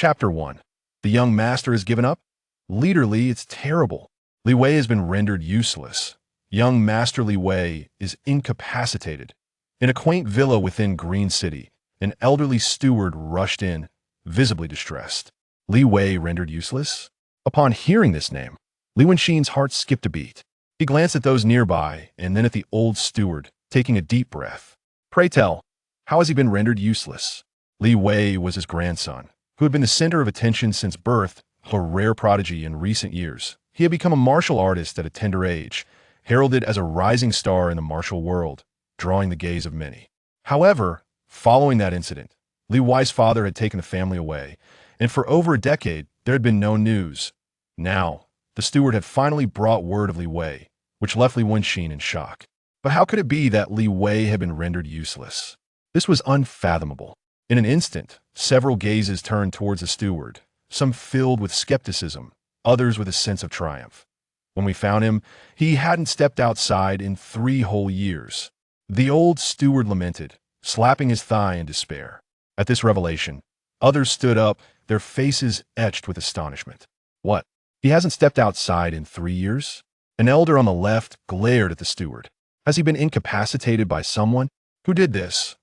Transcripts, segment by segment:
Chapter 1. The young master has given up? Leader Li, it's terrible. Li Wei has been rendered useless. Young Master Li Wei is incapacitated. In a quaint villa within Green City, an elderly steward rushed in, visibly distressed. Li Wei rendered useless? Upon hearing this name, Li Wenxin's heart skipped a beat. He glanced at those nearby and then at the old steward, taking a deep breath. Pray tell, how has he been rendered useless? Li Wei was his grandson, who had been the center of attention since birth, a rare prodigy in recent years. He had become a martial artist at a tender age, heralded as a rising star in the martial world, drawing the gaze of many. However, following that incident, Li Wei's father had taken the family away, and for over a decade, there had been no news. Now, the steward had finally brought word of Li Wei, which left Li Wenxin in shock. But how could it be that Li Wei had been rendered useless? This was unfathomable. In an instant, several gazes turned towards the steward, some filled with skepticism, others with a sense of triumph. When we found him, he hadn't stepped outside in 3 whole years. The old steward lamented, slapping his thigh in despair. At this revelation, others stood up, their faces etched with astonishment. What? He hasn't stepped outside in 3 years? An elder on the left glared at the steward. Has he been incapacitated by someone? Who did this?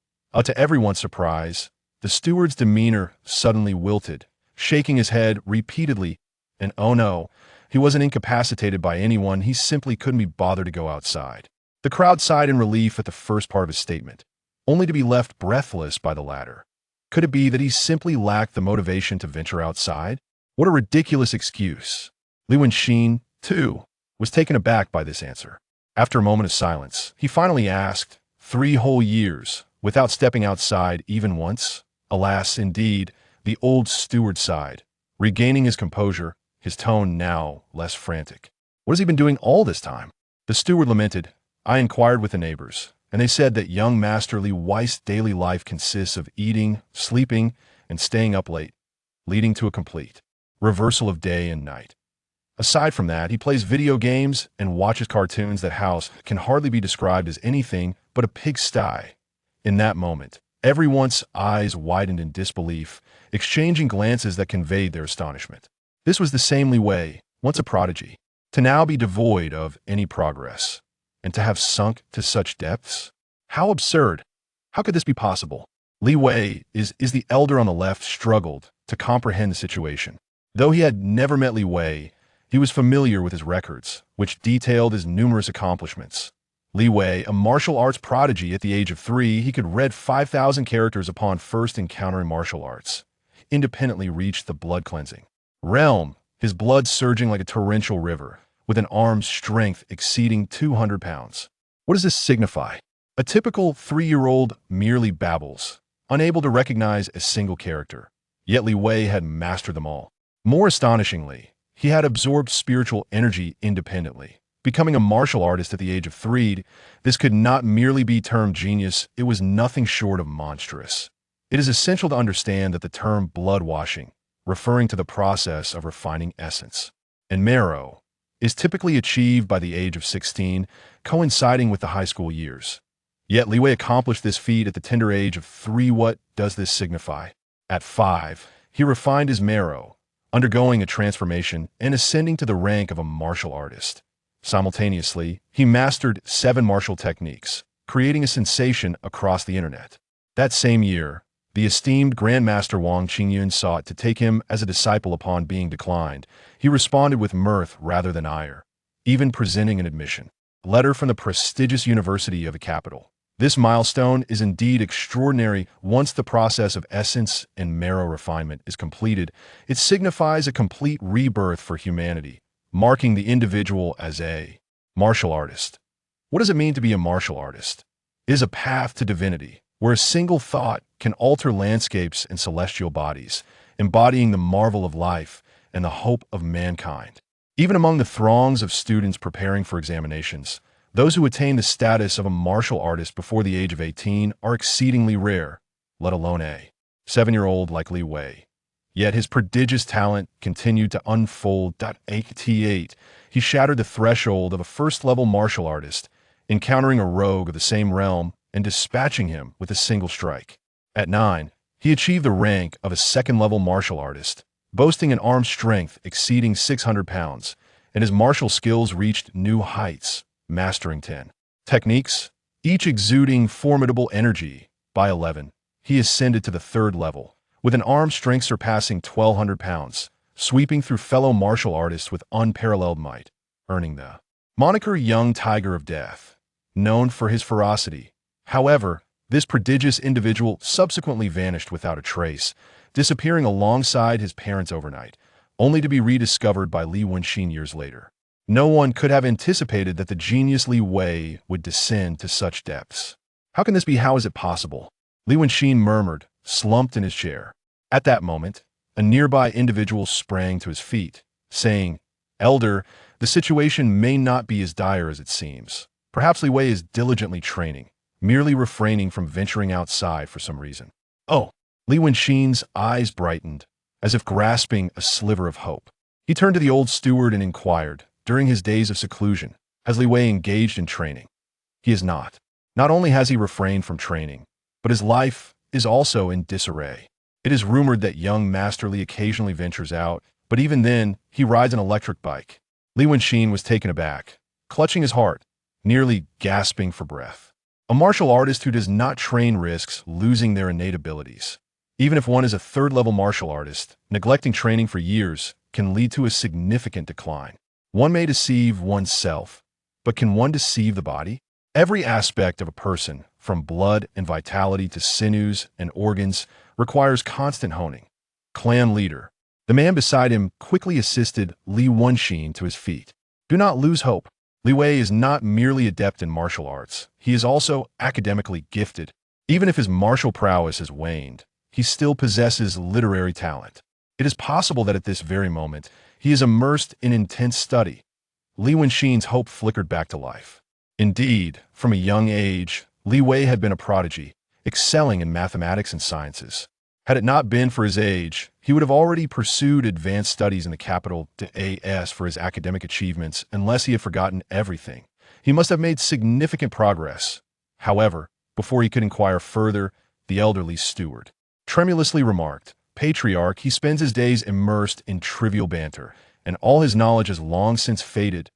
To everyone's surprise, the steward's demeanor suddenly wilted, shaking his head repeatedly, and oh no, he wasn't incapacitated by anyone, he simply couldn't be bothered to go outside. The crowd sighed in relief at the first part of his statement, only to be left breathless by the latter. Could it be that he simply lacked the motivation to venture outside? What a ridiculous excuse. Li Wenxin, too, was taken aback by this answer. After a moment of silence, he finally asked, 3 whole years, without stepping outside even once? Alas, indeed, the old steward sighed, regaining his composure, his tone now less frantic. What has he been doing all this time? The steward lamented. I inquired with the neighbors, and they said that young Master Li Wei's daily life consists of eating, sleeping, and staying up late, leading to a complete reversal of day and night. Aside from that, he plays video games and watches cartoons. That house can hardly be described as anything but a pigsty. In that moment, everyone's eyes widened in disbelief, exchanging glances that conveyed their astonishment. This was the same Li Wei, once a prodigy, to now be devoid of any progress, and to have sunk to such depths? How absurd! How could this be possible? Li Wei is the elder on the left struggled to comprehend the situation. Though he had never met Li Wei, he was familiar with his records, which detailed his numerous accomplishments. Li Wei, a martial arts prodigy at the age of 3, he could read 5,000 characters upon first encountering martial arts. Independently reached the blood cleansing realm, his blood surging like a torrential river, with an arm's strength exceeding 200 pounds. What does this signify? A typical 3-year-old merely babbles, unable to recognize a single character. Yet Li Wei had mastered them all. More astonishingly, he had absorbed spiritual energy independently. Becoming a martial artist at the age of 3, this could not merely be termed genius, it was nothing short of monstrous. It is essential to understand that the term blood washing, referring to the process of refining essence, and marrow, is typically achieved by the age of 16, coinciding with the high school years. Yet Li Wei accomplished this feat at the tender age of 3. What does this signify? At 5, he refined his marrow, undergoing a transformation and ascending to the rank of a martial artist. Simultaneously, he mastered 7 martial techniques, creating a sensation across the internet. That same year, the esteemed Grandmaster Wang Qingyun sought to take him as a disciple. Upon being declined, he responded with mirth rather than ire, even presenting an admission letter from the prestigious university of the capital. This milestone is indeed extraordinary. Once the process of essence and marrow refinement is completed, it signifies a complete rebirth for humanity, marking the individual as a martial artist. What does it mean to be a martial artist? It is a path to divinity, where a single thought can alter landscapes and celestial bodies, embodying the marvel of life and the hope of mankind. Even among the throngs of students preparing for examinations, those who attain the status of a martial artist before the age of 18 are exceedingly rare, let alone a 7-year-old like Li Wei. Yet his prodigious talent continued to unfold. At 8, he shattered the threshold of a first-level martial artist, encountering a rogue of the same realm and dispatching him with a single strike. At 9, He achieved the rank of a second-level martial artist, boasting an arm strength exceeding 600 pounds, and his martial skills reached new heights, mastering 10 techniques, each exuding formidable energy. By 11, he ascended to the third level, with an arm strength surpassing 1,200 pounds, sweeping through fellow martial artists with unparalleled might, earning the moniker Young Tiger of Death, known for his ferocity. However, this prodigious individual subsequently vanished without a trace, disappearing alongside his parents overnight, only to be rediscovered by Li Wenxin years later. No one could have anticipated that the genius Li Wei would descend to such depths. How can this be? How is it possible? Li Wenxin murmured, slumped in his chair. At that moment, a nearby individual sprang to his feet, saying, "Elder, the situation may not be as dire as it seems. Perhaps Li Wei is diligently training, merely refraining from venturing outside for some reason." Oh! Li Wenxin's eyes brightened, as if grasping a sliver of hope. He turned to the old steward and inquired, during his days of seclusion, has Li Wei engaged in training? He is not. Not only has he refrained from training, but his life is also in disarray. It is rumored that young Master Li occasionally ventures out, but even then, he rides an electric bike. Li Wenxin was taken aback, clutching his heart, nearly gasping for breath. A martial artist who does not train risks losing their innate abilities. Even if one is a third-level martial artist, neglecting training for years can lead to a significant decline. One may deceive oneself, but can one deceive the body? Every aspect of a person, from blood and vitality to sinews and organs, requires constant honing. Clan leader. The man beside him quickly assisted Li Wenxin to his feet. Do not lose hope. Li Wei is not merely adept in martial arts. He is also academically gifted. Even if his martial prowess has waned, he still possesses literary talent. It is possible that at this very moment, he is immersed in intense study. Li Wenxin's hope flickered back to life. Indeed, from a young age, Li Wei had been a prodigy, excelling in mathematics and sciences. Had it not been for his age, he would have already pursued advanced studies in the capital AS for his academic achievements unless he had forgotten everything. He must have made significant progress. However, before he could inquire further, the elderly steward tremulously remarked, "Patriarch, he spends his days immersed in trivial banter, and all his knowledge has long since faded."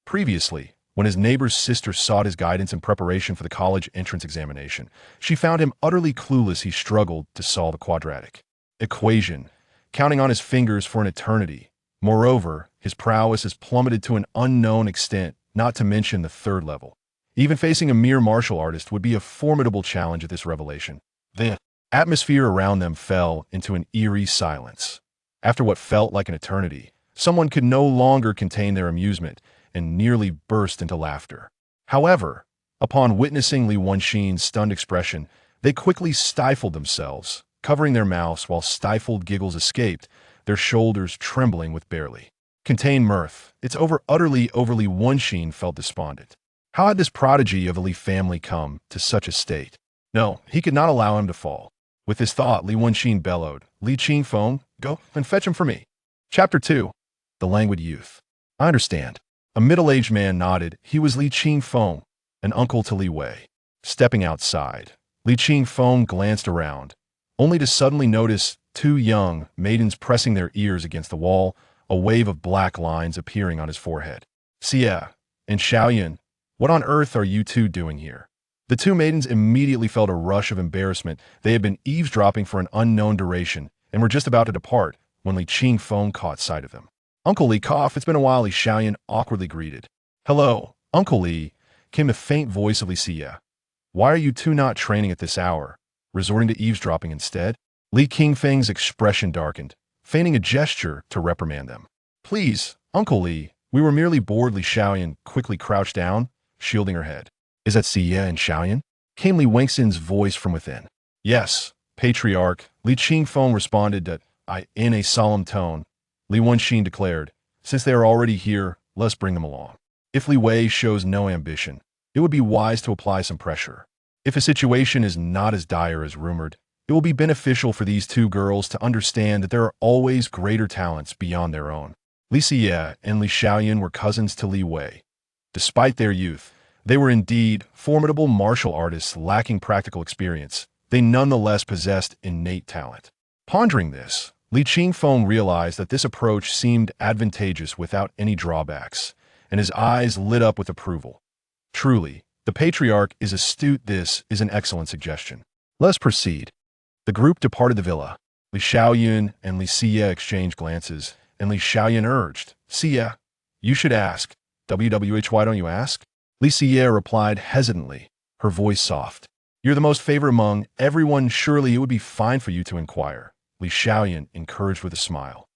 Previously, when his neighbor's sister sought his guidance in preparation for the college entrance examination, she found him utterly clueless. He struggled to solve a quadratic equation, counting on his fingers for an eternity. Moreover, his prowess has plummeted to an unknown extent, not to mention the third level. Even facing a mere martial artist would be a formidable challenge at this revelation. The atmosphere around them fell into an eerie silence. After what felt like an eternity, someone could no longer contain their amusement and nearly burst into laughter. However, upon witnessing Li Wenxin's stunned expression, they quickly stifled themselves, covering their mouths while stifled giggles escaped, their shoulders trembling with barely contained mirth. It's utterly over. Li Wenxin felt despondent. How had this prodigy of a Li family come to such a state? No, he could not allow him to fall. With this thought, Li Wenxin bellowed, "Li Qingfeng, go and fetch him for me." Chapter 2. The Languid Youth. I understand. A middle-aged man nodded. He was Li Qingfeng, an uncle to Li Wei. Stepping outside, Li Qingfeng glanced around, only to suddenly notice two young maidens pressing their ears against the wall, a wave of black lines appearing on his forehead. "Xie and Xiaoyan, what on earth are you two doing here?" The two maidens immediately felt a rush of embarrassment. They had been eavesdropping for an unknown duration and were just about to depart when Li Qingfeng caught sight of them. "Uncle Li, cough, it's been a while," Li Xiaoyan awkwardly greeted. "Hello, Uncle Li," came the faint voice of Li Xie. "Why are you two not training at this hour, resorting to eavesdropping instead?" Li Qingfeng's expression darkened, feigning a gesture to reprimand them. "Please, Uncle Li, we were merely bored." Li Xiaoyan quickly crouched down, shielding her head. "Is that Xie and Xiaoyan?" came Li Wenxin's voice from within. "Yes, Patriarch," Li Qingfeng responded in a solemn tone. Li Wenxin declared, "Since they are already here, let's bring them along. If Li Wei shows no ambition, it would be wise to apply some pressure. If a situation is not as dire as rumored, it will be beneficial for these two girls to understand that there are always greater talents beyond their own." Li Xie and Li Xiaoyan were cousins to Li Wei. Despite their youth, they were indeed formidable martial artists lacking practical experience. they nonetheless possessed innate talent. Pondering this, Li Qingfeng realized that this approach seemed advantageous without any drawbacks, and his eyes lit up with approval. Truly, the patriarch is astute. This is an excellent suggestion. Let's proceed. The group departed the villa. Li Xiaoyun and Li Xie exchanged glances, and Li Xiaoyun urged, Xie, you should ask. WWH, why don't you ask? Li Xie replied hesitantly, her voice soft. You're the most favored among everyone. Surely it would be fine for you to inquire. Li Xiaoyun encouraged with a smile.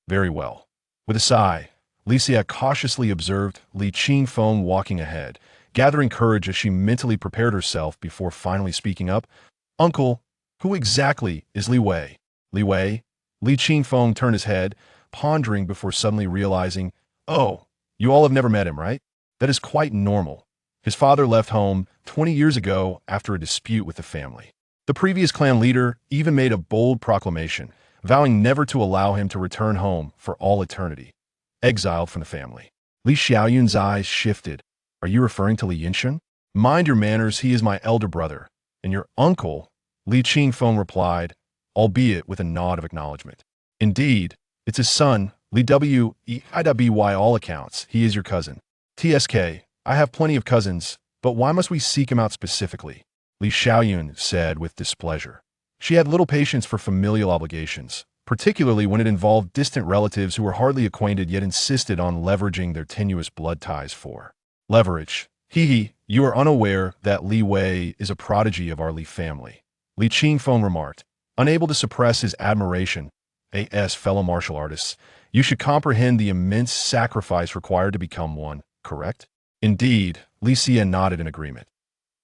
Very well. With a sigh, Li Xie cautiously observed Li Qingfeng walking ahead, gathering courage as she mentally prepared herself before finally speaking up. Uncle, who exactly is Li Wei? Li Wei? Li Qingfeng turned his head, pondering before suddenly realizing, oh, you all have never met him, right? That is quite normal. His father left home 20 years ago after a dispute with the family. The previous clan leader even made a bold proclamation, vowing never to allow him to return home for all eternity. Exiled from the family. Li Xiaoyun's eyes shifted. Are you referring to Li Yinshen? Mind your manners, he is my elder brother. And your uncle? Li Qingfeng replied, albeit with a nod of acknowledgement. Indeed, it's his son, Li Wei. By all accounts, he is your cousin. TSK, I have plenty of cousins, but why must we seek him out specifically? Li Xiaoyun said with displeasure. She had little patience for familial obligations, particularly when it involved distant relatives who were hardly acquainted yet insisted on leveraging their tenuous blood ties for leverage. You are unaware that Li Wei is a prodigy of our Li family. Li Qingfeng remarked, unable to suppress his admiration. As fellow martial artists, you should comprehend the immense sacrifice required to become one, correct? Indeed, Li Xie nodded in agreement.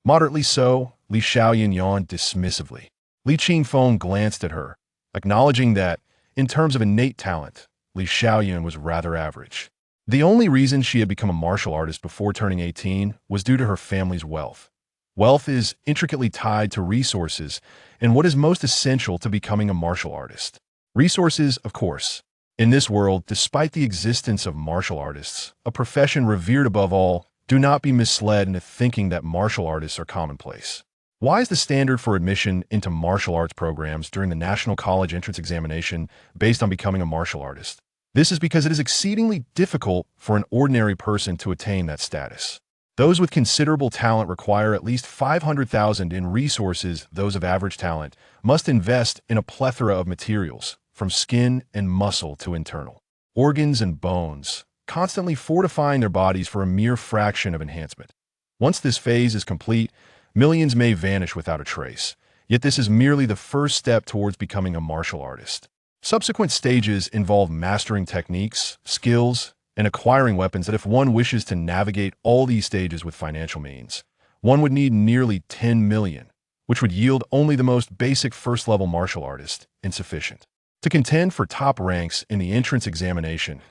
Moderately so, Li Xiaoyun yawned dismissively. Li Qingfeng glanced at her, acknowledging that, in terms of innate talent, Li Xiaoyun was rather average. The only reason she had become a martial artist before turning 18 was due to her family's wealth. Wealth is intricately tied to resources and what is most essential to becoming a martial artist. Resources, of course. In this world, despite the existence of martial artists, a profession revered above all, do not be misled into thinking that martial artists are commonplace. Why is the standard for admission into martial arts programs during the National College Entrance Examination based on becoming a martial artist? This is because it is exceedingly difficult for an ordinary person to attain that status. Those with considerable talent require at least 500,000 in resources. Those of average talent must invest in a plethora of materials, from skin and muscle to internal organs and bones, constantly fortifying their bodies for a mere fraction of enhancement. Once this phase is complete, millions may vanish without a trace, yet this is merely the first step towards becoming a martial artist. Subsequent stages involve mastering techniques, skills, and acquiring weapons that if one wishes to navigate all these stages with financial means, one would need nearly 10 million, which would yield only the most basic first-level martial artist insufficient. To contend for top ranks in the entrance examination,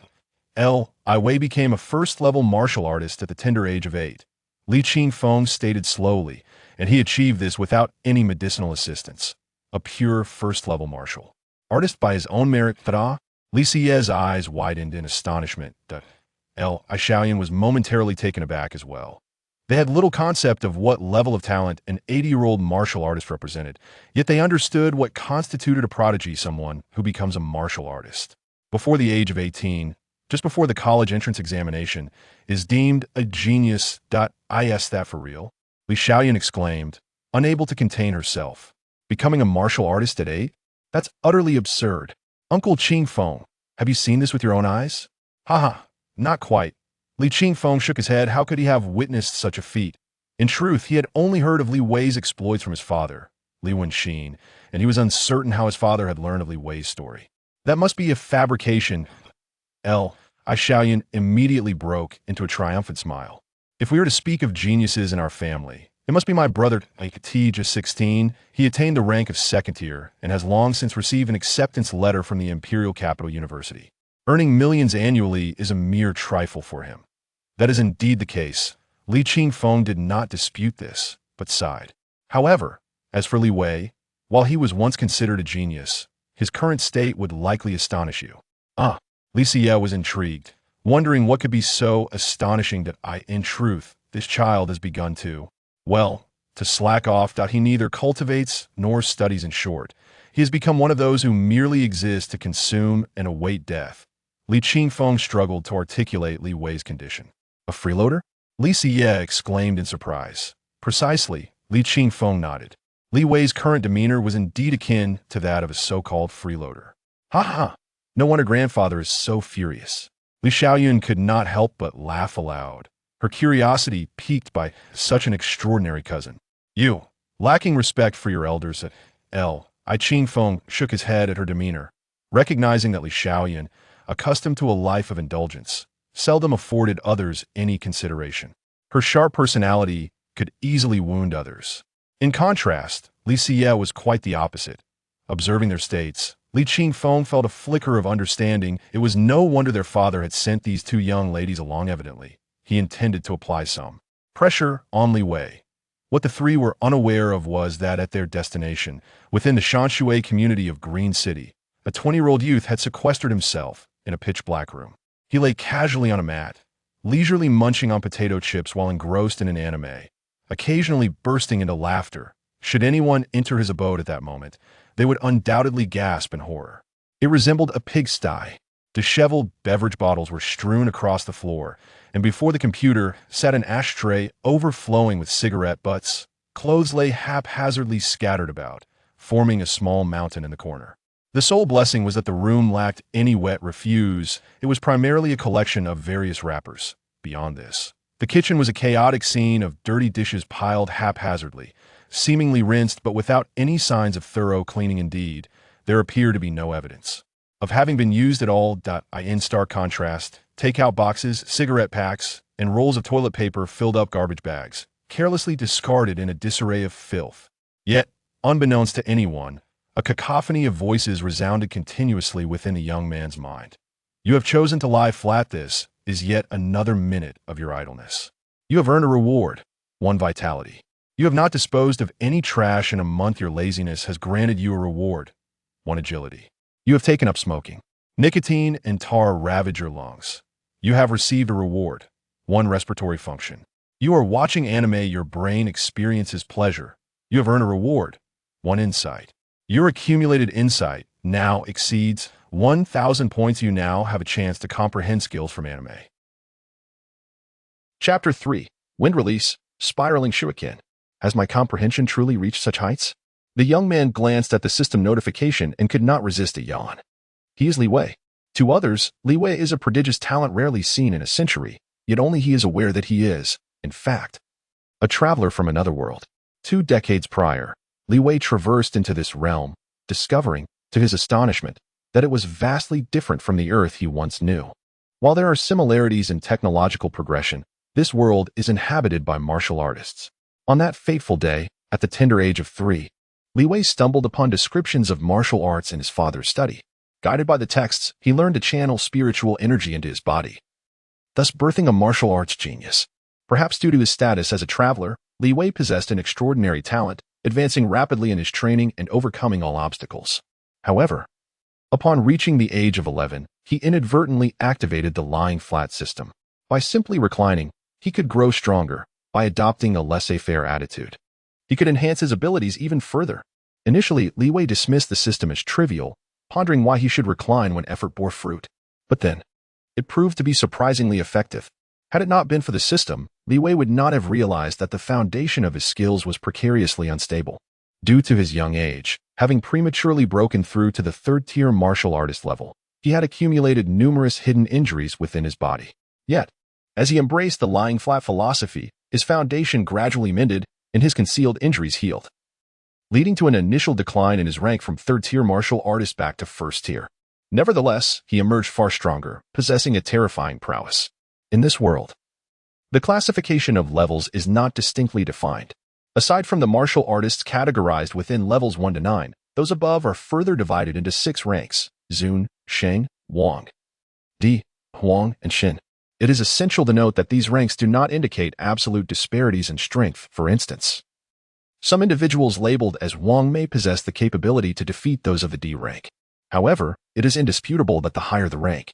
Li Wei became a first-level martial artist at the tender age of 8. Li Qingfeng stated slowly, and he achieved this without any medicinal assistance. A pure first-level martial artist by his own merit. Li Xie's eyes widened in astonishment. Li Xiaoyun was momentarily taken aback as well. They had little concept of what level of talent an 80-year-old martial artist represented, yet they understood what constituted a prodigy, someone who becomes a martial artist before the age of 18, just before the college entrance examination, is deemed a genius. Is that for real? Li Xiaoyun exclaimed, unable to contain herself. Becoming a martial artist at 8? That's utterly absurd. Uncle Qingfeng, have you seen this with your own eyes? Haha, not quite. Li Qingfeng shook his head. How could he have witnessed such a feat? In truth, he had only heard of Li Wei's exploits from his father, Li Wenxin, and he was uncertain how his father had learned of Li Wei's story. That must be a fabrication. Li Xiaoyun immediately broke into a triumphant smile. If we are to speak of geniuses in our family, it must be my brother, just 16. He attained the rank of second tier and has long since received an acceptance letter from the Imperial Capital University. Earning millions annually is a mere trifle for him. That is indeed the case. Li Qingfeng did not dispute this, but sighed. However, as for Li Wei, while he was once considered a genius, his current state would likely astonish you. Li Xie was intrigued, wondering what could be so astonishing that in truth, this child has begun to. Well, to slack off. He neither cultivates nor studies. In short, he has become one of those who merely exist to consume and await death. Li Qingfeng struggled to articulate Li Wei's condition. A freeloader? Li Siye exclaimed in surprise. Precisely, Li Qingfeng nodded. Li Wei's current demeanor was indeed akin to that of a so-called freeloader. Ha ha! No wonder grandfather is so furious. Li Xiaoyun could not help but laugh aloud, her curiosity piqued by such an extraordinary cousin. You, lacking respect for your elders, I Qingfeng shook his head at her demeanor, recognizing that Li Xiaoyun, accustomed to a life of indulgence, seldom afforded others any consideration. Her sharp personality could easily wound others. In contrast, Li Siye was quite the opposite. Observing their states, Li Qingfeng felt a flicker of understanding. It was no wonder their father had sent these two young ladies along. Evidently, he intended to apply some pressure on Li Wei. What the three were unaware of was that at their destination, within the Shanshui community of Green City, a 20-year-old youth had sequestered himself in a pitch-black room. He lay casually on a mat, leisurely munching on potato chips while engrossed in an anime, occasionally bursting into laughter. Should anyone enter his abode at that moment, they would undoubtedly gasp in horror. It resembled a pigsty. Disheveled beverage bottles were strewn across the floor, and before the computer sat an ashtray overflowing with cigarette butts. Clothes lay haphazardly scattered about, forming a small mountain in the corner. The sole blessing was that the room lacked any wet refuse. It was primarily a collection of various wrappers. Beyond this, the kitchen was a chaotic scene of dirty dishes piled haphazardly, seemingly rinsed but without any signs of thorough cleaning. Indeed, there appeared to be no evidence of having been used at all. In stark contrast, takeout boxes, cigarette packs, and rolls of toilet paper filled up garbage bags, carelessly discarded in a disarray of filth. Yet, unbeknownst to anyone, a cacophony of voices resounded continuously within the young man's mind. You have chosen to lie flat. This is yet another minute of your idleness. You have earned a reward, one vitality. You have not disposed of any trash in a month. Your laziness has granted you a reward, one agility. You have taken up smoking. Nicotine and tar ravage your lungs. You have received a reward, one respiratory function. You are watching anime. Your brain experiences pleasure. You have earned a reward, one insight. Your accumulated insight now exceeds 1,000 points. You now have a chance to comprehend skills from anime. Chapter 3. Wind Release, Spiraling Shuriken. Has my comprehension truly reached such heights? The young man glanced at the system notification and could not resist a yawn. He is Li Wei. To others, Li Wei is a prodigious talent rarely seen in a century, yet only he is aware that he is, in fact, a traveler from another world. 2 decades prior, Li Wei traversed into this realm, discovering, to his astonishment, that it was vastly different from the Earth he once knew. While there are similarities in technological progression, this world is inhabited by martial artists. On that fateful day, at the tender age of 3, Li Wei stumbled upon descriptions of martial arts in his father's study. Guided by the texts, he learned to channel spiritual energy into his body, thus birthing a martial arts genius. Perhaps due to his status as a traveler, Li Wei possessed an extraordinary talent, advancing rapidly in his training and overcoming all obstacles. However, upon reaching the age of 11, he inadvertently activated the lying flat system. By simply reclining, he could grow stronger. By adopting a laissez-faire attitude, he could enhance his abilities even further. Initially, Li Wei dismissed the system as trivial, pondering why he should recline when effort bore fruit. But then, it proved to be surprisingly effective. Had it not been for the system, Li Wei would not have realized that the foundation of his skills was precariously unstable. Due to his young age, having prematurely broken through to the 3rd-tier martial artist level, he had accumulated numerous hidden injuries within his body. Yet, as he embraced the lying flat philosophy, his foundation gradually mended and his concealed injuries healed, leading to an initial decline in his rank from 3rd-tier martial artist back to 1st tier. Nevertheless, he emerged far stronger, possessing a terrifying prowess. In this world, the classification of levels is not distinctly defined. Aside from the martial artists categorized within levels 1 to 9, those above are further divided into 6 ranks: Zun, Sheng, Wang, Di, Huang, and Shin. It is essential to note that these ranks do not indicate absolute disparities in strength. For instance, some individuals labeled as Wang may possess the capability to defeat those of the D rank. However, it is indisputable that the higher the rank,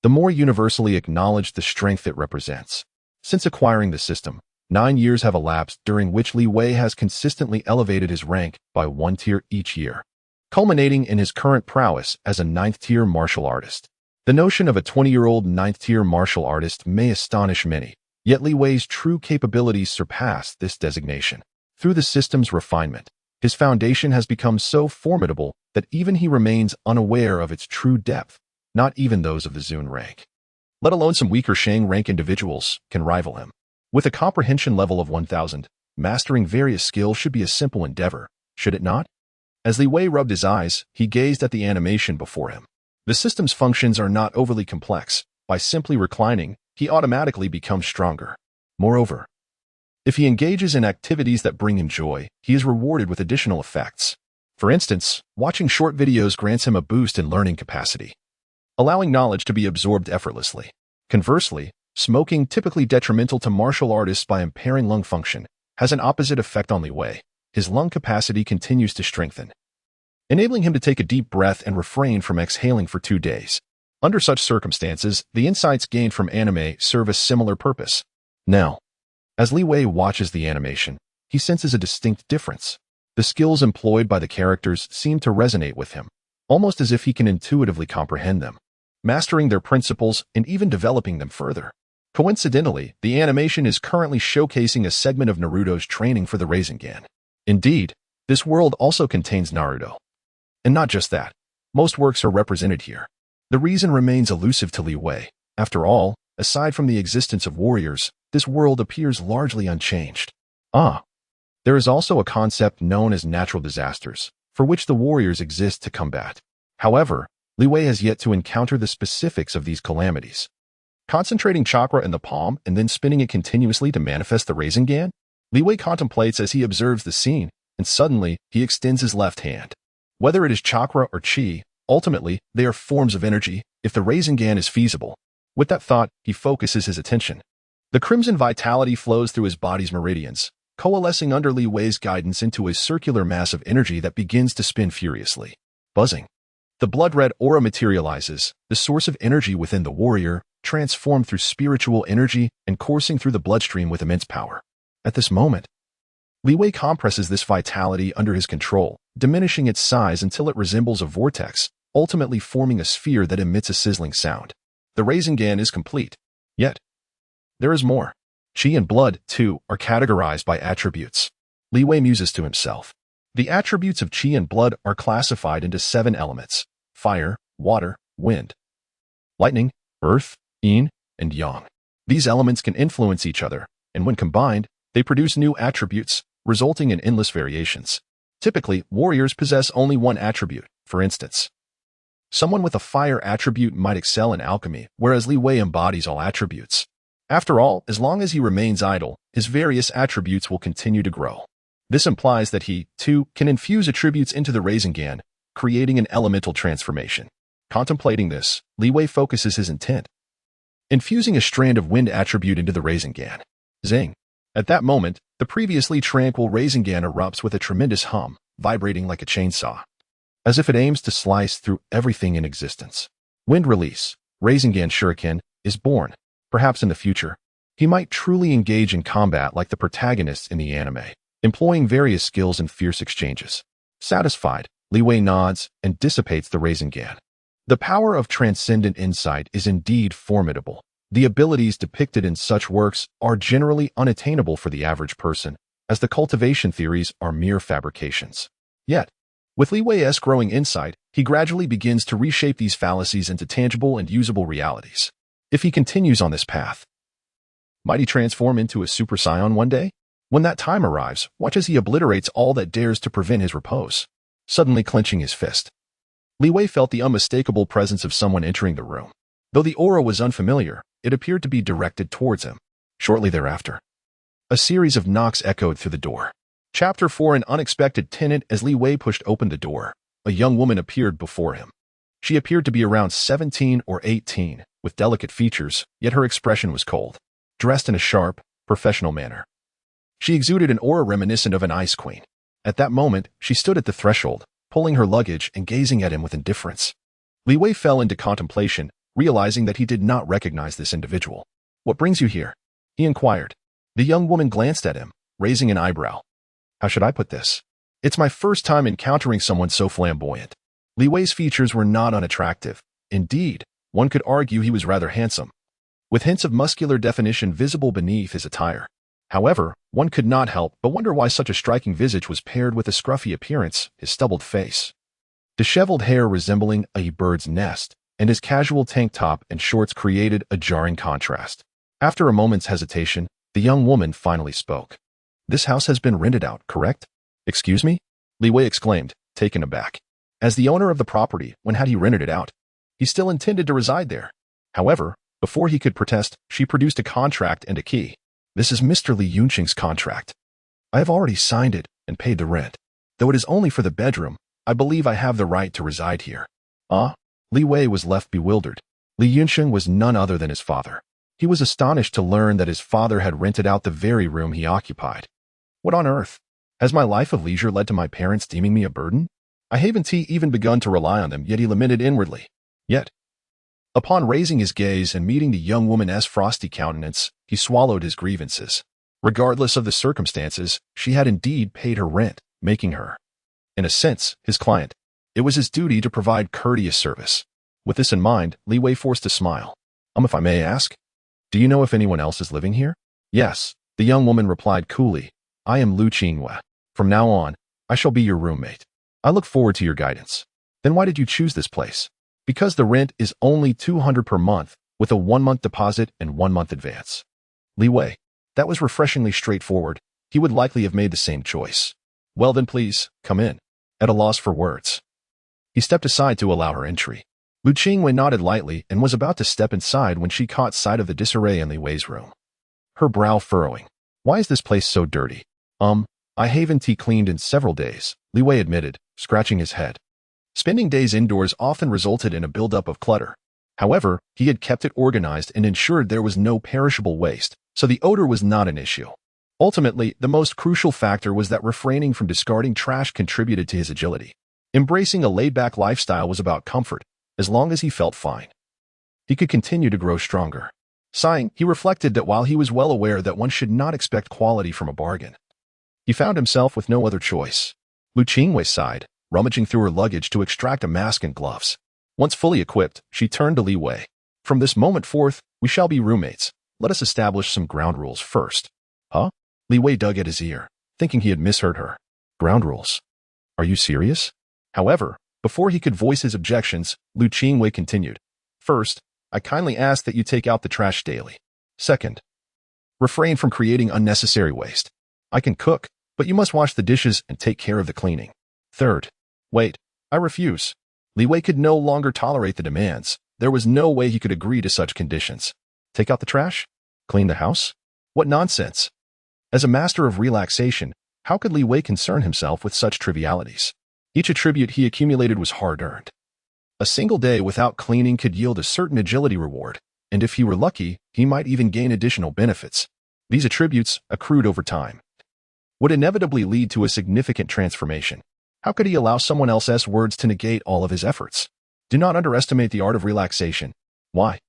the more universally acknowledged the strength it represents. Since acquiring the system, 9 years have elapsed during which Li Wei has consistently elevated his rank by 1 tier each year, culminating in his current prowess as a 9th-tier martial artist. The notion of a 20-year-old 9th-tier martial artist may astonish many, yet Li Wei's true capabilities surpass this designation. Through the system's refinement, his foundation has become so formidable that even he remains unaware of its true depth, not even those of the Zun rank. Let alone some weaker Shang rank individuals can rival him. With a comprehension level of 1000, mastering various skills should be a simple endeavor, should it not? As Li Wei rubbed his eyes, he gazed at the animation before him. The system's functions are not overly complex. By simply reclining, he automatically becomes stronger. Moreover, if he engages in activities that bring him joy, he is rewarded with additional effects. For instance, watching short videos grants him a boost in learning capacity, allowing knowledge to be absorbed effortlessly. Conversely, smoking, typically detrimental to martial artists by impairing lung function, has an opposite effect on Li Wei. His lung capacity continues to strengthen, enabling him to take a deep breath and refrain from exhaling for 2 days. Under such circumstances, the insights gained from anime serve a similar purpose. Now, as Li Wei watches the animation, he senses a distinct difference. The skills employed by the characters seem to resonate with him, almost as if he can intuitively comprehend them, mastering their principles and even developing them further. Coincidentally, the animation is currently showcasing a segment of Naruto's training for the Rasengan. Indeed, this world also contains Naruto. And not just that, most works are represented here. The reason remains elusive to Li Wei. After all, aside from the existence of warriors, this world appears largely unchanged. There is also a concept known as natural disasters, for which the warriors exist to combat. However, Li Wei has yet to encounter the specifics of these calamities. Concentrating chakra in the palm and then spinning it continuously to manifest the Rasengan, Li Wei contemplates as he observes the scene, and suddenly he extends his left hand. Whether it is chakra or chi, ultimately, they are forms of energy, if the Rasengan is feasible. With that thought, he focuses his attention. The crimson vitality flows through his body's meridians, coalescing under Li Wei's guidance into a circular mass of energy that begins to spin furiously. Buzzing. The blood-red aura materializes, the source of energy within the warrior, transformed through spiritual energy and coursing through the bloodstream with immense power. At this moment, Li Wei compresses this vitality under his control, diminishing its size until it resembles a vortex, ultimately forming a sphere that emits a sizzling sound. The Rasengan is complete. Yet, there is more. Chi and blood, too, are categorized by attributes. Li Wei muses to himself. The attributes of chi and blood are classified into 7 elements: fire, water, wind, lightning, earth, yin, and yang. These elements can influence each other, and when combined, they produce new attributes, resulting in endless variations. Typically, warriors possess only one attribute. For instance, someone with a fire attribute might excel in alchemy, whereas Li Wei embodies all attributes. After all, as long as he remains idle, his various attributes will continue to grow. This implies that he, too, can infuse attributes into the Rasengan, creating an elemental transformation. Contemplating this, Li Wei focuses his intent, infusing a strand of wind attribute into the Rasengan. Zing! At that moment, the previously tranquil Rasengan erupts with a tremendous hum, vibrating like a chainsaw, as if it aims to slice through everything in existence. Wind release, Rasengan Shuriken, is born. Perhaps in the future, he might truly engage in combat like the protagonists in the anime, employing various skills and fierce exchanges. Satisfied, Li Wei nods and dissipates the Rasengan. The power of transcendent insight is indeed formidable. The abilities depicted in such works are generally unattainable for the average person, as the cultivation theories are mere fabrications. Yet, with Li Wei's growing insight, he gradually begins to reshape these fallacies into tangible and usable realities. If he continues on this path, might he transform into a Super Saiyan one day? When that time arrives, watch as he obliterates all that dares to prevent his repose. Suddenly clenching his fist, Li Wei felt the unmistakable presence of someone entering the room. Though the aura was unfamiliar, it appeared to be directed towards him. Shortly thereafter, a series of knocks echoed through the door. Chapter 4: An unexpected tenant. As Li Wei pushed open the door, a young woman appeared before him. She appeared to be around 17 or 18, with delicate features, yet her expression was cold. Dressed in a sharp, professional manner, she exuded an aura reminiscent of an ice queen. At that moment, she stood at the threshold, pulling her luggage and gazing at him with indifference. Li Wei fell into contemplation, realizing that he did not recognize this individual. "What brings you here?" he inquired. The young woman glanced at him, raising an eyebrow. How should I put this? It's my first time encountering someone so flamboyant. Li Wei's features were not unattractive. Indeed, one could argue he was rather handsome, with hints of muscular definition visible beneath his attire. However, one could not help but wonder why such a striking visage was paired with a scruffy appearance, his stubbled face, disheveled hair resembling a bird's nest, and his casual tank top and shorts created a jarring contrast. After a moment's hesitation, the young woman finally spoke. This house has been rented out, correct? Excuse me? Li Wei exclaimed, taken aback. As the owner of the property, when had he rented it out? He still intended to reside there. However, before he could protest, she produced a contract and a key. This is Mr. Li Yunqing's contract. I have already signed it and paid the rent. Though it is only for the bedroom, I believe I have the right to reside here. Li Wei was left bewildered. Li Yunqing was none other than his father. He was astonished to learn that his father had rented out the very room he occupied. What on earth? Has my life of leisure led to my parents deeming me a burden? I haven't even begun to rely on them, yet he lamented inwardly. Yet, upon raising his gaze and meeting the young woman's frosty countenance, he swallowed his grievances. Regardless of the circumstances, she had indeed paid her rent, making her, in a sense, his client. It was his duty to provide courteous service. With this in mind, Li Wei forced a smile. If I may ask, do you know if anyone else is living here? Yes, the young woman replied coolly. I am Lu Qingwei. From now on, I shall be your roommate. I look forward to your guidance. Then why did you choose this place? Because the rent is only 200 per month, with a 1-month deposit and 1-month advance. Li Wei. That was refreshingly straightforward. He would likely have made the same choice. Well then please, come in. At a loss for words, he stepped aside to allow her entry. Lu Qingwei nodded lightly and was about to step inside when she caught sight of the disarray in Li Wei's room. Her brow furrowing. Why is this place so dirty? I haven't cleaned in several days, Li Wei admitted, scratching his head. Spending days indoors often resulted in a buildup of clutter. However, he had kept it organized and ensured there was no perishable waste, so the odor was not an issue. Ultimately, the most crucial factor was that refraining from discarding trash contributed to his agility. Embracing a laid-back lifestyle was about comfort, as long as he felt fine. He could continue to grow stronger. Sighing, he reflected that while he was well aware that one should not expect quality from a bargain, he found himself with no other choice. Lu Qingwei sighed, rummaging through her luggage to extract a mask and gloves. Once fully equipped, she turned to Li Wei. From this moment forth, we shall be roommates. Let us establish some ground rules first. Huh? Li Wei dug at his ear, thinking he had misheard her. Ground rules? Are you serious? However, before he could voice his objections, Lu Qingwei continued. First, I kindly ask that you take out the trash daily. Second, refrain from creating unnecessary waste. I can cook, but you must wash the dishes and take care of the cleaning. Third, wait, I refuse. Li Wei could no longer tolerate the demands. There was no way he could agree to such conditions. Take out the trash? Clean the house? What nonsense! As a master of relaxation, how could Li Wei concern himself with such trivialities? Each attribute he accumulated was hard-earned. A single day without cleaning could yield a certain agility reward, and if he were lucky, he might even gain additional benefits. These attributes, accrued over time, would inevitably lead to a significant transformation. How could he allow someone else's words to negate all of his efforts? Do not underestimate the art of relaxation. Why?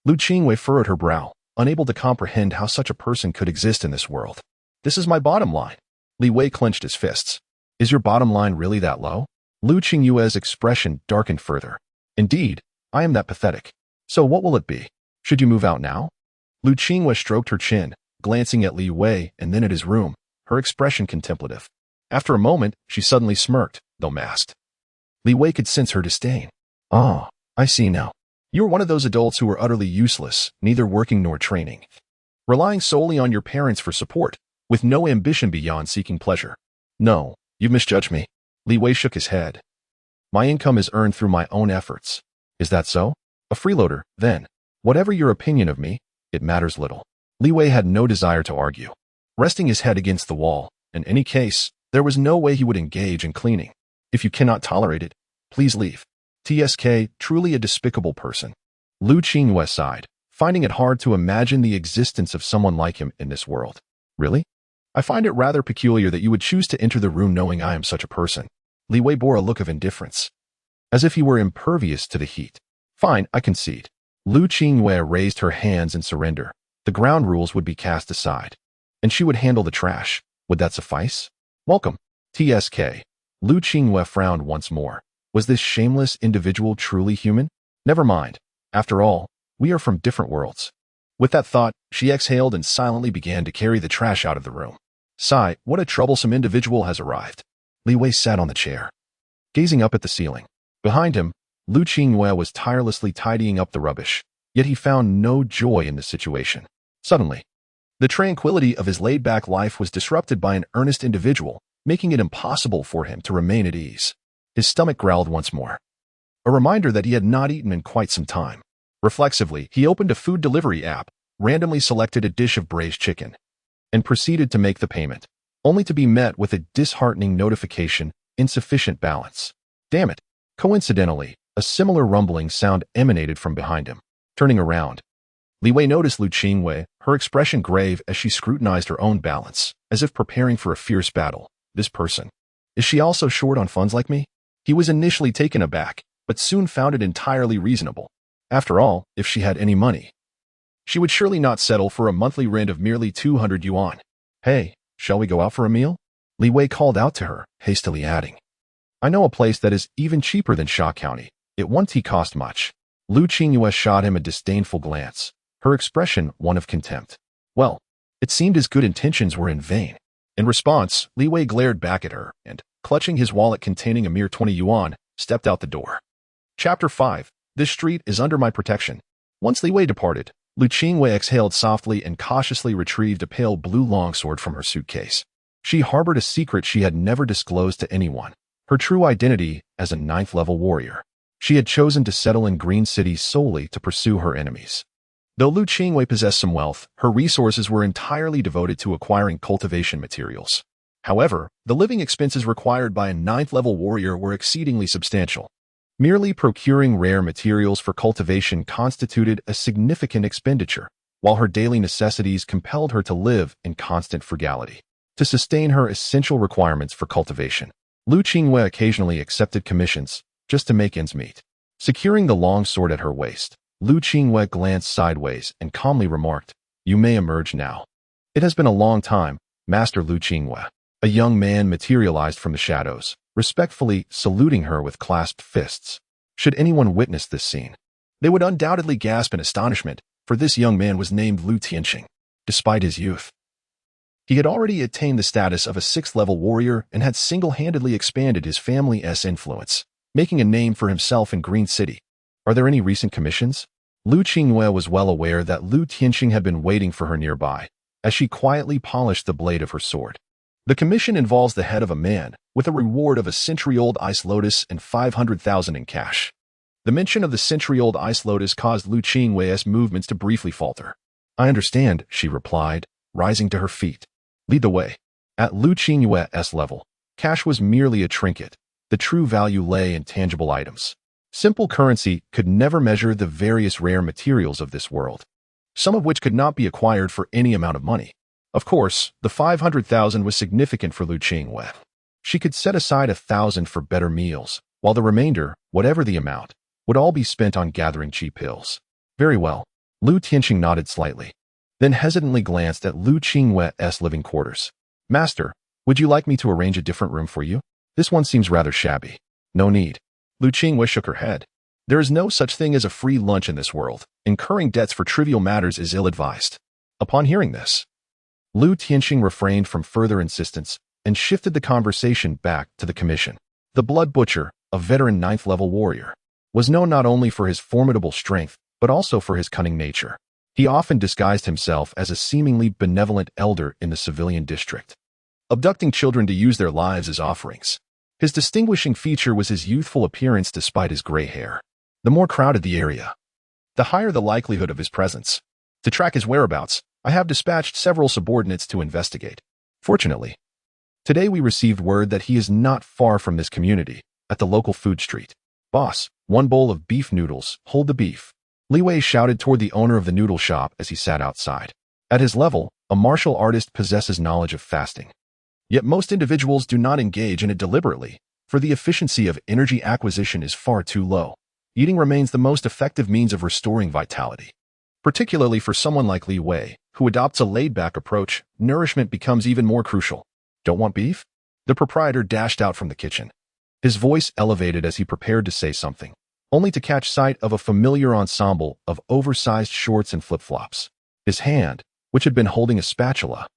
Lu Qingwei furrowed her brow, unable to comprehend how such a person could exist in this world. This is my bottom line. Li Wei clenched his fists. Is your bottom line really that low? Lu Qingyue's expression darkened further. Indeed, I am that pathetic. So what will it be? Should you move out now? Lu Qingwei stroked her chin, glancing at Li Wei and then at his room, her expression contemplative. After a moment, she suddenly smirked, though masked. Li Wei could sense her disdain. Ah, I see now. You are one of those adults who are utterly useless, neither working nor training, relying solely on your parents for support, with no ambition beyond seeking pleasure. No, you've misjudged me. Li Wei shook his head. My income is earned through my own efforts. Is that so? A freeloader, then. Whatever your opinion of me, it matters little. Li Wei had no desire to argue. Resting his head against the wall, in any case, there was no way he would engage in cleaning. If you cannot tolerate it, please leave. TSK, truly a despicable person. Lu Qingwei sighed, finding it hard to imagine the existence of someone like him in this world. Really? I find it rather peculiar that you would choose to enter the room knowing I am such a person. Li Wei bore a look of indifference, as if he were impervious to the heat. Fine, I concede. Lu Qingwei raised her hands in surrender. The ground rules would be cast aside. and she would handle the trash. Would that suffice? Welcome. TSK. Lu Qingyue frowned once more. Was this shameless individual truly human? Never mind. After all, we are from different worlds. With that thought, she exhaled and silently began to carry the trash out of the room. Sigh, what a troublesome individual has arrived. Li Wei sat on the chair, gazing up at the ceiling. Behind him, Lu Qingyue was tirelessly tidying up the rubbish, yet he found no joy in the situation. Suddenly, the tranquility of his laid-back life was disrupted by an earnest individual, making it impossible for him to remain at ease. His stomach growled once more, a reminder that he had not eaten in quite some time. Reflexively, he opened a food delivery app, randomly selected a dish of braised chicken, and proceeded to make the payment, only to be met with a disheartening notification: insufficient balance. Damn it! Coincidentally, a similar rumbling sound emanated from behind him. Turning around, Li Wei noticed Lu Qingyue, her expression grave as she scrutinized her own balance, as if preparing for a fierce battle. This person. Is she also short on funds like me? He was initially taken aback, but soon found it entirely reasonable. After all, if she had any money, she would surely not settle for a monthly rent of merely 200 yuan. Hey, shall we go out for a meal? Li Wei called out to her, hastily adding, I know a place that is even cheaper than Sha County. It won't cost much. Lu Qingyue shot him a disdainful glance, her expression one of contempt. Well, it seemed his good intentions were in vain. In response, Li Wei glared back at her and, clutching his wallet containing a mere 20 yuan, stepped out the door. Chapter 5. This street is under my protection. Once Li Wei departed, Lu Qingyue exhaled softly and cautiously retrieved a pale blue longsword from her suitcase. She harbored a secret she had never disclosed to anyone: her true identity as a 9th-level warrior. She had chosen to settle in Green City solely to pursue her enemies. Though Lu Qingyue possessed some wealth, her resources were entirely devoted to acquiring cultivation materials. However, the living expenses required by a 9th-level warrior were exceedingly substantial. Merely procuring rare materials for cultivation constituted a significant expenditure, while her daily necessities compelled her to live in constant frugality. To sustain her essential requirements for cultivation, Lu Qingyue occasionally accepted commissions just to make ends meet. Securing the long sword at her waist, Lu Qingyue glanced sideways and calmly remarked, You may emerge now. It has been a long time, Master Lu Qingyue. A young man materialized from the shadows, respectfully saluting her with clasped fists. Should anyone witness this scene, they would undoubtedly gasp in astonishment, for this young man was named Lu Tianqing. Despite his youth, he had already attained the status of a 6th-level warrior and had single-handedly expanded his family's influence, making a name for himself in Green City. Are there any recent commissions? Lu Qingyue was well aware that Lu Tianqing had been waiting for her nearby, as she quietly polished the blade of her sword. The commission involves the head of a man, with a reward of a century-old ice lotus and 500,000 in cash. The mention of the century-old ice lotus caused Lu Qingyue's movements to briefly falter. I understand, she replied, rising to her feet. Lead the way. At Lu Qingyue's level, cash was merely a trinket. The true value lay in tangible items. Simple currency could never measure the various rare materials of this world, some of which could not be acquired for any amount of money. Of course, the 500,000 was significant for Lu Qingyue. She could set aside 1,000 for better meals, while the remainder, whatever the amount, would all be spent on gathering cheap pills. Very well. Lu Tianqing nodded slightly, then hesitantly glanced at Lu Qingyue's living quarters. Master, would you like me to arrange a different room for you? This one seems rather shabby. No need. Lu Qingyue shook her head. There is no such thing as a free lunch in this world. Incurring debts for trivial matters is ill-advised. Upon hearing this, Lu Tianqing refrained from further insistence and shifted the conversation back to the commission. The Blood Butcher, a veteran 9th-level warrior, was known not only for his formidable strength, but also for his cunning nature. He often disguised himself as a seemingly benevolent elder in the civilian district, abducting children to use their lives as offerings. His distinguishing feature was his youthful appearance despite his gray hair. The more crowded the area, the higher the likelihood of his presence. To track his whereabouts, I have dispatched several subordinates to investigate. Fortunately, today we received word that he is not far from this community, at the local food street. Boss, 1 bowl of beef noodles, hold the beef. Li Wei shouted toward the owner of the noodle shop as he sat outside. At his level, a martial artist possesses knowledge of fasting. Yet most individuals do not engage in it deliberately, for the efficiency of energy acquisition is far too low. Eating remains the most effective means of restoring vitality. Particularly for someone like Li Wei, who adopts a laid-back approach, nourishment becomes even more crucial. Don't want beef? The proprietor dashed out from the kitchen. His voice elevated as he prepared to say something, only to catch sight of a familiar ensemble of oversized shorts and flip-flops. His hand, which had been holding a spatula,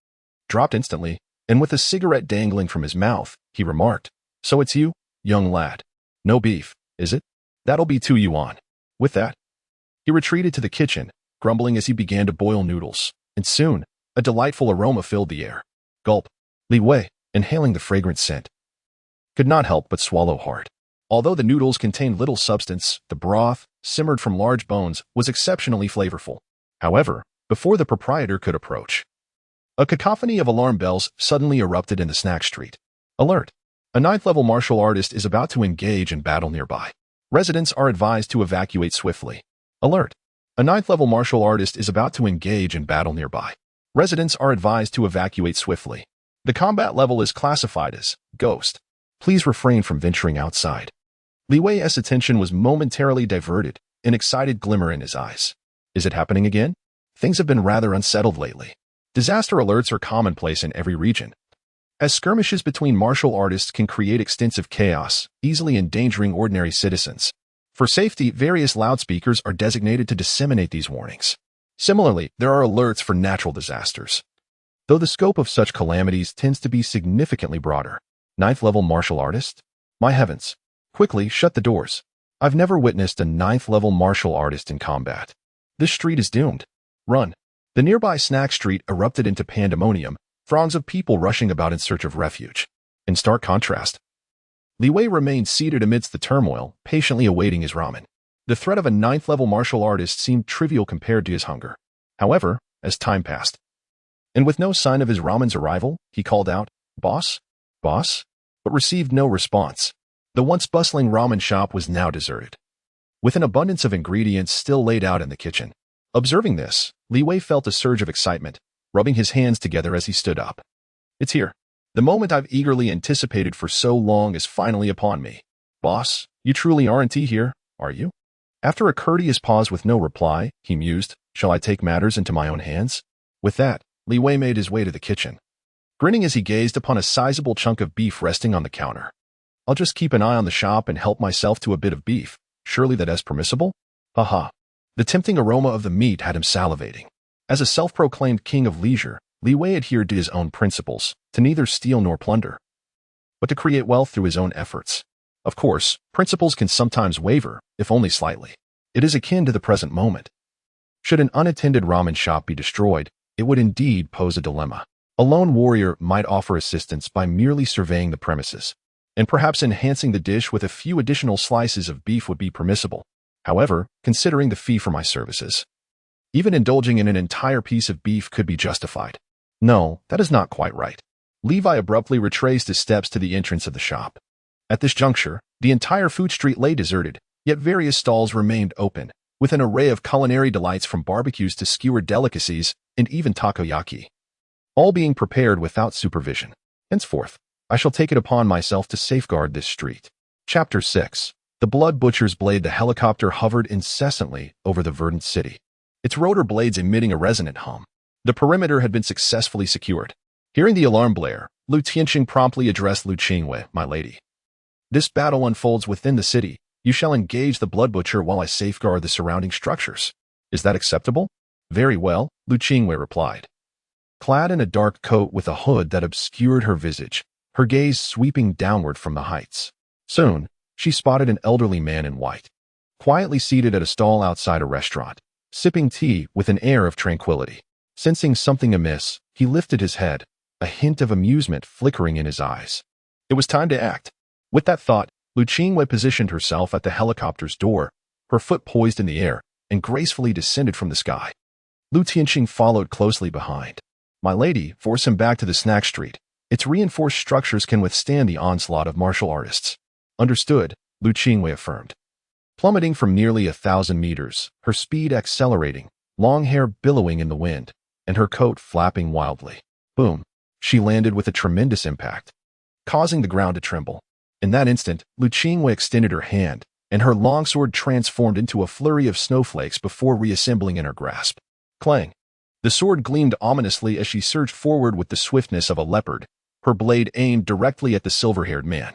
dropped instantly, and with a cigarette dangling from his mouth, he remarked, "So it's you, young lad. No beef, is it? That'll be 2 yuan." With that, he retreated to the kitchen, grumbling as he began to boil noodles, and soon, a delightful aroma filled the air. Gulp. Li Wei, inhaling the fragrant scent, could not help but swallow hard. Although the noodles contained little substance, the broth, simmered from large bones, was exceptionally flavorful. However, before the proprietor could approach, a cacophony of alarm bells suddenly erupted in the snack street. Alert! A 9th-level martial artist is about to engage in battle nearby. Residents are advised to evacuate swiftly. Alert! A 9th-level martial artist is about to engage in battle nearby. Residents are advised to evacuate swiftly. The combat level is classified as Ghost. Please refrain from venturing outside. Li Wei's attention was momentarily diverted, an excited glimmer in his eyes. Is it happening again? Things have been rather unsettled lately. Disaster alerts are commonplace in every region, as skirmishes between martial artists can create extensive chaos, easily endangering ordinary citizens. For safety, various loudspeakers are designated to disseminate these warnings. Similarly, there are alerts for natural disasters, though the scope of such calamities tends to be significantly broader. 9th-level martial artist? My heavens. Quickly, shut the doors. I've never witnessed a 9th-level martial artist in combat. This street is doomed. Run. The nearby snack street erupted into pandemonium, throngs of people rushing about in search of refuge. In stark contrast, Li Wei remained seated amidst the turmoil, patiently awaiting his ramen. The threat of a 9th-level martial artist seemed trivial compared to his hunger. However, as time passed, and with no sign of his ramen's arrival, he called out, "Boss? Boss?" but received no response. The once bustling ramen shop was now deserted, with an abundance of ingredients still laid out in the kitchen. Observing this, Li Wei felt a surge of excitement, rubbing his hands together as he stood up. It's here. The moment I've eagerly anticipated for so long is finally upon me. Boss, you truly aren't here, are you? After a courteous pause with no reply, he mused, shall I take matters into my own hands? With that, Li Wei made his way to the kitchen, grinning as he gazed upon a sizable chunk of beef resting on the counter. I'll just keep an eye on the shop and help myself to a bit of beef. Surely that is permissible? Haha. The tempting aroma of the meat had him salivating. As a self-proclaimed king of leisure, Li Wei adhered to his own principles, to neither steal nor plunder, but to create wealth through his own efforts. Of course, principles can sometimes waver, if only slightly. It is akin to the present moment. Should an unattended ramen shop be destroyed, it would indeed pose a dilemma. A lone warrior might offer assistance by merely surveying the premises, and perhaps enhancing the dish with a few additional slices of beef would be permissible. However, considering the fee for my services, even indulging in an entire piece of beef could be justified. No, that is not quite right. Levi abruptly retraced his steps to the entrance of the shop. At this juncture, the entire food street lay deserted, yet various stalls remained open, with an array of culinary delights from barbecues to skewered delicacies and even takoyaki, all being prepared without supervision. Henceforth, I shall take it upon myself to safeguard this street. Chapter 6. The Blood Butcher's Blade. The helicopter hovered incessantly over the verdant city, its rotor blades emitting a resonant hum. The perimeter had been successfully secured. Hearing the alarm blare, Lu Tianqing promptly addressed Lu Qingwei, "My lady, this battle unfolds within the city. You shall engage the Blood Butcher while I safeguard the surrounding structures. Is that acceptable?" "Very well," Lu Qingwei replied. Clad in a dark coat with a hood that obscured her visage, her gaze sweeping downward from the heights. Soon, she spotted an elderly man in white, quietly seated at a stall outside a restaurant, sipping tea with an air of tranquility. Sensing something amiss, he lifted his head, a hint of amusement flickering in his eyes. It was time to act. With that thought, Lu Qingwei positioned herself at the helicopter's door, her foot poised in the air, and gracefully descended from the sky. Lu Tianqing followed closely behind. "My lady, force him back to the snack street. Its reinforced structures can withstand the onslaught of martial artists." "Understood," Lu Qingwei affirmed. Plummeting from nearly 1,000 meters, her speed accelerating, long hair billowing in the wind, and her coat flapping wildly. Boom! She landed with a tremendous impact, causing the ground to tremble. In that instant, Lu Qingwei extended her hand, and her longsword transformed into a flurry of snowflakes before reassembling in her grasp. Clang! The sword gleamed ominously as she surged forward with the swiftness of a leopard, her blade aimed directly at the silver-haired man.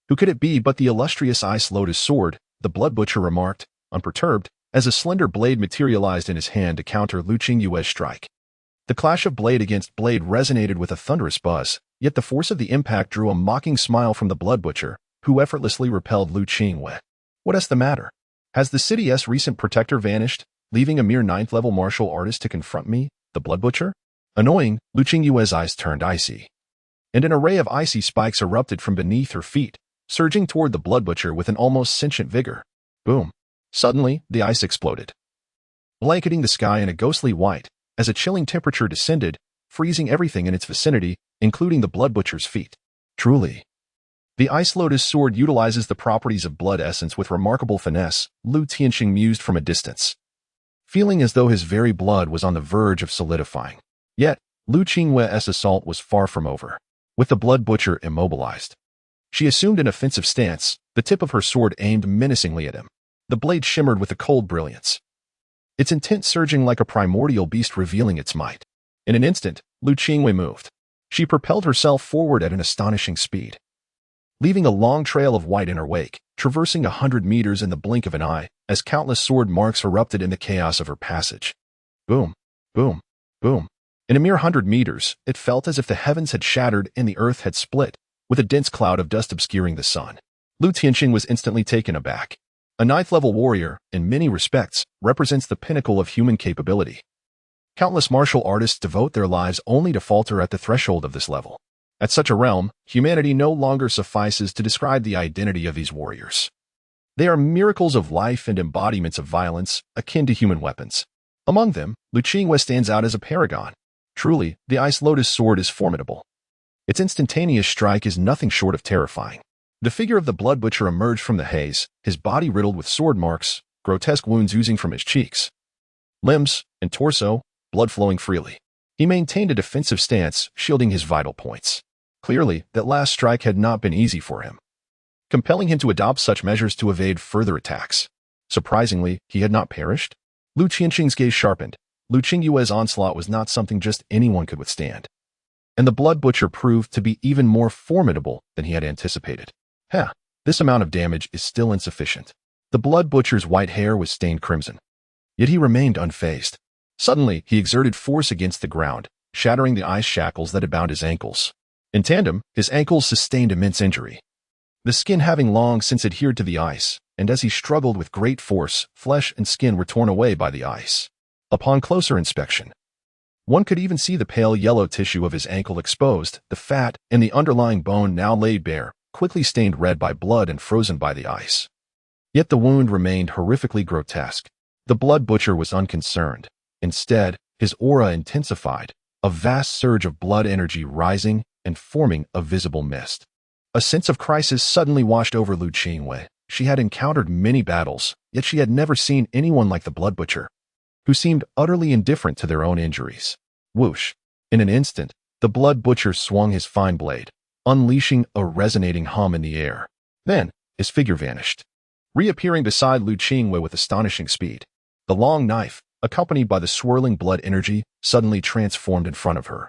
Who could it be but the illustrious Ice Lotus sword, the Blood Butcher remarked, unperturbed, as a slender blade materialized in his hand to counter Lu Qingyue's strike. The clash of blade against blade resonated with a thunderous buzz, yet the force of the impact drew a mocking smile from the Blood Butcher, who effortlessly repelled Lu Qingyue. What's the matter? Has the city's recent protector vanished, leaving a mere 9th-level martial artist to confront me, the Blood Butcher? Annoying, Lu Qingyue's eyes turned icy, and an array of icy spikes erupted from beneath her feet, surging toward the Blood Butcher with an almost sentient vigor. Boom! Suddenly, the ice exploded, blanketing the sky in a ghostly white, as a chilling temperature descended, freezing everything in its vicinity, including the Blood Butcher's feet. Truly, the Ice Lotus sword utilizes the properties of blood essence with remarkable finesse, Lu Tianxing mused from a distance, feeling as though his very blood was on the verge of solidifying. Yet, Lu Qingyue's assault was far from over. With the Blood Butcher immobilized, she assumed an offensive stance, the tip of her sword aimed menacingly at him. The blade shimmered with a cold brilliance, its intent surging like a primordial beast revealing its might. In an instant, Lu Qingyue moved. She propelled herself forward at an astonishing speed, leaving a long trail of white in her wake, traversing 100 meters in the blink of an eye, as countless sword marks erupted in the chaos of her passage. Boom, boom, boom. In a mere 100 meters, it felt as if the heavens had shattered and the earth had split, with a dense cloud of dust obscuring the sun. Lu Tianxing was instantly taken aback. A 9th-level warrior, in many respects, represents the pinnacle of human capability. Countless martial artists devote their lives only to falter at the threshold of this level. At such a realm, humanity no longer suffices to describe the identity of these warriors. They are miracles of life and embodiments of violence, akin to human weapons. Among them, Lu Qingyue stands out as a paragon. Truly, the Ice Lotus sword is formidable. Its instantaneous strike is nothing short of terrifying. The figure of the Blood Butcher emerged from the haze, his body riddled with sword marks, grotesque wounds oozing from his cheeks, limbs, and torso, blood flowing freely. He maintained a defensive stance, shielding his vital points. Clearly, that last strike had not been easy for him, compelling him to adopt such measures to evade further attacks. Surprisingly, he had not perished. Lu Tianxing's gaze sharpened. Lu Qingyue's onslaught was not something just anyone could withstand, and the Blood Butcher proved to be even more formidable than he had anticipated. This amount of damage is still insufficient. The Blood Butcher's white hair was stained crimson, yet he remained unfazed. Suddenly, he exerted force against the ground, shattering the ice shackles that had bound his ankles. In tandem, his ankles sustained immense injury, the skin having long since adhered to the ice, and as he struggled with great force, flesh and skin were torn away by the ice. Upon closer inspection, one could even see the pale yellow tissue of his ankle exposed, the fat and the underlying bone now laid bare, quickly stained red by blood and frozen by the ice. Yet the wound remained horrifically grotesque. The Blood Butcher was unconcerned. Instead, his aura intensified, a vast surge of blood energy rising and forming a visible mist. A sense of crisis suddenly washed over Lu Qingyue. She had encountered many battles, yet she had never seen anyone like the Blood Butcher, who seemed utterly indifferent to their own injuries. Whoosh! In an instant, the Blood Butcher swung his fine blade, unleashing a resonating hum in the air. Then, his figure vanished, reappearing beside Lu Qingyue with astonishing speed. The long knife, accompanied by the swirling blood energy, suddenly transformed in front of her,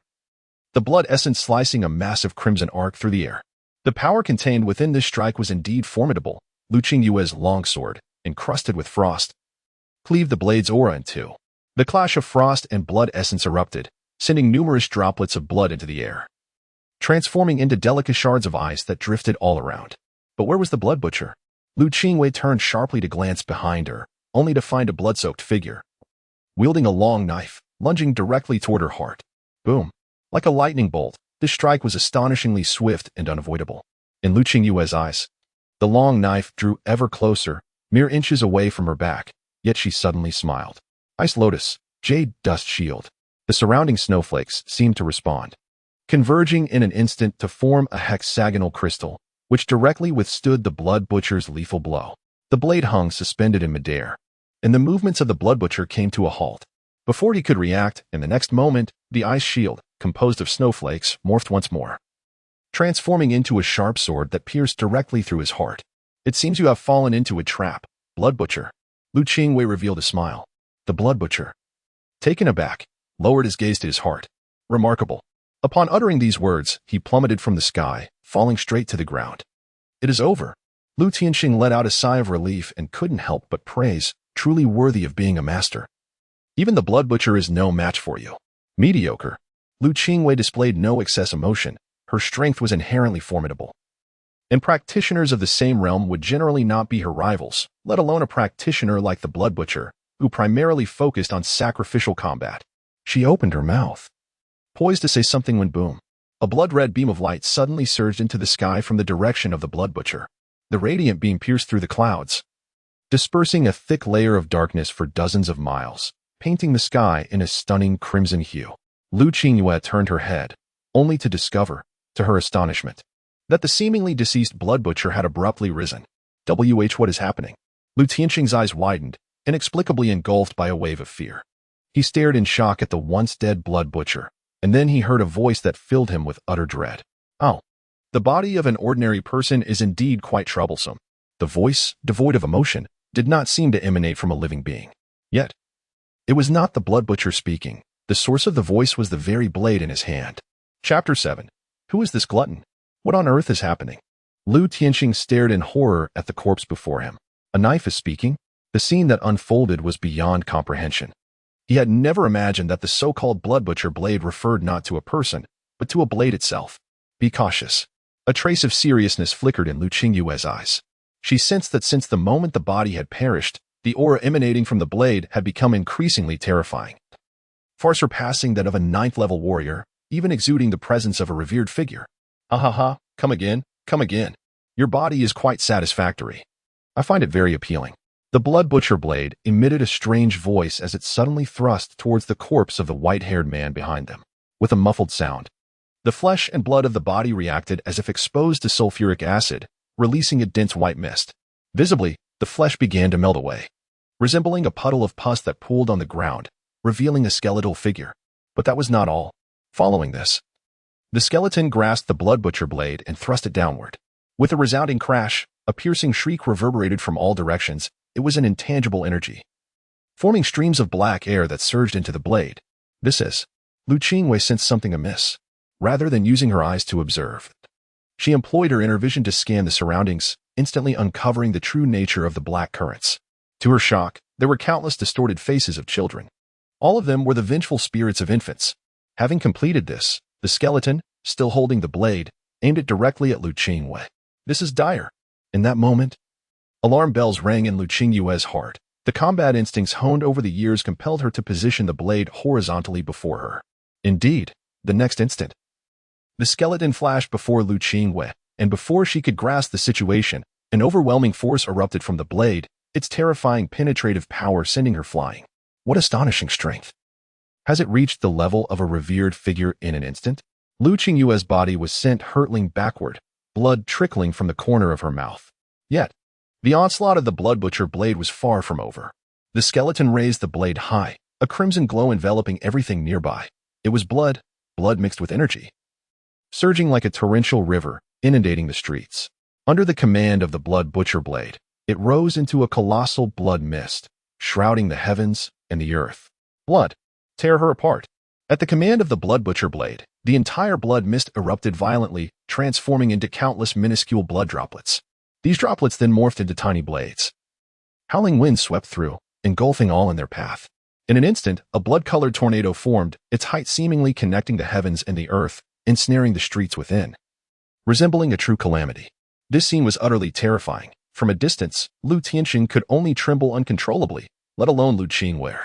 the blood essence slicing a massive crimson arc through the air. The power contained within this strike was indeed formidable. Lu Qingyue's longsword, encrusted with frost, cleaved the blade's aura in two. The clash of frost and blood essence erupted, sending numerous droplets of blood into the air, transforming into delicate shards of ice that drifted all around. But where was the Blood Butcher? Lu Qingyue turned sharply to glance behind her, only to find a blood-soaked figure, wielding a long knife, lunging directly toward her heart. Boom! Like a lightning bolt, this strike was astonishingly swift and unavoidable. In Lu Qingyue's eyes, the long knife drew ever closer, mere inches away from her back, yet she suddenly smiled. Ice Lotus, Jade Dust Shield. The surrounding snowflakes seemed to respond, converging in an instant to form a hexagonal crystal, which directly withstood the Blood Butcher's lethal blow. The blade hung suspended in midair, and the movements of the Blood Butcher came to a halt. Before he could react, in the next moment, the ice shield, composed of snowflakes, morphed once more, transforming into a sharp sword that pierced directly through his heart. It seems you have fallen into a trap, Blood Butcher. Lu Qingwei revealed a smile. The Blood Butcher, taken aback, lowered his gaze to his heart. Remarkable. Upon uttering these words, he plummeted from the sky, falling straight to the ground. It is over. Lu Tianxing let out a sigh of relief and couldn't help but praise, truly worthy of being a master. Even the Blood Butcher is no match for you. Mediocre. Lu Qingwei displayed no excess emotion. Her strength was inherently formidable. And practitioners of the same realm would generally not be her rivals, let alone a practitioner like the Blood Butcher, who primarily focused on sacrificial combat. She opened her mouth, poised to say something when boom. A blood-red beam of light suddenly surged into the sky from the direction of the Blood Butcher. The radiant beam pierced through the clouds, dispersing a thick layer of darkness for dozens of miles, painting the sky in a stunning crimson hue. Lu Qingyue turned her head, only to discover, to her astonishment, that the seemingly deceased Blood Butcher had abruptly risen. What is happening? Lu Tianxing's eyes widened, inexplicably engulfed by a wave of fear. He stared in shock at the once-dead Blood Butcher, and then he heard a voice that filled him with utter dread. Oh, the body of an ordinary person is indeed quite troublesome. The voice, devoid of emotion, did not seem to emanate from a living being. Yet, it was not the Blood Butcher speaking. The source of the voice was the very blade in his hand. Chapter 7. Who is this glutton? What on earth is happening? Lu Tianxing stared in horror at the corpse before him. A knife is speaking? The scene that unfolded was beyond comprehension. He had never imagined that the so-called Blood Butcher blade referred not to a person, but to a blade itself. Be cautious. A trace of seriousness flickered in Lu Qingyue's eyes. She sensed that since the moment the body had perished, the aura emanating from the blade had become increasingly terrifying, far surpassing that of a 9th-level warrior, even exuding the presence of a revered figure. Ha ha ha, come again, come again. Your body is quite satisfactory. I find it very appealing. The Blood Butcher blade emitted a strange voice as it suddenly thrust towards the corpse of the white-haired man behind them. With a muffled sound, the flesh and blood of the body reacted as if exposed to sulfuric acid, releasing a dense white mist. Visibly, the flesh began to melt away, resembling a puddle of pus that pooled on the ground, revealing a skeletal figure. But that was not all. Following this, the skeleton grasped the Blood Butcher blade and thrust it downward. With a resounding crash, a piercing shriek reverberated from all directions. It was an intangible energy, forming streams of black air that surged into the blade. This is. Lu Qingwei sensed something amiss. Rather than using her eyes to observe, she employed her inner vision to scan the surroundings, instantly uncovering the true nature of the black currents. To her shock, there were countless distorted faces of children. All of them were the vengeful spirits of infants. Having completed this, the skeleton, still holding the blade, aimed it directly at Lu Qingwei. This is dire. In that moment, alarm bells rang in Lu Qingyue's heart. The combat instincts honed over the years compelled her to position the blade horizontally before her. Indeed, the next instant, the skeleton flashed before Lu Qingwei, and before she could grasp the situation, an overwhelming force erupted from the blade, its terrifying penetrative power sending her flying. What astonishing strength! Has it reached the level of a revered figure in an instant? Lu Qingyue's body was sent hurtling backward, blood trickling from the corner of her mouth. Yet, the onslaught of the Blood Butcher blade was far from over. The skeleton raised the blade high, a crimson glow enveloping everything nearby. It was blood mixed with energy, surging like a torrential river, inundating the streets. Under the command of the Blood Butcher blade, it rose into a colossal blood mist, shrouding the heavens and the earth. Blood. Tear her apart. At the command of the Blood Butcher blade, the entire blood mist erupted violently, transforming into countless minuscule blood droplets. These droplets then morphed into tiny blades. Howling winds swept through, engulfing all in their path. In an instant, a blood-colored tornado formed, its height seemingly connecting the heavens and the earth, ensnaring the streets within. Resembling a true calamity. This scene was utterly terrifying. From a distance, Lu Tianxing could only tremble uncontrollably, let alone Lu Qingwei,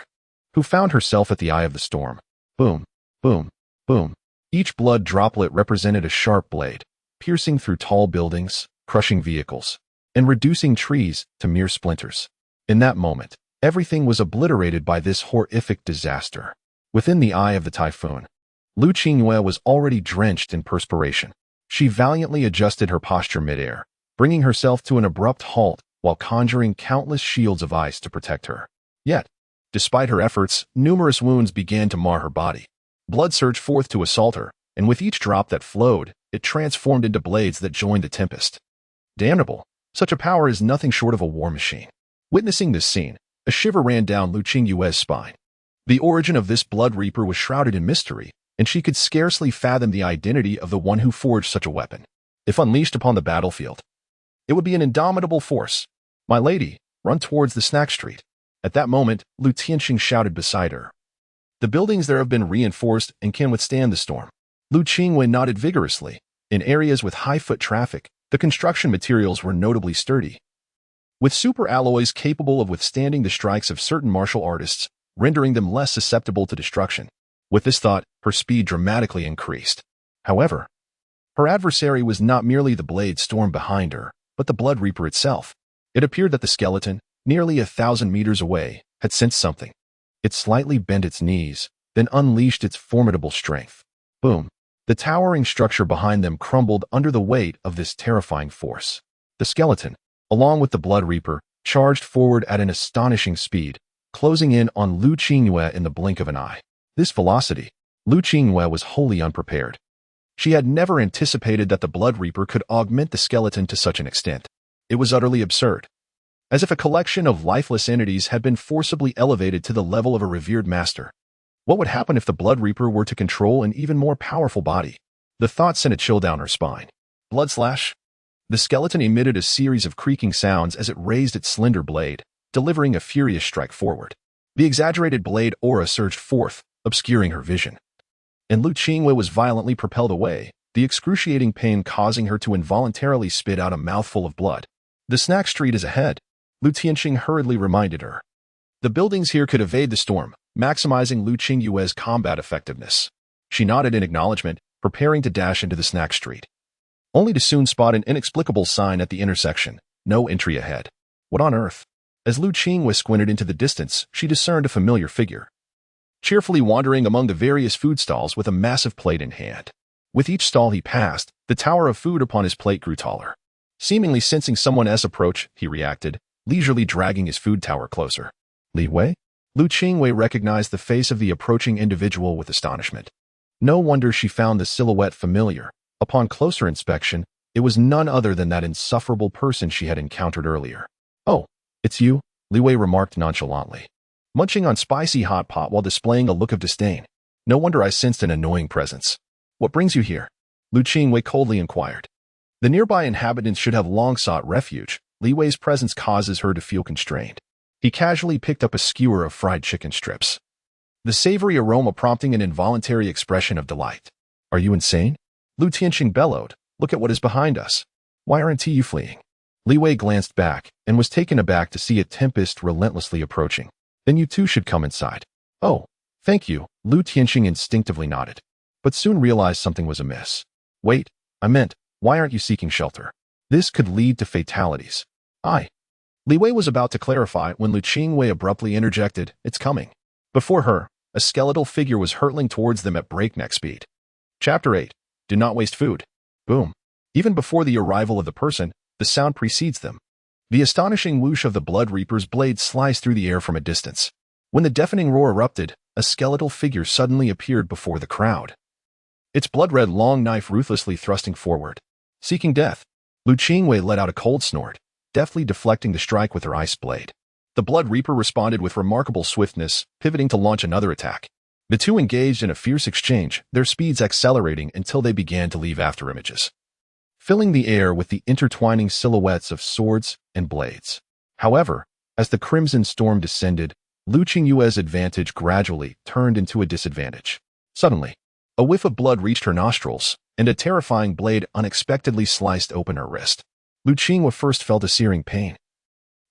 who found herself at the eye of the storm. Boom, boom, boom. Each blood droplet represented a sharp blade, piercing through tall buildings, crushing vehicles, and reducing trees to mere splinters. In that moment, everything was obliterated by this horrific disaster. Within the eye of the typhoon, Lu Qingyue was already drenched in perspiration. She valiantly adjusted her posture midair, bringing herself to an abrupt halt while conjuring countless shields of ice to protect her. Yet, despite her efforts, numerous wounds began to mar her body. Blood surged forth to assault her, and with each drop that flowed, it transformed into blades that joined the tempest. Damnable! Such a power is nothing short of a war machine. Witnessing this scene, a shiver ran down Lu Qingyue's spine. The origin of this blood reaper was shrouded in mystery, and she could scarcely fathom the identity of the one who forged such a weapon. If unleashed upon the battlefield, it would be an indomitable force. "My lady, run towards the snack street." At that moment, Lu Tianxing shouted beside her. "The buildings there have been reinforced and can withstand the storm." Lu Qingyue nodded vigorously. In areas with high foot traffic, the construction materials were notably sturdy, with super alloys capable of withstanding the strikes of certain martial artists, rendering them less susceptible to destruction. With this thought, her speed dramatically increased. However, her adversary was not merely the blade storm behind her, but the blood reaper itself. It appeared that the skeleton, nearly 1,000 meters away, had sensed something. It slightly bent its knees, then unleashed its formidable strength. Boom! The towering structure behind them crumbled under the weight of this terrifying force. The skeleton, along with the blood reaper, charged forward at an astonishing speed, closing in on Lu Qingyue in the blink of an eye. This velocity, Lu Qingyue was wholly unprepared. She had never anticipated that the blood reaper could augment the skeleton to such an extent. It was utterly absurd. As if a collection of lifeless entities had been forcibly elevated to the level of a revered master. What would happen if the blood reaper were to control an even more powerful body? The thought sent a chill down her spine. Blood slash? The skeleton emitted a series of creaking sounds as it raised its slender blade, delivering a furious strike forward. The exaggerated blade aura surged forth, obscuring her vision. And Lu Qingyue was violently propelled away, the excruciating pain causing her to involuntarily spit out a mouthful of blood. "The snack street is ahead," Lu Tianxing hurriedly reminded her. The buildings here could evade the storm, maximizing Lu Qingyue's combat effectiveness. She nodded in acknowledgement, preparing to dash into the snack street, only to soon spot an inexplicable sign at the intersection: "No entry ahead." What on earth? As Lu Qingyue squinted into the distance, she discerned a familiar figure, cheerfully wandering among the various food stalls with a massive plate in hand. With each stall he passed, the tower of food upon his plate grew taller. Seemingly sensing someone's approach, he reacted, leisurely dragging his food tower closer. "Li Wei?" Lu Qingyue recognized the face of the approaching individual with astonishment. No wonder she found the silhouette familiar. Upon closer inspection, it was none other than that insufferable person she had encountered earlier. "Oh, it's you," Li Wei remarked nonchalantly, munching on spicy hot pot while displaying a look of disdain. "No wonder I sensed an annoying presence. What brings you here?" Lu Qingyue coldly inquired. The nearby inhabitants should have long sought refuge. Li Wei's presence causes her to feel constrained. He casually picked up a skewer of fried chicken strips, the savory aroma prompting an involuntary expression of delight. "Are you insane?" Lu Tianxing bellowed. "Look at what is behind us. Why aren't you fleeing?" Li Wei glanced back and was taken aback to see a tempest relentlessly approaching. "Then you too should come inside." "Oh, thank you," Lu Tianxing instinctively nodded, but soon realized something was amiss. "Wait, I meant, why aren't you seeking shelter? This could lead to fatalities." Li Wei was about to clarify when Lu Qingyue abruptly interjected, "It's coming." Before her, a skeletal figure was hurtling towards them at breakneck speed. Chapter 8. Do not waste food. Boom. Even before the arrival of the person, the sound precedes them. The astonishing whoosh of the blood reaper's blade sliced through the air from a distance. When the deafening roar erupted, a skeletal figure suddenly appeared before the crowd, its blood-red long knife ruthlessly thrusting forward. Seeking death, Lu Qingyue let out a cold snort, deftly deflecting the strike with her ice blade. The blood reaper responded with remarkable swiftness, pivoting to launch another attack. The two engaged in a fierce exchange, their speeds accelerating until they began to leave afterimages, filling the air with the intertwining silhouettes of swords and blades. However, as the crimson storm descended, Lu Qingyue's advantage gradually turned into a disadvantage. Suddenly, a whiff of blood reached her nostrils, and a terrifying blade unexpectedly sliced open her wrist. Lu Qingyue first felt a searing pain,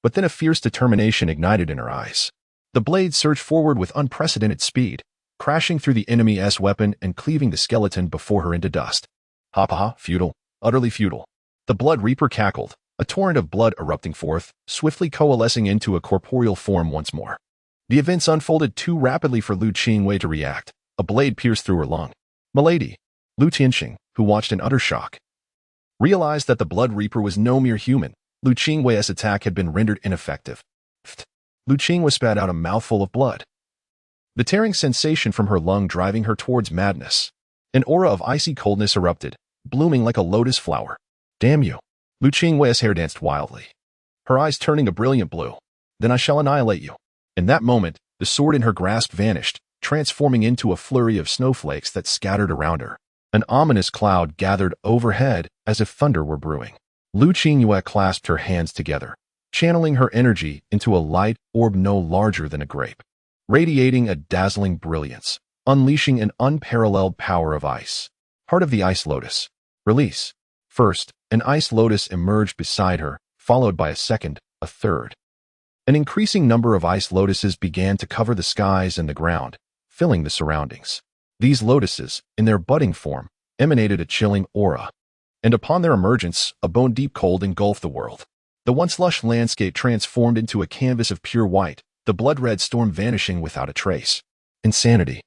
but then a fierce determination ignited in her eyes. The blade surged forward with unprecedented speed, crashing through the enemy's weapon and cleaving the skeleton before her into dust. Ha ha ha, futile, utterly futile. The blood reaper cackled, a torrent of blood erupting forth, swiftly coalescing into a corporeal form once more. The events unfolded too rapidly for Lu Qingyue to react. A blade pierced through her lung. "Milady," Lu Tianxing, who watched in utter shock, realized that the blood reaper was no mere human. Lu Qingyue's attack had been rendered ineffective. Lu Qingyue spat out a mouthful of blood, the tearing sensation from her lung driving her towards madness. An aura of icy coldness erupted, blooming like a lotus flower. "Damn you!" Lu Qingwei's hair danced wildly, her eyes turning a brilliant blue. Then I shall annihilate you. In that moment, the sword in her grasp vanished, transforming into a flurry of snowflakes that scattered around her. An ominous cloud gathered overhead as if thunder were brewing. Lu Qingyue clasped her hands together, channeling her energy into a light orb no larger than a grape, radiating a dazzling brilliance, unleashing an unparalleled power of ice. Heart of the Ice Lotus. Release. First, an ice lotus emerged beside her, followed by a second, a third. An increasing number of ice lotuses began to cover the skies and the ground, filling the surroundings. These lotuses, in their budding form, emanated a chilling aura, and upon their emergence, a bone-deep cold engulfed the world. The once lush landscape transformed into a canvas of pure white, the blood-red storm vanishing without a trace. Insanity.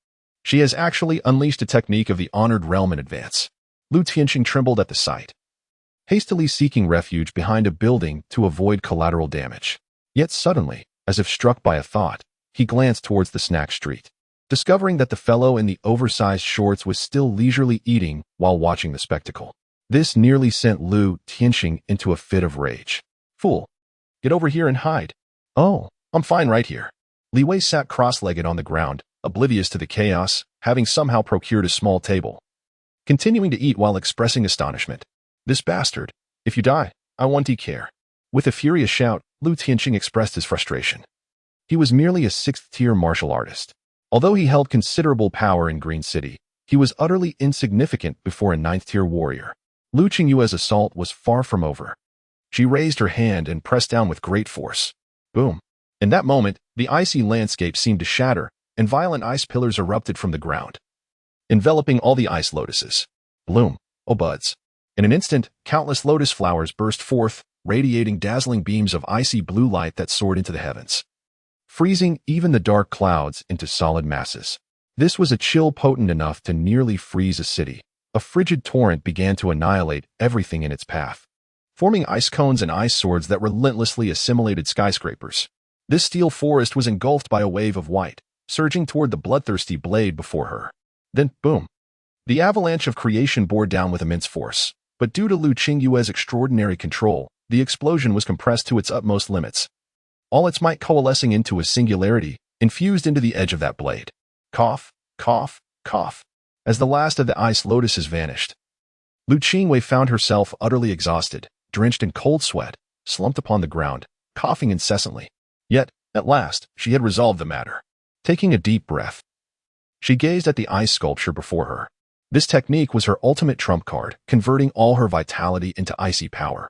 She has actually unleashed a technique of the honored realm in advance. Lu Tianqing trembled at the sight, hastily seeking refuge behind a building to avoid collateral damage. Yet suddenly, as if struck by a thought, he glanced towards the snack street, discovering that the fellow in the oversized shorts was still leisurely eating while watching the spectacle. This nearly sent Lu Tianqing into a fit of rage. Fool! Get over here and hide. Oh, I'm fine right here. Li Wei sat cross-legged on the ground, oblivious to the chaos, having somehow procured a small table, continuing to eat while expressing astonishment. This bastard! If you die, I won't care. With a furious shout, Lu Tianqing expressed his frustration. He was merely a 6th-tier martial artist. Although he held considerable power in Green City, he was utterly insignificant before a 9th-tier warrior. Lu Qingyue's assault was far from over. She raised her hand and pressed down with great force. Boom! In that moment, the icy landscape seemed to shatter, and violent ice pillars erupted from the ground, enveloping all the ice lotuses. Bloom, oh buds! In an instant, countless lotus flowers burst forth, radiating dazzling beams of icy blue light that soared into the heavens, freezing even the dark clouds into solid masses. This was a chill potent enough to nearly freeze a city. A frigid torrent began to annihilate everything in its path, forming ice cones and ice swords that relentlessly assimilated skyscrapers. This steel forest was engulfed by a wave of white, surging toward the bloodthirsty blade before her. Then, boom! The avalanche of creation bore down with immense force. But due to Lu Qingyue's extraordinary control, the explosion was compressed to its utmost limits, all its might coalescing into a singularity, infused into the edge of that blade. Cough, cough, cough. As the last of the ice lotuses vanished, Lu Qingyue found herself utterly exhausted, drenched in cold sweat, slumped upon the ground, coughing incessantly. Yet, at last, she had resolved the matter. Taking a deep breath, she gazed at the ice sculpture before her. This technique was her ultimate trump card, converting all her vitality into icy power.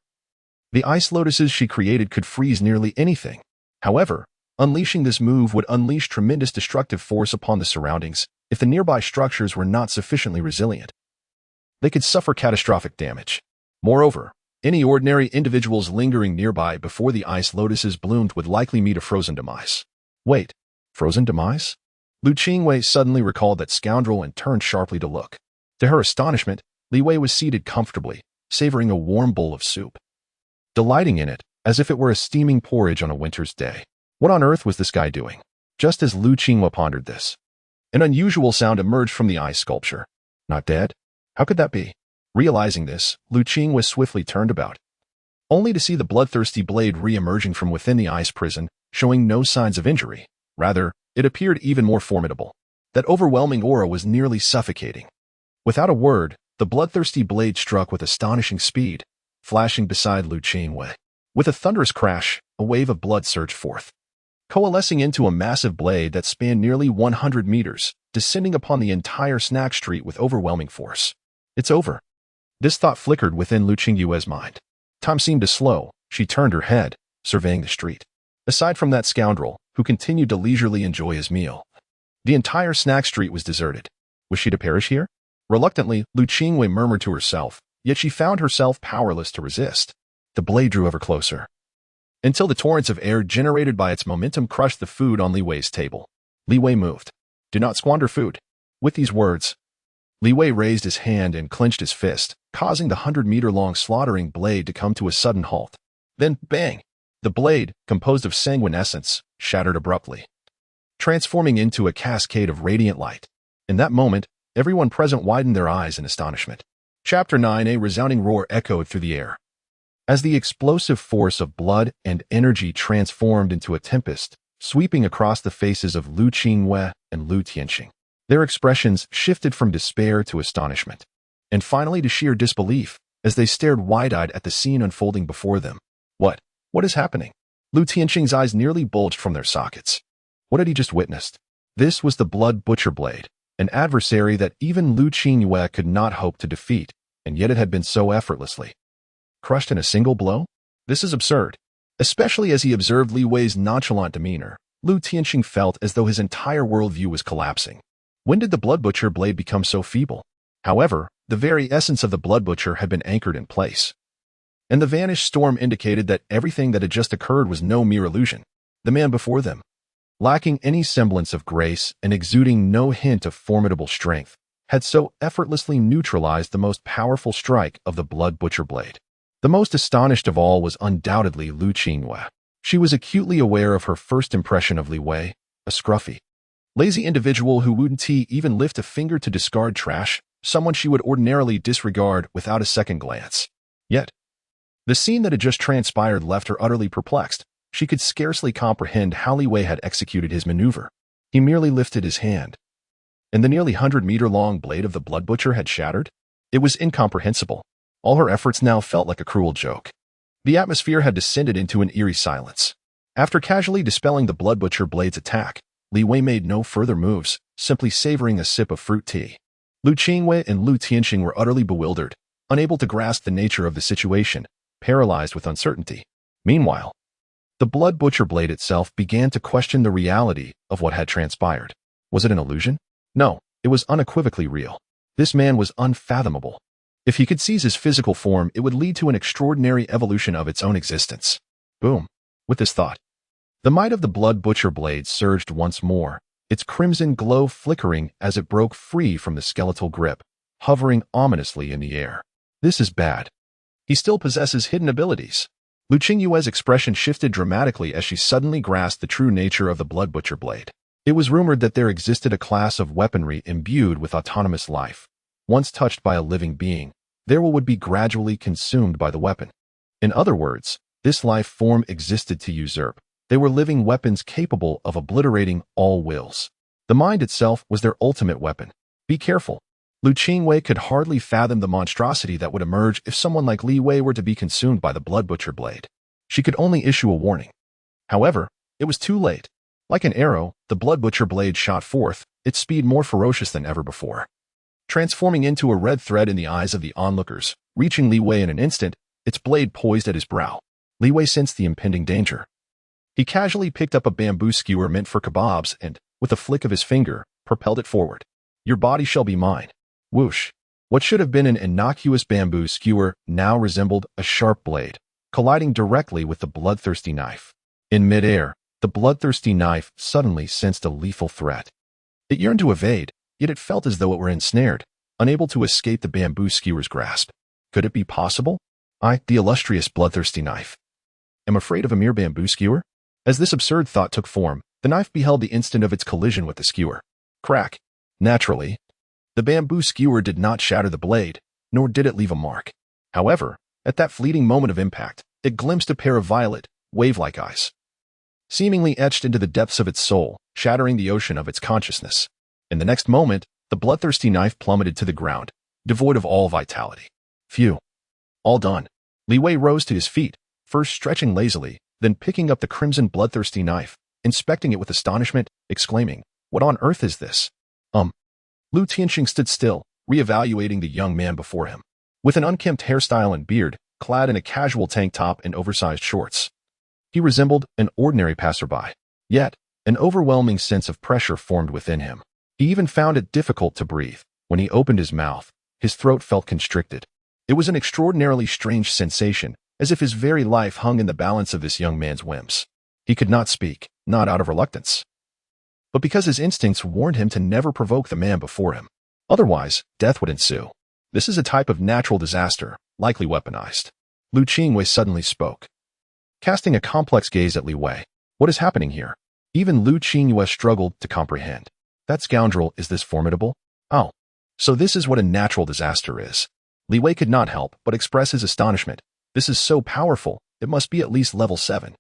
The ice lotuses she created could freeze nearly anything. However, unleashing this move would unleash tremendous destructive force upon the surroundings if the nearby structures were not sufficiently resilient. They could suffer catastrophic damage. Moreover, any ordinary individuals lingering nearby before the ice lotuses bloomed would likely meet a frozen demise. Wait, frozen demise? Lu Qingyue suddenly recalled that scoundrel and turned sharply to look. To her astonishment, Li Wei was seated comfortably, savoring a warm bowl of soup, delighting in it as if it were a steaming porridge on a winter's day. What on earth was this guy doing? Just as Lu Qingyue pondered this, an unusual sound emerged from the ice sculpture. Not dead? How could that be? Realizing this, Lu Qingyue swiftly turned about, only to see the bloodthirsty blade re-emerging from within the ice prison, showing no signs of injury. Rather, it appeared even more formidable. That overwhelming aura was nearly suffocating. Without a word, the bloodthirsty blade struck with astonishing speed, flashing beside Lu Qingyue. With a thunderous crash, a wave of blood surged forth, coalescing into a massive blade that spanned nearly 100 meters, descending upon the entire snack street with overwhelming force. It's over. This thought flickered within Lu Qingyue's mind. Time seemed to slow. She turned her head, surveying the street. Aside from that scoundrel, who continued to leisurely enjoy his meal, the entire snack street was deserted. Was she to perish here? Reluctantly, Lu Qingyue murmured to herself, yet she found herself powerless to resist. The blade drew ever closer, until the torrents of air generated by its momentum crushed the food on Li Wei's table. Li Wei moved. Do not squander food. With these words, Li Wei raised his hand and clenched his fist, causing the 100-meter-long slaughtering blade to come to a sudden halt. Then, bang! The blade, composed of sanguine essence, shattered abruptly, transforming into a cascade of radiant light. In that moment, everyone present widened their eyes in astonishment. Chapter 9. A resounding roar echoed through the air. as the explosive force of blood and energy transformed into a tempest, sweeping across the faces of Lu Qingwei and Lu Tianxing. Their expressions shifted from despair to astonishment, and finally to sheer disbelief, as they stared wide-eyed at the scene unfolding before them. What is happening? Lu Tianxing's eyes nearly bulged from their sockets. What had he just witnessed? This was the Blood Butcher Blade, an adversary that even Lu Qingwei could not hope to defeat, and yet it had been so effortlessly crushed in a single blow? This is absurd. Especially as he observed Li Wei's nonchalant demeanor, Lu Tianxing felt as though his entire worldview was collapsing. When did the Blood Butcher Blade become so feeble? However, the very essence of the Blood Butcher had been anchored in place, and the vanished storm indicated that everything that had just occurred was no mere illusion. The man before them, lacking any semblance of grace and exuding no hint of formidable strength, had so effortlessly neutralized the most powerful strike of the Blood Butcher Blade. The most astonished of all was undoubtedly Lu Qingwei. She was acutely aware of her first impression of Li Wei, a scruffy, lazy individual who wouldn't even lift a finger to discard trash, someone she would ordinarily disregard without a second glance. Yet, the scene that had just transpired left her utterly perplexed. She could scarcely comprehend how Li Wei had executed his maneuver. He merely lifted his hand, and the nearly 100-meter-long blade of the Blood Butcher had shattered. It was incomprehensible. All her efforts now felt like a cruel joke. The atmosphere had descended into an eerie silence. After casually dispelling the Blood Butcher Blade's attack, Li Wei made no further moves, simply savoring a sip of fruit tea. Lu Qingwei and Lu Tianxing were utterly bewildered, unable to grasp the nature of the situation, paralyzed with uncertainty. Meanwhile, the Blood Butcher Blade itself began to question the reality of what had transpired. Was it an illusion? No, it was unequivocally real. This man was unfathomable. If he could seize his physical form, it would lead to an extraordinary evolution of its own existence. Boom. With this thought, the might of the Blood Butcher Blade surged once more, its crimson glow flickering as it broke free from the skeletal grip, hovering ominously in the air. This is bad. He still possesses hidden abilities. Lu Qingyue's expression shifted dramatically as she suddenly grasped the true nature of the Blood Butcher Blade. It was rumored that there existed a class of weaponry imbued with autonomous life. Once touched by a living being, their will would be gradually consumed by the weapon. In other words, this life form existed to usurp. They were living weapons capable of obliterating all wills. The mind itself was their ultimate weapon. Be careful. Lu Qingwei could hardly fathom the monstrosity that would emerge if someone like Li Wei were to be consumed by the Blood Butcher Blade. She could only issue a warning. However, it was too late. Like an arrow, the Blood Butcher Blade shot forth, its speed more ferocious than ever before, transforming into a red thread in the eyes of the onlookers. Reaching Li Wei in an instant, its blade poised at his brow. Li Wei sensed the impending danger. He casually picked up a bamboo skewer meant for kebabs and, with a flick of his finger, propelled it forward. Your body shall be mine. Whoosh. What should have been an innocuous bamboo skewer now resembled a sharp blade, colliding directly with the bloodthirsty knife. In midair, the bloodthirsty knife suddenly sensed a lethal threat. It yearned to evade, yet it felt as though it were ensnared, unable to escape the bamboo skewer's grasp. Could it be possible? I, the illustrious bloodthirsty knife, am afraid of a mere bamboo skewer? As this absurd thought took form, the knife beheld the instant of its collision with the skewer. Crack. Naturally, the bamboo skewer did not shatter the blade, nor did it leave a mark. However, at that fleeting moment of impact, it glimpsed a pair of violet, wave-like eyes, seemingly etched into the depths of its soul, shattering the ocean of its consciousness. In the next moment, the bloodthirsty knife plummeted to the ground, devoid of all vitality. Phew. All done. Li Wei rose to his feet, first stretching lazily, then picking up the crimson bloodthirsty knife, inspecting it with astonishment, exclaiming, "What on earth is this?" Lu Tianxing stood still, reevaluating the young man before him. With an unkempt hairstyle and beard, clad in a casual tank top and oversized shorts, he resembled an ordinary passerby. Yet, an overwhelming sense of pressure formed within him. He even found it difficult to breathe. When he opened his mouth, his throat felt constricted. It was an extraordinarily strange sensation, as if his very life hung in the balance of this young man's whims. He could not speak, not out of reluctance, but because his instincts warned him to never provoke the man before him. Otherwise, death would ensue. This is a type of natural disaster, likely weaponized. Lu Qingwei suddenly spoke, casting a complex gaze at Li Wei. What is happening here? Even Lu Qingwei struggled to comprehend. That scoundrel is this formidable? Oh, so this is what a natural disaster is. Li Wei could not help but express his astonishment. This is so powerful, it must be at least level 7.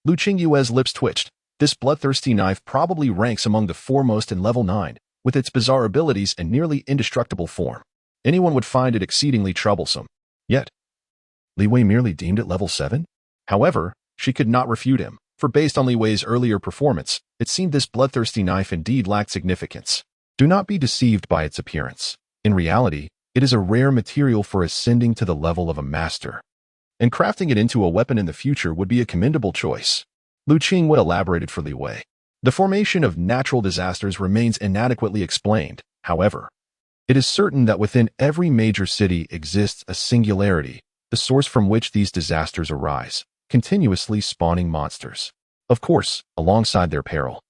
Lu Qingyue's lips twitched. This bloodthirsty knife probably ranks among the foremost in level 9, with its bizarre abilities and nearly indestructible form. Anyone would find it exceedingly troublesome. Yet, Li Wei merely deemed it level 7? However, she could not refute him, for based on Li Wei's earlier performance, it seemed this bloodthirsty knife indeed lacked significance. Do not be deceived by its appearance. In reality, it is a rare material for ascending to the level of a master, and crafting it into a weapon in the future would be a commendable choice. Lu Qingyue elaborated for Li Wei. The formation of natural disasters remains inadequately explained. However, it is certain that within every major city exists a singularity, the source from which these disasters arise, continuously spawning monsters. Of course, alongside their peril.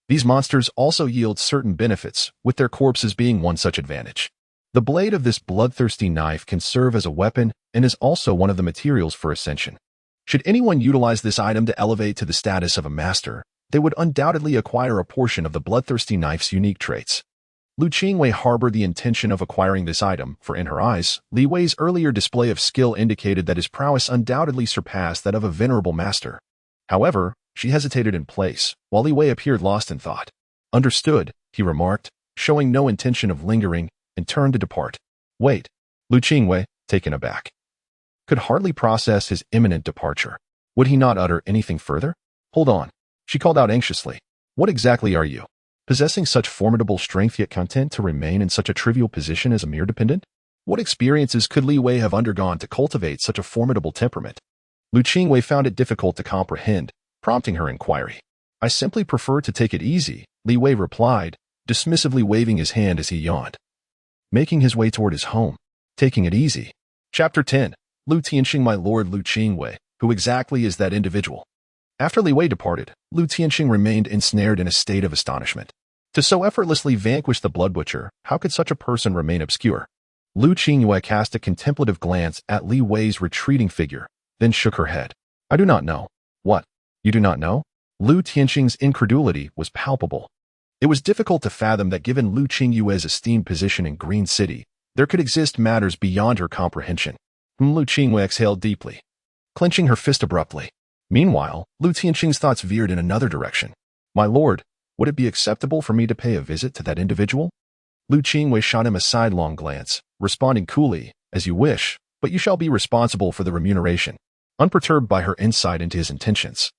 These monsters also yield certain benefits, with their corpses being one such advantage. The blade of this bloodthirsty knife can serve as a weapon and is also one of the materials for ascension. Should anyone utilize this item to elevate to the status of a master, they would undoubtedly acquire a portion of the bloodthirsty knife's unique traits. Lu Qingyue harbored the intention of acquiring this item, for in her eyes, Li Wei's earlier display of skill indicated that his prowess undoubtedly surpassed that of a venerable master. However, she hesitated in place, while Li Wei appeared lost in thought. Understood, he remarked, showing no intention of lingering, and turned to depart. Wait. Lu Qingyue, taken aback, could hardly process his imminent departure. Would he not utter anything further? Hold on. She called out anxiously. What exactly are you? Possessing such formidable strength yet content to remain in such a trivial position as a mere dependent? What experiences could Li Wei have undergone to cultivate such a formidable temperament? Lu Qingyue found it difficult to comprehend, prompting her inquiry. I simply prefer to take it easy, Li Wei replied, dismissively waving his hand as he yawned. Making his way toward his home. Taking it easy. Chapter 10. Lu Tianxing. My lord Lu Qingyue, who exactly is that individual? After Li Wei departed, Lu Tianxing remained ensnared in a state of astonishment. To so effortlessly vanquish the blood butcher, how could such a person remain obscure? Lu Qingyue cast a contemplative glance at Li Wei's retreating figure, then shook her head. I do not know. What? You do not know? Lu Tianxing's incredulity was palpable. It was difficult to fathom that given Lu Qingyue's esteemed position in Green City, there could exist matters beyond her comprehension. Lu Qingyue exhaled deeply, clenching her fist abruptly. Meanwhile, Lu Tianxing's thoughts veered in another direction. My lord, would it be acceptable for me to pay a visit to that individual? Lu Qingyue shot him a sidelong glance, responding coolly, as you wish, but you shall be responsible for the remuneration. Unperturbed by her insight into his intentions,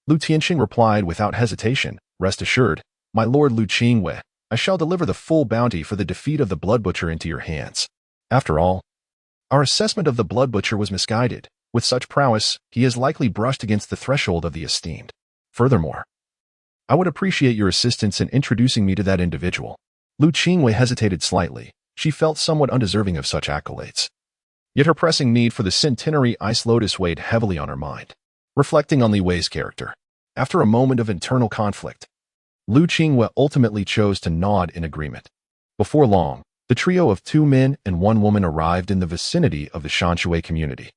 Lu Tianxing replied without hesitation, rest assured, my lord Lu Qingyue, I shall deliver the full bounty for the defeat of the blood butcher into your hands. After all, our assessment of the blood butcher was misguided. With such prowess, he has likely brushed against the threshold of the esteemed. Furthermore, I would appreciate your assistance in introducing me to that individual. Lu Qingyue hesitated slightly. She felt somewhat undeserving of such accolades. Yet her pressing need for the centenary ice lotus weighed heavily on her mind. Reflecting on Li Wei's character, after a moment of internal conflict, Lu Qingyue ultimately chose to nod in agreement. Before long, the trio of 2 men and 1 woman arrived in the vicinity of the Shanshui community.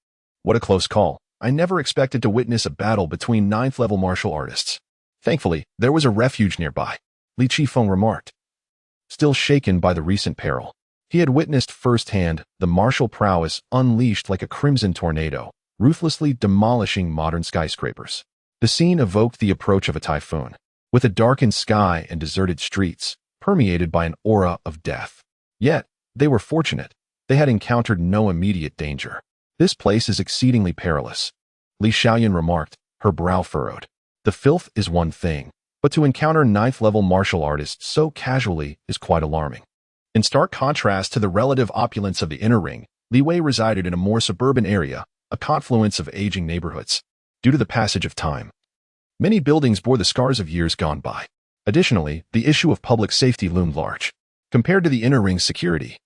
What a close call. I never expected to witness a battle between 9th-level martial artists. Thankfully, there was a refuge nearby, Li Qifeng remarked. Still shaken by the recent peril, he had witnessed firsthand the martial prowess unleashed like a crimson tornado, ruthlessly demolishing modern skyscrapers. The scene evoked the approach of a typhoon, with a darkened sky and deserted streets, permeated by an aura of death. Yet, they were fortunate. They had encountered no immediate danger. This place is exceedingly perilous, Li Xiaoyan remarked, her brow furrowed. The filth is one thing, but to encounter 9th-level martial artists so casually is quite alarming. In stark contrast to the relative opulence of the inner ring, Li Wei resided in a more suburban area, a confluence of aging neighborhoods. Due to the passage of time, many buildings bore the scars of years gone by. Additionally, the issue of public safety loomed large. Compared to the inner ring's security,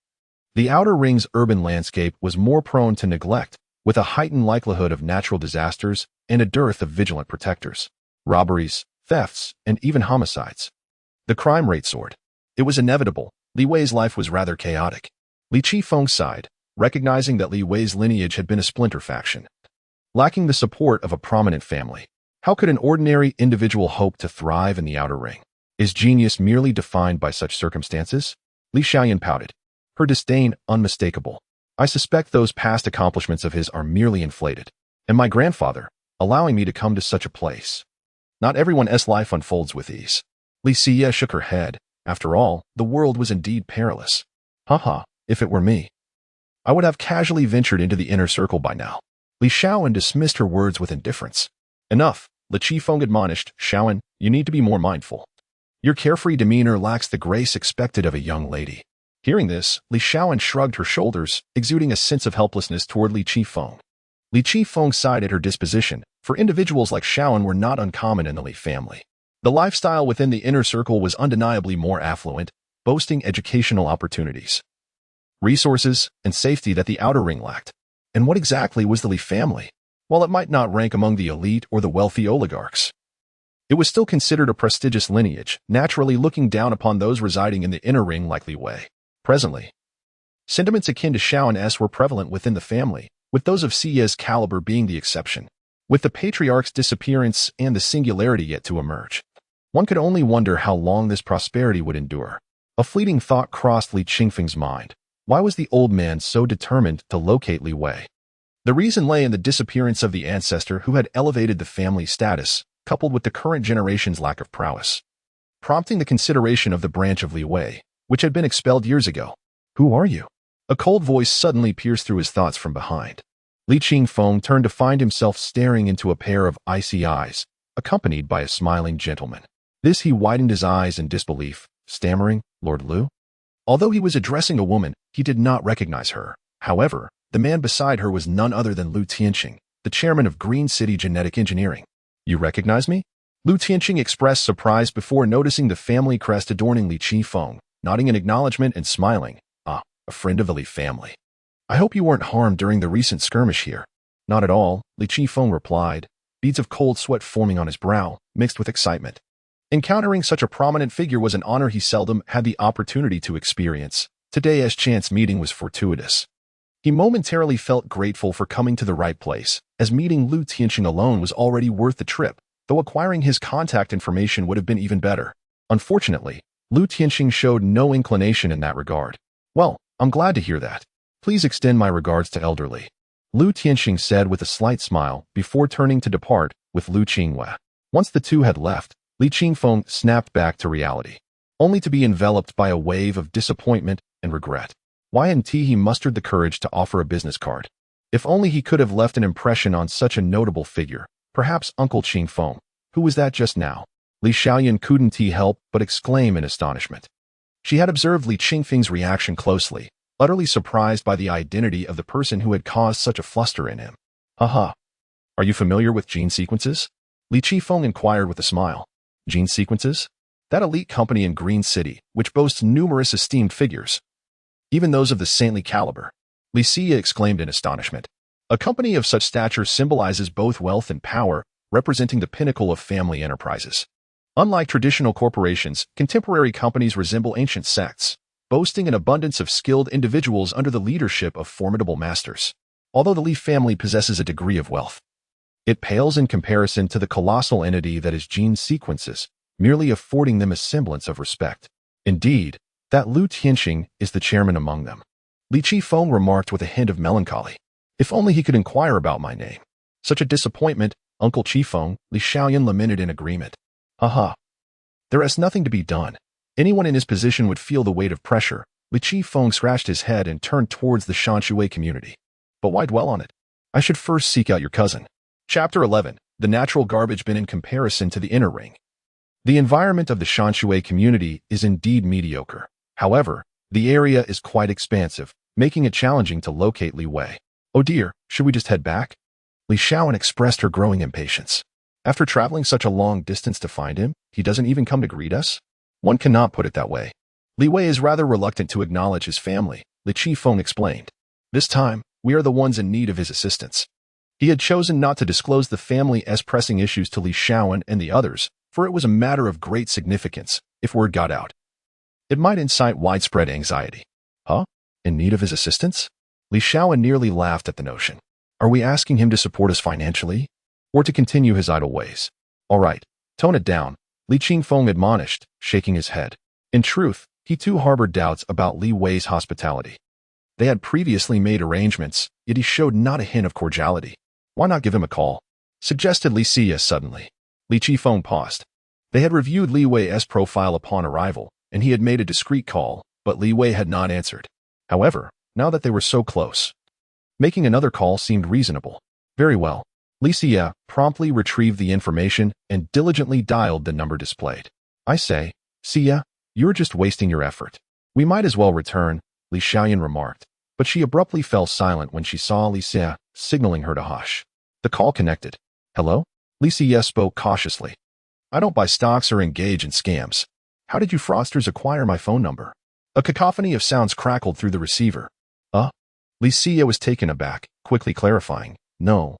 the outer ring's urban landscape was more prone to neglect, with a heightened likelihood of natural disasters and a dearth of vigilant protectors. Robberies, thefts, and even homicides. The crime rate soared. It was inevitable. Li Wei's life was rather chaotic. Li Qifeng sighed, recognizing that Li Wei's lineage had been a splinter faction, lacking the support of a prominent family. How could an ordinary individual hope to thrive in the outer ring? Is genius merely defined by such circumstances? Li Xiaoyan pouted, her disdain unmistakable. I suspect those past accomplishments of his are merely inflated. And my grandfather, allowing me to come to such a place. Not everyone's life unfolds with ease. Li Xie shook her head. After all, the world was indeed perilous. Haha, if it were me, I would have casually ventured into the inner circle by now. Li Xiaoan dismissed her words with indifference. Enough, Li Qifeng admonished. Xiaoan, you need to be more mindful. Your carefree demeanor lacks the grace expected of a young lady. Hearing this, Li Xiaoan shrugged her shoulders, exuding a sense of helplessness toward Li Qifeng. Li Qifeng sighed at her disposition, for individuals like Xiaoan were not uncommon in the Li family. The lifestyle within the inner circle was undeniably more affluent, boasting educational opportunities, resources, and safety that the outer ring lacked. And what exactly was the Li family? While it might not rank among the elite or the wealthy oligarchs, it was still considered a prestigious lineage, naturally looking down upon those residing in the inner ring like Li Wei. Presently, sentiments akin to Xiaoan's were prevalent within the family, with those of Xie's caliber being the exception. With the patriarch's disappearance and the singularity yet to emerge, one could only wonder how long this prosperity would endure. A fleeting thought crossed Li Qingfeng's mind. Why was the old man so determined to locate Li Wei? The reason lay in the disappearance of the ancestor who had elevated the family status, coupled with the current generation's lack of prowess, prompting the consideration of the branch of Li Wei, which had been expelled years ago. Who are you? A cold voice suddenly pierced through his thoughts from behind. Li Qingfeng turned to find himself staring into a pair of icy eyes, accompanied by a smiling gentleman. This he widened his eyes in disbelief, stammering, Lord Lu? Although he was addressing a woman, he did not recognize her. However, the man beside her was none other than Lu Tianqing, the chairman of Green City Genetic Engineering. You recognize me? Lu Tianqing expressed surprise before noticing the family crest adorning Li Qifeng, nodding in acknowledgement and smiling. Ah, a friend of the Li family. I hope you weren't harmed during the recent skirmish here. Not at all, Li Qifeng replied, beads of cold sweat forming on his brow, mixed with excitement. Encountering such a prominent figure was an honor he seldom had the opportunity to experience. Today's chance meeting was fortuitous. He momentarily felt grateful for coming to the right place, as meeting Lu Tianqing alone was already worth the trip, though acquiring his contact information would have been even better. Unfortunately, Lu Tianqing showed no inclination in that regard. Well, I'm glad to hear that. Please extend my regards to elderly. Lu Tianqing said with a slight smile before turning to depart with Lu Qingwei. Once the two had left, Li Qingfeng snapped back to reality, only to be enveloped by a wave of disappointment and regret. Y&T he mustered the courage to offer a business card. If only he could have left an impression on such a notable figure, perhaps Uncle Qingfeng. Who was that just now? Li Xiaoyan couldn't help but exclaim in astonishment. She had observed Li Qingfeng's reaction closely, utterly surprised by the identity of the person who had caused such a fluster in him. Haha. Are you familiar with gene sequences? Li Qifeng inquired with a smile. Gene sequences? That elite company in Green City, which boasts numerous esteemed figures, even those of the saintly caliber. Li Xie exclaimed in astonishment. A company of such stature symbolizes both wealth and power, representing the pinnacle of family enterprises. Unlike traditional corporations, contemporary companies resemble ancient sects, boasting an abundance of skilled individuals under the leadership of formidable masters. Although the Li family possesses a degree of wealth, it pales in comparison to the colossal entity that is gene sequences, merely affording them a semblance of respect. Indeed, that Lu Tianqing is the chairman among them. Li Qifeng remarked with a hint of melancholy. If only he could inquire about my name. Such a disappointment, Uncle Qifeng, Li Xiaoyan lamented in agreement. Haha. There is nothing to be done. Anyone in his position would feel the weight of pressure. Li Qifeng scratched his head and turned towards the Shanshui community. But why dwell on it? I should first seek out your cousin. Chapter 11. The natural garbage bin in comparison to the inner ring. The environment of the Shanshui community is indeed mediocre. However, the area is quite expansive, making it challenging to locate Li Wei. Oh dear, should we just head back? Li Xiaoan expressed her growing impatience. After traveling such a long distance to find him, he doesn't even come to greet us? One cannot put it that way. Li Wei is rather reluctant to acknowledge his family, Li Qifeng explained. This time, we are the ones in need of his assistance. He had chosen not to disclose the family's pressing issues to Li Xiaoan and the others, for it was a matter of great significance. If word got out, it might incite widespread anxiety. Huh? In need of his assistance? Li Xiaoan nearly laughed at the notion. Are we asking him to support us financially? Or to continue his idle ways? All right, tone it down, Li Qingfeng admonished, shaking his head. In truth, he too harbored doubts about Li Wei's hospitality. They had previously made arrangements, yet he showed not a hint of cordiality. Why not give him a call? Suggested Li Xie suddenly. Li Qifeng paused. They had reviewed Li Wei's profile upon arrival, and he had made a discreet call, but Li Wei had not answered. However, now that they were so close, making another call seemed reasonable. Very well. Li Xie promptly retrieved the information and diligently dialed the number displayed. I say, Xie, you're just wasting your effort. We might as well return, Li Xiaoyan remarked, but she abruptly fell silent when she saw Li Xie signaling her to hush. The call connected. Hello? Li Xie spoke cautiously. I don't buy stocks or engage in scams. How did you fraudsters acquire my phone number? A cacophony of sounds crackled through the receiver. Li Xie was taken aback, quickly clarifying. No,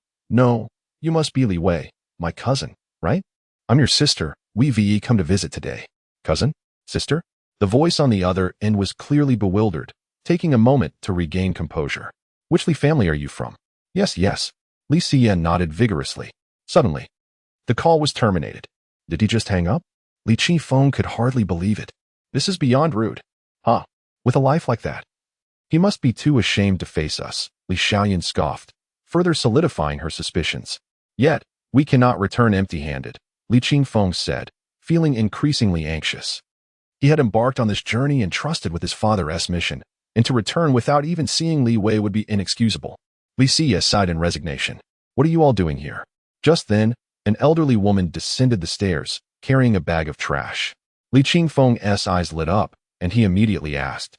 you must be Li Wei, my cousin, right? I'm your sister. We've come to visit today. Cousin? Sister? The voice on the other end was clearly bewildered, taking a moment to regain composure. Which Li family are you from? Yes. Li Xie nodded vigorously. Suddenly, the call was terminated. Did he just hang up? Li Qifeng could hardly believe it. This is beyond rude. With a life like that. He must be too ashamed to face us, Li Xiaoyan scoffed, further solidifying her suspicions. Yet, we cannot return empty-handed, Li Qifeng said, feeling increasingly anxious. He had embarked on this journey entrusted with his father's mission, and to return without even seeing Li Wei would be inexcusable. Li Xie sighed in resignation. What are you all doing here? Just then, an elderly woman descended the stairs, carrying a bag of trash. Li Qifeng's eyes lit up, and he immediately asked,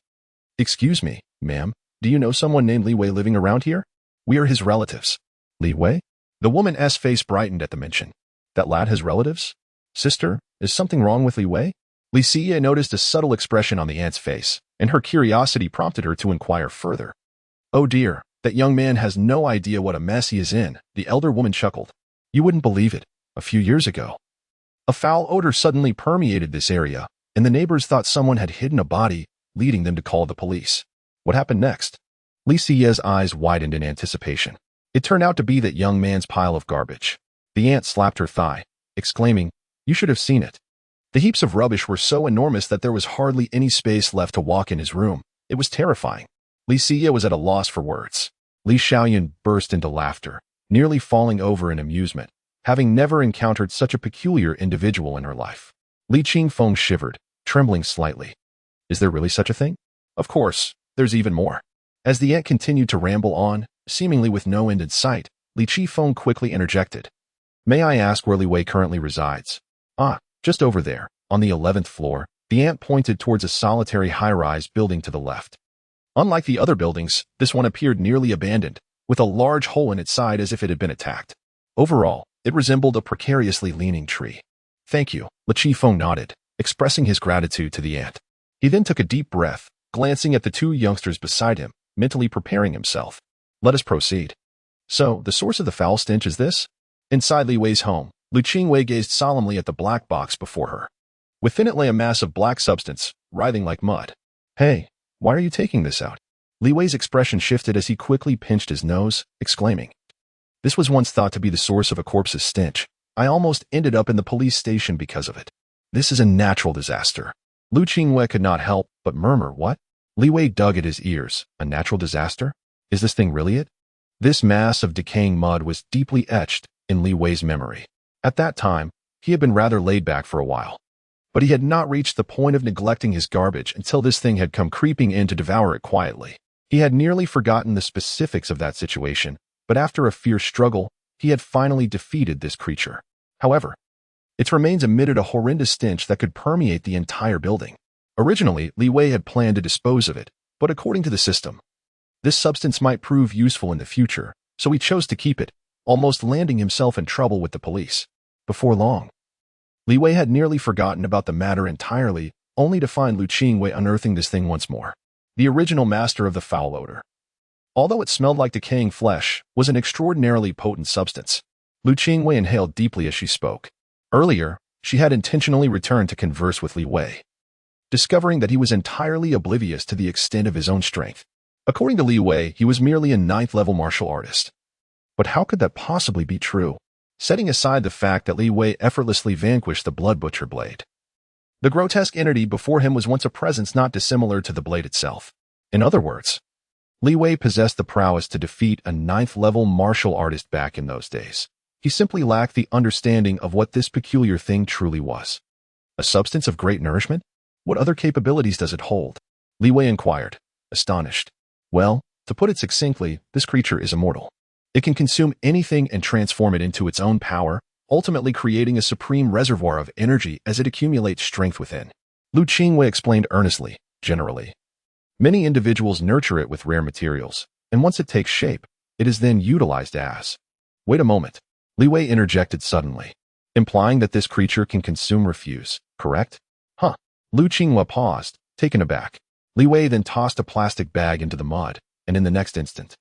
Excuse me, ma'am, do you know someone named Li Wei living around here? We are his relatives. Li Wei? The woman's face brightened at the mention. That lad has relatives? Sister, is something wrong with Li Wei? Li Xie noticed a subtle expression on the aunt's face, and her curiosity prompted her to inquire further. Oh dear, that young man has no idea what a mess he is in, the elder woman chuckled. You wouldn't believe it. A few years ago, a foul odor suddenly permeated this area, and the neighbors thought someone had hidden a body, leading them to call the police. What happened next? Li Xie's eyes widened in anticipation. It turned out to be that young man's pile of garbage. The aunt slapped her thigh, exclaiming, You should have seen it. The heaps of rubbish were so enormous that there was hardly any space left to walk in his room. It was terrifying. Li Xie was at a loss for words. Li Xiaoyan burst into laughter, nearly falling over in amusement, having never encountered such a peculiar individual in her life. Li Qifeng shivered, trembling slightly. Is there really such a thing? Of course, there's even more. As the aunt continued to ramble on, seemingly with no end in sight, Li Qifeng quickly interjected. May I ask where Li Wei currently resides? Just over there, on the 11th floor, the aunt pointed towards a solitary high-rise building to the left. Unlike the other buildings, this one appeared nearly abandoned, with a large hole in its side as if it had been attacked. Overall, it resembled a precariously leaning tree. Thank you, Li Qifeng nodded, expressing his gratitude to the aunt. He then took a deep breath, glancing at the two youngsters beside him, mentally preparing himself. Let us proceed. So, the source of the foul stench is this? Inside Li Wei's home, Lu Qingwei gazed solemnly at the black box before her. Within it lay a mass of black substance, writhing like mud. Hey, why are you taking this out? Li Wei's expression shifted as he quickly pinched his nose, exclaiming. This was once thought to be the source of a corpse's stench. I almost ended up in the police station because of it. This is a natural disaster. Lu Qingwei could not help but murmur, what? Li Wei dug at his ears. A natural disaster? Is this thing really it? This mass of decaying mud was deeply etched in Li Wei's memory. At that time, he had been rather laid back for a while. But he had not reached the point of neglecting his garbage until this thing had come creeping in to devour it quietly. He had nearly forgotten the specifics of that situation, but after a fierce struggle, he had finally defeated this creature. However, its remains emitted a horrendous stench that could permeate the entire building. Originally, Li Wei had planned to dispose of it, but according to the system, this substance might prove useful in the future, so he chose to keep it, almost landing himself in trouble with the police. Before long, Li Wei had nearly forgotten about the matter entirely, only to find Lu Qingwei unearthing this thing once more. The original master of the foul odor. Although it smelled like decaying flesh, was an extraordinarily potent substance. Lu Qingwei inhaled deeply as she spoke. Earlier, she had intentionally returned to converse with Li Wei, discovering that he was entirely oblivious to the extent of his own strength. According to Li Wei, he was merely a 9th-level martial artist. But how could that possibly be true? Setting aside the fact that Li Wei effortlessly vanquished the blood butcher blade. The grotesque entity before him was once a presence not dissimilar to the blade itself. In other words, Li Wei possessed the prowess to defeat a ninth-level martial artist back in those days. He simply lacked the understanding of what this peculiar thing truly was. A substance of great nourishment? What other capabilities does it hold? Li Wei inquired, astonished. Well, to put it succinctly, this creature is immortal. It can consume anything and transform it into its own power, ultimately creating a supreme reservoir of energy as it accumulates strength within. Lu Qingwei explained earnestly, generally. Many individuals nurture it with rare materials, and once it takes shape, it is then utilized as. Wait a moment. Li Wei interjected suddenly, implying that this creature can consume refuse, correct? Huh. Lu Qingwei paused, taken aback. Li Wei then tossed a plastic bag into the mud, and in the next instant,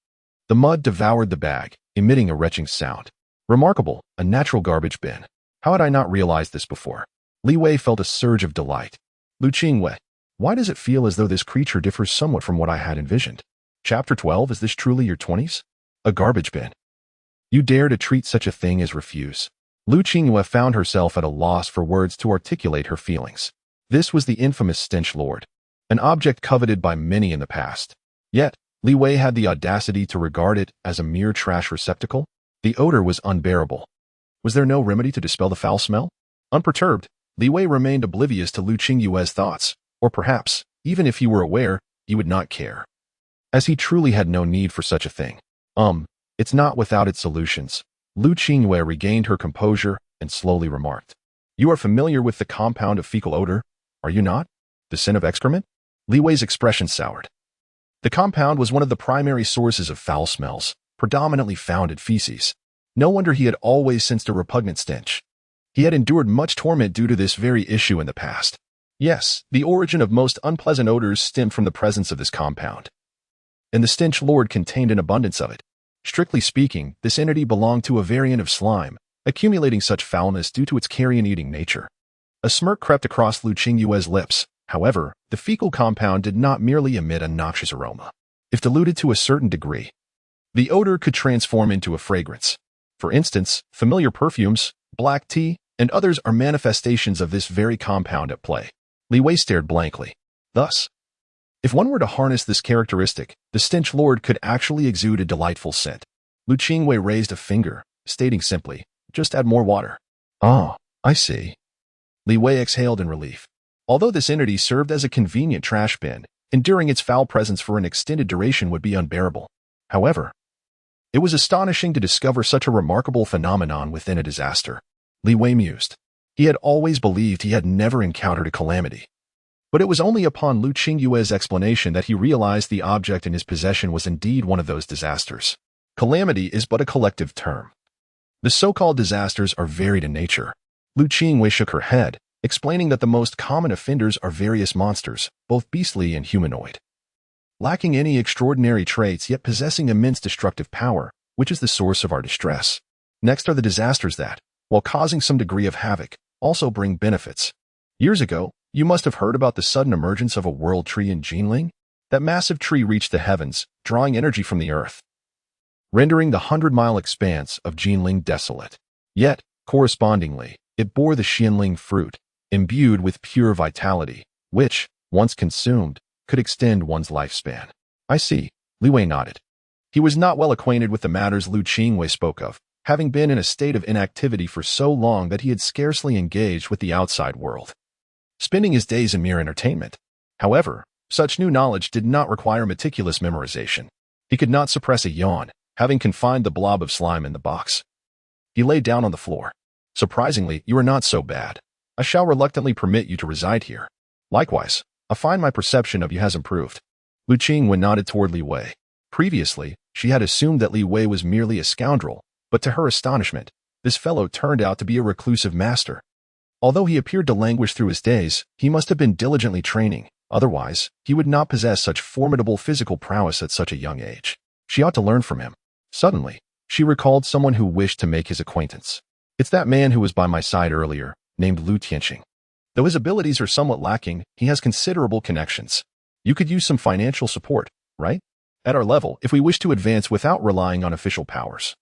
the mud devoured the bag, emitting a retching sound. Remarkable, a natural garbage bin. How had I not realized this before? Li Wei felt a surge of delight. Lu Qingwei, why does it feel as though this creature differs somewhat from what I had envisioned? Chapter 12, is this truly your 20s? A garbage bin. You dare to treat such a thing as refuse. Lu Qingwei found herself at a loss for words to articulate her feelings. This was the infamous Stench Lord, an object coveted by many in the past. Yet, Li Wei had the audacity to regard it as a mere trash receptacle. The odor was unbearable. Was there no remedy to dispel the foul smell? Unperturbed, Li Wei remained oblivious to Lu Qingyue's thoughts, or perhaps, even if he were aware, he would not care, as he truly had no need for such a thing. It's not without its solutions. Lu Qingyue regained her composure and slowly remarked. You are familiar with the compound of fecal odor, are you not? The sin of excrement? Li Wei's expression soured. The compound was one of the primary sources of foul smells, predominantly found in feces. No wonder he had always sensed a repugnant stench. He had endured much torment due to this very issue in the past. Yes, the origin of most unpleasant odors stemmed from the presence of this compound. And the Stench Lord contained an abundance of it. Strictly speaking, this entity belonged to a variant of slime, accumulating such foulness due to its carrion-eating nature. A smirk crept across Lu Qingyue's lips. However, the fecal compound did not merely emit a noxious aroma. If diluted to a certain degree, the odor could transform into a fragrance. For instance, familiar perfumes, black tea, and others are manifestations of this very compound at play. Li Wei stared blankly. Thus, if one were to harness this characteristic, the Stench Lord could actually exude a delightful scent. Lu Qingwei raised a finger, stating simply, just add more water. Ah, I see. Li Wei exhaled in relief. Although this entity served as a convenient trash bin, enduring its foul presence for an extended duration would be unbearable. However, it was astonishing to discover such a remarkable phenomenon within a disaster. Li Wei mused. He had always believed he had never encountered a calamity. But it was only upon Lu Qingyue's explanation that he realized the object in his possession was indeed one of those disasters. Calamity is but a collective term. The so-called disasters are varied in nature. Lu Qingyue shook her head, explaining that the most common offenders are various monsters, both beastly and humanoid, lacking any extraordinary traits yet possessing immense destructive power, which is the source of our distress. Next are the disasters that, while causing some degree of havoc, also bring benefits. Years ago, you must have heard about the sudden emergence of a world tree in Jinling. That massive tree reached the heavens, drawing energy from the earth, rendering the 100-mile expanse of Jinling desolate. Yet, correspondingly, it bore the Xianling fruit, imbued with pure vitality, which, once consumed, could extend one's lifespan. I see. Li Wei nodded. He was not well acquainted with the matters Lu Qingwei spoke of, having been in a state of inactivity for so long that he had scarcely engaged with the outside world, spending his days in mere entertainment. However, such new knowledge did not require meticulous memorization. He could not suppress a yawn, having confined the blob of slime in the box. He lay down on the floor. Surprisingly, you are not so bad. I shall reluctantly permit you to reside here. Likewise, I find my perception of you has improved. Lu Qingwen nodded toward Li Wei. Previously, she had assumed that Li Wei was merely a scoundrel, but to her astonishment, this fellow turned out to be a reclusive master. Although he appeared to languish through his days, he must have been diligently training. Otherwise, he would not possess such formidable physical prowess at such a young age. She ought to learn from him. Suddenly, she recalled someone who wished to make his acquaintance. It's that man who was by my side earlier, named Lu Tianxing. Though his abilities are somewhat lacking, he has considerable connections. You could use some financial support, right? At our level, if we wish to advance without relying on official powers,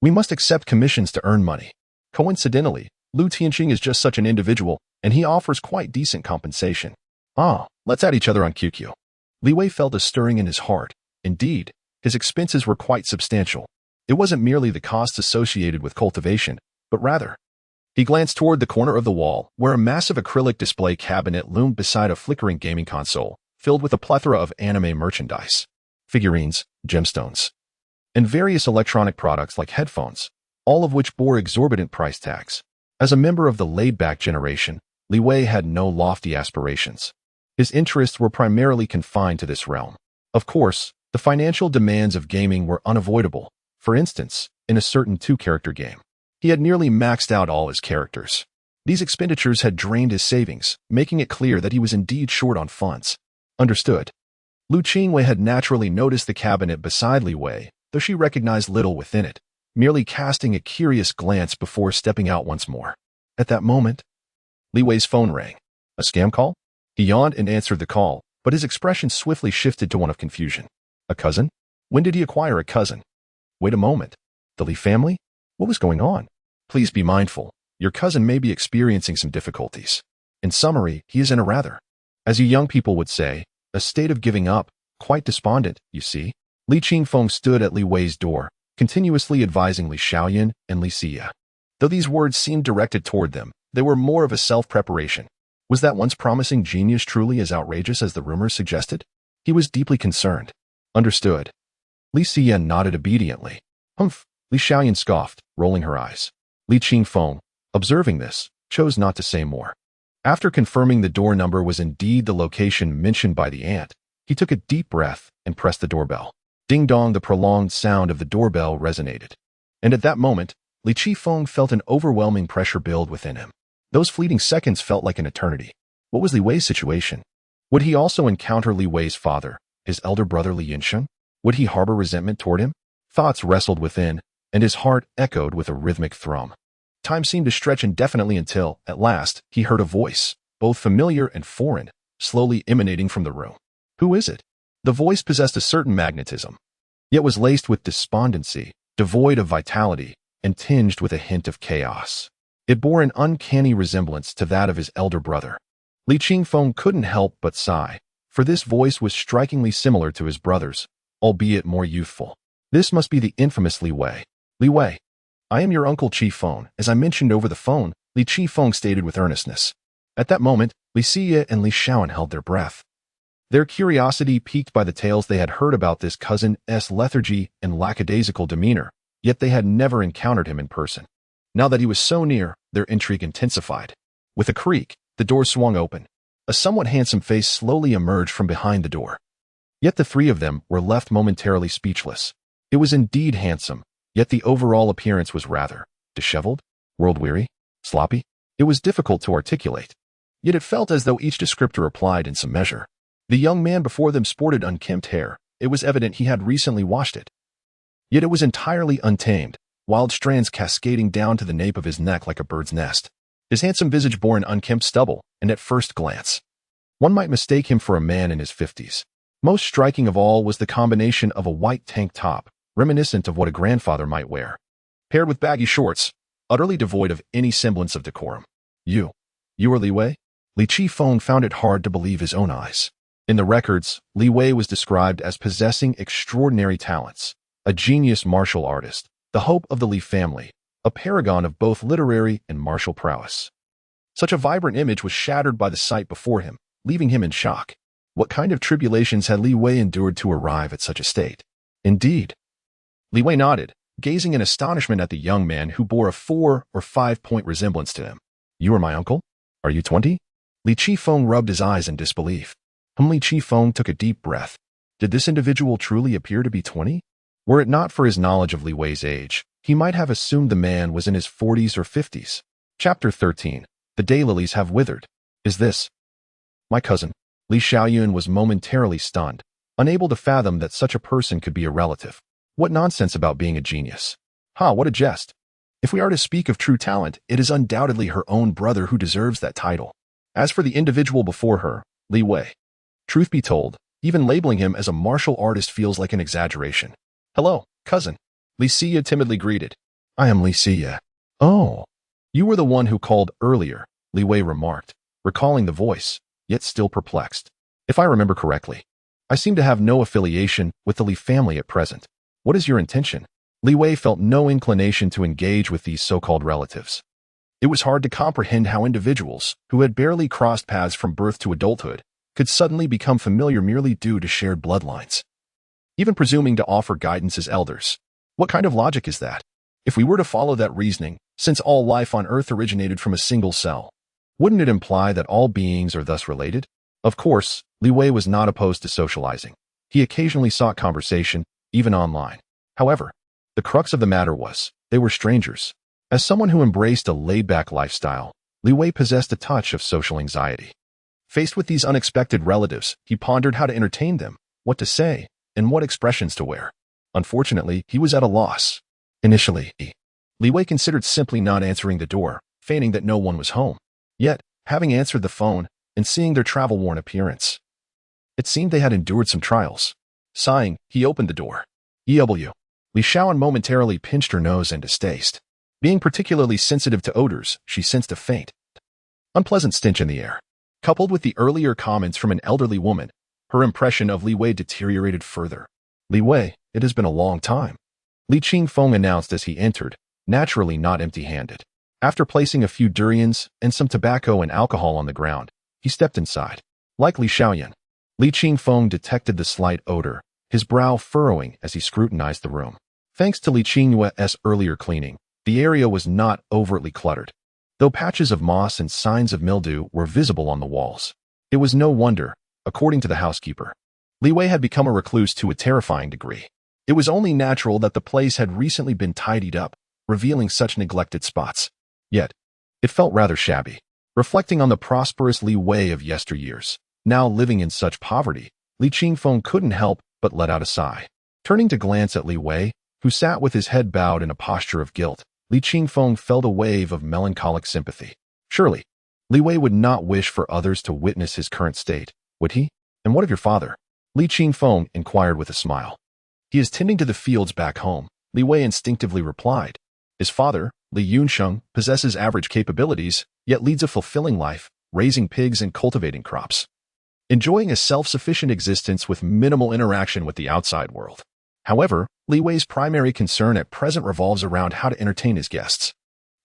we must accept commissions to earn money. Coincidentally, Lu Tianxing is just such an individual, and he offers quite decent compensation. Ah, let's add each other on QQ. Li Wei felt a stirring in his heart, Indeed, his expenses were quite substantial. It wasn't merely the costs associated with cultivation, but rather, he glanced toward the corner of the wall, where a massive acrylic display cabinet loomed beside a flickering gaming console, filled with a plethora of anime merchandise, figurines, gemstones, and various electronic products like headphones, all of which bore exorbitant price tags. As a member of the laid-back generation, Li Wei had no lofty aspirations. His interests were primarily confined to this realm. Of course, the financial demands of gaming were unavoidable. For instance, in a certain two-character game, he had nearly maxed out all his characters. These expenditures had drained his savings, making it clear that he was indeed short on funds. Understood. Lu Qingwei had naturally noticed the cabinet beside Li Wei, though she recognized little within it, merely casting a curious glance before stepping out once more. At that moment, Li Wei's phone rang. A scam call? He yawned and answered the call, but his expression swiftly shifted to one of confusion. A cousin? When did he acquire a cousin? Wait a moment. The Li family? What was going on? Please be mindful. Your cousin may be experiencing some difficulties. In summary, he is in a rather, as you young people would say, a state of giving up, quite despondent, you see. Li Qingfeng stood at Li Wei's door, continuously advising Li Xiaoyan and Li Xia. Though these words seemed directed toward them, they were more of a self-preparation. Was that once promising genius truly as outrageous as the rumors suggested? He was deeply concerned. Understood. Li Xia nodded obediently. Humph, Li Xiaoyan scoffed, rolling her eyes. Li Qingfeng, observing this, chose not to say more. After confirming the door number was indeed the location mentioned by the aunt, he took a deep breath and pressed the doorbell. Ding-dong, the prolonged sound of the doorbell resonated. And at that moment, Li Qingfeng felt an overwhelming pressure build within him. Those fleeting seconds felt like an eternity. What was Li Wei's situation? Would he also encounter Li Wei's father, his elder brother Li Yinsheng? Would he harbor resentment toward him? Thoughts wrestled within, and his heart echoed with a rhythmic thrum. Time seemed to stretch indefinitely until, at last, he heard a voice, both familiar and foreign, slowly emanating from the room. Who is it? The voice possessed a certain magnetism, yet was laced with despondency, devoid of vitality, and tinged with a hint of chaos. It bore an uncanny resemblance to that of his elder brother. Li Qingfeng couldn't help but sigh, for this voice was strikingly similar to his brother's, albeit more youthful. This must be the infamous Li Wei. Li Wei, I am your uncle Qifeng. As I mentioned over the phone, Li Qifeng stated with earnestness. At that moment, Li Xia and Li Xiaoyan held their breath. Their curiosity piqued by the tales they had heard about this cousin's lethargy and lackadaisical demeanor, yet they had never encountered him in person. Now that he was so near, their intrigue intensified. With a creak, the door swung open. A somewhat handsome face slowly emerged from behind the door. Yet the three of them were left momentarily speechless. It was indeed handsome, yet the overall appearance was rather disheveled, world-weary, sloppy. It was difficult to articulate, yet it felt as though each descriptor applied in some measure. The young man before them sported unkempt hair. It was evident he had recently washed it. Yet it was entirely untamed, wild strands cascading down to the nape of his neck like a bird's nest. His handsome visage bore an unkempt stubble, and at first glance, one might mistake him for a man in his 50s. Most striking of all was the combination of a white tank top, reminiscent of what a grandfather might wear, paired with baggy shorts, utterly devoid of any semblance of decorum. You are Li Wei? Li Qifeng found it hard to believe his own eyes. In the records, Li Wei was described as possessing extraordinary talents, a genius martial artist, the hope of the Li family, a paragon of both literary and martial prowess. Such a vibrant image was shattered by the sight before him, leaving him in shock. What kind of tribulations had Li Wei endured to arrive at such a state? Indeed. Li Wei nodded, gazing in astonishment at the young man who bore a 4 or 5 point resemblance to him. You are my uncle? Are you 20? Li Qifeng rubbed his eyes in disbelief. Li Qifeng took a deep breath. Did this individual truly appear to be 20? Were it not for his knowledge of Li Wei's age, he might have assumed the man was in his 40s or 50s. Chapter 13. The daylilies have withered. Is this my cousin? Li Xiaoyan was momentarily stunned, unable to fathom that such a person could be a relative. What nonsense about being a genius. What a jest. If we are to speak of true talent, it is undoubtedly her own brother who deserves that title. As for the individual before her, Li Wei, truth be told, even labeling him as a martial artist feels like an exaggeration. Hello, cousin. Li Xia timidly greeted. I am Li Xia. Oh, you were the one who called earlier, Li Wei remarked, recalling the voice, yet still perplexed. If I remember correctly, I seem to have no affiliation with the Li family at present. What is your intention? Li Wei felt no inclination to engage with these so-called relatives. It was hard to comprehend how individuals, who had barely crossed paths from birth to adulthood, could suddenly become familiar merely due to shared bloodlines. Even presuming to offer guidance as elders. What kind of logic is that? If we were to follow that reasoning, since all life on Earth originated from a single cell, wouldn't it imply that all beings are thus related? Of course, Li Wei was not opposed to socializing. He occasionally sought conversation, even online. However, the crux of the matter was, they were strangers. As someone who embraced a laid-back lifestyle, Li Wei possessed a touch of social anxiety. Faced with these unexpected relatives, he pondered how to entertain them, what to say, and what expressions to wear. Unfortunately, he was at a loss. Initially, Li Wei considered simply not answering the door, feigning that no one was home. Yet, having answered the phone and seeing their travel-worn appearance, it seemed they had endured some trials. Sighing, he opened the door. EW. Li Shaoan momentarily pinched her nose in distaste. Being particularly sensitive to odors, she sensed a faint, unpleasant stench in the air. Coupled with the earlier comments from an elderly woman, her impression of Li Wei deteriorated further. Li Wei, it has been a long time. Li Qingfeng announced as he entered, naturally not empty-handed. After placing a few durians and some tobacco and alcohol on the ground, he stepped inside. Like Li Shaoyan, Li Qingfeng detected the slight odor, his brow furrowing as he scrutinized the room. Thanks to Li Qingyue's earlier cleaning, the area was not overtly cluttered, though patches of moss and signs of mildew were visible on the walls. It was no wonder, according to the housekeeper, Li Wei had become a recluse to a terrifying degree. It was only natural that the place had recently been tidied up, revealing such neglected spots. Yet, it felt rather shabby. Reflecting on the prosperous Li Wei of yesteryears, now living in such poverty, Li Qingfeng couldn't help but let out a sigh. Turning to glance at Li Wei, who sat with his head bowed in a posture of guilt, Li Qingfeng felt a wave of melancholic sympathy. Surely, Li Wei would not wish for others to witness his current state, would he? And what of your father? Li Qingfeng inquired with a smile. He is tending to the fields back home, Li Wei instinctively replied. His father, Li Yunsheng, possesses average capabilities, yet leads a fulfilling life, raising pigs and cultivating crops, enjoying a self-sufficient existence with minimal interaction with the outside world. However, Li Wei's primary concern at present revolves around how to entertain his guests.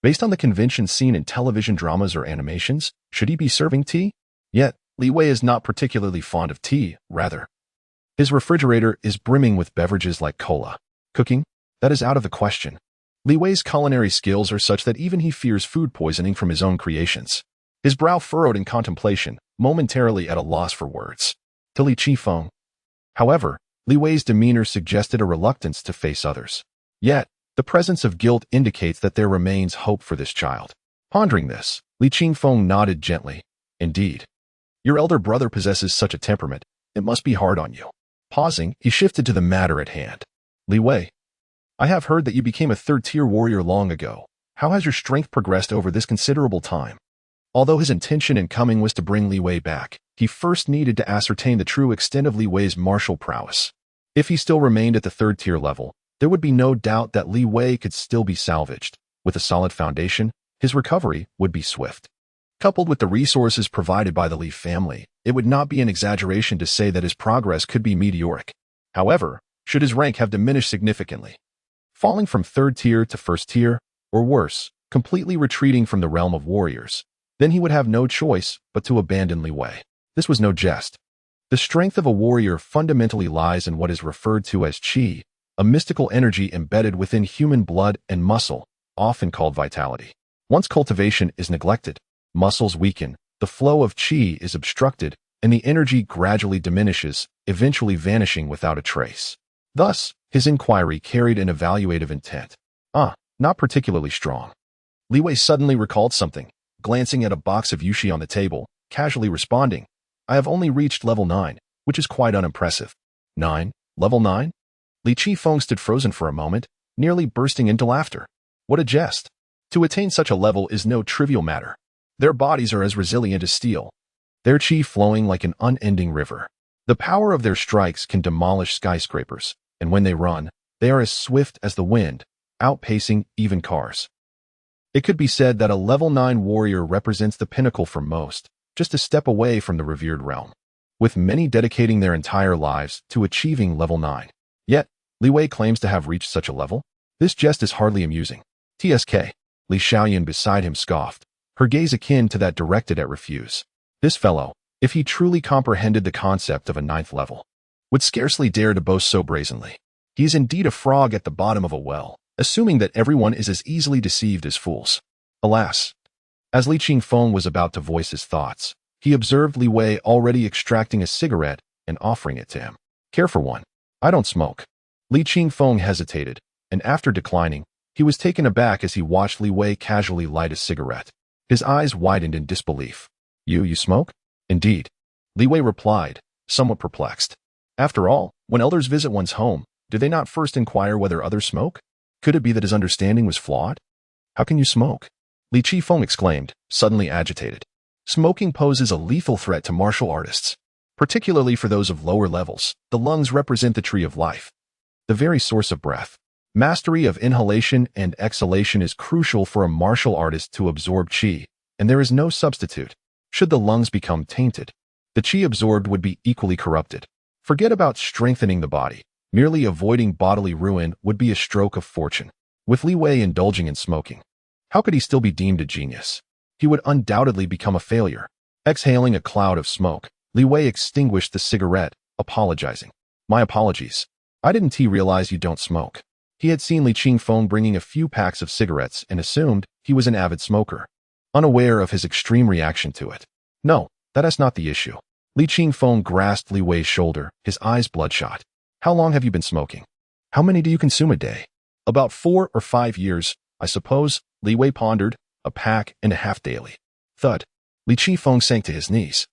Based on the conventions seen in television dramas or animations, should he be serving tea? Yet, Li Wei is not particularly fond of tea, rather. His refrigerator is brimming with beverages like cola. Cooking? That is out of the question. Li Wei's culinary skills are such that even he fears food poisoning from his own creations. His brow furrowed in contemplation, momentarily at a loss for words. To Li Qifeng. However, Li Wei's demeanor suggested a reluctance to face others. Yet, the presence of guilt indicates that there remains hope for this child. Pondering this, Li Qingfeng nodded gently. Indeed. Your elder brother possesses such a temperament, it must be hard on you. Pausing, he shifted to the matter at hand. Li Wei, I have heard that you became a third-tier warrior long ago. How has your strength progressed over this considerable time? Although his intention in coming was to bring Li Wei back, he first needed to ascertain the true extent of Li Wei's martial prowess. If he still remained at the third-tier level, there would be no doubt that Li Wei could still be salvaged. With a solid foundation, his recovery would be swift. Coupled with the resources provided by the Li family, it would not be an exaggeration to say that his progress could be meteoric. However, should his rank have diminished significantly, falling from third tier to first tier, or worse, completely retreating from the realm of warriors, then he would have no choice but to abandon Li Wei. This was no jest. The strength of a warrior fundamentally lies in what is referred to as qi, a mystical energy embedded within human blood and muscle, often called vitality. Once cultivation is neglected, muscles weaken, the flow of qi is obstructed, and the energy gradually diminishes, eventually vanishing without a trace. Thus, his inquiry carried an evaluative intent. Not particularly strong. Li Wei suddenly recalled something, glancing at a box of yushi on the table, casually responding, I have only reached level 9, which is quite unimpressive. 9? Level 9? Li Qifeng stood frozen for a moment, nearly bursting into laughter. What a jest. To attain such a level is no trivial matter. Their bodies are as resilient as steel, their qi flowing like an unending river. The power of their strikes can demolish skyscrapers, and when they run, they are as swift as the wind, outpacing even cars. It could be said that a level 9 warrior represents the pinnacle for most, just a step away from the revered realm. with many dedicating their entire lives to achieving level 9. Yet, Li Wei claims to have reached such a level? This jest is hardly amusing. TSK. Li Xiaoyan beside him scoffed, her gaze akin to that directed at refuse. This fellow, if he truly comprehended the concept of a 9th level, would scarcely dare to boast so brazenly. He is indeed a frog at the bottom of a well, assuming that everyone is as easily deceived as fools. Alas! As Li Qingfeng was about to voice his thoughts, he observed Li Wei already extracting a cigarette and offering it to him. Care for one? I don't smoke. Li Qingfeng hesitated, and after declining, he was taken aback as he watched Li Wei casually light a cigarette. His eyes widened in disbelief. You smoke? Indeed. Li Wei replied, somewhat perplexed. After all, when elders visit one's home, do they not first inquire whether others smoke? Could it be that his understanding was flawed? How can you smoke? Li Qifeng exclaimed, suddenly agitated. Smoking poses a lethal threat to martial artists. Particularly for those of lower levels, the lungs represent the tree of life, the very source of breath. Mastery of inhalation and exhalation is crucial for a martial artist to absorb qi, and there is no substitute. Should the lungs become tainted, the qi absorbed would be equally corrupted. Forget about strengthening the body. Merely avoiding bodily ruin would be a stroke of fortune. With Li Wei indulging in smoking, how could he still be deemed a genius? He would undoubtedly become a failure. Exhaling a cloud of smoke, Li Wei extinguished the cigarette, apologizing. My apologies. I didn't realize you don't smoke. He had seen Li Qingfeng bringing a few packs of cigarettes and assumed he was an avid smoker, unaware of his extreme reaction to it. No, that is not the issue. Li Qingfeng grasped Li Wei's shoulder, his eyes bloodshot. How long have you been smoking? How many do you consume a day? About 4 or 5 years, I suppose, Li Wei pondered, a pack and a half daily. Thud. Li Qifeng sank to his knees.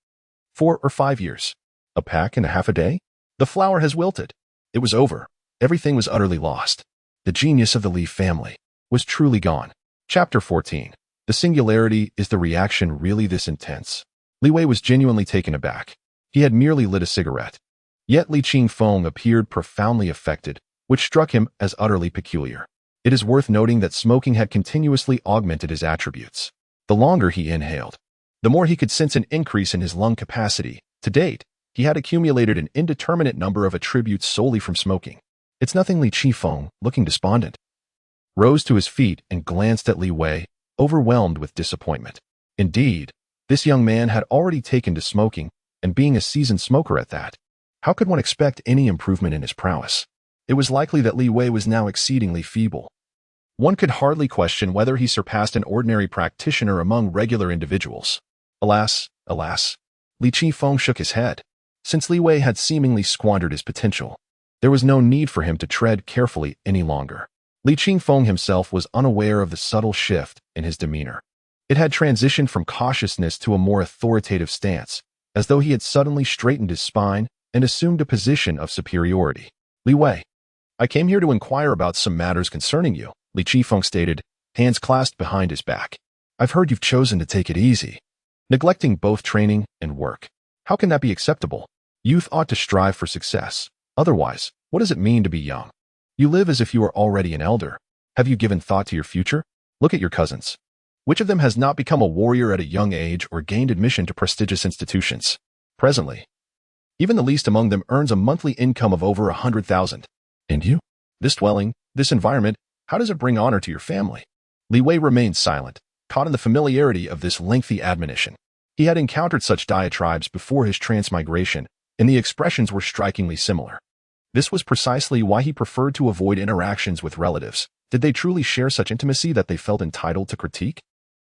4 or 5 years. A pack and a half a day? The flower has wilted. It was over. Everything was utterly lost. The genius of the Li family was truly gone. Chapter 14. The singularity. Is the reaction really this intense? Li Wei was genuinely taken aback. He had merely lit a cigarette. Yet Li Qingfeng appeared profoundly affected, which struck him as utterly peculiar. It is worth noting that smoking had continuously augmented his attributes. The longer he inhaled, the more he could sense an increase in his lung capacity. To date, he had accumulated an indeterminate number of attributes solely from smoking. It's nothing. Li Qifeng, looking despondent, rose to his feet and glanced at Li Wei, overwhelmed with disappointment. Indeed, this young man had already taken to smoking, and being a seasoned smoker at that, how could one expect any improvement in his prowess? It was likely that Li Wei was now exceedingly feeble. One could hardly question whether he surpassed an ordinary practitioner among regular individuals. Alas, alas. Li Qifeng shook his head. Since Li Wei had seemingly squandered his potential, there was no need for him to tread carefully any longer. Li Qifeng himself was unaware of the subtle shift in his demeanor. It had transitioned from cautiousness to a more authoritative stance, as though he had suddenly straightened his spine and assumed a position of superiority. Li Wei, I came here to inquire about some matters concerning you, Li Qifeng stated, hands clasped behind his back. I've heard you've chosen to take it easy, neglecting both training and work. How can that be acceptable? Youth ought to strive for success. Otherwise, what does it mean to be young? You live as if you are already an elder. Have you given thought to your future? Look at your cousins. Which of them has not become a warrior at a young age or gained admission to prestigious institutions? Presently, even the least among them earns a monthly income of over 100,000. And you? This dwelling, this environment, how does it bring honor to your family? Li Wei remained silent, caught in the familiarity of this lengthy admonition. He had encountered such diatribes before his transmigration, and the expressions were strikingly similar. This was precisely why he preferred to avoid interactions with relatives. Did they truly share such intimacy that they felt entitled to critique?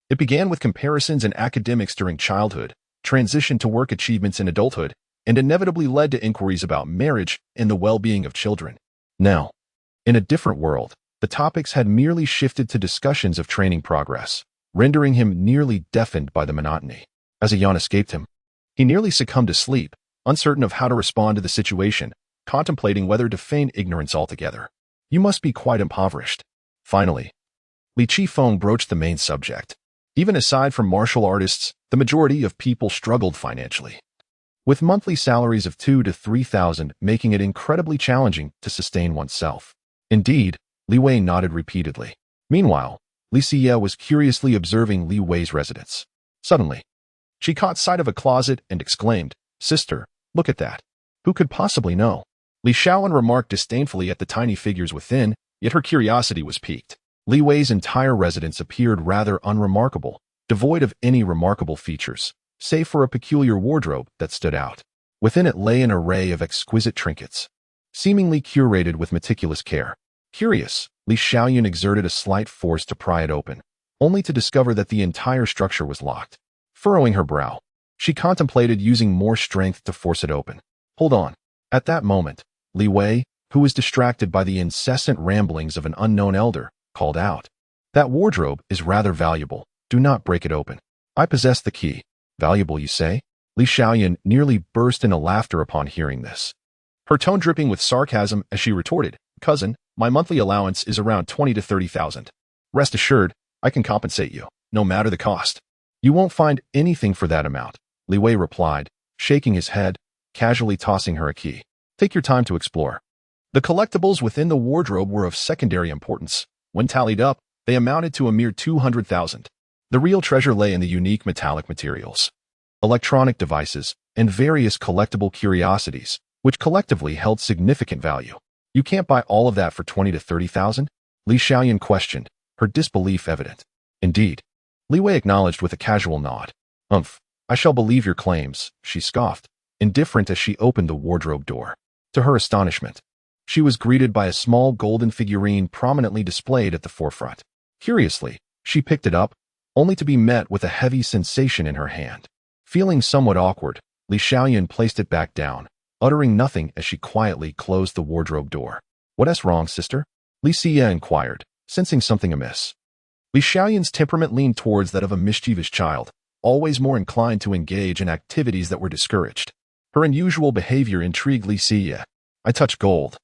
It began with comparisons in academics during childhood, transitioned to work achievements in adulthood, and inevitably led to inquiries about marriage and the well-being of children. Now, in a different world, the topics had merely shifted to discussions of training progress, rendering him nearly deafened by the monotony. As a yawn escaped him, he nearly succumbed to sleep, uncertain of how to respond to the situation, contemplating whether to feign ignorance altogether. You must be quite impoverished. Finally, Li Qifeng broached the main subject. Even aside from martial artists, the majority of people struggled financially, with monthly salaries of 2,000 to 3,000 making it incredibly challenging to sustain oneself. Indeed, Li Wei nodded repeatedly. Meanwhile, Li Xie was curiously observing Li Wei's residence. Suddenly, she caught sight of a closet and exclaimed, Sister, Look at that. Who could possibly know? Li Shaoan remarked disdainfully at the tiny figures within, yet her curiosity was piqued. Li Wei's entire residence appeared rather unremarkable, devoid of any remarkable features, save for a peculiar wardrobe that stood out. Within it lay an array of exquisite trinkets, seemingly curated with meticulous care. Curious, Li Shaoyan exerted a slight force to pry it open, only to discover that the entire structure was locked. Furrowing her brow, she contemplated using more strength to force it open. Hold on. At that moment, Li Wei, who was distracted by the incessant ramblings of an unknown elder, called out, "That wardrobe is rather valuable. Do not break it open. I possess the key." "Valuable, you say?" Li Shaoyan nearly burst into laughter upon hearing this, her tone dripping with sarcasm as she retorted, "Cousin, my monthly allowance is around 20 to 30,000. Rest assured, I can compensate you, no matter the cost." "You won't find anything for that amount," Li Wei replied, shaking his head, casually tossing her a key. "Take your time to explore." The collectibles within the wardrobe were of secondary importance. When tallied up, they amounted to a mere 200,000. The real treasure lay in the unique metallic materials, electronic devices, and various collectible curiosities, which collectively held significant value. "You can't buy all of that for 20 to 30,000? Li Shaoyan questioned, her disbelief evident. "Indeed." Li Wei acknowledged with a casual nod. I shall believe your claims," she scoffed, indifferent as she opened the wardrobe door. To her astonishment, she was greeted by a small golden figurine prominently displayed at the forefront. Curiously, she picked it up, only to be met with a heavy sensation in her hand. Feeling somewhat awkward, Li Shaoyan placed it back down, uttering nothing as she quietly closed the wardrobe door. "What's wrong, sister?" Li Xia inquired, sensing something amiss. Li Shaoyan's temperament leaned towards that of a mischievous child, always more inclined to engage in activities that were discouraged. Her unusual behavior intrigued Li Xia. "I touch gold,"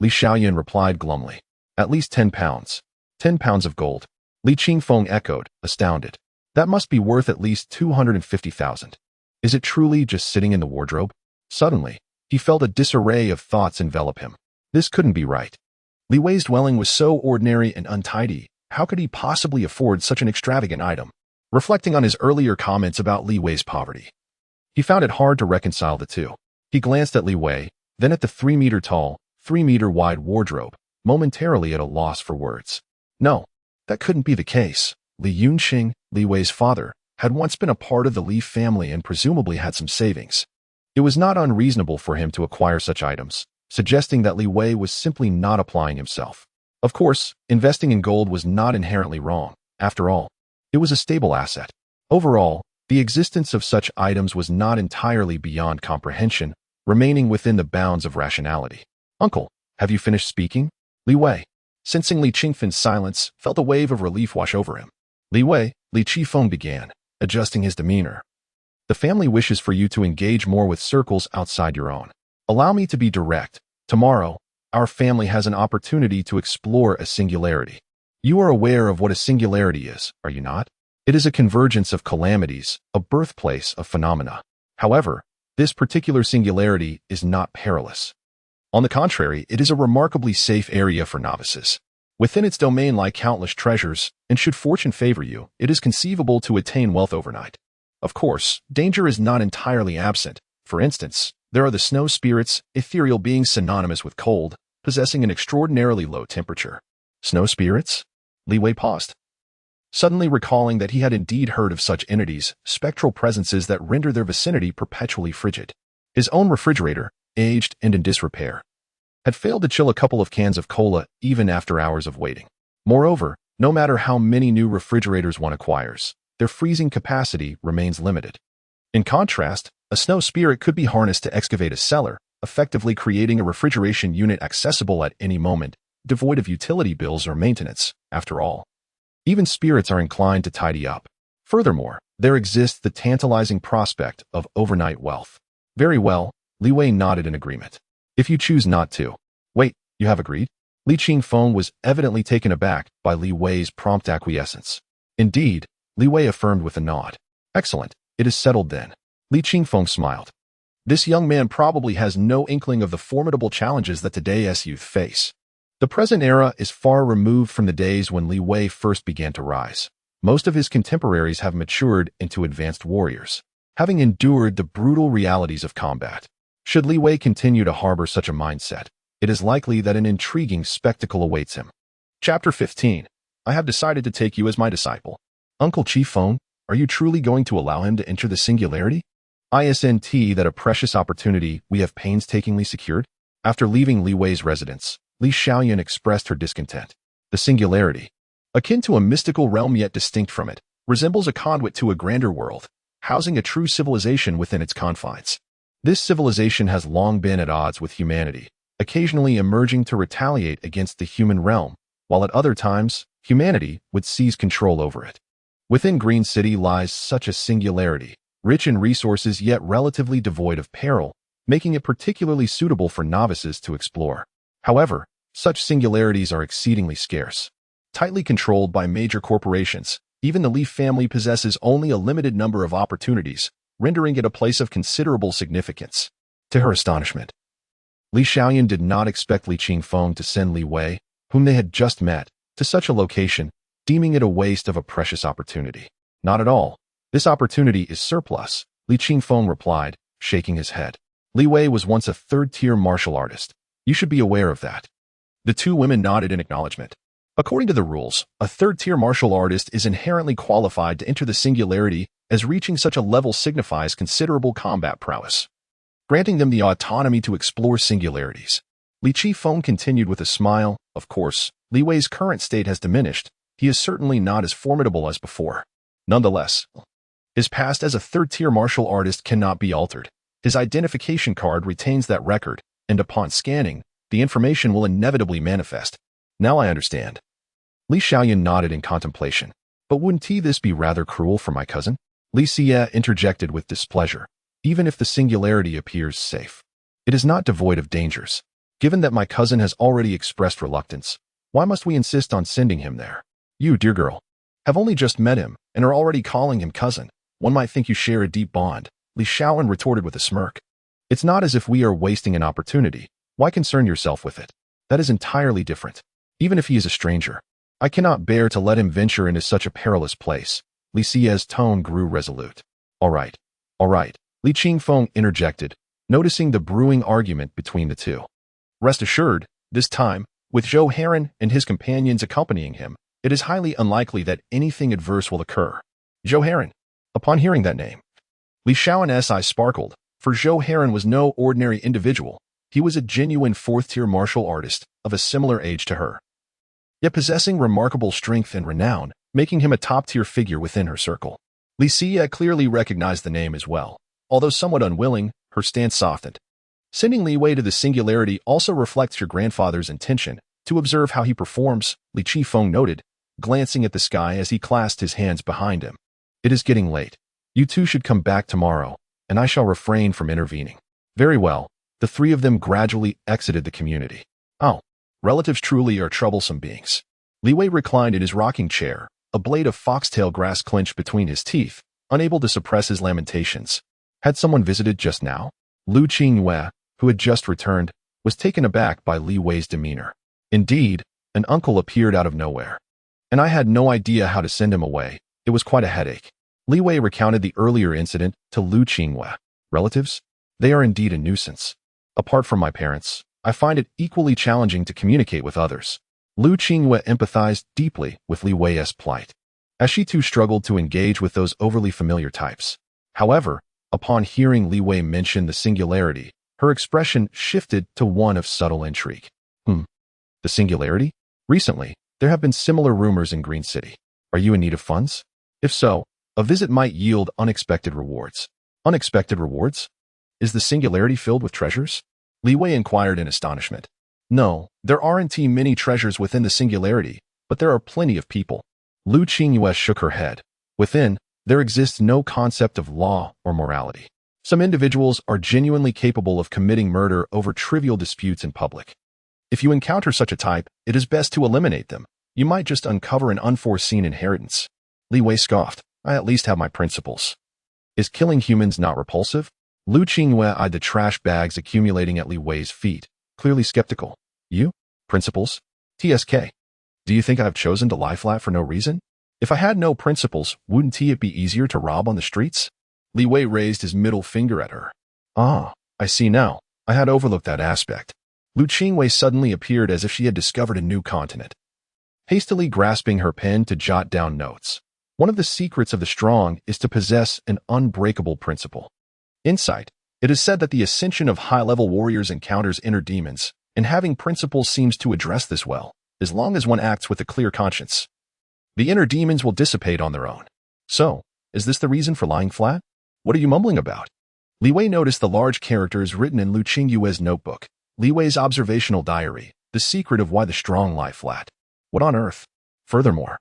Li Shaoyan replied glumly. "At least 10 pounds. 10 pounds of gold." Li Qingfeng echoed, astounded. "That must be worth at least 250,000. Is it truly just sitting in the wardrobe?" Suddenly, he felt a disarray of thoughts envelop him. This couldn't be right. Li Wei's dwelling was so ordinary and untidy. How could he possibly afford such an extravagant item? Reflecting on his earlier comments about Li Wei's poverty, he found it hard to reconcile the two. He glanced at Li Wei, then at the 3-meter-tall, 3-meter-wide wardrobe, momentarily at a loss for words. No, that couldn't be the case. Li Yunqing, Li Wei's father, had once been a part of the Li family and presumably had some savings. It was not unreasonable for him to acquire such items, suggesting that Li Wei was simply not applying himself. Of course, investing in gold was not inherently wrong. After all, it was a stable asset. Overall, the existence of such items was not entirely beyond comprehension, remaining within the bounds of rationality. "Uncle, have you finished speaking?" Li Wei, sensing Li Qingfeng's silence, felt a wave of relief wash over him. "Li Wei," Li Qifeng began, adjusting his demeanor. "The family wishes for you to engage more with circles outside your own. Allow me to be direct. Tomorrow, our family has an opportunity to explore a singularity. You are aware of what a singularity is, are you not? It is a convergence of calamities, a birthplace of phenomena. However, this particular singularity is not perilous. On the contrary, it is a remarkably safe area for novices. Within its domain lie countless treasures, and should fortune favor you, it is conceivable to attain wealth overnight. Of course, danger is not entirely absent. For instance, there are the snow spirits, ethereal beings synonymous with cold, possessing an extraordinarily low temperature." "Snow spirits?" Li Wei paused, suddenly recalling that he had indeed heard of such entities, spectral presences that render their vicinity perpetually frigid. His own refrigerator, aged and in disrepair, had failed to chill a couple of cans of cola even after hours of waiting. Moreover, no matter how many new refrigerators one acquires, their freezing capacity remains limited. In contrast, a snow spirit could be harnessed to excavate a cellar, effectively creating a refrigeration unit accessible at any moment, devoid of utility bills or maintenance. After all, even spirits are inclined to tidy up. Furthermore, there exists the tantalizing prospect of overnight wealth. "Very well," Li Wei nodded in agreement. "If you choose not to." "Wait, you have agreed?" Li Qingfeng was evidently taken aback by Li Wei's prompt acquiescence. "Indeed," Li Wei affirmed with a nod. "Excellent, it is settled then." Li Qingfeng smiled. This young man probably has no inkling of the formidable challenges that today's youth face. The present era is far removed from the days when Li Wei first began to rise. Most of his contemporaries have matured into advanced warriors, having endured the brutal realities of combat. Should Li Wei continue to harbor such a mindset, it is likely that an intriguing spectacle awaits him. Chapter 15. I have decided to take you as my disciple. Uncle Chi Feng, are you truly going to allow him to enter the singularity? Isn't that a precious opportunity we have painstakingly secured? After leaving Li Wei's residence, Li Xiaoyan expressed her discontent. The singularity, akin to a mystical realm yet distinct from it, resembles a conduit to a grander world, housing a true civilization within its confines. This civilization has long been at odds with humanity, occasionally emerging to retaliate against the human realm, while at other times, humanity would seize control over it. Within Green City lies such a singularity, rich in resources yet relatively devoid of peril, making it particularly suitable for novices to explore. However, such singularities are exceedingly scarce. Tightly controlled by major corporations, even the Li family possesses only a limited number of opportunities, rendering it a place of considerable significance. To her astonishment, Li Xiaoyan did not expect Li Qingfeng to send Li Wei, whom they had just met, to such a location, deeming it a waste of a precious opportunity. Not at all. This opportunity is surplus, Li Qingfeng replied, shaking his head. Li Wei was once a third-tier martial artist. You should be aware of that. The two women nodded in acknowledgement. According to the rules, a third-tier martial artist is inherently qualified to enter the singularity, as reaching such a level signifies considerable combat prowess, granting them the autonomy to explore singularities. Li Qifeng continued with a smile. Of course, Li Wei's current state has diminished. He is certainly not as formidable as before. Nonetheless, his past as a third-tier martial artist cannot be altered. His identification card retains that record, and upon scanning, the information will inevitably manifest. Now I understand. Li Xiaoyan nodded in contemplation. But wouldn't this be rather cruel for my cousin? Li Xie interjected with displeasure. Even if the singularity appears safe, it is not devoid of dangers. Given that my cousin has already expressed reluctance, why must we insist on sending him there? You, dear girl, have only just met him and are already calling him cousin. One might think you share a deep bond, Li Xiaoyan retorted with a smirk. It's not as if we are wasting an opportunity. Why concern yourself with it? That is entirely different. Even if he is a stranger, I cannot bear to let him venture into such a perilous place. Li Xie's tone grew resolute. All right. Li Qingfeng interjected, noticing the brewing argument between the two. Rest assured, this time, with Zhou Heron and his companions accompanying him, it is highly unlikely that anything adverse will occur. Zhou Heron. Upon hearing that name, Li Xiaoyan's eyes sparkled, for Zhou Heron was no ordinary individual. He was a genuine fourth-tier martial artist of a similar age to her, yet possessing remarkable strength and renown, making him a top-tier figure within her circle. Li Xie clearly recognized the name as well. Although somewhat unwilling, her stance softened. Sending Li Wei to the singularity also reflects your grandfather's intention to observe how he performs, Li Qifeng noted, glancing at the sky as he clasped his hands behind him. It is getting late. You two should come back tomorrow, and I shall refrain from intervening. Very well. The three of them gradually exited the community. Oh, relatives truly are troublesome beings. Li Wei reclined in his rocking chair, a blade of foxtail grass clenched between his teeth, unable to suppress his lamentations. Had someone visited just now? Lu Qingyue, who had just returned, was taken aback by Li Wei's demeanor. Indeed, an uncle appeared out of nowhere. And I had no idea how to send him away. It was quite a headache. Li Wei recounted the earlier incident to Lu Qingyue. Relatives? They are indeed a nuisance. Apart from my parents, I find it equally challenging to communicate with others. Lu Qingyue empathized deeply with Li Wei's plight, as she too struggled to engage with those overly familiar types. However, upon hearing Li Wei mention the singularity, her expression shifted to one of subtle intrigue. The singularity? Recently, there have been similar rumors in Green City. Are you in need of funds? If so, a visit might yield unexpected rewards. Unexpected rewards? Is the singularity filled with treasures? Li Wei inquired in astonishment. No, there aren't many treasures within the singularity, but there are plenty of people. Lu Qingyue shook her head. Within, there exists no concept of law or morality. Some individuals are genuinely capable of committing murder over trivial disputes in public. If you encounter such a type, it is best to eliminate them. You might just uncover an unforeseen inheritance. Li Wei scoffed. I at least have my principles. Is killing humans not repulsive? Lu Qingyue eyed the trash bags accumulating at Li Wei's feet, clearly skeptical. You? Principles? TSK. Do you think I have chosen to lie flat for no reason? If I had no principles, wouldn't it be easier to rob on the streets? Li Wei raised his middle finger at her. Ah, I see now. I had overlooked that aspect. Lu Qingwei suddenly appeared as if she had discovered a new continent. Hastily grasping her pen to jot down notes. One of the secrets of the strong is to possess an unbreakable principle. Insight. It is said that the ascension of high-level warriors encounters inner demons, and having principles seems to address this well, as long as one acts with a clear conscience. The inner demons will dissipate on their own. So, is this the reason for lying flat? What are you mumbling about? Li Wei noticed the large characters written in Lu Qingyue's notebook, Li Wei's observational diary, the secret of why the strong lie flat. What on earth? Furthermore,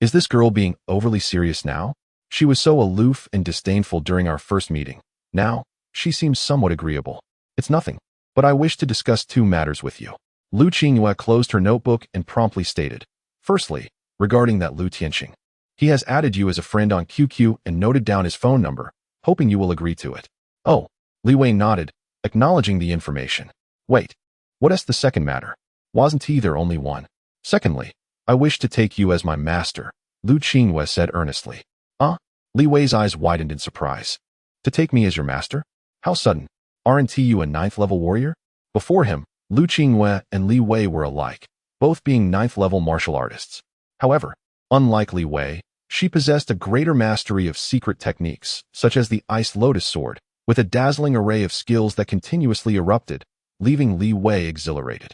is this girl being overly serious now? She was so aloof and disdainful during our first meeting. Now, she seems somewhat agreeable. It's nothing, but I wish to discuss two matters with you. Lu Qingyue closed her notebook and promptly stated, firstly, regarding that Lu Tianqing. He has added you as a friend on QQ and noted down his phone number, hoping you will agree to it. Oh, Li Wei nodded, acknowledging the information. Wait, what is the second matter? Wasn't either only one? Secondly, I wish to take you as my master, Lu Qingyue said earnestly. Li Wei's eyes widened in surprise. To take me as your master? How sudden? Aren't you a 9th-level warrior? Before him, Lu Qingyue and Li Wei were alike, both being 9th-level martial artists. However, unlike Li Wei, she possessed a greater mastery of secret techniques, such as the Ice Lotus Sword, with a dazzling array of skills that continuously erupted, leaving Li Wei exhilarated.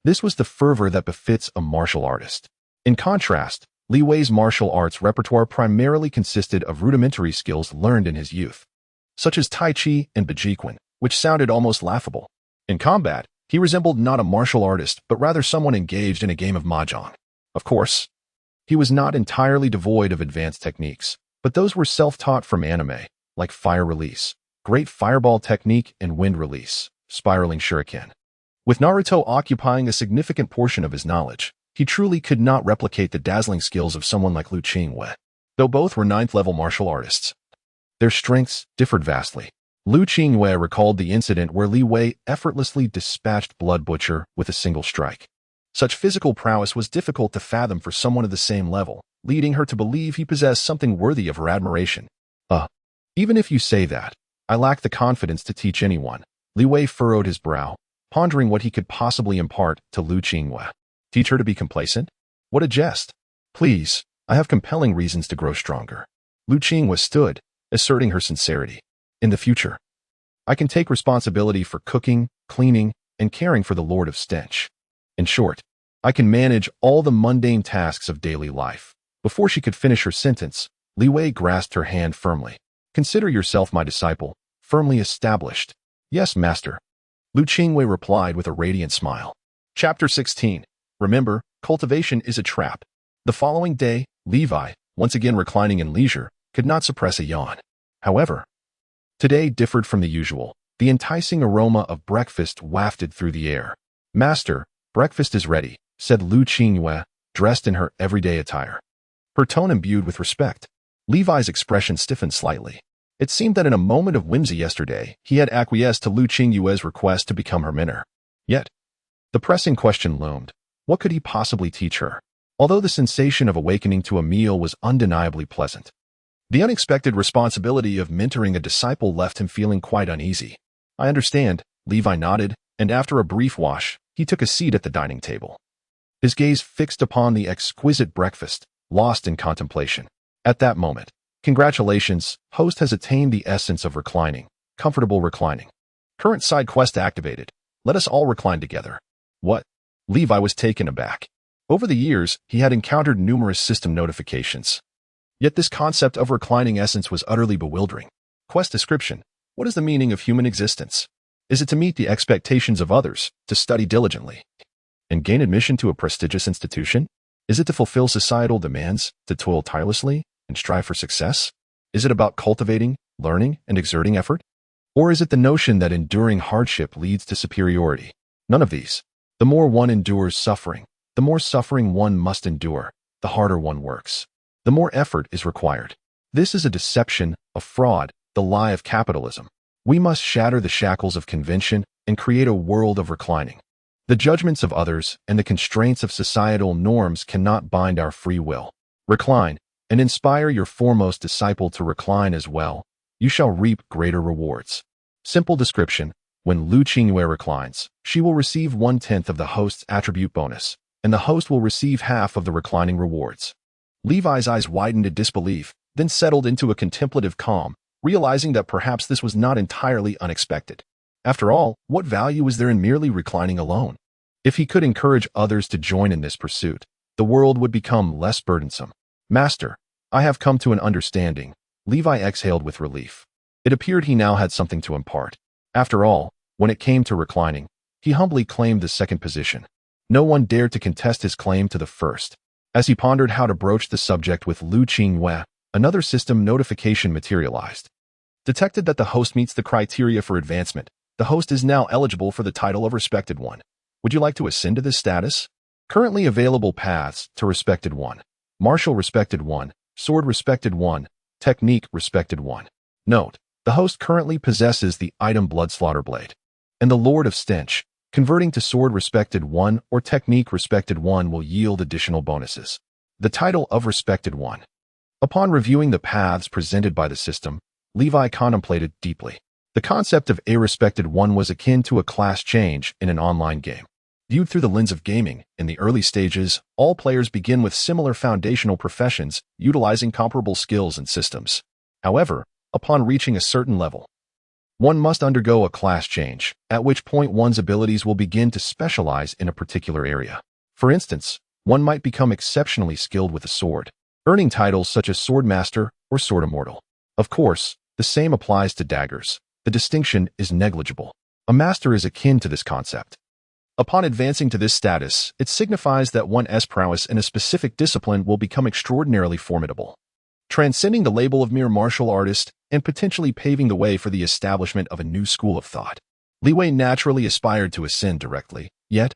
This was the fervor that befits a martial artist. In contrast, Li Wei's martial arts repertoire primarily consisted of rudimentary skills learned in his youth, such as Tai Chi and Bajiquan, which sounded almost laughable. In combat, he resembled not a martial artist, but rather someone engaged in a game of mahjong. Of course, he was not entirely devoid of advanced techniques, but those were self-taught from anime, like fire release, great fireball technique, and wind release, spiraling shuriken. With Naruto occupying a significant portion of his knowledge, he truly could not replicate the dazzling skills of someone like Lu Qingyue. Though both were 9th-level martial artists, their strengths differed vastly. Lu Qingyue recalled the incident where Li Wei effortlessly dispatched Blood Butcher with a single strike. Such physical prowess was difficult to fathom for someone of the same level, leading her to believe he possessed something worthy of her admiration. Even if you say that, I lack the confidence to teach anyone. Li Wei furrowed his brow, pondering what he could possibly impart to Lu Qingyue. Teach her to be complacent? What a jest. Please, I have compelling reasons to grow stronger. Lu Qingyue stood, asserting her sincerity. In the future, I can take responsibility for cooking, cleaning, and caring for the Lord of Stench. In short, I can manage all the mundane tasks of daily life. Before she could finish her sentence, Li Wei grasped her hand firmly. Consider yourself my disciple, firmly established. Yes, master. Lu Qingyue replied with a radiant smile. Chapter 16. Remember, cultivation is a trap. The following day, Levi, once again reclining in leisure, could not suppress a yawn. However, today differed from the usual. The enticing aroma of breakfast wafted through the air. Master, breakfast is ready, said Lu Qingyue, dressed in her everyday attire. Her tone imbued with respect. Levi's expression stiffened slightly. It seemed that in a moment of whimsy yesterday, he had acquiesced to Lu Qingyue's request to become her mentor. Yet, the pressing question loomed. What could he possibly teach her? Although the sensation of awakening to a meal was undeniably pleasant, the unexpected responsibility of mentoring a disciple left him feeling quite uneasy. I understand, Levi nodded, and after a brief wash, he took a seat at the dining table. His gaze fixed upon the exquisite breakfast, lost in contemplation. At that moment, congratulations, host has attained the essence of reclining, comfortable reclining. Current side quest activated. Let us all recline together. What? Levi was taken aback. Over the years, he had encountered numerous system notifications. Yet this concept of reclining essence was utterly bewildering. Quest description. What is the meaning of human existence? Is it to meet the expectations of others, to study diligently, and gain admission to a prestigious institution? Is it to fulfill societal demands, to toil tirelessly, and strive for success? Is it about cultivating, learning, and exerting effort? Or is it the notion that enduring hardship leads to superiority? None of these. The more one endures suffering, the more suffering one must endure, the harder one works, the more effort is required. This is a deception, a fraud, the lie of capitalism. We must shatter the shackles of convention and create a world of reclining. The judgments of others and the constraints of societal norms cannot bind our free will. Recline, and inspire your foremost disciple to recline as well. You shall reap greater rewards. Simple description. When Lu Qingyue reclines, she will receive 1/10 of the host's attribute bonus, and the host will receive half of the reclining rewards. Levi's eyes widened in disbelief, then settled into a contemplative calm, realizing that perhaps this was not entirely unexpected. After all, what value is there in merely reclining alone? If he could encourage others to join in this pursuit, the world would become less burdensome. Master, I have come to an understanding. Levi exhaled with relief. It appeared he now had something to impart. After all, when it came to reclining, he humbly claimed the second position. No one dared to contest his claim to the first. As he pondered how to broach the subject with Lu Qingyue, another system notification materialized. Detected that the host meets the criteria for advancement. The host is now eligible for the title of Respected One. Would you like to ascend to this status? Currently available paths to Respected One. Martial Respected One, Sword Respected One, Technique Respected One. Note, the host currently possesses the item Bloodslaughter Blade. And the Lord of Stench, converting to Sword Respected One or Technique Respected One will yield additional bonuses. The title of Respected One. Upon reviewing the paths presented by the system, Levi contemplated deeply. The concept of a Respected One was akin to a class change in an online game. Viewed through the lens of gaming, in the early stages, all players begin with similar foundational professions, utilizing comparable skills and systems. However, upon reaching a certain level, one must undergo a class change, at which point one's abilities will begin to specialize in a particular area. For instance, one might become exceptionally skilled with a sword, earning titles such as Sword Master or Sword Immortal. Of course, the same applies to daggers. The distinction is negligible. A master is akin to this concept. Upon advancing to this status, it signifies that one's prowess in a specific discipline will become extraordinarily formidable, transcending the label of mere martial artist and potentially paving the way for the establishment of a new school of thought. Li Wei naturally aspired to ascend directly, yet,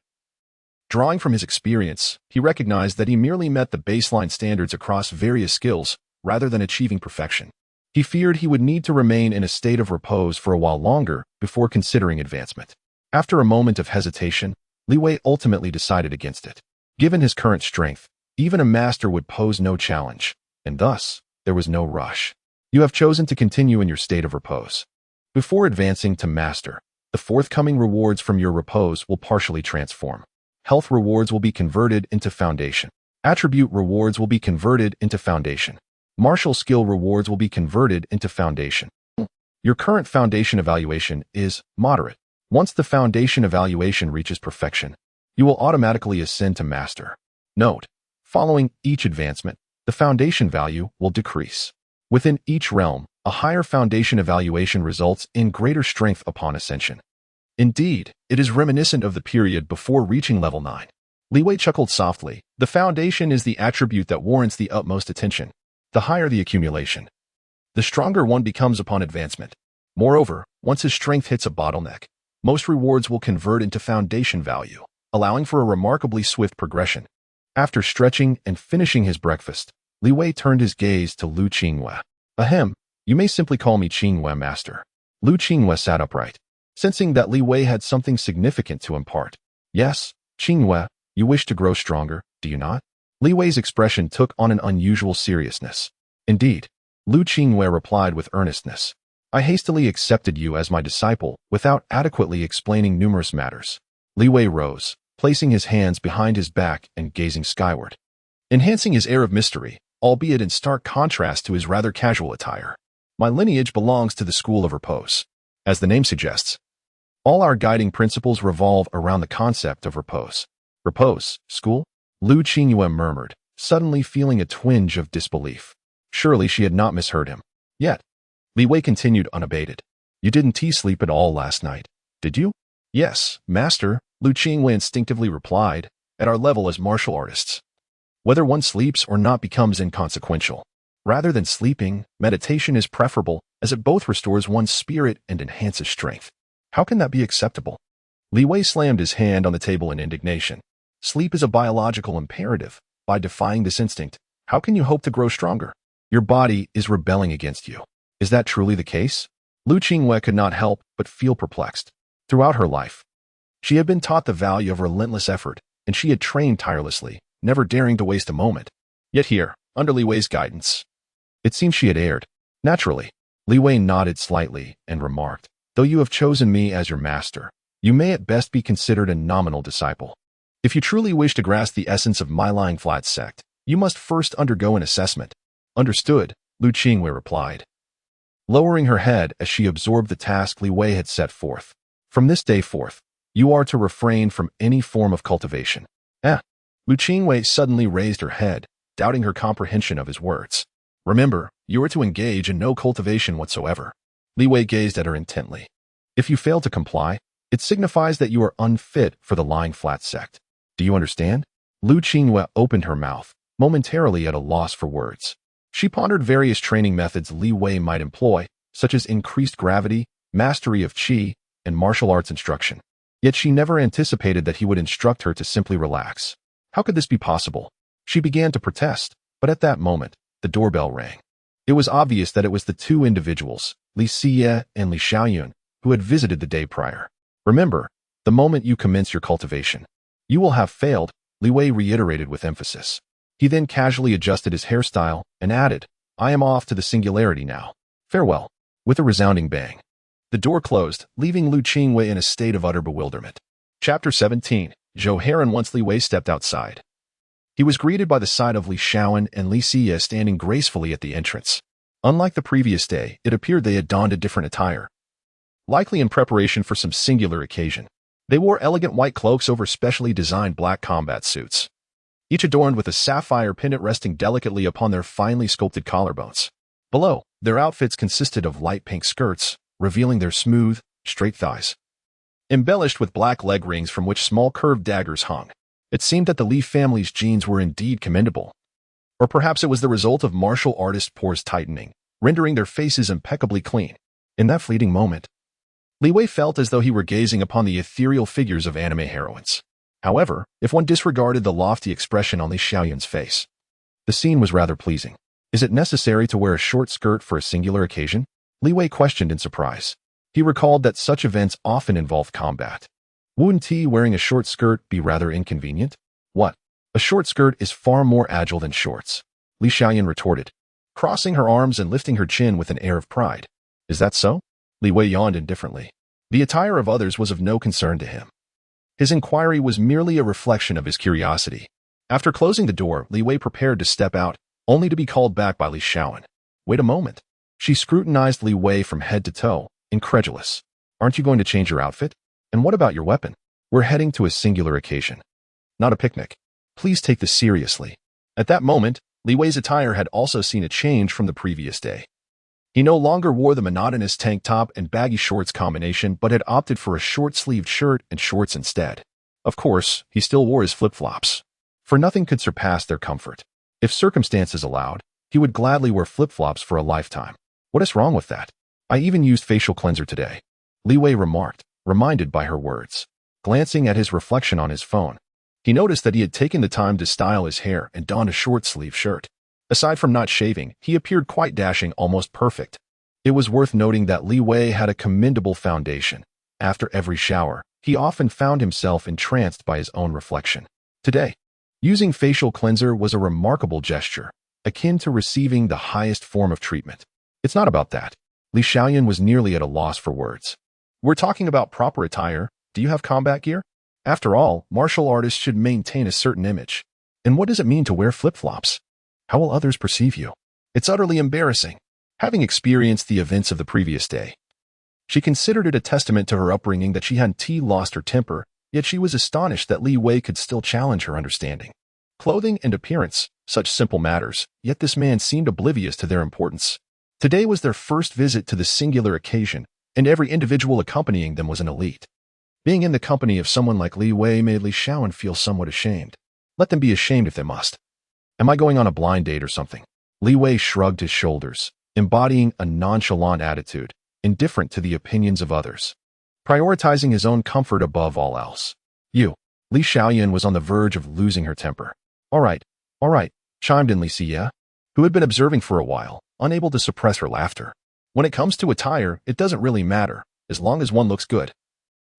drawing from his experience, he recognized that he merely met the baseline standards across various skills rather than achieving perfection. He feared he would need to remain in a state of repose for a while longer before considering advancement. After a moment of hesitation, Li Wei ultimately decided against it. Given his current strength, even a master would pose no challenge, and thus, there was no rush. You have chosen to continue in your state of repose. Before advancing to master, the forthcoming rewards from your repose will partially transform. Health rewards will be converted into foundation. Attribute rewards will be converted into foundation. Martial skill rewards will be converted into foundation. Your current foundation evaluation is moderate. Once the foundation evaluation reaches perfection, you will automatically ascend to master. Note, following each advancement, the foundation value will decrease. Within each realm, a higher foundation evaluation results in greater strength upon ascension. Indeed, it is reminiscent of the period before reaching level 9. Li Wei chuckled softly. The foundation is the attribute that warrants the utmost attention. The higher the accumulation, the stronger one becomes upon advancement. Moreover, once his strength hits a bottleneck, most rewards will convert into foundation value, allowing for a remarkably swift progression. After stretching and finishing his breakfast, Li Wei turned his gaze to Lu Qingyue. Ahem, you may simply call me Qingyue, master. Lu Qingyue sat upright, sensing that Li Wei had something significant to impart. Yes, Qingyue, you wish to grow stronger, do you not? Li Wei's expression took on an unusual seriousness. Indeed, Lu Qingyue replied with earnestness. I hastily accepted you as my disciple without adequately explaining numerous matters. Li Wei rose, placing his hands behind his back and gazing skyward, enhancing his air of mystery, albeit in stark contrast to his rather casual attire. My lineage belongs to the school of repose. As the name suggests, all our guiding principles revolve around the concept of repose. Repose, school? Lu Qingyue murmured, suddenly feeling a twinge of disbelief. Surely she had not misheard him. Yet, Li Wei continued unabated. You didn't sleep at all last night, did you? Yes, master, Lu Qingyue instinctively replied, at our level as martial artists. Whether one sleeps or not becomes inconsequential. Rather than sleeping, meditation is preferable, as it both restores one's spirit and enhances strength. How can that be acceptable? Li Wei slammed his hand on the table in indignation. Sleep is a biological imperative. By defying this instinct, how can you hope to grow stronger? Your body is rebelling against you. Is that truly the case? Lu Qingyue could not help but feel perplexed. Throughout her life, she had been taught the value of relentless effort, and she had trained tirelessly, never daring to waste a moment. Yet here, under Li Wei's guidance, it seemed she had erred. Naturally, Li Wei nodded slightly and remarked, Though you have chosen me as your master, you may at best be considered a nominal disciple. If you truly wish to grasp the essence of my lying flat sect, you must first undergo an assessment. Understood, Lu Qingwei replied, lowering her head as she absorbed the task Li Wei had set forth. From this day forth, you are to refrain from any form of cultivation. Lu Qingwei suddenly raised her head, doubting her comprehension of his words. Remember, you are to engage in no cultivation whatsoever. Li Wei gazed at her intently. If you fail to comply, it signifies that you are unfit for the lying flat sect. Do you understand? Lu Qingwei opened her mouth, momentarily at a loss for words. She pondered various training methods Li Wei might employ, such as increased gravity, mastery of qi, and martial arts instruction. Yet she never anticipated that he would instruct her to simply relax. How could this be possible? She began to protest, but at that moment, the doorbell rang. It was obvious that it was the two individuals, Li Siye and Li Xiaoyun, who had visited the day prior. Remember, the moment you commence your cultivation, you will have failed, Li Wei reiterated with emphasis. He then casually adjusted his hairstyle and added, I am off to the singularity now. Farewell. With a resounding bang, the door closed, leaving Lu Qingwei in a state of utter bewilderment. Chapter 17. Zhou Heron. Once Li Wei stepped outside, he was greeted by the sight of Li Xiaoyan and Li Siye standing gracefully at the entrance. Unlike the previous day, it appeared they had donned a different attire, likely in preparation for some singular occasion. They wore elegant white cloaks over specially designed black combat suits, each adorned with a sapphire pendant resting delicately upon their finely sculpted collarbones. Below, their outfits consisted of light pink skirts, revealing their smooth, straight thighs, embellished with black leg rings from which small curved daggers hung. It seemed that the Li family's genes were indeed commendable. Or perhaps it was the result of martial artist pores tightening, rendering their faces impeccably clean. In that fleeting moment, Li Wei felt as though he were gazing upon the ethereal figures of anime heroines. However, if one disregarded the lofty expression on Li Xiaoyun's face, the scene was rather pleasing. Is it necessary to wear a short skirt for a singular occasion? Li Wei questioned in surprise. He recalled that such events often involved combat. Wouldn't Ti wearing a short skirt be rather inconvenient? What? A short skirt is far more agile than shorts, Li Xiaoyan retorted, crossing her arms and lifting her chin with an air of pride. Is that so? Li Wei yawned indifferently. The attire of others was of no concern to him. His inquiry was merely a reflection of his curiosity. After closing the door, Li Wei prepared to step out, only to be called back by Li Xiaoyan. Wait a moment. She scrutinized Li Wei from head to toe, incredulous. Aren't you going to change your outfit? And what about your weapon? We're heading to a singular occasion, not a picnic. Please take this seriously. At that moment, Li Wei's attire had also seen a change from the previous day. He no longer wore the monotonous tank top and baggy shorts combination, but had opted for a short-sleeved shirt and shorts instead. Of course, he still wore his flip-flops, for nothing could surpass their comfort. If circumstances allowed, he would gladly wear flip-flops for a lifetime. What is wrong with that? I even used facial cleanser today, Li Wei remarked, reminded by her words. Glancing at his reflection on his phone, he noticed that he had taken the time to style his hair and donned a short-sleeved shirt. Aside from not shaving, he appeared quite dashing, almost perfect. It was worth noting that Li Wei had a commendable foundation. After every shower, he often found himself entranced by his own reflection. Today, using facial cleanser was a remarkable gesture, akin to receiving the highest form of treatment. It's not about that. Li Xiaoyan was nearly at a loss for words. We're talking about proper attire. Do you have combat gear? After all, martial artists should maintain a certain image. And what does it mean to wear flip-flops? How will others perceive you? It's utterly embarrassing. Having experienced the events of the previous day, she considered it a testament to her upbringing that she hadn't lost her temper, yet she was astonished that Li Wei could still challenge her understanding. Clothing and appearance, such simple matters, yet this man seemed oblivious to their importance. Today was their first visit to the singular occasion, and every individual accompanying them was an elite. Being in the company of someone like Li Wei made Li Xiaoyan feel somewhat ashamed. Let them be ashamed if they must. Am I going on a blind date or something? Li Wei shrugged his shoulders, embodying a nonchalant attitude, indifferent to the opinions of others, prioritizing his own comfort above all else. You. Li Xiaoyan was on the verge of losing her temper. All right, chimed in Li Siye, who had been observing for a while, unable to suppress her laughter. When it comes to attire, it doesn't really matter, as long as one looks good.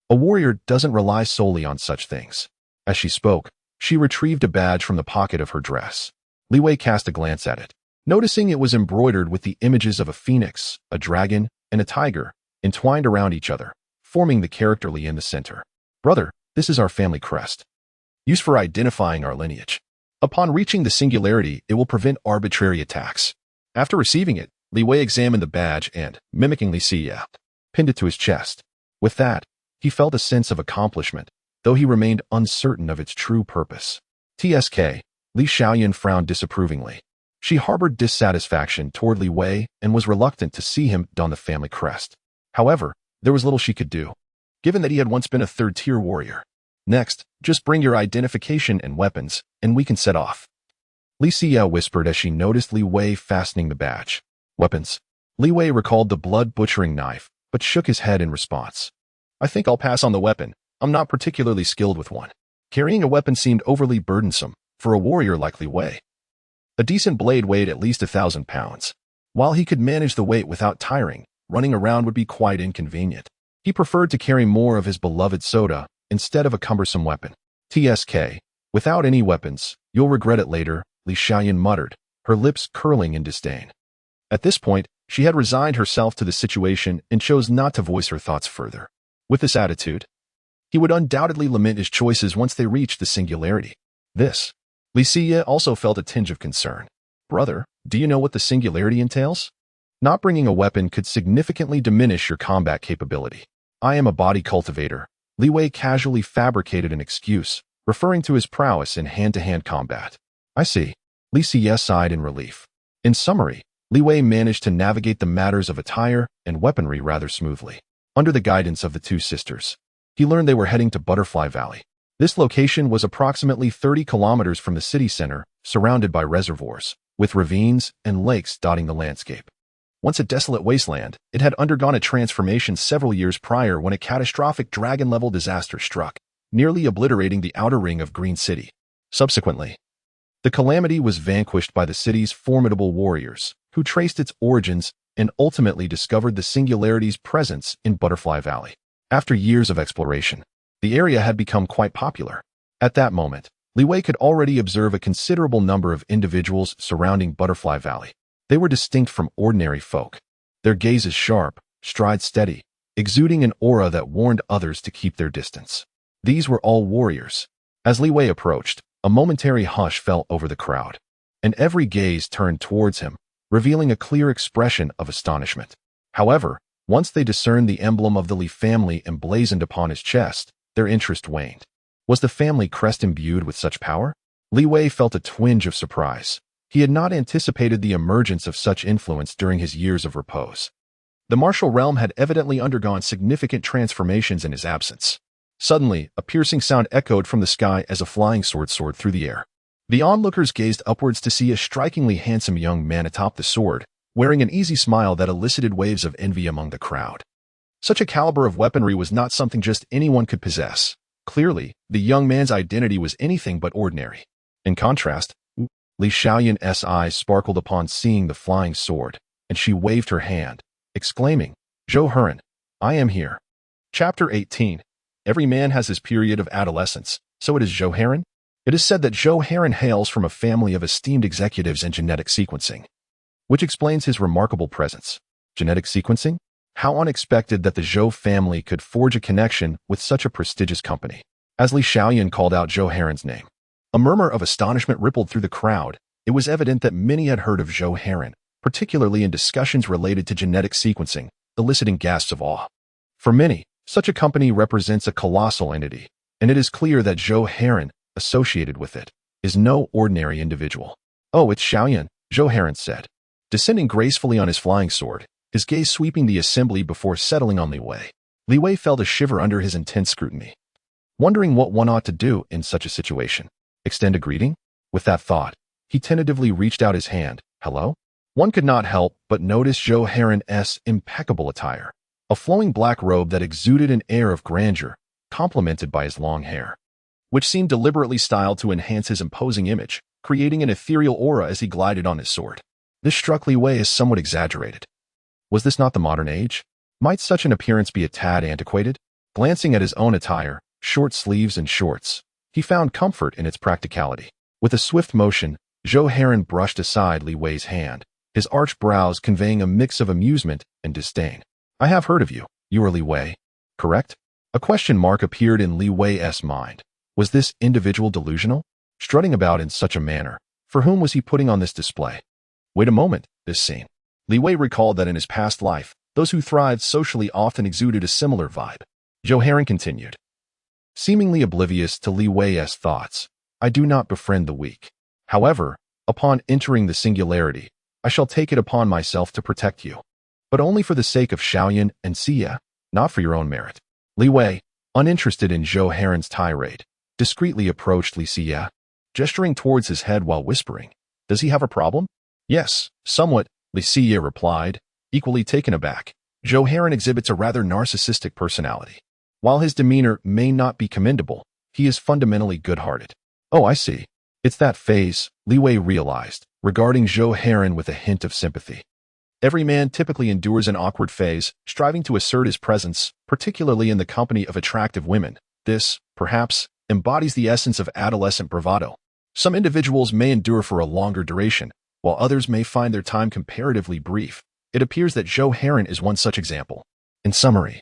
A warrior doesn't rely solely on such things. As she spoke, she retrieved a badge from the pocket of her dress. Li Wei cast a glance at it, noticing it was embroidered with the images of a phoenix, a dragon, and a tiger, entwined around each other, forming the character Li in the center. Brother, this is our family crest, used for identifying our lineage. Upon reaching the singularity, it will prevent arbitrary attacks. After receiving it, Li Wei examined the badge and, mimicking Li Xie, pinned it to his chest. With that, he felt a sense of accomplishment, though he remained uncertain of its true purpose. TSK, Li Xiaoyan frowned disapprovingly. She harbored dissatisfaction toward Li Wei and was reluctant to see him don the family crest. However, there was little she could do, given that he had once been a third-tier warrior. Next, just bring your identification and weapons, and we can set off. Li Xie whispered as she noticed Li Wei fastening the badge. Weapons. Li Wei recalled the blood-butchering knife, but shook his head in response. I think I'll pass on the weapon. I'm not particularly skilled with one. Carrying a weapon seemed overly burdensome for a warrior like Li Wei. A decent blade weighed at least 1,000 pounds. While he could manage the weight without tiring, running around would be quite inconvenient. He preferred to carry more of his beloved soda instead of a cumbersome weapon. TSK, without any weapons, you'll regret it later, Li Xiaoyan muttered, her lips curling in disdain. At this point, she had resigned herself to the situation and chose not to voice her thoughts further. With this attitude, he would undoubtedly lament his choices once they reached the singularity. Li Xie also felt a tinge of concern. Brother, do you know what the singularity entails? Not bringing a weapon could significantly diminish your combat capability. I am a body cultivator. Li Wei casually fabricated an excuse, referring to his prowess in hand-to-hand combat. I see. Li Xie sighed in relief. In summary, Li Wei managed to navigate the matters of attire and weaponry rather smoothly. Under the guidance of the two sisters, he learned they were heading to Butterfly Valley. This location was approximately 30 kilometers from the city center, surrounded by reservoirs, with ravines and lakes dotting the landscape. Once a desolate wasteland, it had undergone a transformation several years prior when a catastrophic dragon-level disaster struck, nearly obliterating the outer ring of Green City. Subsequently, the calamity was vanquished by the city's formidable warriors, who traced its origins and ultimately discovered the singularity's presence in Butterfly Valley. After years of exploration, the area had become quite popular. At that moment, Li Wei could already observe a considerable number of individuals surrounding Butterfly Valley. They were distinct from ordinary folk. Their gazes sharp, strides steady, exuding an aura that warned others to keep their distance. These were all warriors. As Li Wei approached, a momentary hush fell over the crowd, and every gaze turned towards him, revealing a clear expression of astonishment. However, once they discerned the emblem of the Li family emblazoned upon his chest, their interest waned. Was the family crest imbued with such power? Li Wei felt a twinge of surprise. He had not anticipated the emergence of such influence during his years of repose. The martial realm had evidently undergone significant transformations in his absence. Suddenly, a piercing sound echoed from the sky as a flying sword soared through the air. The onlookers gazed upwards to see a strikingly handsome young man atop the sword, wearing an easy smile that elicited waves of envy among the crowd. Such a caliber of weaponry was not something just anyone could possess. Clearly, the young man's identity was anything but ordinary. In contrast, Li Xiaoyan's eyes sparkled upon seeing the flying sword, and she waved her hand, exclaiming, Zhou Heron, I am here. Chapter 18. Every man has his period of adolescence, so it is Zhou Heron. It is said that Zhou Heron hails from a family of esteemed executives in genetic sequencing, which explains his remarkable presence. Genetic sequencing? How unexpected that the Zhou family could forge a connection with such a prestigious company. As Li Xiaoyan called out Zhou Heron's name, a murmur of astonishment rippled through the crowd. It was evident that many had heard of Zhou Heron, particularly in discussions related to genetic sequencing, eliciting gasps of awe. For many, such a company represents a colossal entity, and it is clear that Zhou Heron, associated with it, is no ordinary individual. Oh, it's Xiaoyan, Zhou Heron said, descending gracefully on his flying sword, his gaze sweeping the assembly before settling on Li Wei. Li Wei felt a shiver under his intense scrutiny, wondering what one ought to do in such a situation. Extend a greeting? With that thought, he tentatively reached out his hand. Hello? One could not help but notice Zhou Heron's impeccable attire, a flowing black robe that exuded an air of grandeur, complemented by his long hair, which seemed deliberately styled to enhance his imposing image, creating an ethereal aura as he glided on his sword. This struck Li Wei as somewhat exaggerated. Was this not the modern age? Might such an appearance be a tad antiquated? Glancing at his own attire, short sleeves and shorts, he found comfort in its practicality. With a swift motion, Zhou Heron brushed aside Li Wei's hand, his arched brows conveying a mix of amusement and disdain. I have heard of you. You are Li Wei, correct? A question mark appeared in Li Wei's mind. Was this individual delusional? Strutting about in such a manner. For whom was he putting on this display? Wait a moment, this scene. Li Wei recalled that in his past life, those who thrived socially often exuded a similar vibe. Zhou Heron continued. Seemingly oblivious to Li Wei's thoughts, I do not befriend the weak. However, upon entering the singularity, I shall take it upon myself to protect you. But only for the sake of Xiaoyan and Xia, not for your own merit. Li Wei, uninterested in Zhou Heron's tirade, discreetly approached Li Xia, gesturing towards his head while whispering, Does he have a problem? Yes, somewhat, Li Xia replied, equally taken aback. Zhou Heron exhibits a rather narcissistic personality. While his demeanor may not be commendable, he is fundamentally good-hearted. Oh, I see. It's that phase, Li Wei realized, regarding Zhou Heron with a hint of sympathy. Every man typically endures an awkward phase, striving to assert his presence, particularly in the company of attractive women. This, perhaps, embodies the essence of adolescent bravado. Some individuals may endure for a longer duration, while others may find their time comparatively brief. It appears that Zhou Heron is one such example. In summary,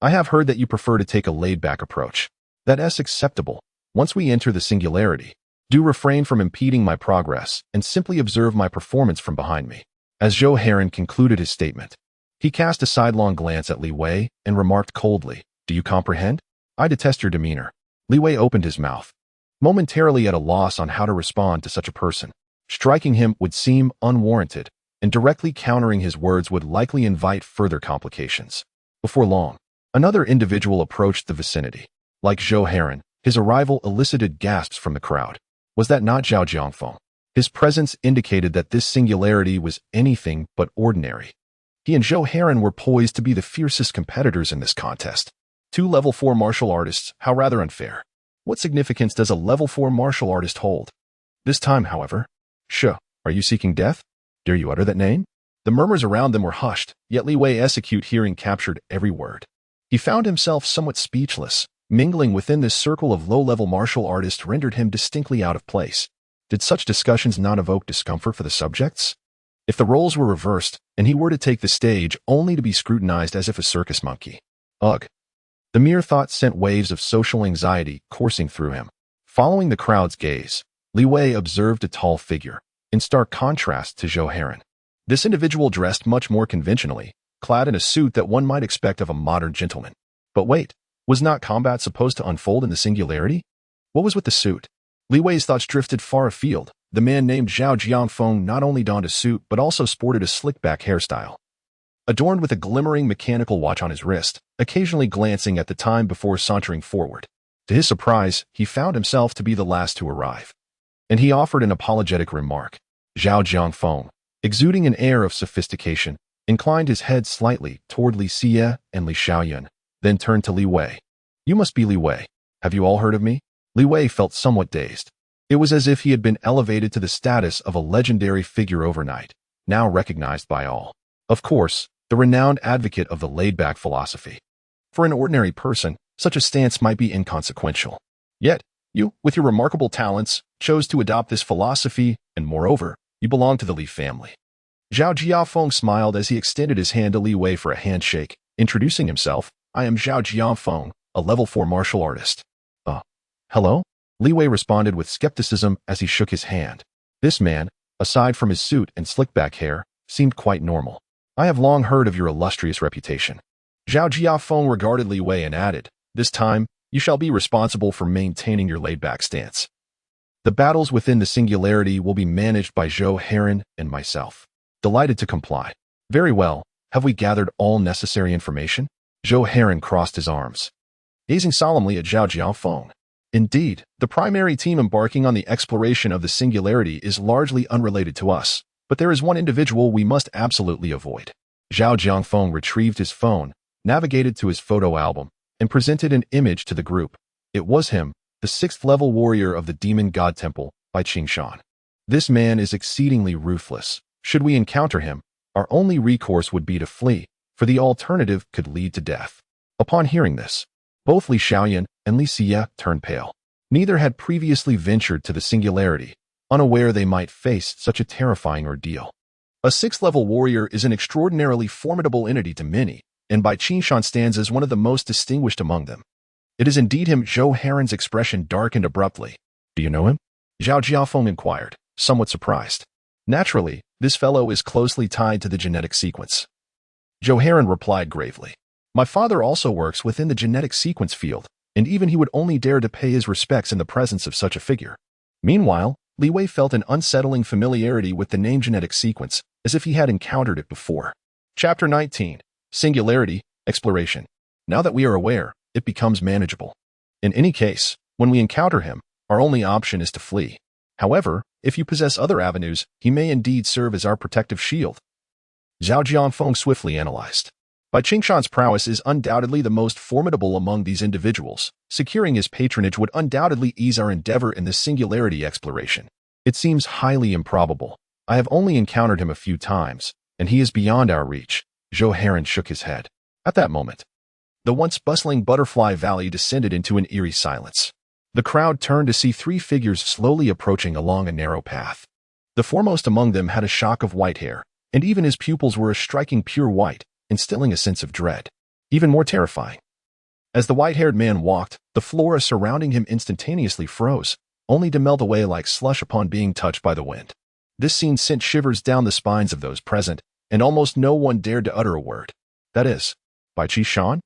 I have heard that you prefer to take a laid-back approach. That is acceptable. Once we enter the singularity, do refrain from impeding my progress and simply observe my performance from behind me. As Zhou Heron concluded his statement, he cast a sidelong glance at Li Wei and remarked coldly, Do you comprehend? I detest your demeanor. Li Wei opened his mouth, momentarily at a loss on how to respond to such a person. Striking him would seem unwarranted, and directly countering his words would likely invite further complications. Before long, another individual approached the vicinity. Like Zhou Heron, his arrival elicited gasps from the crowd. Was that not Zhao Jiangfeng? His presence indicated that this singularity was anything but ordinary. He and Zhou Heron were poised to be the fiercest competitors in this contest. Two level 4 martial artists, how rather unfair. What significance does a level 4 martial artist hold? This time, however, are you seeking death? Dare you utter that name? The murmurs around them were hushed, yet Li Wei's acute hearing captured every word. He found himself somewhat speechless. Mingling within this circle of low-level martial artists rendered him distinctly out of place. Did such discussions not evoke discomfort for the subjects? If the roles were reversed, and he were to take the stage only to be scrutinized as if a circus monkey. Ugh. The mere thought sent waves of social anxiety coursing through him. Following the crowd's gaze, Li Wei observed a tall figure, in stark contrast to Zhou Heron. This individual dressed much more conventionally, clad in a suit that one might expect of a modern gentleman. But wait. Was not combat supposed to unfold in the singularity? What was with the suit? Li Wei's thoughts drifted far afield. The man named Zhao Jiangfeng not only donned a suit but also sported a slick-back hairstyle. Adorned with a glimmering mechanical watch on his wrist, occasionally glancing at the time before sauntering forward. To his surprise, he found himself to be the last to arrive. And he offered an apologetic remark. Zhao Jiangfeng, exuding an air of sophistication, inclined his head slightly toward Li Xia and Li Xiaoyan, then turned to Li Wei. You must be Li Wei. Have you all heard of me? Li Wei felt somewhat dazed. It was as if he had been elevated to the status of a legendary figure overnight, now recognized by all. Of course, the renowned advocate of the laid-back philosophy. For an ordinary person, such a stance might be inconsequential. Yet, you, with your remarkable talents, chose to adopt this philosophy, and moreover, you belong to the Li family. Zhao Jiafeng smiled as he extended his hand to Li Wei for a handshake, introducing himself. I am Zhao Jiangfeng, a level 4 martial artist. Hello? Li Wei responded with skepticism as he shook his hand. This man, aside from his suit and slick-back hair, seemed quite normal. I have long heard of your illustrious reputation. Zhao Jiafeng regarded Li Wei and added, This time, you shall be responsible for maintaining your laid-back stance. The battles within the singularity will be managed by Zhou Heron and myself. Delighted to comply. Very well, have we gathered all necessary information? Zhou Heron crossed his arms, gazing solemnly at Zhao Jiangfeng. Indeed, the primary team embarking on the exploration of the singularity is largely unrelated to us, but there is one individual we must absolutely avoid. Zhao Jiangfeng retrieved his phone, navigated to his photo album, and presented an image to the group. It was him, the 6th-level warrior of the Demon God Temple, by Qingshan. This man is exceedingly ruthless. Should we encounter him, our only recourse would be to flee, for the alternative could lead to death. Upon hearing this, both Li Xiaoyan and Li Xia turned pale. Neither had previously ventured to the singularity, unaware they might face such a terrifying ordeal. A 6th-level warrior is an extraordinarily formidable entity to many, and Bai Qingshan stands as one of the most distinguished among them. It is indeed him. Zhou Heron's expression darkened abruptly. Do you know him? Zhao Jiafeng inquired, somewhat surprised. Naturally, this fellow is closely tied to the genetic sequence. Zhou Heron replied gravely. My father also works within the genetic sequence field, and even he would only dare to pay his respects in the presence of such a figure. Meanwhile, Li Wei felt an unsettling familiarity with the name genetic sequence, as if he had encountered it before. Chapter 19. Singularity, Exploration. Now that we are aware, it becomes manageable. In any case, when we encounter him, our only option is to flee. However, if you possess other avenues, he may indeed serve as our protective shield. Zhao Jianfeng swiftly analyzed. Bai Qingshan's prowess is undoubtedly the most formidable among these individuals. Securing his patronage would undoubtedly ease our endeavor in this singularity exploration. It seems highly improbable. I have only encountered him a few times, and he is beyond our reach. Zhou Heron shook his head. At that moment, the once bustling Butterfly Valley descended into an eerie silence. The crowd turned to see three figures slowly approaching along a narrow path. The foremost among them had a shock of white hair, and even his pupils were a striking pure white, instilling a sense of dread. Even more terrifying. As the white-haired man walked, the flora surrounding him instantaneously froze, only to melt away like slush upon being touched by the wind. This scene sent shivers down the spines of those present, and almost no one dared to utter a word. That is, Bai Qingshan?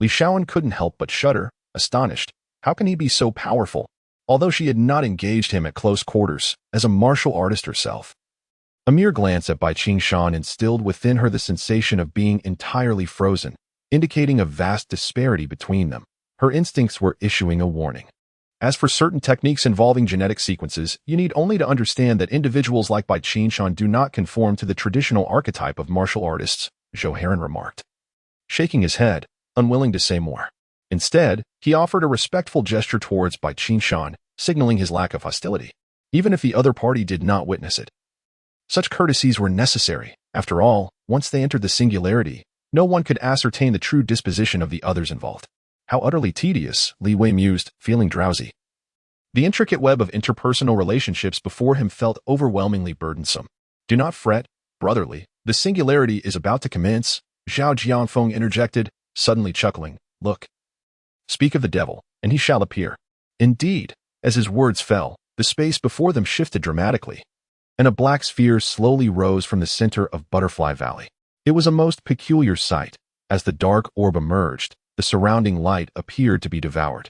Li Shaoan couldn't help but shudder, astonished. How can he be so powerful? Although she had not engaged him at close quarters, as a martial artist herself. A mere glance at Bai Qingshan instilled within her the sensation of being entirely frozen, indicating a vast disparity between them. Her instincts were issuing a warning. As for certain techniques involving genetic sequences, you need only to understand that individuals like Bai Qingshan do not conform to the traditional archetype of martial artists, Zhou Heron remarked, shaking his head, unwilling to say more. Instead, he offered a respectful gesture towards Bai Qingshan, signaling his lack of hostility, even if the other party did not witness it. Such courtesies were necessary. After all, once they entered the singularity, no one could ascertain the true disposition of the others involved. How utterly tedious, Li Wei mused, feeling drowsy. The intricate web of interpersonal relationships before him felt overwhelmingly burdensome. Do not fret, brotherly, the singularity is about to commence, Zhao Jianfeng interjected, suddenly chuckling. Look. Speak of the devil, and he shall appear. Indeed, as his words fell, the space before them shifted dramatically, and a black sphere slowly rose from the center of Butterfly Valley. It was a most peculiar sight. As the dark orb emerged, the surrounding light appeared to be devoured.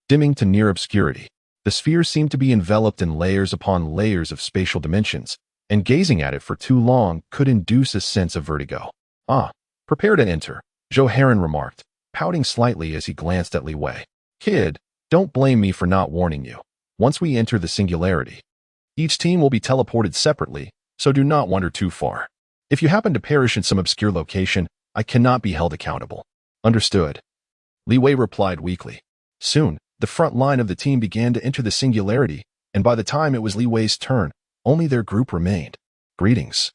Dimming to near obscurity, the sphere seemed to be enveloped in layers upon layers of spatial dimensions, and gazing at it for too long could induce a sense of vertigo. Ah, prepare to enter, Zhou Heron remarked, pouting slightly as he glanced at Li Wei. Kid, don't blame me for not warning you. Once we enter the singularity, each team will be teleported separately, so do not wander too far. If you happen to perish in some obscure location, I cannot be held accountable. Understood. Li Wei replied weakly. Soon, the front line of the team began to enter the singularity, and by the time it was Li Wei's turn, only their group remained. Greetings.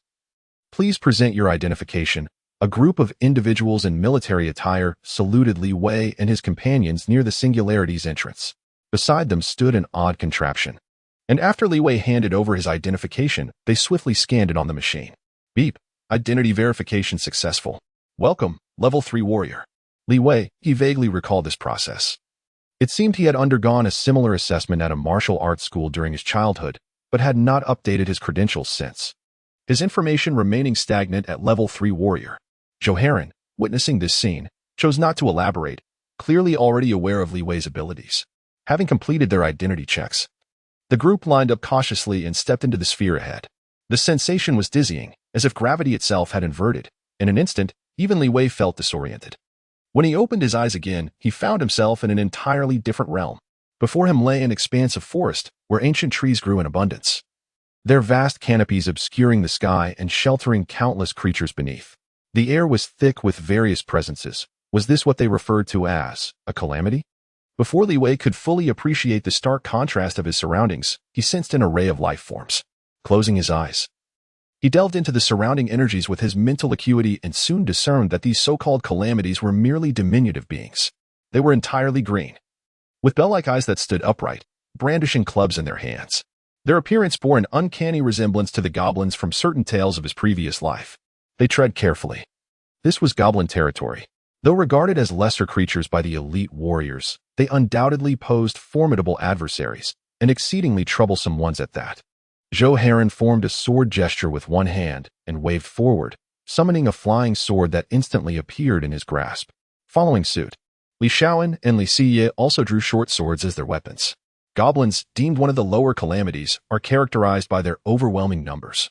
Please present your identification. A group of individuals in military attire saluted Li Wei and his companions near the singularity's entrance. Beside them stood an odd contraption. And after Li Wei handed over his identification, they swiftly scanned it on the machine. Beep. Identity verification successful. Welcome, Level 3 warrior. Li Wei, he vaguely recalled this process. It seemed he had undergone a similar assessment at a martial arts school during his childhood, but had not updated his credentials since. His information remaining stagnant at Level 3 warrior. Zhou Heron, witnessing this scene, chose not to elaborate, clearly already aware of Li Wei's abilities. Having completed their identity checks, the group lined up cautiously and stepped into the sphere ahead. The sensation was dizzying, as if gravity itself had inverted. In an instant, even Li Wei felt disoriented. When he opened his eyes again, he found himself in an entirely different realm. Before him lay an expanse of forest, where ancient trees grew in abundance, their vast canopies obscuring the sky and sheltering countless creatures beneath. The air was thick with various presences. Was this what they referred to as a calamity? Before Li Wei could fully appreciate the stark contrast of his surroundings, he sensed an array of life forms. Closing his eyes, he delved into the surrounding energies with his mental acuity and soon discerned that these so-called calamities were merely diminutive beings. They were entirely green, with bell-like eyes that stood upright, brandishing clubs in their hands. Their appearance bore an uncanny resemblance to the goblins from certain tales of his previous life. They tread carefully. This was goblin territory. Though regarded as lesser creatures by the elite warriors, they undoubtedly posed formidable adversaries, and exceedingly troublesome ones at that. Zhou Heron formed a sword gesture with one hand and waved forward, summoning a flying sword that instantly appeared in his grasp. Following suit, Li Shaoan and Li Siye also drew short swords as their weapons. Goblins, deemed one of the lower calamities, are characterized by their overwhelming numbers,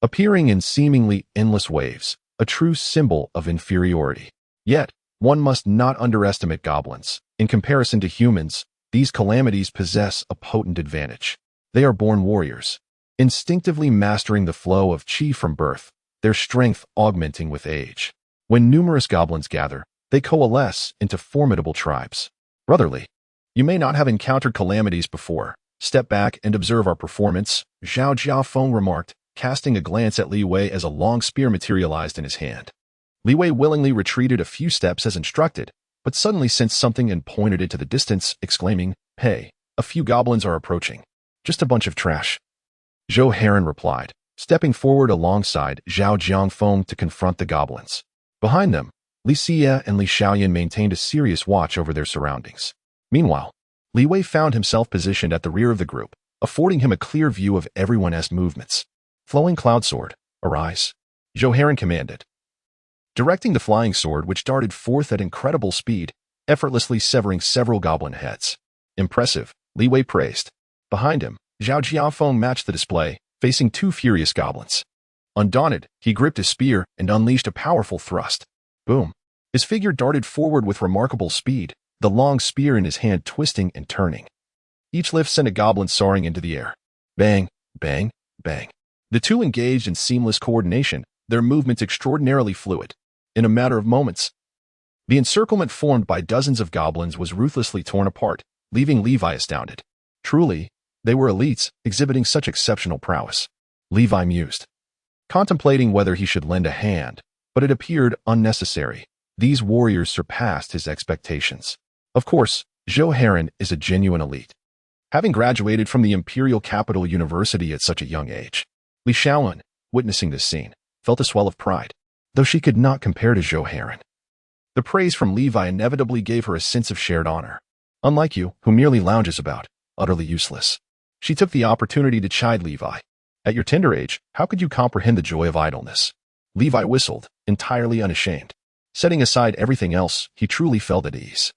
appearing in seemingly endless waves, a true symbol of inferiority. Yet, one must not underestimate goblins. In comparison to humans, these calamities possess a potent advantage. They are born warriors, instinctively mastering the flow of qi from birth, their strength augmenting with age. When numerous goblins gather, they coalesce into formidable tribes. Brotherly, you may not have encountered calamities before. Step back and observe our performance, Zhao Jiafeng remarked, casting a glance at Li Wei as a long spear materialized in his hand. Li Wei willingly retreated a few steps as instructed, but suddenly sensed something and pointed it to the distance, exclaiming, "Hey, a few goblins are approaching. Just a bunch of trash." Zhou Heron replied, stepping forward alongside Zhao Jiangfeng to confront the goblins. Behind them, Li Xie and Li Shaoyan maintained a serious watch over their surroundings. Meanwhile, Li Wei found himself positioned at the rear of the group, affording him a clear view of everyone's movements. Flowing Cloud Sword, arise, Zhou Heron commanded, directing the flying sword which darted forth at incredible speed, effortlessly severing several goblin heads. Impressive, Li Wei praised. Behind him, Zhao Jiafeng matched the display, facing two furious goblins. Undaunted, he gripped his spear and unleashed a powerful thrust. Boom! His figure darted forward with remarkable speed, the long spear in his hand twisting and turning. Each lift sent a goblin soaring into the air. Bang, bang, bang. The two engaged in seamless coordination, their movements extraordinarily fluid. In a matter of moments, the encirclement formed by dozens of goblins was ruthlessly torn apart, leaving Levi astounded. Truly, they were elites, exhibiting such exceptional prowess. Levi mused, contemplating whether he should lend a hand, but it appeared unnecessary. These warriors surpassed his expectations. Of course, Zhou Heron is a genuine elite, having graduated from the Imperial Capital University at such a young age. Li Shaoan, witnessing this scene, felt a swell of pride, though she could not compare to Zhou Heron. The praise from Levi inevitably gave her a sense of shared honor. Unlike you, who merely lounges about, utterly useless. She took the opportunity to chide Levi. At your tender age, how could you comprehend the joy of idleness? Levi whistled, entirely unashamed. Setting aside everything else, he truly felt at ease.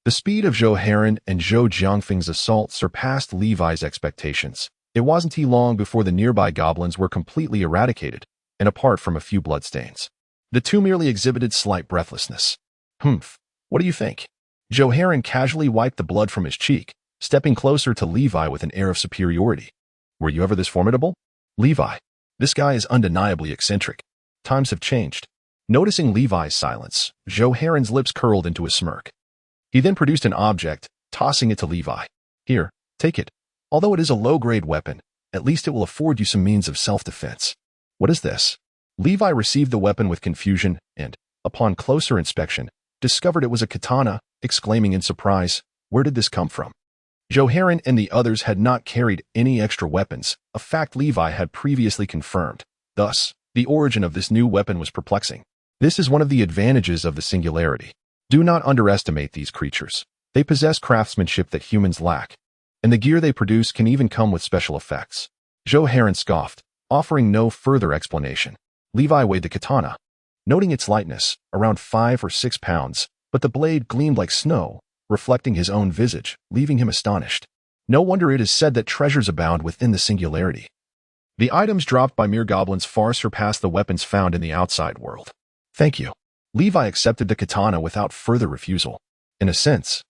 The speed of Zhou Heron and Zhou Jiangfeng's assault surpassed Levi's expectations. It wasn't long before the nearby goblins were completely eradicated, and apart from a few bloodstains. The two merely exhibited slight breathlessness. Humph, what do you think? Zhou Heron casually wiped the blood from his cheek, stepping closer to Levi with an air of superiority. Were you ever this formidable? Levi, this guy is undeniably eccentric. Times have changed. Noticing Levi's silence, Zhou Heron's lips curled into a smirk. He then produced an object, tossing it to Levi. Here, take it. Although it is a low-grade weapon, at least it will afford you some means of self-defense. What is this? Levi received the weapon with confusion and, upon closer inspection, discovered it was a katana, exclaiming in surprise, "Where did this come from?" Zhou Heron and the others had not carried any extra weapons, a fact Levi had previously confirmed. Thus, the origin of this new weapon was perplexing. This is one of the advantages of the singularity. Do not underestimate these creatures. They possess craftsmanship that humans lack, and the gear they produce can even come with special effects. Zhou Heron scoffed, offering no further explanation. Levi weighed the katana, noting its lightness, around 5 or 6 pounds, but the blade gleamed like snow, reflecting his own visage, leaving him astonished. No wonder it is said that treasures abound within the singularity. The items dropped by mere goblins far surpass the weapons found in the outside world. Thank you. Levi accepted the katana without further refusal. In a sense,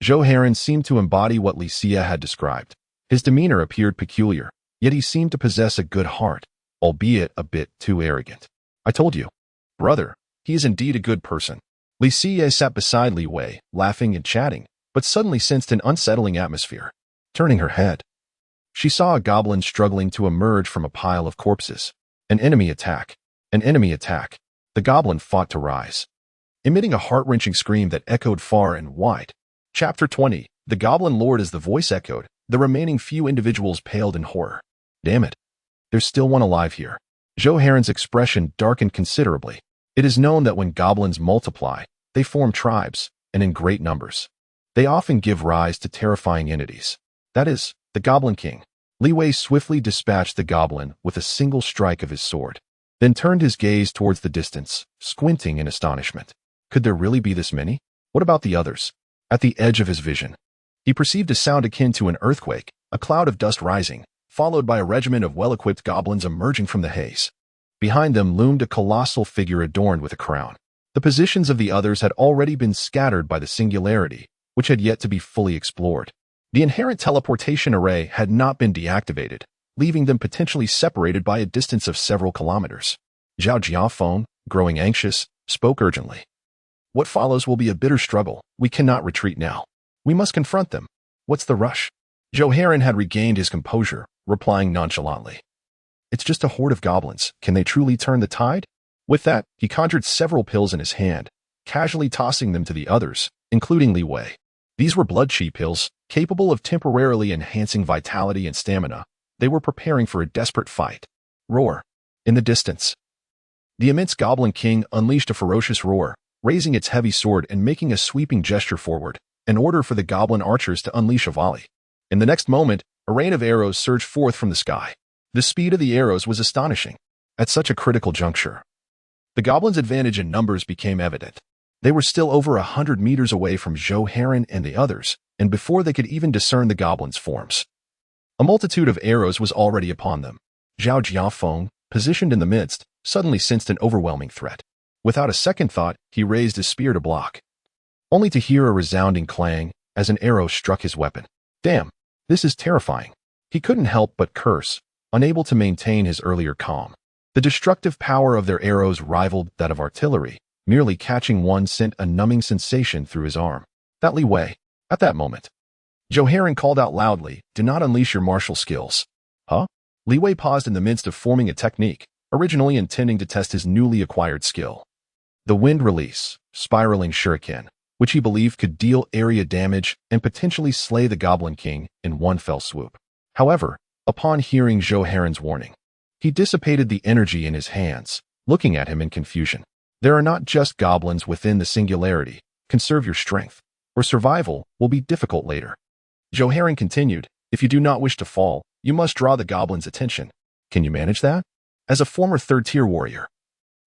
Zhou Heron seemed to embody what Li Xie had described. His demeanor appeared peculiar, yet he seemed to possess a good heart, albeit a bit too arrogant. I told you, brother, he is indeed a good person. Li Xie sat beside Li Wei, laughing and chatting, but suddenly sensed an unsettling atmosphere. Turning her head, she saw a goblin struggling to emerge from a pile of corpses. An enemy attack. An enemy attack. The goblin fought to rise, emitting a heart-wrenching scream that echoed far and wide. Chapter 20. The Goblin Lord. As the voice echoed, the remaining few individuals paled in horror. Damn it. There's still one alive here. Zhou Heron's expression darkened considerably. It is known that when goblins multiply, They form tribes, and in great numbers. They often give rise to terrifying entities. That is, the Goblin King. Li Wei swiftly dispatched the goblin with a single strike of his sword, then turned his gaze towards the distance, squinting in astonishment. Could there really be this many? What about the others? At the edge of his vision, he perceived a sound akin to an earthquake, a cloud of dust rising, followed by a regiment of well-equipped goblins emerging from the haze. Behind them loomed a colossal figure adorned with a crown. The positions of the others had already been scattered by the singularity, which had yet to be fully explored. The inherent teleportation array had not been deactivated, leaving them potentially separated by a distance of several kilometers. Zhao Jiafeng, growing anxious, spoke urgently. What follows will be a bitter struggle. We cannot retreat now. We must confront them. What's the rush? Zhou Heron had regained his composure, replying nonchalantly. It's just a horde of goblins. Can they truly turn the tide? With that, he conjured several pills in his hand, casually tossing them to the others, including Li Wei. These were blood chi pills, capable of temporarily enhancing vitality and stamina. They were preparing for a desperate fight. Roar. In the distance, the immense Goblin King unleashed a ferocious roar, raising its heavy sword and making a sweeping gesture forward, in order for the goblin archers to unleash a volley. In the next moment, a rain of arrows surged forth from the sky. The speed of the arrows was astonishing. At such a critical juncture, the goblins' advantage in numbers became evident. They were still over 100 meters away from Zhou Heron and the others, and before they could even discern the goblins' forms, a multitude of arrows was already upon them. Zhao Jiafeng, positioned in the midst, suddenly sensed an overwhelming threat. Without a second thought, he raised his spear to block, only to hear a resounding clang as an arrow struck his weapon. Damn, this is terrifying. He couldn't help but curse, unable to maintain his earlier calm. The destructive power of their arrows rivaled that of artillery. Merely catching one sent a numbing sensation through his arm. That Li Wei. At that moment, Zhou Heron called out loudly, "Do not unleash your martial skills." Huh? Li Wei paused in the midst of forming a technique, originally intending to test his newly acquired skill. The wind release, spiraling shuriken, which he believed could deal area damage and potentially slay the Goblin King in one fell swoop. However, upon hearing Zhou Heron's warning, he dissipated the energy in his hands, looking at him in confusion. There are not just goblins within the singularity. Conserve your strength, or survival will be difficult later. Zhou Heron continued, if you do not wish to fall, you must draw the goblins' attention. Can you manage that? As a former third-tier warrior,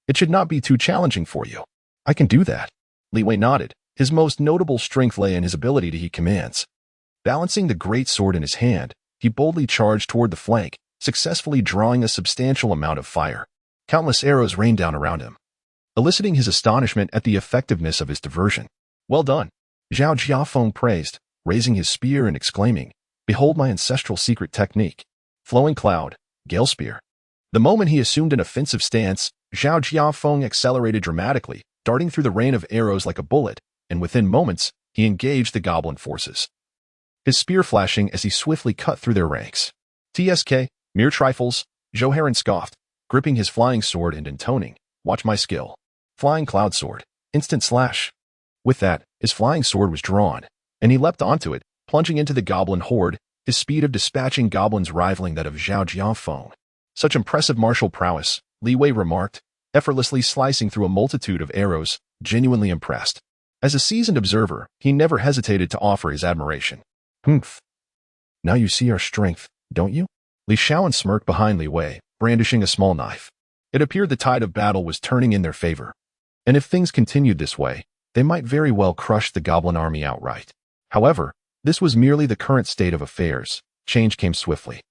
it should not be too challenging for you. I can do that. Li Wei nodded. His most notable strength lay in his ability to heed commands. Balancing the great sword in his hand, he boldly charged toward the flank, successfully drawing a substantial amount of fire. Countless arrows rained down around him, eliciting his astonishment at the effectiveness of his diversion. Well done, Zhao Jiafeng praised, raising his spear and exclaiming, behold my ancestral secret technique. Flowing cloud, gale spear. The moment he assumed an offensive stance, Zhao Jiafeng accelerated dramatically, darting through the rain of arrows like a bullet, and within moments, he engaged the goblin forces, his spear flashing as he swiftly cut through their ranks. TSK, mere trifles, Zhou Heron scoffed, gripping his flying sword and intoning, watch my skill. Flying cloud sword, instant slash. With that, his flying sword was drawn, and he leapt onto it, plunging into the goblin horde, his speed of dispatching goblins rivaling that of Zhao Jiafeng. Such impressive martial prowess, Li Wei remarked, effortlessly slicing through a multitude of arrows, genuinely impressed. As a seasoned observer, he never hesitated to offer his admiration. Humph. Now you see our strength, don't you? Li Shaoan smirked behind Li Wei, brandishing a small knife. It appeared the tide of battle was turning in their favor. And if things continued this way, they might very well crush the goblin army outright. However, this was merely the current state of affairs. Change came swiftly.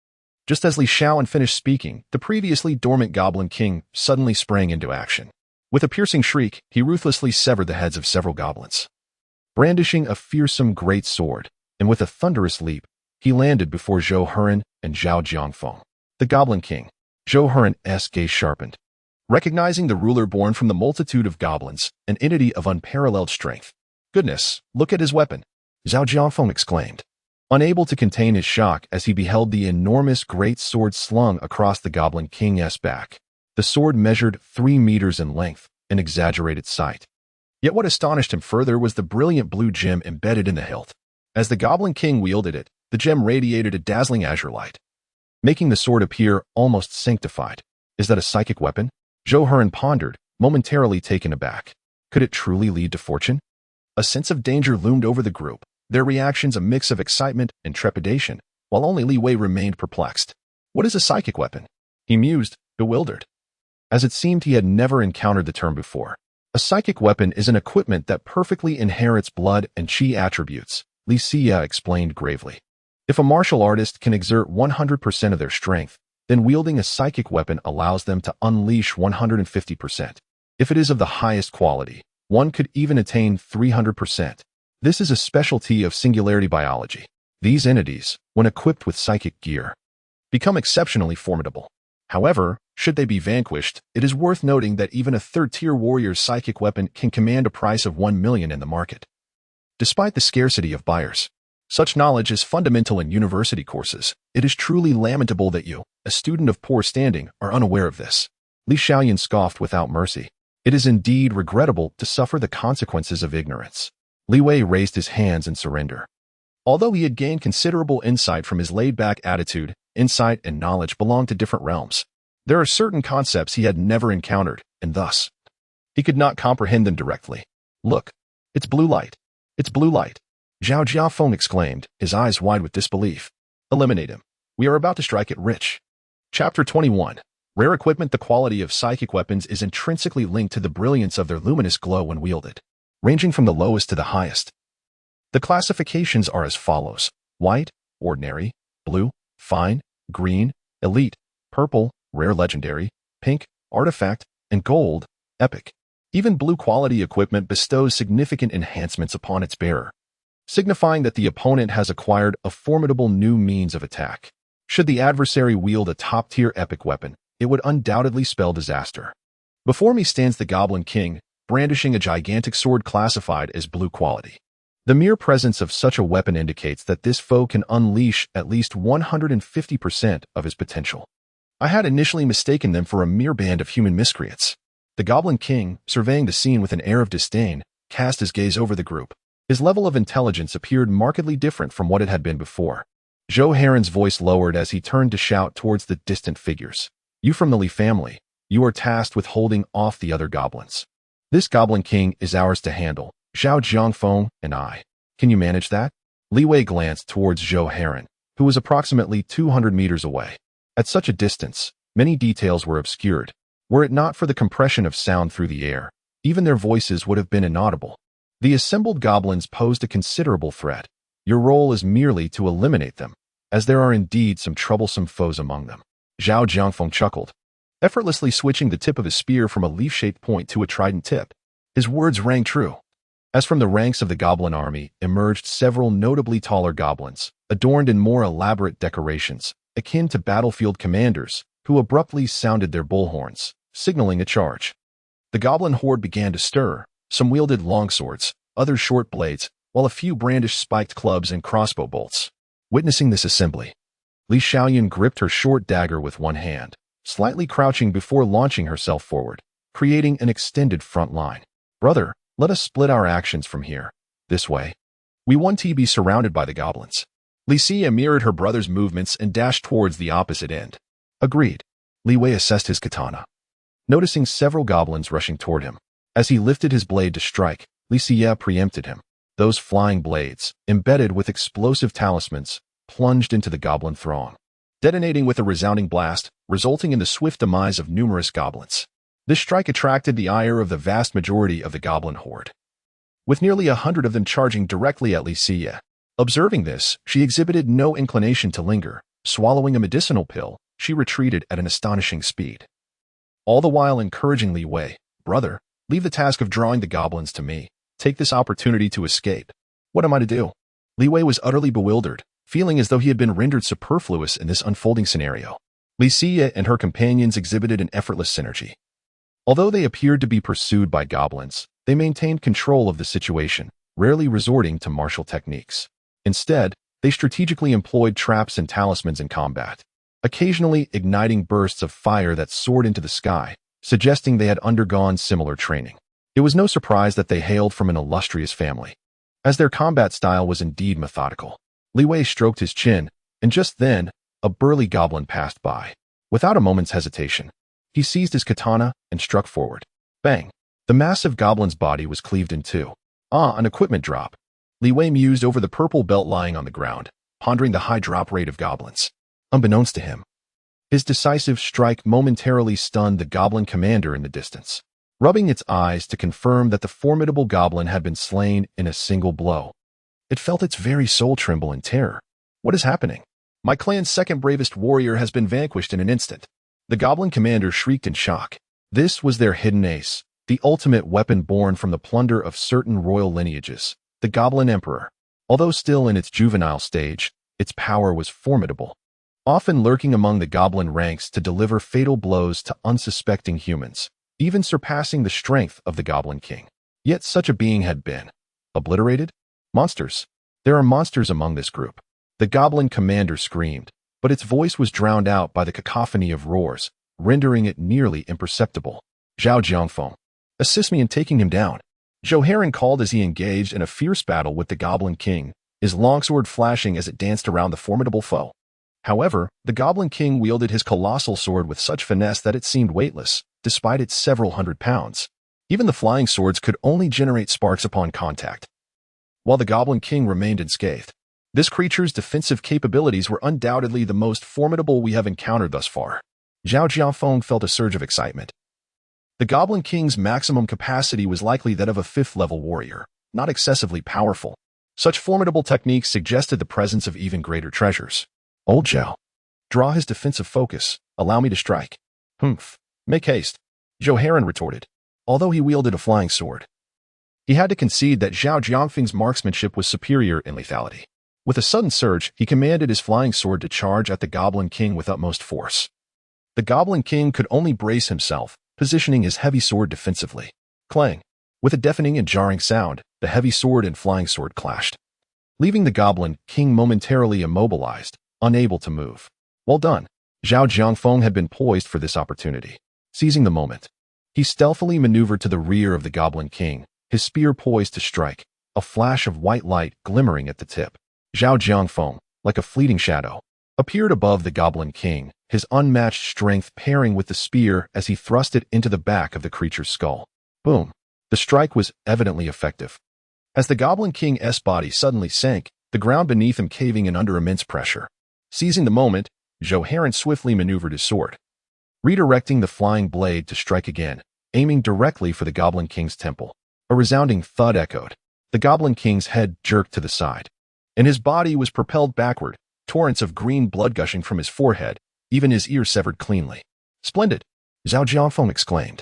Just as Li Shaoan finished speaking, the previously dormant Goblin King suddenly sprang into action. With a piercing shriek, he ruthlessly severed the heads of several goblins. Brandishing a fearsome great sword, and with a thunderous leap, he landed before Zhou Heron and Zhao Jiangfeng. The Goblin King, Zhou Heron's gaze sharpened. Recognizing the ruler born from the multitude of goblins, an entity of unparalleled strength. Goodness, look at his weapon, Zhao Jiangfeng exclaimed, unable to contain his shock as he beheld the enormous great sword slung across the Goblin King's back. The sword measured 3 meters in length, an exaggerated sight. Yet what astonished him further was the brilliant blue gem embedded in the hilt. As the Goblin King wielded it, the gem radiated a dazzling azure light, making the sword appear almost sanctified. Is that a psychic weapon? Zhou Heron pondered, momentarily taken aback. Could it truly lead to fortune? A sense of danger loomed over the group, their reactions a mix of excitement and trepidation, while only Li Wei remained perplexed. What is a psychic weapon? He mused, bewildered, as it seemed he had never encountered the term before. A psychic weapon is an equipment that perfectly inherits blood and qi attributes, Li Xia explained gravely. If a martial artist can exert 100% of their strength, then wielding a psychic weapon allows them to unleash 150%. If it is of the highest quality, one could even attain 300%. This is a specialty of singularity biology. These entities, when equipped with psychic gear, become exceptionally formidable. However, should they be vanquished, it is worth noting that even a third-tier warrior's psychic weapon can command a price of 1 million in the market. Despite the scarcity of buyers, such knowledge is fundamental in university courses. It is truly lamentable that you, a student of poor standing, are unaware of this. Li Xiaoyan scoffed without mercy. It is indeed regrettable to suffer the consequences of ignorance. Li Wei raised his hands in surrender. Although he had gained considerable insight from his laid-back attitude, insight and knowledge belonged to different realms. There are certain concepts he had never encountered, and thus, he could not comprehend them directly. Look, it's blue light. It's blue light. Zhao Jiafeng exclaimed, his eyes wide with disbelief. Eliminate him. We are about to strike it rich. Chapter 21. Rare equipment. The quality of psychic weapons is intrinsically linked to the brilliance of their luminous glow when wielded, ranging from the lowest to the highest. The classifications are as follows: white, ordinary; blue, fine; green, elite; purple, rare legendary; pink, artifact; and gold, epic. Even blue quality equipment bestows significant enhancements upon its bearer, signifying that the opponent has acquired a formidable new means of attack. Should the adversary wield a top-tier epic weapon, it would undoubtedly spell disaster. Before me stands the Goblin King, brandishing a gigantic sword classified as blue quality. The mere presence of such a weapon indicates that this foe can unleash at least 150% of his potential. I had initially mistaken them for a mere band of human miscreants. The Goblin King, surveying the scene with an air of disdain, cast his gaze over the group. His level of intelligence appeared markedly different from what it had been before. Zhou Heron's voice lowered as he turned to shout towards the distant figures. You from the Li family, you are tasked with holding off the other goblins. This Goblin King is ours to handle, Zhao Jiangfeng and I. Can you manage that? Li Wei glanced towards Zhou Heron, who was approximately 200 meters away. At such a distance, many details were obscured. Were it not for the compression of sound through the air, even their voices would have been inaudible. The assembled goblins posed a considerable threat. Your role is merely to eliminate them, as there are indeed some troublesome foes among them. Zhao Jiangfeng chuckled, effortlessly switching the tip of his spear from a leaf-shaped point to a trident tip. His words rang true. As from the ranks of the goblin army emerged several notably taller goblins, adorned in more elaborate decorations, akin to battlefield commanders, who abruptly sounded their bullhorns, signaling a charge. The goblin horde began to stir. Some wielded longswords, others short blades, while a few brandished spiked clubs and crossbow bolts. Witnessing this assembly, Li Xiaoyan gripped her short dagger with one hand, slightly crouching before launching herself forward, creating an extended front line. Brother, let us split our actions from here. This way. We want to be surrounded by the goblins. Li Xia mirrored her brother's movements and dashed towards the opposite end. Agreed. Li Wei assessed his katana, noticing several goblins rushing toward him. As he lifted his blade to strike, Li Xia preempted him. Those flying blades, embedded with explosive talismans, plunged into the goblin throng, detonating with a resounding blast, resulting in the swift demise of numerous goblins. This strike attracted the ire of the vast majority of the goblin horde, with nearly 100 of them charging directly at Li Xia. Observing this, she exhibited no inclination to linger. Swallowing a medicinal pill, she retreated at an astonishing speed, all the while encouraging Li Wei, brother, leave the task of drawing the goblins to me. Take this opportunity to escape. What am I to do? Li Wei was utterly bewildered, feeling as though he had been rendered superfluous in this unfolding scenario. Li Xia and her companions exhibited an effortless synergy. Although they appeared to be pursued by goblins, they maintained control of the situation, rarely resorting to martial techniques. Instead, they strategically employed traps and talismans in combat, occasionally igniting bursts of fire that soared into the sky, suggesting they had undergone similar training. It was no surprise that they hailed from an illustrious family, as their combat style was indeed methodical. Li Wei stroked his chin, and just then, a burly goblin passed by. Without a moment's hesitation, he seized his katana and struck forward. Bang! The massive goblin's body was cleaved in two. Ah, an equipment drop. Li Wei mused over the purple belt lying on the ground, pondering the high drop rate of goblins. Unbeknownst to him, his decisive strike momentarily stunned the goblin commander in the distance, rubbing its eyes to confirm that the formidable goblin had been slain in a single blow. It felt its very soul tremble in terror. What is happening? My clan's second bravest warrior has been vanquished in an instant. The goblin commander shrieked in shock. This was their hidden ace, the ultimate weapon born from the plunder of certain royal lineages, the Goblin Emperor. Although still in its juvenile stage, its power was formidable, often lurking among the goblin ranks to deliver fatal blows to unsuspecting humans, even surpassing the strength of the Goblin King. Yet such a being had been obliterated? Monsters. There are monsters among this group. The goblin commander screamed, but its voice was drowned out by the cacophony of roars, rendering it nearly imperceptible. Zhao Jiangfeng, assist me in taking him down. Zhou Heron called as he engaged in a fierce battle with the Goblin King, his longsword flashing as it danced around the formidable foe. However, the Goblin King wielded his colossal sword with such finesse that it seemed weightless, despite its several hundred pounds. Even the flying swords could only generate sparks upon contact. While the Goblin King remained unscathed, this creature's defensive capabilities were undoubtedly the most formidable we have encountered thus far. Zhao Jiangfeng felt a surge of excitement. The Goblin King's maximum capacity was likely that of a fifth-level warrior, not excessively powerful. Such formidable techniques suggested the presence of even greater treasures. Old Zhao, draw his defensive focus. Allow me to strike. Humph. Make haste. Zhou Heron retorted, although he wielded a flying sword. He had to concede that Zhao Jiangfeng's marksmanship was superior in lethality. With a sudden surge, he commanded his flying sword to charge at the Goblin King with utmost force. The Goblin King could only brace himself, positioning his heavy sword defensively. Clang! With a deafening and jarring sound, the heavy sword and flying sword clashed, leaving the Goblin King momentarily immobilized, unable to move. Well done. Zhao Jiangfeng had been poised for this opportunity. Seizing the moment, he stealthily maneuvered to the rear of the Goblin King, his spear poised to strike, a flash of white light glimmering at the tip. Zhao Jiangfeng, like a fleeting shadow, appeared above the Goblin King, his unmatched strength pairing with the spear as he thrust it into the back of the creature's skull. Boom! The strike was evidently effective. As the Goblin King's body suddenly sank, the ground beneath him caving in under immense pressure. Seizing the moment, Zhou Heron swiftly maneuvered his sword, redirecting the flying blade to strike again, aiming directly for the Goblin King's temple. A resounding thud echoed. The Goblin King's head jerked to the side, and his body was propelled backward, torrents of green blood gushing from his forehead, even his ear severed cleanly. Splendid! Zhao Jiangfeng exclaimed.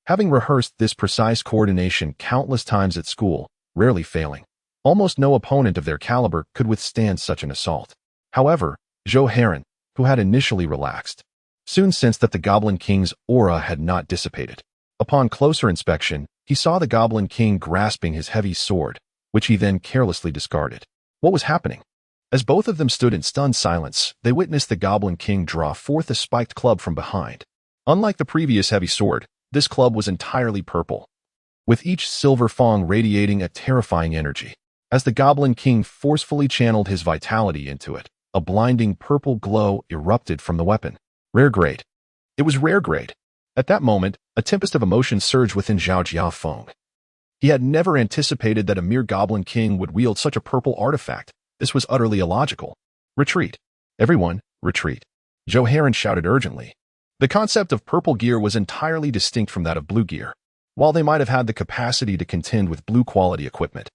Having rehearsed this precise coordination countless times at school, rarely failing, almost no opponent of their caliber could withstand such an assault. However, Zhou Heron, who had initially relaxed, soon sensed that the Goblin King's aura had not dissipated. Upon closer inspection, he saw the Goblin King grasping his heavy sword, which he then carelessly discarded. What was happening? As both of them stood in stunned silence, they witnessed the Goblin King draw forth a spiked club from behind. Unlike the previous heavy sword, this club was entirely purple, with each silver fang radiating a terrifying energy. As the Goblin King forcefully channeled his vitality into it, a blinding purple glow erupted from the weapon. Rare grade. It was rare grade. At that moment, a tempest of emotion surged within Zhao Jiangfeng. He had never anticipated that a mere Goblin King would wield such a purple artifact. This was utterly illogical. Retreat. Everyone, retreat. Zhou Heron shouted urgently. The concept of purple gear was entirely distinct from that of blue gear, while they might have had the capacity to contend with blue-quality equipment.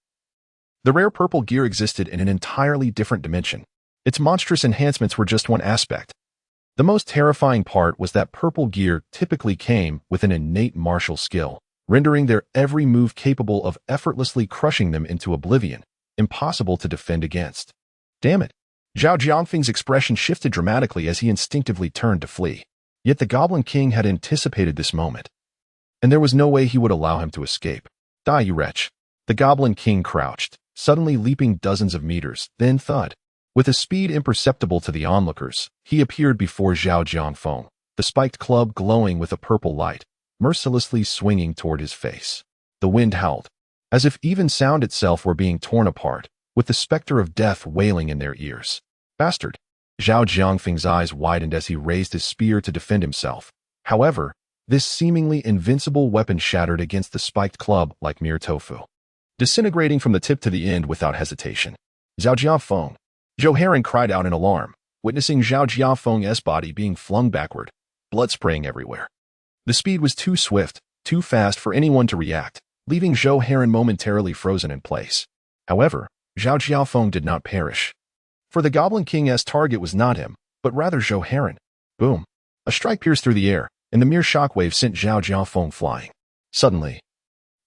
The rare purple gear existed in an entirely different dimension. Its monstrous enhancements were just one aspect. The most terrifying part was that purple gear typically came with an innate martial skill, rendering their every move capable of effortlessly crushing them into oblivion, impossible to defend against. Damn it! Zhao Jiangfeng's expression shifted dramatically as he instinctively turned to flee. Yet the Goblin King had anticipated this moment, and there was no way he would allow him to escape. Die, you wretch! The Goblin King crouched, suddenly leaping dozens of meters, then thud. With a speed imperceptible to the onlookers, he appeared before Zhao Jiangfeng, the spiked club glowing with a purple light, mercilessly swinging toward his face. The wind howled, as if even sound itself were being torn apart, with the specter of death wailing in their ears. Bastard! Zhao Jiangfeng's eyes widened as he raised his spear to defend himself. However, This seemingly invincible weapon shattered against the spiked club like mere tofu, disintegrating from the tip to the end without hesitation. Zhao Jiafeng. Zhou Heron cried out in alarm, witnessing Zhao Jiafeng's body being flung backward, blood spraying everywhere. The speed was too swift, too fast for anyone to react, leaving Zhou Heron momentarily frozen in place. However, Zhao Jiafeng did not perish. For the Goblin King's target was not him, but rather Zhou Heron. Boom. A strike pierced through the air, and the mere shockwave sent Zhao Jiafeng flying. Suddenly,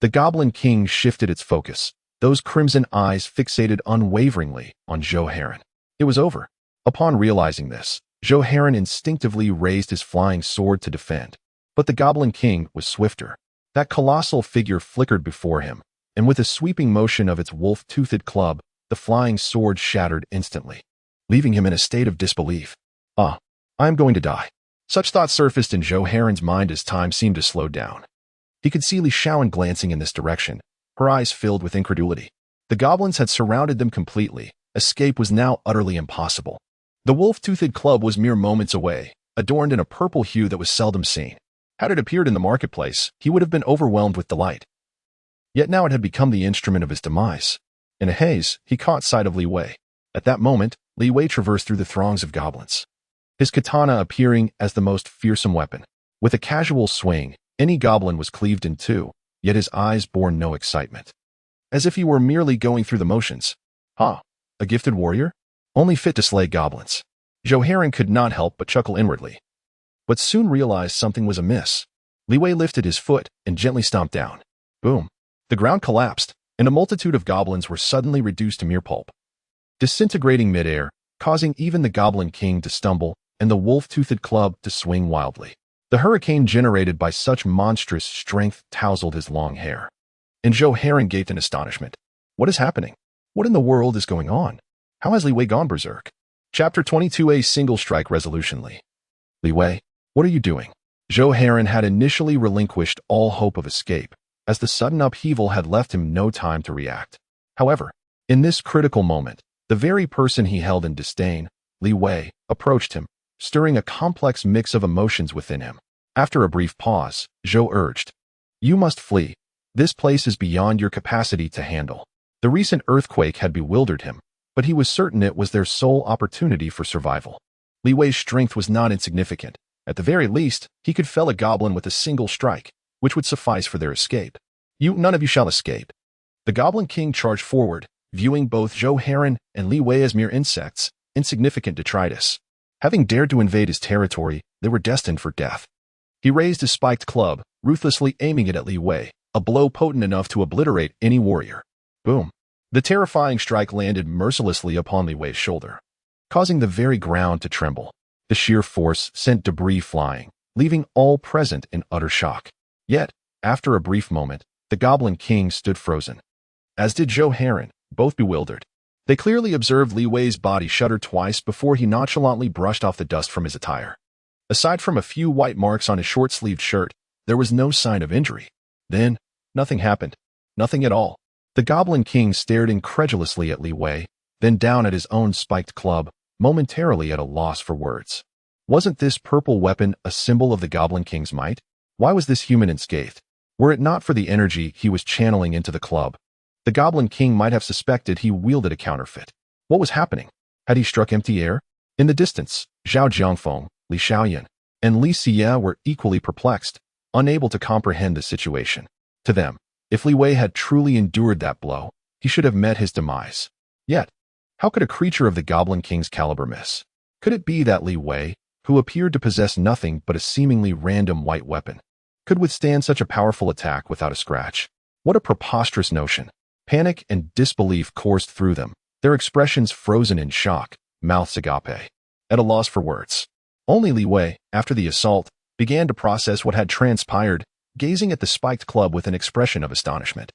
the Goblin King shifted its focus, those crimson eyes fixated unwaveringly on Zhou Heron. It was over. Upon realizing this, Zhou Heron instinctively raised his flying sword to defend. But the Goblin King was swifter. That colossal figure flickered before him, and with a sweeping motion of its wolf-toothed club, the flying sword shattered instantly, leaving him in a state of disbelief. I am going to die. Such thoughts surfaced in Zhou Heron's mind as time seemed to slow down. He could see Li Shaoan glancing in this direction, her eyes filled with incredulity. The goblins had surrounded them completely. Escape was now utterly impossible. The wolf-toothed club was mere moments away, adorned in a purple hue that was seldom seen. Had it appeared in the marketplace, he would have been overwhelmed with delight. Yet now it had become the instrument of his demise. In a haze, he caught sight of Li Wei. At that moment, Li Wei traversed through the throngs of goblins, his katana appearing as the most fearsome weapon. With a casual swing, any goblin was cleaved in two, yet his eyes bore no excitement. As if he were merely going through the motions. A gifted warrior? Only fit to slay goblins. Zhou Heron could not help but chuckle inwardly, but soon realized something was amiss. Li Wei lifted his foot and gently stomped down. Boom. The ground collapsed, and a multitude of goblins were suddenly reduced to mere pulp, disintegrating midair, causing even the Goblin King to stumble and the wolf-toothed club to swing wildly. The hurricane generated by such monstrous strength tousled his long hair. And Zhou Heron gaped in astonishment. What is happening? What in the world is going on? How has Li Wei gone berserk? Chapter 22. A single strike resolutionly. Li Wei, what are you doing? Zhou Heron had initially relinquished all hope of escape, as the sudden upheaval had left him no time to react. However, in this critical moment, the very person he held in disdain, Li Wei, approached him, stirring a complex mix of emotions within him. After a brief pause, Zhou urged, "You must flee. This place is beyond your capacity to handle." The recent earthquake had bewildered him, but he was certain it was their sole opportunity for survival. Li Wei's strength was not insignificant. At the very least, he could fell a goblin with a single strike, which would suffice for their escape. None of you shall escape." The Goblin King charged forward, viewing both Zhou Heron and Li Wei as mere insects, insignificant detritus. Having dared to invade his territory, they were destined for death. He raised his spiked club, ruthlessly aiming it at Li Wei, a blow potent enough to obliterate any warrior. Boom. The terrifying strike landed mercilessly upon Li Wei's shoulder, causing the very ground to tremble. The sheer force sent debris flying, leaving all present in utter shock. Yet, after a brief moment, the Goblin King stood frozen, as did Zhou Heron, both bewildered. They clearly observed Li Wei's body shudder twice before he nonchalantly brushed off the dust from his attire. Aside from a few white marks on his short-sleeved shirt, there was no sign of injury. Then, nothing happened. Nothing at all. The Goblin King stared incredulously at Li Wei, then down at his own spiked club, momentarily at a loss for words. Wasn't this purple weapon a symbol of the Goblin King's might? Why was this human unscathed? Were it not for the energy he was channeling into the club, the Goblin King might have suspected he wielded a counterfeit. What was happening? Had he struck empty air? In the distance, Zhao Jiangfeng, Li Shaoyan, and Li Xie were equally perplexed, unable to comprehend the situation. To them, if Li Wei had truly endured that blow, he should have met his demise. Yet, how could a creature of the Goblin King's caliber miss? Could it be that Li Wei, who appeared to possess nothing but a seemingly random white weapon, could withstand such a powerful attack without a scratch? What a preposterous notion. Panic and disbelief coursed through them, their expressions frozen in shock, mouths agape, at a loss for words. Only Li Wei, after the assault, began to process what had transpired, gazing at the spiked club with an expression of astonishment.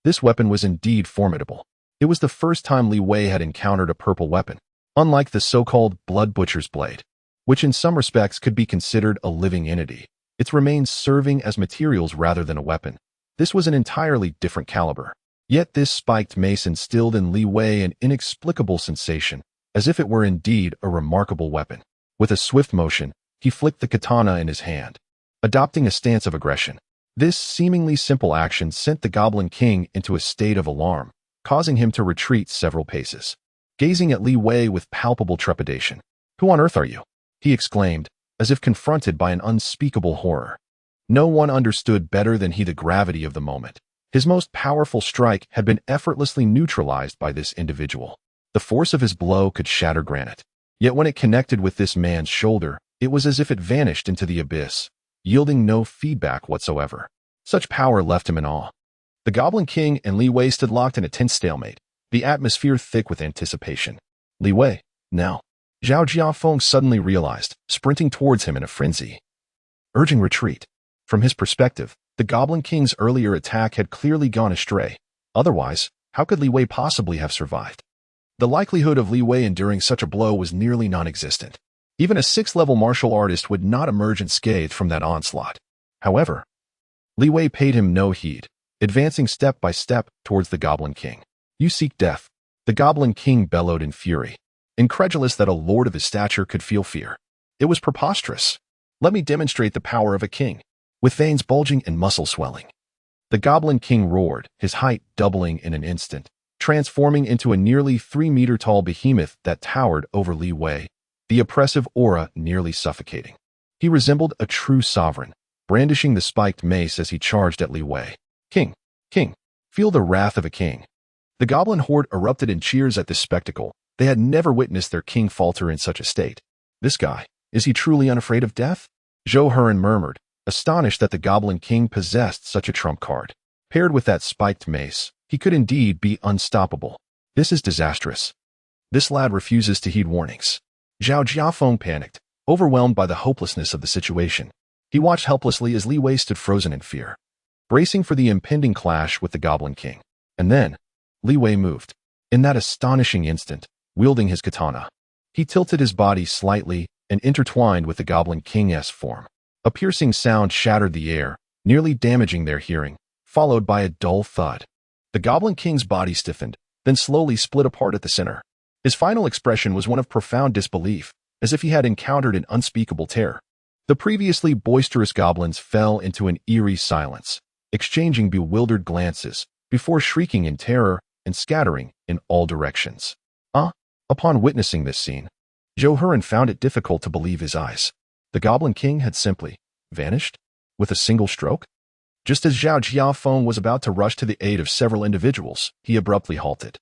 This weapon was indeed formidable. It was the first time Li Wei had encountered a purple weapon, unlike the so-called blood butcher's blade, which in some respects could be considered a living entity, its remains serving as materials rather than a weapon. This was an entirely different caliber. Yet this spiked mace instilled in Li Wei an inexplicable sensation, as if it were indeed a remarkable weapon. With a swift motion, he flicked the katana in his hand. adopting a stance of aggression. This seemingly simple action sent the Goblin King into a state of alarm, causing him to retreat several paces. Gazing at Li Wei with palpable trepidation. "Who on earth are you?" he exclaimed, as if confronted by an unspeakable horror. No one understood better than he the gravity of the moment. His most powerful strike had been effortlessly neutralized by this individual. The force of his blow could shatter granite. Yet when it connected with this man's shoulder, it was as if it vanished into the abyss, yielding no feedback whatsoever. Such power left him in awe. The Goblin King and Li Wei stood locked in a tense stalemate, the atmosphere thick with anticipation. "Li Wei, now," Zhao Jiafeng suddenly realized, sprinting towards him in a frenzy, urging retreat. From his perspective, the Goblin King's earlier attack had clearly gone astray. Otherwise, how could Li Wei possibly have survived? The likelihood of Li Wei enduring such a blow was nearly non-existent. Even a 6th-level martial artist would not emerge unscathed from that onslaught. However, Li Wei paid him no heed, advancing step by step towards the Goblin King. "You seek death," the Goblin King bellowed in fury, incredulous that a lord of his stature could feel fear. It was preposterous. "Let me demonstrate the power of a king," with veins bulging and muscle swelling. The Goblin King roared, his height doubling in an instant, transforming into a nearly 3-meter-tall behemoth that towered over Li Wei, the oppressive aura nearly suffocating. He resembled a true sovereign, brandishing the spiked mace as he charged at Li Wei. "King, king, feel the wrath of a king." The goblin horde erupted in cheers at this spectacle. They had never witnessed their king falter in such a state. "This guy, is he truly unafraid of death?" Zhou Heron murmured, astonished that the Goblin King possessed such a trump card. Paired with that spiked mace, he could indeed be unstoppable. This is disastrous. This lad refuses to heed warnings. Zhao Jiafeng panicked, overwhelmed by the hopelessness of the situation. He watched helplessly as Li Wei stood frozen in fear, bracing for the impending clash with the Goblin King. And then, Li Wei moved. In that astonishing instant, wielding his katana, he tilted his body slightly and intertwined with the Goblin King's form. A piercing sound shattered the air, nearly damaging their hearing, followed by a dull thud. The Goblin King's body stiffened, then slowly split apart at the center. His final expression was one of profound disbelief, as if he had encountered an unspeakable terror. The previously boisterous goblins fell into an eerie silence, exchanging bewildered glances, before shrieking in terror and scattering in all directions. Upon witnessing this scene, Zhou Heron found it difficult to believe his eyes. The Goblin King had simply vanished with a single stroke. Just as Zhao Jiafeng was about to rush to the aid of several individuals, he abruptly halted,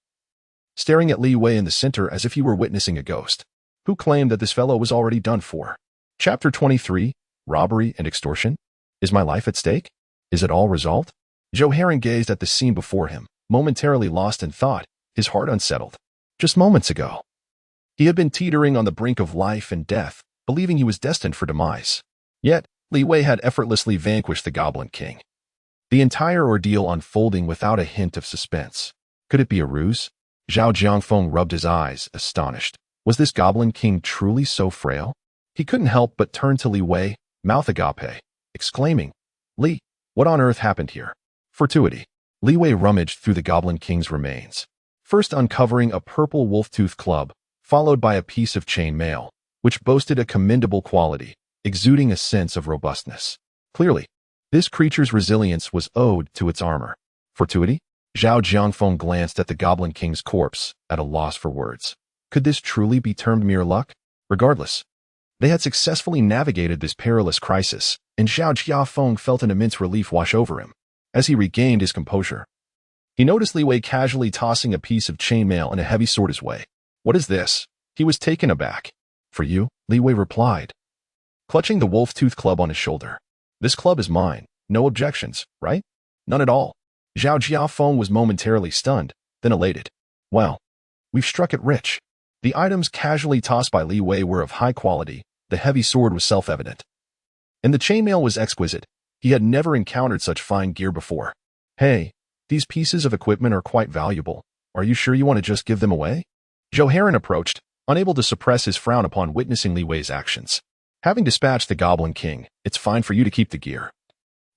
staring at Li Wei in the center as if he were witnessing a ghost. Who claimed that this fellow was already done for? Chapter 23, Robbery and Extortion? Is my life at stake? Is it all resolved? Zhou Heron gazed at the scene before him, momentarily lost in thought, his heart unsettled. Just moments ago, he had been teetering on the brink of life and death, believing he was destined for demise. Yet, Li Wei had effortlessly vanquished the Goblin King. The entire ordeal unfolding without a hint of suspense. Could it be a ruse? Zhao Jiangfeng rubbed his eyes, astonished. Was this Goblin King truly so frail? He couldn't help but turn to Li Wei, mouth agape, exclaiming, "Li, what on earth happened here?" Fortuity. Li Wei rummaged through the Goblin King's remains, first uncovering a purple wolf-tooth club, followed by a piece of chain mail, which boasted a commendable quality, exuding a sense of robustness. Clearly, this creature's resilience was owed to its armor. Fortuity? Zhao Jiangfeng glanced at the Goblin King's corpse, at a loss for words. Could this truly be termed mere luck? Regardless, they had successfully navigated this perilous crisis, and Zhao Jiafeng felt an immense relief wash over him. As he regained his composure, he noticed Li Wei casually tossing a piece of chainmail and a heavy sword his way. "What is this?" He was taken aback. "For you," Li Wei replied, clutching the wolf-tooth club on his shoulder. "This club is mine. No objections, right?" "None at all." Zhao Jiafeng was momentarily stunned, then elated. "Well, we've struck it rich." The items casually tossed by Li Wei were of high quality. The heavy sword was self-evident, and the chainmail was exquisite. He had never encountered such fine gear before. "Hey, these pieces of equipment are quite valuable. Are you sure you want to just give them away?" Zhou Heron approached, unable to suppress his frown upon witnessing Li Wei's actions. "Having dispatched the Goblin King, it's fine for you to keep the gear.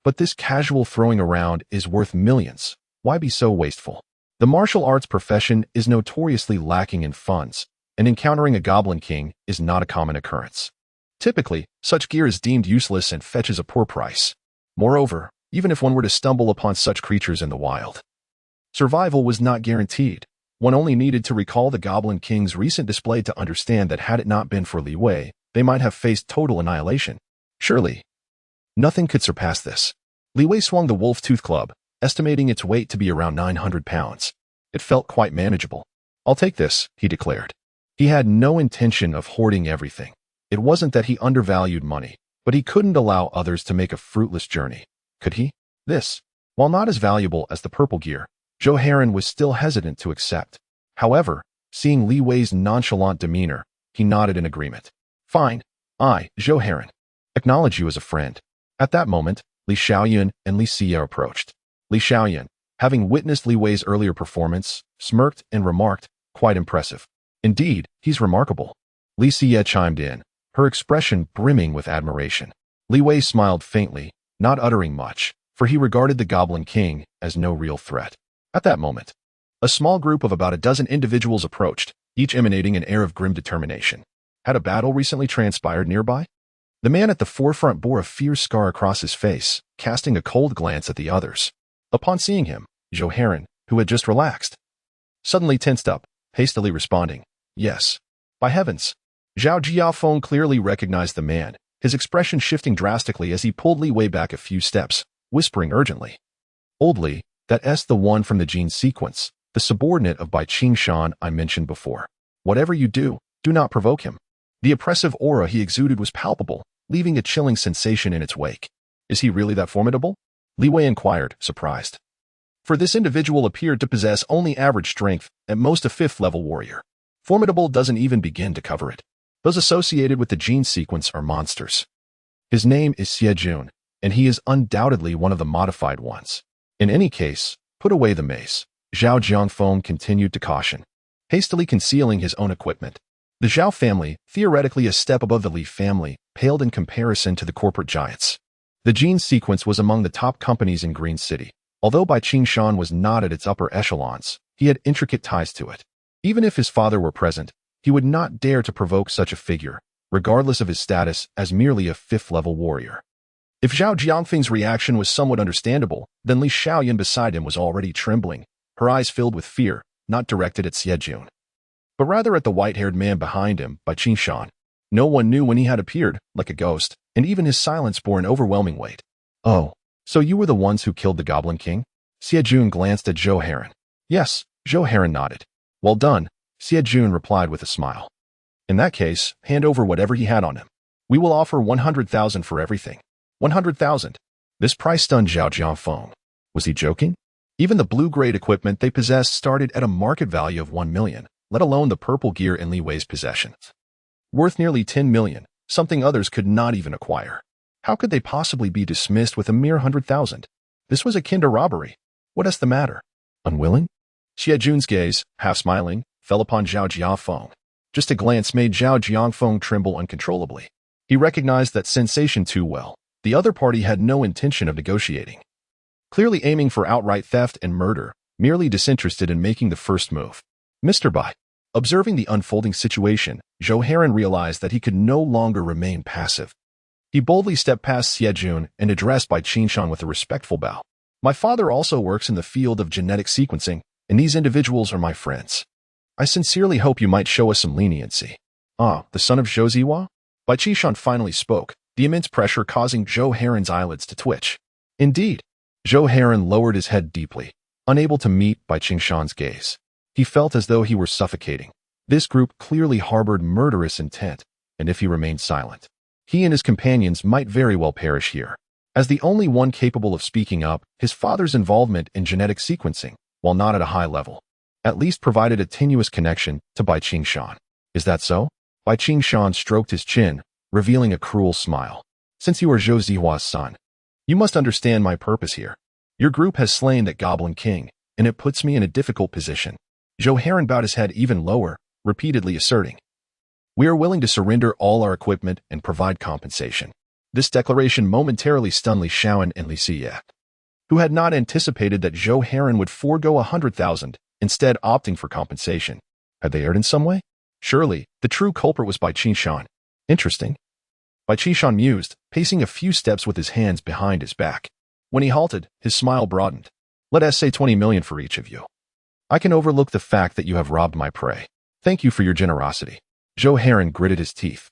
But this casual throwing around is worth millions. Why be so wasteful?" The martial arts profession is notoriously lacking in funds, and encountering a Goblin King is not a common occurrence. Typically, such gear is deemed useless and fetches a poor price. Moreover, even if one were to stumble upon such creatures in the wild, survival was not guaranteed. One only needed to recall the Goblin King's recent display to understand that had it not been for Li Wei, they might have faced total annihilation. Surely, nothing could surpass this. Li Wei swung the wolf tooth club, estimating its weight to be around 900 pounds. It felt quite manageable. "I'll take this," he declared. He had no intention of hoarding everything. It wasn't that he undervalued money, but he couldn't allow others to make a fruitless journey. Could he? This, while not as valuable as the purple gear, Zhou Heron was still hesitant to accept. However, seeing Li Wei's nonchalant demeanor, he nodded in agreement. "Fine. I, Zhou Heron, acknowledge you as a friend." At that moment, Li Xiaoyun and Li Xie approached. Li Xiaoyun, having witnessed Li Wei's earlier performance, smirked and remarked, "Quite impressive." "Indeed, he's remarkable." Li Xie chimed in, her expression brimming with admiration. Li Wei smiled faintly, not uttering much, for he regarded the Goblin King as no real threat. At that moment, a small group of about a dozen individuals approached, each emanating an air of grim determination. Had a battle recently transpired nearby? The man at the forefront bore a fierce scar across his face, casting a cold glance at the others. Upon seeing him, Zhou Heron, who had just relaxed, suddenly tensed up, hastily responding, "Yes." By heavens! Zhao Jiafeng clearly recognized the man, his expression shifting drastically as he pulled Li Wei back a few steps, whispering urgently, "Old Li, that's the one from the gene sequence, the subordinate of Bai Qingshan I mentioned before. Whatever you do, do not provoke him." The oppressive aura he exuded was palpable, leaving a chilling sensation in its wake. "Is he really that formidable?" Li Wei inquired, surprised. For this individual appeared to possess only average strength, at most a 5th-level warrior. Formidable doesn't even begin to cover it. Those associated with the gene sequence are monsters. His name is Xie Jun, and he is undoubtedly one of the modified ones. In any case, put away the mace. Zhao Jiangfeng continued to caution, hastily concealing his own equipment. The Zhao family, theoretically a step above the Li family, paled in comparison to the corporate giants. The gene sequence was among the top companies in Green City. Although Bai Qingshan was not at its upper echelons, he had intricate ties to it. Even if his father were present, he would not dare to provoke such a figure, regardless of his status as merely a 5th-level warrior. If Zhao Jiangfeng's reaction was somewhat understandable, then Li Xiaoyun beside him was already trembling, her eyes filled with fear, not directed at Xie Jun, but rather at the white-haired man behind him, Bai Qingshan. No one knew when he had appeared, like a ghost, and even his silence bore an overwhelming weight. "Oh, so you were the ones who killed the Goblin King?" Xie Jun glanced at Zhou Heron. "Yes," Zhou Heron nodded. "Well done," Xie Jun replied with a smile. "In that case, hand over whatever he had on him. We will offer 100,000 for everything." 100,000. This price stunned Zhao Jiangfeng. Was he joking? Even the blue-grade equipment they possessed started at a market value of 1 million, let alone the purple gear in Li Wei's possessions. Worth nearly 10 million, something others could not even acquire. How could they possibly be dismissed with a mere 100,000? This was akin to robbery. What is the matter? Unwilling? Xie Jun's gaze, half smiling, fell upon Zhao Jiafeng. Just a glance made Zhao Jiangfeng tremble uncontrollably. He recognized that sensation too well. The other party had no intention of negotiating. Clearly aiming for outright theft and murder, merely disinterested in making the first move. Mr. Bai. Observing the unfolding situation, Zhou Heron realized that he could no longer remain passive. He boldly stepped past Xie Jun and addressed Bai Qingshan with a respectful bow. "My father also works in the field of genetic sequencing, and these individuals are my friends. I sincerely hope you might show us some leniency." "Ah, the son of Zhou Ziwa?" Bai Qingshan finally spoke, the immense pressure causing Zhou Heron's eyelids to twitch. "Indeed." Zhou Heron lowered his head deeply, unable to meet Bai Qingshan's gaze. He felt as though he were suffocating. This group clearly harbored murderous intent, and if he remained silent, he and his companions might very well perish here. As the only one capable of speaking up, his father's involvement in genetic sequencing, while not at a high level, at least provided a tenuous connection to Bai Qingshan. "Is that so?" Bai Qingshan stroked his chin, revealing a cruel smile. "Since you are Zhou Zihua's son, you must understand my purpose here. Your group has slain that Goblin King, and it puts me in a difficult position." Zhou Heron bowed his head even lower, repeatedly asserting, "We are willing to surrender all our equipment and provide compensation." This declaration momentarily stunned Li Xiaoyun and Li Xie, who had not anticipated that Zhou Heron would forego 100,000, instead opting for compensation. Had they erred in some way? Surely, the true culprit was Bai Qingshan. Interesting. Bai Qishan mused, pacing a few steps with his hands behind his back. When he halted, his smile broadened. Let us say 20 million for each of you. I can overlook the fact that you have robbed my prey. Thank you for your generosity. Zhou Heron gritted his teeth.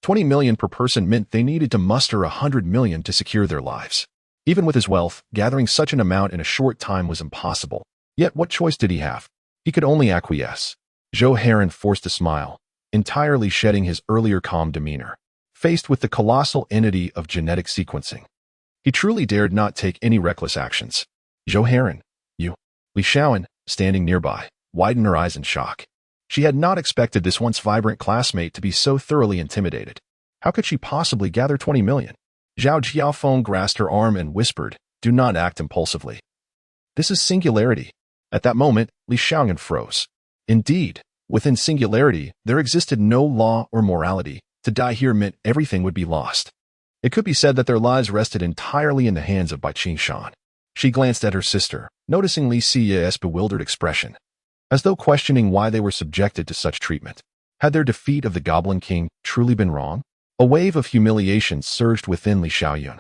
20 million per person meant they needed to muster 100 million to secure their lives. Even with his wealth, gathering such an amount in a short time was impossible. Yet what choice did he have? He could only acquiesce. Zhou Heron forced a smile, entirely shedding his earlier calm demeanor. Faced with the colossal entity of genetic sequencing, he truly dared not take any reckless actions. Zhou Heron, you. Li Shaoan, standing nearby, widened her eyes in shock. She had not expected this once vibrant classmate to be so thoroughly intimidated. How could she possibly gather 20 million? Zhao Jiaofeng grasped her arm and whispered, do not act impulsively. This is singularity. At that moment, Li Shaoan froze. Indeed, within singularity, there existed no law or morality. To die here meant everything would be lost. It could be said that their lives rested entirely in the hands of Bai Qishan. She glanced at her sister, noticing Li Siya's bewildered expression, as though questioning why they were subjected to such treatment. Had their defeat of the Goblin King truly been wrong? A wave of humiliation surged within Li Shaoyun.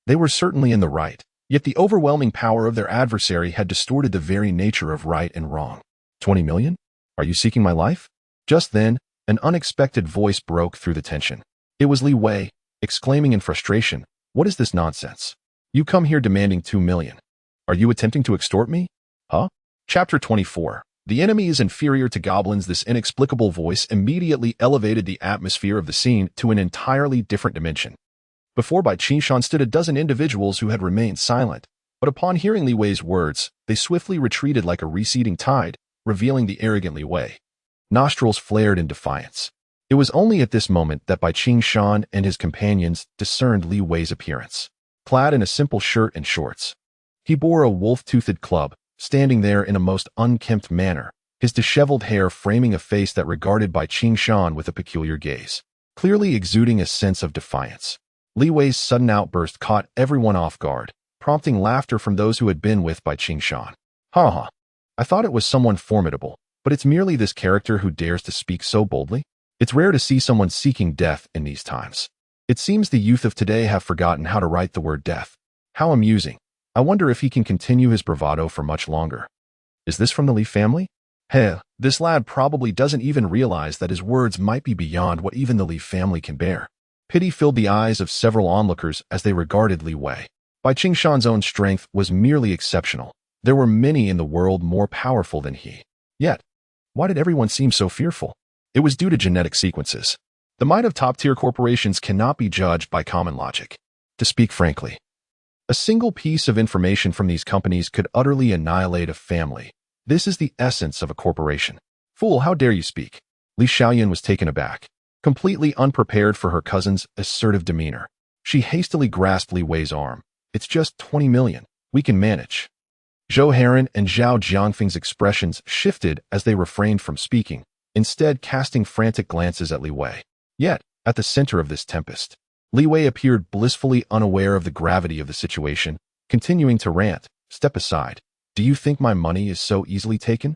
They were certainly in the right, yet the overwhelming power of their adversary had distorted the very nature of right and wrong. 20 million? Are you seeking my life? Just then, an unexpected voice broke through the tension. It was Li Wei, exclaiming in frustration, what is this nonsense? You come here demanding 2 million. Are you attempting to extort me? Huh? Chapter 24. The enemy is inferior to goblins. This inexplicable voice immediately elevated the atmosphere of the scene to an entirely different dimension. Before Bai Qishan stood a dozen individuals who had remained silent, but upon hearing Li Wei's words, they swiftly retreated like a receding tide, revealing the arrogant Li Wei. Nostrils flared in defiance. It was only at this moment that Bai Qishan and his companions discerned Li Wei's appearance. Clad in a simple shirt and shorts, he bore a wolf-toothed club, standing there in a most unkempt manner, his disheveled hair framing a face that regarded Bai Qishan with a peculiar gaze, clearly exuding a sense of defiance. Li Wei's sudden outburst caught everyone off guard, prompting laughter from those who had been with Bai Qishan. Ha ha. I thought it was someone formidable, but it's merely this character who dares to speak so boldly. It's rare to see someone seeking death in these times. It seems the youth of today have forgotten how to write the word death. How amusing. I wonder if he can continue his bravado for much longer. Is this from the Li family? Heh, this lad probably doesn't even realize that his words might be beyond what even the Li family can bear. Pity filled the eyes of several onlookers as they regarded Li Wei. Bai Qishan's own strength was merely exceptional. There were many in the world more powerful than he. Yet, why did everyone seem so fearful? It was due to genetic sequences. The might of top-tier corporations cannot be judged by common logic. To speak frankly, a single piece of information from these companies could utterly annihilate a family. This is the essence of a corporation. Fool, how dare you speak? Li Shaoyun was taken aback, completely unprepared for her cousin's assertive demeanor. She hastily grasped Li Wei's arm. It's just 20 million. We can manage. Zhou Heron and Zhao Jiangfeng's expressions shifted as they refrained from speaking, instead casting frantic glances at Li Wei. Yet, at the center of this tempest, Li Wei appeared blissfully unaware of the gravity of the situation, continuing to rant, step aside. Do you think my money is so easily taken?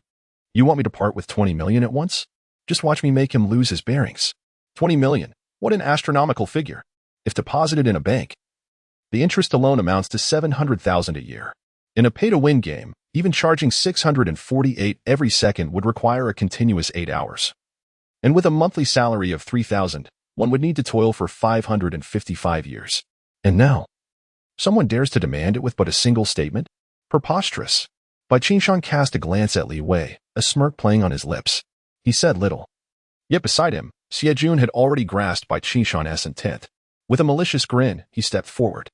You want me to part with 20 million at once? Just watch me make him lose his bearings. 20 million. What an astronomical figure. If deposited in a bank, the interest alone amounts to 700,000 a year. In a pay-to-win game, even charging 648 every second would require a continuous 8 hours. And with a monthly salary of 3,000, one would need to toil for 555 years. And now, someone dares to demand it with but a single statement? Preposterous. Bai Qishan cast a glance at Li Wei, a smirk playing on his lips. He said little. Yet beside him, Xie Jun had already grasped Bai Qishan's intent. With a malicious grin, he stepped forward.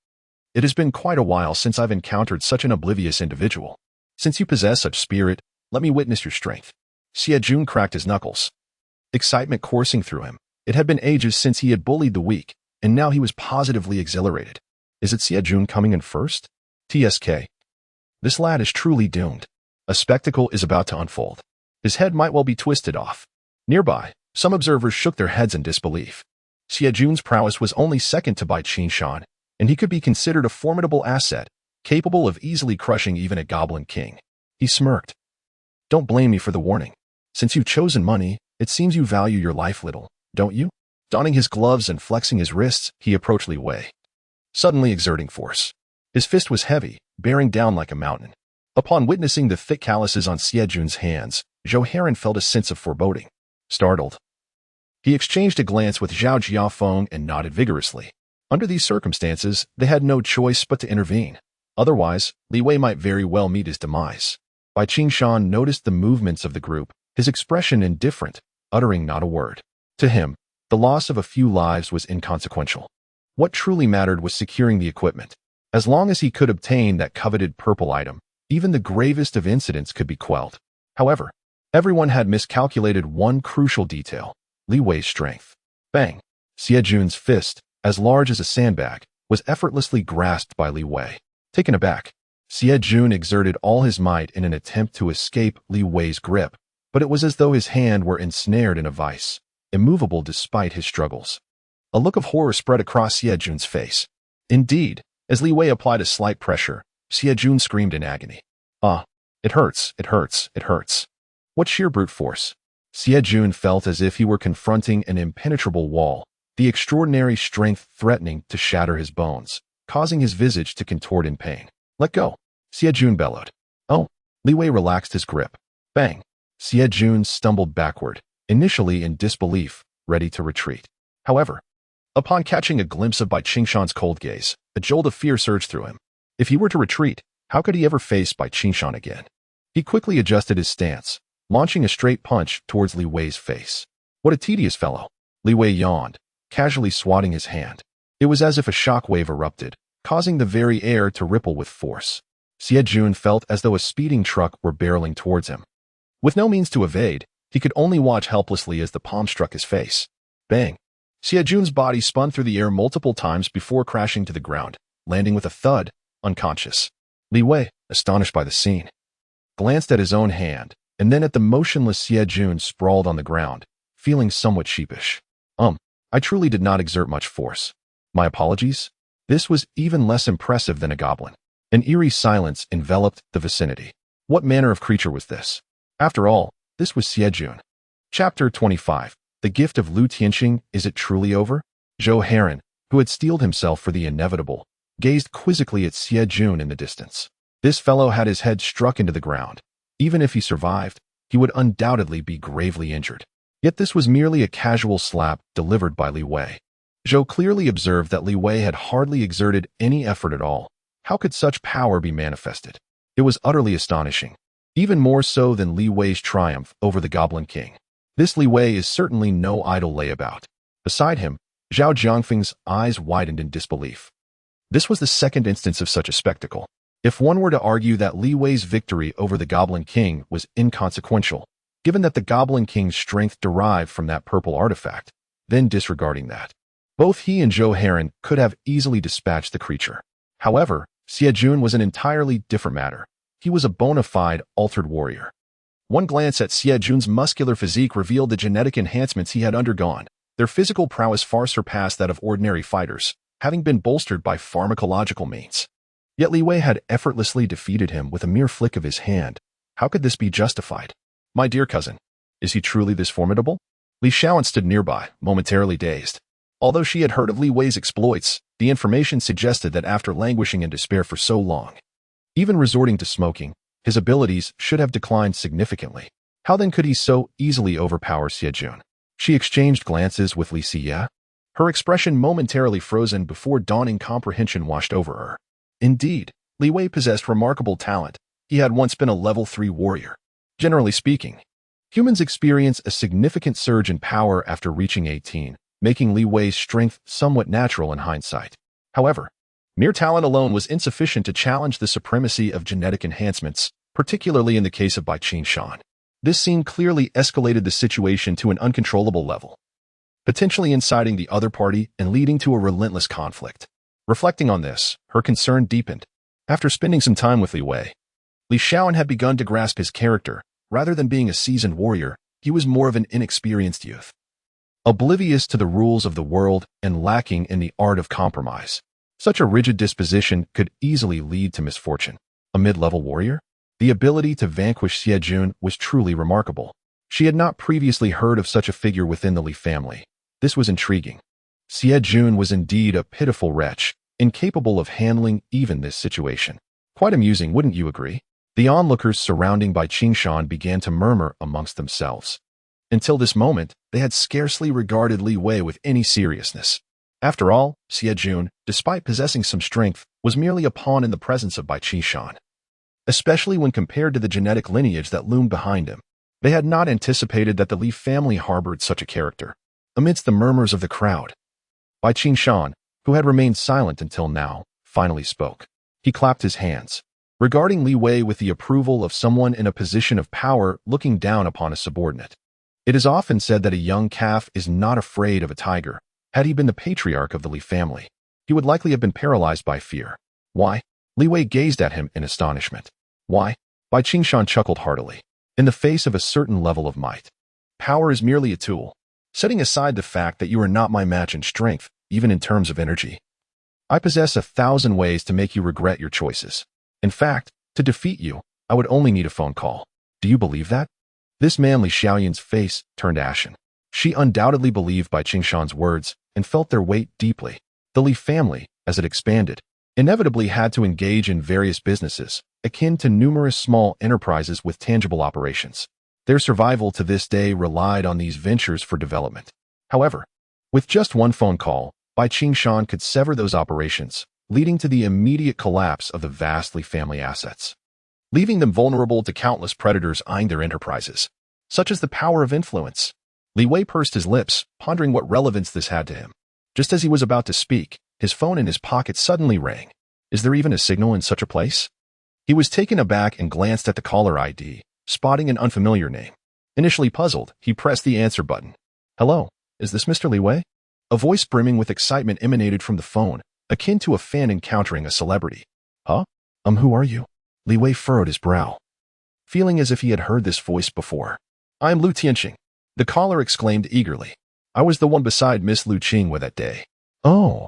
It has been quite a while since I've encountered such an oblivious individual. Since you possess such spirit, let me witness your strength. Xie Jun cracked his knuckles, excitement coursing through him. It had been ages since he had bullied the weak, and now he was positively exhilarated. Is it Xie Jun coming in first? TSK. This lad is truly doomed. A spectacle is about to unfold. His head might well be twisted off. Nearby, some observers shook their heads in disbelief. Xie Jun's prowess was only second to Bai Qishan, and he could be considered a formidable asset, capable of easily crushing even a Goblin King. He smirked. Don't blame me for the warning. Since you've chosen money, it seems you value your life little, don't you? Donning his gloves and flexing his wrists, he approached Li Wei, suddenly exerting force. His fist was heavy, bearing down like a mountain. Upon witnessing the thick calluses on Xie Jun's hands, Zhou Heron felt a sense of foreboding. Startled, he exchanged a glance with Zhao Jiafeng and nodded vigorously. Under these circumstances, they had no choice but to intervene. Otherwise, Li Wei might very well meet his demise. Bai Qingshan noticed the movements of the group, his expression indifferent, uttering not a word. To him, the loss of a few lives was inconsequential. What truly mattered was securing the equipment. As long as he could obtain that coveted purple item, even the gravest of incidents could be quelled. However, everyone had miscalculated one crucial detail: Li Wei's strength. Bang! Xie Jun's fist, as large as a sandbag, was effortlessly grasped by Li Wei. Taken aback, Xie Jun exerted all his might in an attempt to escape Li Wei's grip, but it was as though his hand were ensnared in a vice, immovable despite his struggles. A look of horror spread across Xie Jun's face. Indeed, as Li Wei applied a slight pressure, Xie Jun screamed in agony. Ah, it hurts, it hurts, it hurts. What sheer brute force. Xie Jun felt as if he were confronting an impenetrable wall, the extraordinary strength threatening to shatter his bones, causing his visage to contort in pain. Let go, Xie Jun bellowed. Oh, Li Wei relaxed his grip. Bang! Xie Jun stumbled backward, initially in disbelief, ready to retreat. However, upon catching a glimpse of Bai Qingshan's cold gaze, a jolt of fear surged through him. If he were to retreat, how could he ever face Bai Qingshan again? He quickly adjusted his stance, launching a straight punch towards Li Wei's face. What a tedious fellow! Li Wei yawned, casually swatting his hand. It was as if a shock wave erupted, causing the very air to ripple with force. Xie Jun felt as though a speeding truck were barreling towards him. With no means to evade, he could only watch helplessly as the palm struck his face. Bang! Xie Jun's body spun through the air multiple times before crashing to the ground, landing with a thud, unconscious. Li Wei, astonished by the scene, glanced at his own hand, and then at the motionless Xie Jun sprawled on the ground, feeling somewhat sheepish. I truly did not exert much force. My apologies. This was even less impressive than a goblin. An eerie silence enveloped the vicinity. What manner of creature was this? After all, this was Xie Jun. Chapter 25. The Gift of Lu Tianxing. Is it truly over? Zhou Heron, who had steeled himself for the inevitable, gazed quizzically at Xie Jun in the distance. This fellow had his head struck into the ground. Even if he survived, he would undoubtedly be gravely injured. Yet this was merely a casual slap delivered by Li Wei. Zhou clearly observed that Li Wei had hardly exerted any effort at all. How could such power be manifested? It was utterly astonishing, even more so than Li Wei's triumph over the Goblin King. This Li Wei is certainly no idle layabout. Beside him, Zhao Jiangfeng's eyes widened in disbelief. This was the second instance of such a spectacle. If one were to argue that Li Wei's victory over the Goblin King was inconsequential, given that the Goblin King's strength derived from that purple artifact, then disregarding that, both he and Zhou Heron could have easily dispatched the creature. However, Xie Jun was an entirely different matter. He was a bona fide altered warrior. One glance at Xie Jun's muscular physique revealed the genetic enhancements he had undergone. Their physical prowess far surpassed that of ordinary fighters, having been bolstered by pharmacological means. Yet Li Wei had effortlessly defeated him with a mere flick of his hand. How could this be justified? My dear cousin, is he truly this formidable? Li Shaoan stood nearby, momentarily dazed. Although she had heard of Li Wei's exploits, the information suggested that after languishing in despair for so long, even resorting to smoking, his abilities should have declined significantly. How then could he so easily overpower Xie Jun? She exchanged glances with Li Xie, her expression momentarily frozen before dawning comprehension washed over her. Indeed, Li Wei possessed remarkable talent. He had once been a level 3 warrior. Generally speaking, humans experience a significant surge in power after reaching 18, making Li Wei's strength somewhat natural in hindsight. However, mere talent alone was insufficient to challenge the supremacy of genetic enhancements, particularly in the case of Bai Qingshan. This scene clearly escalated the situation to an uncontrollable level, potentially inciting the other party and leading to a relentless conflict. Reflecting on this, her concern deepened. After spending some time with Li Wei, Li Shaoan had begun to grasp his character. Rather than being a seasoned warrior, he was more of an inexperienced youth, oblivious to the rules of the world and lacking in the art of compromise. Such a rigid disposition could easily lead to misfortune. A mid-level warrior? The ability to vanquish Xie Jun was truly remarkable. She had not previously heard of such a figure within the Li family. This was intriguing. Xie Jun was indeed a pitiful wretch, incapable of handling even this situation. Quite amusing, wouldn't you agree? The onlookers surrounding Bai Qingshan began to murmur amongst themselves. Until this moment, they had scarcely regarded Li Wei with any seriousness. After all, Xie Jun, despite possessing some strength, was merely a pawn in the presence of Bai Qingshan. Especially when compared to the genetic lineage that loomed behind him. They had not anticipated that the Li family harbored such a character. Amidst the murmurs of the crowd, Bai Qingshan, who had remained silent until now, finally spoke. He clapped his hands, regarding Li Wei with the approval of someone in a position of power looking down upon a subordinate. It is often said that a young calf is not afraid of a tiger. Had he been the patriarch of the Li family, he would likely have been paralyzed by fear. Why? Li Wei gazed at him in astonishment. Why? Bai Qingshan chuckled heartily. In the face of a certain level of might, power is merely a tool. Setting aside the fact that you are not my match in strength, even in terms of energy, I possess 1,000 ways to make you regret your choices. In fact, to defeat you, I would only need a phone call. Do you believe that? This man Li Xiaoyan's face turned ashen. She undoubtedly believed Bai Qingshan's words and felt their weight deeply. The Li family, as it expanded, inevitably had to engage in various businesses, akin to numerous small enterprises with tangible operations. Their survival to this day relied on these ventures for development. However, with just one phone call, Bai Qingshan could sever those operations, leading to the immediate collapse of the vast Li family assets, leaving them vulnerable to countless predators eyeing their enterprises, such as the power of influence. Li Wei pursed his lips, pondering what relevance this had to him. Just as he was about to speak, his phone in his pocket suddenly rang. Is there even a signal in such a place? He was taken aback and glanced at the caller ID, spotting an unfamiliar name. Initially puzzled, he pressed the answer button. Hello, is this Mr. Li Wei? A voice brimming with excitement emanated from the phone, akin to a fan encountering a celebrity. Huh? Who are you? Li Wei furrowed his brow, feeling as if he had heard this voice before. I'm Lu Tianqing, the caller exclaimed eagerly. I was the one beside Miss Lu Qingwei that day. Oh,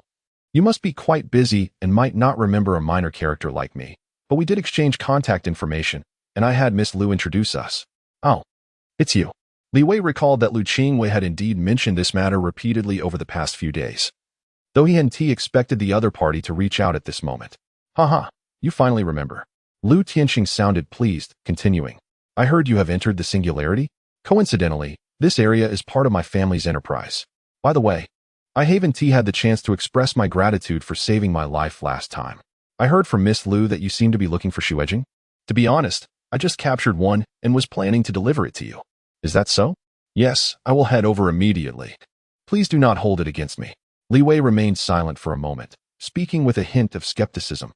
you must be quite busy and might not remember a minor character like me, but we did exchange contact information, and I had Miss Lu introduce us. Oh, it's you. Li Wei recalled that Lu Qingwei had indeed mentioned this matter repeatedly over the past few days, though he expected the other party to reach out at this moment. Haha, you finally remember. Lu Tianqing sounded pleased, continuing. I heard you have entered the singularity? Coincidentally, this area is part of my family's enterprise. By the way, I haven't had the chance to express my gratitude for saving my life last time. I heard from Miss Lu that you seem to be looking for Xuejing. To be honest, I just captured one and was planning to deliver it to you. Is that so? Yes, I will head over immediately. Please do not hold it against me. Li Wei remained silent for a moment, speaking with a hint of skepticism.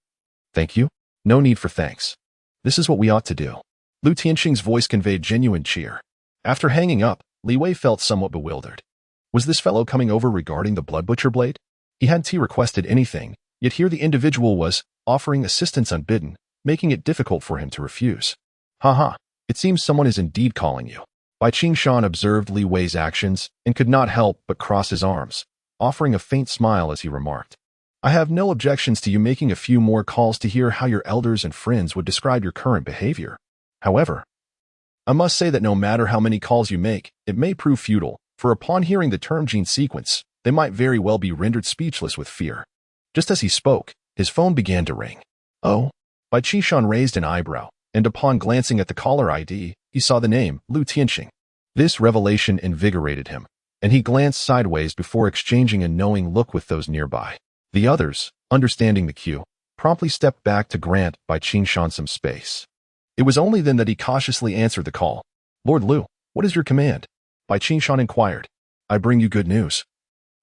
Thank you? No need for thanks. This is what we ought to do. Lu Tianqing's voice conveyed genuine cheer. After hanging up, Li Wei felt somewhat bewildered. Was this fellow coming over regarding the blood butcher blade? He hadn't requested anything, yet here the individual was, offering assistance unbidden, making it difficult for him to refuse. Haha, it seems someone is indeed calling you. Bai Qingshan observed Li Wei's actions and could not help but cross his arms, offering a faint smile as he remarked. I have no objections to you making a few more calls to hear how your elders and friends would describe your current behavior. However, I must say that no matter how many calls you make, it may prove futile, for upon hearing the term gene sequence, they might very well be rendered speechless with fear. Just as he spoke, his phone began to ring. Oh? Bai Qingshan raised an eyebrow, and upon glancing at the caller ID, he saw the name, Lu Tianqing. This revelation invigorated him, and he glanced sideways before exchanging a knowing look with those nearby. The others, understanding the cue, promptly stepped back to grant Bai Qingshan some space. It was only then that he cautiously answered the call. Lord Lu, what is your command? Bai Qingshan inquired. I bring you good news.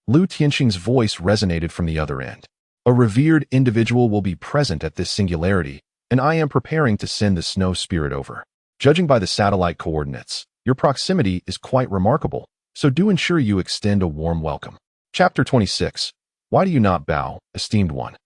Lu Tianqing's voice resonated from the other end. A revered individual will be present at this singularity, and I am preparing to send the snow spirit over. Judging by the satellite coordinates, your proximity is quite remarkable, so do ensure you extend a warm welcome. Chapter 26. Why do you not bow, esteemed one?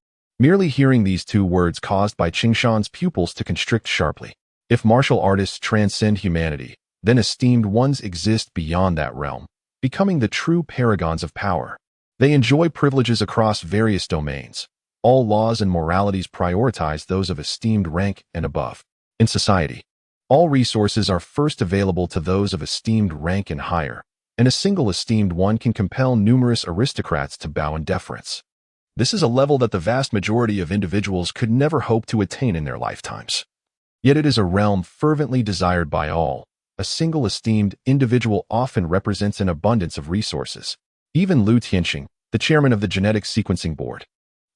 Merely hearing these two words caused Bai Qingshan's pupils to constrict sharply. If martial artists transcend humanity, then esteemed ones exist beyond that realm, becoming the true paragons of power. They enjoy privileges across various domains. All laws and moralities prioritize those of esteemed rank and above. In society, all resources are first available to those of esteemed rank and higher, and a single esteemed one can compel numerous aristocrats to bow in deference. This is a level that the vast majority of individuals could never hope to attain in their lifetimes. Yet it is a realm fervently desired by all. A single esteemed individual often represents an abundance of resources. Even Lu Tianxing, the chairman of the Genetic Sequencing Board,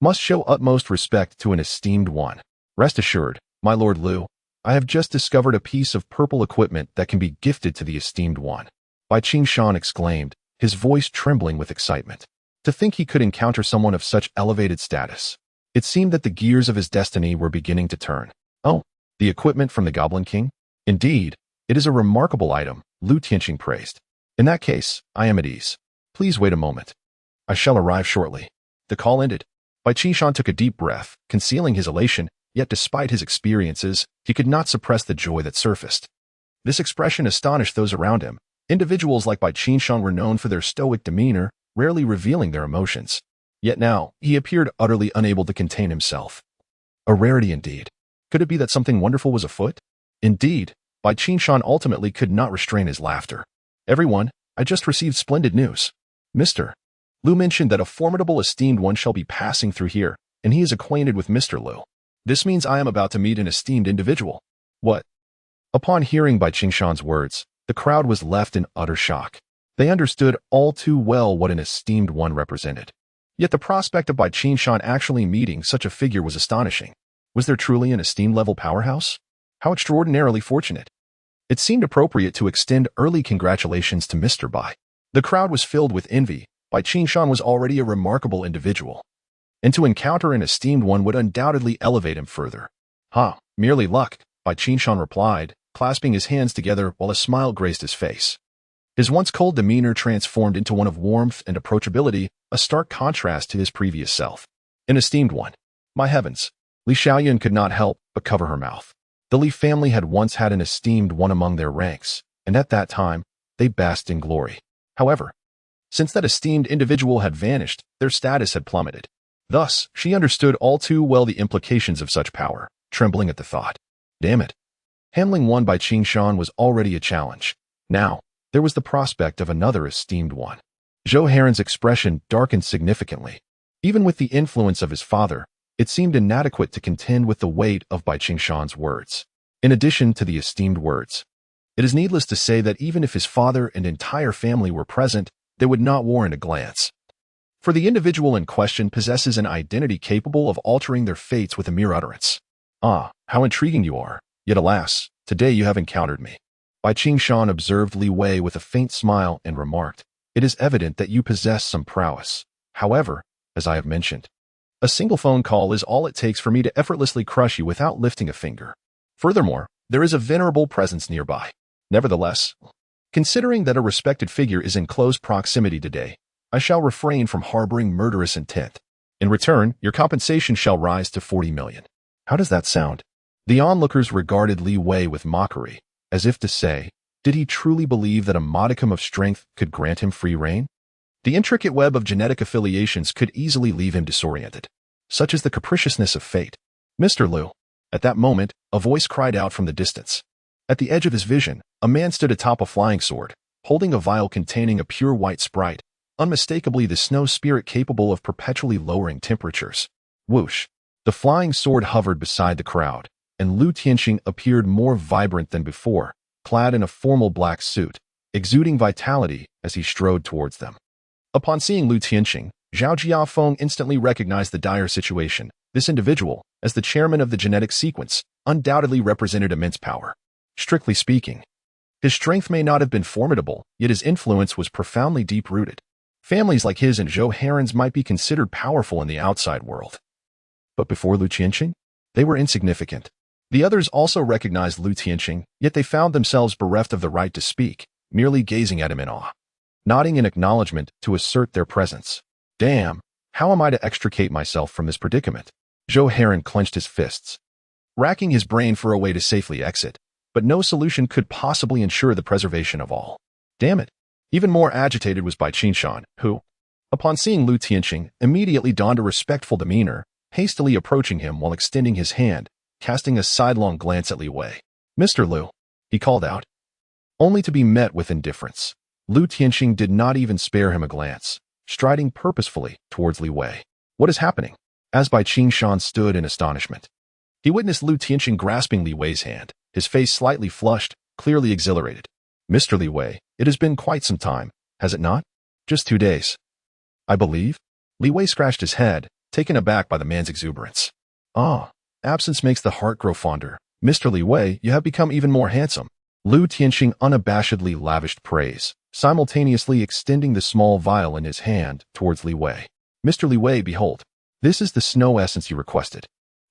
must show utmost respect to an esteemed one. Rest assured, my Lord Lu, I have just discovered a piece of purple equipment that can be gifted to the esteemed one. Bai Qingshan exclaimed, his voice trembling with excitement. To think he could encounter someone of such elevated status. It seemed that the gears of his destiny were beginning to turn. Oh, the equipment from the Goblin King? Indeed, it is a remarkable item, Lu Tianxing praised. In that case, I am at ease. Please wait a moment. I shall arrive shortly. The call ended. Bai Qingshan took a deep breath, concealing his elation, yet despite his experiences, he could not suppress the joy that surfaced. This expression astonished those around him. Individuals like Bai Qingshan were known for their stoic demeanor, rarely revealing their emotions. Yet now, he appeared utterly unable to contain himself. A rarity indeed. Could it be that something wonderful was afoot? Indeed, Bai Qingshan ultimately could not restrain his laughter. Everyone, I just received splendid news. Mr. Lu mentioned that a formidable esteemed one shall be passing through here, and he is acquainted with Mr. Lu. This means I am about to meet an esteemed individual. What? Upon hearing Bai Qingshan's words, the crowd was left in utter shock. They understood all too well what an esteemed one represented. Yet the prospect of Bai Qingshan actually meeting such a figure was astonishing. Was there truly an esteemed level powerhouse? How extraordinarily fortunate. It seemed appropriate to extend early congratulations to Mr. Bai. The crowd was filled with envy. Bai Qingshan was already a remarkable individual, and to encounter an esteemed one would undoubtedly elevate him further. Merely luck, Bai Qingshan replied, clasping his hands together while a smile graced his face. His once cold demeanor transformed into one of warmth and approachability, a stark contrast to his previous self. An esteemed one. My heavens! Li Xiaoyan could not help but cover her mouth. The Li family had once had an esteemed one among their ranks, and at that time, they basked in glory. However, since that esteemed individual had vanished, their status had plummeted. Thus, she understood all too well the implications of such power, trembling at the thought. Damn it. Handling one by Qingshan was already a challenge. Now, there was the prospect of another esteemed one. Zhou Heron's expression darkened significantly. Even with the influence of his father, it seemed inadequate to contend with the weight of Bai Qingshan's words. In addition to the esteemed words, it is needless to say that even if his father and entire family were present, they would not warrant a glance. For the individual in question possesses an identity capable of altering their fates with a mere utterance. Ah, how intriguing you are. Yet alas, today you have encountered me. Bai Qingshan observed Li Wei with a faint smile and remarked, it is evident that you possess some prowess. However, as I have mentioned, a single phone call is all it takes for me to effortlessly crush you without lifting a finger. Furthermore, there is a venerable presence nearby. Nevertheless, considering that a respected figure is in close proximity today, I shall refrain from harboring murderous intent. In return, your compensation shall rise to 40 million. How does that sound? The onlookers regarded Li Wei with mockery, as if to say, did he truly believe that a modicum of strength could grant him free rein? The intricate web of genetic affiliations could easily leave him disoriented. Such is the capriciousness of fate. Mr. Lu. At that moment, a voice cried out from the distance. At the edge of his vision, a man stood atop a flying sword, holding a vial containing a pure white sprite, unmistakably the snow spirit capable of perpetually lowering temperatures. Whoosh! The flying sword hovered beside the crowd, and Lu Tianxing appeared more vibrant than before, clad in a formal black suit, exuding vitality as he strode towards them. Upon seeing Lu Tianxing, Zhao Jiafeng instantly recognized the dire situation. This individual, as the chairman of the genetic sequence, undoubtedly represented immense power. Strictly speaking, his strength may not have been formidable, yet his influence was profoundly deep-rooted. Families like his and Zhou Heron's might be considered powerful in the outside world. But before Lu Tianxing, they were insignificant. The others also recognized Lu Tianxing, yet they found themselves bereft of the right to speak, merely gazing at him in awe, nodding in acknowledgement to assert their presence. Damn, how am I to extricate myself from this predicament? Zhou Heron clenched his fists, racking his brain for a way to safely exit, but no solution could possibly ensure the preservation of all. Damn it. Even more agitated was Bai Qingshan, who, upon seeing Lu Tianxing, immediately donned a respectful demeanor, hastily approaching him while extending his hand, casting a sidelong glance at Li Wei. Mr. Lu, he called out, only to be met with indifference. Lu Tianxing did not even spare him a glance, striding purposefully towards Li Wei. What is happening? As Bai Qingshan stood in astonishment. He witnessed Lu Tianxing grasping Li Wei's hand, his face slightly flushed, clearly exhilarated. Mr. Li Wei, it has been quite some time, has it not? Just 2 days. I believe? Li Wei scratched his head, taken aback by the man's exuberance. Ah, absence makes the heart grow fonder. Mr. Li Wei, you have become even more handsome. Lu Tianxing unabashedly lavished praise, simultaneously extending the small vial in his hand towards Li Wei. Mr. Li Wei, behold. This is the snow essence you requested.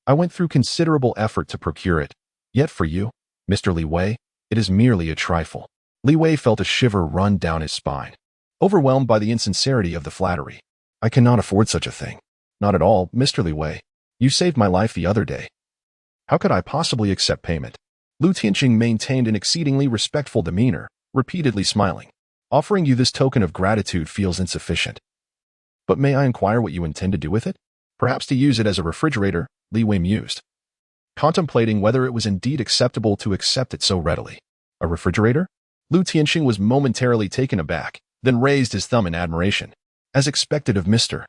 I went through considerable effort to procure it. Yet for you, Mr. Li Wei, it is merely a trifle. Li Wei felt a shiver run down his spine, overwhelmed by the insincerity of the flattery. I cannot afford such a thing. Not at all, Mr. Li Wei. You saved my life the other day. How could I possibly accept payment? Lu Tianxing maintained an exceedingly respectful demeanor, repeatedly smiling. Offering you this token of gratitude feels insufficient. But may I inquire what you intend to do with it? Perhaps to use it as a refrigerator, Li Wei mused, contemplating whether it was indeed acceptable to accept it so readily. A refrigerator? Lu Tianxing was momentarily taken aback, then raised his thumb in admiration. As expected of Mr.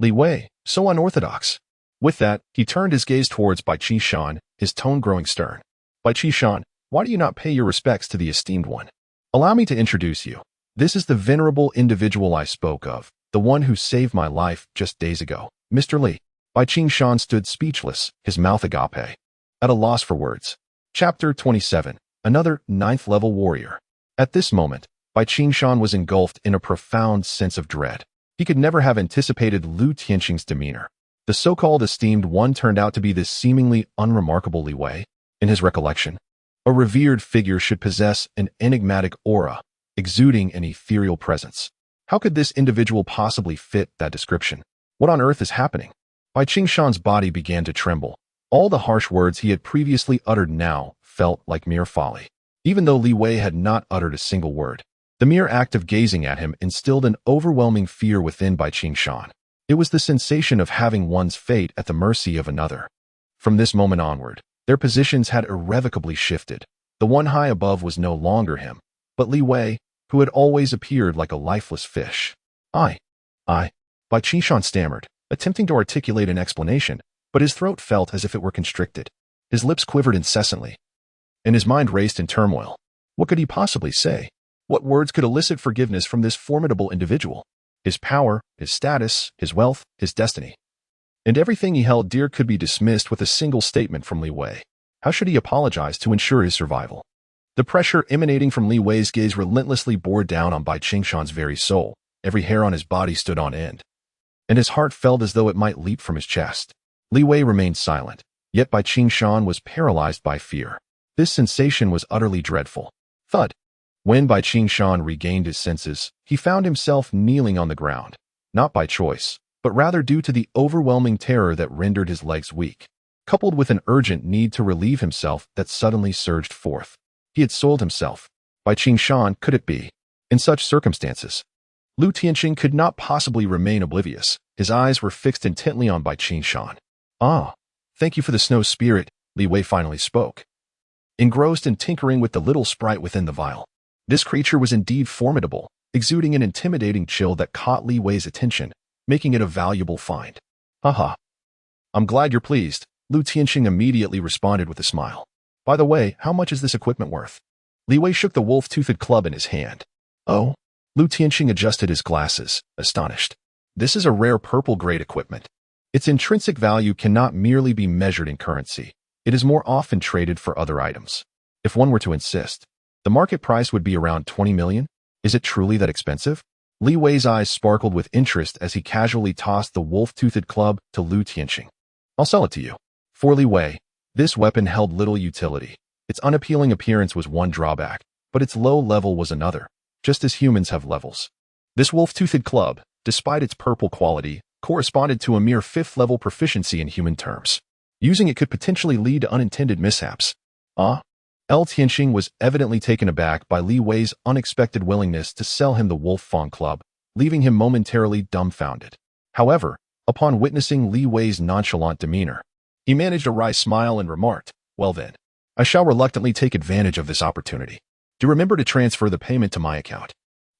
Li Wei, so unorthodox. With that, he turned his gaze towards Bai Qingshan, his tone growing stern. Bai Qingshan, why do you not pay your respects to the esteemed one? Allow me to introduce you. This is the venerable individual I spoke of, the one who saved my life just days ago. Mr. Li. Bai Qingshan stood speechless, his mouth agape, at a loss for words. Chapter 27. Another 9th-level warrior. At this moment, Bai Qingshan was engulfed in a profound sense of dread. He could never have anticipated Lu Tianxing's demeanor. The so-called esteemed one turned out to be this seemingly unremarkable Li Wei. In his recollection, a revered figure should possess an enigmatic aura, exuding an ethereal presence. How could this individual possibly fit that description? What on earth is happening? Bai Qingshan's body began to tremble. All the harsh words he had previously uttered now felt like mere folly. Even though Li Wei had not uttered a single word, the mere act of gazing at him instilled an overwhelming fear within Bai Qingshan. It was the sensation of having one's fate at the mercy of another. From this moment onward, their positions had irrevocably shifted. The one high above was no longer him, but Li Wei, who had always appeared like a lifeless fish. Bai Qingshan stammered, attempting to articulate an explanation, but his throat felt as if it were constricted. His lips quivered incessantly, and his mind raced in turmoil. What could he possibly say? What words could elicit forgiveness from this formidable individual? His power, his status, his wealth, his destiny, and everything he held dear could be dismissed with a single statement from Li Wei. How should he apologize to ensure his survival? The pressure emanating from Li Wei's gaze relentlessly bore down on Bai Qingshan's very soul. Every hair on his body stood on end, and his heart felt as though it might leap from his chest. Li Wei remained silent, yet Bai Qingshan was paralyzed by fear. This sensation was utterly dreadful. Thud. When Bai Qingshan regained his senses, he found himself kneeling on the ground, not by choice, but rather due to the overwhelming terror that rendered his legs weak, coupled with an urgent need to relieve himself that suddenly surged forth. He had soiled himself. Bai Qingshan, could it be? In such circumstances, Lu Tianxing could not possibly remain oblivious. His eyes were fixed intently on Bai Qingshan. Ah, thank you for the snow spirit, Li Wei finally spoke, engrossed in tinkering with the little sprite within the vial. This creature was indeed formidable, exuding an intimidating chill that caught Li Wei's attention, making it a valuable find. Haha. I'm glad you're pleased, Lu Tianxing immediately responded with a smile. By the way, how much is this equipment worth? Li Wei shook the wolf-toothed club in his hand. Oh. Lu Tianxing adjusted his glasses, astonished. This is a rare purple-grade equipment. Its intrinsic value cannot merely be measured in currency. It is more often traded for other items. If one were to insist, the market price would be around 20 million. Is it truly that expensive? Li Wei's eyes sparkled with interest as he casually tossed the wolf-toothed club to Lu Tianxing. I'll sell it to you. For Li Wei, this weapon held little utility. Its unappealing appearance was one drawback, but its low level was another, just as humans have levels. This wolf-toothed club, despite its purple quality, corresponded to a mere 5th-level proficiency in human terms. Using it could potentially lead to unintended mishaps. L. Tianxing was evidently taken aback by Li Wei's unexpected willingness to sell him the Wolf Fang Club, leaving him momentarily dumbfounded. However, upon witnessing Li Wei's nonchalant demeanor, he managed a wry smile and remarked, "Well then, I shall reluctantly take advantage of this opportunity. Do remember to transfer the payment to my account."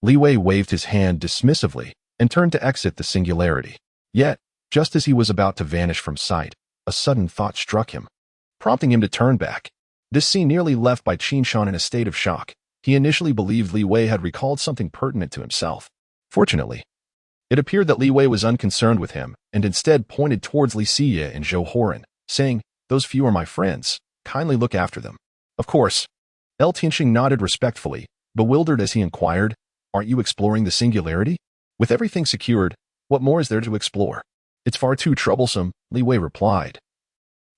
Li Wei waved his hand dismissively and turned to exit the singularity. Yet, just as he was about to vanish from sight, a sudden thought struck him, prompting him to turn back. This scene nearly left Bai Qingshan in a state of shock. He initially believed Li Wei had recalled something pertinent to himself. Fortunately, it appeared that Li Wei was unconcerned with him and instead pointed towards Li Siye and Zhou Horan, saying, "Those few are my friends. Kindly look after them." Of course. El Tianxing nodded respectfully, bewildered as he inquired, "Aren't you exploring the singularity? With everything secured, what more is there to explore?" "It's far too troublesome," Li Wei replied,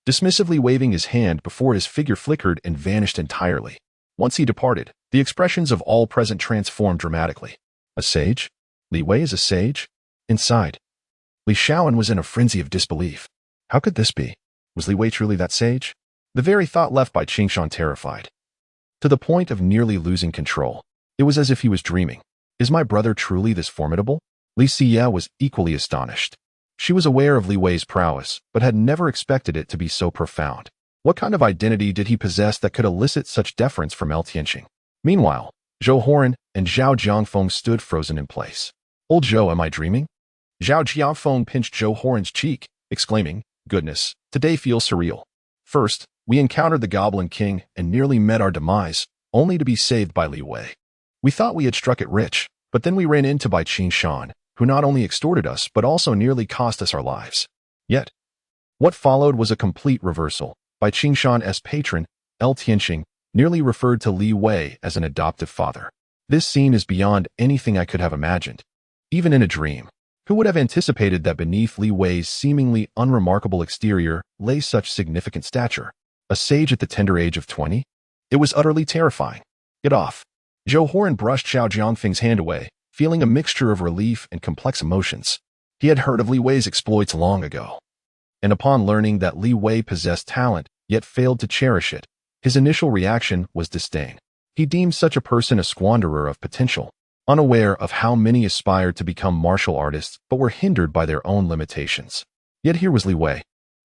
dismissively waving his hand before his figure flickered and vanished entirely. Once he departed, the expressions of all present transformed dramatically. A sage? Li Wei is a sage? Inside, Li Shaoan was in a frenzy of disbelief. How could this be? Was Li Wei truly that sage? The very thought left Bai Qingshan terrified, to the point of nearly losing control. It was as if he was dreaming. Is my brother truly this formidable? Li Siye was equally astonished. She was aware of Li Wei's prowess, but had never expected it to be so profound. What kind of identity did he possess that could elicit such deference from El Tianxing? Meanwhile, Zhou Horan and Zhao Jiangfeng stood frozen in place. "Old Zhou, am I dreaming?" Zhao Jiangfeng pinched Zhou Horan's cheek, exclaiming, "Goodness, today feels surreal. First, we encountered the Goblin King and nearly met our demise, only to be saved by Li Wei. We thought we had struck it rich, but then we ran into Bai Qingshan, who not only extorted us but also nearly cost us our lives. Yet, what followed was a complete reversal. Bai Qingshan's patron, El Tianxing, nearly referred to Li Wei as an adoptive father. This scene is beyond anything I could have imagined. Even in a dream, who would have anticipated that beneath Li Wei's seemingly unremarkable exterior lay such significant stature? A sage at the tender age of 20? It was utterly terrifying. Get off. Zhou Horan brushed Zhao Jiangfeng's hand away, feeling a mixture of relief and complex emotions. He had heard of Li Wei's exploits long ago, and upon learning that Li Wei possessed talent yet failed to cherish it, his initial reaction was disdain. He deemed such a person a squanderer of potential, unaware of how many aspired to become martial artists but were hindered by their own limitations. Yet here was Li Wei,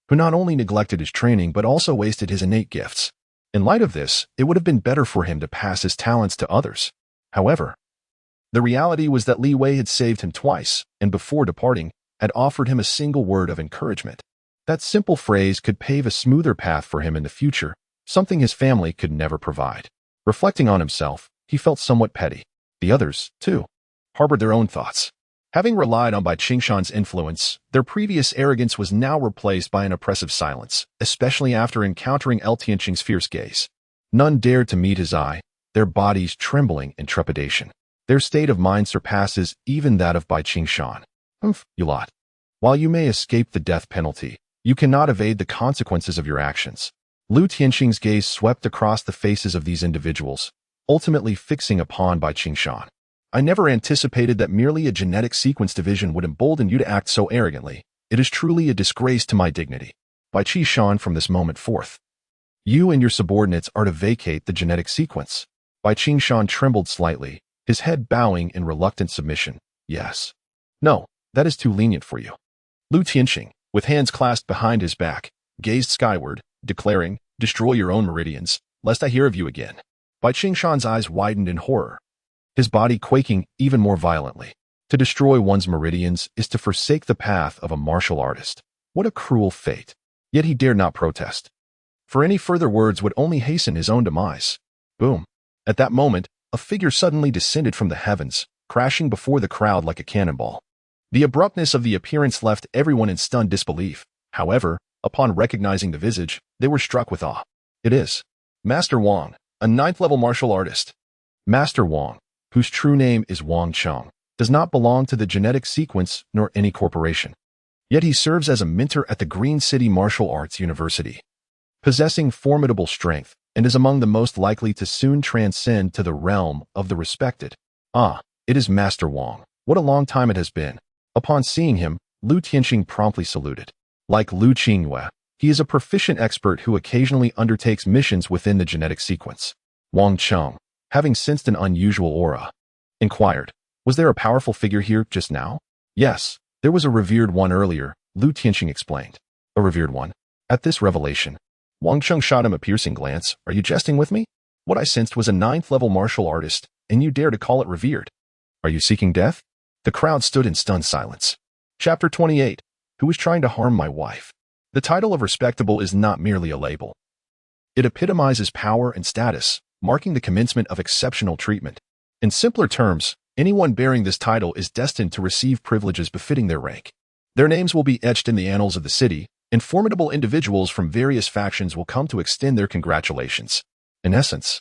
who not only neglected his training but also wasted his innate gifts. In light of this, it would have been better for him to pass his talents to others. However, the reality was that Li Wei had saved him twice, and before departing, had offered him a single word of encouragement. That simple phrase could pave a smoother path for him in the future, something his family could never provide. Reflecting on himself, he felt somewhat petty. The others, too, harbored their own thoughts. Having relied on Bai Qingshan's influence, their previous arrogance was now replaced by an oppressive silence, especially after encountering El Tianxing's fierce gaze. None dared to meet his eye, their bodies trembling in trepidation. Their state of mind surpasses even that of Bai Qingshan. You lot. While you may escape the death penalty, you cannot evade the consequences of your actions. Lu Tianxing's gaze swept across the faces of these individuals, ultimately fixing upon Bai Qingshan. I never anticipated that merely a genetic sequence division would embolden you to act so arrogantly. It is truly a disgrace to my dignity. Bai Qingshan, from this moment forth, you and your subordinates are to vacate the genetic sequence. Bai Qingshan trembled slightly, his head bowing in reluctant submission. Yes. No, that is too lenient for you. Lu Tianxing, with hands clasped behind his back, gazed skyward, declaring, "Destroy your own meridians, lest I hear of you again." Bai Qingshan's eyes widened in horror, his body quaking even more violently. To destroy one's meridians is to forsake the path of a martial artist. What a cruel fate. Yet he dared not protest, for any further words would only hasten his own demise. Boom. At that moment, a figure suddenly descended from the heavens, crashing before the crowd like a cannonball. The abruptness of the appearance left everyone in stunned disbelief. However, upon recognizing the visage, they were struck with awe. It is Master Wang, a 9th-level martial artist. Master Wang, whose true name is Wang Cheng, does not belong to the genetic sequence nor any corporation. Yet he serves as a mentor at the Green City Martial Arts University, possessing formidable strength, and is among the most likely to soon transcend to the realm of the respected. Ah, it is Master Wang. What a long time it has been. Upon seeing him, Lu Tianxing promptly saluted. Like Lu Qingyue, he is a proficient expert who occasionally undertakes missions within the genetic sequence. Wang Cheng, having sensed an unusual aura, inquired, "Was there a powerful figure here just now?" "Yes, there was a revered one earlier," Lu Tianxing explained. "A revered one?" At this revelation, Wang Cheng shot him a piercing glance. "Are you jesting with me? What I sensed was a 9th-level martial artist, and you dare to call it revered?" Are you seeking death? The crowd stood in stunned silence. Chapter 28. Who is trying to harm my wife? The title of respectable is not merely a label. It epitomizes power and status, marking the commencement of exceptional treatment. In simpler terms, anyone bearing this title is destined to receive privileges befitting their rank. Their names will be etched in the annals of the city, and formidable individuals from various factions will come to extend their congratulations. In essence,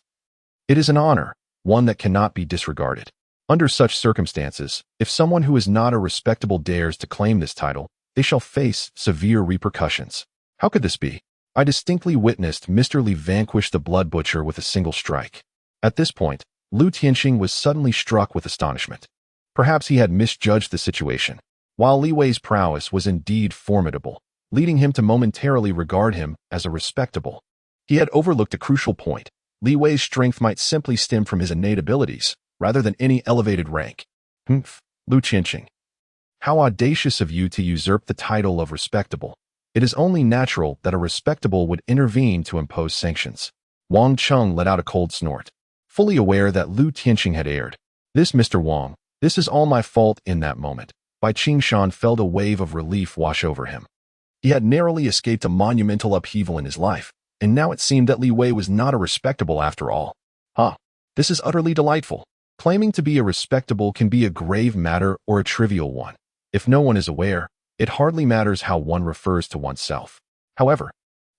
it is an honor, one that cannot be disregarded. Under such circumstances, if someone who is not a respectable dares to claim this title, they shall face severe repercussions. How could this be? I distinctly witnessed Mr. Li vanquish the blood butcher with a single strike. At this point, Lu Tianqing was suddenly struck with astonishment. Perhaps he had misjudged the situation. While Li Wei's prowess was indeed formidable, leading him to momentarily regard him as a respectable, he had overlooked a crucial point. Li Wei's strength might simply stem from his innate abilities, rather than any elevated rank. Lu Tianqing. How audacious of you to usurp the title of respectable. It is only natural that a respectable would intervene to impose sanctions. Wang Cheng let out a cold snort, fully aware that Lu Tianqing had erred. This Mr. Wang, this is all my fault. In that moment, Bai Qingshan felt a wave of relief wash over him. He had narrowly escaped a monumental upheaval in his life, and now it seemed that Li Wei was not a respectable after all. This is utterly delightful. Claiming to be a respectable can be a grave matter or a trivial one. If no one is aware, it hardly matters how one refers to oneself. However,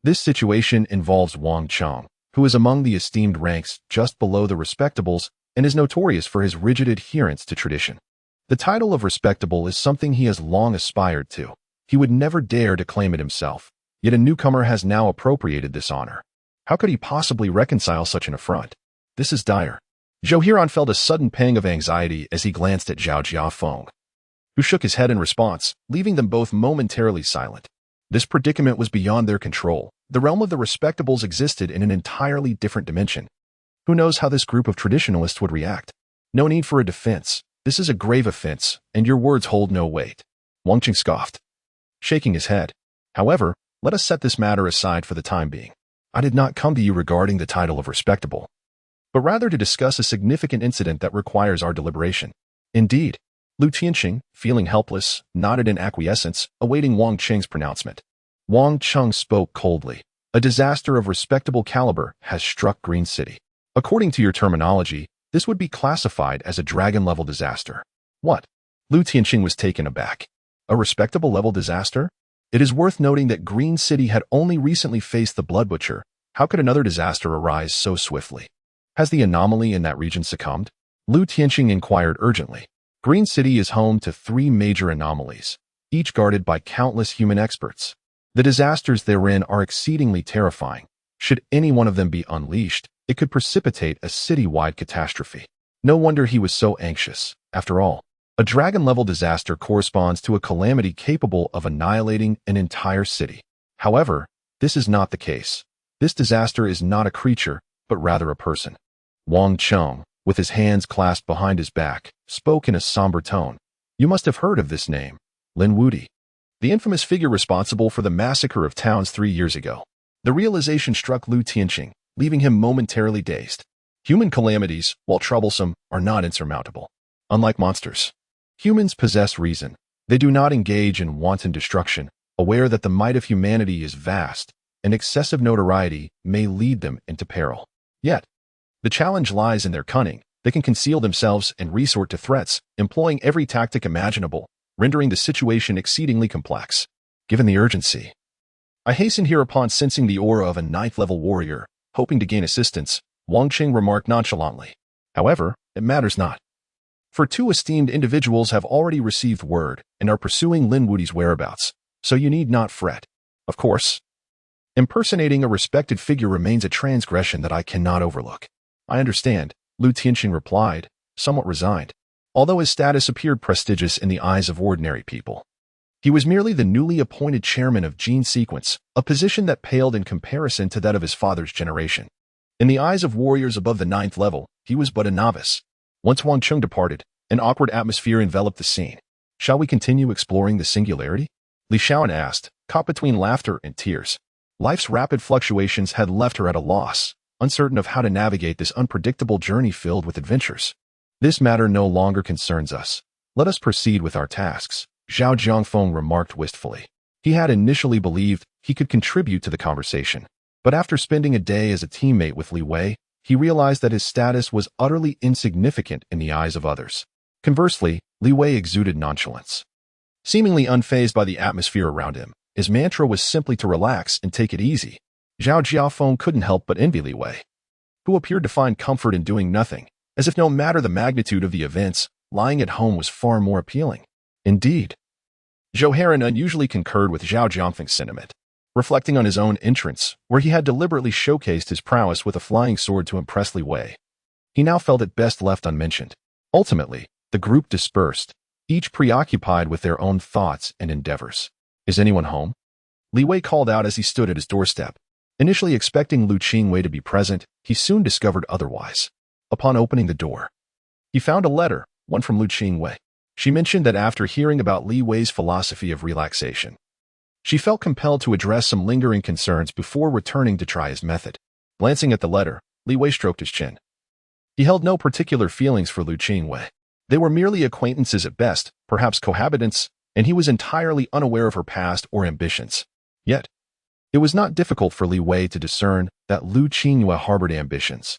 this situation involves Wang Cheng, who is among the esteemed ranks just below the respectables and is notorious for his rigid adherence to tradition. The title of respectable is something he has long aspired to. He would never dare to claim it himself, yet a newcomer has now appropriated this honor. How could he possibly reconcile such an affront? This is dire. Zhou Huron felt a sudden pang of anxiety as he glanced at Zhao Jiafeng, who shook his head in response, leaving them both momentarily silent. This predicament was beyond their control. The realm of the respectables existed in an entirely different dimension. Who knows how this group of traditionalists would react? No need for a defense. This is a grave offense, and your words hold no weight. Wang Qing scoffed, shaking his head. However, let us set this matter aside for the time being. I did not come to you regarding the title of respectable, but rather to discuss a significant incident that requires our deliberation. Indeed, Lu Tianqing, feeling helpless, nodded in acquiescence, awaiting Wang Qing's pronouncement. Wang Cheng spoke coldly. A disaster of respectable caliber has struck Green City. According to your terminology, this would be classified as a dragon-level disaster. What? Lu Tianqing was taken aback. A respectable-level disaster? It is worth noting that Green City had only recently faced the Blood Butcher. How could another disaster arise so swiftly? Has the anomaly in that region succumbed? Lu Tianqing inquired urgently. Green City is home to 3 major anomalies, each guarded by countless human experts. The disasters therein are exceedingly terrifying. Should any one of them be unleashed, it could precipitate a city-wide catastrophe. No wonder he was so anxious. After all, a dragon-level disaster corresponds to a calamity capable of annihilating an entire city. However, this is not the case. This disaster is not a creature, but rather a person. Wang Cheng, with his hands clasped behind his back, spoke in a somber tone. You must have heard of this name, Lin Wudi, the infamous figure responsible for the massacre of towns 3 years ago. The realization struck Lu Tianqing, leaving him momentarily dazed. Human calamities, while troublesome, are not insurmountable. Unlike monsters, humans possess reason. They do not engage in wanton destruction, aware that the might of humanity is vast, and excessive notoriety may lead them into peril. Yet, the challenge lies in their cunning. They can conceal themselves and resort to threats, employing every tactic imaginable, rendering the situation exceedingly complex. Given the urgency, I hasten here upon sensing the aura of a 9th-level warrior, hoping to gain assistance, Wang Qing remarked nonchalantly. However, it matters not. For 2 esteemed individuals have already received word and are pursuing Lin Wudi's whereabouts, so you need not fret. Of course, impersonating a respected figure remains a transgression that I cannot overlook. I understand, Lu Tianqing replied, somewhat resigned, although his status appeared prestigious in the eyes of ordinary people. He was merely the newly appointed chairman of Gene Sequence, a position that paled in comparison to that of his father's generation. In the eyes of warriors above the 9th level, he was but a novice. Once Wang Cheng departed, an awkward atmosphere enveloped the scene. Shall we continue exploring the singularity? Li Shaoan asked, caught between laughter and tears. Life's rapid fluctuations had left her at a loss, uncertain of how to navigate this unpredictable journey filled with adventures. This matter no longer concerns us. Let us proceed with our tasks, Zhao Jiangfeng remarked wistfully. He had initially believed he could contribute to the conversation, but after spending a day as a teammate with Li Wei, he realized that his status was utterly insignificant in the eyes of others. Conversely, Li Wei exuded nonchalance. Seemingly unfazed by the atmosphere around him, his mantra was simply to relax and take it easy. Zhao Jiafeng couldn't help but envy Li Wei, who appeared to find comfort in doing nothing, as if no matter the magnitude of the events, lying at home was far more appealing. Indeed, Zhou Heron unusually concurred with Zhao Jiangfeng's sentiment, reflecting on his own entrance, where he had deliberately showcased his prowess with a flying sword to impress Li Wei. He now felt it best left unmentioned. Ultimately, the group dispersed, each preoccupied with their own thoughts and endeavors. Is anyone home? Li Wei called out as he stood at his doorstep. Initially expecting Lu Qingwei to be present, he soon discovered otherwise. Upon opening the door, he found a letter, one from Lu Qingwei. She mentioned that after hearing about Li Wei's philosophy of relaxation, she felt compelled to address some lingering concerns before returning to try his method. Glancing at the letter, Li Wei stroked his chin. He held no particular feelings for Lu Qingwei. They were merely acquaintances at best, perhaps cohabitants, and he was entirely unaware of her past or ambitions. Yet, it was not difficult for Li Wei to discern that Lu Qingwei harbored ambitions.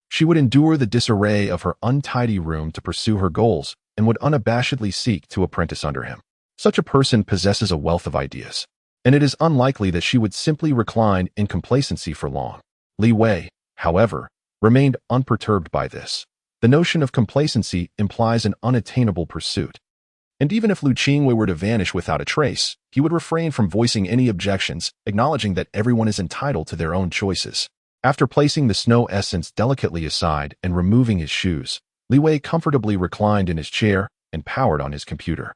She would endure the disarray of her untidy room to pursue her goals and would unabashedly seek to apprentice under him. Such a person possesses a wealth of ideas, and it is unlikely that she would simply recline in complacency for long. Li Wei, however, remained unperturbed by this. The notion of complacency implies an unattainable pursuit. And even if Lu Qingwei were to vanish without a trace, he would refrain from voicing any objections, acknowledging that everyone is entitled to their own choices. After placing the snow essence delicately aside and removing his shoes, Li Wei comfortably reclined in his chair and powered on his computer.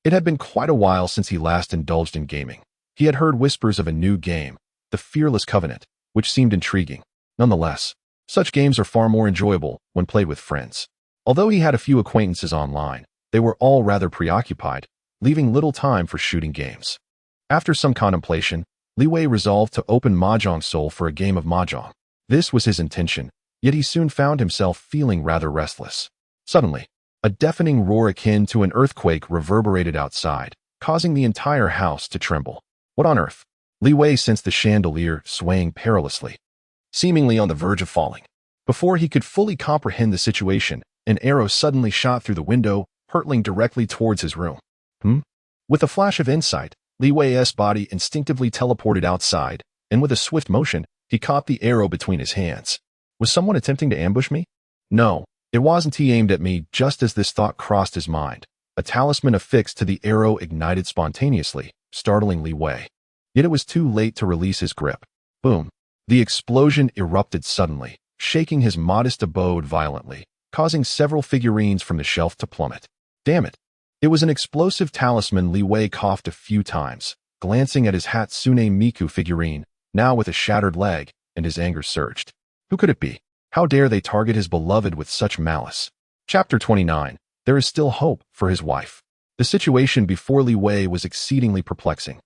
It had been quite a while since he last indulged in gaming. He had heard whispers of a new game, the Fearless Covenant, which seemed intriguing. Nonetheless, such games are far more enjoyable when played with friends. Although he had a few acquaintances online, they were all rather preoccupied, leaving little time for shooting games. After some contemplation, Li Wei resolved to open Mahjong Soul for a game of Mahjong. This was his intention, yet he soon found himself feeling rather restless. Suddenly, a deafening roar akin to an earthquake reverberated outside, causing the entire house to tremble. What on earth? Li Wei sensed the chandelier swaying perilously, seemingly on the verge of falling. Before he could fully comprehend the situation, an arrow suddenly shot through the window, hurtling directly towards his room. With a flash of insight, Li Wei's body instinctively teleported outside, and with a swift motion, he caught the arrow between his hands. Was someone attempting to ambush me? No, it wasn't. He aimed at me just as this thought crossed his mind. A talisman affixed to the arrow ignited spontaneously, startling Li Wei. Yet it was too late to release his grip. Boom. The explosion erupted suddenly, shaking his modest abode violently, causing several figurines from the shelf to plummet. Damn it. It was an explosive talisman. Li Wei coughed a few times, glancing at his Hatsune Miku figurine, now with a shattered leg, and his anger surged. Who could it be? How dare they target his beloved with such malice? Chapter 29. There is still hope for his wife. The situation before Li Wei was exceedingly perplexing,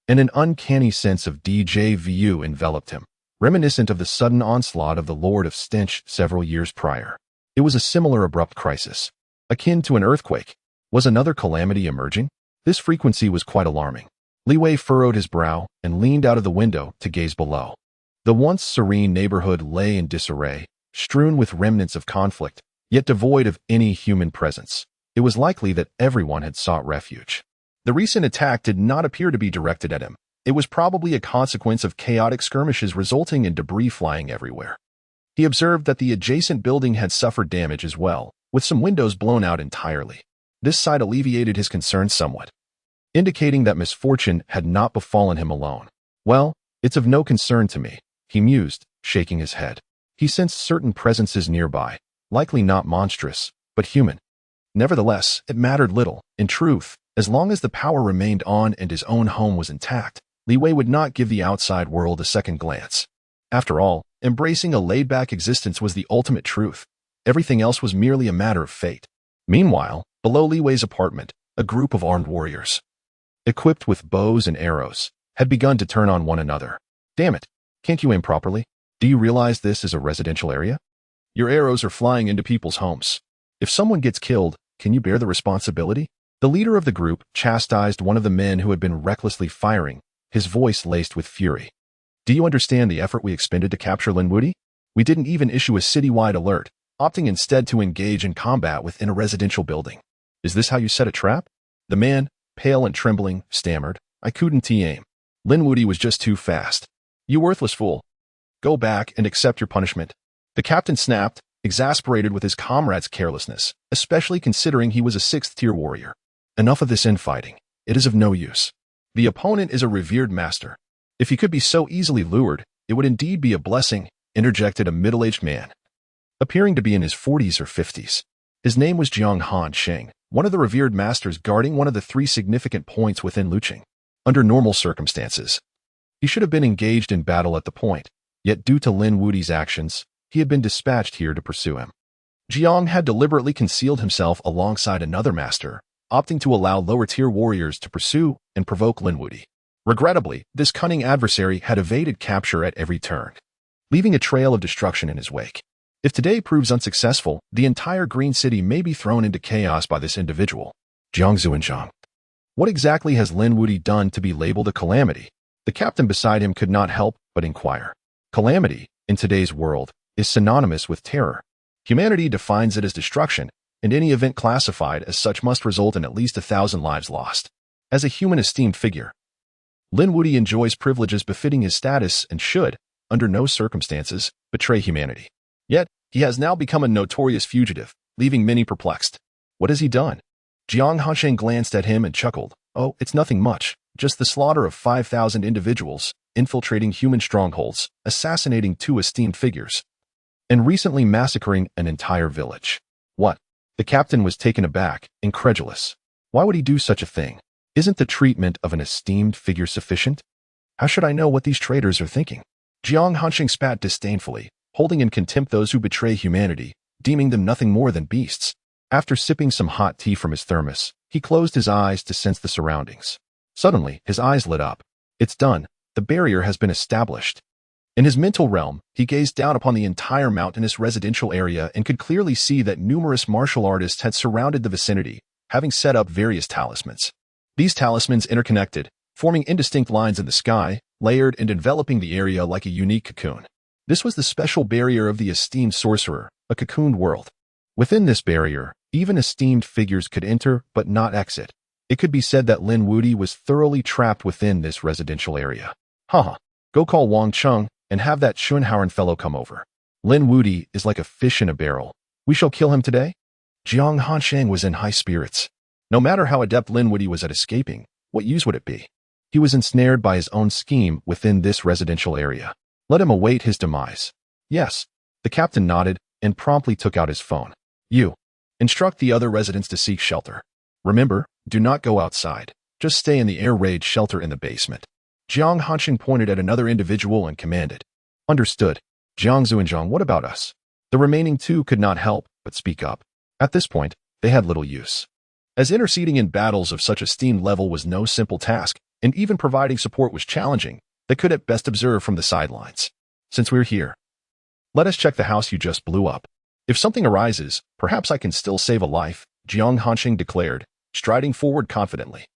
and an uncanny sense of déjà vu enveloped him, reminiscent of the sudden onslaught of the Lord of Stench several years prior. It was a similar abrupt crisis, akin to an earthquake. Was another calamity emerging? This frequency was quite alarming. Li Wei furrowed his brow and leaned out of the window to gaze below. The once serene neighborhood lay in disarray, strewn with remnants of conflict, yet devoid of any human presence. It was likely that everyone had sought refuge. The recent attack did not appear to be directed at him. It was probably a consequence of chaotic skirmishes resulting in debris flying everywhere. He observed that the adjacent building had suffered damage as well, with some windows blown out entirely. This sight alleviated his concerns somewhat, indicating that misfortune had not befallen him alone. Well, it's of no concern to me, he mused, shaking his head. He sensed certain presences nearby, likely not monstrous, but human. Nevertheless, it mattered little. In truth, as long as the power remained on and his own home was intact, Li Wei would not give the outside world a second glance. After all, embracing a laid-back existence was the ultimate truth. Everything else was merely a matter of fate. Meanwhile, below Li Wei's apartment, a group of armed warriors, equipped with bows and arrows, had begun to turn on one another. Damn it, can't you aim properly? Do you realize this is a residential area? Your arrows are flying into people's homes. If someone gets killed, can you bear the responsibility? The leader of the group chastised one of the men who had been recklessly firing, his voice laced with fury. Do you understand the effort we expended to capture Linwoody? We didn't even issue a citywide alert, opting instead to engage in combat within a residential building. Is this how you set a trap? The man, pale and trembling, stammered, I couldn't aim. Linwoody was just too fast. You worthless fool. Go back and accept your punishment. The captain snapped, exasperated with his comrade's carelessness, especially considering he was a sixth-tier warrior. Enough of this infighting. It is of no use. The opponent is a revered master. If he could be so easily lured, it would indeed be a blessing, interjected a middle-aged man, appearing to be in his 40s or 50s. His name was Jiang Han Sheng, one of the revered masters guarding one of the 3 significant points within Luqing. Under normal circumstances, he should have been engaged in battle at the point, yet due to Lin Wuti's actions, he had been dispatched here to pursue him. Jiang had deliberately concealed himself alongside another master, opting to allow lower-tier warriors to pursue and provoke Lin Wuti. Regrettably, this cunning adversary had evaded capture at every turn, leaving a trail of destruction in his wake. If today proves unsuccessful, the entire Green City may be thrown into chaos by this individual. Jiang Zuanzhang. What exactly has Lin Wuti done to be labeled a calamity? The captain beside him could not help but inquire. Calamity, in today's world, is synonymous with terror. Humanity defines it as destruction, and any event classified as such must result in at least 1,000 lives lost. As a human esteemed figure, Lin Wuti enjoys privileges befitting his status and should, under no circumstances, betray humanity. Yet, he has now become a notorious fugitive, leaving many perplexed. What has he done? Jiang Hansheng glanced at him and chuckled. Oh, it's nothing much, just the slaughter of 5,000 individuals, infiltrating human strongholds, assassinating 2 esteemed figures, and recently massacring an entire village. What? The captain was taken aback, incredulous. Why would he do such a thing? Isn't the treatment of an esteemed figure sufficient? How should I know what these traitors are thinking? Jiang Hansheng spat disdainfully, holding in contempt those who betray humanity, deeming them nothing more than beasts. After sipping some hot tea from his thermos, he closed his eyes to sense the surroundings. Suddenly, his eyes lit up. It's done. The barrier has been established. In his mental realm, he gazed down upon the entire mountainous residential area and could clearly see that numerous martial artists had surrounded the vicinity, having set up various talismans. These talismans interconnected, forming indistinct lines in the sky, layered and enveloping the area like a unique cocoon. This was the special barrier of the esteemed sorcerer, a cocooned world. Within this barrier, even esteemed figures could enter but not exit. It could be said that Lin Wuti was thoroughly trapped within this residential area. Haha, go call Wang Cheng and have that Shunhauern fellow come over. Lin Wuti is like a fish in a barrel. We shall kill him today? Jiang Hansheng was in high spirits. No matter how adept Lin Wuti was at escaping, what use would it be? He was ensnared by his own scheme within this residential area. Let him await his demise. Yes. The captain nodded and promptly took out his phone. You. Instruct the other residents to seek shelter. Remember, do not go outside. Just stay in the air raid shelter in the basement. Jiang Hansheng pointed at another individual and commanded. Understood. Jiang Zuanzhang, what about us? The remaining 2 could not help but speak up. At this point, they had little use. As interceding in battles of such esteemed level was no simple task, and even providing support was challenging, they could at best observe from the sidelines. Since we're here, let us check the house you just blew up. If something arises, perhaps I can still save a life, Jiang Hansheng declared, striding forward confidently.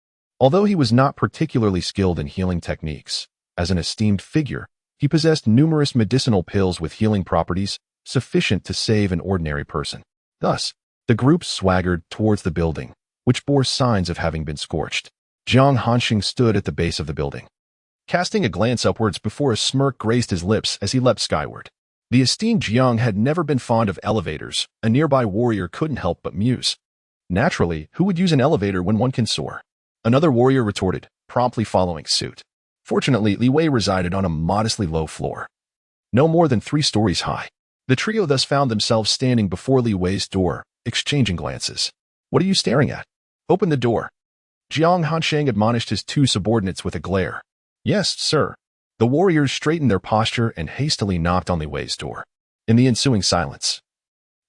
Although he was not particularly skilled in healing techniques, as an esteemed figure, he possessed numerous medicinal pills with healing properties sufficient to save an ordinary person. Thus, the group swaggered towards the building, which bore signs of having been scorched. Jiang Hansheng stood at the base of the building, casting a glance upwards before a smirk graced his lips as he leapt skyward. The esteemed Jiang had never been fond of elevators. A nearby warrior couldn't help but muse. Naturally, who would use an elevator when one can soar? Another warrior retorted, promptly following suit. Fortunately, Li Wei resided on a modestly low floor, no more than 3 stories high. The trio thus found themselves standing before Li Wei's door, exchanging glances. What are you staring at? Open the door. Jiang Hansheng admonished his 2 subordinates with a glare. Yes, sir. The warriors straightened their posture and hastily knocked on Li Wei's door. In the ensuing silence,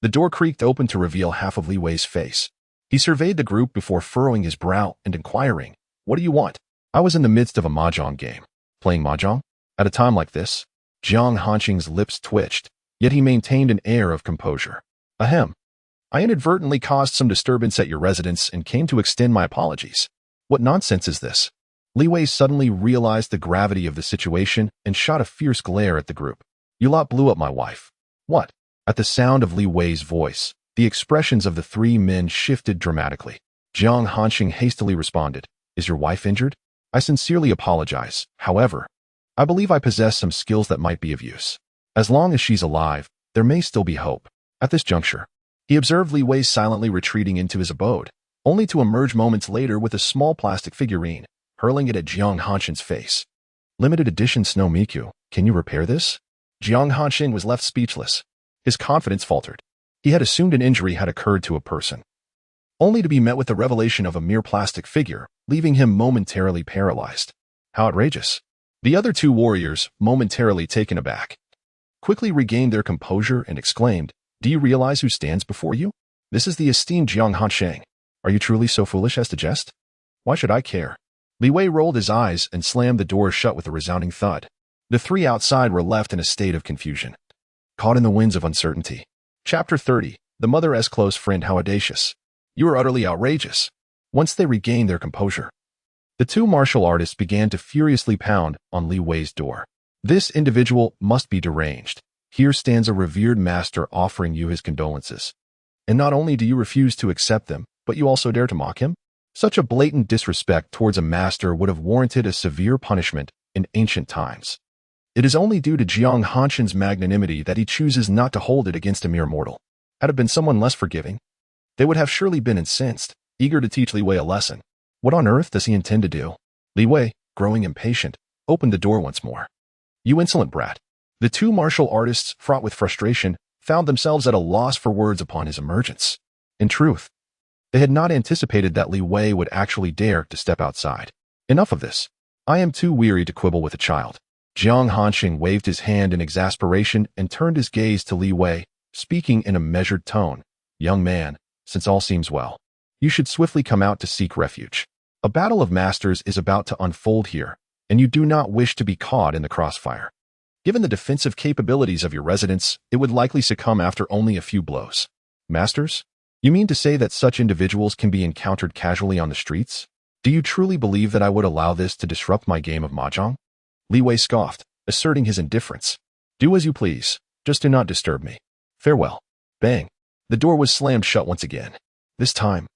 the door creaked open to reveal half of Li Wei's face. He surveyed the group before furrowing his brow and inquiring, What do you want? I was in the midst of a mahjong game. Playing mahjong? At a time like this? Jiang Hansheng's lips twitched, yet he maintained an air of composure. Ahem. I inadvertently caused some disturbance at your residence and came to extend my apologies. What nonsense is this? Li Wei suddenly realized the gravity of the situation and shot a fierce glare at the group. You lot blew up my wife. What? At the sound of Li Wei's voice, the expressions of the three men shifted dramatically. Jiang Hanxing hastily responded, Is your wife injured? I sincerely apologize. However, I believe I possess some skills that might be of use. As long as she's alive, there may still be hope. At this juncture, he observed Li Wei silently retreating into his abode, only to emerge moments later with a small plastic figurine, hurling it at Jiang Hanxing's face. Limited edition Snow Miku, can you repair this? Jiang Hanxing was left speechless. His confidence faltered. He had assumed an injury had occurred to a person, only to be met with the revelation of a mere plastic figure, leaving him momentarily paralyzed. How outrageous. The other two warriors, momentarily taken aback, quickly regained their composure and exclaimed, Do you realize who stands before you? This is the esteemed Jiang Hanxing. Are you truly so foolish as to jest? Why should I care? Li Wei rolled his eyes and slammed the door shut with a resounding thud. The three outside were left in a state of confusion, caught in the winds of uncertainty. Chapter 30. The Mother's Close Friend. How audacious. You are utterly outrageous. Once they regained their composure, the two martial artists began to furiously pound on Li Wei's door. This individual must be deranged. Here stands a revered master offering you his condolences. And not only do you refuse to accept them, but you also dare to mock him? Such a blatant disrespect towards a master would have warranted a severe punishment in ancient times. It is only due to Jiang Hanxing's magnanimity that he chooses not to hold it against a mere mortal. Had it been someone less forgiving, they would have surely been incensed, eager to teach Li Wei a lesson. What on earth does he intend to do? Li Wei, growing impatient, opened the door once more. You insolent brat. The two martial artists, fraught with frustration, found themselves at a loss for words upon his emergence. In truth, they had not anticipated that Li Wei would actually dare to step outside. Enough of this. I am too weary to quibble with a child. Jiang Hanxing waved his hand in exasperation and turned his gaze to Li Wei, speaking in a measured tone. Young man, since all seems well, you should swiftly come out to seek refuge. A battle of masters is about to unfold here, and you do not wish to be caught in the crossfire. Given the defensive capabilities of your residence, it would likely succumb after only a few blows. Masters? You mean to say that such individuals can be encountered casually on the streets? Do you truly believe that I would allow this to disrupt my game of mahjong? Li Wei scoffed, asserting his indifference. Do as you please, just do not disturb me. Farewell. Bang. The door was slammed shut once again. This time,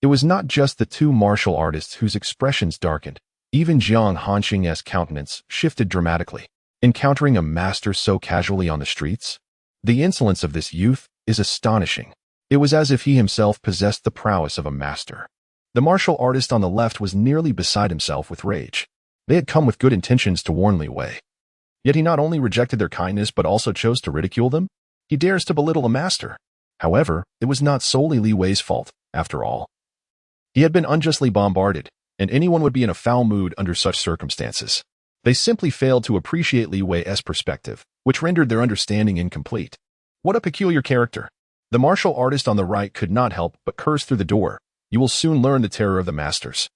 it was not just the two martial artists whose expressions darkened. Even Jiang Hanxing's countenance shifted dramatically. Encountering a master so casually on the streets? The insolence of this youth is astonishing. It was as if he himself possessed the prowess of a master. The martial artist on the left was nearly beside himself with rage. They had come with good intentions to warn Li Wei. Yet he not only rejected their kindness but also chose to ridicule them? He dares to belittle a master. However, it was not solely Li Wei's fault, after all. He had been unjustly bombarded, and anyone would be in a foul mood under such circumstances. They simply failed to appreciate Li Wei's perspective, which rendered their understanding incomplete. What a peculiar character. The martial artist on the right could not help but curse through the door. You will soon learn the terror of the masters.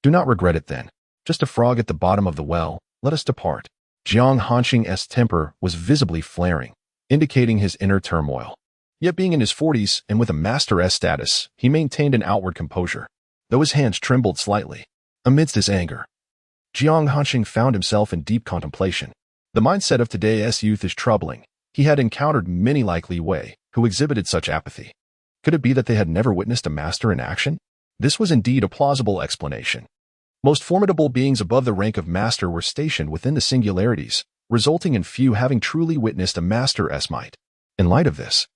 Do not regret it then. Just a frog at the bottom of the well, let us depart. Jiang Hanxing's temper was visibly flaring, indicating his inner turmoil. Yet being in his 40s and with a master's status, he maintained an outward composure, though his hands trembled slightly. Amidst his anger, Jiang Hanxing found himself in deep contemplation. The mindset of today's youth is troubling. He had encountered many like Li Wei, who exhibited such apathy. Could it be that they had never witnessed a master in action? This was indeed a plausible explanation. Most formidable beings above the rank of master were stationed within the singularities, resulting in few having truly witnessed a master's might. In light of this,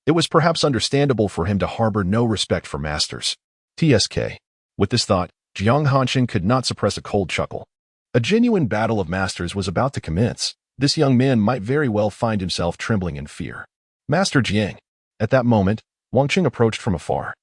it was perhaps understandable for him to harbor no respect for masters. TSK. With this thought, Jiang Hanxing could not suppress a cold chuckle. A genuine battle of masters was about to commence. This young man might very well find himself trembling in fear. Master Jiang. At that moment, Wang Qing approached from afar.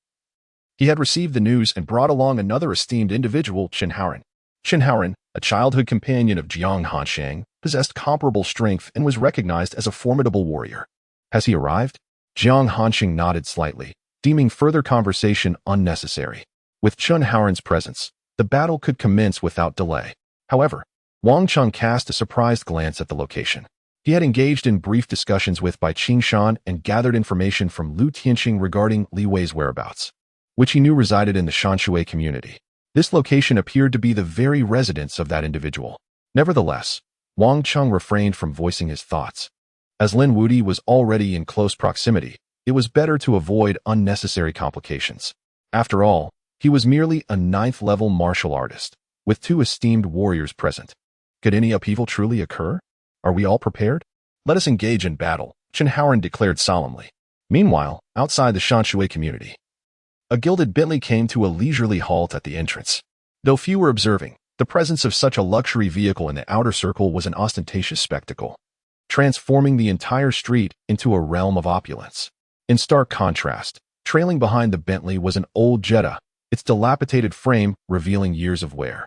He had received the news and brought along another esteemed individual, Chen Haoran. Chen Haoran, a childhood companion of Jiang Hanxing, possessed comparable strength and was recognized as a formidable warrior. Has he arrived? Jiang Hanxing nodded slightly, deeming further conversation unnecessary. With Chen Haoran's presence, the battle could commence without delay. However, Wang Cheng cast a surprised glance at the location. He had engaged in brief discussions with Bai Qingshan and gathered information from Lu Tianqing regarding Li Wei's whereabouts, which he knew resided in the Shanshui community. This location appeared to be the very residence of that individual. Nevertheless, Wang Cheng refrained from voicing his thoughts. As Lin Wudi was already in close proximity, it was better to avoid unnecessary complications. After all, he was merely a 9th-level martial artist, with 2 esteemed warriors present. Could any upheaval truly occur? Are we all prepared? Let us engage in battle, Chen Haoran declared solemnly. Meanwhile, outside the Shanshui community, a gilded Bentley came to a leisurely halt at the entrance. Though few were observing, the presence of such a luxury vehicle in the outer circle was an ostentatious spectacle, transforming the entire street into a realm of opulence. In stark contrast, trailing behind the Bentley was an old Jetta, its dilapidated frame revealing years of wear,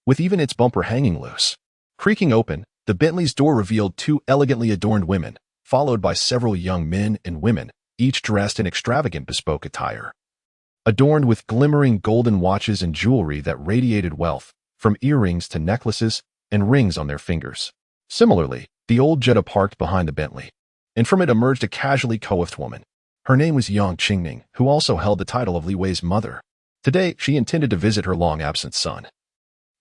with even its bumper hanging loose. Creaking open, the Bentley's door revealed 2 elegantly adorned women, followed by several young men and women, each dressed in extravagant bespoke attire, adorned with glimmering golden watches and jewelry that radiated wealth, from earrings to necklaces and rings on their fingers. Similarly, the old Jetta parked behind the Bentley, and from it emerged a casually coiffed woman. Her name was Yang Qingning, who also held the title of Li Wei's mother. Today, she intended to visit her long-absent son,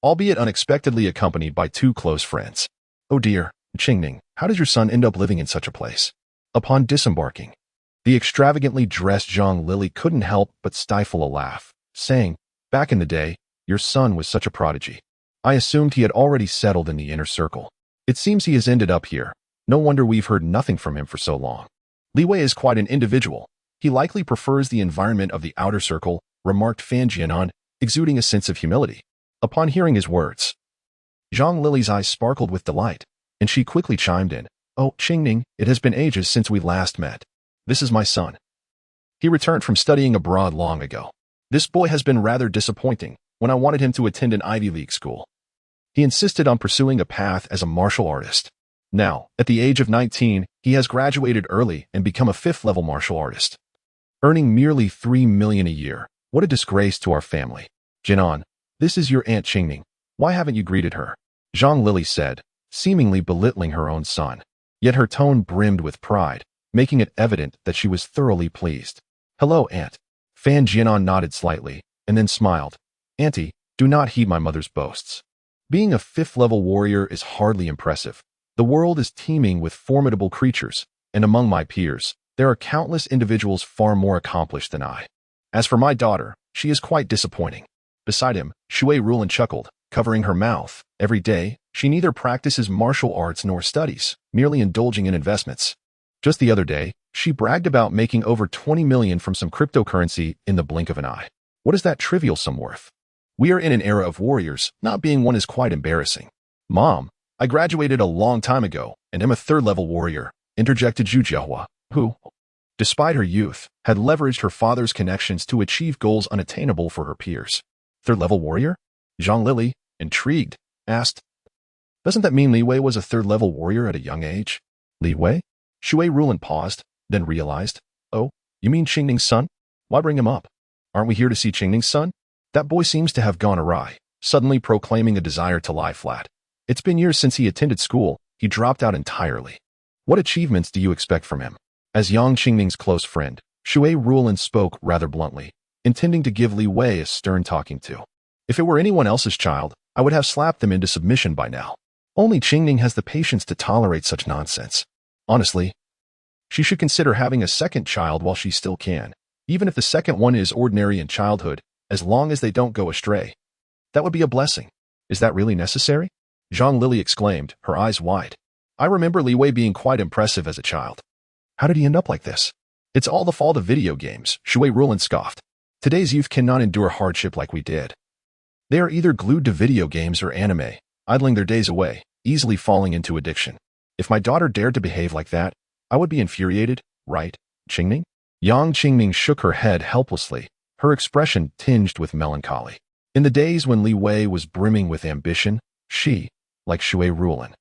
albeit unexpectedly accompanied by 2 close friends. Oh dear, Qingning, how did your son end up living in such a place? Upon disembarking, the extravagantly dressed Zhang Lili couldn't help but stifle a laugh, saying, "Back in the day, your son was such a prodigy. I assumed he had already settled in the inner circle. It seems he has ended up here. No wonder we've heard nothing from him for so long." Li Wei is quite an individual. He likely prefers the environment of the outer circle, remarked Fan Jianan, exuding a sense of humility. Upon hearing his words, Zhang Lili's eyes sparkled with delight, and she quickly chimed in, "Oh, Qingning, it has been ages since we last met. This is my son. He returned from studying abroad long ago. This boy has been rather disappointing when I wanted him to attend an Ivy League school. He insisted on pursuing a path as a martial artist. Now, at the age of 19, he has graduated early and become a 5th-level martial artist, earning merely 3 million a year. What a disgrace to our family. Jinan, this is your Aunt Qingning. Why haven't you greeted her?" Zhang Lili said, seemingly belittling her own son. Yet her tone brimmed with pride, making it evident that she was thoroughly pleased. "Hello, Aunt." Fan Jianan nodded slightly, and then smiled. "Auntie, do not heed my mother's boasts. Being a 5th-level warrior is hardly impressive. The world is teeming with formidable creatures, and among my peers, there are countless individuals far more accomplished than I. As for my daughter, she is quite disappointing." Beside him, Shui Rulin chuckled, covering her mouth. Every day, she neither practices martial arts nor studies, merely indulging in investments. Just the other day, she bragged about making over 20 million from some cryptocurrency in the blink of an eye. What is that trivial sum worth? We are in an era of warriors, not being one is quite embarrassing. Mom, I graduated a long time ago and am a 3rd-level warrior, interjected Zhu Jiahua, who, despite her youth, had leveraged her father's connections to achieve goals unattainable for her peers. 3rd-level warrior? Zhang Lili, intrigued, asked, "Doesn't that mean Li Wei was a 3rd-level warrior at a young age?" Li Wei? Shui Rulin paused, then realized, "Oh, you mean Qingning's son? Why bring him up? Aren't we here to see Qingning's son? That boy seems to have gone awry," suddenly proclaiming a desire to lie flat. "It's been years since he attended school. He dropped out entirely. What achievements do you expect from him?" As Yang Qingning's close friend, Shui Rulin spoke rather bluntly, intending to give Li Wei a stern talking to. "If it were anyone else's child, I would have slapped them into submission by now. Only Qingning has the patience to tolerate such nonsense. Honestly, she should consider having a 2nd child while she still can, even if the second one is ordinary in childhood, as long as they don't go astray. That would be a blessing. Is that really necessary?" Zhang Lili exclaimed, her eyes wide. "I remember Li Wei being quite impressive as a child. How did he end up like this?" "It's all the fault of video games," Shui Rulin scoffed. "Today's youth cannot endure hardship like we did. They are either glued to video games or anime, idling their days away, easily falling into addiction. If my daughter dared to behave like that, I would be infuriated, right, Qingning?" Yang Qingning shook her head helplessly, her expression tinged with melancholy. In the days when Li Wei was brimming with ambition, she, like Shui Rulin,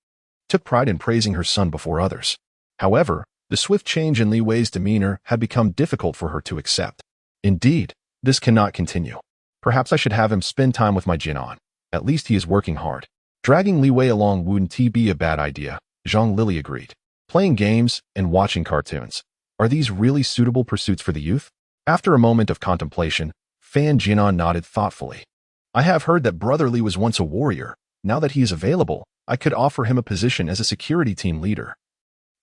took pride in praising her son before others. However, the swift change in Li Wei's demeanor had become difficult for her to accept. Indeed, this cannot continue. Perhaps I should have him spend time with my Jinan. At least he is working hard. Dragging Li Wei along wouldn't be a bad idea, Zhang Lili agreed. Playing games and watching cartoons. Are these really suitable pursuits for the youth? After a moment of contemplation, Fan Jinan nodded thoughtfully. I have heard that Brother Li was once a warrior. Now that he is available, I could offer him a position as a security team leader,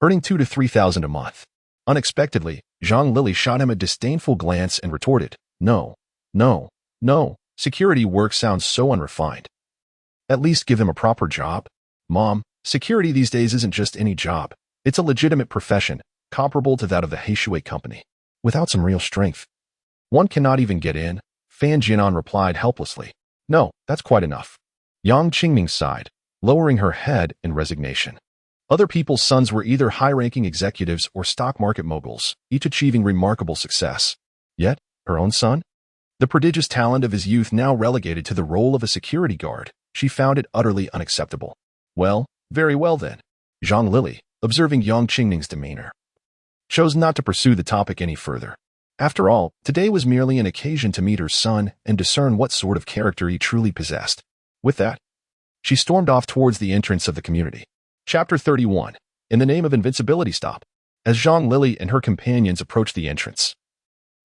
earning 2,000 to 3,000 a month. Unexpectedly, Zhang Lili shot him a disdainful glance and retorted, No, no, no, security work sounds so unrefined. At least give him a proper job. Mom, security these days isn't just any job. It's a legitimate profession, comparable to that of the Heishui company. Without some real strength, one cannot even get in, Fan Jinan replied helplessly. No, that's quite enough. Yang Qingming sighed, lowering her head in resignation. Other people's sons were either high-ranking executives or stock market moguls, each achieving remarkable success. Yet, her own son? The prodigious talent of his youth now relegated to the role of a security guard. She found it utterly unacceptable. Well, very well then. Zhang Lili, observing Yang Qingming's demeanor, chose not to pursue the topic any further. After all, today was merely an occasion to meet her son and discern what sort of character he truly possessed. With that, she stormed off towards the entrance of the community. Chapter 31. In the name of invincibility, stop. As Zhang Lili and her companions approached the entrance,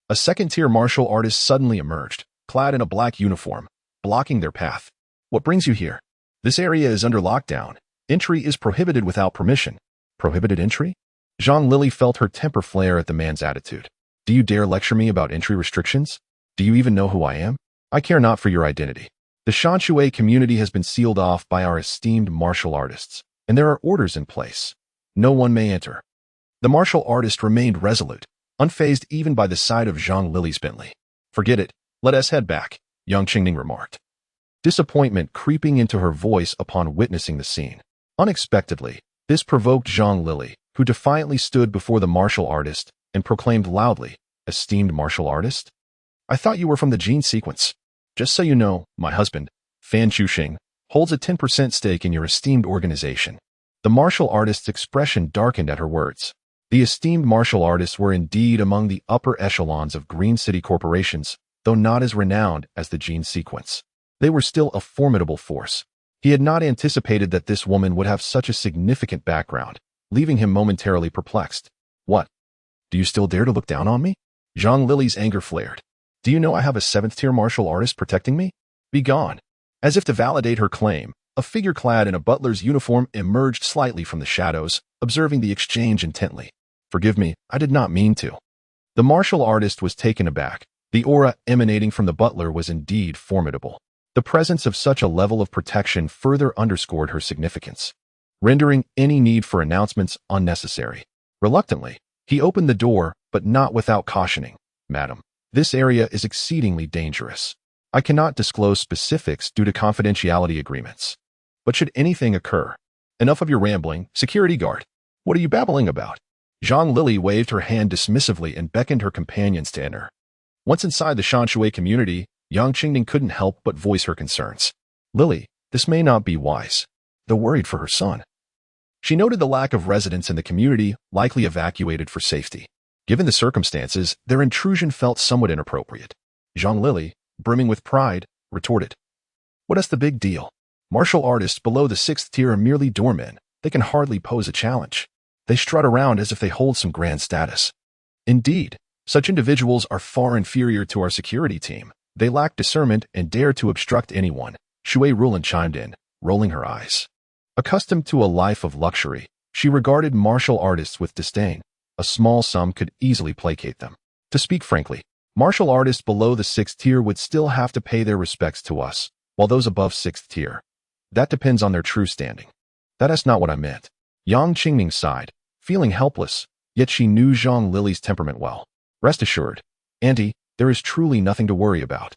a second-tier martial artist suddenly emerged, clad in a black uniform, blocking their path. What brings you here? This area is under lockdown. Entry is prohibited without permission. Prohibited entry? Zhang Lili felt her temper flare at the man's attitude. Do you dare lecture me about entry restrictions? Do you even know who I am? I care not for your identity. The Shanshui community has been sealed off by our esteemed martial artists, and there are orders in place. No one may enter. The martial artist remained resolute, unfazed even by the sight of Zhang Lili's Bentley. Forget it. Let us head back, Yang Qingming remarked, disappointment creeping into her voice upon witnessing the scene. Unexpectedly, this provoked Zhang Lili, who defiantly stood before the martial artist and proclaimed loudly, Esteemed martial artist? I thought you were from the gene sequence. Just so you know, my husband, Fan Chuxing, holds a 10% stake in your esteemed organization. The martial artist's expression darkened at her words. The esteemed martial artists were indeed among the upper echelons of Green City corporations, though not as renowned as the gene sequence. They were still a formidable force. He had not anticipated that this woman would have such a significant background, leaving him momentarily perplexed. What? Do you still dare to look down on me? Zhang Lili's anger flared. Do you know I have a 7th-tier martial artist protecting me? Be gone. As if to validate her claim, a figure clad in a butler's uniform emerged slightly from the shadows, observing the exchange intently. Forgive me, I did not mean to. The martial artist was taken aback. The aura emanating from the butler was indeed formidable. The presence of such a level of protection further underscored her significance, rendering any need for announcements unnecessary. Reluctantly, he opened the door, but not without cautioning. Madam, this area is exceedingly dangerous. I cannot disclose specifics due to confidentiality agreements. But should anything occur, enough of your rambling, security guard. What are you babbling about? Zhang Lili waved her hand dismissively and beckoned her companions to enter. Once inside the Shanshui community, Yang Qingming couldn't help but voice her concerns. Lili, this may not be wise. Though worried for her son. She noted the lack of residents in the community, likely evacuated for safety. Given the circumstances, their intrusion felt somewhat inappropriate. Zhang Lili, brimming with pride, retorted. What is the big deal? Martial artists below the 6th tier are merely doormen. They can hardly pose a challenge. They strut around as if they hold some grand status. Indeed, such individuals are far inferior to our security team. They lack discernment and dare to obstruct anyone. Shui Rulin chimed in, rolling her eyes. Accustomed to a life of luxury, she regarded martial artists with disdain. A small sum could easily placate them. To speak frankly, martial artists below the 6th tier would still have to pay their respects to us, while those above 6th tier. That depends on their true standing. That is not what I meant. Yang Qingming sighed, feeling helpless, yet she knew Zhang Lili's temperament well. Rest assured, Auntie, there is truly nothing to worry about.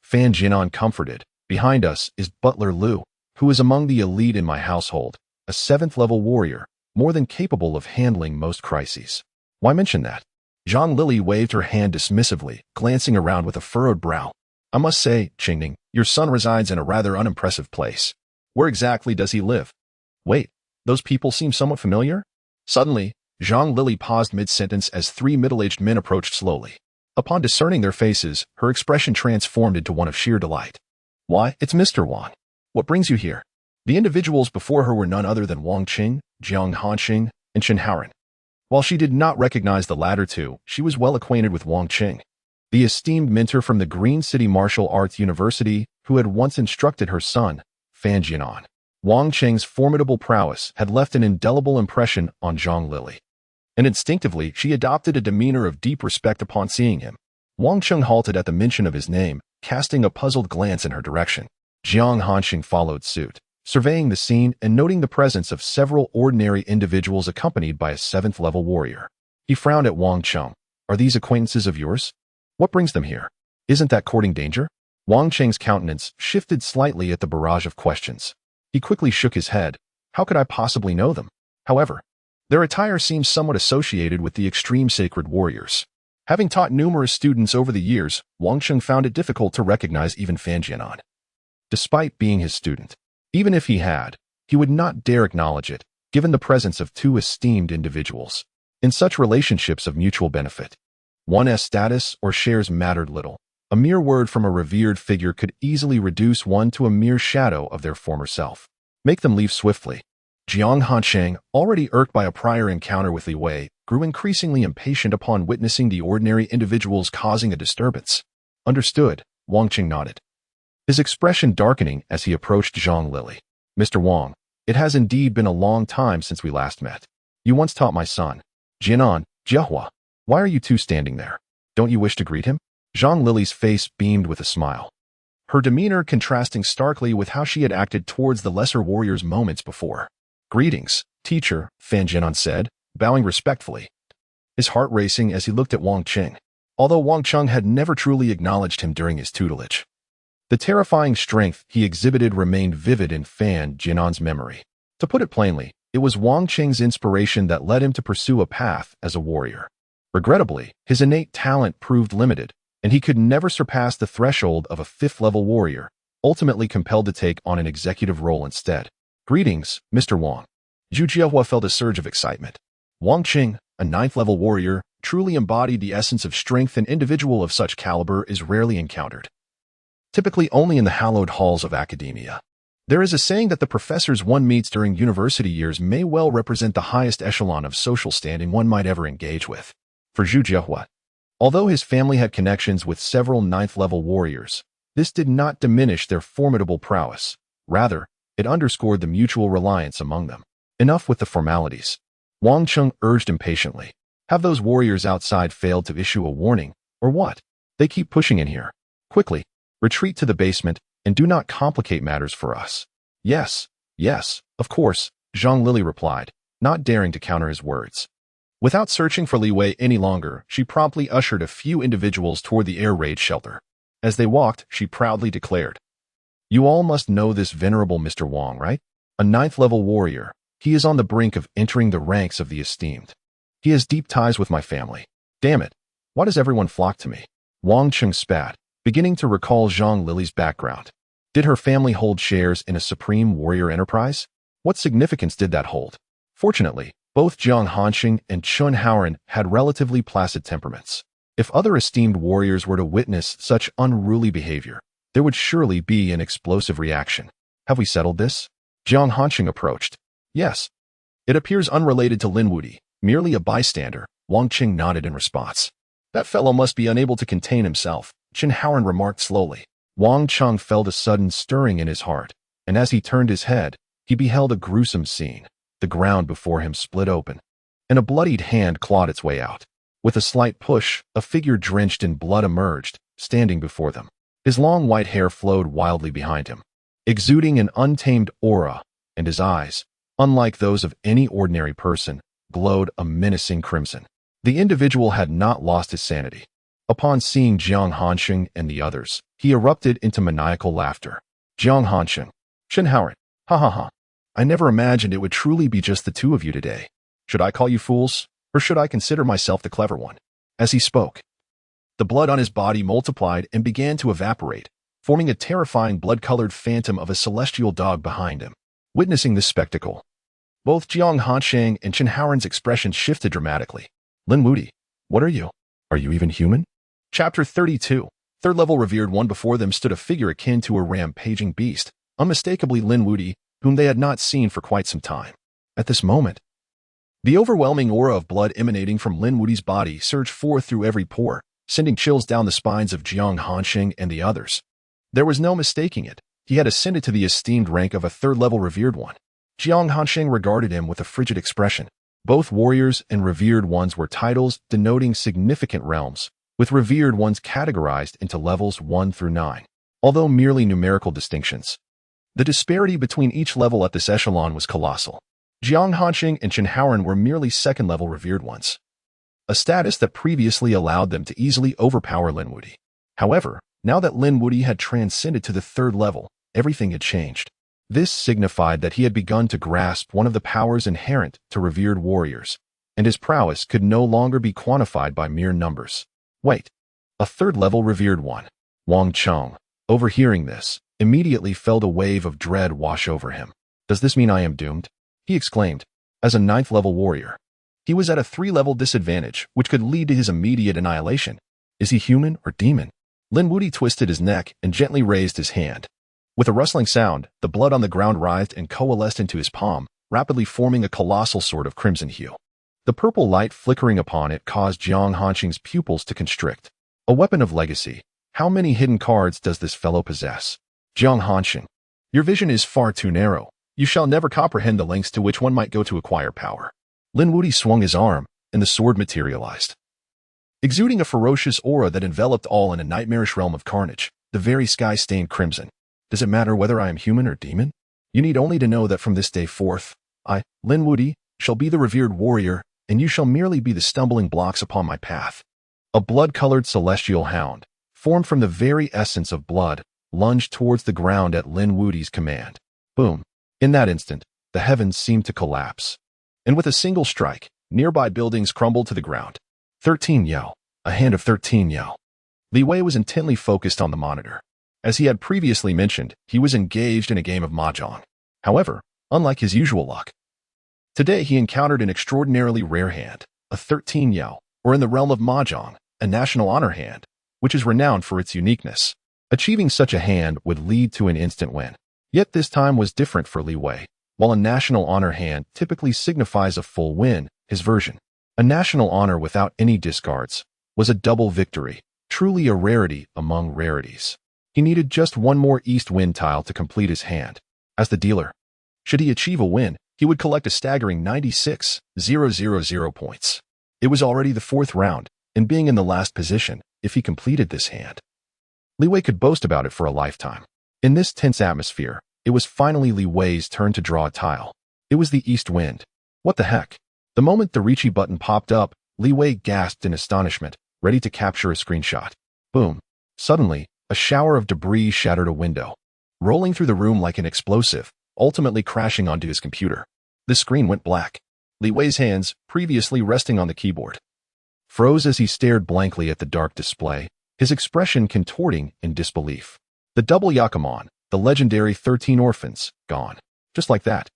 Fan Jinan comforted. Behind us is Butler Lu, who is among the elite in my household, a 7th-level warrior, more than capable of handling most crises. Why mention that? Zhang Lili waved her hand dismissively, glancing around with a furrowed brow. I must say, Qingming, your son resides in a rather unimpressive place. Where exactly does he live? Wait, those people seem somewhat familiar? Suddenly, Zhang Lili paused mid-sentence as 3 middle-aged men approached slowly. Upon discerning their faces, her expression transformed into one of sheer delight. Why, it's Mr. Wang. What brings you here? The individuals before her were none other than Wang Qing, Jiang Hanxing, and Chen Haoran. While she did not recognize the latter two, she was well acquainted with Wang Qing, the esteemed mentor from the Green City Martial Arts University who had once instructed her son, Fan Jianan. Wang Qing's formidable prowess had left an indelible impression on Zhang Lili, and instinctively she adopted a demeanor of deep respect upon seeing him. Wang Qing halted at the mention of his name, casting a puzzled glance in her direction. Jiang Hanxing followed suit, surveying the scene and noting the presence of several ordinary individuals accompanied by a 7th-level warrior. He frowned at Wang Qing. Are these acquaintances of yours? What brings them here? Isn't that courting danger? Wang Qing's countenance shifted slightly at the barrage of questions. He quickly shook his head. How could I possibly know them? However, their attire seems somewhat associated with the extreme sacred warriors. Having taught numerous students over the years, Wang Qing found it difficult to recognize even Fan Jianan. Despite being his student, even if he had, he would not dare acknowledge it, given the presence of two esteemed individuals. In such relationships of mutual benefit, one's status or shares mattered little. A mere word from a revered figure could easily reduce one to a mere shadow of their former self. Make them leave swiftly. Jiang Hanxing, already irked by a prior encounter with Li Wei, grew increasingly impatient upon witnessing the ordinary individuals causing a disturbance. Understood, Wang Qing nodded, his expression darkening as he approached Zhang Lili. Mr. Wang, it has indeed been a long time since we last met. You once taught my son, Jianan, Jiahua. Why are you two standing there? Don't you wish to greet him? Zhang Lili's face beamed with a smile, her demeanor contrasting starkly with how she had acted towards the lesser warriors moments before. Greetings, teacher, Fan Jianan said, bowing respectfully, his heart racing as he looked at Wang Qing, although Wang Qing had never truly acknowledged him during his tutelage. The terrifying strength he exhibited remained vivid in Fan Jianan's memory. To put it plainly, it was Wang Qing's inspiration that led him to pursue a path as a warrior. Regrettably, his innate talent proved limited, and he could never surpass the threshold of a 5th-level warrior, ultimately compelled to take on an executive role instead. Greetings, Mr. Wang. Zhu Jiahua felt a surge of excitement. Wang Qing, a 9th-level warrior, truly embodied the essence of strength. An individual of such caliber is rarely encountered, typically only in the hallowed halls of academia. There is a saying that the professors one meets during university years may well represent the highest echelon of social standing one might ever engage with. For Zhu Jiahua, although his family had connections with several 9th-level warriors, this did not diminish their formidable prowess. Rather, it underscored the mutual reliance among them. Enough with the formalities, Wang Qing urged impatiently. Have those warriors outside failed to issue a warning, or what? They keep pushing in here. Quickly, retreat to the basement, and do not complicate matters for us. Yes, of course, Zhang Lili replied, not daring to counter his words. Without searching for Li Wei any longer, she promptly ushered a few individuals toward the air raid shelter. As they walked, she proudly declared, You all must know this venerable Mr. Wang, right? A 9th-level warrior. He is on the brink of entering the ranks of the esteemed. He has deep ties with my family. Damn it, why does everyone flock to me? Wang Qing spat, beginning to recall Zhang Lili's background. Did her family hold shares in a supreme warrior enterprise? What significance did that hold? Fortunately, both Jiang Hanxing and Chen Haoran had relatively placid temperaments. If other esteemed warriors were to witness such unruly behavior, there would surely be an explosive reaction. Have we settled this? Jiang Hanxing approached. Yes. It appears unrelated to Lin Wudi, merely a bystander. Wang Qing nodded in response. That fellow must be unable to contain himself, Chen Haoran remarked slowly. Wang Qing felt a sudden stirring in his heart, and as he turned his head, he beheld a gruesome scene. The ground before him split open, and a bloodied hand clawed its way out. With a slight push, a figure drenched in blood emerged, standing before them. His long white hair flowed wildly behind him, exuding an untamed aura, and his eyes, unlike those of any ordinary person, glowed a menacing crimson. The individual had not lost his sanity. Upon seeing Jiang Hanxing and the others, he erupted into maniacal laughter. Jiang Hanxing, Chen Haoran, ha ha ha. I never imagined it would truly be just the two of you today. Should I call you fools, or should I consider myself the clever one? As he spoke, the blood on his body multiplied and began to evaporate, forming a terrifying blood-colored phantom of a celestial dog behind him. Witnessing this spectacle, both Jiang Hanxing and Chen Haoran's expressions shifted dramatically. Lin Wudi, what are you? Are you even human? Chapter 32. 3rd level revered one before them stood a figure akin to a rampaging beast, unmistakably Lin Wudi, whom they had not seen for quite some time. At this moment, the overwhelming aura of blood emanating from Lin Wudi's body surged forth through every pore, sending chills down the spines of Jiang Hanxing and the others. There was no mistaking it. He had ascended to the esteemed rank of a third-level revered one. Jiang Hanxing regarded him with a frigid expression. Both warriors and revered ones were titles denoting significant realms, with revered ones categorized into levels 1 through 9, although merely numerical distinctions. The disparity between each level at this echelon was colossal. Jiang Hanxing and Chen Haoren were merely second-level revered ones, a status that previously allowed them to easily overpower Lin Wudi. However, now that Lin Wudi had transcended to the third level, everything had changed. This signified that he had begun to grasp one of the powers inherent to revered warriors, and his prowess could no longer be quantified by mere numbers. Wait, a third-level revered one. Wang Cheng, overhearing this, immediately felt a wave of dread wash over him. Does this mean I am doomed? He exclaimed. As a ninth-level warrior, he was at a 3-level disadvantage, which could lead to his immediate annihilation. Is he human or demon? Lin Wudi twisted his neck and gently raised his hand. With a rustling sound, the blood on the ground writhed and coalesced into his palm, rapidly forming a colossal sword of crimson hue. The purple light flickering upon it caused Jiang Hanxing's pupils to constrict. A weapon of legacy. How many hidden cards does this fellow possess? Jiang Hanxing, your vision is far too narrow. You shall never comprehend the lengths to which one might go to acquire power. Lin Wudi swung his arm, and the sword materialized. Exuding a ferocious aura that enveloped all in a nightmarish realm of carnage, the very sky stained crimson. Does it matter whether I am human or demon? You need only to know that from this day forth, I, Lin Wudi, shall be the revered warrior, and you shall merely be the stumbling blocks upon my path. A blood-colored celestial hound, formed from the very essence of blood, lunged towards the ground at Lin Wudi's command. Boom. In that instant, the heavens seemed to collapse. And with a single strike, nearby buildings crumbled to the ground. 13 Yao. A hand of 13 Yao. Li Wei was intently focused on the monitor. As he had previously mentioned, he was engaged in a game of mahjong. However, unlike his usual luck, today he encountered an extraordinarily rare hand, a 13 Yao, or in the realm of mahjong, a national honor hand, which is renowned for its uniqueness. Achieving such a hand would lead to an instant win. Yet this time was different for Li Wei. While a national honor hand typically signifies a full win, his version, a national honor without any discards, was a double victory, truly a rarity among rarities. He needed just one more east wind tile to complete his hand. As the dealer, should he achieve a win, he would collect a staggering 96,000 points. It was already the 4th round, and being in the last position, if he completed this hand, Li Wei could boast about it for a lifetime. In this tense atmosphere, it was finally Li Wei's turn to draw a tile. It was the east wind. What the heck? The moment the Reachy button popped up, Li Wei gasped in astonishment, ready to capture a screenshot. Boom. Suddenly, a shower of debris shattered a window, rolling through the room like an explosive, ultimately crashing onto his computer. The screen went black. Li Wei's hands, previously resting on the keyboard, froze as he stared blankly at the dark display, his expression contorting in disbelief. The double Yakuman, the legendary 13 orphans, gone. Just like that.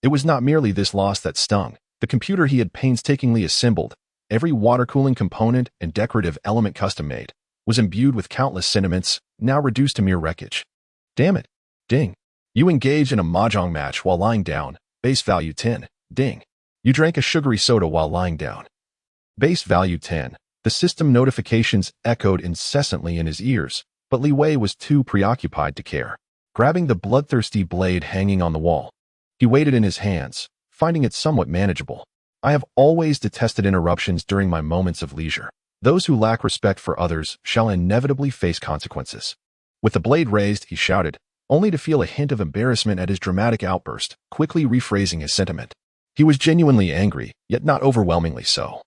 It was not merely this loss that stung. The computer he had painstakingly assembled, every water-cooling component and decorative element custom-made, was imbued with countless sentiments, now reduced to mere wreckage. Damn it. Ding. You engaged in a mahjong match while lying down. Base value 10. Ding. You drank a sugary soda while lying down. Base value 10. The system notifications echoed incessantly in his ears, but Li Wei was too preoccupied to care. Grabbing the bloodthirsty blade hanging on the wall, he weighed it in his hands, finding it somewhat manageable. I have always detested interruptions during my moments of leisure. Those who lack respect for others shall inevitably face consequences. With the blade raised, he shouted, only to feel a hint of embarrassment at his dramatic outburst, quickly rephrasing his sentiment. He was genuinely angry, yet not overwhelmingly so.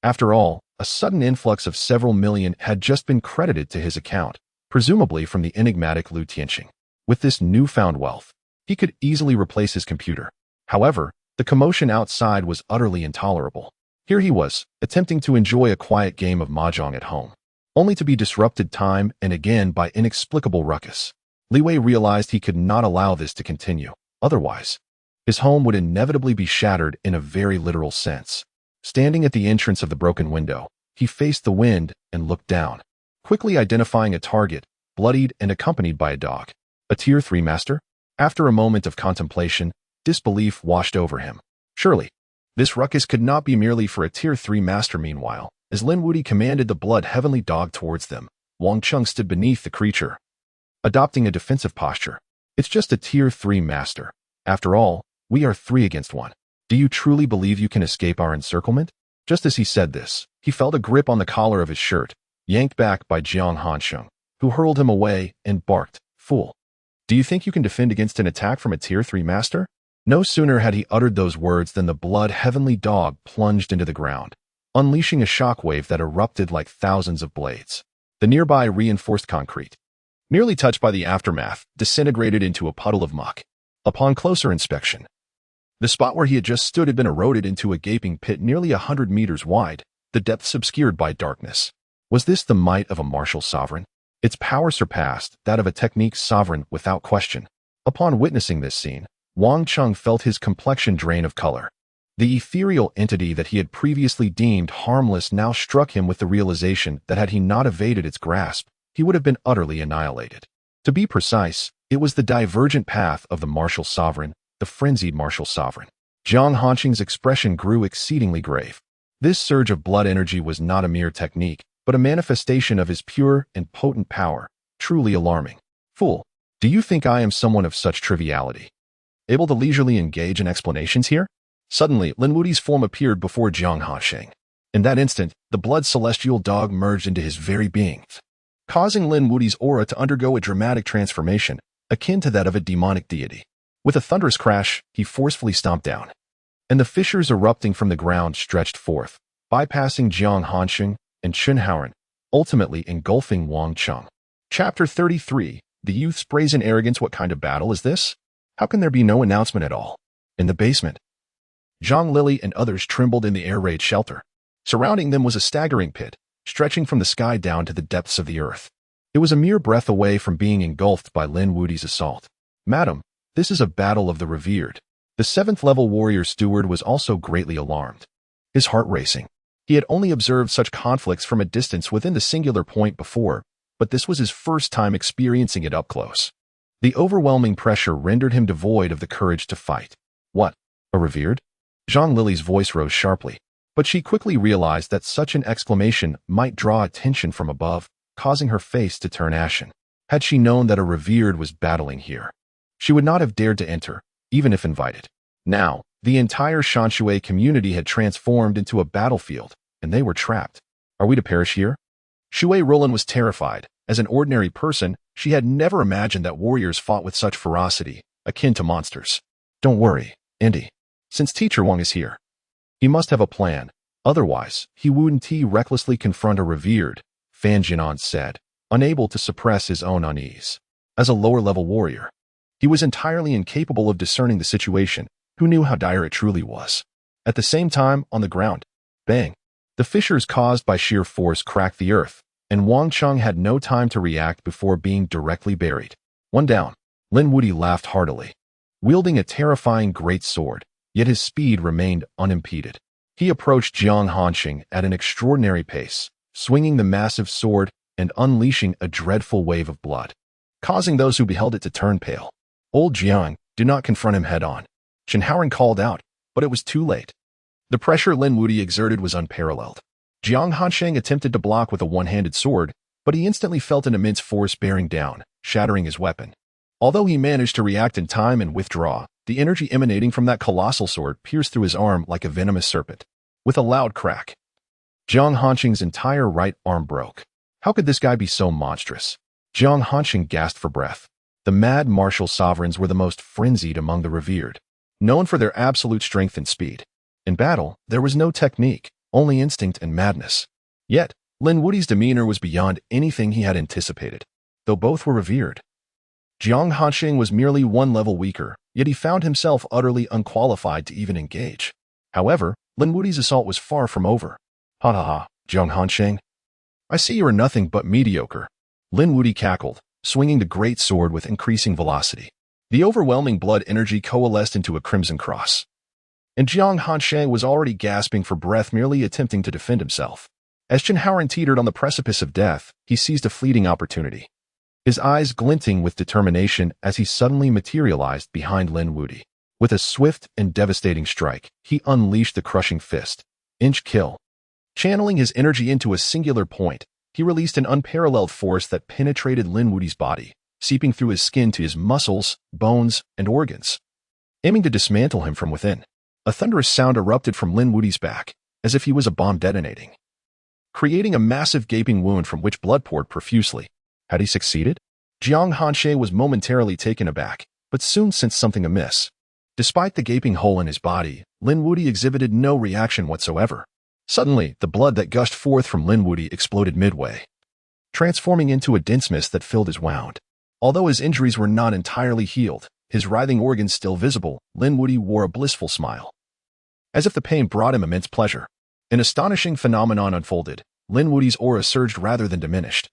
After all, a sudden influx of several million had just been credited to his account, presumably from the enigmatic Liu Tianqing. With this newfound wealth, he could easily replace his computer. However, the commotion outside was utterly intolerable. Here he was, attempting to enjoy a quiet game of mahjong at home, only to be disrupted time and again by inexplicable ruckus. Li Wei realized he could not allow this to continue. Otherwise, his home would inevitably be shattered in a very literal sense. Standing at the entrance of the broken window, he faced the wind and looked down, quickly identifying a target, bloodied and accompanied by a dog. A Tier 3 master? After a moment of contemplation, disbelief washed over him. Surely, this ruckus could not be merely for a Tier 3 master. Meanwhile, as Lin Wuti commanded the blood-heavenly dog towards them, Wang Cheng stood beneath the creature, adopting a defensive posture. It's just a Tier 3 master. After all, we are 3 against 1. Do you truly believe you can escape our encirclement? Just as he said this, he felt a grip on the collar of his shirt, yanked back by Jiang Hansheng, who hurled him away and barked, "Fool! Do you think you can defend against an attack from a Tier 3 master?" No sooner had he uttered those words than the blood-heavenly dog plunged into the ground, unleashing a shockwave that erupted like thousands of blades. The nearby reinforced concrete, merely touched by the aftermath, disintegrated into a puddle of muck. Upon closer inspection, the spot where he had just stood had been eroded into a gaping pit nearly 100 meters wide, the depths obscured by darkness. Was this the might of a martial sovereign? Its power surpassed that of a technique sovereign without question. Upon witnessing this scene, Wang Cheng felt his complexion drain of color. The ethereal entity that he had previously deemed harmless now struck him with the realization that had he not evaded its grasp, he would have been utterly annihilated. To be precise, it was the divergent path of the martial sovereign, the frenzied martial sovereign. Jiang Hansheng's expression grew exceedingly grave. This surge of blood energy was not a mere technique, but a manifestation of his pure and potent power, truly alarming. "Fool, do you think I am someone of such triviality, able to leisurely engage in explanations here?" Suddenly, Lin Wuti's form appeared before Jiang Hansheng. In that instant, the blood celestial dog merged into his very being, causing Lin Wuti's aura to undergo a dramatic transformation, akin to that of a demonic deity. With a thunderous crash, he forcefully stomped down, and the fissures erupting from the ground stretched forth, bypassing Jiang Hansheng and Chen Haoren, ultimately engulfing Wang Cheng. Chapter 33. The youth's brazen arrogance. What kind of battle is this? How can there be no announcement at all? In the basement, Zhang Lily and others trembled in the air raid shelter. Surrounding them was a staggering pit, stretching from the sky down to the depths of the earth. It was a mere breath away from being engulfed by Lin Wuti's assault. "Madam, this is a battle of the revered." The 7th-level warrior steward was also greatly alarmed, his heart racing. He had only observed such conflicts from a distance within the singular point before, but this was his first time experiencing it up close. The overwhelming pressure rendered him devoid of the courage to fight. "What? A revered?" Zhang Lily's voice rose sharply, but she quickly realized that such an exclamation might draw attention from above, causing her face to turn ashen. Had she known that a revered was battling here, she would not have dared to enter, even if invited. Now, the entire Shanshui community had transformed into a battlefield, and they were trapped. Are we to perish here? Shui Roland was terrified. As an ordinary person, she had never imagined that warriors fought with such ferocity, akin to monsters. "Don't worry, Indy. Since Teacher Wang is here, he must have a plan. Otherwise, he wouldn't recklessly confront a revered," Fan Jinan said, unable to suppress his own unease. As a lower-level warrior, he was entirely incapable of discerning the situation. Who knew how dire it truly was? At the same time, on the ground, bang! The fissures caused by sheer force cracked the earth, and Wang Cheng had no time to react before being directly buried. One down. Lin Wuti laughed heartily, wielding a terrifying great sword, yet his speed remained unimpeded. He approached Jiang Hansheng at an extraordinary pace, swinging the massive sword and unleashing a dreadful wave of blood, causing those who beheld it to turn pale. "Old Jiang, do not confront him head-on," Chen Haoren called out, but it was too late. The pressure Lin Wuti exerted was unparalleled. Jiang Hansheng attempted to block with a one-handed sword, but he instantly felt an immense force bearing down, shattering his weapon. Although he managed to react in time and withdraw, the energy emanating from that colossal sword pierced through his arm like a venomous serpent. With a loud crack, Jiang Hansheng's entire right arm broke. How could this guy be so monstrous? Jiang Hansheng gasped for breath. The mad martial sovereigns were the most frenzied among the revered, known for their absolute strength and speed. In battle, there was no technique, only instinct and madness. Yet, Lin Wuti's demeanor was beyond anything he had anticipated, though both were revered. Jiang Hansheng was merely one level weaker, yet he found himself utterly unqualified to even engage. However, Lin Wuti's assault was far from over. "Ha ha ha, Jiang Hansheng. I see you are nothing but mediocre." Lin Wuti cackled, swinging the great sword with increasing velocity. The overwhelming blood energy coalesced into a crimson cross, and Jiang Hansheng was already gasping for breath, merely attempting to defend himself. As Chen Haoren teetered on the precipice of death, he seized a fleeting opportunity. his eyes glinting with determination as he suddenly materialized behind Lin Wuti. With a swift and devastating strike, he unleashed the crushing fist. Inch kill. Channeling his energy into a singular point, he released an unparalleled force that penetrated Lin Wuti's body, seeping through his skin to his muscles, bones, and organs. Aiming to dismantle him from within, a thunderous sound erupted from Lin Wuti's back, as if he was a bomb detonating, creating a massive gaping wound from which blood poured profusely. Had he succeeded? Jiang Hanshe was momentarily taken aback, but soon sensed something amiss. Despite the gaping hole in his body, Lin Wuti exhibited no reaction whatsoever. Suddenly, the blood that gushed forth from Lin Wuti exploded midway, transforming into a dense mist that filled his wound. Although his injuries were not entirely healed, his writhing organs still visible, Lin Wuti wore a blissful smile, as if the pain brought him immense pleasure. An astonishing phenomenon unfolded. Lin Wuti's aura surged rather than diminished,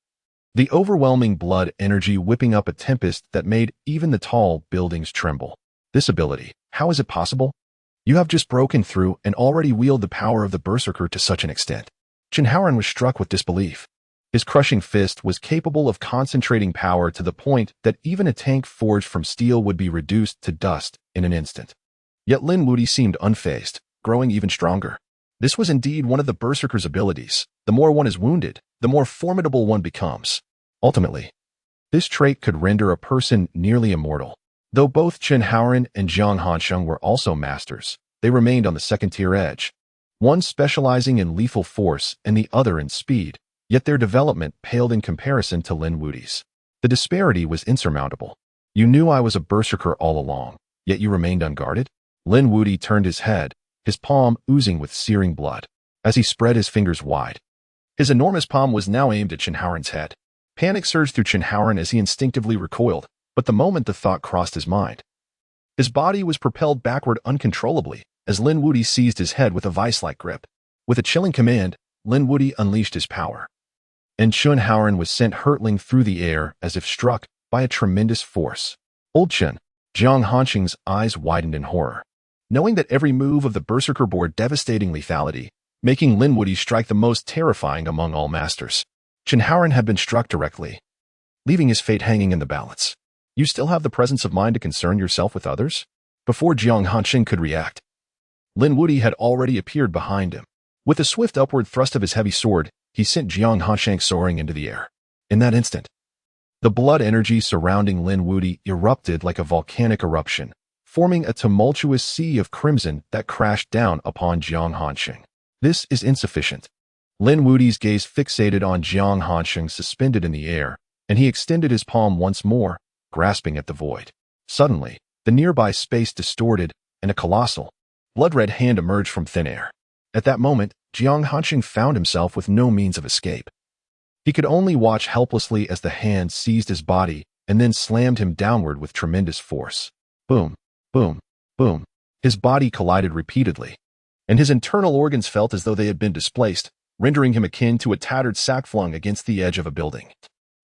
the overwhelming blood energy whipping up a tempest that made even the tall buildings tremble. This ability, how is it possible? You have just broken through and already wield the power of the Berserker to such an extent. Chen Haoran was struck with disbelief. His crushing fist was capable of concentrating power to the point that even a tank forged from steel would be reduced to dust in an instant. Yet Lin Wuti seemed unfazed, growing even stronger. This was indeed one of the Berserker's abilities. The more one is wounded, the more formidable one becomes. Ultimately, this trait could render a person nearly immortal. Though both Chen Haoran and Jiang Hansheng were also masters, they remained on the second-tier edge, one specializing in lethal force and the other in speed, yet their development paled in comparison to Lin Wuti's. The disparity was insurmountable. You knew I was a Berserker all along, yet you remained unguarded? Lin Wuti turned his head, his palm oozing with searing blood, as he spread his fingers wide. His enormous palm was now aimed at Chen Haoran's head. Panic surged through Chen Haoran as he instinctively recoiled, but the moment the thought crossed his mind, his body was propelled backward uncontrollably as Lin Wuti seized his head with a vice-like grip. With a chilling command, Lin Wuti unleashed his power, and Chen Haoran was sent hurtling through the air as if struck by a tremendous force. Old Chen, Jiang Hansheng's eyes widened in horror, knowing that every move of the Berserker bore devastating lethality, making Lin Wuti strike the most terrifying among all masters. Chen Haoran had been struck directly, leaving his fate hanging in the balance. You still have the presence of mind to concern yourself with others? Before Jiang Hansheng could react, Lin Wuti had already appeared behind him. With a swift upward thrust of his heavy sword, he sent Jiang Hansheng soaring into the air. In that instant, the blood energy surrounding Lin Wuti erupted like a volcanic eruption, forming a tumultuous sea of crimson that crashed down upon Jiang Hansheng. This is insufficient. Lin Wuti's gaze fixated on Jiang Hansheng suspended in the air, and he extended his palm once more, grasping at the void. Suddenly, the nearby space distorted, and a colossal, blood-red hand emerged from thin air. At that moment, Jiang Hansheng found himself with no means of escape. He could only watch helplessly as the hand seized his body and then slammed him downward with tremendous force. Boom, boom, boom. His body collided repeatedly, and his internal organs felt as though they had been displaced, rendering him akin to a tattered sack flung against the edge of a building.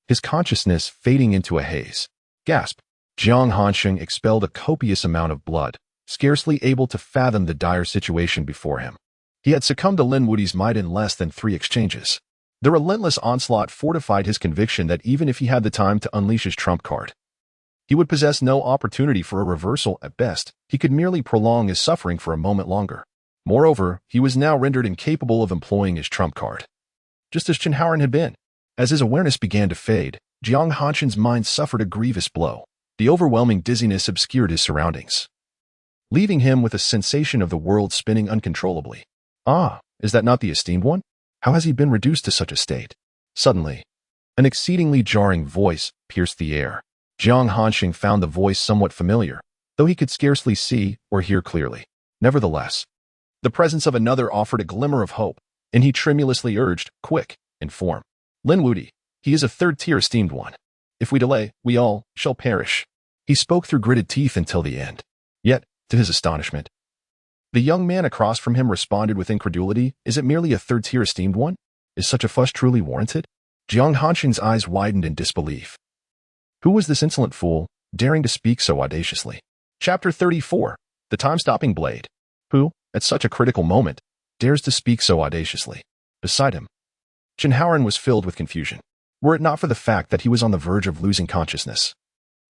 His consciousness fading into a haze. Gasp! Jiang Hansheng expelled a copious amount of blood, scarcely able to fathom the dire situation before him. He had succumbed to Lin Wuti's might in less than 3 exchanges. The relentless onslaught fortified his conviction that even if he had the time to unleash his trump card, he would possess no opportunity for a reversal at best. He could merely prolong his suffering for a moment longer. Moreover, he was now rendered incapable of employing his trump card, just as Chen Haoran had been. As his awareness began to fade, Jiang Hansheng's mind suffered a grievous blow. The overwhelming dizziness obscured his surroundings, leaving him with a sensation of the world spinning uncontrollably. Ah, is that not the esteemed one? How has he been reduced to such a state? Suddenly, an exceedingly jarring voice pierced the air. Jiang Hansheng found the voice somewhat familiar, though he could scarcely see or hear clearly. Nevertheless, the presence of another offered a glimmer of hope, and he tremulously urged, "Quick, inform Lin Wuti. He is a third-tier esteemed one. If we delay, we all shall perish." He spoke through gritted teeth until the end. Yet, to his astonishment, the young man across from him responded with incredulity. Is it merely a third-tier esteemed one? Is such a fuss truly warranted? Jiang Hansheng's eyes widened in disbelief. Who was this insolent fool, daring to speak so audaciously? Chapter 34. The Time-Stopping Blade. Who, at such a critical moment, dares to speak so audaciously? Beside him, Chen Haoran was filled with confusion. were it not for the fact that he was on the verge of losing consciousness.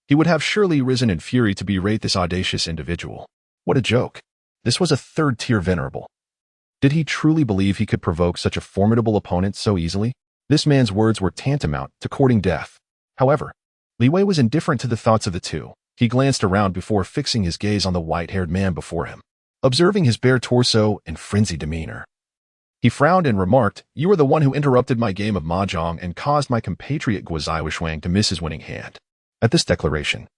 He would have surely risen in fury to berate this audacious individual. What a joke. This was a third-tier venerable. Did he truly believe he could provoke such a formidable opponent so easily? This man's words were tantamount to courting death. However, Li Wei was indifferent to the thoughts of the two. He glanced around before fixing his gaze on the white-haired man before him, observing his bare torso and frenzied demeanor. He frowned and remarked, "You are the one who interrupted my game of mahjong and caused my compatriot Guozai Wishwang to miss his winning hand." At this declaration,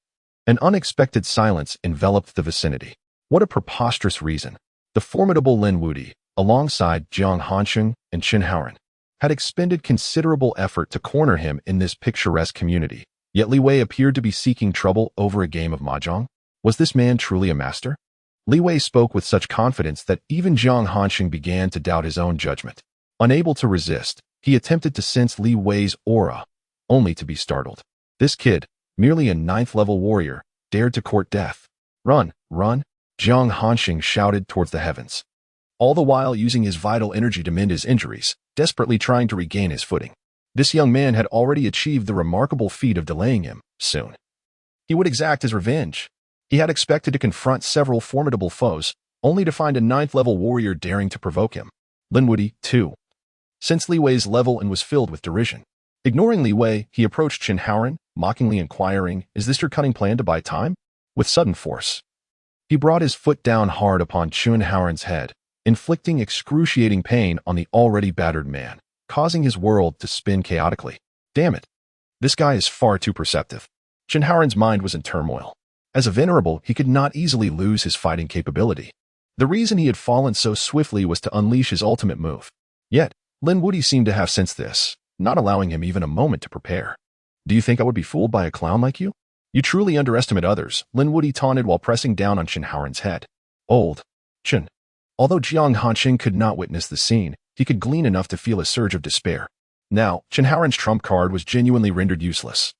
an unexpected silence enveloped the vicinity. What a preposterous reason. The formidable Lin Wudi, alongside Jiang Hansheng and Qin Haoran, had expended considerable effort to corner him in this picturesque community. Yet Li Wei appeared to be seeking trouble over a game of mahjong. Was this man truly a master? Li Wei spoke with such confidence that even Jiang Hansheng began to doubt his own judgment. Unable to resist, he attempted to sense Li Wei's aura, only to be startled. This kid, merely a 9th-level warrior, dared to court death. "Run, run!" Jiang Hansheng shouted towards the heavens, all the while using his vital energy to mend his injuries, desperately trying to regain his footing. This young man had already achieved the remarkable feat of delaying him. Soon, he would exact his revenge. He had expected to confront several formidable foes, only to find a 9th-level warrior daring to provoke him. Lin Wudi, too, sensed Li Wei's level and was filled with derision. Ignoring Li Wei, he approached Qin Haoran, mockingly inquiring, "Is this your cunning plan to buy time?" With sudden force, he brought his foot down hard upon Qin Haoran's head, inflicting excruciating pain on the already battered man, causing his world to spin chaotically. Damn it. This guy is far too perceptive. Qin Haoran's mind was in turmoil. As a venerable, he could not easily lose his fighting capability. The reason he had fallen so swiftly was to unleash his ultimate move. Yet, Lin Wudi seemed to have sensed this, not allowing him even a moment to prepare. "Do you think I would be fooled by a clown like you? You truly underestimate others," Lin Wudi taunted while pressing down on Qin Haoran's head. Old Qin. Although Jiang Hansheng could not witness the scene, he could glean enough to feel a surge of despair. Now, Qin Haoran's trump card was genuinely rendered useless.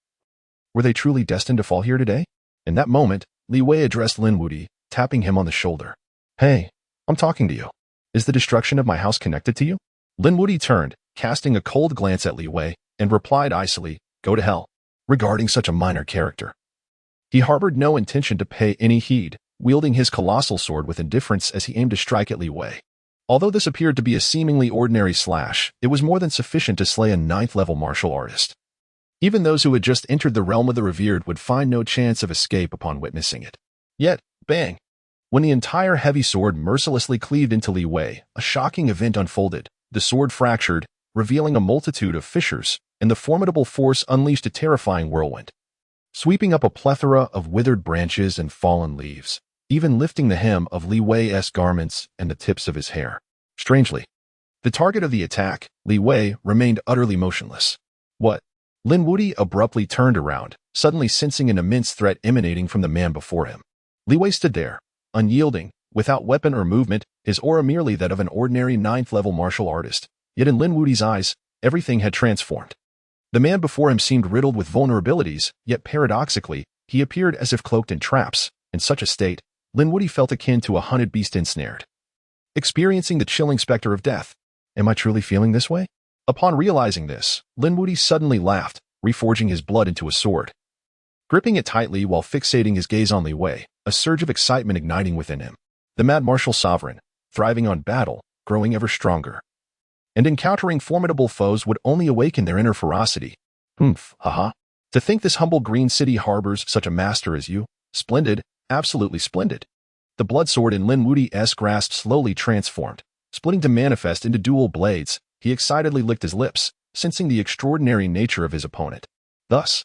Were they truly destined to fall here today? In that moment, Li Wei addressed Lin Wudi, tapping him on the shoulder. "Hey, I'm talking to you. Is the destruction of my house connected to you?" Lin Wudi turned, casting a cold glance at Li Wei, and replied icily, "Go to hell." Regarding such a minor character, he harbored no intention to pay any heed, wielding his colossal sword with indifference as he aimed to strike at Li Wei. Although this appeared to be a seemingly ordinary slash, it was more than sufficient to slay a 9th-level martial artist. Even those who had just entered the realm of the revered would find no chance of escape upon witnessing it. Yet, bang! When the entire heavy sword mercilessly cleaved into Li Wei, a shocking event unfolded. The sword fractured, revealing a multitude of fissures, and the formidable force unleashed a terrifying whirlwind, sweeping up a plethora of withered branches and fallen leaves, even lifting the hem of Li Wei's garments and the tips of his hair. Strangely, the target of the attack, Li Wei, remained utterly motionless. "What?" Lin Wudi abruptly turned around, suddenly sensing an immense threat emanating from the man before him. Li Wei stood there, unyielding, without weapon or movement, his aura merely that of an ordinary 9th-level martial artist. Yet in Lin Wudi's eyes, everything had transformed. The man before him seemed riddled with vulnerabilities, yet paradoxically, he appeared as if cloaked in traps. In such a state, Lin Wudi felt akin to a hunted beast ensnared, experiencing the chilling specter of death. Am I truly feeling this way? Upon realizing this, Lin Wudi suddenly laughed, reforging his blood into a sword. Gripping it tightly while fixating his gaze on Li Wei, a surge of excitement igniting within him. The mad martial sovereign, thriving on battle, growing ever stronger, and encountering formidable foes would only awaken their inner ferocity. Haha. To think this humble green city harbors such a master as you. Splendid, absolutely splendid. The blood sword in Lin Wudi's grasp slowly transformed, splitting to manifest into dual blades. He excitedly licked his lips, sensing the extraordinary nature of his opponent. Thus,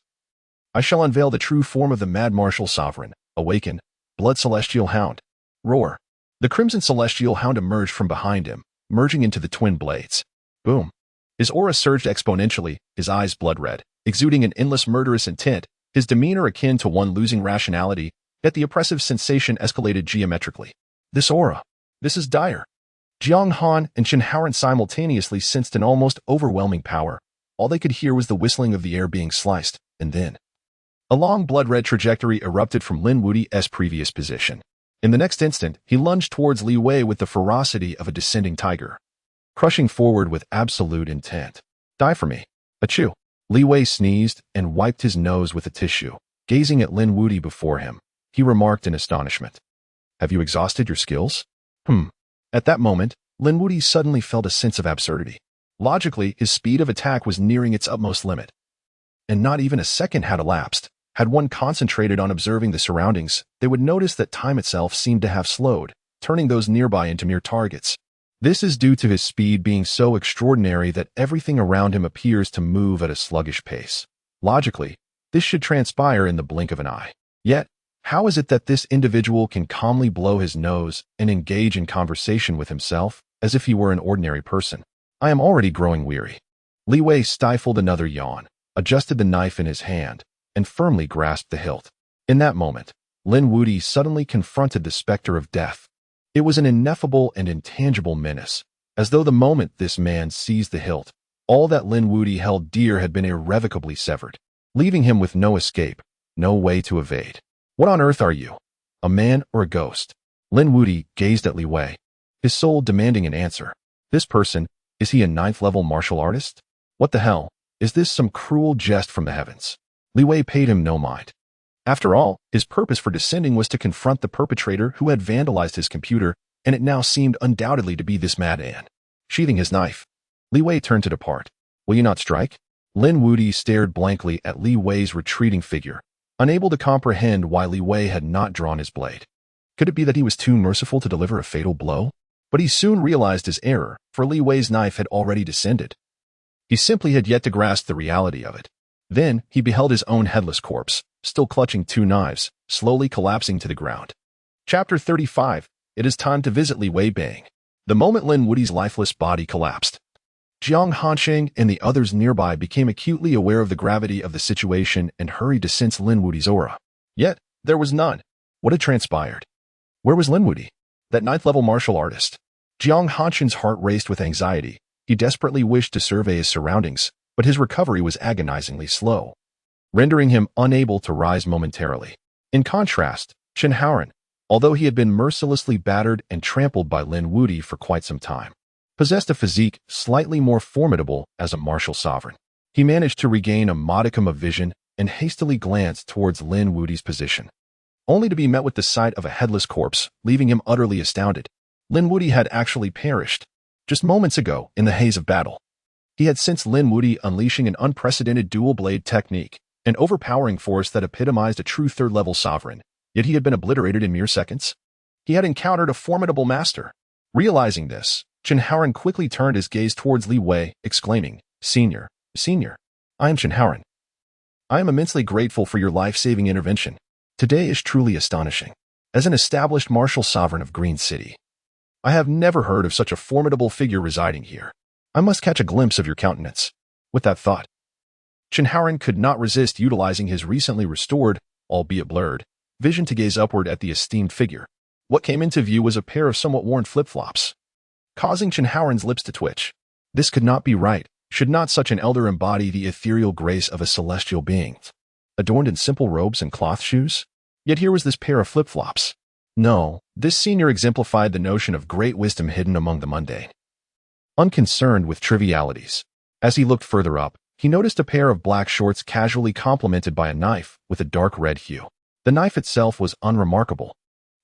I shall unveil the true form of the mad martial sovereign. Awaken, blood celestial hound. Roar. The crimson celestial hound emerged from behind him, merging into the twin blades. Boom. His aura surged exponentially, his eyes blood-red, exuding an endless murderous intent, his demeanor akin to one losing rationality, yet the oppressive sensation escalated geometrically. This aura. This is dire. Jiang Han and Qin Haoran simultaneously sensed an almost overwhelming power. All they could hear was the whistling of the air being sliced, and then a long blood-red trajectory erupted from Lin Wudi's previous position. In the next instant, he lunged towards Li Wei with the ferocity of a descending tiger, crushing forward with absolute intent. Die for me. Achoo. Li Wei sneezed and wiped his nose with a tissue. Gazing at Lin Wudi before him, he remarked in astonishment. Have you exhausted your skills? At that moment, Lin Wudi suddenly felt a sense of absurdity. Logically, his speed of attack was nearing its utmost limit. And not even a second had elapsed. Had one concentrated on observing the surroundings, they would notice that time itself seemed to have slowed, turning those nearby into mere targets. This is due to his speed being so extraordinary that everything around him appears to move at a sluggish pace. Logically, this should transpire in the blink of an eye. Yet, how is it that this individual can calmly blow his nose and engage in conversation with himself as if he were an ordinary person? I am already growing weary. Li Wei stifled another yawn, adjusted the knife in his hand, and firmly grasped the hilt. In that moment, Lin Wudi suddenly confronted the specter of death. It was an ineffable and intangible menace, as though the moment this man seized the hilt, all that Lin Wudi held dear had been irrevocably severed, leaving him with no escape, no way to evade. What on earth are you? A man or a ghost? Lin Wudi gazed at Li Wei, his soul demanding an answer. This person, is he a 9th-level martial artist? What the hell? Is this some cruel jest from the heavens? Li Wei paid him no mind. After all, his purpose for descending was to confront the perpetrator who had vandalized his computer, and it now seemed undoubtedly to be this madman. Sheathing his knife, Li Wei turned to depart. Will you not strike? Lin Wudi stared blankly at Li Wei's retreating figure, unable to comprehend why Li Wei had not drawn his blade. Could it be that he was too merciful to deliver a fatal blow? But he soon realized his error, for Li Wei's knife had already descended. He simply had yet to grasp the reality of it. Then he beheld his own headless corpse, still clutching 2 knives, slowly collapsing to the ground. Chapter 35. It is time to visit Li Wei Bang. The moment Lin Wudi's lifeless body collapsed, Jiang Hanqing and the others nearby became acutely aware of the gravity of the situation and hurried to sense Lin Wudi's aura. Yet, there was none. What had transpired? Where was Lin Wudi, that 9th-level martial artist? Jiang Hanqing's heart raced with anxiety. He desperately wished to survey his surroundings, but his recovery was agonizingly slow, rendering him unable to rise momentarily. In contrast, Chen Haoran, although he had been mercilessly battered and trampled by Lin Wudi for quite some time, possessed a physique slightly more formidable as a martial sovereign. He managed to regain a modicum of vision and hastily glanced towards Lin Wudi's position, only to be met with the sight of a headless corpse, leaving him utterly astounded. Lin Wudi had actually perished just moments ago in the haze of battle. He had sensed Lin Wudi unleashing an unprecedented dual-blade technique, an overpowering force that epitomized a true 3rd-level sovereign, yet he had been obliterated in mere seconds. He had encountered a formidable master. Realizing this, Chen Haoran quickly turned his gaze towards Li Wei, exclaiming, Senior, I am Chen Haoran. I am immensely grateful for your life-saving intervention. Today is truly astonishing. As an established martial sovereign of Green City, I have never heard of such a formidable figure residing here. I must catch a glimpse of your countenance. With that thought, Chen Haoran could not resist utilizing his recently restored, albeit blurred, vision to gaze upward at the esteemed figure. What came into view was a pair of somewhat worn flip-flops, causing Chen Haoran's lips to twitch. This could not be right. Should not such an elder embody the ethereal grace of a celestial being, adorned in simple robes and cloth shoes? Yet here was this pair of flip-flops. No, this senior exemplified the notion of great wisdom hidden among the mundane, unconcerned with trivialities. As he looked further up, he noticed a pair of black shorts casually complemented by a knife with a dark red hue. The knife itself was unremarkable,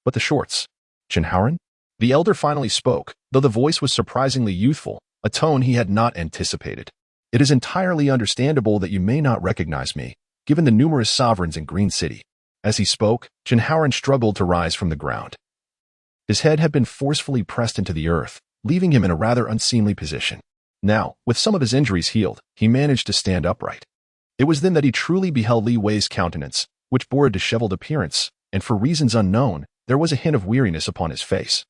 but the shorts. Chen Haoran? The elder finally spoke, though the voice was surprisingly youthful, a tone he had not anticipated. It is entirely understandable that you may not recognize me, given the numerous sovereigns in Green City. As he spoke, Chen Haoran struggled to rise from the ground. His head had been forcefully pressed into the earth, leaving him in a rather unseemly position. Now, with some of his injuries healed, he managed to stand upright. It was then that he truly beheld Li Wei's countenance, which bore a disheveled appearance, and for reasons unknown, there was a hint of weariness upon his face,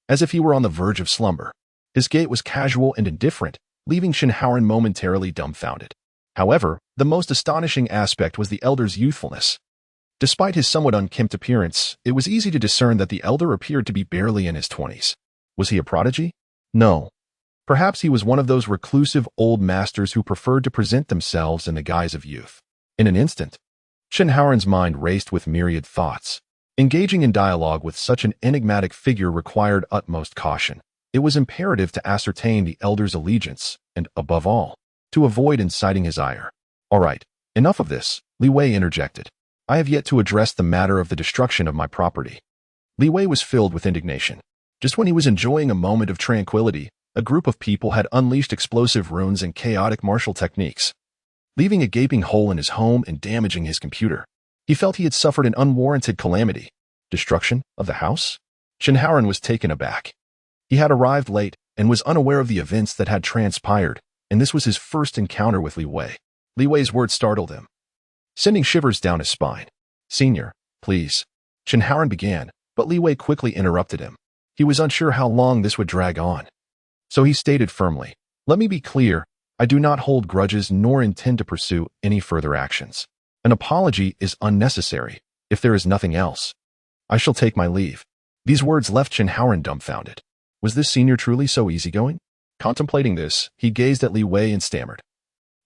as if he were on the verge of slumber. His gait was casual and indifferent, leaving Chen Haoran momentarily dumbfounded. However, the most astonishing aspect was the elder's youthfulness. Despite his somewhat unkempt appearance, it was easy to discern that the elder appeared to be barely in his 20s. Was he a prodigy? No. Perhaps he was one of those reclusive old masters who preferred to present themselves in the guise of youth. In an instant, Chen Haoran's mind raced with myriad thoughts. Engaging in dialogue with such an enigmatic figure required utmost caution. It was imperative to ascertain the elder's allegiance and, above all, to avoid inciting his ire. All right, enough of this, Li Wei interjected. I have yet to address the matter of the destruction of my property. Li Wei was filled with indignation. Just when he was enjoying a moment of tranquility, a group of people had unleashed explosive runes and chaotic martial techniques, leaving a gaping hole in his home and damaging his computer. He felt he had suffered an unwarranted calamity. Destruction of the house? Shinharan was taken aback. He had arrived late and was unaware of the events that had transpired, and this was his first encounter with Li Wei. Li Wei's words startled him, sending shivers down his spine. Senior, please. Shinharan began, but Li Wei quickly interrupted him. He was unsure how long this would drag on. So he stated firmly, let me be clear, I do not hold grudges nor intend to pursue any further actions. An apology is unnecessary. If there is nothing else, I shall take my leave. These words left Shinharan dumbfounded. Was this senior truly so easygoing? Contemplating this, he gazed at Li Wei and stammered.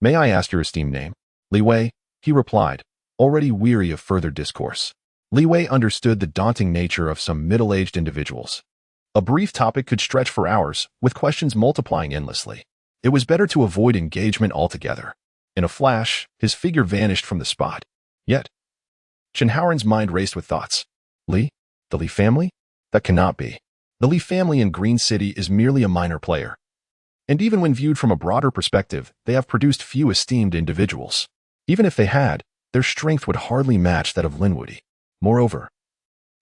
May I ask your esteemed name? Li Wei, he replied, already weary of further discourse. Li Wei understood the daunting nature of some middle-aged individuals. A brief topic could stretch for hours, with questions multiplying endlessly. It was better to avoid engagement altogether. In a flash, his figure vanished from the spot. Yet, Shinharan's mind raced with thoughts. Li? The Li family? That cannot be. The Li family in Green City is merely a minor player. And even when viewed from a broader perspective, they have produced few esteemed individuals. Even if they had, their strength would hardly match that of Linwoody. Moreover,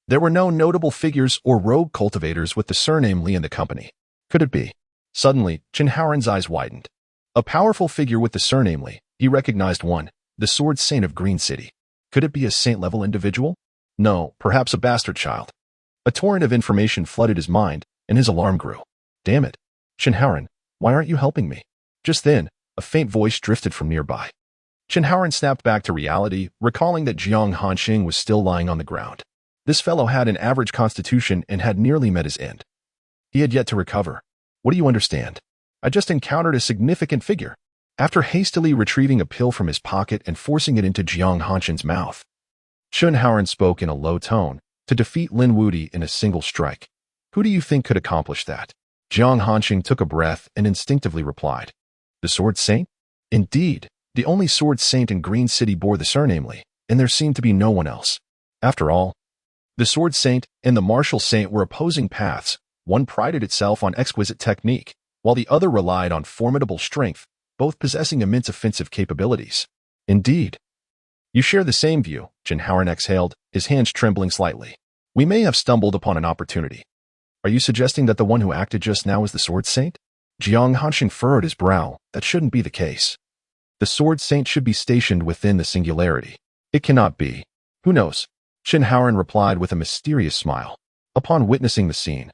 there were no notable figures or rogue cultivators with the surname Li in the company. Could it be? Suddenly, Shinharan's eyes widened. A powerful figure with the surname Li, he recognized one, the Sword Saint of Green City. Could it be a saint-level individual? No, perhaps a bastard child. A torrent of information flooded his mind, and his alarm grew. Damn it. Shinharan, why aren't you helping me? Just then, a faint voice drifted from nearby. Shinharan snapped back to reality, recalling that Jiang Hanxing was still lying on the ground. This fellow had an average constitution and had nearly met his end. He had yet to recover. What do you understand? I just encountered a significant figure. After hastily retrieving a pill from his pocket and forcing it into Jiang Hanxing's mouth, Shinharan spoke in a low tone, to defeat Lin Wudi in a single strike. Who do you think could accomplish that? Jiang Hanxing took a breath and instinctively replied. The Sword Saint? Indeed, the only Sword Saint in Green City bore the surname Li, and there seemed to be no one else. After all, the Sword Saint and the Martial Saint were opposing paths. One prided itself on exquisite technique, while the other relied on formidable strength, both possessing immense offensive capabilities. Indeed. You share the same view, Shinharan exhaled, his hands trembling slightly. We may have stumbled upon an opportunity. Are you suggesting that the one who acted just now is the Sword Saint? Jiang Hanxing furrowed his brow. That shouldn't be the case. The Sword Saint should be stationed within the singularity. It cannot be. Who knows? Shinharan replied with a mysterious smile. Upon witnessing the scene,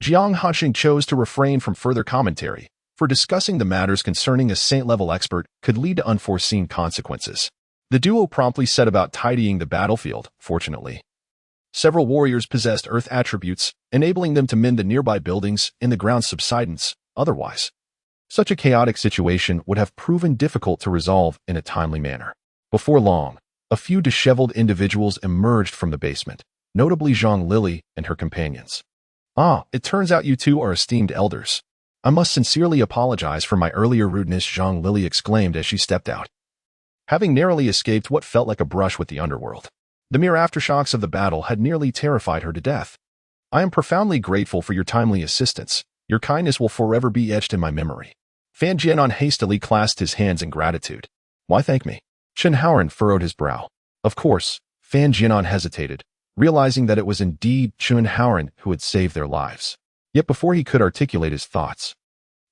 Jiang Hanxing chose to refrain from further commentary, for discussing the matters concerning a saint-level expert could lead to unforeseen consequences. The duo promptly set about tidying the battlefield, fortunately. Several warriors possessed earth attributes, enabling them to mend the nearby buildings and the ground's subsidence. Otherwise, such a chaotic situation would have proven difficult to resolve in a timely manner. Before long, a few disheveled individuals emerged from the basement, notably Zhang Lily and her companions. Ah, it turns out you two are esteemed elders. I must sincerely apologize for my earlier rudeness, Zhang Lily exclaimed as she stepped out, having narrowly escaped what felt like a brush with the underworld. The mere aftershocks of the battle had nearly terrified her to death. I am profoundly grateful for your timely assistance. Your kindness will forever be etched in my memory. Fan Jianan hastily clasped his hands in gratitude. Why thank me? Shinharan furrowed his brow. Of course, Fan Jianan hesitated, realizing that it was indeed Shinharan who had saved their lives. Yet before he could articulate his thoughts,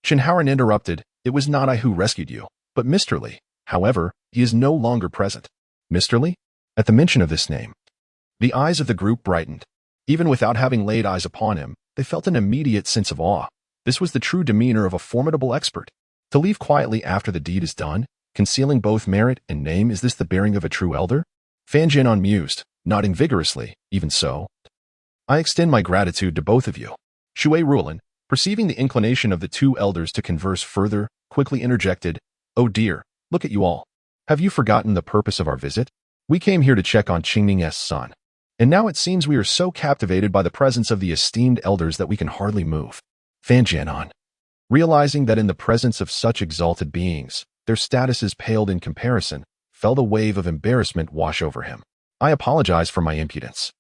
Shinharan interrupted, It was not I who rescued you, but Mr. Li. However, he is no longer present. Mr. Li? At the mention of this name, the eyes of the group brightened. Even without having laid eyes upon him, they felt an immediate sense of awe. This was the true demeanor of a formidable expert. To leave quietly after the deed is done, concealing both merit and name, is this the bearing of a true elder? Fan Jianan mused, nodding vigorously. Even so, I extend my gratitude to both of you. Shui Ruolin, perceiving the inclination of the two elders to converse further, quickly interjected, Oh dear, look at you all. Have you forgotten the purpose of our visit? We came here to check on Qingming's son. And now it seems we are so captivated by the presence of the esteemed elders that we can hardly move. Fan Jianan, realizing that in the presence of such exalted beings, their statuses paled in comparison, felt a wave of embarrassment wash over him. I apologize for my impudence.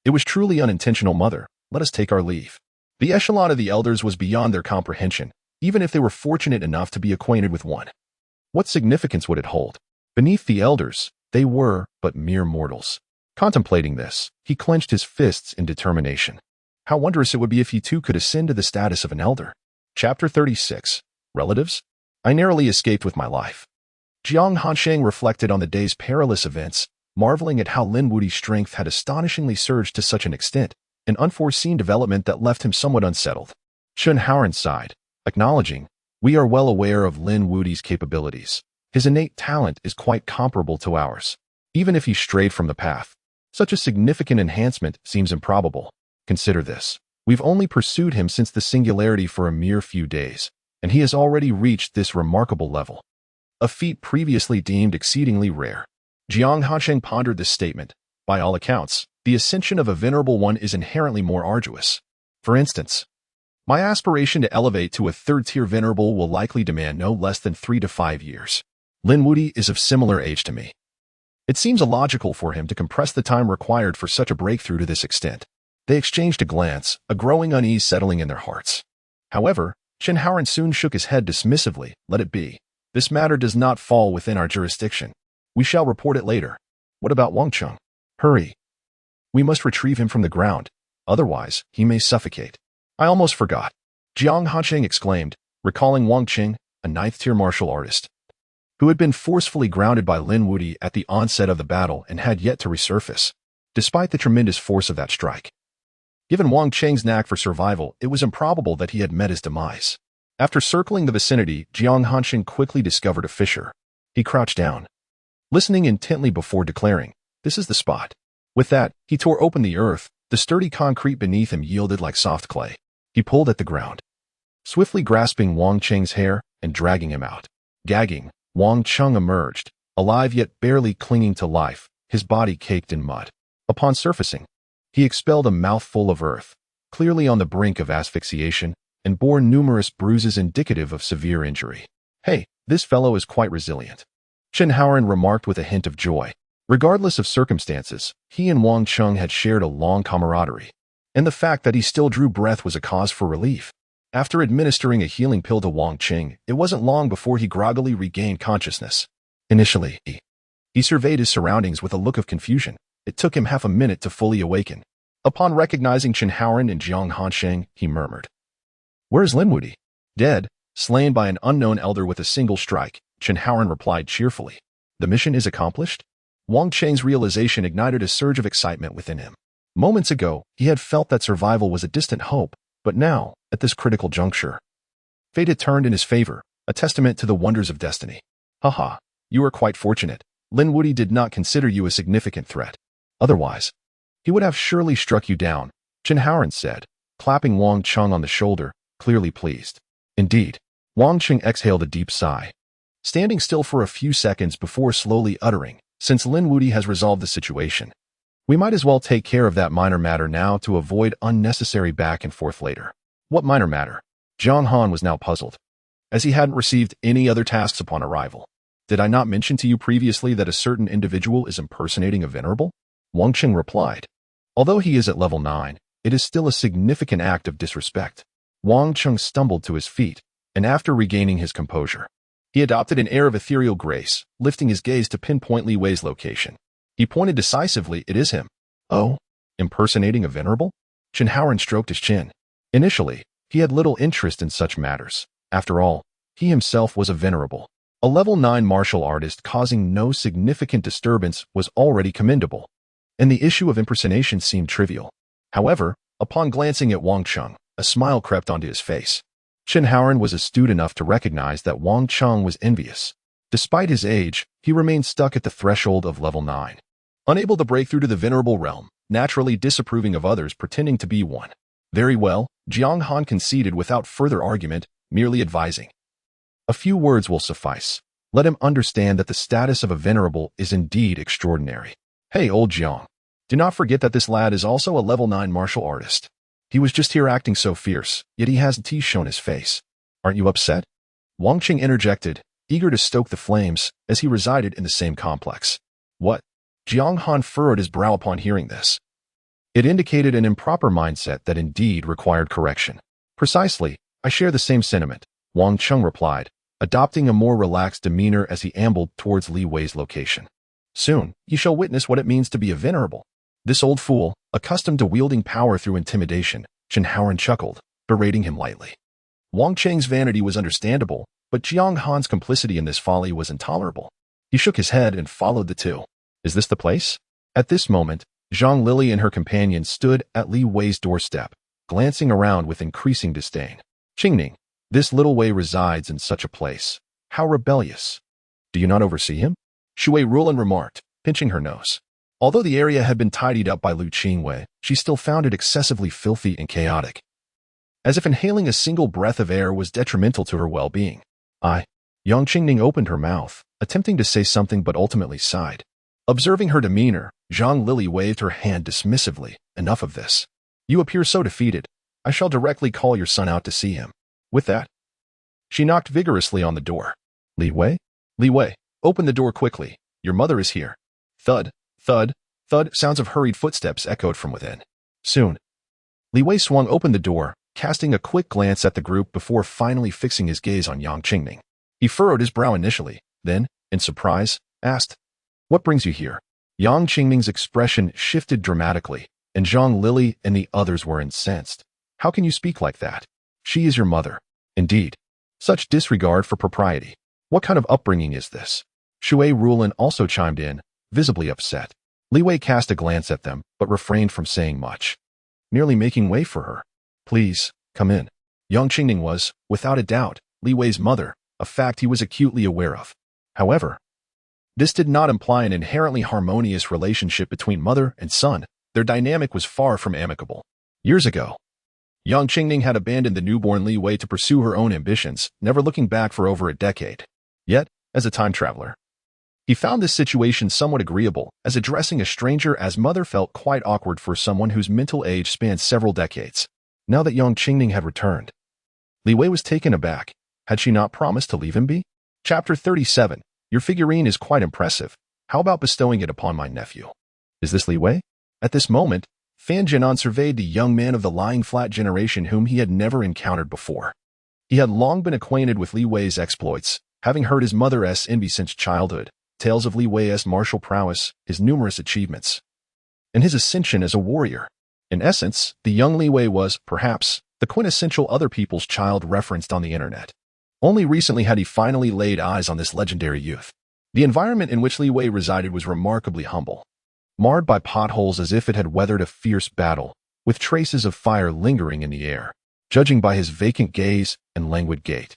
It was truly unintentional, mother. Let us take our leave. The echelon of the elders was beyond their comprehension, even if they were fortunate enough to be acquainted with one. What significance would it hold? Beneath the elders, they were but mere mortals. Contemplating this, he clenched his fists in determination. How wondrous it would be if he too could ascend to the status of an elder. Chapter 36. Relatives? I narrowly escaped with my life. Jiang Hansheng reflected on the day's perilous events, marveling at how Lin Wudi's strength had astonishingly surged to such an extent, an unforeseen development that left him somewhat unsettled. Chen Haoran sighed, acknowledging, "We are well aware of Lin Wudi's capabilities. His innate talent is quite comparable to ours. Even if he strayed from the path, such a significant enhancement seems improbable. Consider this. We've only pursued him since the singularity for a mere few days, and he has already reached this remarkable level. A feat previously deemed exceedingly rare." Jiang Hansheng pondered this statement. By all accounts, the ascension of a venerable one is inherently more arduous. For instance, my aspiration to elevate to a third-tier venerable will likely demand no less than 3 to 5 years. Lin Wudi is of similar age to me. It seems illogical for him to compress the time required for such a breakthrough to this extent. They exchanged a glance, a growing unease settling in their hearts. However, Chen Haoran soon shook his head dismissively. "Let it be. This matter does not fall within our jurisdiction. We shall report it later. What about Wang Cheng? Hurry. We must retrieve him from the ground. Otherwise, he may suffocate." "I almost forgot," Jiang Hansheng exclaimed, recalling Wang Cheng, a 9th-tier martial artist, who had been forcefully grounded by Lin Wudi at the onset of the battle and had yet to resurface, despite the tremendous force of that strike. Given Wang Cheng's knack for survival, it was improbable that he had met his demise. After circling the vicinity, Jiang Hansheng quickly discovered a fissure. He crouched down, listening intently before declaring, "This is the spot." With that, he tore open the earth. The sturdy concrete beneath him yielded like soft clay. He pulled at the ground, swiftly grasping Wang Cheng's hair and dragging him out. Gagging, Wang Cheng emerged, alive yet barely clinging to life, his body caked in mud. Upon surfacing, he expelled a mouthful of earth, clearly on the brink of asphyxiation, and bore numerous bruises indicative of severe injury. "Hey, this fellow is quite resilient," Chen Haoran remarked with a hint of joy. Regardless of circumstances, he and Wang Cheng had shared a long camaraderie, and the fact that he still drew breath was a cause for relief. After administering a healing pill to Wang Cheng, it wasn't long before he groggily regained consciousness. Initially, he surveyed his surroundings with a look of confusion. It took him half a minute to fully awaken. Upon recognizing Chen Haoran and Jiang Hansheng, he murmured, "Where is Lin Wudi?" "Dead, slain by an unknown elder with a single strike," Chen Haoran replied cheerfully. "The mission is accomplished?" Wang Cheng's realization ignited a surge of excitement within him. Moments ago, he had felt that survival was a distant hope, but now, at this critical juncture, fate had turned in his favor, a testament to the wonders of destiny. "Haha, you are quite fortunate. Lin Wudi did not consider you a significant threat. Otherwise, he would have surely struck you down," Chen Haoran said, clapping Wang Cheng on the shoulder, clearly pleased. "Indeed." Wang Cheng exhaled a deep sigh, standing still for a few seconds before slowly uttering, "Since Lin Wudi has resolved the situation, we might as well take care of that minor matter now to avoid unnecessary back and forth later." "What minor matter?" Jiang Han was now puzzled, as he hadn't received any other tasks upon arrival. "Did I not mention to you previously that a certain individual is impersonating a venerable?" Wang Cheng replied. "Although he is at level 9, it is still a significant act of disrespect." Wang Cheng stumbled to his feet, and after regaining his composure, he adopted an air of ethereal grace, lifting his gaze to pinpoint Li Wei's location. He pointed decisively. "It is him." "Oh, impersonating a venerable?" Chen Haoran stroked his chin. Initially, he had little interest in such matters. After all, he himself was a venerable. A level 9 martial artist causing no significant disturbance was already commendable, and the issue of impersonation seemed trivial. However, upon glancing at Wang Cheng, a smile crept onto his face. Chen Haoran was astute enough to recognize that Wang Cheng was envious. Despite his age, he remained stuck at the threshold of level 9. Unable to break through to the venerable realm, naturally disapproving of others pretending to be one. "Very well," Jiang Han conceded without further argument, merely advising, "A few words will suffice. Let him understand that the status of a venerable is indeed extraordinary. Hey, old Jiang, do not forget that this lad is also a level 9 martial artist. He was just here acting so fierce, yet he hasn't shown his face. Aren't you upset?" Wang Cheng interjected, eager to stoke the flames, as he resided in the same complex. What? Jiang Han furrowed his brow upon hearing this. It indicated an improper mindset that indeed required correction. Precisely, I share the same sentiment, Wang Cheng replied, adopting a more relaxed demeanor as he ambled towards Li Wei's location. Soon, you shall witness what it means to be a venerable. This old fool, accustomed to wielding power through intimidation, Chen Haoren chuckled, berating him lightly. Wang Cheng's vanity was understandable, but Jiang Han's complicity in this folly was intolerable. He shook his head and followed the two. Is this the place? At this moment, Zhang Lili and her companion stood at Li Wei's doorstep, glancing around with increasing disdain. Qingning, this little Wei resides in such a place. How rebellious. Do you not oversee him? Shui Rulan remarked, pinching her nose. Although the area had been tidied up by Lu Qingwei, she still found it excessively filthy and chaotic. As if inhaling a single breath of air was detrimental to her well-being. Yang Qingning opened her mouth, attempting to say something but ultimately sighed. Observing her demeanor, Zhang Lili waved her hand dismissively. Enough of this. You appear so defeated. I shall directly call your son out to see him. With that, she knocked vigorously on the door. Li Wei? Li Wei, open the door quickly. Your mother is here. Thud, thud, thud, sounds of hurried footsteps echoed from within. Soon, Li Wei swung open the door, casting a quick glance at the group before finally fixing his gaze on Yang Qingning. He furrowed his brow initially, then, in surprise, asked, What brings you here? Yang Qingning's expression shifted dramatically, and Zhang Lili and the others were incensed. How can you speak like that? She is your mother. Indeed. Such disregard for propriety. What kind of upbringing is this? Shui Rulan also chimed in, visibly upset. Li Wei cast a glance at them, but refrained from saying much. Nearly making way for her. Please, come in. Yang Qingning was, without a doubt, Li Wei's mother, a fact he was acutely aware of. However, this did not imply an inherently harmonious relationship between mother and son. Their dynamic was far from amicable. Years ago, Yang Qingning had abandoned the newborn Li Wei to pursue her own ambitions, never looking back for over a decade. Yet, as a time traveler, he found this situation somewhat agreeable, as addressing a stranger as mother felt quite awkward for someone whose mental age spanned several decades. Now that Yang Qingning had returned, Li Wei was taken aback. Had she not promised to leave him be? Chapter 37. Your figurine is quite impressive. How about bestowing it upon my nephew? Is this Li Wei? At this moment, Fan Jianan surveyed the young man of the lying flat generation whom he had never encountered before. He had long been acquainted with Li Wei's exploits, having heard his mother's envy since childhood, tales of Li Wei's martial prowess, his numerous achievements, and his ascension as a warrior. In essence, the young Li Wei was, perhaps, the quintessential other people's child referenced on the internet. Only recently had he finally laid eyes on this legendary youth. The environment in which Li Wei resided was remarkably humble, marred by potholes as if it had weathered a fierce battle, with traces of fire lingering in the air. Judging by his vacant gaze and languid gait,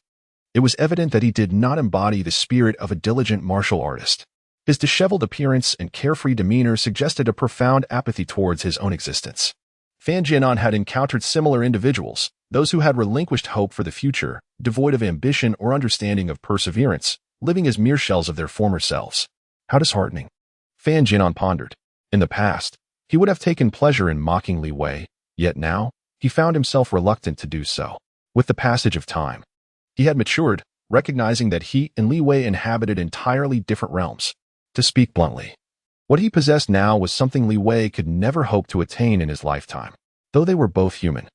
it was evident that he did not embody the spirit of a diligent martial artist. His disheveled appearance and carefree demeanor suggested a profound apathy towards his own existence. Fan Jianan had encountered similar individuals, those who had relinquished hope for the future, devoid of ambition or understanding of perseverance, living as mere shells of their former selves. How disheartening. Fan Jianan pondered. In the past, he would have taken pleasure in mocking Li Wei, yet now, he found himself reluctant to do so. With the passage of time, he had matured, recognizing that he and Li Wei inhabited entirely different realms. To speak bluntly, what he possessed now was something Li Wei could never hope to attain in his lifetime, though they were both human.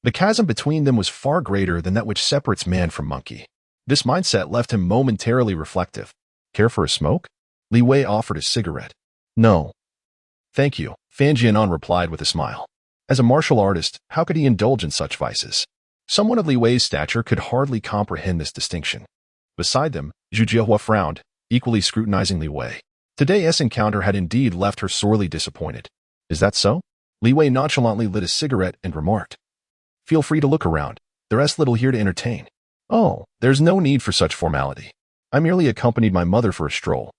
The chasm between them was far greater than that which separates man from monkey. This mindset left him momentarily reflective. Care for a smoke? Li Wei offered a cigarette. No. Thank you, Fan Jianan replied with a smile. As a martial artist, how could he indulge in such vices? Someone of Li Wei's stature could hardly comprehend this distinction. Beside them, Zhu Jiahua frowned, equally scrutinizing Li Wei. Today's encounter had indeed left her sorely disappointed. Is that so? Li Wei nonchalantly lit a cigarette and remarked. Feel free to look around. There's little here to entertain. Oh, there's no need for such formality. I merely accompanied my mother for a stroll.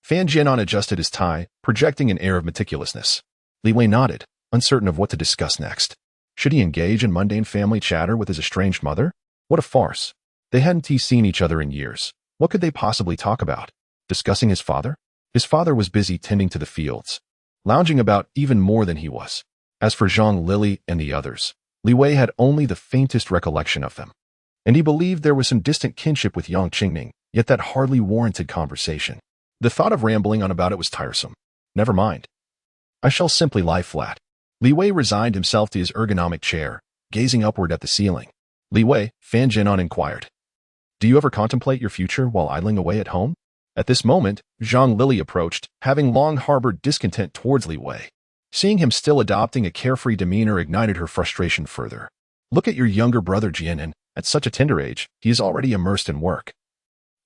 Fan Jianan adjusted his tie, projecting an air of meticulousness. Li Wei nodded, uncertain of what to discuss next. Should he engage in mundane family chatter with his estranged mother? What a farce. They hadn't seen each other in years. What could they possibly talk about? Discussing his father? His father was busy tending to the fields, lounging about even more than he was. As for Zhang Lili and the others, Li Wei had only the faintest recollection of them, and he believed there was some distant kinship with Yang Qingning, yet that hardly warranted conversation. The thought of rambling on about it was tiresome. Never mind. I shall simply lie flat. Li Wei resigned himself to his ergonomic chair, gazing upward at the ceiling. Li Wei, Fan Jianan inquired. Do you ever contemplate your future while idling away at home? At this moment, Zhang Lili approached, having long harbored discontent towards Li Wei. Seeing him still adopting a carefree demeanor ignited her frustration further. Look at your younger brother Jianan. At such a tender age, he is already immersed in work,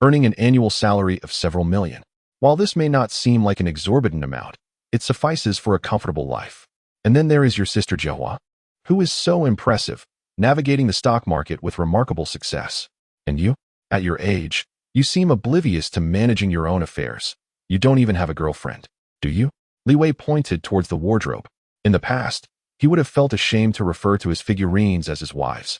earning an annual salary of several million. While this may not seem like an exorbitant amount, it suffices for a comfortable life. And then there is your sister Jiahua, who is so impressive, navigating the stock market with remarkable success. And you? At your age, you seem oblivious to managing your own affairs. You don't even have a girlfriend, do you? Li Wei pointed towards the wardrobe. In the past, he would have felt ashamed to refer to his figurines as his wives,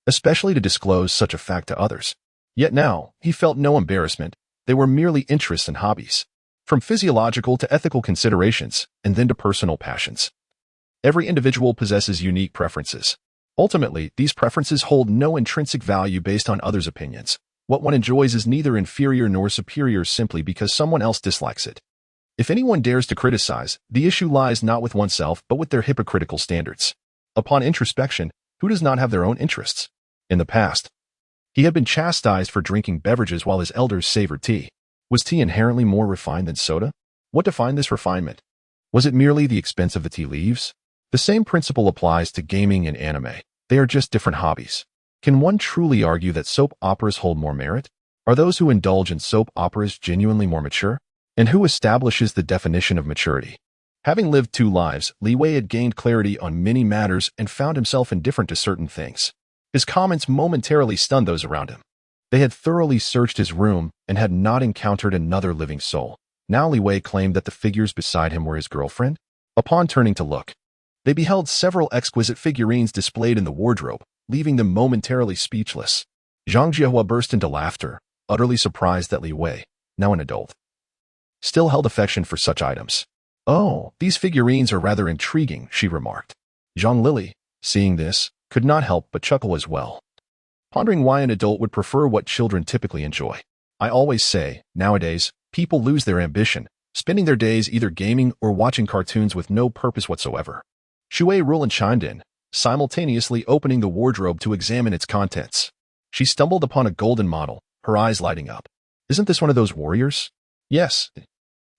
especially to disclose such a fact to others. Yet now, he felt no embarrassment. They were merely interests and hobbies, from physiological to ethical considerations, and then to personal passions. Every individual possesses unique preferences. Ultimately, these preferences hold no intrinsic value based on others' opinions. What one enjoys is neither inferior nor superior simply because someone else dislikes it. If anyone dares to criticize, the issue lies not with oneself but with their hypocritical standards. Upon introspection, who does not have their own interests? In the past, he had been chastised for drinking beverages while his elders savored tea. Was tea inherently more refined than soda? What defined this refinement? Was it merely the expense of the tea leaves? The same principle applies to gaming and anime. They are just different hobbies. Can one truly argue that soap operas hold more merit? Are those who indulge in soap operas genuinely more mature? And who establishes the definition of maturity? Having lived 2 lives, Li Wei had gained clarity on many matters and found himself indifferent to certain things. His comments momentarily stunned those around him. They had thoroughly searched his room and had not encountered another living soul. Now Li Wei claimed that the figures beside him were his girlfriend. Upon turning to look, they beheld several exquisite figurines displayed in the wardrobe, leaving them momentarily speechless. Zhang Jiahua burst into laughter, utterly surprised that Li Wei, now an adult, still held affection for such items. Oh, these figurines are rather intriguing, she remarked. Zhang Lili, seeing this, could not help but chuckle as well, pondering why an adult would prefer what children typically enjoy. I always say, nowadays, people lose their ambition, spending their days either gaming or watching cartoons with no purpose whatsoever. Shui Rulin chimed in, simultaneously opening the wardrobe to examine its contents. She stumbled upon a golden model, her eyes lighting up. Isn't this one of those warriors? Yes.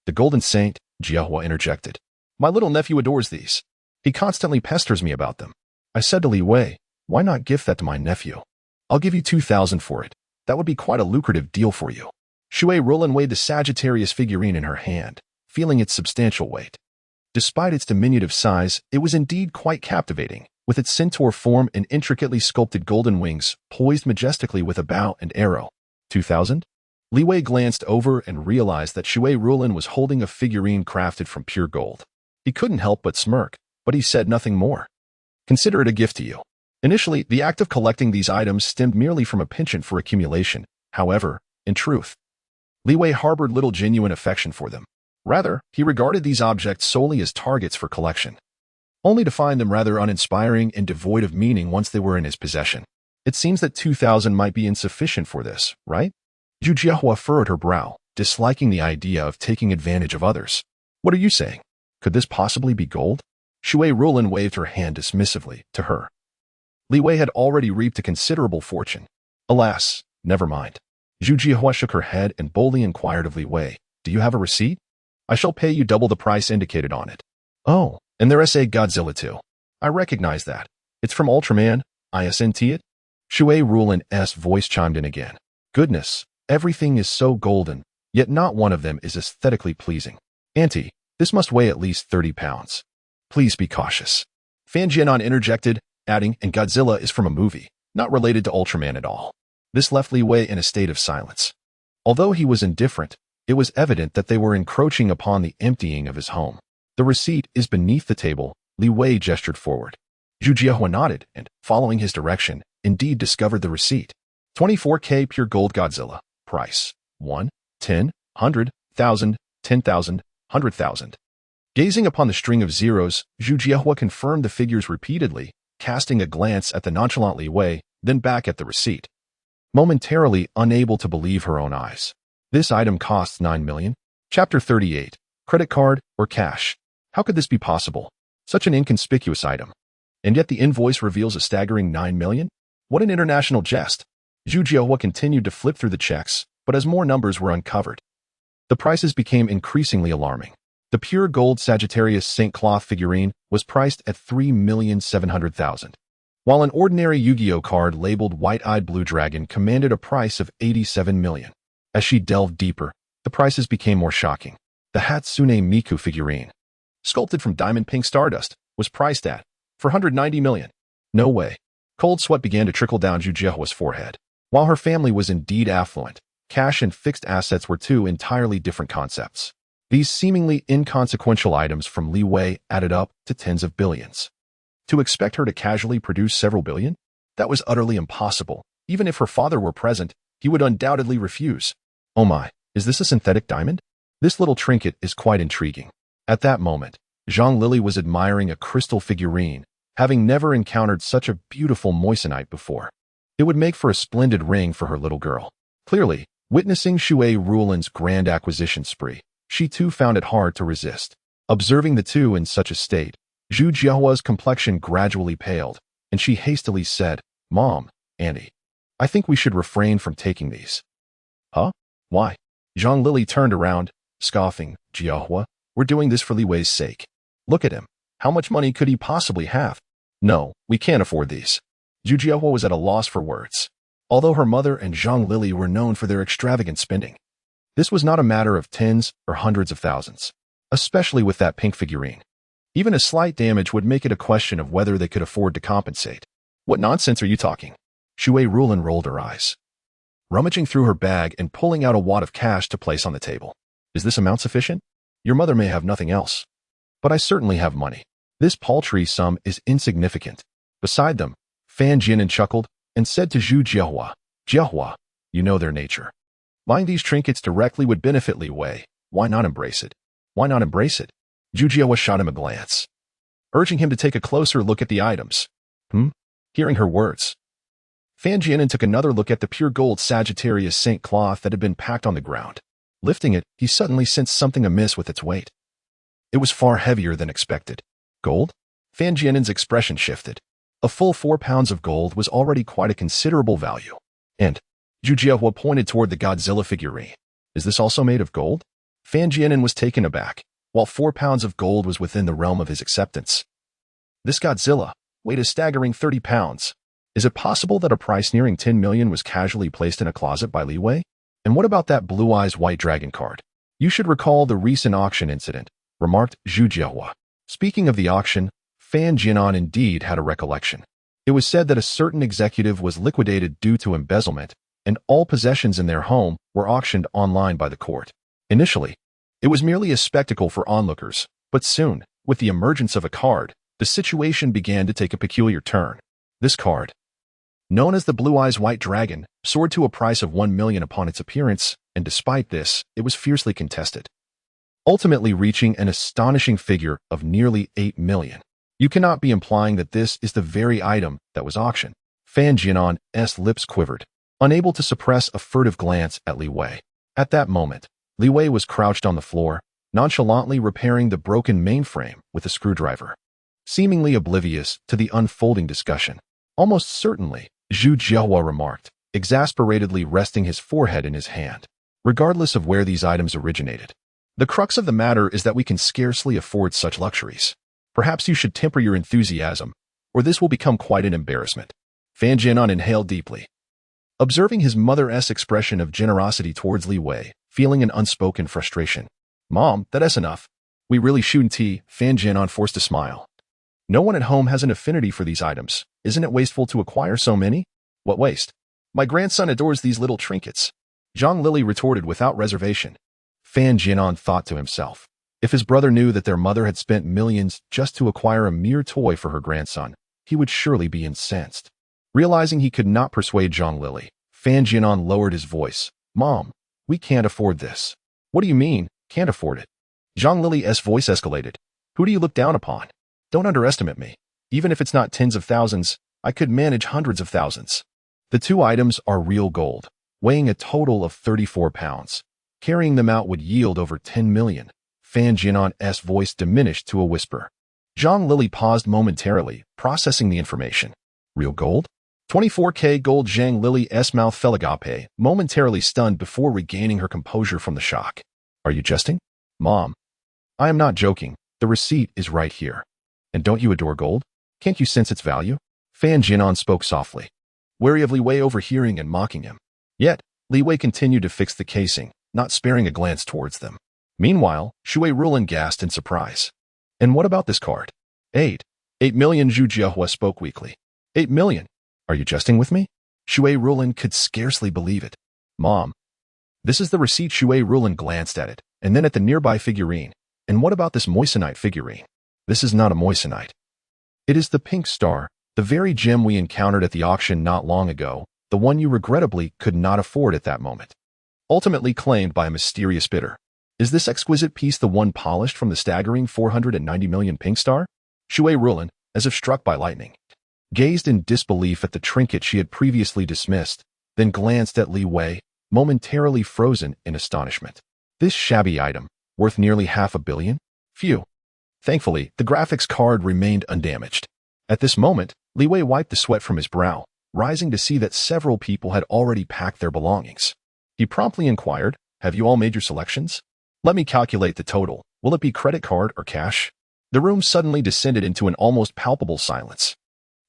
The golden saint, Jiahua interjected. My little nephew adores these. He constantly pesters me about them. I said to Li Wei, why not gift that to my nephew? I'll give you 2,000 for it. That would be quite a lucrative deal for you. Shui Rulin weighed the Sagittarius figurine in her hand, feeling its substantial weight. Despite its diminutive size, it was indeed quite captivating, with its centaur form and intricately sculpted golden wings, poised majestically with a bow and arrow. 2,000? Li Wei glanced over and realized that Shui Rulin was holding a figurine crafted from pure gold. He couldn't help but smirk, but he said nothing more. Consider it a gift to you. Initially, the act of collecting these items stemmed merely from a penchant for accumulation. However, in truth, Li Wei harbored little genuine affection for them. Rather, he regarded these objects solely as targets for collection, only to find them rather uninspiring and devoid of meaning once they were in his possession. It seems that 2,000 might be insufficient for this, right? Zhu Jiahua furrowed her brow, disliking the idea of taking advantage of others. What are you saying? Could this possibly be gold? Shui Rulin waved her hand dismissively to her. Li Wei had already reaped a considerable fortune. Alas, never mind. Zhu Jiahua shook her head and boldly inquired of Li Wei, do you have a receipt? I shall pay you double the price indicated on it. Oh, and there's a Godzilla too. I recognize that. It's from Ultraman, isn't it? Shui Rulin's voice chimed in again. Goodness, everything is so golden, yet not one of them is aesthetically pleasing. Auntie, this must weigh at least 30 pounds. Please be cautious. Fan Jianan interjected, adding, and Godzilla is from a movie, not related to Ultraman at all. This left Li Wei in a state of silence. Although he was indifferent, it was evident that they were encroaching upon the emptying of his home. The receipt is beneath the table, Li Wei gestured forward. Zhu Jiahua nodded and, following his direction, indeed discovered the receipt. 24K pure gold Godzilla. Price. 1, 10, 100, 1,000, 10,000, 100,000. Gazing upon the string of zeros, Zhu Jiahua confirmed the figures repeatedly, casting a glance at the nonchalant Li Wei, then back at the receipt. momentarily unable to believe her own eyes. This item costs 9 million? Chapter 38. Credit card or cash? How could this be possible? Such an inconspicuous item. And yet the invoice reveals a staggering 9 million? What an international jest. Zhu Jiahua continued to flip through the checks, but as more numbers were uncovered, the prices became increasingly alarming. The pure gold Sagittarius Saint Cloth figurine was priced at 3,700,000, while an ordinary Yu-Gi-Oh card labeled White-Eyed Blue Dragon commanded a price of 87 million. As she delved deeper, the prices became more shocking. The Hatsune Miku figurine, sculpted from diamond pink stardust, was priced at 490 million. No way. Cold sweat began to trickle down Zhu Jiehua's forehead. While her family was indeed affluent, cash and fixed assets were two entirely different concepts. These seemingly inconsequential items from Li Wei added up to tens of billions. To expect her to casually produce several billion? That was utterly impossible. Even if her father were present, he would undoubtedly refuse. Oh my, is this a synthetic diamond? This little trinket is quite intriguing. At that moment, Zhang Lili was admiring a crystal figurine, having never encountered such a beautiful moissanite before. It would make for a splendid ring for her little girl. Clearly, witnessing Shui Rulan's grand acquisition spree, she too found it hard to resist. Observing the two in such a state, Zhu Jiehua's complexion gradually paled, and she hastily said, "Mom, Auntie, I think we should refrain from taking these." Huh? Why? Zhang Lili turned around, scoffing. "Jiahua, we're doing this for Li Wei's sake. Look at him. How much money could he possibly have? No, we can't afford these." Zhu Jiahua was at a loss for words. Although her mother and Zhang Lili were known for their extravagant spending, this was not a matter of tens or hundreds of thousands, especially with that pink figurine. Even a slight damage would make it a question of whether they could afford to compensate. What nonsense are you talking? Shui Rulan rolled her eyes, rummaging through her bag and pulling out a wad of cash to place on the table. Is this amount sufficient? Your mother may have nothing else, but I certainly have money. This paltry sum is insignificant. Beside them, Fan Jianan chuckled and said to Zhu Jiahua, "Jiahua, you know their nature. Buying these trinkets directly would benefit Li Wei. Why not embrace it? Why not embrace it?" Zhu Jiahua shot him a glance, urging him to take a closer look at the items. Hearing her words, Fan Jianan took another look at the pure gold Sagittarius Saint Cloth that had been packed on the ground. Lifting it, he suddenly sensed something amiss with its weight. It was far heavier than expected. Gold? Fan Jianan's expression shifted. A full 4 pounds of gold was already quite a considerable value. And Zhu Jiahua pointed toward the Godzilla figurine. Is this also made of gold? Fan Jianan was taken aback. While 4 pounds of gold was within the realm of his acceptance, this Godzilla weighed a staggering 30 pounds. Is it possible that a price nearing 10 million was casually placed in a closet by Li Wei? And what about that Blue Eyes White Dragon card? You should recall the recent auction incident, remarked Zhu Jiahua. Speaking of the auction, Fan Jianan indeed had a recollection. It was said that a certain executive was liquidated due to embezzlement, and all possessions in their home were auctioned online by the court. Initially, it was merely a spectacle for onlookers, but soon, with the emergence of a card, the situation began to take a peculiar turn. This card, known as the Blue Eyes White Dragon, soared to a price of 1 million upon its appearance, and despite this, it was fiercely contested, ultimately reaching an astonishing figure of nearly 8 million. You cannot be implying that this is the very item that was auctioned. Fan Jianan's lips quivered, unable to suppress a furtive glance at Li Wei. At that moment, Li Wei was crouched on the floor, nonchalantly repairing the broken mainframe with a screwdriver, seemingly oblivious to the unfolding discussion. Almost certainly, Zhu Jiahua remarked, exasperatedly resting his forehead in his hand. Regardless of where these items originated, the crux of the matter is that we can scarcely afford such luxuries. Perhaps you should temper your enthusiasm, or this will become quite an embarrassment. Fan Jianan inhaled deeply, observing his mother's expression of generosity towards Li Wei, feeling an unspoken frustration. "Mom, that's enough. We really shouldn't." Fan Jianan forced a smile. "No one at home has an affinity for these items. Isn't it wasteful to acquire so many?" "What waste? My grandson adores these little trinkets," Zhang Lili retorted without reservation. Fan Jianan thought to himself, if his brother knew that their mother had spent millions just to acquire a mere toy for her grandson, he would surely be incensed. Realizing he could not persuade Zhang Lili, Fan Jianan lowered his voice. "Mom, we can't afford this." "What do you mean, can't afford it?" Zhang Lili's voice escalated. "Who do you look down upon? Don't underestimate me. Even if it's not tens of thousands, I could manage hundreds of thousands." The two items are real gold, weighing a total of 34 pounds. Carrying them out would yield over 10 million. Fan Jianan's voice diminished to a whisper. Zhang Lili paused momentarily, processing the information. Real gold? 24K gold. Zhang Lili's mouth fell agape, momentarily stunned before regaining her composure from the shock. Are you jesting? Mom. I am not joking. The receipt is right here. And don't you adore gold? Can't you sense its value? Fan Jianan spoke softly, wary of Li Wei overhearing and mocking him. Yet, Li Wei continued to fix the casing, not sparing a glance towards them. Meanwhile, Shui Rulin gasped in surprise. And what about this card? 8 million. Zhu Jiahua spoke weakly. 8 million? Are you jesting with me? Shui Rulin could scarcely believe it. Mom. This is the receipt. Shui Rulin glanced at it, and then at the nearby figurine. And what about this moissanite figurine? This is not a moissanite. It is the pink star, the very gem we encountered at the auction not long ago, the one you regrettably could not afford at that moment. Ultimately claimed by a mysterious bidder. Is this exquisite piece the one polished from the staggering 490 million pink star? Shui Rulin, as if struck by lightning, gazed in disbelief at the trinket she had previously dismissed, then glanced at Li Wei, momentarily frozen in astonishment. This shabby item, worth nearly $500 million? Phew. Thankfully, the graphics card remained undamaged. At this moment, Li Wei wiped the sweat from his brow, rising to see that several people had already packed their belongings. He promptly inquired, have you all made your selections? Let me calculate the total. Will it be credit card or cash? The room suddenly descended into an almost palpable silence.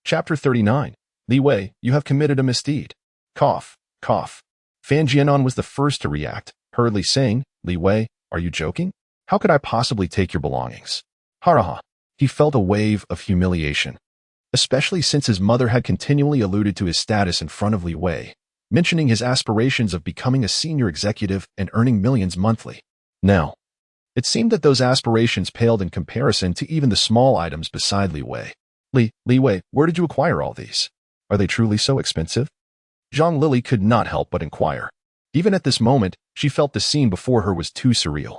Chapter 39. Li Wei, you have committed a misdeed. Cough, cough. Fan Jianan was the first to react, hurriedly saying, Li Wei, are you joking? How could I possibly take your belongings? Haraha. He felt a wave of humiliation, especially since his mother had continually alluded to his status in front of Li Wei, mentioning his aspirations of becoming a senior executive and earning millions monthly. Now, it seemed that those aspirations paled in comparison to even the small items beside Li Wei. Li Wei, where did you acquire all these? Are they truly so expensive? Zhang Lili could not help but inquire. Even at this moment, she felt the scene before her was too surreal.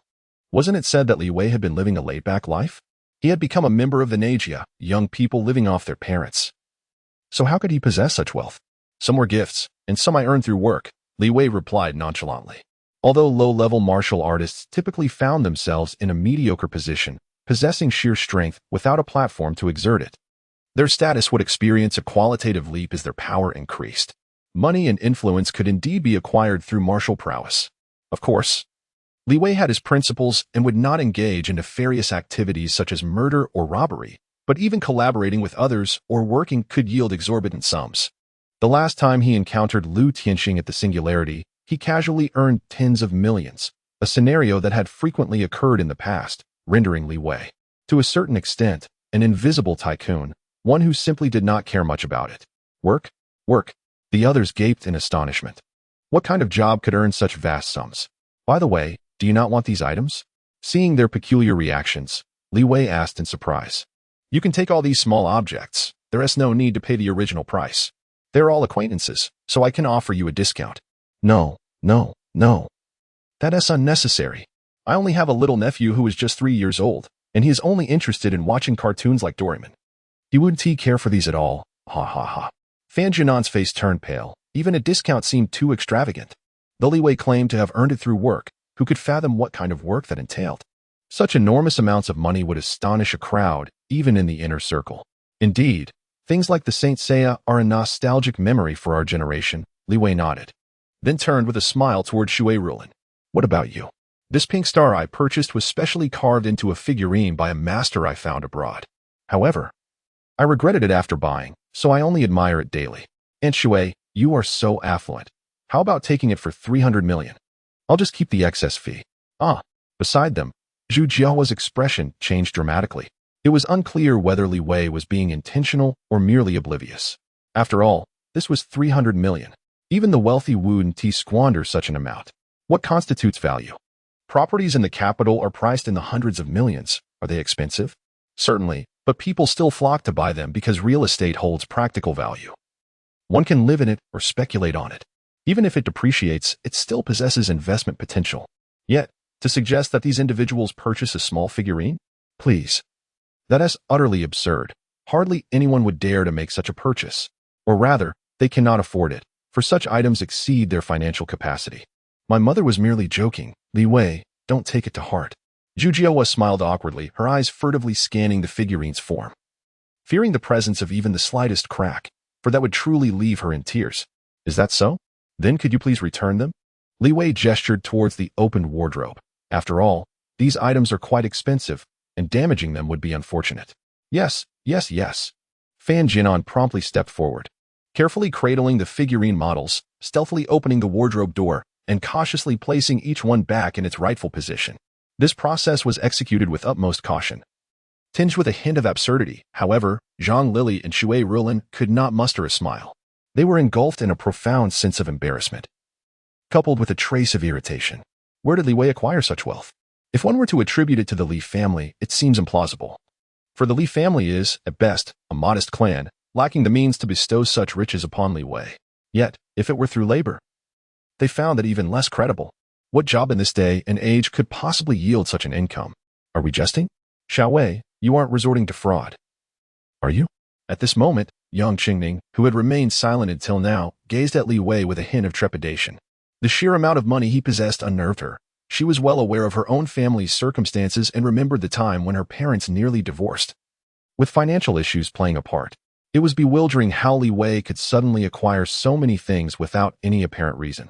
Wasn't it said that Li Wei had been living a laid-back life? He had become a member of the Najia, young people living off their parents. So how could he possess such wealth? Some were gifts, and some I earned through work, Li Wei replied nonchalantly. Although low-level martial artists typically found themselves in a mediocre position, possessing sheer strength without a platform to exert it, their status would experience a qualitative leap as their power increased. Money and influence could indeed be acquired through martial prowess. Of course, Li Wei had his principles and would not engage in nefarious activities such as murder or robbery, but even collaborating with others or working could yield exorbitant sums. The last time he encountered Lu Tianxing at the Singularity, he casually earned tens of millions, a scenario that had frequently occurred in the past, rendering Li Wei, to a certain extent, an invisible tycoon, one who simply did not care much about it. Work? Work. The others gaped in astonishment. What kind of job could earn such vast sums? By the way, do you not want these items? Seeing their peculiar reactions, Li Wei asked in surprise. You can take all these small objects. There is no need to pay the original price. They're all acquaintances, so I can offer you a discount. No. That is unnecessary. I only have a little nephew who is just 3 years old, and he is only interested in watching cartoons like Doraemon. He wouldn't care for these at all. Ha ha ha. Fan Jianan's face turned pale. Even a discount seemed too extravagant. Though Li Wei claimed to have earned it through work, who could fathom what kind of work that entailed? Such enormous amounts of money would astonish a crowd, even in the inner circle. Indeed, things like the Saint Seiya are a nostalgic memory for our generation. Li Wei nodded, then turned with a smile toward Shui Rulin. What about you? This pink star I purchased was specially carved into a figurine by a master I found abroad. However, I regretted it after buying, so I only admire it daily. And Shui, you are so affluent. How about taking it for 300 million? I'll just keep the excess fee. Beside them, Zhu Jiahua's expression changed dramatically. It was unclear whether Li Wei was being intentional or merely oblivious. After all, this was 300 million. Even the wealthy Wu and Ti squander such an amount. What constitutes value? Properties in the capital are priced in the hundreds of millions. Are they expensive? Certainly, but people still flock to buy them because real estate holds practical value. One can live in it or speculate on it. Even if it depreciates, it still possesses investment potential. Yet, to suggest that these individuals purchase a small figurine? Please. That is utterly absurd. Hardly anyone would dare to make such a purchase. Or rather, they cannot afford it. for such items exceed their financial capacity. My mother was merely joking. Li Wei, don't take it to heart. Zhu Jiahua smiled awkwardly, her eyes furtively scanning the figurine's form, fearing the presence of even the slightest crack, for that would truly leave her in tears. Is that so? Then could you please return them? Li Wei gestured towards the opened wardrobe. After all, these items are quite expensive, and damaging them would be unfortunate. Yes, yes, yes. Fan Jinan promptly stepped forward, carefully cradling the figurine models, stealthily opening the wardrobe door, and cautiously placing each one back in its rightful position. This process was executed with utmost caution, tinged with a hint of absurdity. However, Zhang Lili and Shui Rulin could not muster a smile. They were engulfed in a profound sense of embarrassment, coupled with a trace of irritation. Where did Li Wei acquire such wealth? If one were to attribute it to the Li family, it seems implausible. For the Li family is, at best, a modest clan, lacking the means to bestow such riches upon Li Wei. Yet, if it were through labor, they found that even less credible. What job in this day and age could possibly yield such an income? Are we jesting? Xiao Wei, you aren't resorting to fraud, are you? At this moment, young Qingning, who had remained silent until now, gazed at Li Wei with a hint of trepidation. The sheer amount of money he possessed unnerved her. She was well aware of her own family's circumstances and remembered the time when her parents nearly divorced, with financial issues playing a part. It was bewildering how Li Wei could suddenly acquire so many things without any apparent reason.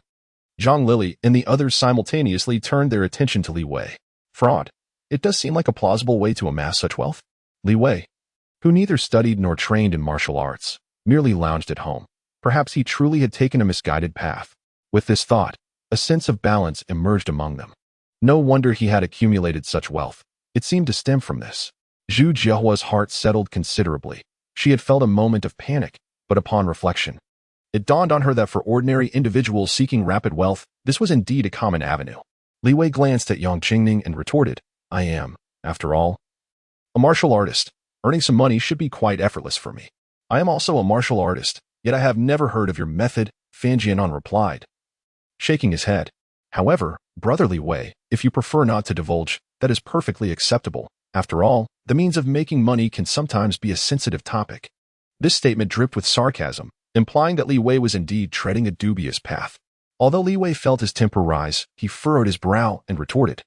Zhang Lili and the others simultaneously turned their attention to Li Wei. Fraud. It does seem like a plausible way to amass such wealth. Li Wei, who neither studied nor trained in martial arts, merely lounged at home. Perhaps he truly had taken a misguided path. With this thought, a sense of balance emerged among them. No wonder he had accumulated such wealth. It seemed to stem from this. Zhu Jiahua's heart settled considerably. She had felt a moment of panic, but upon reflection, it dawned on her that for ordinary individuals seeking rapid wealth, this was indeed a common avenue. Li Wei glanced at Yang Qingning and retorted, I am, after all, a martial artist. Earning some money should be quite effortless for me. I am also a martial artist, yet I have never heard of your method, Fan Jianan replied, shaking his head. However, brother Li Wei, if you prefer not to divulge, that is perfectly acceptable. After all, the means of making money can sometimes be a sensitive topic. This statement dripped with sarcasm, implying that Li Wei was indeed treading a dubious path. Although Li Wei felt his temper rise, he furrowed his brow and retorted,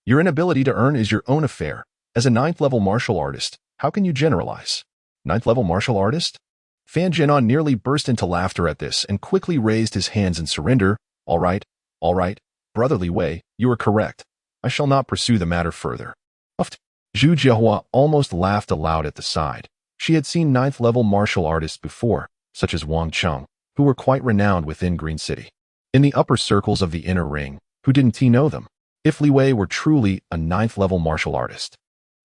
your inability to earn is your own affair. As a 9th-level martial artist, how can you generalize? 9th-level martial artist? Fan Jianan nearly burst into laughter at this and quickly raised his hands in surrender. All right, brother Li Wei, you are correct. I shall not pursue the matter further. Uffed. Zhu Jiahua almost laughed aloud at the side. She had seen 9th-level martial artists before, such as Wang Cheng, who were quite renowned within Green City. In the upper circles of the inner ring, who didn't he know them? If Li Wei were truly a 9th-level martial artist,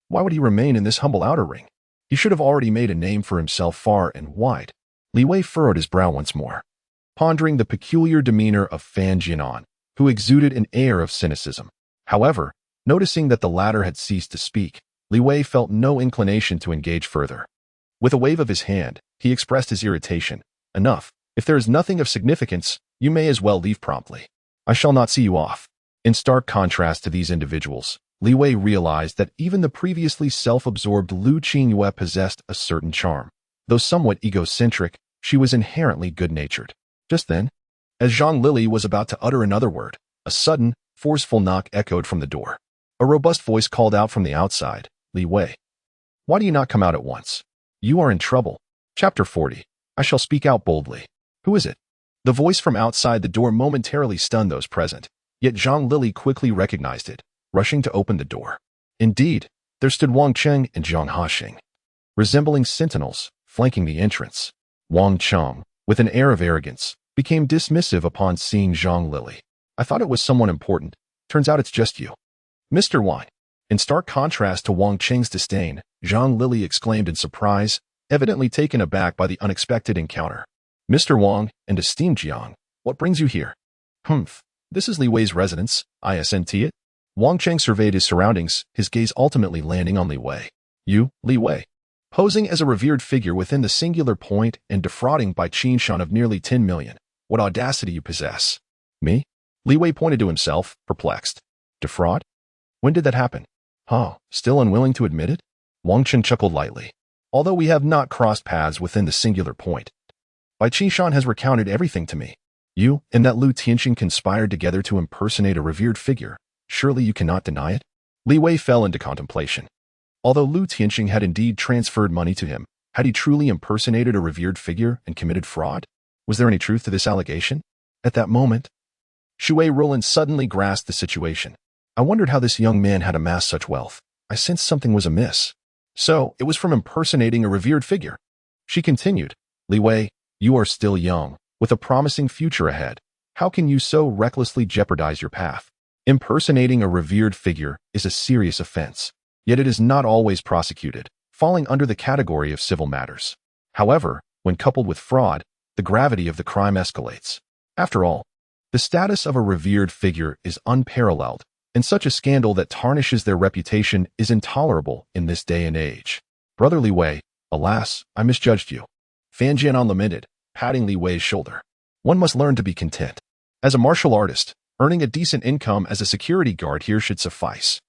why would he remain in this humble outer ring? He should have already made a name for himself far and wide. Li Wei furrowed his brow once more, pondering the peculiar demeanor of Fan Jianan, who exuded an air of cynicism. However, noticing that the latter had ceased to speak, Li Wei felt no inclination to engage further. With a wave of his hand, he expressed his irritation. Enough. If there is nothing of significance, you may as well leave promptly. I shall not see you off. In stark contrast to these individuals, Li Wei realized that even the previously self-absorbed Lu Qingyue possessed a certain charm. Though somewhat egocentric, she was inherently good-natured. Just then, as Zhang Lili was about to utter another word, a sudden, forceful knock echoed from the door. A robust voice called out from the outside, Li Wei, why do you not come out at once? You are in trouble. Chapter 40. I shall speak out boldly. Who is it? The voice from outside the door momentarily stunned those present, yet Zhang Lili quickly recognized it, rushing to open the door. Indeed, there stood Wang Cheng and Zhang Haxing, resembling sentinels, flanking the entrance. Wang Cheng, with an air of arrogance, became dismissive upon seeing Zhang Lili. I thought it was someone important. Turns out it's just you. Mr. Wang. In stark contrast to Wang Cheng's disdain, Zhang Lili exclaimed in surprise, evidently taken aback by the unexpected encounter. Mr. Wang and esteemed Jiang, what brings you here? Humph, this is Li Wei's residence, isn't it? Wang Cheng surveyed his surroundings, his gaze ultimately landing on Li Wei. You, Li Wei, posing as a revered figure within the singular point and defrauding by Qinshan of nearly 10 million. What audacity you possess. Me? Li Wei pointed to himself, perplexed. Defraud? When did that happen? Oh, still unwilling to admit it? Wang Cheng chuckled lightly. Although we have not crossed paths within the singular point, Bai Qishan has recounted everything to me. You and that Lu Tianxing conspired together to impersonate a revered figure. Surely you cannot deny it? Li Wei fell into contemplation. Although Lu Tianxing had indeed transferred money to him, had he truly impersonated a revered figure and committed fraud? Was there any truth to this allegation? At that moment, Shui Roland suddenly grasped the situation. I wondered how this young man had amassed such wealth. I sensed something was amiss. So, it was from impersonating a revered figure. She continued, Li Wei, you are still young, with a promising future ahead. How can you so recklessly jeopardize your path? Impersonating a revered figure is a serious offense, yet it is not always prosecuted, falling under the category of civil matters. However, when coupled with fraud, the gravity of the crime escalates. After all, the status of a revered figure is unparalleled, and such a scandal that tarnishes their reputation is intolerable in this day and age. Brother Li Wei, alas, I misjudged you. Fan Jianan lamented, patting Li Wei's shoulder. One must learn to be content. As a martial artist, earning a decent income as a security guard here should suffice.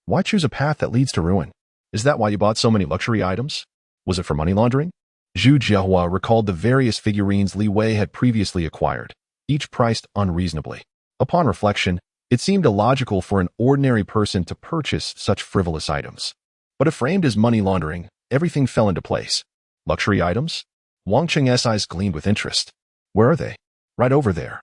Why choose a path that leads to ruin? Is that why you bought so many luxury items? Was it for money laundering? Zhu Jiahua recalled the various figurines Li Wei had previously acquired, each priced unreasonably. Upon reflection, it seemed illogical for an ordinary person to purchase such frivolous items. But if framed as money laundering, everything fell into place. Luxury items? Wang Cheng's eyes gleamed with interest. Where are they? Right over there.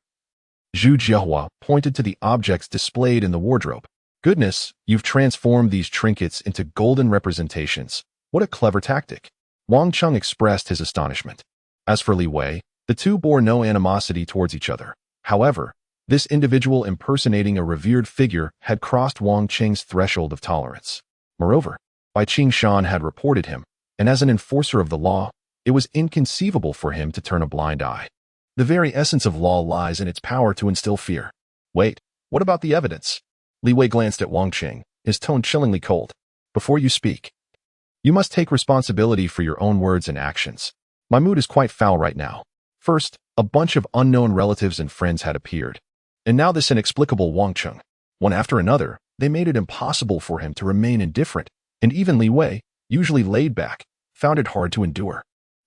Zhu Jiahua pointed to the objects displayed in the wardrobe. Goodness, you've transformed these trinkets into golden representations. What a clever tactic. Wang Cheng expressed his astonishment. As for Li Wei, the two bore no animosity towards each other. However, this individual impersonating a revered figure had crossed Wang Cheng's threshold of tolerance. Moreover, Bai Qingshan had reported him, and as an enforcer of the law, it was inconceivable for him to turn a blind eye. The very essence of law lies in its power to instill fear. Wait, what about the evidence? Li Wei glanced at Wang Cheng, his tone chillingly cold. Before you speak, you must take responsibility for your own words and actions. My mood is quite foul right now. First, a bunch of unknown relatives and friends had appeared. And now this inexplicable Wang Cheng. One after another, they made it impossible for him to remain indifferent, and even Li Wei, usually laid back, found it hard to endure.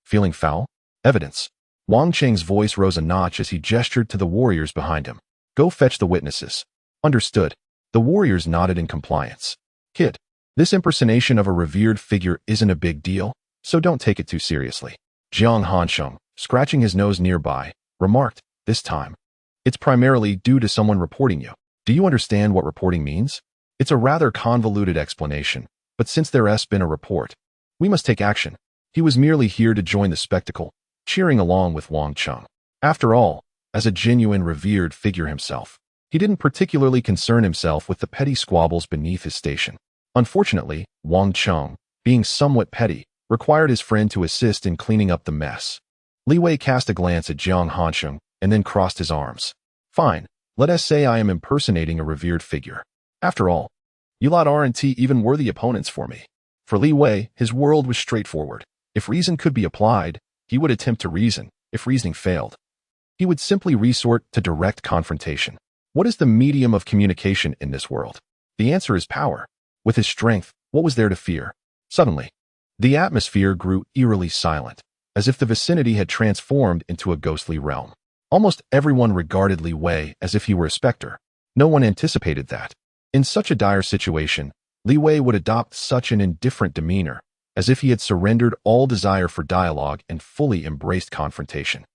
Feeling foul? Evidence. Wang Cheng's voice rose a notch as he gestured to the warriors behind him. Go fetch the witnesses. Understood. The warriors nodded in compliance. Kid, this impersonation of a revered figure isn't a big deal, so don't take it too seriously. Jiang Hansheng, scratching his nose nearby, remarked, this time. It's primarily due to someone reporting you. Do you understand what reporting means? It's a rather convoluted explanation, but since there has been a report, we must take action. He was merely here to join the spectacle, cheering along with Wang Cheng. After all, as a genuine revered figure himself, he didn't particularly concern himself with the petty squabbles beneath his station. Unfortunately, Wang Cheng, being somewhat petty, required his friend to assist in cleaning up the mess. Li Wei cast a glance at Jiang Hansheng and then crossed his arms. Fine, let us say I am impersonating a revered figure. After all, you lot aren't even worthy opponents for me. For Li Wei, his world was straightforward. If reason could be applied, he would attempt to reason. If reasoning failed, he would simply resort to direct confrontation. What is the medium of communication in this world? The answer is power. With his strength, what was there to fear? Suddenly, the atmosphere grew eerily silent, as if the vicinity had transformed into a ghostly realm. Almost everyone regarded Li Wei as if he were a specter. No one anticipated that. In such a dire situation, Li Wei would adopt such an indifferent demeanor, as if he had surrendered all desire for dialogue and fully embraced confrontation.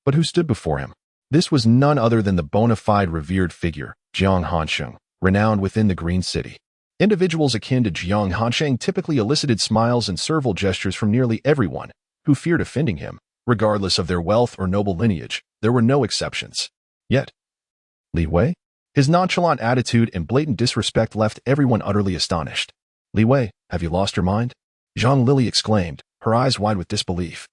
But who stood before him? This was none other than the bona fide revered figure, Jiang Hansheng, renowned within the Green City. Individuals akin to Jiang Hansheng typically elicited smiles and servile gestures from nearly everyone who feared offending him, regardless of their wealth or noble lineage. There were no exceptions. Yet, Li Wei? His nonchalant attitude and blatant disrespect left everyone utterly astonished. Li Wei, have you lost your mind? Zhang Lili exclaimed, her eyes wide with disbelief.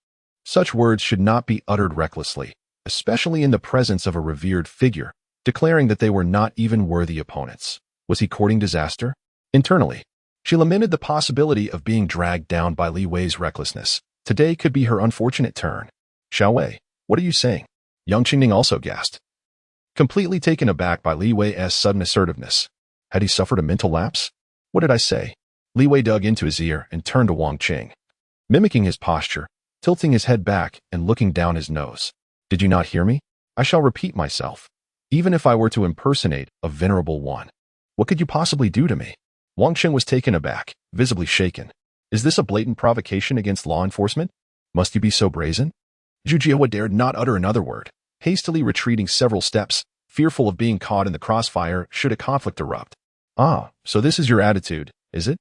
Such words should not be uttered recklessly, especially in the presence of a revered figure, declaring that they were not even worthy opponents. Was he courting disaster? Internally, she lamented the possibility of being dragged down by Li Wei's recklessness. Today could be her unfortunate turn. Xiao Wei, what are you saying? Yang Qingning also gasped, completely taken aback by Li Wei's sudden assertiveness. Had he suffered a mental lapse? What did I say? Li Wei dug into his ear and turned to Wang Qing. Mimicking his posture, tilting his head back and looking down his nose. Did you not hear me? I shall repeat myself. Even if I were to impersonate a venerable one, what could you possibly do to me? Wang Qing was taken aback, visibly shaken. Is this a blatant provocation against law enforcement? Must you be so brazen? Zhu Jiahua dared not utter another word, hastily retreating several steps, fearful of being caught in the crossfire should a conflict erupt. Ah, so this is your attitude, is it?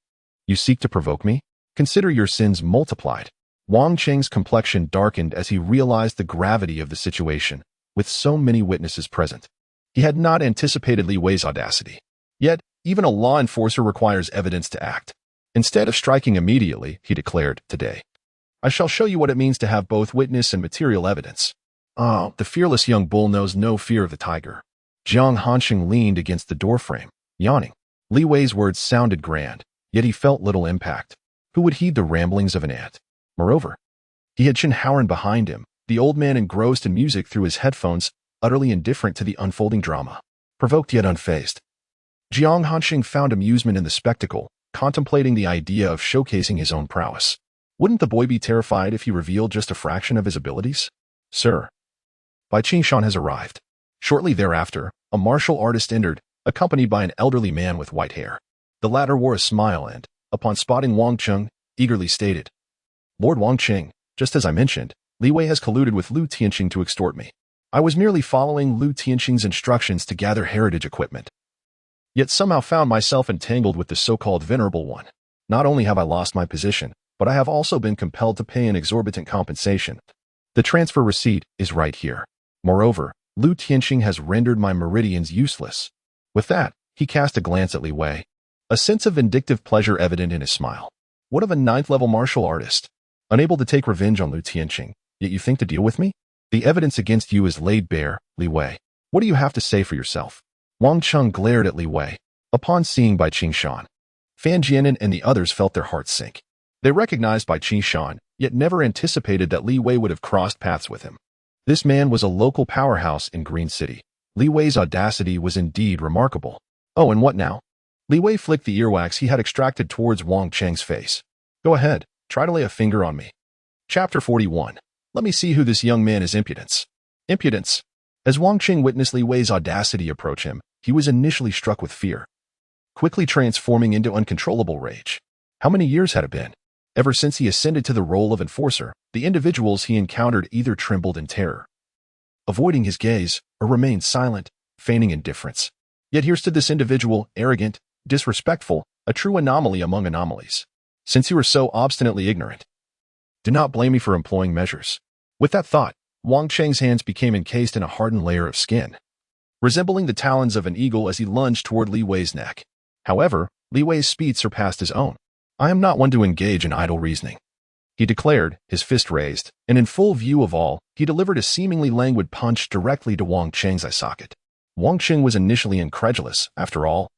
You seek to provoke me? Consider your sins multiplied. Wang Qing's complexion darkened as he realized the gravity of the situation, with so many witnesses present. He had not anticipated Li Wei's audacity. Yet, even a law enforcer requires evidence to act. Instead of striking immediately, he declared, today, I shall show you what it means to have both witness and material evidence. Oh, the fearless young bull knows no fear of the tiger. Jiang Hanxing leaned against the doorframe, yawning. Li Wei's words sounded grand, yet he felt little impact. Who would heed the ramblings of an ant? Moreover, he had Chen Haoran behind him, the old man engrossed in music through his headphones, utterly indifferent to the unfolding drama. Provoked yet unfazed, Jiang Hanxing found amusement in the spectacle, contemplating the idea of showcasing his own prowess. Wouldn't the boy be terrified if he revealed just a fraction of his abilities? Sir, Bai Qingshan has arrived. Shortly thereafter, a martial artist entered, accompanied by an elderly man with white hair. The latter wore a smile and, upon spotting Wang Qing, eagerly stated, Lord Wang Qing, just as I mentioned, Li Wei has colluded with Lu Tianqing to extort me. I was merely following Lu Tianqing's instructions to gather heritage equipment. Yet somehow found myself entangled with the so-called venerable one. Not only have I lost my position, but I have also been compelled to pay an exorbitant compensation. The transfer receipt is right here. Moreover, Lu Tianqing has rendered my meridians useless. With that, he cast a glance at Li Wei. A sense of vindictive pleasure evident in his smile. What of a ninth-level martial artist? Unable to take revenge on Lu Tianqing, yet you think to deal with me? The evidence against you is laid bare, Li Wei. What do you have to say for yourself? Wang Qing glared at Li Wei. Upon seeing Bai Qingshan, Fan Jianan and the others felt their hearts sink. They recognized Bai Qingshan, yet never anticipated that Li Wei would have crossed paths with him. This man was a local powerhouse in Green City. Li Wei's audacity was indeed remarkable. Oh, and what now? Li Wei flicked the earwax he had extracted towards Wang Qing's face. Go ahead, try to lay a finger on me. Chapter 41. Let me see who this young man is. Impudence. Impudence. As Wang Qing witnessed Li Wei's audacity approach him, he was initially struck with fear, quickly transforming into uncontrollable rage. How many years had it been? Ever since he ascended to the role of enforcer, the individuals he encountered either trembled in terror, avoiding his gaze, or remained silent, feigning indifference. Yet here stood this individual, arrogant, disrespectful, a true anomaly among anomalies. Since you were so obstinately ignorant, do not blame me for employing measures. With that thought, Wang Qing's hands became encased in a hardened layer of skin, resembling the talons of an eagle as he lunged toward Li Wei's neck. However, Li Wei's speed surpassed his own. I am not one to engage in idle reasoning, he declared, his fist raised, and in full view of all, he delivered a seemingly languid punch directly to Wang Qing's eye socket. Wang Qing was initially incredulous, after all.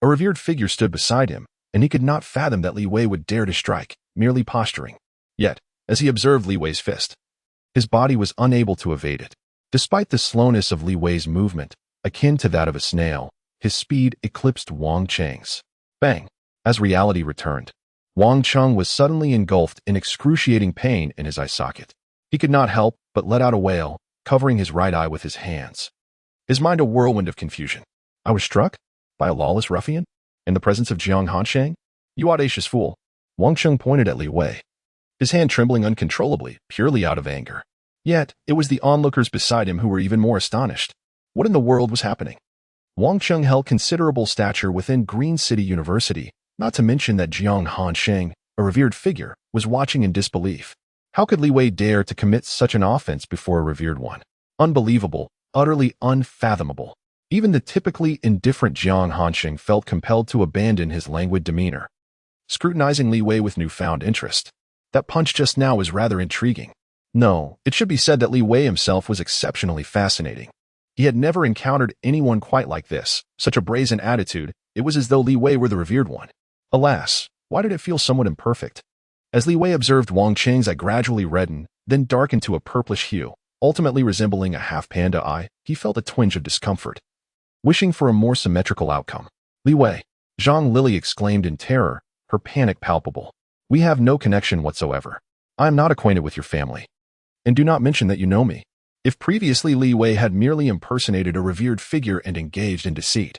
A revered figure stood beside him, and he could not fathom that Li Wei would dare to strike, merely posturing. Yet, as he observed Li Wei's fist, his body was unable to evade it. Despite the slowness of Li Wei's movement, akin to that of a snail, his speed eclipsed Wang Qing's. Bang! As reality returned, Wang Qing was suddenly engulfed in excruciating pain in his eye socket. He could not help but let out a wail, covering his right eye with his hands. His mind a whirlwind of confusion. I was struck? By a lawless ruffian? In the presence of Jiang Hanxing? You audacious fool! Wang Qing pointed at Li Wei, his hand trembling uncontrollably, purely out of anger. Yet, it was the onlookers beside him who were even more astonished. What in the world was happening? Wang Qing held considerable stature within Green City University, not to mention that Jiang Hanxing, a revered figure, was watching in disbelief. How could Li Wei dare to commit such an offense before a revered one? Unbelievable, utterly unfathomable. Even the typically indifferent Jiang Hanxing felt compelled to abandon his languid demeanor, scrutinizing Li Wei with newfound interest. That punch just now was rather intriguing. No, it should be said that Li Wei himself was exceptionally fascinating. He had never encountered anyone quite like this, such a brazen attitude. It was as though Li Wei were the revered one. Alas, why did it feel somewhat imperfect? As Li Wei observed Wang Qing's eye gradually redden, then darken to a purplish hue, ultimately resembling a half-panda eye, he felt a twinge of discomfort. Wishing for a more symmetrical outcome, Li Wei, Zhang Lily exclaimed in terror, her panic palpable. We have no connection whatsoever. I am not acquainted with your family. And do not mention that you know me. If previously Li Wei had merely impersonated a revered figure and engaged in deceit,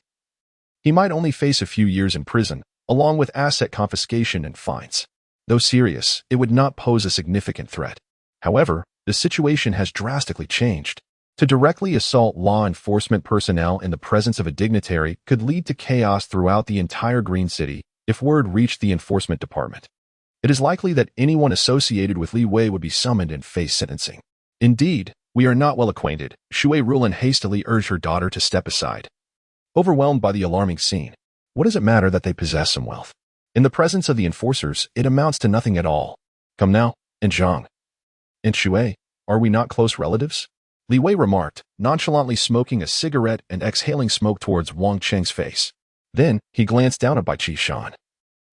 he might only face a few years in prison, along with asset confiscation and fines. Though serious, it would not pose a significant threat. However, the situation has drastically changed. To directly assault law enforcement personnel in the presence of a dignitary could lead to chaos throughout the entire Green City if word reached the enforcement department. It is likely that anyone associated with Li Wei would be summoned and face sentencing. Indeed, we are not well acquainted, Shui Rulin hastily urged her daughter to step aside. Overwhelmed by the alarming scene, what does it matter that they possess some wealth? In the presence of the enforcers, it amounts to nothing at all. Come now, and Zhang. And Shui, are we not close relatives? Li Wei remarked, nonchalantly smoking a cigarette and exhaling smoke towards Wang Cheng's face. Then, he glanced down at Bai Qishan,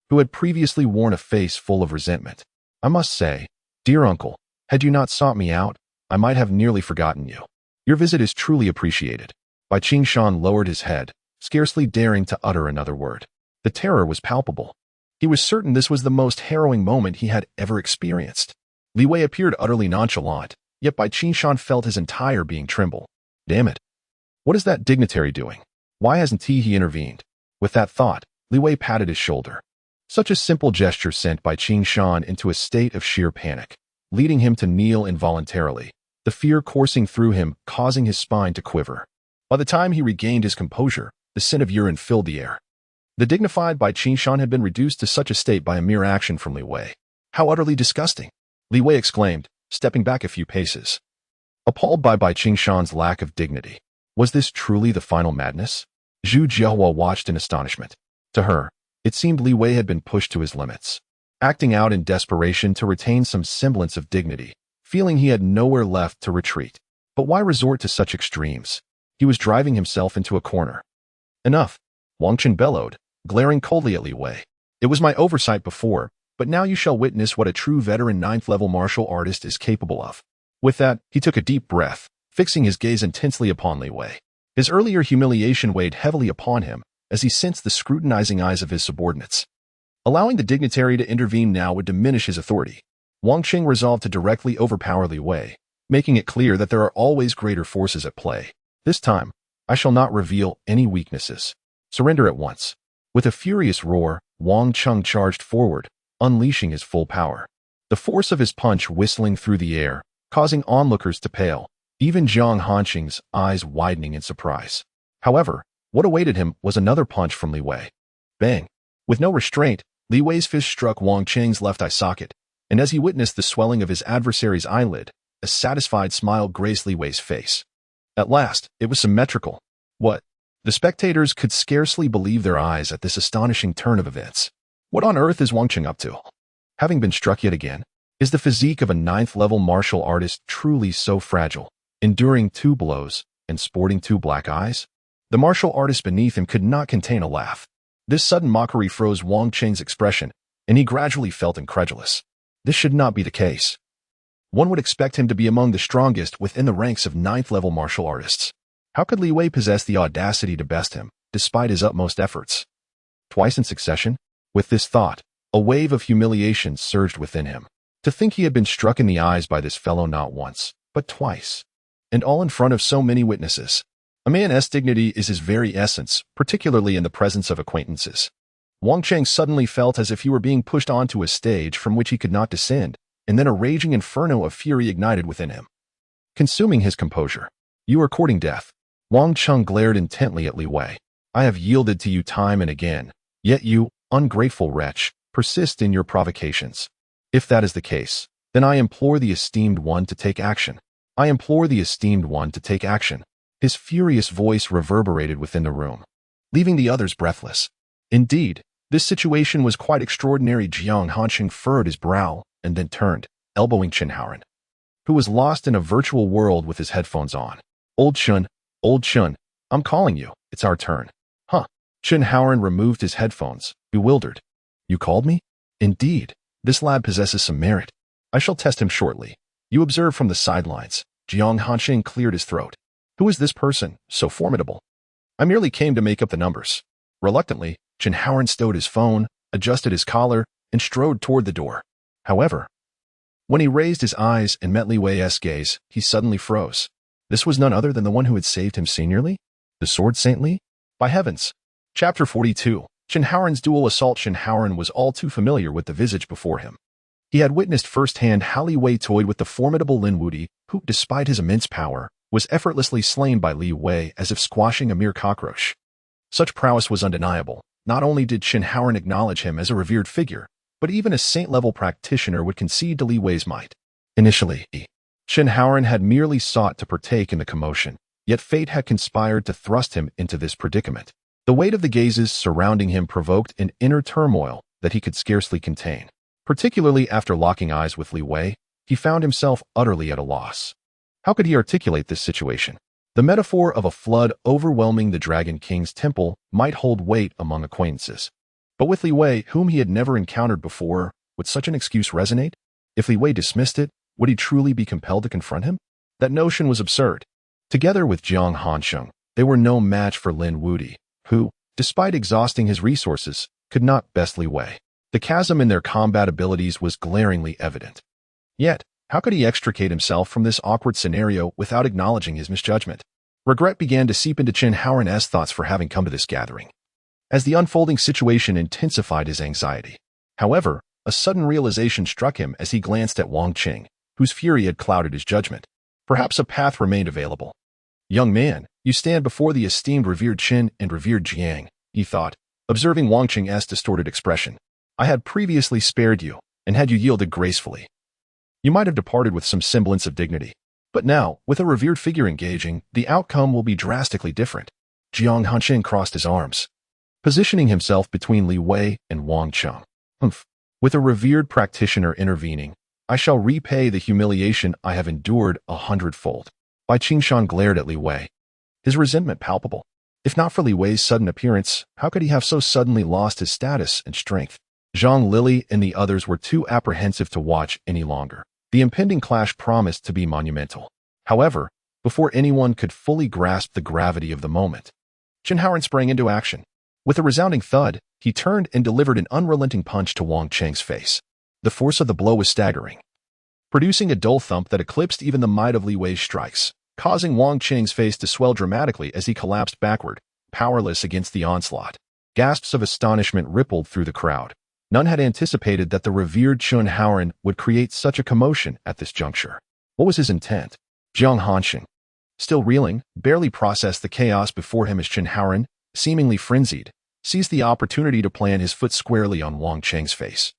who had previously worn a face full of resentment. I must say, dear uncle, had you not sought me out, I might have nearly forgotten you. Your visit is truly appreciated. Bai Qishan lowered his head, scarcely daring to utter another word. The terror was palpable. He was certain this was the most harrowing moment he had ever experienced. Li Wei appeared utterly nonchalant, yet Bai Qishan felt his entire being tremble. Damn it. What is that dignitary doing? Why hasn't he intervened? With that thought, Li Wei patted his shoulder. Such a simple gesture sent Bai Qishan into a state of sheer panic, leading him to kneel involuntarily, the fear coursing through him, causing his spine to quiver. By the time he regained his composure, the scent of urine filled the air. The dignified Bai Qishan had been reduced to such a state by a mere action from Li Wei. How utterly disgusting! Li Wei exclaimed, stepping back a few paces. Appalled by Bai Qishan's lack of dignity. Was this truly the final madness? Zhu Jiahua watched in astonishment. To her, it seemed Li Wei had been pushed to his limits, acting out in desperation to retain some semblance of dignity, feeling he had nowhere left to retreat. But why resort to such extremes? He was driving himself into a corner. Enough, Wang Chen bellowed, glaring coldly at Li Wei. It was my oversight before, but now you shall witness what a true veteran 9th-level martial artist is capable of. With that, he took a deep breath, fixing his gaze intensely upon Li Wei. His earlier humiliation weighed heavily upon him as he sensed the scrutinizing eyes of his subordinates. Allowing the dignitary to intervene now would diminish his authority. Wang Cheng resolved to directly overpower Li Wei, making it clear that there are always greater forces at play. This time, I shall not reveal any weaknesses. Surrender at once. With a furious roar, Wang Cheng charged forward, unleashing his full power. The force of his punch whistling through the air, causing onlookers to pale, even Zhang Hanqing's eyes widening in surprise. However, what awaited him was another punch from Li Wei. Bang! With no restraint, Li Wei's fist struck Wang Cheng's left eye socket, and as he witnessed the swelling of his adversary's eyelid, a satisfied smile graced Li Wei's face. At last, it was symmetrical. What? The spectators could scarcely believe their eyes at this astonishing turn of events. What on earth is Wang Cheng up to? Having been struck yet again, is the physique of a 9th-level martial artist truly so fragile, enduring 2 blows and sporting 2 black eyes? The martial artist beneath him could not contain a laugh. This sudden mockery froze Wang Cheng's expression, and he gradually felt incredulous. This should not be the case. One would expect him to be among the strongest within the ranks of 9th-level martial artists. How could Li Wei possess the audacity to best him, despite his utmost efforts? Twice in succession? With this thought, a wave of humiliation surged within him. To think he had been struck in the eyes by this fellow not once, but twice. And all in front of so many witnesses. A man's dignity is his very essence, particularly in the presence of acquaintances. Wang Cheng suddenly felt as if he were being pushed onto a stage from which he could not descend, and then a raging inferno of fury ignited within him, consuming his composure. You are courting death. Wang Cheng glared intently at Li Wei. I have yielded to you time and again, yet you, ungrateful wretch, persist in your provocations. If that is the case, then I implore the esteemed one to take action. I implore the esteemed one to take action. His furious voice reverberated within the room, leaving the others breathless. Indeed, this situation was quite extraordinary. Jiang Hanqing furrowed his brow and then turned, elbowing Chen Haoran, who was lost in a virtual world with his headphones on. Old Chun, I'm calling you. It's our turn. Huh. Chen Haoran removed his headphones, bewildered. You called me? Indeed, this lad possesses some merit. I shall test him shortly. You observe from the sidelines. Jiang Hanqing cleared his throat. Who is this person, so formidable? I merely came to make up the numbers. Reluctantly, Chen Haoran stowed his phone, adjusted his collar, and strode toward the door. However, When he raised his eyes and met Li Wei's gaze, he suddenly froze. This was none other than the one who had saved him seniorly? The Sword Saint Li? By heavens! Chapter 42. Chen Haoren's dual assault. Chen Haoren was all too familiar with the visage before him. He had witnessed firsthand how Li Wei toyed with the formidable Lin Wuti, who, despite his immense power, was effortlessly slain by Li Wei as if squashing a mere cockroach. Such prowess was undeniable. Not only did Chen Haoren acknowledge him as a revered figure, but even a saint-level practitioner would concede to Li Wei's might. Initially, Chen Haoren had merely sought to partake in the commotion, yet fate had conspired to thrust him into this predicament. The weight of the gazes surrounding him provoked an inner turmoil that he could scarcely contain. Particularly after locking eyes with Li Wei, he found himself utterly at a loss. How could he articulate this situation? The metaphor of a flood overwhelming the Dragon King's temple might hold weight among acquaintances. But with Li Wei, whom he had never encountered before, would such an excuse resonate? If Li Wei dismissed it, would he truly be compelled to confront him? That notion was absurd. Together with Jiang Hansheng, they were no match for Lin Wuti, who, despite exhausting his resources, could not best Li Wei. The chasm in their combat abilities was glaringly evident. Yet, how could he extricate himself from this awkward scenario without acknowledging his misjudgment? Regret began to seep into Chen Haoren's thoughts for having come to this gathering, as the unfolding situation intensified his anxiety. However, a sudden realization struck him as he glanced at Wang Qing, whose fury had clouded his judgment. Perhaps a path remained available. Young man, you stand before the esteemed revered Qin and revered Jiang, he thought, observing Wang Qing's distorted expression. I had previously spared you, and had you yielded gracefully, you might have departed with some semblance of dignity. But now, with a revered figure engaging, the outcome will be drastically different. Jiang Hanqing crossed his arms, positioning himself between Li Wei and Wang Qing. With a revered practitioner intervening, I shall repay the humiliation I have endured 100-fold. Bai Qingshan glared at Li Wei, his resentment palpable. If not for Li Wei's sudden appearance, how could he have so suddenly lost his status and strength? Zhang Lili and the others were too apprehensive to watch any longer. The impending clash promised to be monumental. However, before anyone could fully grasp the gravity of the moment, Chen Haoren sprang into action. With a resounding thud, he turned and delivered an unrelenting punch to Wang Qing's face. The force of the blow was staggering, producing a dull thump that eclipsed even the might of Li Wei's strikes, causing Wang Qing's face to swell dramatically as he collapsed backward, powerless against the onslaught. Gasps of astonishment rippled through the crowd. None had anticipated that the revered Chen Haoren would create such a commotion at this juncture. What was his intent? Jiang Hansheng, still reeling, barely processed the chaos before him as Chen Haoren, seemingly frenzied, seized the opportunity to plant his foot squarely on Wang Qing's face,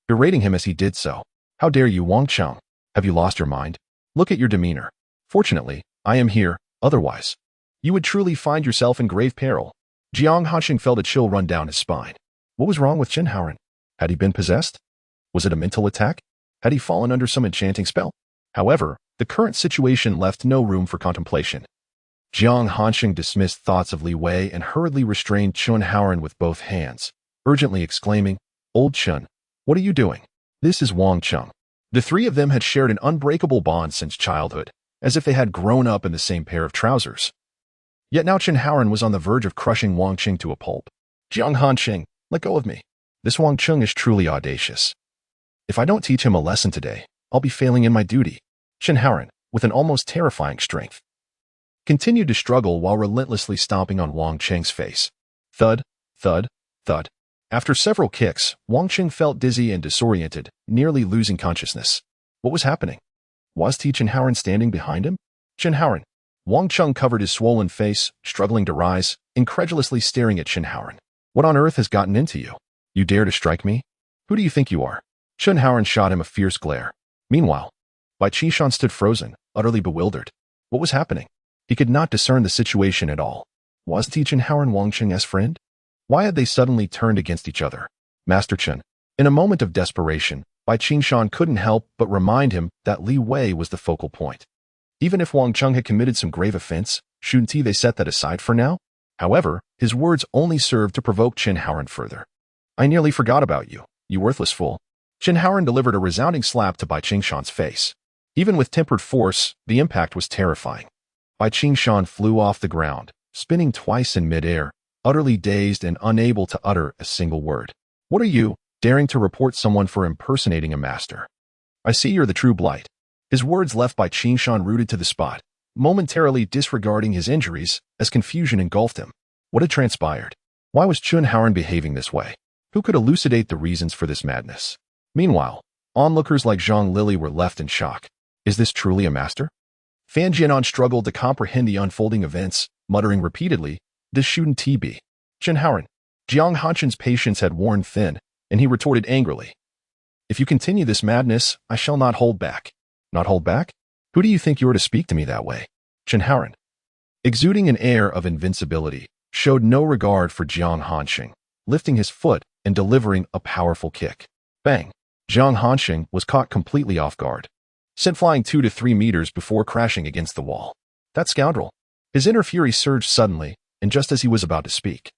berating him as he did so. How dare you, Wang Qing? Have you lost your mind? Look at your demeanor. Fortunately, I am here, otherwise, you would truly find yourself in grave peril. Jiang Hansheng felt a chill run down his spine. What was wrong with Chen Haoren? Had he been possessed? Was it a mental attack? Had he fallen under some enchanting spell? However, the current situation left no room for contemplation. Jiang Hansheng dismissed thoughts of Li Wei and hurriedly restrained Chen Haoren with both hands, urgently exclaiming, Old Chen, what are you doing? This is Wang Qing. The three of them had shared an unbreakable bond since childhood, as if they had grown up in the same pair of trousers. Yet now Chen Haoren was on the verge of crushing Wang Qing to a pulp. Jiang Hansheng, let go of me. This Wang Qing is truly audacious. If I don't teach him a lesson today, I'll be failing in my duty. Chen Haoren, with an almost terrifying strength, continued to struggle while relentlessly stomping on Wang Qing's face. Thud, thud, thud. After several kicks, Wang Qing felt dizzy and disoriented, nearly losing consciousness. What was happening? Was Chen Haoren standing behind him? Chen Haoren. Wang Qing covered his swollen face, struggling to rise, incredulously staring at Chen Haoren. What on earth has gotten into you? You dare to strike me? Who do you think you are? Chen Haoren shot him a fierce glare. Meanwhile, Bai Qingshan stood frozen, utterly bewildered. What was happening? He could not discern the situation at all. Was Chen Haoren Wang Qing's friend? Why had they suddenly turned against each other? Master Chen. In a moment of desperation, Bai Qingshan couldn't help but remind him that Li Wei was the focal point. Even if Wang Qing had committed some grave offense, shouldn't they set that aside for now? However, his words only served to provoke Chen Haoren further. I nearly forgot about you, you worthless fool. Chen Haoren delivered a resounding slap to Bai Qingshan's face. Even with tempered force, the impact was terrifying. Bai Qingshan flew off the ground, spinning twice in midair, utterly dazed and unable to utter a single word. What are you, daring to report someone for impersonating a master? I see you're the true blight. His words left by Qingshan rooted to the spot, momentarily disregarding his injuries as confusion engulfed him. What had transpired? Why was Chun Haoran behaving this way? Who could elucidate the reasons for this madness? Meanwhile, onlookers like Zhang Lili were left in shock. Is this truly a master? Fan Jianan struggled to comprehend the unfolding events, muttering repeatedly, "This shouldn't be." Chun Haoran. Jiang Hanshen's patience had worn thin, and he retorted angrily, "If you continue this madness, I shall not hold back." Not hold back? Who do you think you are to speak to me that way? Chun Haoran, exuding an air of invincibility, showed no regard for Jiang Hansheng, lifting his foot and delivering a powerful kick. Bang! Jiang Hansheng was caught completely off guard, sent flying 2 to 3 meters before crashing against the wall. That scoundrel! His inner fury surged suddenly, and just as he was about to speak,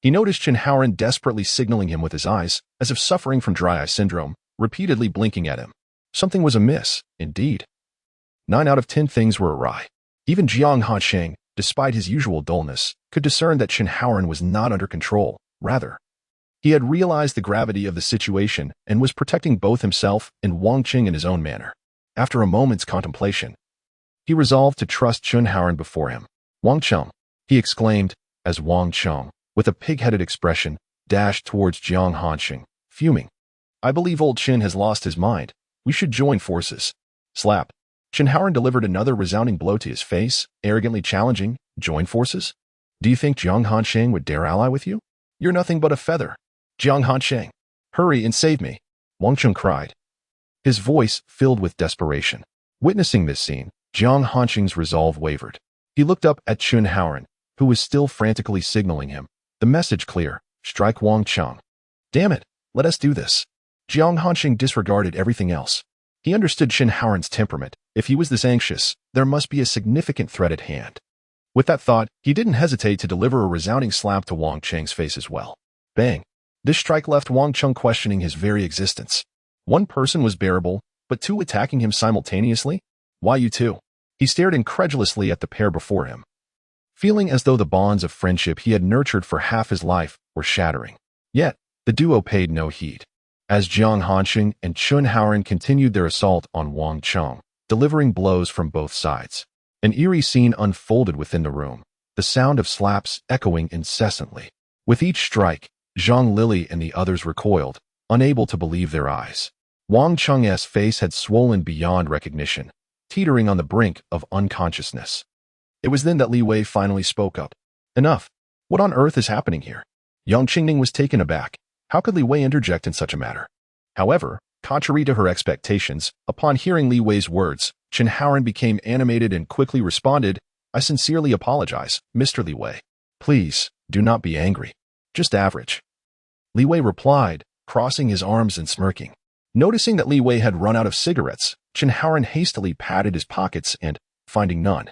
he noticed Chun Haoran desperately signaling him with his eyes, as if suffering from dry eye syndrome, repeatedly blinking at him. Something was amiss, indeed. 9 out of 10 things were awry. Even Jiang Hansheng, despite his usual dullness, could discern that Chun Haoran was not under control. Rather, he had realized the gravity of the situation and was protecting both himself and Wang Qing in his own manner. After a moment's contemplation, he resolved to trust Chun Haoran before him. "Wang Cheng," he exclaimed, as Wang Cheng, with a pig-headed expression, dashed towards Jiang Hansheng, fuming. "I believe old Qin has lost his mind. We should join forces." Slap. Chun Haoran delivered another resounding blow to his face, arrogantly challenging, "Join forces? Do you think Jiang Hansheng would dare ally with you? You're nothing but a feather." "Jiang Hansheng, hurry and save me," Wang Cheng cried, his voice filled with desperation. Witnessing this scene, Jiang Hansheng's resolve wavered. He looked up at Chun Haoran, who was still frantically signaling him. The message clear: strike Wang Cheng. "Damn it, let us do this." Jiang Hansheng disregarded everything else. He understood Chun Haoran's temperament. If he was this anxious, there must be a significant threat at hand. With that thought, he didn't hesitate to deliver a resounding slap to Wang Cheng's face as well. Bang! This strike left Wang Cheng questioning his very existence. One person was bearable, but 2 attacking him simultaneously? Why you 2? He stared incredulously at the pair before him, feeling as though the bonds of friendship he had nurtured for half his life were shattering. Yet, the duo paid no heed, as Jiang Hansheng and Chun Haoran continued their assault on Wang Cheng, delivering blows from both sides. An eerie scene unfolded within the room, the sound of slaps echoing incessantly. With each strike, Zhang Lili and the others recoiled, unable to believe their eyes. Wang Cheng's face had swollen beyond recognition, teetering on the brink of unconsciousness. It was then that Li Wei finally spoke up. "Enough. What on earth is happening here?" Yang Qingning was taken aback. How could Li Wei interject in such a matter? However, contrary to her expectations, upon hearing Li Wei's words, Chun Haoran became animated and quickly responded, "I sincerely apologize, Mr. Li Wei. Please, do not be angry. Just average." Li Wei replied, crossing his arms and smirking. Noticing that Li Wei had run out of cigarettes, Chun Haoran hastily patted his pockets and, finding none,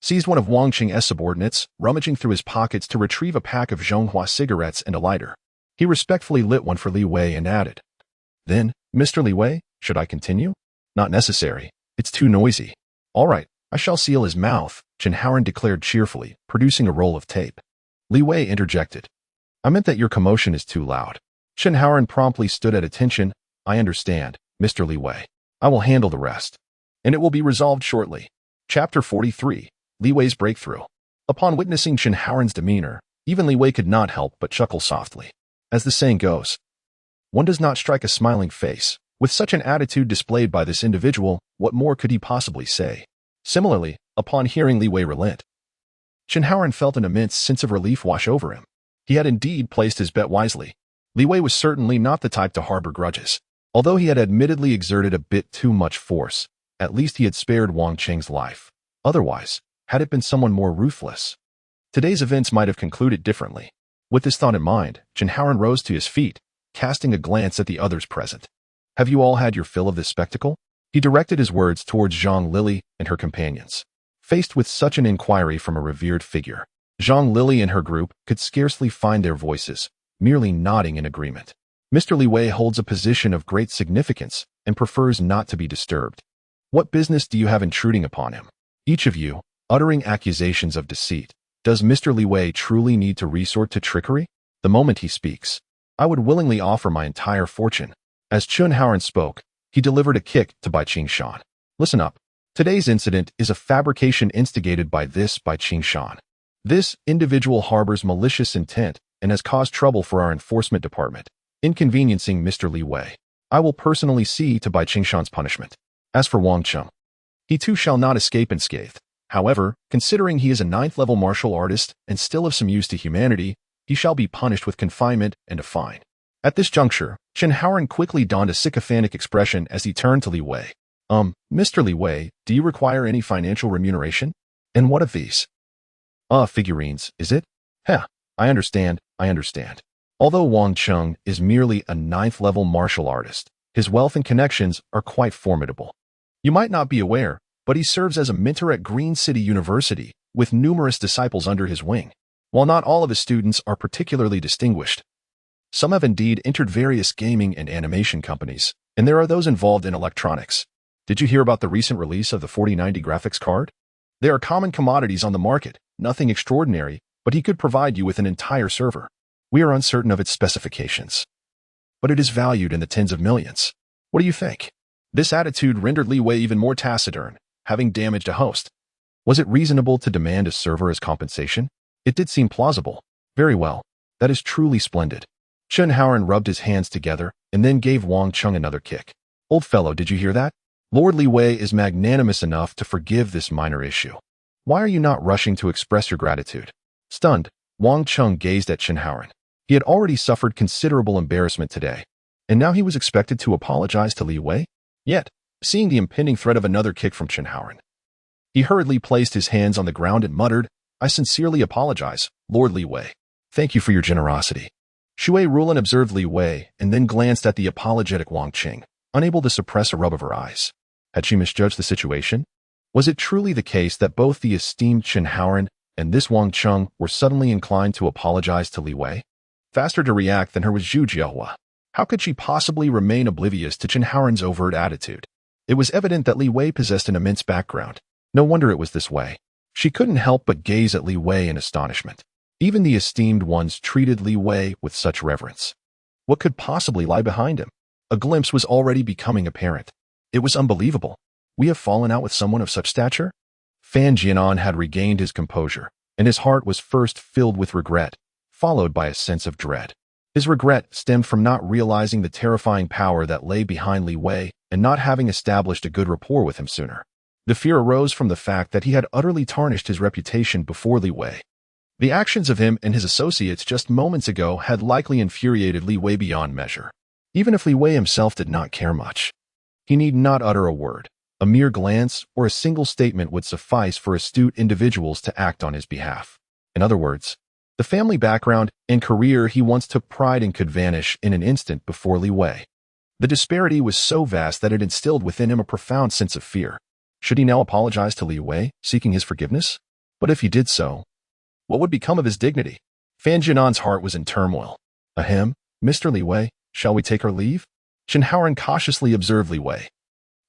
seized one of Wang Qing's subordinates, rummaging through his pockets to retrieve a pack of Zhonghua cigarettes and a lighter. He respectfully lit one for Li Wei and added, "Then, Mr. Li Wei, should I continue?" "Not necessary. It's too noisy." "All right, I shall seal his mouth," Chun Haoran declared cheerfully, producing a roll of tape. Li Wei interjected, "I meant that your commotion is too loud." Chun Haoran promptly stood at attention. "I understand, Mr. Li Wei. I will handle the rest, and it will be resolved shortly." Chapter 43. Li Wei's Breakthrough. Upon witnessing Chun Haoran's demeanor, even Li Wei could not help but chuckle softly. As the saying goes, one does not strike a smiling face. With such an attitude displayed by this individual, what more could he possibly say? Similarly, upon hearing Li Wei relent, Chun Haoran felt an immense sense of relief wash over him. He had indeed placed his bet wisely. Li Wei was certainly not the type to harbor grudges. Although he had admittedly exerted a bit too much force, at least he had spared Wang Qing's life. Otherwise, had it been someone more ruthless, today's events might have concluded differently. With this thought in mind, Chun Haoran rose to his feet, casting a glance at the others present. "Have you all had your fill of this spectacle?" He directed his words towards Zhang Lili and her companions. Faced with such an inquiry from a revered figure, Zhang Lili and her group could scarcely find their voices, merely nodding in agreement. Mr. Li Wei holds a position of great significance and prefers not to be disturbed. What business do you have intruding upon him? Each of you, uttering accusations of deceit. Does Mr. Li Wei truly need to resort to trickery? The moment he speaks, I would willingly offer my entire fortune. As Chun Haoran spoke, He delivered a kick to Bai Qingshan. Listen up. Today's incident is a fabrication instigated by Qingshan. This individual harbors malicious intent and has caused trouble for our enforcement department, inconveniencing Mr. Li Wei. I will personally see to Bai Qingshan's punishment. As for Wang Cheng, he too shall not escape unscathed. However, considering he is a 9th-level martial artist and still of some use to humanity, he shall be punished with confinement and a fine. At this juncture, Chen Haoran quickly donned a sycophantic expression as he turned to Li Wei. Mr. Li Wei, do you require any financial remuneration? And what of these? Figurines, is it? Heh, I understand. Although Wang Cheng is merely a 9th-level martial artist, his wealth and connections are quite formidable. You might not be aware, but he serves as a mentor at Green City University, with numerous disciples under his wing. While not all of his students are particularly distinguished, some have indeed entered various gaming and animation companies, and there are those involved in electronics. Did you hear about the recent release of the 4090 graphics card? They are common commodities on the market, nothing extraordinary, but he could provide you with an entire server. We are uncertain of its specifications, but it is valued in the tens of millions. What do you think? This attitude rendered Li Wei even more taciturn, having damaged a host. Was it reasonable to demand a server as compensation? It did seem plausible. Very well. That is truly splendid. Chen Haoran rubbed his hands together and then gave Wang Cheng another kick. Old fellow, did you hear that? Lord Li Wei is magnanimous enough to forgive this minor issue. Why are you not rushing to express your gratitude? Stunned, Wang Cheng gazed at Chen Haoran. He had already suffered considerable embarrassment today, and now he was expected to apologize to Li Wei? Yet, seeing the impending threat of another kick from Chen Haoran, he hurriedly placed his hands on the ground and muttered, I sincerely apologize, Lord Li Wei. Thank you for your generosity. Shui Rulan observed Li Wei and then glanced at the apologetic Wang Cheng, unable to suppress a rub of her eyes. Had she misjudged the situation? Was it truly the case that both the esteemed Chen Haoran and this Wang Cheng were suddenly inclined to apologize to Li Wei? Faster to react than her was Zhu Jiahua. How could she possibly remain oblivious to Chen Haoran's overt attitude? It was evident that Li Wei possessed an immense background. No wonder it was this way. She couldn't help but gaze at Li Wei in astonishment. Even the esteemed ones treated Li Wei with such reverence. What could possibly lie behind him? A glimpse was already becoming apparent. It was unbelievable. We have fallen out with someone of such stature? Fan Jianan had regained his composure, and his heart was first filled with regret, followed by a sense of dread. His regret stemmed from not realizing the terrifying power that lay behind Li Wei and not having established a good rapport with him sooner. The fear arose from the fact that he had utterly tarnished his reputation before Li Wei. The actions of him and his associates just moments ago had likely infuriated Li Wei beyond measure. Even if Li Wei himself did not care much, he need not utter a word. A mere glance or a single statement would suffice for astute individuals to act on his behalf. In other words, the family background and career he once took pride in could vanish in an instant before Li Wei. The disparity was so vast that it instilled within him a profound sense of fear. Should he now apologize to Li Wei, seeking his forgiveness? But if he did so, what would become of his dignity? Fan Jianan's heart was in turmoil. Ahem, Mr. Li Wei, shall we take our leave? Chen Haoran cautiously observed Li Wei,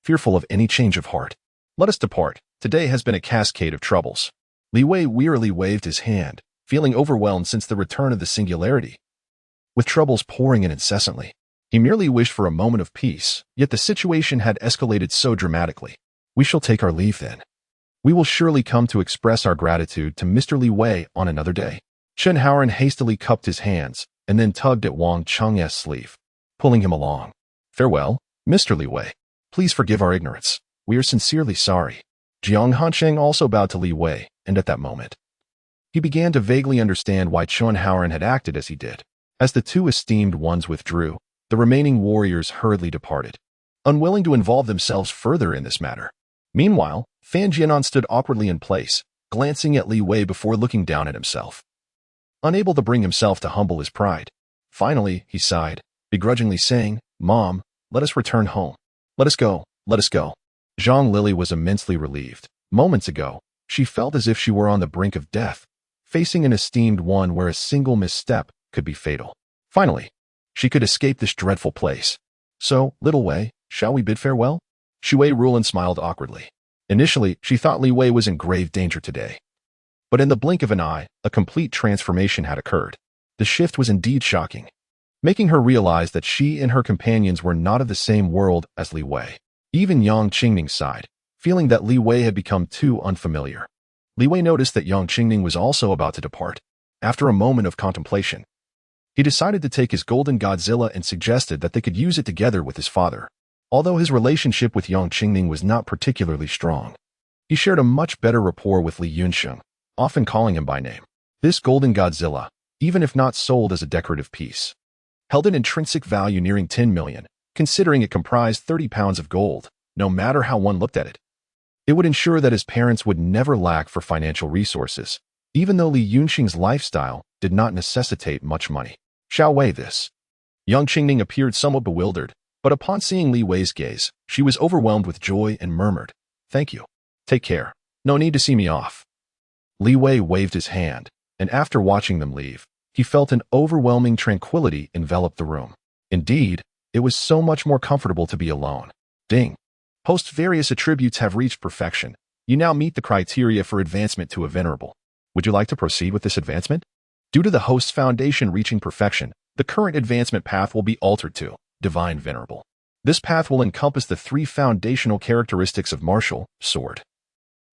fearful of any change of heart. Let us depart. Today has been a cascade of troubles. Li Wei wearily waved his hand, feeling overwhelmed since the return of the singularity. With troubles pouring in incessantly, he merely wished for a moment of peace, yet the situation had escalated so dramatically. We shall take our leave then. We will surely come to express our gratitude to Mr. Li Wei on another day. Chen Haoran hastily cupped his hands and then tugged at Wang Cheng's sleeve, pulling him along. Farewell, Mr. Li Wei. Please forgive our ignorance. We are sincerely sorry. Jiang Hansheng also bowed to Li Wei, and at that moment, he began to vaguely understand why Chen Haoran had acted as he did. As the two esteemed ones withdrew, the remaining warriors hurriedly departed, unwilling to involve themselves further in this matter. Meanwhile, Fan Jianan stood awkwardly in place, glancing at Li Wei before looking down at himself. Unable to bring himself to humble his pride, finally, he sighed, begrudgingly saying, Mom, let us return home. Let us go. Zhang Lily was immensely relieved. Moments ago, she felt as if she were on the brink of death, facing an esteemed one where a single misstep could be fatal. Finally, she could escape this dreadful place. So, little Wei, shall we bid farewell? Shui Rulan smiled awkwardly. Initially, she thought Li Wei was in grave danger today. But in the blink of an eye, a complete transformation had occurred. The shift was indeed shocking. making her realize that she and her companions were not of the same world as Li Wei. Even Yang Qingning sighed, feeling that Li Wei had become too unfamiliar. Li Wei noticed that Yang Qingning was also about to depart. After a moment of contemplation, he decided to take his golden Godzilla and suggested that they could use it together with his father. Although his relationship with Yang Qingning was not particularly strong, he shared a much better rapport with Li Yunsheng, often calling him by name. This golden Godzilla, even if not sold as a decorative piece, held an intrinsic value nearing 10 million, considering it comprised 30 pounds of gold, no matter how one looked at it. It would ensure that his parents would never lack for financial resources, even though Li Yunsheng's lifestyle did not necessitate much money. Xiao Wei this. Yang Qingning appeared somewhat bewildered, but upon seeing Li Wei's gaze, she was overwhelmed with joy and murmured, "Thank you. Take care. No need to see me off." Li Wei waved his hand, and after watching them leave, he felt an overwhelming tranquility envelop the room. Indeed, it was so much more comfortable to be alone. Ding. Host various attributes have reached perfection. You now meet the criteria for advancement to a venerable. Would you like to proceed with this advancement? Due to the host's foundation reaching perfection, the current advancement path will be altered to Divine Venerable. This path will encompass the 3 foundational characteristics of martial, sword,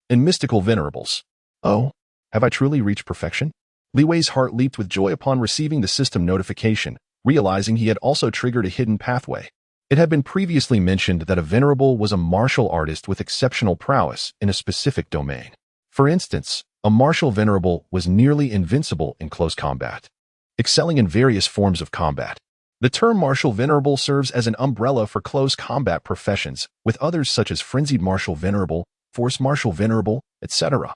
and mystical venerables. Oh, have I truly reached perfection? Li Wei's heart leaped with joy upon receiving the system notification, realizing he had also triggered a hidden pathway. It had been previously mentioned that a venerable was a martial artist with exceptional prowess in a specific domain. For instance, a martial venerable was nearly invincible in close combat, excelling in various forms of combat. The term martial venerable serves as an umbrella for close combat professions, with others such as frenzied martial venerable, force martial venerable, etc.,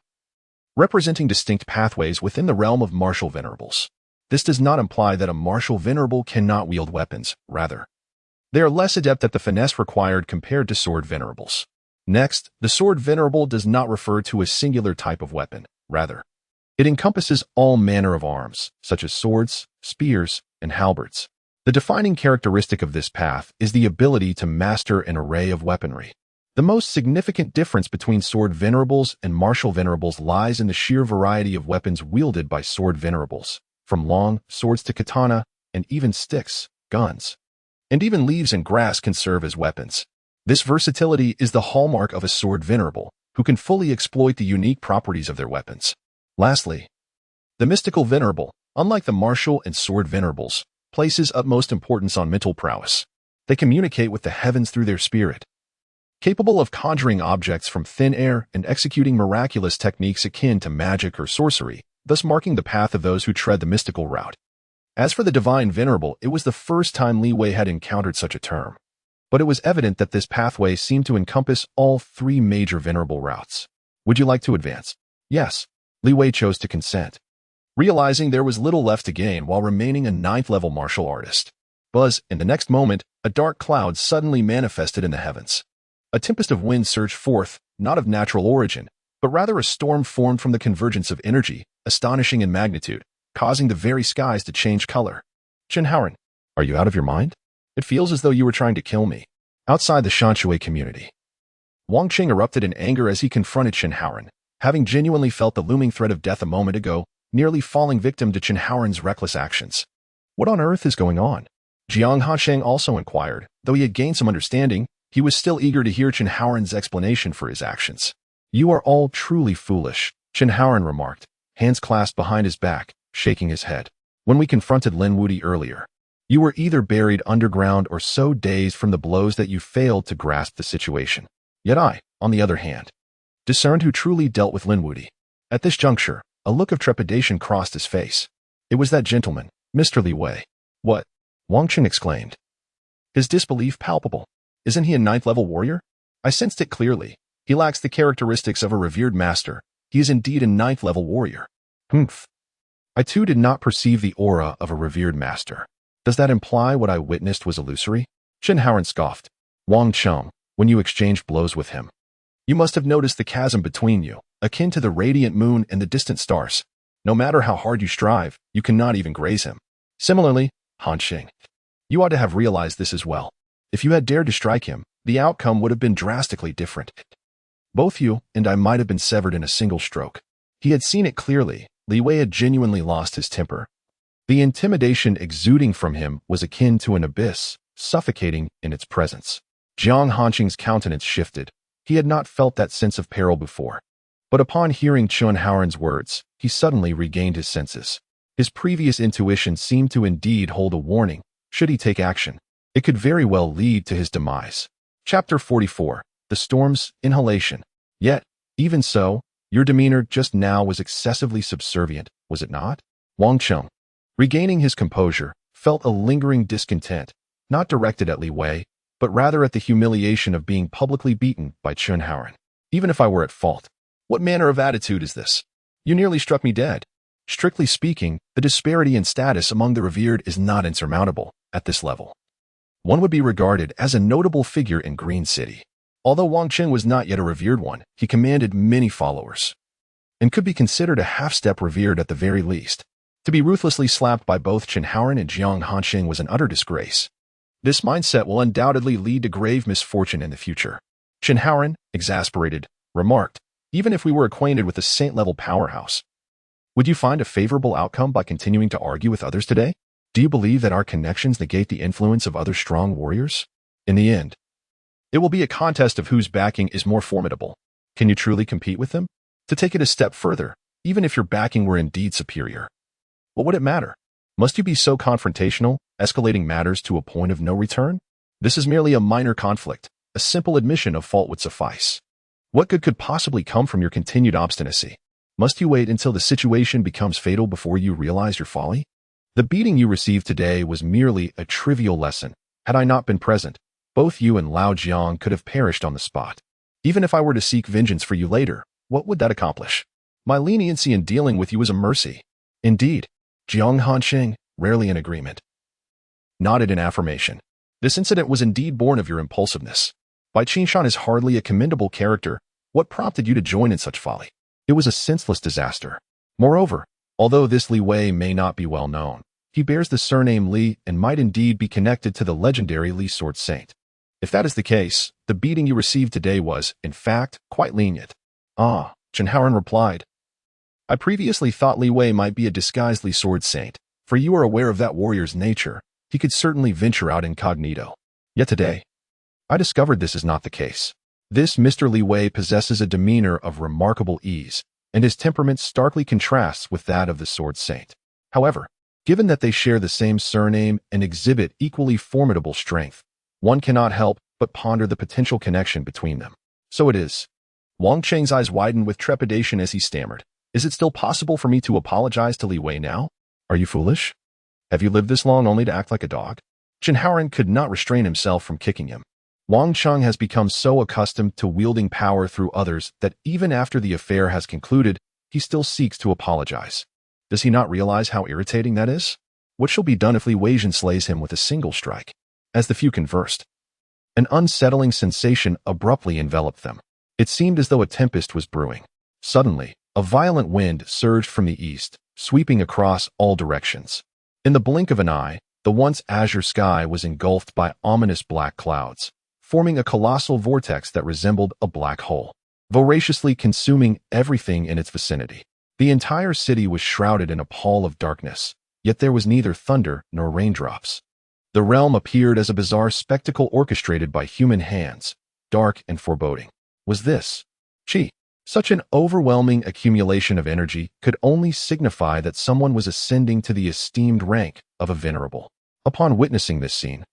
representing distinct pathways within the realm of martial venerables. This does not imply that a martial venerable cannot wield weapons, rather, they are less adept at the finesse required compared to sword venerables. Next, the sword venerable does not refer to a singular type of weapon, rather, it encompasses all manner of arms, such as swords, spears, and halberds. The defining characteristic of this path is the ability to master an array of weaponry. The most significant difference between sword venerables and martial venerables lies in the sheer variety of weapons wielded by sword venerables, from long swords to katana, and even sticks, guns, and even leaves and grass can serve as weapons. This versatility is the hallmark of a sword venerable, who can fully exploit the unique properties of their weapons. Lastly, the mystical venerable, unlike the martial and sword venerables, places utmost importance on mental prowess. They communicate with the heavens through their spirit, capable of conjuring objects from thin air and executing miraculous techniques akin to magic or sorcery, thus marking the path of those who tread the mystical route. As for the divine venerable, it was the first time Li Wei had encountered such a term, but it was evident that this pathway seemed to encompass all 3 major venerable routes. Would you like to advance? Yes. Li Wei chose to consent, realizing there was little left to gain while remaining a 9th-level martial artist. Buzz, in the next moment, a dark cloud suddenly manifested in the heavens. A tempest of wind surged forth, not of natural origin, but rather a storm formed from the convergence of energy, astonishing in magnitude, causing the very skies to change color. Chen Haoran, are you out of your mind? It feels as though you were trying to kill me. Outside the Shanshui community, Wang Qing erupted in anger as he confronted Chen Haoran, having genuinely felt the looming threat of death a moment ago, nearly falling victim to Chen Haoran's reckless actions. What on earth is going on? Jiang Hansheng also inquired. Though he had gained some understanding, he was still eager to hear Chen Haoran's explanation for his actions. You are all truly foolish, Chen Haoran remarked, hands clasped behind his back, shaking his head. When we confronted Lin Wudi earlier, you were either buried underground or so dazed from the blows that you failed to grasp the situation. Yet I, on the other hand, discerned who truly dealt with Lin Wudi. At this juncture, a look of trepidation crossed his face. It was that gentleman, Mr. Li Wei. What? Wang Qing exclaimed, his disbelief palpable. Isn't he a 9th-level warrior? I sensed it clearly. He lacks the characteristics of a revered master. He is indeed a 9th-level warrior. Humph. I too did not perceive the aura of a revered master. Does that imply what I witnessed was illusory? Chen Haoran scoffed. Wang Cheng, when you exchanged blows with him, you must have noticed the chasm between you, akin to the radiant moon and the distant stars. No matter how hard you strive, you cannot even graze him. Similarly, Han Xing, you ought to have realized this as well. If you had dared to strike him, the outcome would have been drastically different. Both you and I might have been severed in a single stroke. He had seen it clearly. Li Wei had genuinely lost his temper. The intimidation exuding from him was akin to an abyss, suffocating in its presence. Jiang Hanqing's countenance shifted. He had not felt that sense of peril before. But upon hearing Chun Haoran's words, he suddenly regained his senses. His previous intuition seemed to indeed hold a warning. Should he take action, it could very well lead to his demise. Chapter 44. The Storm's Inhalation. Yet, even so, your demeanor just now was excessively subservient, was it not? Wang Cheng, regaining his composure, felt a lingering discontent, not directed at Li Wei, but rather at the humiliation of being publicly beaten by Chun Haoran. Even if I were at fault, what manner of attitude is this? You nearly struck me dead. Strictly speaking, the disparity in status among the revered is not insurmountable at this level. One would be regarded as a notable figure in Green City. Although Wang Cheng was not yet a revered one, he commanded many followers, and could be considered a half-step revered at the very least. To be ruthlessly slapped by both Chun Haoran and Jiang Hanqing was an utter disgrace. This mindset will undoubtedly lead to grave misfortune in the future. Chun Haoran, exasperated, remarked, even if we were acquainted with a saint-level powerhouse, would you find a favorable outcome by continuing to argue with others today? Do you believe that our connections negate the influence of other strong warriors? In the end, it will be a contest of whose backing is more formidable. Can you truly compete with them? To take it a step further, even if your backing were indeed superior, what would it matter? Must you be so confrontational, escalating matters to a point of no return? This is merely a minor conflict. A simple admission of fault would suffice. What good could possibly come from your continued obstinacy? Must you wait until the situation becomes fatal before you realize your folly? The beating you received today was merely a trivial lesson. Had I not been present, both you and Lao Jiang could have perished on the spot. Even if I were to seek vengeance for you later, what would that accomplish? My leniency in dealing with you is a mercy. Indeed, Jiang Hanqing, rarely in agreement, nodded in affirmation. This incident was indeed born of your impulsiveness. Bai Qingshan is hardly a commendable character. What prompted you to join in such folly? It was a senseless disaster. Moreover, although this Li Wei may not be well known, he bears the surname Li and might indeed be connected to the legendary Li Sword Saint. If that is the case, the beating you received today was, in fact, quite lenient. Ah, Chun Haoran replied. I previously thought Li Wei might be a disguised Li Sword Saint, for you are aware of that warrior's nature. He could certainly venture out incognito. Yet today, I discovered this is not the case. This Mr. Li Wei possesses a demeanor of remarkable ease, and his temperament starkly contrasts with that of the Sword Saint. However, given that they share the same surname and exhibit equally formidable strength, one cannot help but ponder the potential connection between them. So it is. Wang Cheng's eyes widened with trepidation as he stammered. Is it still possible for me to apologize to Li Wei now? Are you foolish? Have you lived this long only to act like a dog? Chun Haoran could not restrain himself from kicking him. Wang Cheng has become so accustomed to wielding power through others that even after the affair has concluded, he still seeks to apologize. Does he not realize how irritating that is? What shall be done if Li Weijian slays him with a single strike? As the few conversed, an unsettling sensation abruptly enveloped them. It seemed as though a tempest was brewing. Suddenly, a violent wind surged from the east, sweeping across all directions. In the blink of an eye, the once azure sky was engulfed by ominous black clouds, forming a colossal vortex that resembled a black hole, voraciously consuming everything in its vicinity. The entire city was shrouded in a pall of darkness, yet there was neither thunder nor raindrops. The realm appeared as a bizarre spectacle orchestrated by human hands, dark and foreboding. Was this Qi? Such an overwhelming accumulation of energy could only signify that someone was ascending to the esteemed rank of a venerable. Upon witnessing this scene,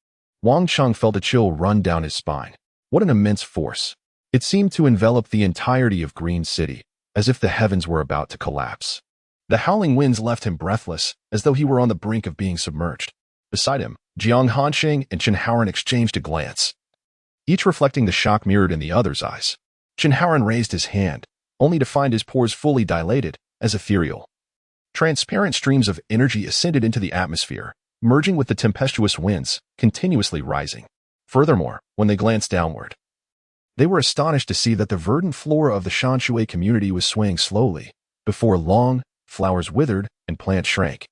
Wang Cheng felt a chill run down his spine. What an immense force! It seemed to envelop the entirety of Green City, as if the heavens were about to collapse. The howling winds left him breathless, as though he were on the brink of being submerged. Beside him, Jiang Hanqing and Chun Haoran exchanged a glance, each reflecting the shock mirrored in the other's eyes. Chun Haoran raised his hand, only to find his pores fully dilated, as ethereal. Transparent streams of energy ascended into the atmosphere, merging with the tempestuous winds, continuously rising. Furthermore, when they glanced downward, they were astonished to see that the verdant flora of the Shanshui community was swaying slowly. Before long, flowers withered and plants shrank,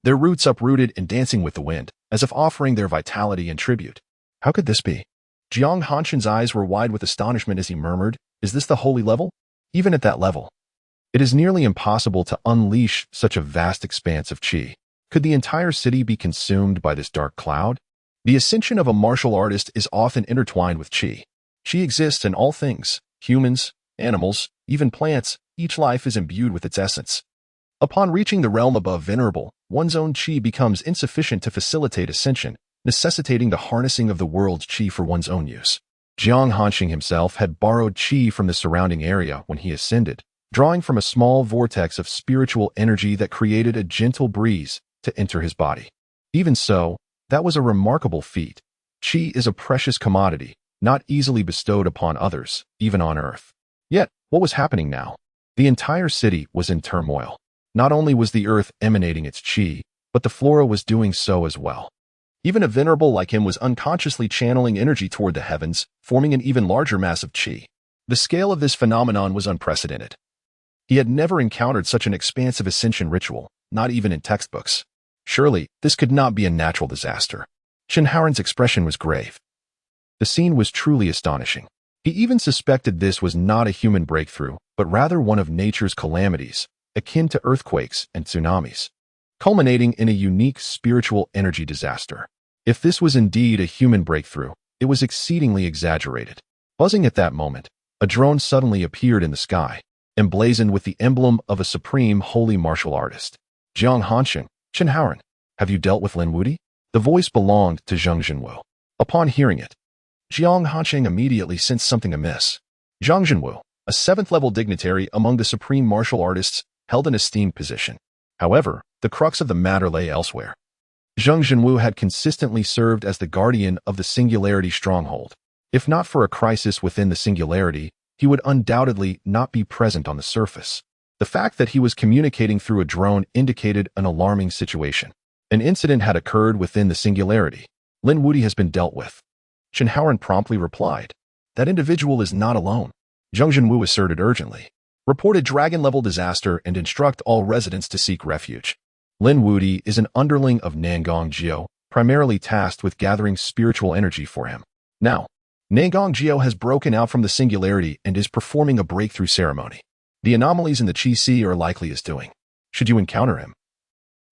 their roots uprooted and dancing with the wind, as if offering their vitality in tribute. How could this be? Jiang Hanqing's eyes were wide with astonishment as he murmured, "Is this the holy level?" Even at that level, it is nearly impossible to unleash such a vast expanse of qi. Could the entire city be consumed by this dark cloud? The ascension of a martial artist is often intertwined with qi. Qi exists in all things, humans, animals, even plants. Each life is imbued with its essence. Upon reaching the realm above venerable, one's own qi becomes insufficient to facilitate ascension, necessitating the harnessing of the world's qi for one's own use. Jiang Hanxing himself had borrowed qi from the surrounding area when he ascended, drawing from a small vortex of spiritual energy that created a gentle breeze to enter his body. Even so, that was a remarkable feat. Qi is a precious commodity, not easily bestowed upon others, even on earth. Yet, what was happening now? The entire city was in turmoil. Not only was the earth emanating its qi, but the flora was doing so as well. Even a venerable like him was unconsciously channeling energy toward the heavens, forming an even larger mass of qi. The scale of this phenomenon was unprecedented. He had never encountered such an expansive ascension ritual, not even in textbooks. Surely, this could not be a natural disaster. Chen Haoran's expression was grave. The scene was truly astonishing. He even suspected this was not a human breakthrough, but rather one of nature's calamities, akin to earthquakes and tsunamis, culminating in a unique spiritual energy disaster. If this was indeed a human breakthrough, it was exceedingly exaggerated. Buzzing at that moment, a drone suddenly appeared in the sky, emblazoned with the emblem of a supreme holy martial artist. Jiang Hanxing, Chen Haoran, have you dealt with Lin Wuti? The voice belonged to Zhang Jinwu. Upon hearing it, Jiang Hanxing immediately sensed something amiss. Zhang Jinwu, a 7th-level dignitary among the supreme martial artists, held an esteemed position. However, the crux of the matter lay elsewhere. Zhang Jinwu had consistently served as the guardian of the Singularity stronghold. If not for a crisis within the Singularity, he would undoubtedly not be present on the surface. The fact that he was communicating through a drone indicated an alarming situation. An incident had occurred within the Singularity. Lin Wuti has been dealt with. Chen Haoran promptly replied. That individual is not alone. Zhang Jinwu asserted urgently. Report a dragon-level disaster and instruct all residents to seek refuge. Lin Wuti is an underling of Nangong Jiao, primarily tasked with gathering spiritual energy for him. Now, Nangong Jiao has broken out from the Singularity and is performing a breakthrough ceremony. The anomalies in the Qi Sea are likely his doing. Should you encounter him,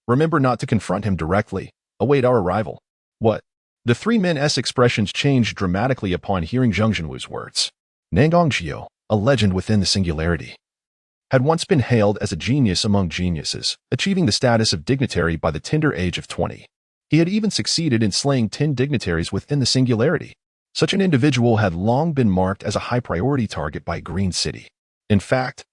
remember not to confront him directly. Await our arrival. What? The three men's expressions changed dramatically upon hearing Zhang Jinwu's words. Nangong Jiao, a legend within the Singularity, had once been hailed as a genius among geniuses, achieving the status of dignitary by the tender age of 20. He had even succeeded in slaying 10 dignitaries within the Singularity. Such an individual had long been marked as a high-priority target by Green City. In fact,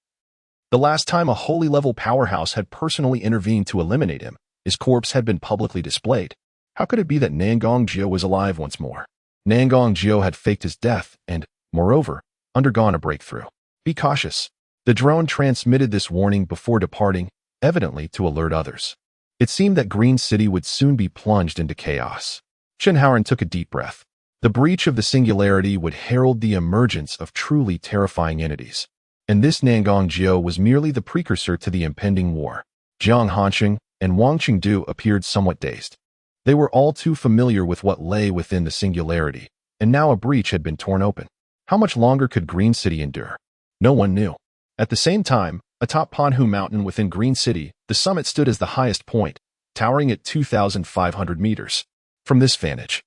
the last time a holy-level powerhouse had personally intervened to eliminate him, his corpse had been publicly displayed. How could it be that Nangong Jiao was alive once more? Nangong Jiao had faked his death and, moreover, undergone a breakthrough. Be cautious. The drone transmitted this warning before departing, evidently to alert others. It seemed that Green City would soon be plunged into chaos. Chen Haoran took a deep breath. The breach of the Singularity would herald the emergence of truly terrifying entities. And this Nangong Jiao was merely the precursor to the impending war. Jiang Hanxing and Wang Qingdu appeared somewhat dazed. They were all too familiar with what lay within the Singularity, and now a breach had been torn open. How much longer could Green City endure? No one knew. At the same time, atop Panhu Mountain within Green City, the summit stood as the highest point, towering at 2,500 meters. From this vantage,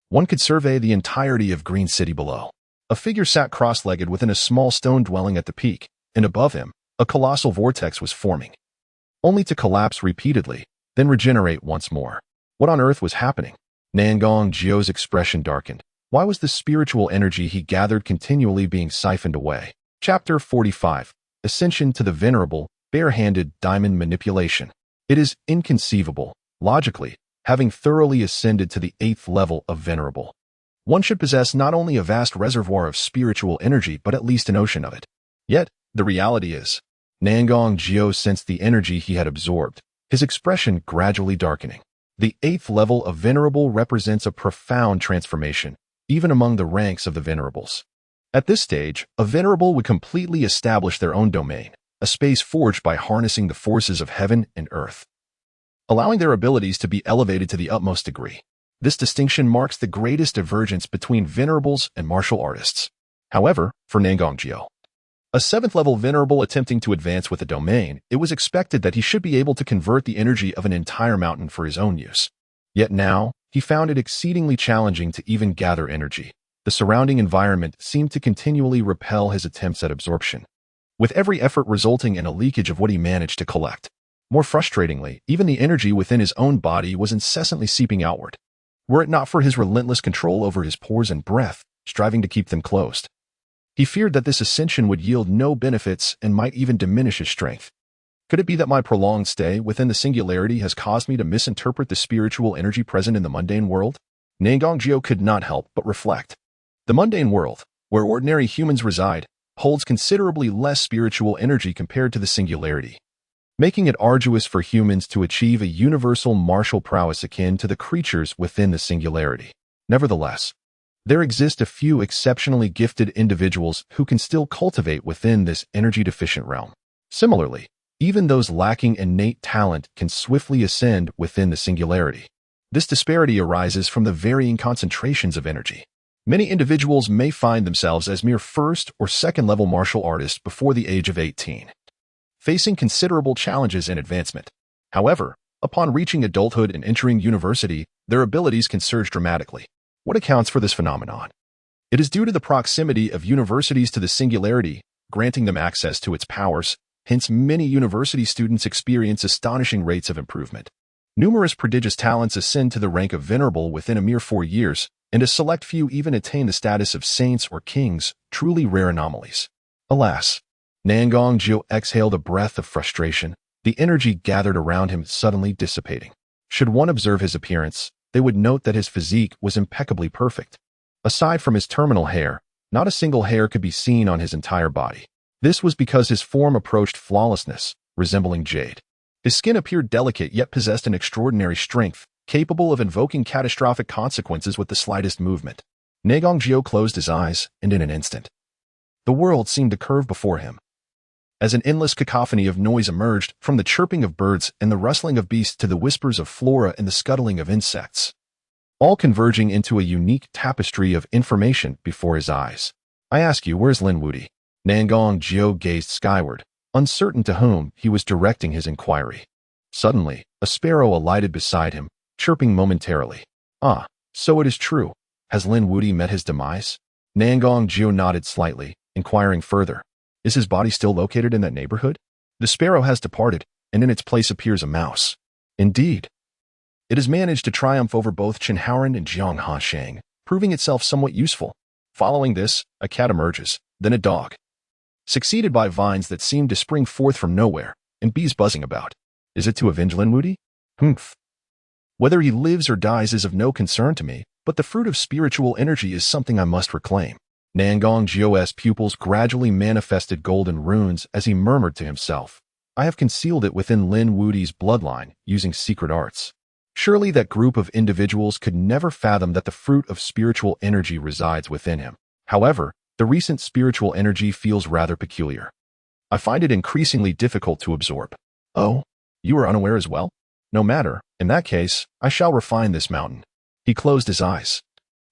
one could survey the entirety of Green City below. A figure sat cross-legged within a small stone dwelling at the peak, and above him, a colossal vortex was forming, only to collapse repeatedly, then regenerate once more. What on earth was happening? Nangong Jiao's expression darkened. Why was the spiritual energy he gathered continually being siphoned away? Chapter 45. Ascension to the Venerable, Bare-Handed Diamond Manipulation. It is inconceivable, logically, having thoroughly ascended to the 8th level of Venerable. One should possess not only a vast reservoir of spiritual energy but at least an ocean of it. Yet, the reality is, Nangong Jiao sensed the energy he had absorbed, his expression gradually darkening. The 8th level of Venerable represents a profound transformation, even among the ranks of the Venerables. At this stage, a Venerable would completely establish their own domain, a space forged by harnessing the forces of heaven and earth, allowing their abilities to be elevated to the utmost degree. This distinction marks the greatest divergence between Venerables and martial artists. However, for Nangong Jiao, A 7th-level venerable attempting to advance with a domain, it was expected that he should be able to convert the energy of an entire mountain for his own use. Yet now, he found it exceedingly challenging to even gather energy. The surrounding environment seemed to continually repel his attempts at absorption, with every effort resulting in a leakage of what he managed to collect. More frustratingly, even the energy within his own body was incessantly seeping outward, were it not for his relentless control over his pores and breath, striving to keep them closed. He feared that this ascension would yield no benefits and might even diminish his strength. Could it be that my prolonged stay within the singularity has caused me to misinterpret the spiritual energy present in the mundane world? Nangongjio could not help but reflect. The mundane world, where ordinary humans reside, holds considerably less spiritual energy compared to the singularity, making it arduous for humans to achieve a universal martial prowess akin to the creatures within the singularity. Nevertheless, there exist a few exceptionally gifted individuals who can still cultivate within this energy-deficient realm. Similarly, even those lacking innate talent can swiftly ascend within the singularity. This disparity arises from the varying concentrations of energy. Many individuals may find themselves as mere 1st or 2nd-level martial artists before the age of 18, facing considerable challenges in advancement. However, upon reaching adulthood and entering university, their abilities can surge dramatically. What accounts for this phenomenon? It is due to the proximity of universities to the singularity, granting them access to its powers. Hence, many university students experience astonishing rates of improvement. Numerous prodigious talents ascend to the rank of venerable within a mere 4 years, and a select few even attain the status of saints or kings, truly rare anomalies. Alas, Nangongjio exhaled a breath of frustration, the energy gathered around him suddenly dissipating. Should one observe his appearance, they would note that his physique was impeccably perfect. Aside from his terminal hair, not a single hair could be seen on his entire body. This was because his form approached flawlessness, resembling jade. His skin appeared delicate yet possessed an extraordinary strength, capable of invoking catastrophic consequences with the slightest movement. Nangongjio closed his eyes, and in an instant, the world seemed to curve before him, as an endless cacophony of noise emerged, from the chirping of birds and the rustling of beasts to the whispers of flora and the scuttling of insects, all converging into a unique tapestry of information before his eyes. I ask you, where's Lin Wudi? Nangongjio gazed skyward, uncertain to whom he was directing his inquiry. Suddenly, a sparrow alighted beside him, chirping momentarily. Ah, so it is true. Has Lin Wudi met his demise? Nangongjio nodded slightly, inquiring further. Is his body still located in that neighborhood? The sparrow has departed, and in its place appears a mouse. Indeed. It has managed to triumph over both Chenhaoren and Jiang Hansheng, proving itself somewhat useful. Following this, a cat emerges, then a dog, succeeded by vines that seem to spring forth from nowhere, and bees buzzing about. Is it to avenge Lin Wudi? Humph. Whether he lives or dies is of no concern to me, but the fruit of spiritual energy is something I must reclaim. Nangongjio's pupils gradually manifested golden runes as he murmured to himself. I have concealed it within Lin Wudi's bloodline using secret arts. Surely that group of individuals could never fathom that the fruit of spiritual energy resides within him. However, the recent spiritual energy feels rather peculiar. I find it increasingly difficult to absorb. Oh, you are unaware as well? No matter, in that case, I shall refine this mountain. He closed his eyes,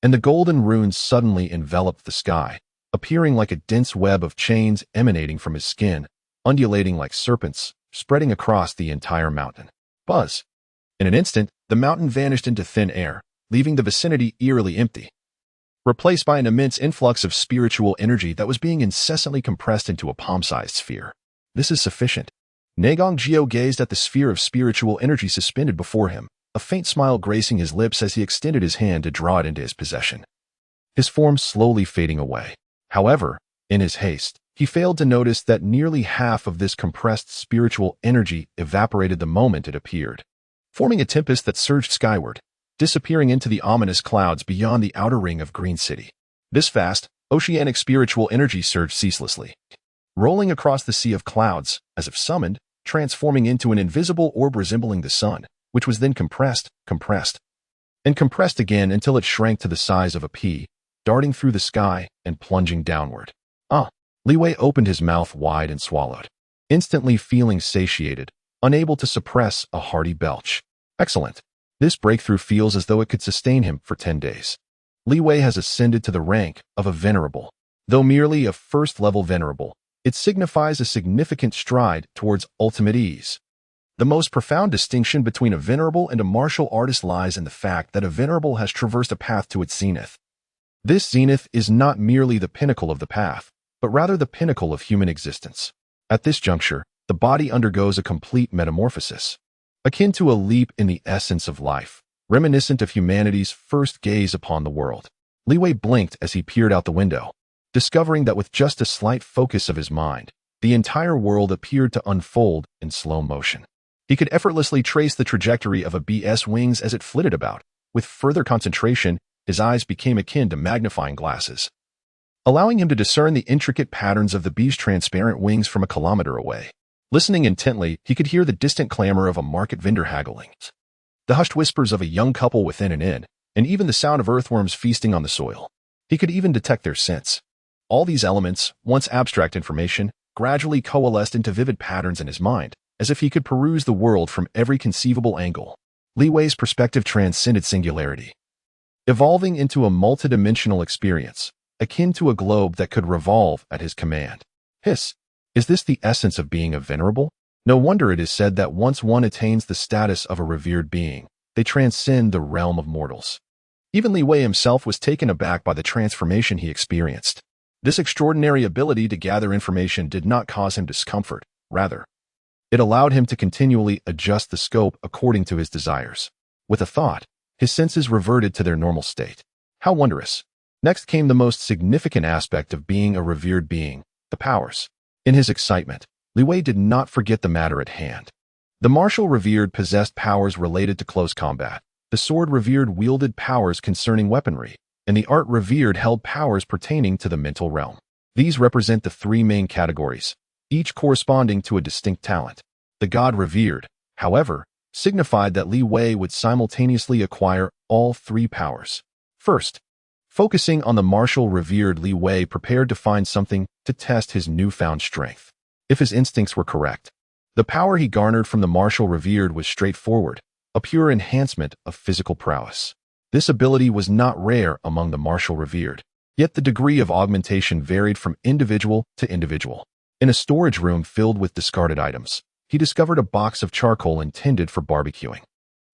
and the golden runes suddenly enveloped the sky, appearing like a dense web of chains emanating from his skin, undulating like serpents, spreading across the entire mountain. Buzz! In an instant, the mountain vanished into thin air, leaving the vicinity eerily empty, replaced by an immense influx of spiritual energy that was being incessantly compressed into a palm-sized sphere. This is sufficient. Nangongjio gazed at the sphere of spiritual energy suspended before him, a faint smile gracing his lips as he extended his hand to draw it into his possession, his form slowly fading away. However, in his haste, he failed to notice that nearly half of this compressed spiritual energy evaporated the moment it appeared, forming a tempest that surged skyward, disappearing into the ominous clouds beyond the outer ring of Green City. This fast, oceanic spiritual energy surged ceaselessly, rolling across the sea of clouds, as if summoned, transforming into an invisible orb resembling the sun, which was then compressed, and compressed again until it shrank to the size of a pea, darting through the sky and plunging downward. Ah! Li Wei opened his mouth wide and swallowed, instantly feeling satiated, unable to suppress a hearty belch. Excellent. This breakthrough feels as though it could sustain him for 10 days. Li Wei has ascended to the rank of a venerable. Though merely a 1st-level venerable, It signifies a significant stride towards ultimate ease. The most profound distinction between a venerable and a martial artist lies in the fact that a venerable has traversed a path to its zenith. This zenith is not merely the pinnacle of the path, but rather the pinnacle of human existence. At this juncture, the body undergoes a complete metamorphosis, akin to a leap in the essence of life, reminiscent of humanity's first gaze upon the world. Li Wei blinked as he peered out the window, discovering that with just a slight focus of his mind, the entire world appeared to unfold in slow motion. He could effortlessly trace the trajectory of a bee's wings as it flitted about. With further concentration, his eyes became akin to magnifying glasses, allowing him to discern the intricate patterns of the bee's transparent wings from a kilometer away. Listening intently, he could hear the distant clamor of a market vendor haggling, the hushed whispers of a young couple within an inn, and even the sound of earthworms feasting on the soil. He could even detect their scents. All these elements, once abstract information, gradually coalesced into vivid patterns in his mind, as if he could peruse the world from every conceivable angle. Li Wei's perspective transcended singularity, evolving into a multidimensional experience, akin to a globe that could revolve at his command. Is this the essence of being a venerable? No wonder it is said that once one attains the status of a revered being, they transcend the realm of mortals. Even Li Wei himself was taken aback by the transformation he experienced. This extraordinary ability to gather information did not cause him discomfort. Rather, it allowed him to continually adjust the scope according to his desires. With a thought, his senses reverted to their normal state. How wondrous! Next came the most significant aspect of being a revered being, the powers. In his excitement, Li Wei did not forget the matter at hand. The martial revered possessed powers related to close combat. The sword revered wielded powers concerning weaponry, and the art revered held powers pertaining to the mental realm. These represent the three main categories, each corresponding to a distinct talent. The god revered, however, signified that Li Wei would simultaneously acquire all three powers. First, focusing on the martial revered, Li Wei prepared to find something to test his newfound strength. If his instincts were correct, the power he garnered from the martial revered was straightforward, a pure enhancement of physical prowess. This ability was not rare among the martial revered, yet the degree of augmentation varied from individual to individual. In a storage room filled with discarded items, he discovered a box of charcoal intended for barbecuing.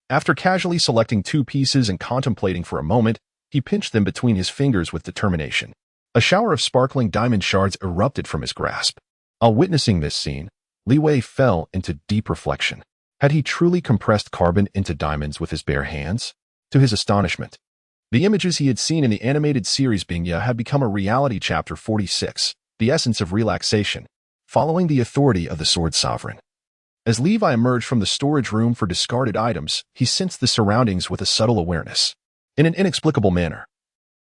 After casually selecting 2 pieces and contemplating for a moment, he pinched them between his fingers with determination. A shower of sparkling diamond shards erupted from his grasp. While witnessing this scene, Li Wei fell into deep reflection. Had he truly compressed carbon into diamonds with his bare hands? To his astonishment, the images he had seen in the animated series Bingya had become a reality. Chapter 46, The Essence of Relaxation, following the authority of the Sword Sovereign. As Levi emerged from the storage room for discarded items, he sensed the surroundings with a subtle awareness. In an inexplicable manner,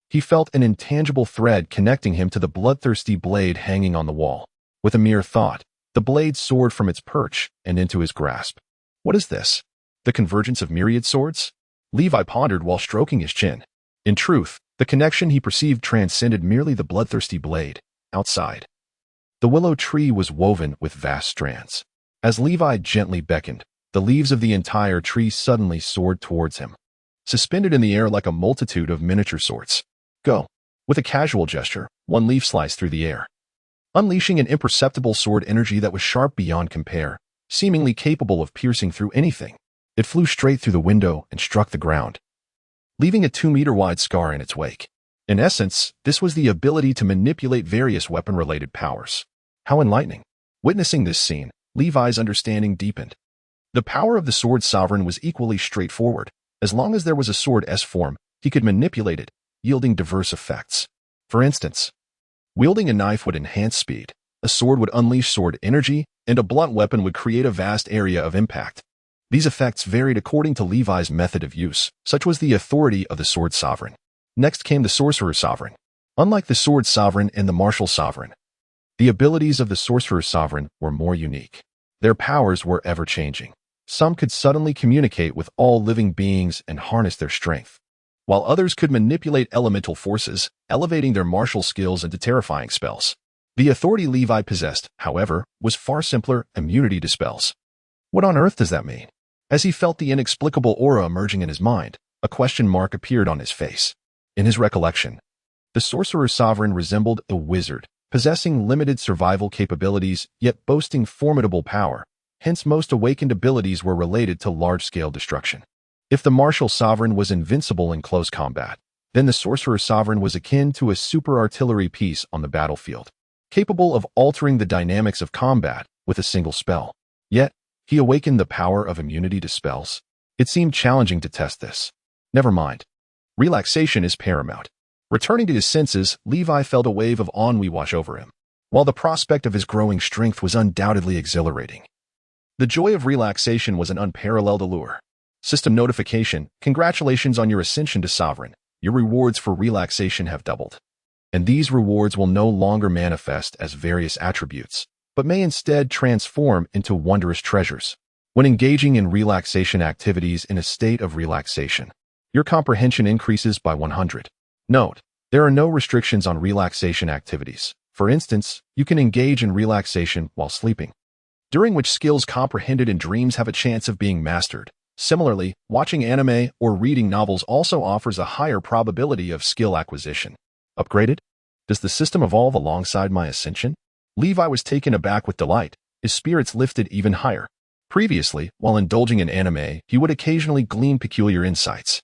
he felt an intangible thread connecting him to the bloodthirsty blade hanging on the wall. With a mere thought, the blade soared from its perch and into his grasp. What is this? The convergence of myriad swords? Levi pondered while stroking his chin. In truth, the connection he perceived transcended merely the bloodthirsty blade. Outside, the willow tree was woven with vast strands. As Levi gently beckoned, the leaves of the entire tree suddenly soared towards him, suspended in the air like a multitude of miniature swords. Go! With a casual gesture, one leaf sliced through the air, unleashing an imperceptible sword energy that was sharp beyond compare, seemingly capable of piercing through anything. It flew straight through the window and struck the ground, leaving a 2-meter-wide scar in its wake. In essence, this was the ability to manipulate various weapon-related powers. How enlightening! Witnessing this scene, Levi's understanding deepened. The power of the Sword Sovereign was equally straightforward. As long as there was a sword S-form, he could manipulate it, yielding diverse effects. For instance, wielding a knife would enhance speed, a sword would unleash sword energy, and a blunt weapon would create a vast area of impact. These effects varied according to Levi's method of use. Such was the authority of the Sword Sovereign. Next came the Sorcerer Sovereign. Unlike the Sword Sovereign and the Martial Sovereign, the abilities of the Sorcerer Sovereign were more unique. Their powers were ever-changing. Some could suddenly communicate with all living beings and harness their strength, while others could manipulate elemental forces, elevating their martial skills into terrifying spells. The authority Levi possessed, however, was far simpler: immunity to spells. What on earth does that mean? As he felt the inexplicable aura emerging in his mind, a question mark appeared on his face. In his recollection, the Sorcerer Sovereign resembled a wizard, possessing limited survival capabilities yet boasting formidable power. Hence, most awakened abilities were related to large-scale destruction. If the martial sovereign was invincible in close combat, then the sorcerer sovereign was akin to a super artillery piece on the battlefield, capable of altering the dynamics of combat with a single spell. Yet, he awakened the power of immunity to spells. It seemed challenging to test this. Never mind. Relaxation is paramount. Returning to his senses, Levi felt a wave of ennui wash over him, while the prospect of his growing strength was undoubtedly exhilarating. The joy of relaxation was an unparalleled allure. System notification: congratulations on your ascension to Sovereign. Your rewards for relaxation have doubled. And these rewards will no longer manifest as various attributes, but may instead transform into wondrous treasures. When engaging in relaxation activities in a state of relaxation, your comprehension increases by 100. Note: there are no restrictions on relaxation activities. For instance, you can engage in relaxation while sleeping, during which skills comprehended in dreams have a chance of being mastered. Similarly, watching anime or reading novels also offers a higher probability of skill acquisition. Upgraded? Does the system evolve alongside my ascension? Levi was taken aback with delight, his spirits lifted even higher. Previously, while indulging in anime, he would occasionally glean peculiar insights,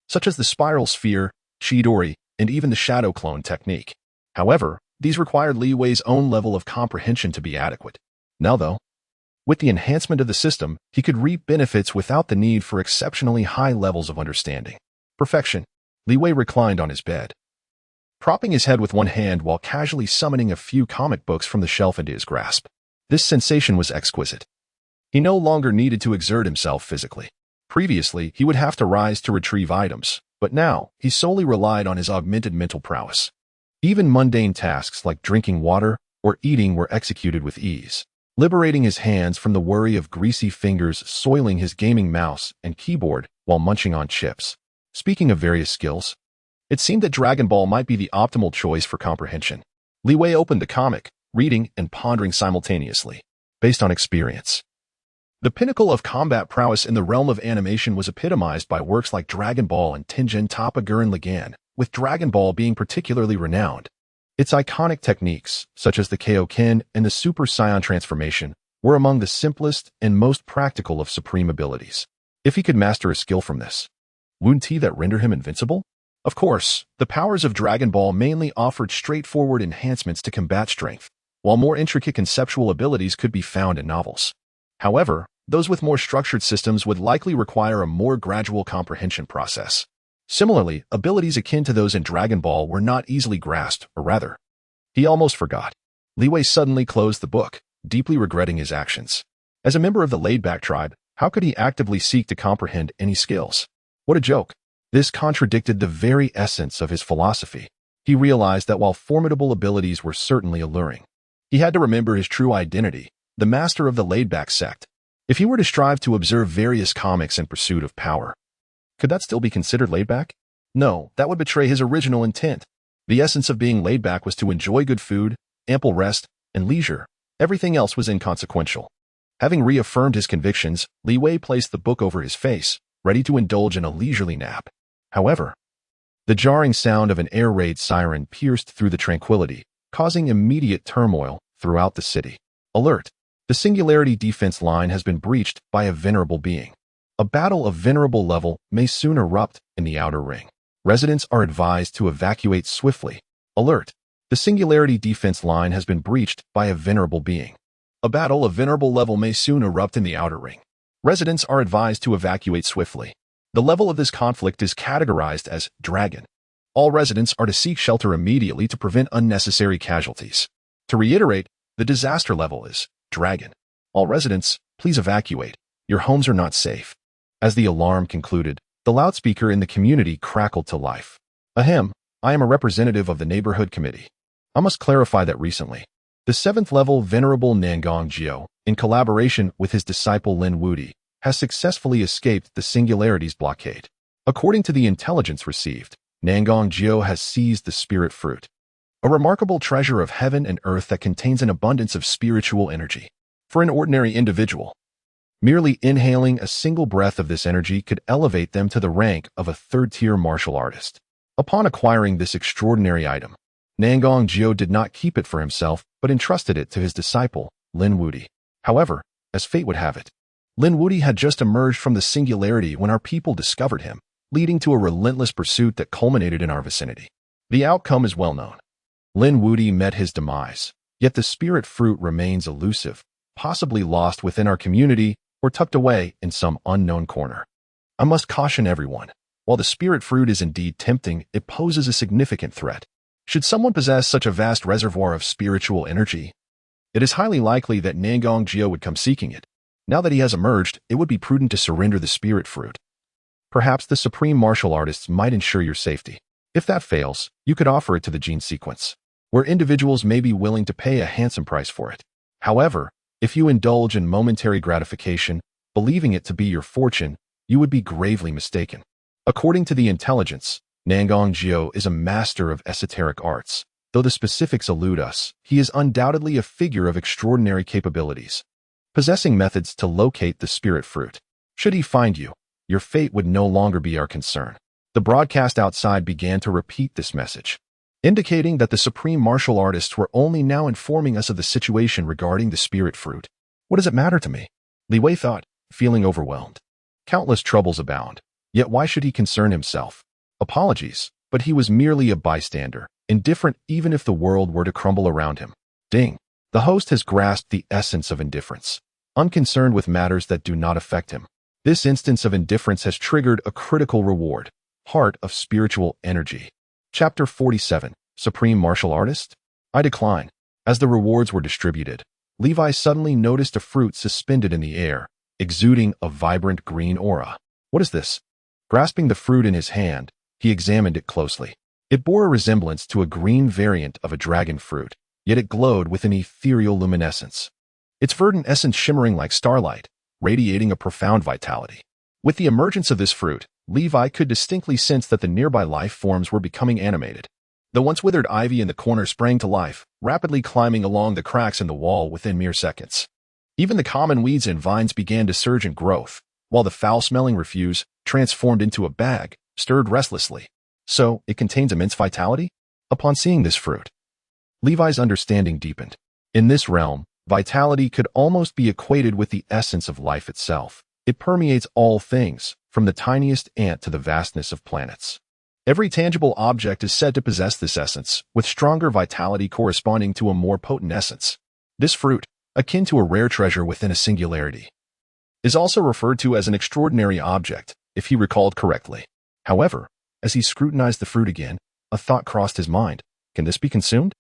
such as the spiral sphere, Chidori, and even the shadow clone technique. However, these required Liwei's own level of comprehension to be adequate. Now though, with the enhancement of the system, he could reap benefits without the need for exceptionally high levels of understanding. Perfection. Liwei reclined on his bed, propping his head with one hand while casually summoning a few comic books from the shelf into his grasp. This sensation was exquisite. He no longer needed to exert himself physically. Previously, he would have to rise to retrieve items, but now he solely relied on his augmented mental prowess. Even mundane tasks like drinking water or eating were executed with ease, liberating his hands from the worry of greasy fingers soiling his gaming mouse and keyboard while munching on chips. Speaking of various skills, it seemed that Dragon Ball might be the optimal choice for comprehension. Liwei opened the comic, reading and pondering simultaneously, based on experience. The pinnacle of combat prowess in the realm of animation was epitomized by works like Dragon Ball and Tengen Toppa Gurren Lagann, with Dragon Ball being particularly renowned. Its iconic techniques, such as the Kaioken and the Super Saiyan transformation, were among the simplest and most practical of supreme abilities. If he could master a skill from this, wouldn't he that render him invincible? Of course, the powers of Dragon Ball mainly offered straightforward enhancements to combat strength, while more intricate conceptual abilities could be found in novels. However, those with more structured systems would likely require a more gradual comprehension process. Similarly, abilities akin to those in Dragon Ball were not easily grasped, or rather, he almost forgot. Liwei suddenly closed the book, deeply regretting his actions. As a member of the laid-back tribe, how could he actively seek to comprehend any skills? What a joke. This contradicted the very essence of his philosophy. He realized that while formidable abilities were certainly alluring, he had to remember his true identity, the master of the laid-back sect. If he were to strive to observe various comics in pursuit of power, could that still be considered laid-back? No, that would betray his original intent. The essence of being laid-back was to enjoy good food, ample rest, and leisure. Everything else was inconsequential. Having reaffirmed his convictions, Liwei placed the book over his face, ready to indulge in a leisurely nap. However, the jarring sound of an air raid siren pierced through the tranquility, causing immediate turmoil throughout the city. Alert! The Singularity defense line has been breached by a venerable being. A battle of venerable level may soon erupt in the outer ring. Residents are advised to evacuate swiftly. Alert! The Singularity defense line has been breached by a venerable being. A battle of venerable level may soon erupt in the outer ring. Residents are advised to evacuate swiftly. The level of this conflict is categorized as Dragon. All residents are to seek shelter immediately to prevent unnecessary casualties. To reiterate, the disaster level is Dragon. All residents, please evacuate. Your homes are not safe. As the alarm concluded, the loudspeaker in the community crackled to life. Ahem, I am a representative of the neighborhood committee. I must clarify that recently, the 7th level Venerable Nangong Jio, in collaboration with his disciple Lin Wudi, has successfully escaped the Singularity's blockade. According to the intelligence received, Nangong Jio has seized the spirit fruit, a remarkable treasure of heaven and earth that contains an abundance of spiritual energy. For an ordinary individual, merely inhaling a single breath of this energy could elevate them to the rank of a third-tier martial artist. Upon acquiring this extraordinary item, Nangong Jio did not keep it for himself, but entrusted it to his disciple, Lin Wudi. However, as fate would have it, Lin Wudi had just emerged from the singularity when our people discovered him, leading to a relentless pursuit that culminated in our vicinity. The outcome is well known. Lin Wudi met his demise, yet the spirit fruit remains elusive, possibly lost within our community or tucked away in some unknown corner. I must caution everyone, while the spirit fruit is indeed tempting, it poses a significant threat. Should someone possess such a vast reservoir of spiritual energy, it is highly likely that Nangong Jio would come seeking it. Now that he has emerged, it would be prudent to surrender the spirit fruit. Perhaps the supreme martial artists might ensure your safety. If that fails, you could offer it to the gene sequence, where individuals may be willing to pay a handsome price for it. However, if you indulge in momentary gratification, believing it to be your fortune, you would be gravely mistaken. According to the intelligence, Nangong Jio is a master of esoteric arts. Though the specifics elude us, he is undoubtedly a figure of extraordinary capabilities, possessing methods to locate the spirit fruit. Should he find you, your fate would no longer be our concern. The broadcast outside began to repeat this message, indicating that the supreme martial artists were only now informing us of the situation regarding the spirit fruit. What does it matter to me? Li Wei thought, feeling overwhelmed. Countless troubles abound, yet why should he concern himself? Apologies, but he was merely a bystander, indifferent even if the world were to crumble around him. Ding. The host has grasped the essence of indifference, unconcerned with matters that do not affect him. This instance of indifference has triggered a critical reward, heart of spiritual energy. Chapter 47, Supreme Martial Artist? I decline. As the rewards were distributed, Levi suddenly noticed a fruit suspended in the air, exuding a vibrant green aura. What is this? Grasping the fruit in his hand, he examined it closely. It bore a resemblance to a green variant of a dragon fruit, yet it glowed with an ethereal luminescence, its verdant essence shimmering like starlight, radiating a profound vitality. With the emergence of this fruit, Levi could distinctly sense that the nearby life forms were becoming animated. The once withered ivy in the corner sprang to life, rapidly climbing along the cracks in the wall within mere seconds. Even the common weeds and vines began to surge in growth, while the foul-smelling refuse, transformed into a bag, stirred restlessly. So, it contains immense vitality? Upon seeing this fruit, Levi's understanding deepened. In this realm, vitality could almost be equated with the essence of life itself. It permeates all things, from the tiniest ant to the vastness of planets. Every tangible object is said to possess this essence, with stronger vitality corresponding to a more potent essence. This fruit, akin to a rare treasure within a singularity, is also referred to as an extraordinary object, if he recalled correctly. However, as he scrutinized the fruit again, a thought crossed his mind. Can this be consumed?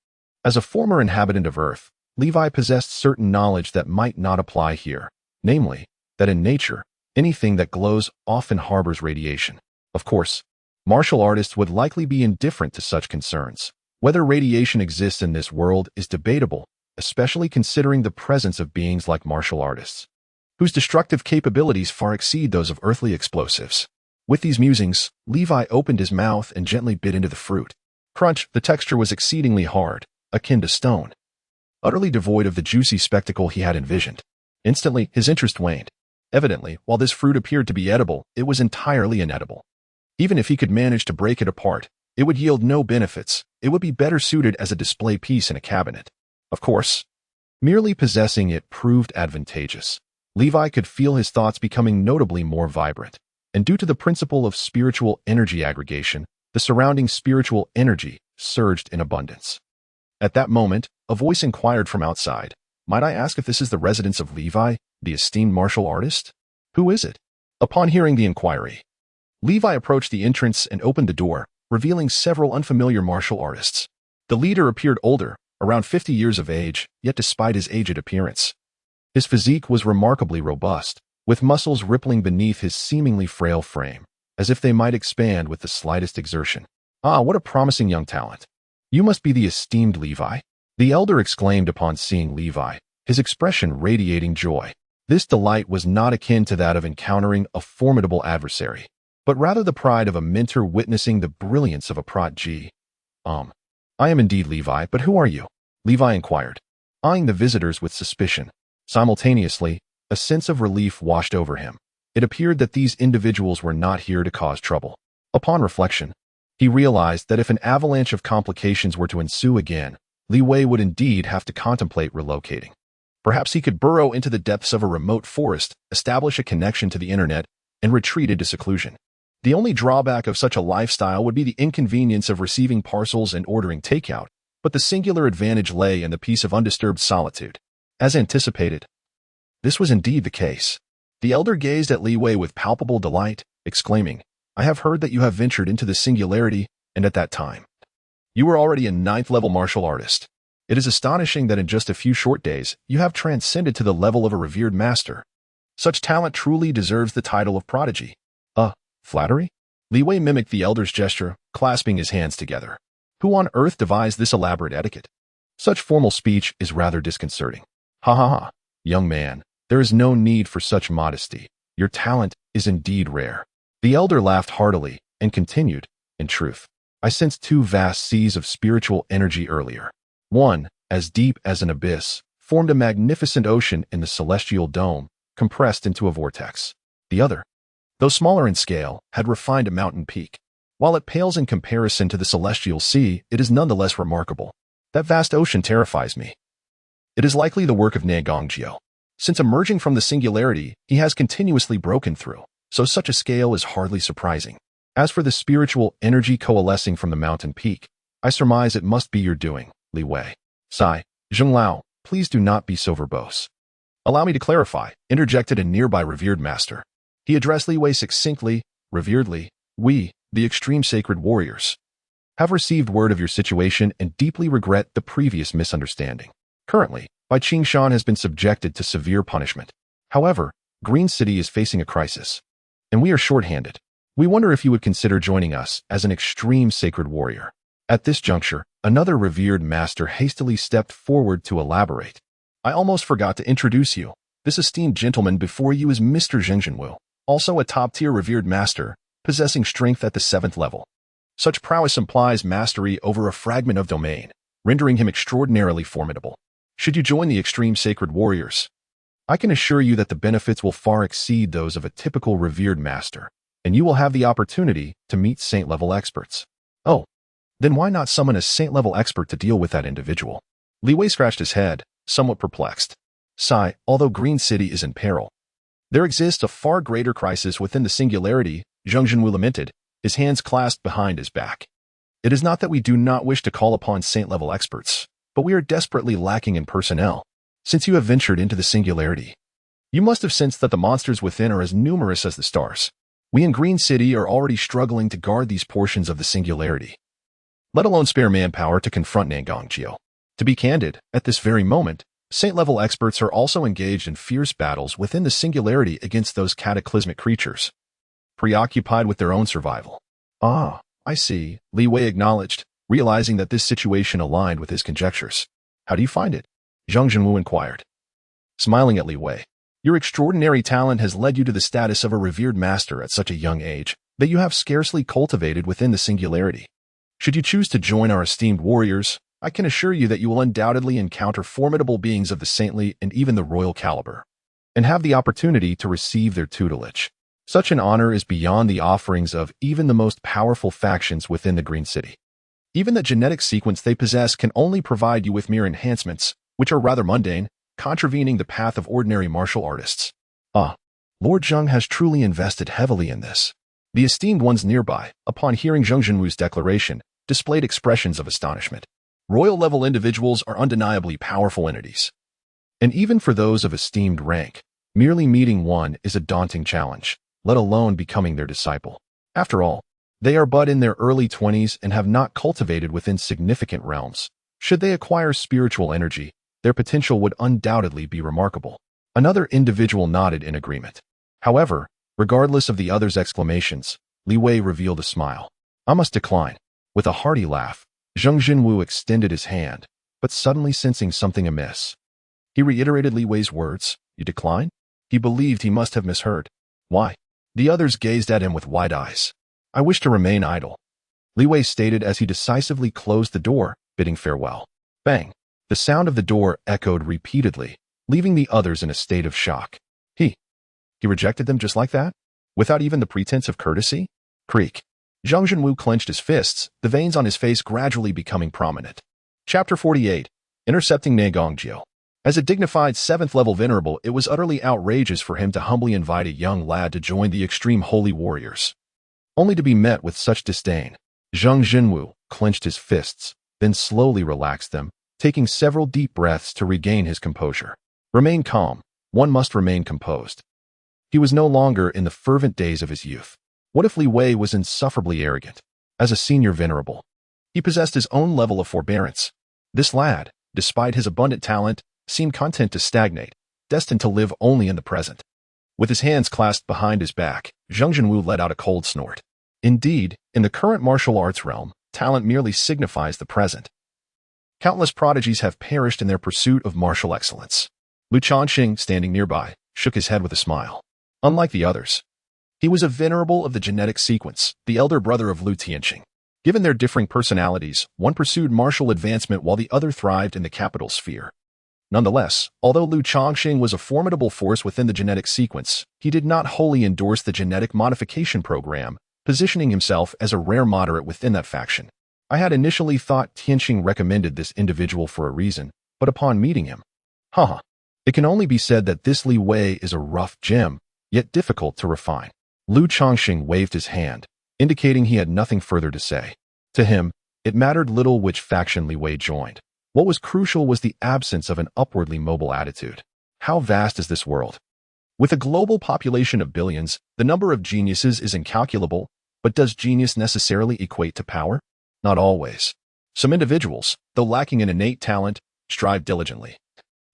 As a former inhabitant of Earth, Levi possessed certain knowledge that might not apply here, namely, that in nature, anything that glows often harbors radiation. Of course, martial artists would likely be indifferent to such concerns. Whether radiation exists in this world is debatable, especially considering the presence of beings like martial artists, whose destructive capabilities far exceed those of earthly explosives. With these musings, Levi opened his mouth and gently bit into the fruit. Crunch, the texture was exceedingly hard, akin to stone, utterly devoid of the juicy spectacle he had envisioned. Instantly, his interest waned. Evidently, while this fruit appeared to be edible, it was entirely inedible. Even if he could manage to break it apart, it would yield no benefits. It would be better suited as a display piece in a cabinet. Of course, merely possessing it proved advantageous. Levi could feel his thoughts becoming notably more vibrant, and due to the principle of spiritual energy aggregation, the surrounding spiritual energy surged in abundance. At that moment, a voice inquired from outside, "Might I ask if this is the residence of Levi, the esteemed martial artist? Who is it?" Upon hearing the inquiry, Levi approached the entrance and opened the door, revealing several unfamiliar martial artists. The leader appeared older, around 50 years of age, yet despite his aged appearance, his physique was remarkably robust, with muscles rippling beneath his seemingly frail frame, as if they might expand with the slightest exertion. "Ah, what a promising young talent. You must be the esteemed Levi," the elder exclaimed upon seeing Levi, his expression radiating joy. This delight was not akin to that of encountering a formidable adversary, but rather the pride of a mentor witnessing the brilliance of a prodigy. I am indeed Levi, but who are you?" Levi inquired, eyeing the visitors with suspicion. Simultaneously, a sense of relief washed over him. It appeared that these individuals were not here to cause trouble. Upon reflection, He realized that if an avalanche of complications were to ensue again, Li Wei would indeed have to contemplate relocating. Perhaps he could burrow into the depths of a remote forest, establish a connection to the internet, and retreat into seclusion. The only drawback of such a lifestyle would be the inconvenience of receiving parcels and ordering takeout, but the singular advantage lay in the peace of undisturbed solitude. As anticipated, this was indeed the case. The elder gazed at Li Wei with palpable delight, exclaiming, "I have heard that you have ventured into the singularity, and at that time, you were already a 9th-level martial artist. It is astonishing that in just a few short days, you have transcended to the level of a revered master. Such talent truly deserves the title of prodigy." Flattery? Li Wei mimicked the elder's gesture, clasping his hands together. Who on earth devised this elaborate etiquette? Such formal speech is rather disconcerting. Ha ha ha, young man, there is no need for such modesty. Your talent is indeed rare. The elder laughed heartily and continued, "In truth, I sensed 2 vast seas of spiritual energy earlier. One, as deep as an abyss, formed a magnificent ocean in the celestial dome, compressed into a vortex. The other, though smaller in scale, had refined a mountain peak. While it pales in comparison to the celestial sea, it is nonetheless remarkable. That vast ocean terrifies me. It is likely the work of Nangongjiao. Since emerging from the singularity, he has continuously broken through, so such a scale is hardly surprising. As for the spiritual energy coalescing from the mountain peak, I surmise it must be your doing, Li Wei. Sigh, Zhenglao, please do not be so verbose." "Allow me to clarify," interjected a nearby revered master. He addressed Li Wei succinctly, reveredly. "We, the extreme sacred warriors, have received word of your situation and deeply regret the previous misunderstanding. Currently, Bai Qingshan has been subjected to severe punishment. However, Green City is facing a crisis, and we are short-handed. We wonder if you would consider joining us as an extreme sacred warrior." At this juncture, another revered master hastily stepped forward to elaborate. "I almost forgot to introduce you. This esteemed gentleman before you is Mr. Zheng Zhenwu, also a top-tier revered master, possessing strength at the 7th level. Such prowess implies mastery over a fragment of domain, rendering him extraordinarily formidable. Should you join the extreme sacred warriors, I can assure you that the benefits will far exceed those of a typical revered master, and you will have the opportunity to meet saint-level experts." "Oh, then why not summon a saint-level expert to deal with that individual?" Li Wei scratched his head, somewhat perplexed. "Sigh, although Green City is in peril, there exists a far greater crisis within the singularity," Zheng Zhenwu lamented, his hands clasped behind his back. "It is not that we do not wish to call upon saint-level experts, but we are desperately lacking in personnel. Since you have ventured into the singularity, you must have sensed that the monsters within are as numerous as the stars. We in Green City are already struggling to guard these portions of the singularity, let alone spare manpower to confront Nangongjiao. To be candid, at this very moment, saint-level experts are also engaged in fierce battles within the singularity against those cataclysmic creatures, preoccupied with their own survival." "Ah, I see," Li Wei acknowledged, realizing that this situation aligned with his conjectures. "How do you find it?" Zheng Zhenwu inquired, smiling at Li Wei. "Your extraordinary talent has led you to the status of a revered master at such a young age that you have scarcely cultivated within the singularity. Should you choose to join our esteemed warriors, I can assure you that you will undoubtedly encounter formidable beings of the saintly and even the royal caliber, and have the opportunity to receive their tutelage. Such an honor is beyond the offerings of even the most powerful factions within the Green City. Even the genetic sequence they possess can only provide you with mere enhancements, which are rather mundane, contravening the path of ordinary martial artists." "Ah, Lord Zheng has truly invested heavily in this." The esteemed ones nearby, upon hearing Zheng Zhenwu's declaration, displayed expressions of astonishment. Royal-level individuals are undeniably powerful entities, and even for those of esteemed rank, merely meeting one is a daunting challenge, let alone becoming their disciple. After all, they are but in their early 20s and have not cultivated within significant realms. Should they acquire spiritual energy, their potential would undoubtedly be remarkable. Another individual nodded in agreement. However, regardless of the other's exclamations, Li Wei revealed a smile. "I must decline." With a hearty laugh, Zheng Zhenwu extended his hand, but suddenly sensing something amiss, he reiterated Li Wei's words. "You decline?" He believed he must have misheard. "Why?" The others gazed at him with wide eyes. "I wish to remain idle," Li Wei stated as he decisively closed the door, bidding farewell. Bang! The sound of the door echoed repeatedly, leaving the others in a state of shock. He rejected them just like that? Without even the pretense of courtesy? Creak. Zhang Zhenwu clenched his fists, the veins on his face gradually becoming prominent. Chapter 48. Intercepting Nangongjiu. As a dignified 7th-level venerable, it was utterly outrageous for him to humbly invite a young lad to join the extreme holy warriors, only to be met with such disdain. Zhang Zhenwu clenched his fists, then slowly relaxed them, taking several deep breaths to regain his composure. Remain calm. One must remain composed. He was no longer in the fervent days of his youth. What if Li Wei was insufferably arrogant? As a senior venerable, he possessed his own level of forbearance. This lad, despite his abundant talent, seemed content to stagnate, destined to live only in the present. With his hands clasped behind his back, Zhang Zhenwu let out a cold snort. Indeed, in the current martial arts realm, talent merely signifies the present. Countless prodigies have perished in their pursuit of martial excellence. Lu Changxing, standing nearby, shook his head with a smile. Unlike the others, he was a venerable of the genetic sequence, the elder brother of Lu Tianqing. Given their differing personalities, one pursued martial advancement while the other thrived in the capital sphere. Nonetheless, although Lu Changxing was a formidable force within the genetic sequence, he did not wholly endorse the genetic modification program, positioning himself as a rare moderate within that faction. I had initially thought Tianqing recommended this individual for a reason, but upon meeting him, it can only be said that this Li Wei is a rough gem, yet difficult to refine. Lu Changxing waved his hand, indicating he had nothing further to say. To him, it mattered little which faction Li Wei joined. What was crucial was the absence of an upwardly mobile attitude. How vast is this world? With a global population of billions, the number of geniuses is incalculable, but does genius necessarily equate to power? Not always. Some individuals, though lacking in innate talent, strive diligently.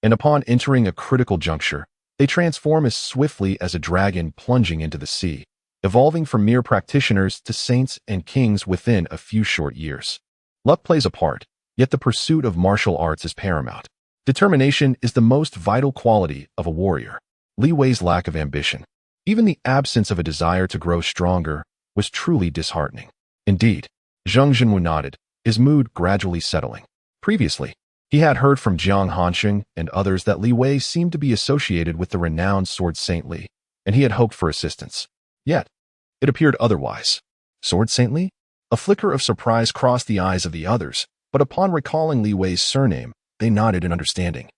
And upon entering a critical juncture, they transform as swiftly as a dragon plunging into the sea, evolving from mere practitioners to saints and kings within a few short years. Luck plays a part, yet the pursuit of martial arts is paramount. Determination is the most vital quality of a warrior. Li Wei's lack of ambition, even the absence of a desire to grow stronger, was truly disheartening. Indeed, Zhang Zhenwu nodded, his mood gradually settling. Previously, he had heard from Jiang Hanxing and others that Li Wei seemed to be associated with the renowned Sword Saint Li, and he had hoped for assistance. Yet, it appeared otherwise. Sword Saint Li? A flicker of surprise crossed the eyes of the others, but upon recalling Li Wei's surname, they nodded in understanding,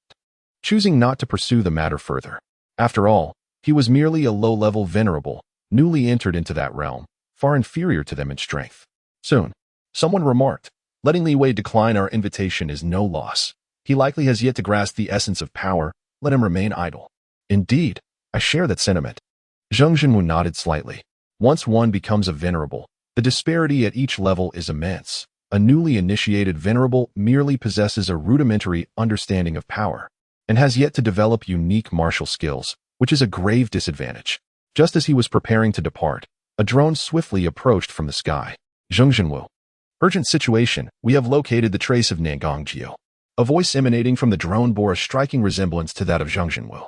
choosing not to pursue the matter further. After all, he was merely a low-level venerable, newly entered into that realm, far inferior to them in strength. Soon, someone remarked, letting Li Wei decline our invitation is no loss. He likely has yet to grasp the essence of power. Let him remain idle. Indeed, I share that sentiment. Zhang Zhenwu nodded slightly. Once one becomes a venerable, the disparity at each level is immense. A newly initiated venerable merely possesses a rudimentary understanding of power, and has yet to develop unique martial skills, which is a grave disadvantage. Just as he was preparing to depart, a drone swiftly approached from the sky. Zhang Zhenwu. Urgent situation, we have located the trace of Nangongjiu. A voice emanating from the drone bore a striking resemblance to that of Zhang Zhenwu.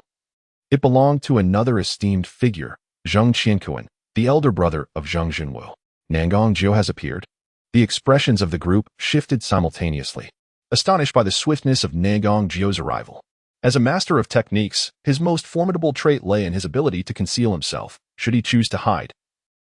It belonged to another esteemed figure, Zhang Qianquan, the elder brother of Zhang Zhenwu. Nangongjiu has appeared. The expressions of the group shifted simultaneously, astonished by the swiftness of Nangongjiu's arrival. As a master of techniques, his most formidable trait lay in his ability to conceal himself, should he choose to hide.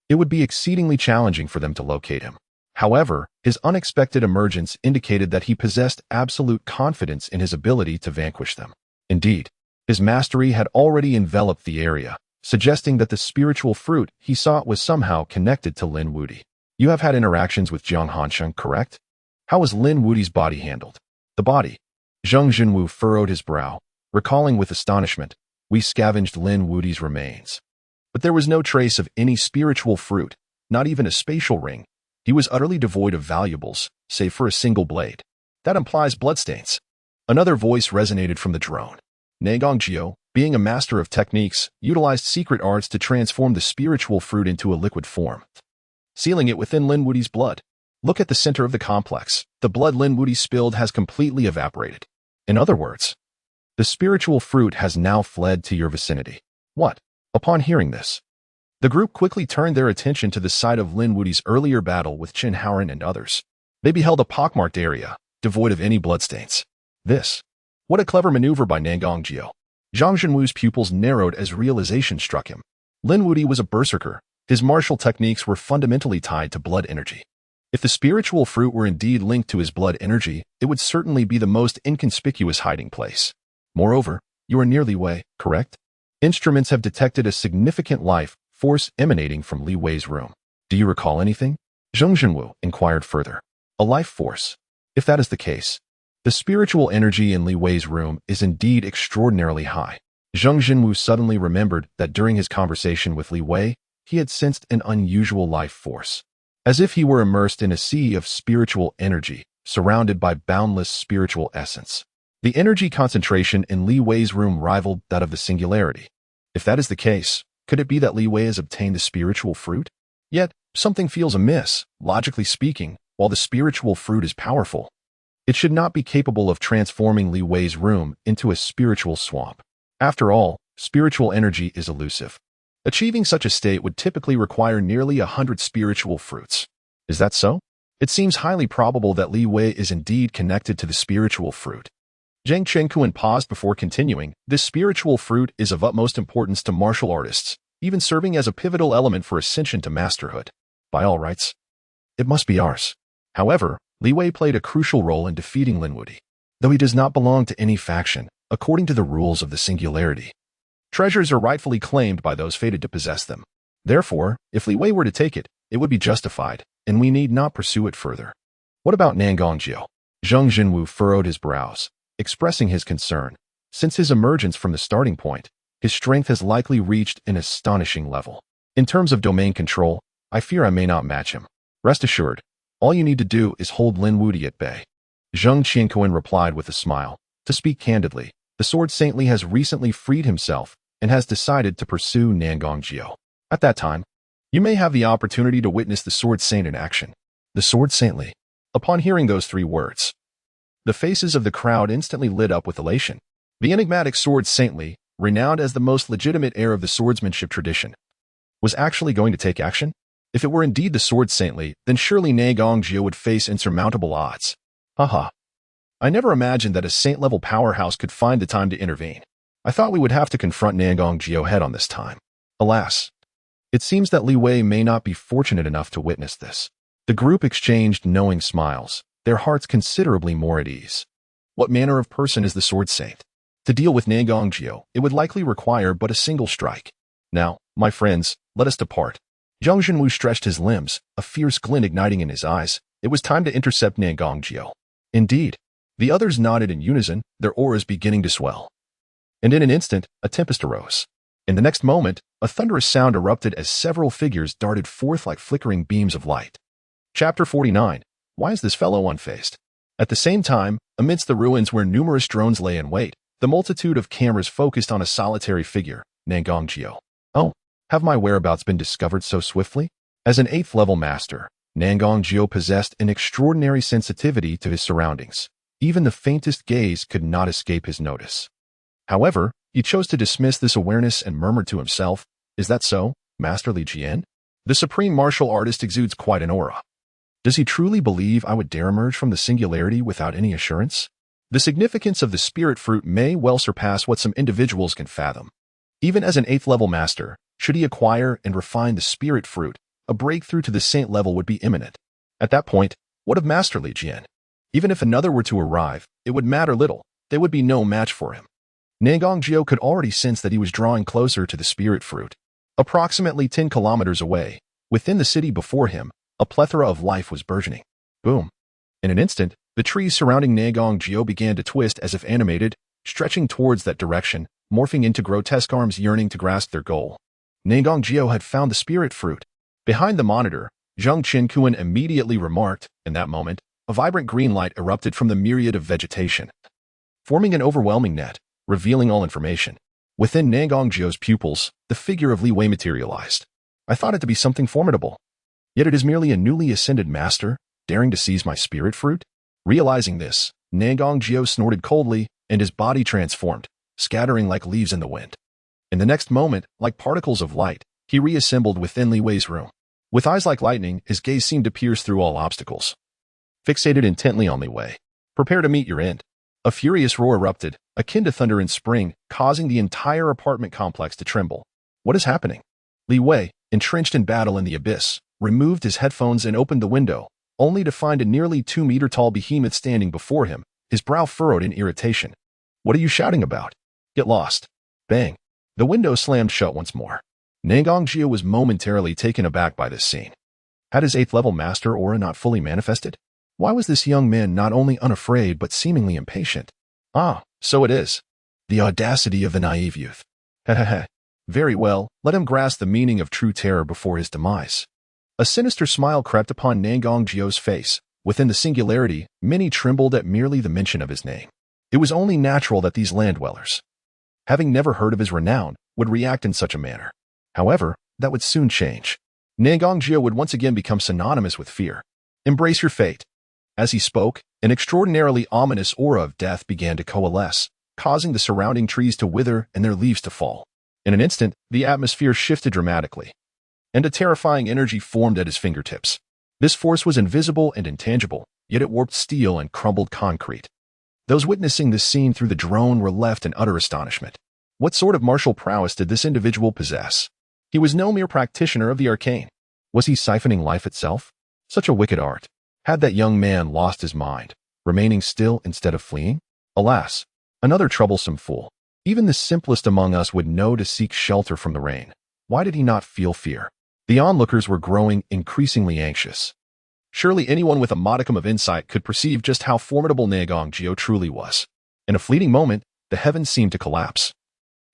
It would be exceedingly challenging for them to locate him. However, his unexpected emergence indicated that he possessed absolute confidence in his ability to vanquish them. Indeed, his mastery had already enveloped the area, suggesting that the spiritual fruit he sought was somehow connected to Lin Wudi. You have had interactions with Jiang Hanxing, correct? How was Lin Wudi's body handled? The body. Zhang Zhenwu furrowed his brow, recalling with astonishment, we scavenged Lin Wudi's remains. But there was no trace of any spiritual fruit, not even a spatial ring. He was utterly devoid of valuables, save for a single blade. That implies bloodstains. Another voice resonated from the drone. Nangongjiu, being a master of techniques, utilized secret arts to transform the spiritual fruit into a liquid form, sealing it within Lin Wudi's blood. Look at the center of the complex. The blood Lin Wudi spilled has completely evaporated. In other words, the spiritual fruit has now fled to your vicinity. What? Upon hearing this, the group quickly turned their attention to the site of Lin Wudi's earlier battle with Qin Haoran and others. They beheld a pockmarked area, devoid of any bloodstains. What a clever maneuver by Nangongjiu. Zhang Zhenwu's pupils narrowed as realization struck him. Lin Wudi was a berserker, His martial techniques were fundamentally tied to blood energy. If the spiritual fruit were indeed linked to his blood energy, it would certainly be the most inconspicuous hiding place. Moreover, you are near Li Wei, correct? Instruments have detected a significant life force emanating from Li Wei's room. Do you recall anything? Zheng Jinwu inquired further. A life force. If that is the case, the spiritual energy in Li Wei's room is indeed extraordinarily high. Zheng Jinwu suddenly remembered that during his conversation with Li Wei, he had sensed an unusual life force. As if he were immersed in a sea of spiritual energy, surrounded by boundless spiritual essence. The energy concentration in Li Wei's room rivaled that of the singularity. If that is the case, could it be that Li Wei has obtained the spiritual fruit? Yet, something feels amiss, logically speaking, while the spiritual fruit is powerful. It should not be capable of transforming Li Wei's room into a spiritual swamp. After all, spiritual energy is elusive. Achieving such a state would typically require nearly 100 spiritual fruits. Is that so? It seems highly probable that Li Wei is indeed connected to the spiritual fruit. Zhang Chenkuan paused before continuing. This spiritual fruit is of utmost importance to martial artists, even serving as a pivotal element for ascension to masterhood. By all rights, it must be ours. However, Li Wei played a crucial role in defeating Lin Wudi. Though he does not belong to any faction, according to the rules of the singularity, treasures are rightfully claimed by those fated to possess them. Therefore, if Li Wei were to take it, it would be justified, and we need not pursue it further. What about Nangongjiao? Zheng Jinwu furrowed his brows, expressing his concern. Since his emergence from the starting point, his strength has likely reached an astonishing level. In terms of domain control, I fear I may not match him. Rest assured, all you need to do is hold Lin Wudi at bay. Zheng Qiankuan replied with a smile. To speak candidly, the Sword Saintly has recently freed himself and has decided to pursue Nangongjiao. At that time, you may have the opportunity to witness the Sword Saint in action. The Sword Saintly. Upon hearing those three words, the faces of the crowd instantly lit up with elation. The enigmatic Sword Saintly, renowned as the most legitimate heir of the swordsmanship tradition, was actually going to take action? If it were indeed the Sword Saintly, then surely Nangongjiao would face insurmountable odds. Haha. I never imagined that a saint-level powerhouse could find the time to intervene. I thought we would have to confront Nangongjiao head-on this time. Alas, it seems that Li Wei may not be fortunate enough to witness this. The group exchanged knowing smiles, their hearts considerably more at ease. What manner of person is the Sword Saint? To deal with Nangongjiao, it would likely require but a single strike. Now, my friends, let us depart. Zheng Jinwu stretched his limbs, a fierce glint igniting in his eyes. It was time to intercept Nangongjiao. Indeed. The others nodded in unison, their auras beginning to swell. And in an instant, a tempest arose. In the next moment, a thunderous sound erupted as several figures darted forth like flickering beams of light. Chapter 49. Why is this fellow unfazed? At the same time, amidst the ruins where numerous drones lay in wait, the multitude of cameras focused on a solitary figure, Nangongjiao. Oh, have my whereabouts been discovered so swiftly? As an 8th-level master, Nangongjiao possessed an extraordinary sensitivity to his surroundings. Even the faintest gaze could not escape his notice. However, he chose to dismiss this awareness and murmured to himself, "Is that so, Master Li Jian? The supreme martial artist exudes quite an aura. Does he truly believe I would dare emerge from the singularity without any assurance? The significance of the spirit fruit may well surpass what some individuals can fathom. Even as an 8th-level master, should he acquire and refine the spirit fruit, a breakthrough to the saint level would be imminent. At that point, what of Master Li Jian? Even if another were to arrive, it would matter little. They would be no match for him." Nangongjiao could already sense that he was drawing closer to the spirit fruit. Approximately 10 kilometers away, within the city before him, a plethora of life was burgeoning. Boom. In an instant, the trees surrounding Nangongjiao began to twist as if animated, stretching towards that direction, morphing into grotesque arms yearning to grasp their goal. Nangongjiao had found the spirit fruit. Behind the monitor, Zheng Chenkuan immediately remarked, in that moment, a vibrant green light erupted from the myriad of vegetation, forming an overwhelming net, revealing all information. Within Nangongjiao's pupils, the figure of Li Wei materialized. I thought it to be something formidable. Yet it is merely a newly ascended master, daring to seize my spirit fruit? Realizing this, Nangongjiao snorted coldly, and his body transformed, scattering like leaves in the wind. In the next moment, like particles of light, he reassembled within Li Wei's room. With eyes like lightning, his gaze seemed to pierce through all obstacles. Fixated intently on Li Wei. Prepare to meet your end. A furious roar erupted, akin to thunder in spring, causing the entire apartment complex to tremble. What is happening? Li Wei, entrenched in battle in the abyss, removed his headphones and opened the window, only to find a nearly 2-meter-tall behemoth standing before him, his brow furrowed in irritation. "What are you shouting about? Get lost." Bang. The window slammed shut once more. Nangongjio was momentarily taken aback by this scene. Had his 8th-level master aura not fully manifested? Why was this young man not only unafraid but seemingly impatient? Ah, so it is. The audacity of the naive youth. Hehehe. Very well, let him grasp the meaning of true terror before his demise. A sinister smile crept upon Nangongjio's face. Within the singularity, many trembled at merely the mention of his name. It was only natural that these land dwellers, having never heard of his renown, would react in such a manner. However, that would soon change. Nangongjio would once again become synonymous with fear. Embrace your fate. As he spoke, an extraordinarily ominous aura of death began to coalesce, causing the surrounding trees to wither and their leaves to fall. In an instant, the atmosphere shifted dramatically, and a terrifying energy formed at his fingertips. This force was invisible and intangible, yet it warped steel and crumbled concrete. Those witnessing this scene through the drone were left in utter astonishment. What sort of martial prowess did this individual possess? He was no mere practitioner of the arcane. Was he siphoning life itself? Such a wicked art. Had that young man lost his mind, remaining still instead of fleeing? Alas, another troublesome fool. Even the simplest among us would know to seek shelter from the rain. Why did he not feel fear? The onlookers were growing increasingly anxious. Surely anyone with a modicum of insight could perceive just how formidable Nangongjio truly was. In a fleeting moment, the heavens seemed to collapse,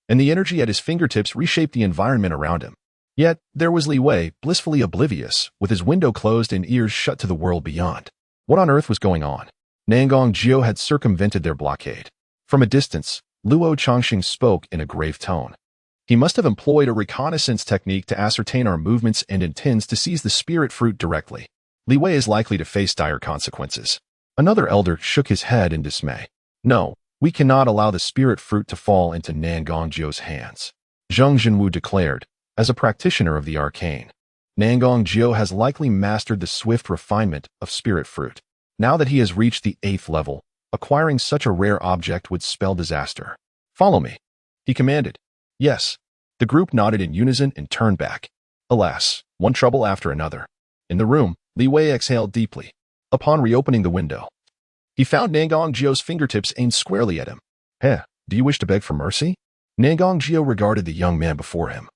and the energy at his fingertips reshaped the environment around him. Yet, there was Li Wei, blissfully oblivious, with his window closed and ears shut to the world beyond. What on earth was going on? Nangongjio had circumvented their blockade. From a distance, Luo Chongqing spoke in a grave tone. He must have employed a reconnaissance technique to ascertain our movements and intends to seize the spirit fruit directly. Li Wei is likely to face dire consequences. Another elder shook his head in dismay. No, we cannot allow the spirit fruit to fall into Nangongjio's hands. Zheng Jinwu declared. As a practitioner of the arcane, Nangongjio has likely mastered the swift refinement of spirit fruit. Now that he has reached the 8th level, acquiring such a rare object would spell disaster. Follow me, he commanded. Yes. The group nodded in unison and turned back. Alas, one trouble after another. In the room, Li Wei exhaled deeply. Upon reopening the window, he found Nangongjio's fingertips aimed squarely at him. Heh, do you wish to beg for mercy? Nangongjio regarded the young man before him,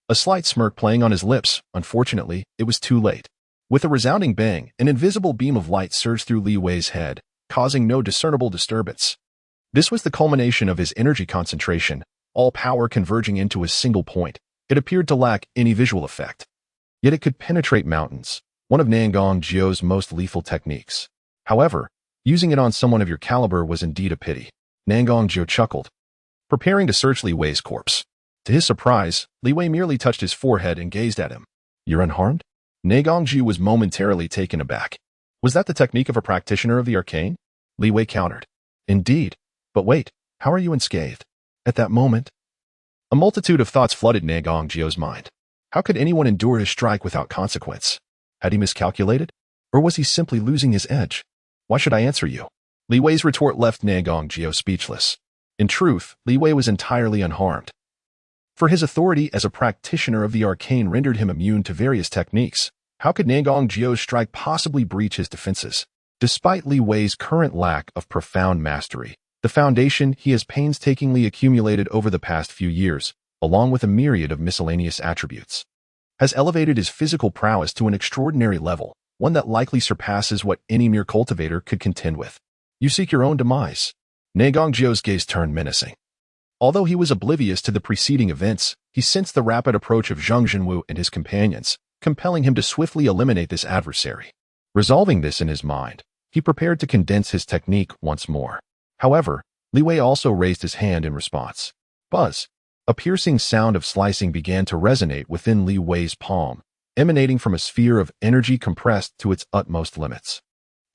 a slight smirk playing on his lips. Unfortunately, it was too late. With a resounding bang, an invisible beam of light surged through Li Wei's head, causing no discernible disturbance. This was the culmination of his energy concentration, all power converging into a single point. It appeared to lack any visual effect. Yet it could penetrate mountains, one of Nangongjio's most lethal techniques. However, using it on someone of your caliber was indeed a pity. Nangongjio chuckled, preparing to search Li Wei's corpse. To his surprise, Li Wei merely touched his forehead and gazed at him. You're unharmed? Nangongjio was momentarily taken aback. Was that the technique of a practitioner of the arcane? Li Wei countered. Indeed. But wait, how are you unscathed? At that moment, a multitude of thoughts flooded Nangongjio's mind. How could anyone endure his strike without consequence? Had he miscalculated? Or was he simply losing his edge? Why should I answer you? Li Wei's retort left Nangongjio speechless. In truth, Li Wei was entirely unharmed, for his authority as a practitioner of the arcane rendered him immune to various techniques. How could Nangongjio's strike possibly breach his defenses? Despite Li Wei's current lack of profound mastery, the foundation he has painstakingly accumulated over the past few years, along with a myriad of miscellaneous attributes, has elevated his physical prowess to an extraordinary level, one that likely surpasses what any mere cultivator could contend with. You seek your own demise. Nangongjio's gaze turned menacing. Although he was oblivious to the preceding events, he sensed the rapid approach of Zheng Jinwu and his companions, compelling him to swiftly eliminate this adversary. Resolving this in his mind, he prepared to condense his technique once more. However, Li Wei also raised his hand in response. Buzz! A piercing sound of slicing began to resonate within Li Wei's palm, emanating from a sphere of energy compressed to its utmost limits,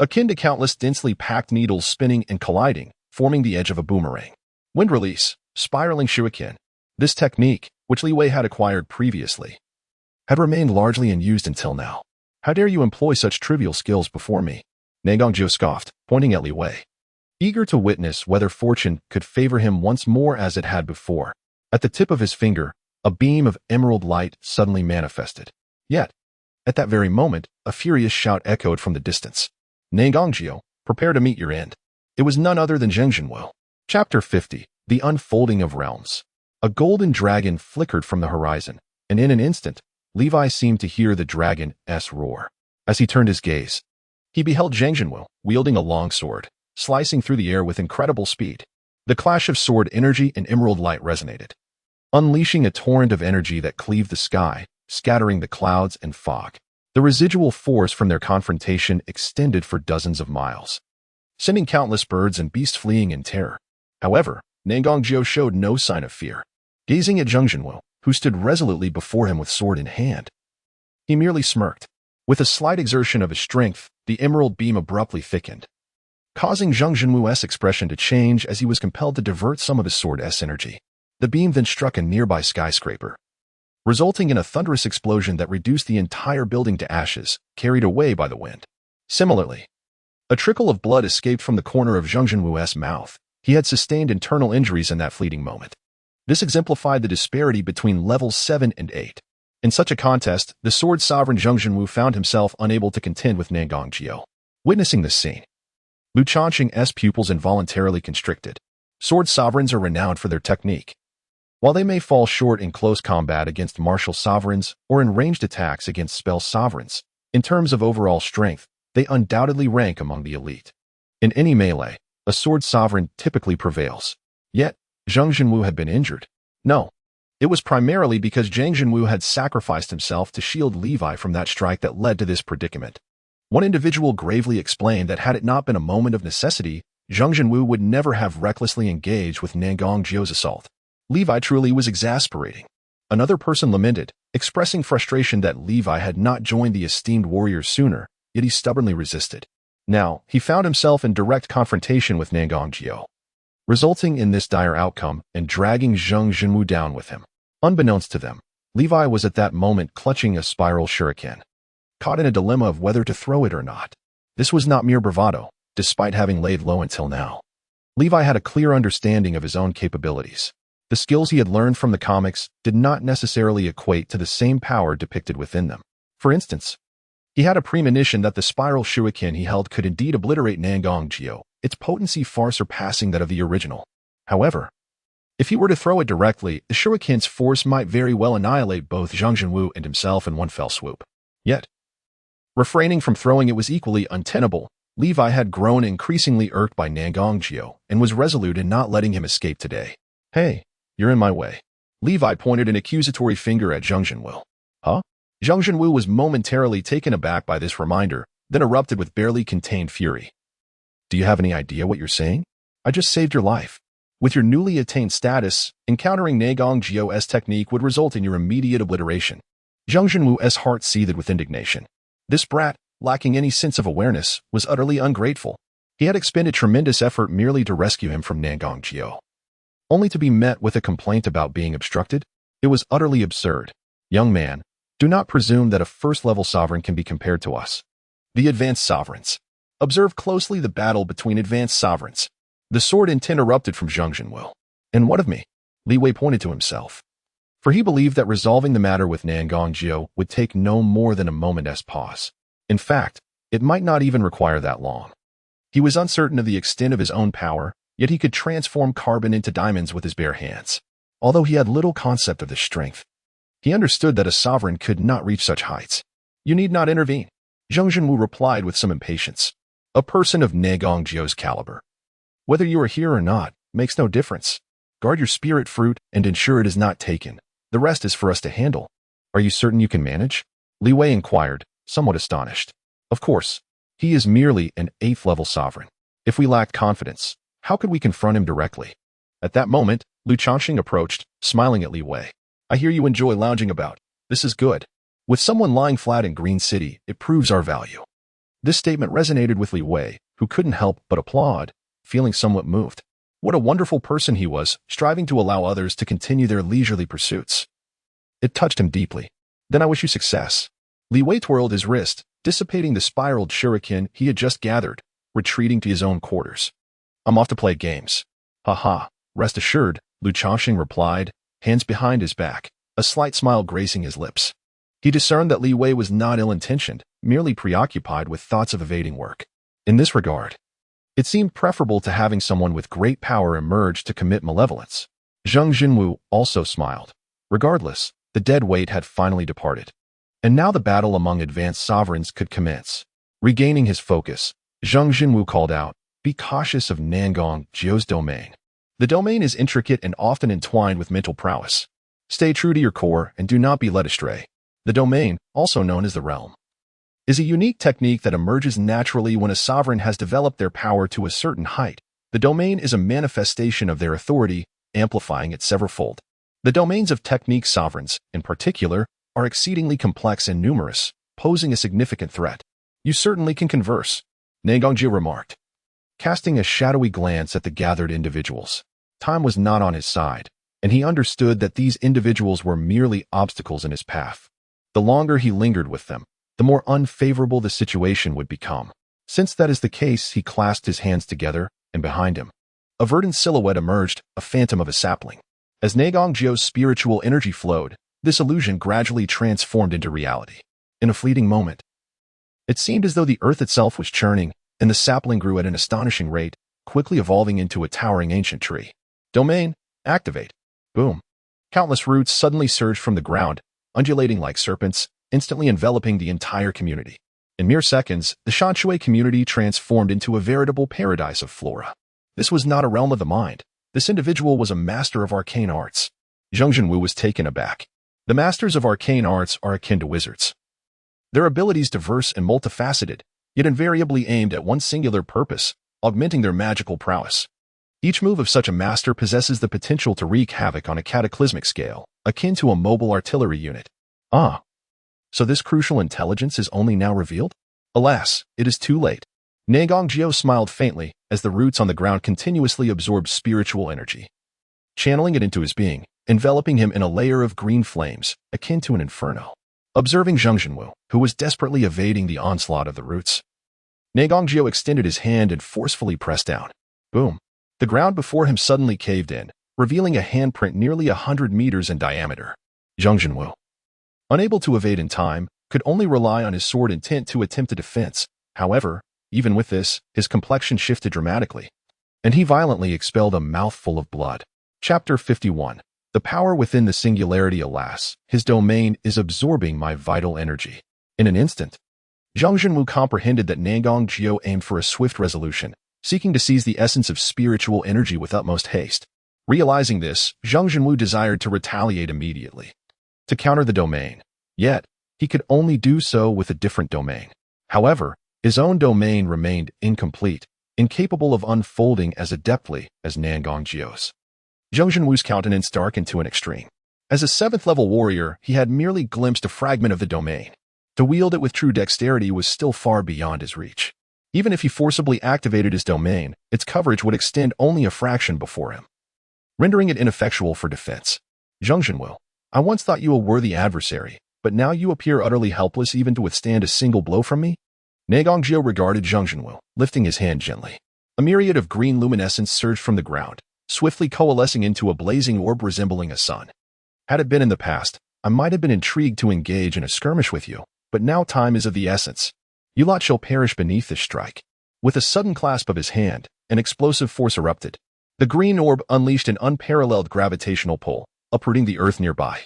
akin to countless densely packed needles spinning and colliding, forming the edge of a boomerang. Wind release. Spiraling shuriken. This technique, which Li Wei had acquired previously, had remained largely unused until now. How dare you employ such trivial skills before me? Nangongjio scoffed, pointing at Li Wei, eager to witness whether fortune could favor him once more as it had before. At the tip of his finger, A beam of emerald light suddenly manifested. Yet, at that very moment, a furious shout echoed from the distance. Nangongjio, prepare to meet your end. It was none other than Zheng Jinwu. Chapter 50. The Unfolding of Realms. A golden dragon flickered from the horizon, and in an instant, Levi seemed to hear the dragon's roar. As he turned his gaze, he beheld Zheng Jinwu, wielding a long sword, slicing through the air with incredible speed. The clash of sword energy and emerald light resonated, unleashing a torrent of energy that cleaved the sky, scattering the clouds and fog. The residual force from their confrontation extended for dozens of miles, sending countless birds and beasts fleeing in terror. However, Nangongjio showed no sign of fear. Gazing at Zheng Jinwu, who stood resolutely before him with sword in hand, he merely smirked. With a slight exertion of his strength, the emerald beam abruptly thickened, causing Zheng Jinwu's expression to change as he was compelled to divert some of his sword's energy. The beam then struck a nearby skyscraper, resulting in a thunderous explosion that reduced the entire building to ashes, carried away by the wind. Similarly, a trickle of blood escaped from the corner of Zheng Jinwu's mouth. He had sustained internal injuries in that fleeting moment. This exemplified the disparity between levels 7 and 8. In such a contest, the sword sovereign Zheng Jinwu found himself unable to contend with Nangongjio. Witnessing this scene, Lu Changqing's pupils involuntarily constricted. Sword sovereigns are renowned for their technique. While they may fall short in close combat against martial sovereigns or in ranged attacks against spell sovereigns, in terms of overall strength, they undoubtedly rank among the elite. In any melee, a sword sovereign typically prevails. Yet, Zheng Jinwu had been injured. No, it was primarily because Zheng Jinwu had sacrificed himself to shield Levi from that strike that led to this predicament. One individual gravely explained that had it not been a moment of necessity, Zheng Jinwu would never have recklessly engaged with Nangongjio's assault. Levi truly was exasperating. Another person lamented, expressing frustration that Levi had not joined the esteemed warriors sooner, yet he stubbornly resisted. Now, he found himself in direct confrontation with Nangongjio, resulting in this dire outcome and dragging Zheng Jinwu down with him. Unbeknownst to them, Levi was at that moment clutching a spiral shuriken, caught in a dilemma of whether to throw it or not. This was not mere bravado, despite having laid low until now. Levi had a clear understanding of his own capabilities. The skills he had learned from the comics did not necessarily equate to the same power depicted within them. For instance, he had a premonition that the spiral shuriken he held could indeed obliterate Nangongjio, its potency far surpassing that of the original. However, if he were to throw it directly, the shuriken's force might very well annihilate both Zheng Jinwu and himself in one fell swoop. Yet, refraining from throwing it was equally untenable. Levi had grown increasingly irked by Nangongjio and was resolute in not letting him escape today. Hey, you're in my way. Levi pointed an accusatory finger at Zheng Jinwu. Huh? Zheng Jinwu was momentarily taken aback by this reminder, then erupted with barely contained fury. Do you have any idea what you're saying? I just saved your life. With your newly attained status, encountering Nangongjio's technique would result in your immediate obliteration. Zheng Jinwu's heart seethed with indignation. This brat, lacking any sense of awareness, was utterly ungrateful. He had expended tremendous effort merely to rescue him from Nangongjio, only to be met with a complaint about being obstructed? It was utterly absurd. Young man, do not presume that a first-level sovereign can be compared to us, the advanced sovereigns. Observe closely the battle between advanced sovereigns. The sword intent erupted from Zheng Jinwu. And what of me? Li Wei pointed to himself. For he believed that resolving the matter with Nangongjio would take no more than a moment's pause. In fact, it might not even require that long. He was uncertain of the extent of his own power, yet he could transform carbon into diamonds with his bare hands. Although he had little concept of this strength, he understood that a sovereign could not reach such heights. You need not intervene, Zheng Jinwu replied with some impatience. A person of Nangongjio's caliber, whether you are here or not, makes no difference. Guard your spirit fruit and ensure it is not taken. The rest is for us to handle. Are you certain you can manage? Li Wei inquired, somewhat astonished. Of course, he is merely an 8th-level sovereign. If we lacked confidence, how could we confront him directly? At that moment, Lu Changqing approached, smiling at Li Wei. I hear you enjoy lounging about. This is good. With someone lying flat in Green City, it proves our value. This statement resonated with Li Wei, who couldn't help but applaud, feeling somewhat moved. What a wonderful person he was, striving to allow others to continue their leisurely pursuits. It touched him deeply. Then I wish you success. Li Wei twirled his wrist, dissipating the spiraled shuriken he had just gathered, retreating to his own quarters. I'm off to play games. Ha ha, rest assured, Lu Changqing replied, hands behind his back. a slight smile gracing his lips. He discerned that Li Wei was not ill-intentioned, merely preoccupied with thoughts of evading work. In this regard, it seemed preferable to having someone with great power emerge to commit malevolence. Zheng Jinwu also smiled. Regardless, the dead weight had finally departed. And now the battle among advanced sovereigns could commence. Regaining his focus, Zheng Jinwu called out, "Be cautious of Nangong Jiu's domain. The domain is intricate and often entwined with mental prowess. Stay true to your core and do not be led astray." The domain, also known as the realm, is a unique technique that emerges naturally when a sovereign has developed their power to a certain height. The domain is a manifestation of their authority, amplifying it severalfold. The domains of technique sovereigns, in particular, are exceedingly complex and numerous, posing a significant threat. "You certainly can converse," Nangongji remarked, casting a shadowy glance at the gathered individuals. Time was not on his side, and he understood that these individuals were merely obstacles in his path. The longer he lingered with them, the more unfavorable the situation would become. Since that is the case, he clasped his hands together, and behind him, a verdant silhouette emerged, a phantom of a sapling. As Nangong Jiu's spiritual energy flowed, this illusion gradually transformed into reality. In a fleeting moment, it seemed as though the earth itself was churning, and the sapling grew at an astonishing rate, quickly evolving into a towering ancient tree. Domain, activate. Boom. Countless roots suddenly surged from the ground, undulating like serpents, instantly enveloping the entire community. In mere seconds, the Shanshui community transformed into a veritable paradise of flora. This was not a realm of the mind. This individual was a master of arcane arts. Zheng Jinwu was taken aback. The masters of arcane arts are akin to wizards. Their abilities diverse and multifaceted, yet invariably aimed at one singular purpose, augmenting their magical prowess. Each move of such a master possesses the potential to wreak havoc on a cataclysmic scale, akin to a mobile artillery unit. Ah, so this crucial intelligence is only now revealed? Alas, it is too late. Nangong Jiu smiled faintly as the roots on the ground continuously absorbed spiritual energy, channeling it into his being, enveloping him in a layer of green flames, akin to an inferno. Observing Zheng Jinwu, who was desperately evading the onslaught of the roots, Nangong Jiu extended his hand and forcefully pressed down. Boom. The ground before him suddenly caved in, revealing a handprint nearly 100 meters in diameter. Zheng Jinwu, unable to evade in time, could only rely on his sword intent to attempt a defense. However, even with this, his complexion shifted dramatically, and he violently expelled a mouthful of blood. Chapter 51. The power within the singularity. Alas, his domain is absorbing my vital energy. In an instant, Zheng Jinwu comprehended that Nangong Jiu aimed for a swift resolution, seeking to seize the essence of spiritual energy with utmost haste. Realizing this, Zheng Jinwu desired to retaliate immediately, to counter the domain. Yet, he could only do so with a different domain. However, his own domain remained incomplete, incapable of unfolding as adeptly as Nangong Jiu's. Zheng Jinwu's countenance darkened to an extreme. As a 7th-level warrior, he had merely glimpsed a fragment of the domain. To wield it with true dexterity was still far beyond his reach. Even if he forcibly activated his domain, its coverage would extend only a fraction before him, rendering it ineffectual for defense. Zheng Jinwu, I once thought you a worthy adversary, but now you appear utterly helpless even to withstand a single blow from me? Nangong Jiu regarded Zheng Jinwu, lifting his hand gently. A myriad of green luminescence surged from the ground, swiftly coalescing into a blazing orb resembling a sun. Had it been in the past, I might have been intrigued to engage in a skirmish with you, but now time is of the essence. You lot shall perish beneath this strike. With a sudden clasp of his hand, an explosive force erupted. The green orb unleashed an unparalleled gravitational pull, uprooting the earth nearby,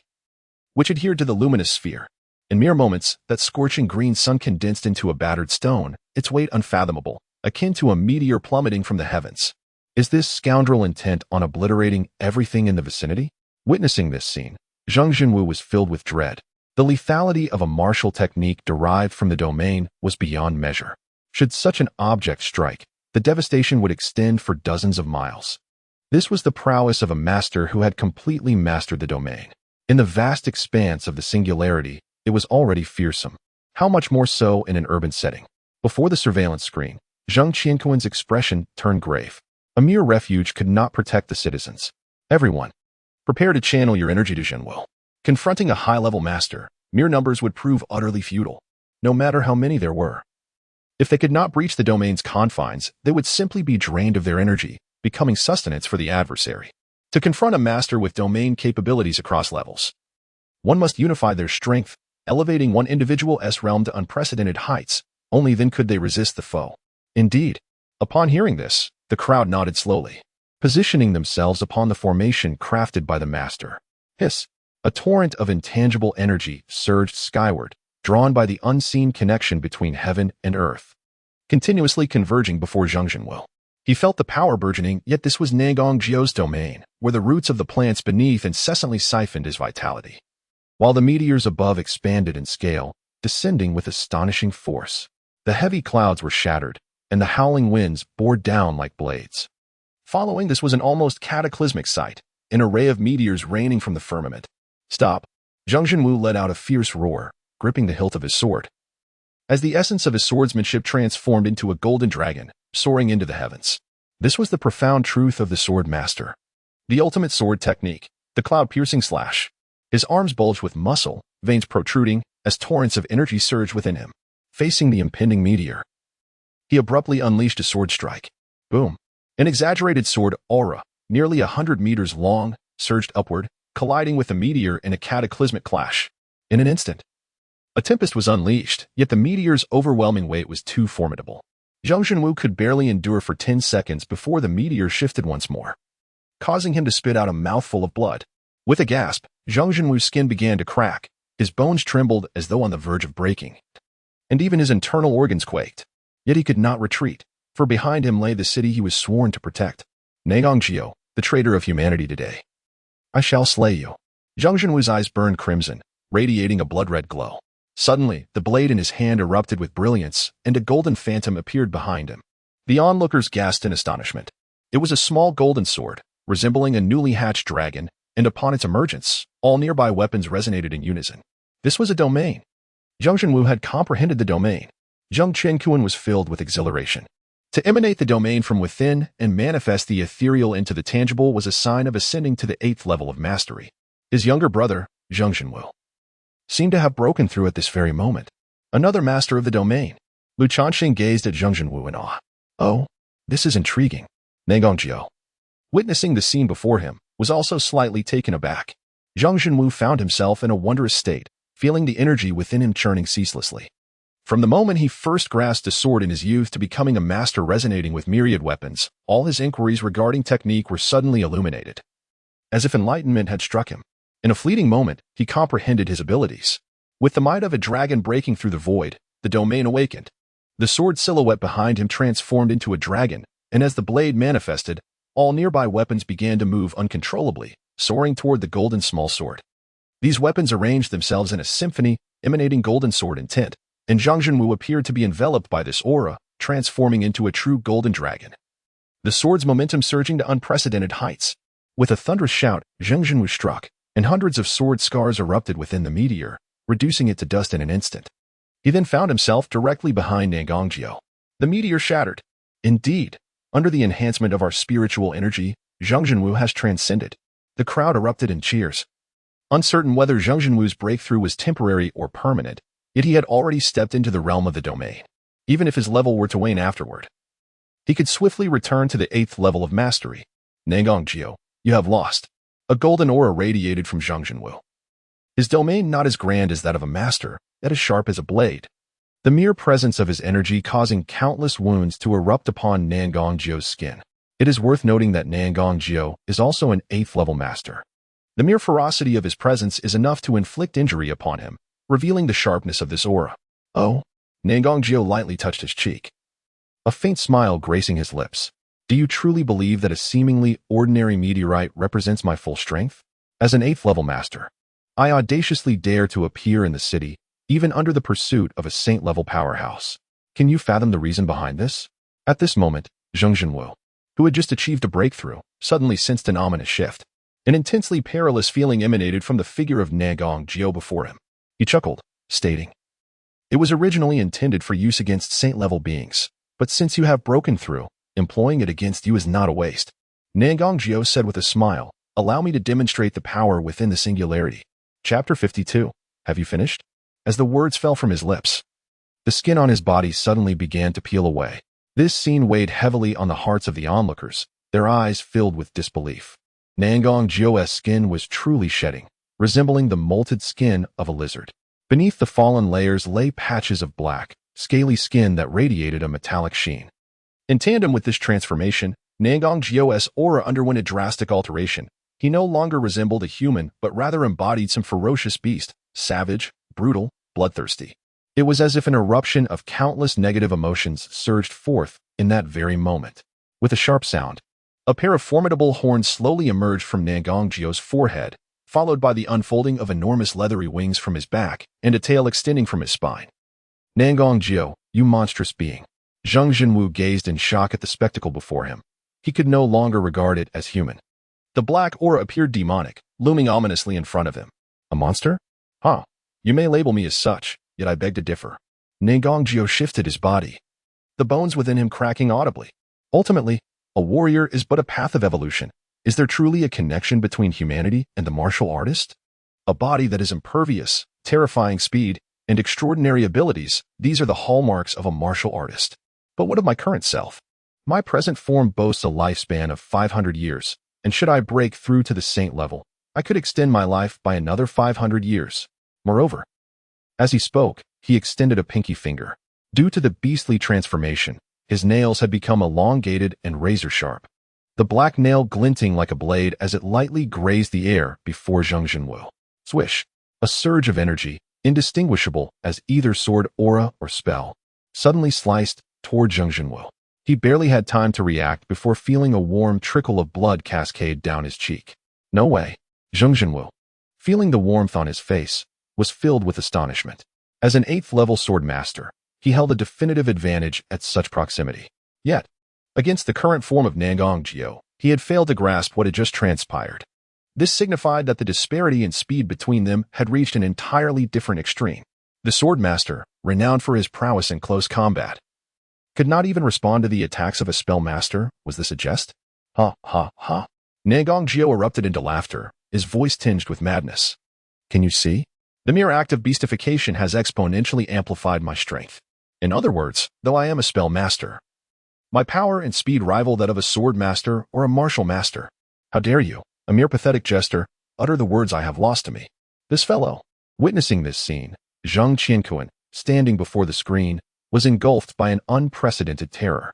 which adhered to the luminous sphere. In mere moments, that scorching green sun condensed into a battered stone, its weight unfathomable, akin to a meteor plummeting from the heavens. Is this scoundrel intent on obliterating everything in the vicinity? Witnessing this scene, Zheng Jinwu was filled with dread. The lethality of a martial technique derived from the domain was beyond measure. Should such an object strike, the devastation would extend for dozens of miles. This was the prowess of a master who had completely mastered the domain. In the vast expanse of the singularity, it was already fearsome. How much more so in an urban setting? Before the surveillance screen, Zheng Qianquan's expression turned grave. A mere refuge could not protect the citizens. Everyone, prepare to channel your energy to Jinwu. Confronting a high-level master, mere numbers would prove utterly futile, no matter how many there were. If they could not breach the domain's confines, they would simply be drained of their energy, becoming sustenance for the adversary. To confront a master with domain capabilities across levels, One must unify their strength, elevating one individual's realm to unprecedented heights. Only then could they resist the foe. Indeed. Upon hearing this, the crowd nodded slowly, positioning themselves upon the formation crafted by the master. Hiss! A torrent of intangible energy surged skyward, drawn by the unseen connection between heaven and earth, continuously converging before Zhang Zhenwu. He felt the power burgeoning, yet this was Nangongjiao's domain, where the roots of the plants beneath incessantly siphoned his vitality, while the meteors above expanded in scale, descending with astonishing force. The heavy clouds were shattered, and the howling winds bore down like blades. Following this was an almost cataclysmic sight, an array of meteors raining from the firmament. Stop! Zhang Zhenwu let out a fierce roar, gripping the hilt of his sword, as the essence of his swordsmanship transformed into a golden dragon, soaring into the heavens. This was the profound truth of the sword master. The ultimate sword technique, the cloud-piercing slash. His arms bulged with muscle, veins protruding, as torrents of energy surged within him. Facing the impending meteor, he abruptly unleashed a sword strike. Boom! An exaggerated sword aura, nearly 100 meters long, surged upward, colliding with the meteor in a cataclysmic clash. In an instant, a tempest was unleashed, yet the meteor's overwhelming weight was too formidable. Zhang Zhenwu could barely endure for 10 seconds before the meteor shifted once more, causing him to spit out a mouthful of blood. With a gasp, Zhang Zhenwu's skin began to crack, his bones trembled as though on the verge of breaking, and even his internal organs quaked. Yet he could not retreat, for behind him lay the city he was sworn to protect. Nangongjiao, the traitor of humanity today. I shall slay you. Zhang Zhenwu's eyes burned crimson, radiating a blood-red glow. Suddenly, the blade in his hand erupted with brilliance, and a golden phantom appeared behind him. The onlookers gasped in astonishment. It was a small golden sword, resembling a newly hatched dragon, and upon its emergence, all nearby weapons resonated in unison. This was a domain. Zhang Zhenwu had comprehended the domain. Zhang Chenkuan was filled with exhilaration. To emanate the domain from within and manifest the ethereal into the tangible was a sign of ascending to the 8th level of mastery. His younger brother, Zhang Zhenwu, seemed to have broken through at this very moment. Another master of the domain. Lu Chanxing gazed at Zhang Zhenwu in awe. Oh, this is intriguing. Nangongjiao, witnessing the scene before him, was also slightly taken aback. Zhang Zhenwu found himself in a wondrous state, feeling the energy within him churning ceaselessly. From the moment he first grasped a sword in his youth to becoming a master resonating with myriad weapons, all his inquiries regarding technique were suddenly illuminated, as if enlightenment had struck him. In a fleeting moment, he comprehended his abilities. With the might of a dragon breaking through the void, the domain awakened. The sword silhouette behind him transformed into a dragon, and as the blade manifested, all nearby weapons began to move uncontrollably, soaring toward the golden small sword. These weapons arranged themselves in a symphony, emanating golden sword intent, and Zhang Zhenwu appeared to be enveloped by this aura, transforming into a true golden dragon. The sword's momentum surging to unprecedented heights. With a thunderous shout, Zhang Zhenwu struck, and hundreds of sword scars erupted within the meteor, reducing it to dust in an instant. He then found himself directly behind Nangongjiao. The meteor shattered. Indeed, under the enhancement of our spiritual energy, Zhang Zhenwu has transcended. The crowd erupted in cheers. Uncertain whether Zhang Zhenwu's breakthrough was temporary or permanent, yet he had already stepped into the realm of the domain. Even if his level were to wane afterward, he could swiftly return to the 8th level of mastery. Nangongjiao, you have lost. A golden aura radiated from Zhang Zhenwu. His domain not as grand as that of a master, yet as sharp as a blade. The mere presence of his energy causing countless wounds to erupt upon Nangongjiao's skin. It is worth noting that Nangongjiao is also an 8th level master. The mere ferocity of his presence is enough to inflict injury upon him, revealing the sharpness of this aura. Oh, Nangongjiao lightly touched his cheek, a faint smile gracing his lips. Do you truly believe that a seemingly ordinary meteorite represents my full strength? As an 8th level master, I audaciously dare to appear in the city, even under the pursuit of a saint-level powerhouse. Can you fathom the reason behind this? At this moment, Zhang Zhenwu, who had just achieved a breakthrough, suddenly sensed an ominous shift. An intensely perilous feeling emanated from the figure of Nangongjiao before him. He chuckled, stating, "It was originally intended for use against saint-level beings, but since you have broken through, employing it against you is not a waste." Nangongjiao said with a smile, "Allow me to demonstrate the power within the singularity." Chapter 52. Have you finished? As the words fell from his lips, the skin on his body suddenly began to peel away. This scene weighed heavily on the hearts of the onlookers, their eyes filled with disbelief. Nangongjiao's skin was truly shedding. resembling the molted skin of a lizard. Beneath the fallen layers lay patches of black, scaly skin that radiated a metallic sheen. In tandem with this transformation, Nangong's aura underwent a drastic alteration. He no longer resembled a human, but rather embodied some ferocious beast, savage, brutal, bloodthirsty. It was as if an eruption of countless negative emotions surged forth in that very moment. With a sharp sound, a pair of formidable horns slowly emerged from Nangong's forehead, followed by the unfolding of enormous leathery wings from his back and a tail extending from his spine. Nangong, you monstrous being. Zhang Jinwu gazed in shock at the spectacle before him. He could no longer regard it as human. The black aura appeared demonic, looming ominously in front of him. A monster? Huh. You may label me as such, yet I beg to differ. Nangong shifted his body, the bones within him cracking audibly. Ultimately, a warrior is but a path of evolution. Is there truly a connection between humanity and the martial artist? A body that is impervious, terrifying speed, and extraordinary abilities, these are the hallmarks of a martial artist. But what of my current self? My present form boasts a lifespan of 500 years, and should I break through to the saint level, I could extend my life by another 500 years. Moreover, as he spoke, he extended a pinky finger. Due to the beastly transformation, his nails had become elongated and razor-sharp, the black nail glinting like a blade as it lightly grazed the air before Zhang Jinwu. Swish! A surge of energy, indistinguishable as either sword aura or spell, suddenly sliced toward Zhang Jinwu. He barely had time to react before feeling a warm trickle of blood cascade down his cheek. No way! Zhang Jinwu, feeling the warmth on his face, was filled with astonishment. As an 8th-level sword master, he held a definitive advantage at such proximity. Yet, against the current form of Nangong, he had failed to grasp what had just transpired. This signified that the disparity in speed between them had reached an entirely different extreme. The sword master, renowned for his prowess in close combat, could not even respond to the attacks of a spell master. Was this a jest? Ha, ha, ha. Nangong erupted into laughter, his voice tinged with madness. Can you see? The mere act of beastification has exponentially amplified my strength. In other words, though I am a spell master, my power and speed rival that of a sword master or a martial master. How dare you, a mere pathetic jester, utter the words I have lost to me? This fellow, witnessing this scene, Zhang Qianquan, standing before the screen, was engulfed by an unprecedented terror.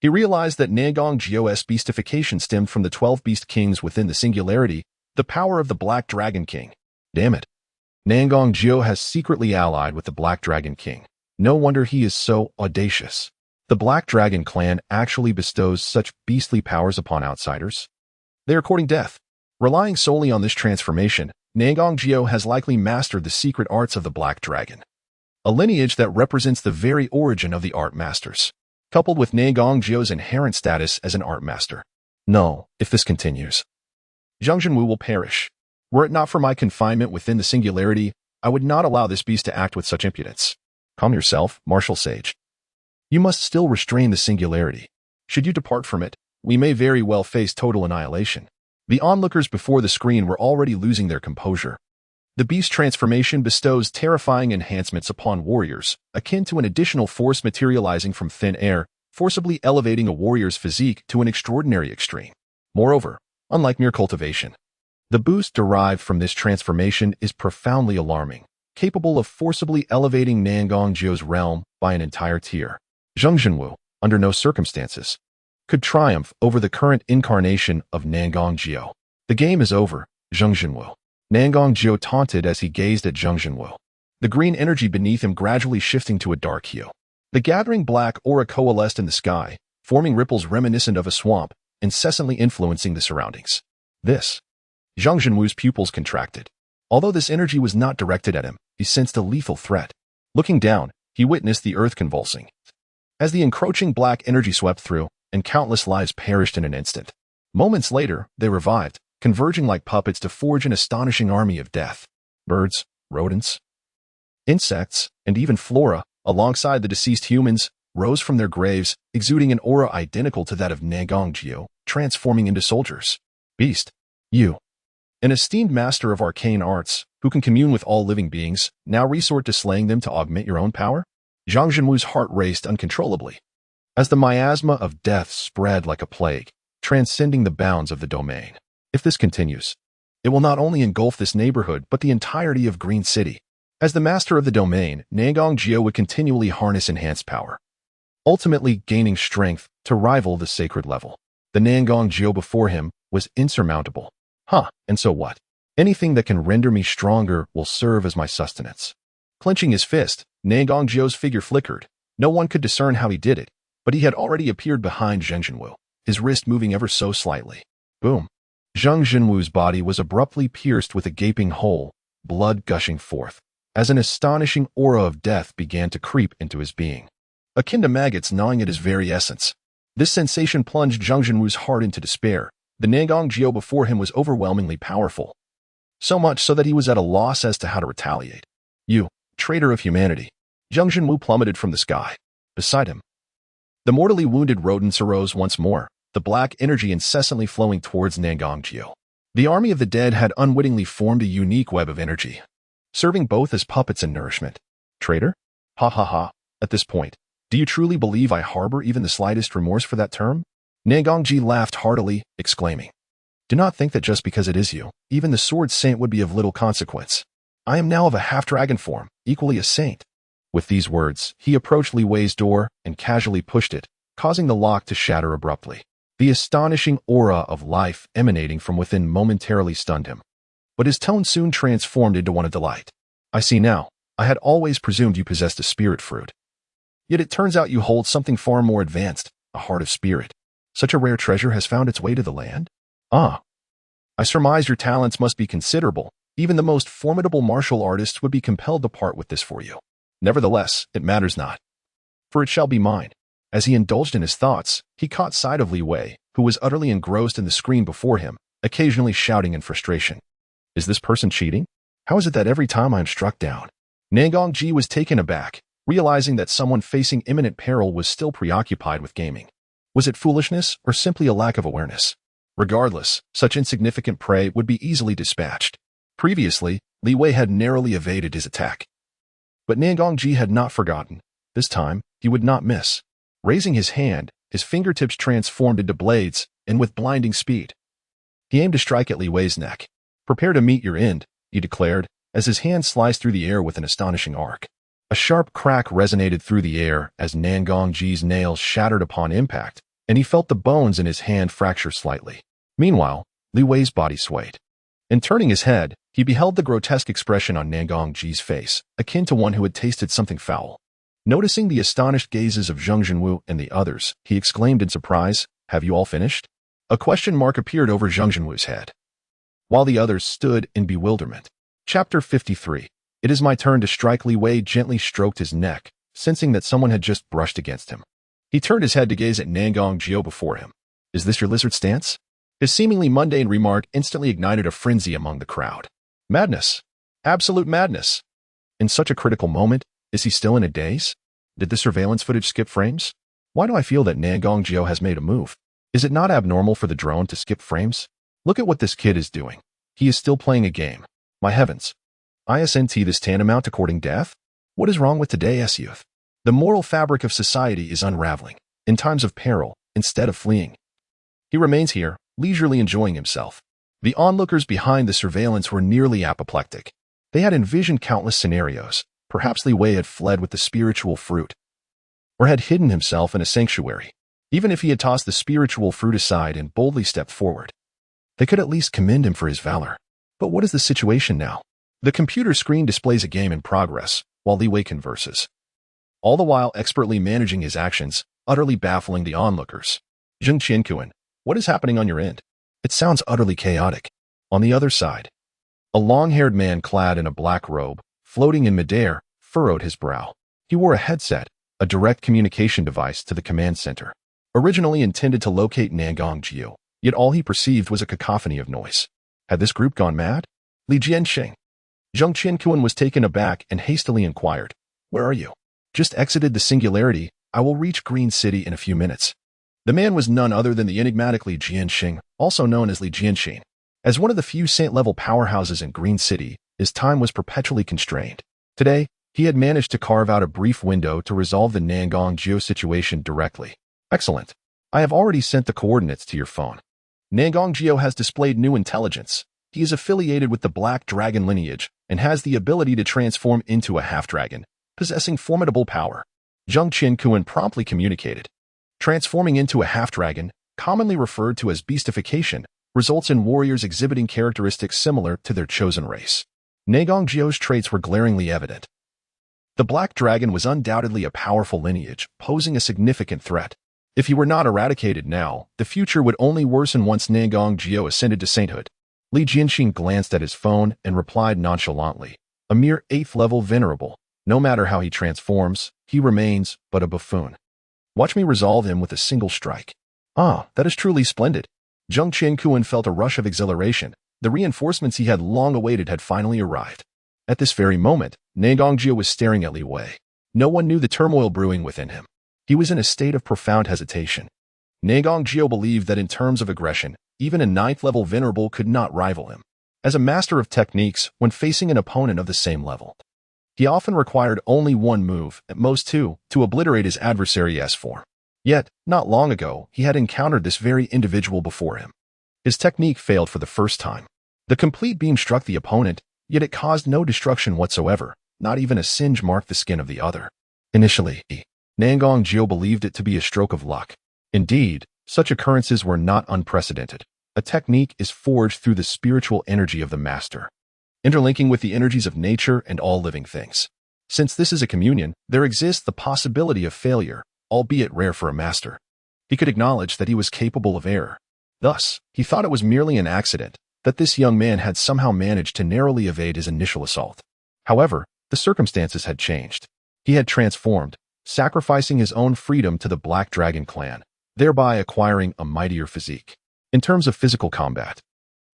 He realized that Nangong's beastification stemmed from the 12 beast kings within the singularity, the power of the Black Dragon King. Damn it. Nangong has secretly allied with the Black Dragon King. No wonder he is so audacious. The Black Dragon clan actually bestows such beastly powers upon outsiders. They are courting death. Relying solely on this transformation, Nangong has likely mastered the secret arts of the Black Dragon, a lineage that represents the very origin of the art masters, coupled with Nangong's inherent status as an art master. No, if this continues, Zhang Jinwu will perish. Were it not for my confinement within the singularity, I would not allow this beast to act with such impudence. Calm yourself, martial sage. You must still restrain the singularity. Should you depart from it, we may very well face total annihilation. The onlookers before the screen were already losing their composure. The beast transformation bestows terrifying enhancements upon warriors, akin to an additional force materializing from thin air, forcibly elevating a warrior's physique to an extraordinary extreme. Moreover, unlike mere cultivation, the boost derived from this transformation is profoundly alarming, capable of forcibly elevating Nangong's realm by an entire tier. Zhang Jinwu, under no circumstances, could triumph over the current incarnation of Nangong. The game is over, Zhang Jinwu. Nangong taunted as he gazed at Zhang Jinwu, the green energy beneath him gradually shifting to a dark hue. The gathering black aura coalesced in the sky, forming ripples reminiscent of a swamp, incessantly influencing the surroundings. Zhang Jinwu's pupils contracted. Although this energy was not directed at him, he sensed a lethal threat. Looking down, he witnessed the earth convulsing, as the encroaching black energy swept through, and countless lives perished in an instant. Moments later, they revived, converging like puppets to forge an astonishing army of death. Birds, rodents, insects, and even flora, alongside the deceased humans, rose from their graves, exuding an aura identical to that of Nangong, transforming into soldiers. Beast, you, an esteemed master of arcane arts, who can commune with all living beings, now resort to slaying them to augment your own power? Zhang Jinwu's heart raced uncontrollably, as the miasma of death spread like a plague, transcending the bounds of the domain. If this continues, It will not only engulf this neighborhood, but the entirety of Green City. As the master of the domain, Nangong Jio would continually harness enhanced power, ultimately gaining strength to rival the sacred level. The Nangong Jio before him was insurmountable. And so what? Anything that can render me stronger will serve as my sustenance. Clenching his fist, Nangong Jio's figure flickered. No one could discern how he did it, but he had already appeared behind Zheng Jinwu, his wrist moving ever so slightly. Boom. Zheng Jinwu's body was abruptly pierced with a gaping hole, blood gushing forth, as an astonishing aura of death began to creep into his being, akin to maggots gnawing at his very essence. This sensation plunged Zheng Jinwu's heart into despair. The Nangong Jio before him was overwhelmingly powerful, so much so that he was at a loss as to how to retaliate. You, traitor of humanity! Zheng Jinwu plummeted from the sky. Beside him, the mortally wounded rodents arose once more, the black energy incessantly flowing towards Nangong Jio. The army of the dead had unwittingly formed a unique web of energy, serving both as puppets and nourishment. Traitor? Ha ha ha. At this point, do you truly believe I harbor even the slightest remorse for that term? Nangong Ji laughed heartily, exclaiming, Do not think that just because it is you, even the sword saint would be of little consequence. I am now of a half-dragon form, equally a saint. With these words, he approached Li Wei's door and casually pushed it, causing the lock to shatter abruptly. The astonishing aura of life emanating from within momentarily stunned him, but his tone soon transformed into one of delight. I see now. I had always presumed you possessed a spirit fruit. Yet it turns out you hold something far more advanced, a heart of spirit. Such a rare treasure has found its way to the land? I surmise your talents must be considerable. Even the most formidable martial artists would be compelled to part with this for you. Nevertheless, it matters not, for it shall be mine. As he indulged in his thoughts, he caught sight of Li Wei, who was utterly engrossed in the screen before him, occasionally shouting in frustration. Is this person cheating? How is it that every time I am struck down? Nangong Ji was taken aback, realizing that someone facing imminent peril was still preoccupied with gaming. Was it foolishness or simply a lack of awareness? Regardless, such insignificant prey would be easily dispatched. Previously, Li Wei had narrowly evaded his attack. But Nangong Ji had not forgotten. This time, he would not miss. Raising his hand, his fingertips transformed into blades, and with blinding speed, he aimed to strike at Li Wei's neck. Prepare to meet your end, he declared, as his hand sliced through the air with an astonishing arc. A sharp crack resonated through the air as Nangong Ji's nails shattered upon impact, and he felt the bones in his hand fracture slightly. Meanwhile, Li Wei's body swayed. In turning his head, he beheld the grotesque expression on Nangong Ji's face, akin to one who had tasted something foul. Noticing the astonished gazes of Zheng Jinwu and the others, he exclaimed in surprise, Have you all finished? A question mark appeared over Zheng Jinwu's head, while the others stood in bewilderment. Chapter 53. It is my turn to strike. Li Wei gently stroked his neck, sensing that someone had just brushed against him. He turned his head to gaze at Nangong Jio before him. Is this your lizard stance? His seemingly mundane remark instantly ignited a frenzy among the crowd. Madness. Absolute madness. In such a critical moment, is he still in a daze? Did the surveillance footage skip frames? Why do I feel that Nangong Jio has made a move? Is it not abnormal for the drone to skip frames? Look at what this kid is doing. He is still playing a game. My heavens. Isn't this tantamount to courting death? What is wrong with today's youth? The moral fabric of society is unraveling, in times of peril, instead of fleeing. He remains here, leisurely enjoying himself. The onlookers behind the surveillance were nearly apoplectic. They had envisioned countless scenarios. Perhaps Li Wei had fled with the spiritual fruit, or had hidden himself in a sanctuary. Even if he had tossed the spiritual fruit aside and boldly stepped forward, they could at least commend him for his valor. But what is the situation now? The computer screen displays a game in progress, while Li Wei converses, all the while expertly managing his actions, utterly baffling the onlookers. Zheng Qianquan, what is happening on your end? It sounds utterly chaotic. On the other side, a long-haired man clad in a black robe, floating in midair, furrowed his brow. He wore a headset, a direct communication device to the command center, originally intended to locate Nangong Jio, yet all he perceived was a cacophony of noise. Had this group gone mad? Li Jianxing. Zheng Qianquan was taken aback and hastily inquired, Where are you? Just exited the singularity. I will reach Green City in a few minutes. The man was none other than the enigmatic Li Jianxing, also known as Li Jianxin. As one of the few saint-level powerhouses in Green City, his time was perpetually constrained. Today, he had managed to carve out a brief window to resolve the Nangong Jio situation directly. Excellent. I have already sent the coordinates to your phone. Nangong Jio has displayed new intelligence. He is affiliated with the Black Dragon lineage and has the ability to transform into a half-dragon, possessing formidable power. Zheng Qianquan promptly communicated. Transforming into a half-dragon, commonly referred to as beastification, results in warriors exhibiting characteristics similar to their chosen race. Negong Jio's traits were glaringly evident. The Black Dragon was undoubtedly a powerful lineage, posing a significant threat. If he were not eradicated now, the future would only worsen once Negong Jio ascended to sainthood. Li Jianxing glanced at his phone and replied nonchalantly, "A mere 8th-level venerable. No matter how he transforms, he remains but a buffoon. Watch me resolve him with a single strike." Ah, that is truly splendid. Zheng Qianquan felt a rush of exhilaration. The reinforcements he had long awaited had finally arrived. At this very moment, Negong Jio was staring at Li Wei. No one knew the turmoil brewing within him. He was in a state of profound hesitation. Negong Jio believed that in terms of aggression, even a 9th-level venerable could not rival him. As a master of techniques, when facing an opponent of the same level, he often required only one move, at most two, to obliterate his adversary's form. Yet, not long ago, he had encountered this very individual before him. His technique failed for the first time. The complete beam struck the opponent, yet it caused no destruction whatsoever. Not even a singe marked the skin of the other. Initially, Negong Jio believed it to be a stroke of luck. Indeed, such occurrences were not unprecedented. A technique is forged through the spiritual energy of the master, interlinking with the energies of nature and all living things. Since this is a communion, there exists the possibility of failure, albeit rare for a master. He could acknowledge that he was capable of error. Thus, he thought it was merely an accident, that this young man had somehow managed to narrowly evade his initial assault. However, the circumstances had changed. He had transformed, sacrificing his own freedom to the Black Dragon clan, thereby acquiring a mightier physique. In terms of physical combat,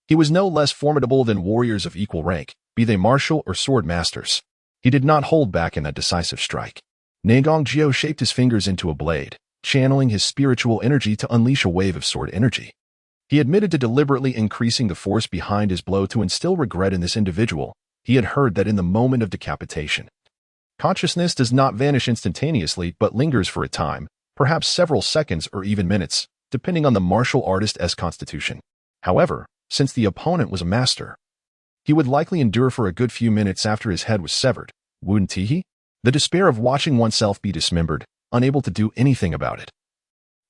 he was no less formidable than warriors of equal rank, be they martial or sword masters. He did not hold back in that decisive strike. Negong Jio shaped his fingers into a blade, channeling his spiritual energy to unleash a wave of sword energy. He admitted to deliberately increasing the force behind his blow to instill regret in this individual. He had heard that in the moment of decapitation, consciousness does not vanish instantaneously but lingers for a time, perhaps several seconds or even minutes, depending on the martial artist's constitution. However, since the opponent was a master, he would likely endure for a good few minutes after his head was severed, wouldn't he? The despair of watching oneself be dismembered, unable to do anything about it,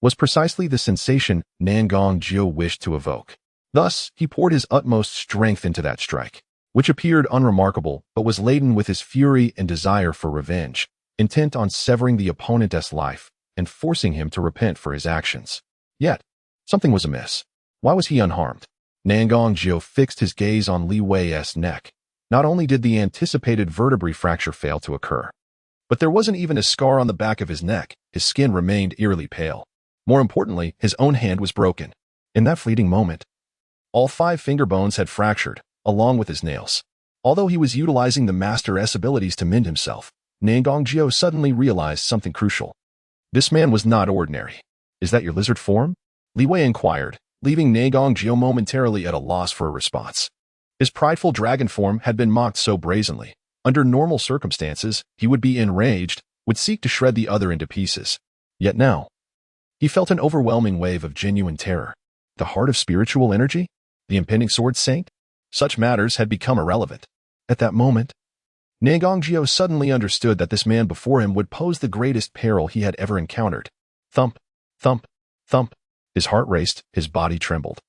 was precisely the sensation Negong Jio wished to evoke. Thus, he poured his utmost strength into that strike, which appeared unremarkable but was laden with his fury and desire for revenge, intent on severing the opponent's life and forcing him to repent for his actions. Yet, something was amiss. Why was he unharmed? Negong Jio fixed his gaze on Li Wei's neck. Not only did the anticipated vertebrae fracture fail to occur, but there wasn't even a scar on the back of his neck. His skin remained eerily pale. More importantly, his own hand was broken. In that fleeting moment, all 5 finger bones had fractured, along with his nails. Although he was utilizing the master's abilities to mend himself, Negong Jio suddenly realized something crucial. This man was not ordinary. "Is that your lizard form?" Li Wei inquired, leaving Negong Jio momentarily at a loss for a response. His prideful dragon form had been mocked so brazenly. Under normal circumstances, he would be enraged, would seek to shred the other into pieces. Yet now, he felt an overwhelming wave of genuine terror. The heart of spiritual energy? The impending sword saint? Such matters had become irrelevant. At that moment, Negong Jio suddenly understood that this man before him would pose the greatest peril he had ever encountered. Thump, thump, thump. His heart raced, his body trembled.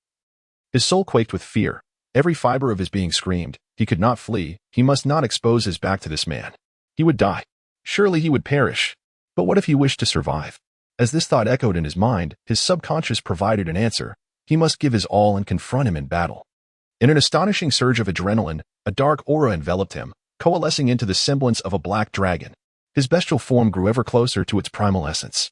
His soul quaked with fear. Every fiber of his being screamed. He could not flee. He must not expose his back to this man. He would die. Surely he would perish. But what if he wished to survive? As this thought echoed in his mind, his subconscious provided an answer. He must give his all and confront him in battle. In an astonishing surge of adrenaline, a dark aura enveloped him, coalescing into the semblance of a black dragon. His bestial form grew ever closer to its primal essence.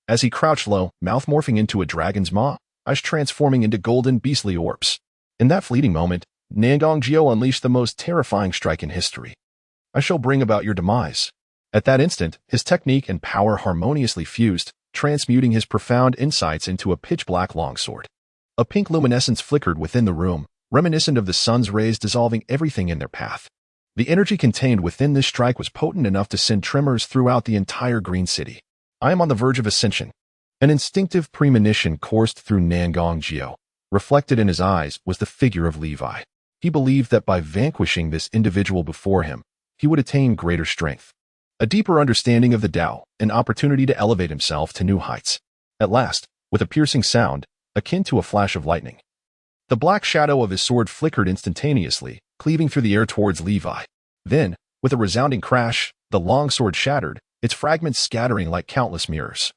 As he crouched low, mouth morphing into a dragon's maw, eyes transforming into golden beastly orbs. In that fleeting moment, Negong Jio unleashed the most terrifying strike in history. "I shall bring about your demise." At that instant, his technique and power harmoniously fused, transmuting his profound insights into a pitch-black longsword. A pink luminescence flickered within the room, reminiscent of the sun's rays dissolving everything in their path. The energy contained within this strike was potent enough to send tremors throughout the entire green city. "I am on the verge of ascension." An instinctive premonition coursed through Negong Jio. Reflected in his eyes was the figure of Levi. He believed that by vanquishing this individual before him, he would attain greater strength, a deeper understanding of the Tao, an opportunity to elevate himself to new heights. At last, with a piercing sound, akin to a flash of lightning, the black shadow of his sword flickered instantaneously, cleaving through the air towards Levi. Then, with a resounding crash, the long sword shattered, its fragments scattering like countless mirrors,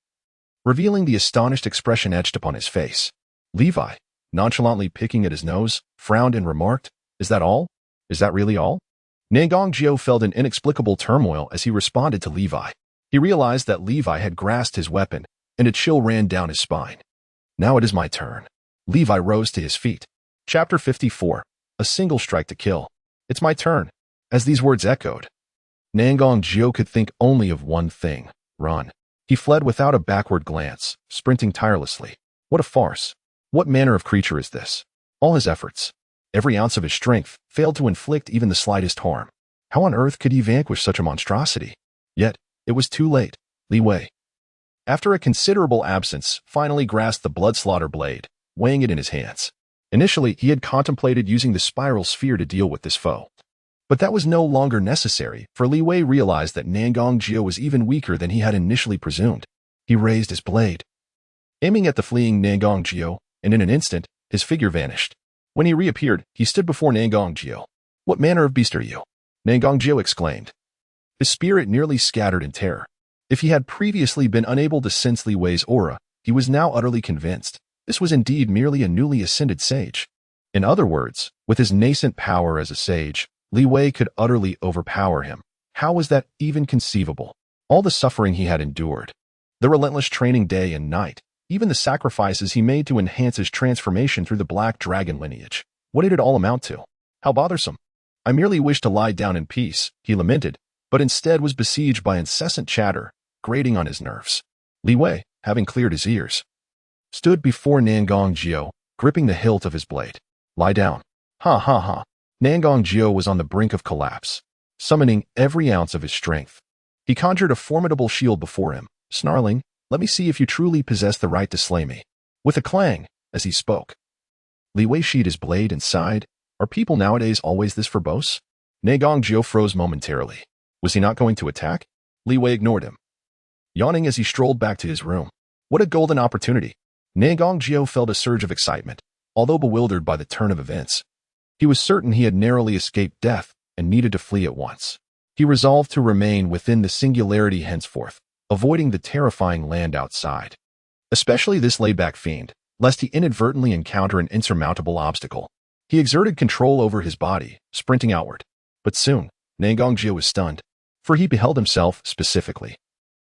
revealing the astonished expression etched upon his face. Levi, nonchalantly picking at his nose, frowned and remarked, "Is that all? Is that really all?" Nangongjio felt an inexplicable turmoil as he responded to Levi. He realized that Levi had grasped his weapon, and a chill ran down his spine. Now it is my turn. Levi rose to his feet. Chapter 54. A single strike to kill. It's my turn. As these words echoed, Nangongjio could think only of one thing: run. He fled without a backward glance, sprinting tirelessly. What a farce. What manner of creature is this? All his efforts, every ounce of his strength, failed to inflict even the slightest harm. How on earth could he vanquish such a monstrosity? Yet, it was too late. Li Wei, after a considerable absence, finally grasped the blood-slaughter blade, weighing it in his hands. Initially, he had contemplated using the spiral sphere to deal with this foe. But that was no longer necessary, for Li Wei realized that Nangongjio was even weaker than he had initially presumed. He raised his blade, aiming at the fleeing Nangongjio, and in an instant, his figure vanished. When he reappeared, he stood before Nangongjio. "What manner of beast are you?" Nangongjio exclaimed. His spirit nearly scattered in terror. If he had previously been unable to sense Li Wei's aura, he was now utterly convinced this was indeed merely a newly ascended sage. In other words, with his nascent power as a sage, Li Wei could utterly overpower him. How was that even conceivable? All the suffering he had endured, the relentless training day and night, even the sacrifices he made to enhance his transformation through the Black Dragon lineage. What did it all amount to? How bothersome. I merely wished to lie down in peace, he lamented, but instead was besieged by incessant chatter, grating on his nerves. Li Wei, having cleared his ears, stood before Nangongjio, gripping the hilt of his blade. "Lie down." Ha ha ha. Nangongjio was on the brink of collapse, summoning every ounce of his strength. He conjured a formidable shield before him, snarling, "Let me see if you truly possess the right to slay me." With a clang, as he spoke, Li Wei sheathed his blade and sighed. Are people nowadays always this verbose? Nangongjio froze momentarily. Was he not going to attack? Li Wei ignored him, yawning as he strolled back to his room. What a golden opportunity. Nangongjio felt a surge of excitement, although bewildered by the turn of events. He was certain he had narrowly escaped death and needed to flee at once. He resolved to remain within the singularity henceforth, avoiding the terrifying land outside, especially this laid-back fiend, lest he inadvertently encounter an insurmountable obstacle. He exerted control over his body, sprinting outward. But soon, Nangongjio was stunned, for he beheld himself, specifically,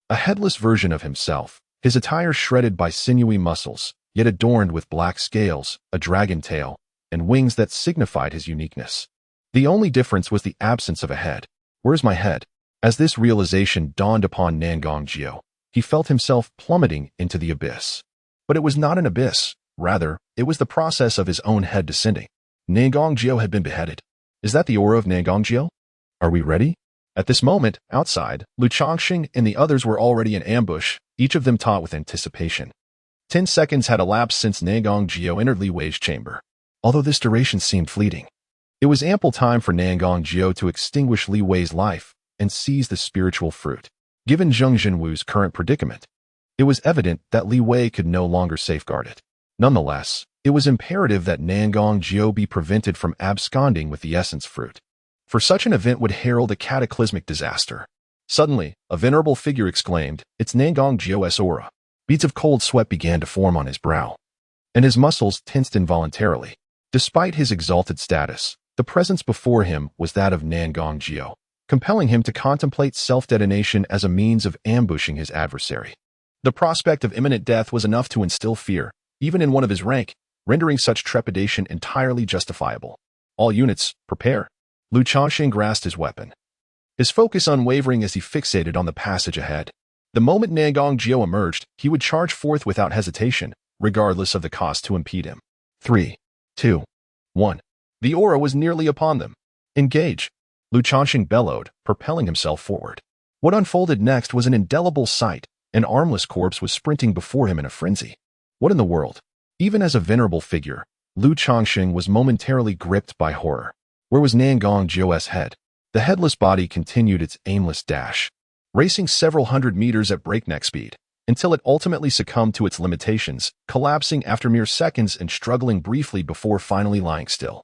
a headless version of himself, his attire shredded by sinewy muscles, yet adorned with black scales, a dragon tail, and wings that signified his uniqueness. The only difference was the absence of a head. Where's my head? As this realization dawned upon Nangongjio, he felt himself plummeting into the abyss. But it was not an abyss. Rather, it was the process of his own head descending. Nangongjio had been beheaded. Is that the aura of Nangongjio? Are we ready? At this moment, outside, Lu Chongqing and the others were already in ambush, each of them taut with anticipation. 10 seconds had elapsed since Nangongjio entered Li Wei's chamber. Although this duration seemed fleeting, it was ample time for Nangongjio to extinguish Li Wei's life and seize the spiritual fruit. Given Zheng Jinwu's current predicament, it was evident that Li Wei could no longer safeguard it. Nonetheless, it was imperative that Nangongjio be prevented from absconding with the essence fruit, for such an event would herald a cataclysmic disaster. Suddenly, a venerable figure exclaimed, "It's Nangongjio's aura." Beads of cold sweat began to form on his brow, and his muscles tensed involuntarily. Despite his exalted status, the presence before him was that of Nangongjio, compelling him to contemplate self-detonation as a means of ambushing his adversary. The prospect of imminent death was enough to instill fear, even in one of his rank, rendering such trepidation entirely justifiable. All units, prepare. Lu Chongqing grasped his weapon, his focus unwavering as he fixated on the passage ahead. The moment Nangongjio emerged, he would charge forth without hesitation, regardless of the cost to impede him. 3, 2, 1. The aura was nearly upon them. Engage. Lu Chongqing bellowed, propelling himself forward. What unfolded next was an indelible sight. An armless corpse was sprinting before him in a frenzy. What in the world? Even as a venerable figure, Lu Chongqing was momentarily gripped by horror. Where was Nangong Jio's head? The headless body continued its aimless dash, racing several hundred meters at breakneck speed, until it ultimately succumbed to its limitations, collapsing after mere seconds and struggling briefly before finally lying still.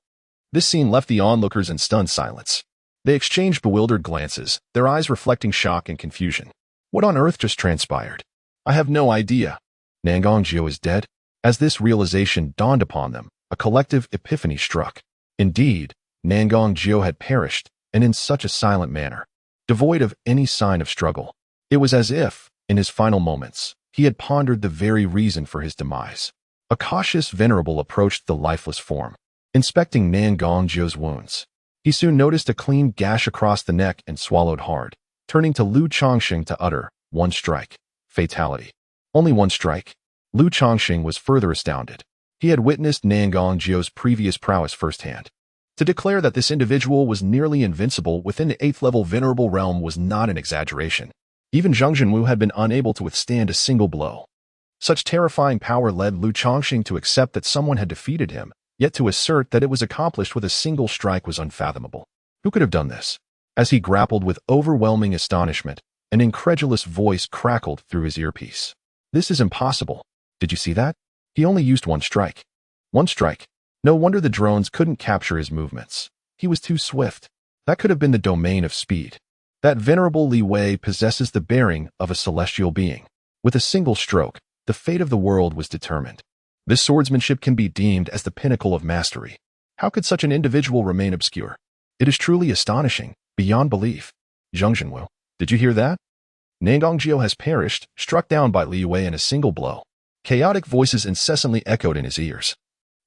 This scene left the onlookers in stunned silence. They exchanged bewildered glances, their eyes reflecting shock and confusion. What on earth just transpired? I have no idea. Nangong Jio is dead? As this realization dawned upon them, a collective epiphany struck. Indeed, Nangong Jio had perished, and in such a silent manner, devoid of any sign of struggle. It was as if, in his final moments, he had pondered the very reason for his demise. A cautious venerable approached the lifeless form, inspecting Nangong Jio's wounds. He soon noticed a clean gash across the neck and swallowed hard, turning to Lu Chongqing to utter, "One strike. Fatality." Only one strike? Lu Chongqing was further astounded. He had witnessed Nangong Jio's previous prowess firsthand. To declare that this individual was nearly invincible within the 8th level venerable realm was not an exaggeration. Even Zhang Jinwu had been unable to withstand a single blow. Such terrifying power led Lu Chongqing to accept that someone had defeated him, yet to assert that it was accomplished with a single strike was unfathomable. Who could have done this? As he grappled with overwhelming astonishment, an incredulous voice crackled through his earpiece. "This is impossible. Did you see that? He only used one strike." One strike. No wonder the drones couldn't capture his movements. He was too swift. That could have been the domain of speed. That venerable Li Wei possesses the bearing of a celestial being. With a single stroke, the fate of the world was determined. This swordsmanship can be deemed as the pinnacle of mastery. How could such an individual remain obscure? It is truly astonishing, beyond belief. Zhang Jinwu, did you hear that? Nangong Jio has perished, struck down by Li Wei in a single blow. Chaotic voices incessantly echoed in his ears.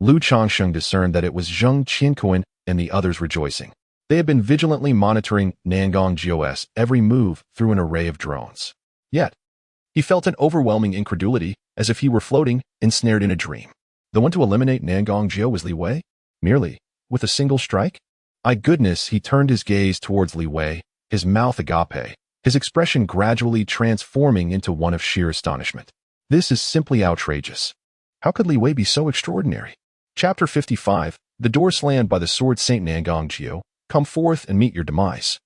Lu Chongqing discerned that it was Zheng Qianquan and the others rejoicing. They had been vigilantly monitoring Nangong Jio's every move through an array of drones. Yet, he felt an overwhelming incredulity, as if he were floating, ensnared in a dream. The one to eliminate Nangong Jio was Li Wei? Merely, with a single strike? My goodness, he turned his gaze towards Li Wei, his mouth agape, his expression gradually transforming into one of sheer astonishment. This is simply outrageous. How could Li Wei be so extraordinary? Chapter 55, The door slammed by the sword Saint Nangong Jio, come forth and meet your demise.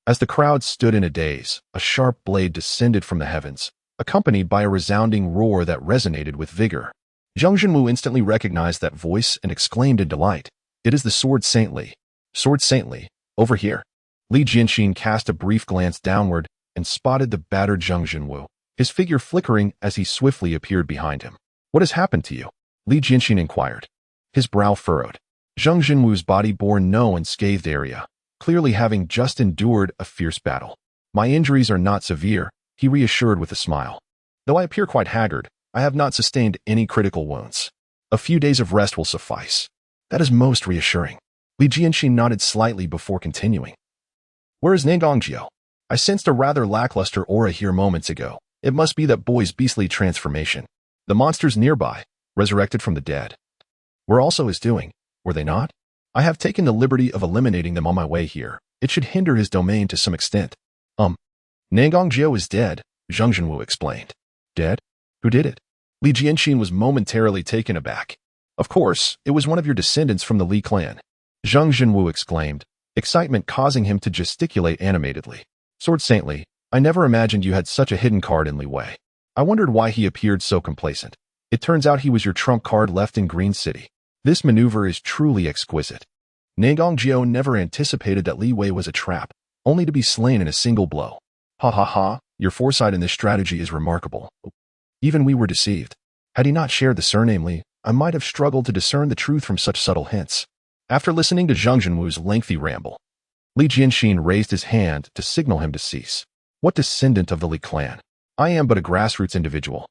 As the crowd stood in a daze, a sharp blade descended from the heavens, accompanied by a resounding roar that resonated with vigor. Zhang Jinwu instantly recognized that voice and exclaimed in delight, "It is the sword saintly. Sword saintly, over here." Li Jianxin cast a brief glance downward and spotted the battered Zhang Jinwu, his figure flickering as he swiftly appeared behind him. "What has happened to you?" Li Jianxin inquired. His brow furrowed. Zhang Jinwu's body bore no unscathed area, clearly having just endured a fierce battle. "My injuries are not severe," he reassured with a smile. "Though I appear quite haggard, I have not sustained any critical wounds. A few days of rest will suffice." "That is most reassuring." Li Jianxin nodded slightly before continuing. "Where is Nangong Jio? I sensed a rather lackluster aura here moments ago. It must be that boy's beastly transformation. The monsters nearby, resurrected from the dead, were also his doing, were they not? I have taken the liberty of eliminating them on my way here. It should hinder his domain to some extent." Nangong Jio is dead," Zhang Jinwu explained. "Dead? Who did it?" Li Jianxin was momentarily taken aback. "Of course, it was one of your descendants from the Li clan," Zhang Jinwu exclaimed, excitement causing him to gesticulate animatedly. "Sword saintly, I never imagined you had such a hidden card in Li Wei. I wondered why he appeared so complacent. It turns out he was your trump card left in Green City. This maneuver is truly exquisite. Nangong Jio never anticipated that Li Wei was a trap, only to be slain in a single blow. Ha ha ha, your foresight in this strategy is remarkable. Even we were deceived. Had he not shared the surname Li, I might have struggled to discern the truth from such subtle hints." After listening to Zhang Jinwu's lengthy ramble, Li Jianxin raised his hand to signal him to cease. "What descendant of the Li clan? I am but a grassroots individual,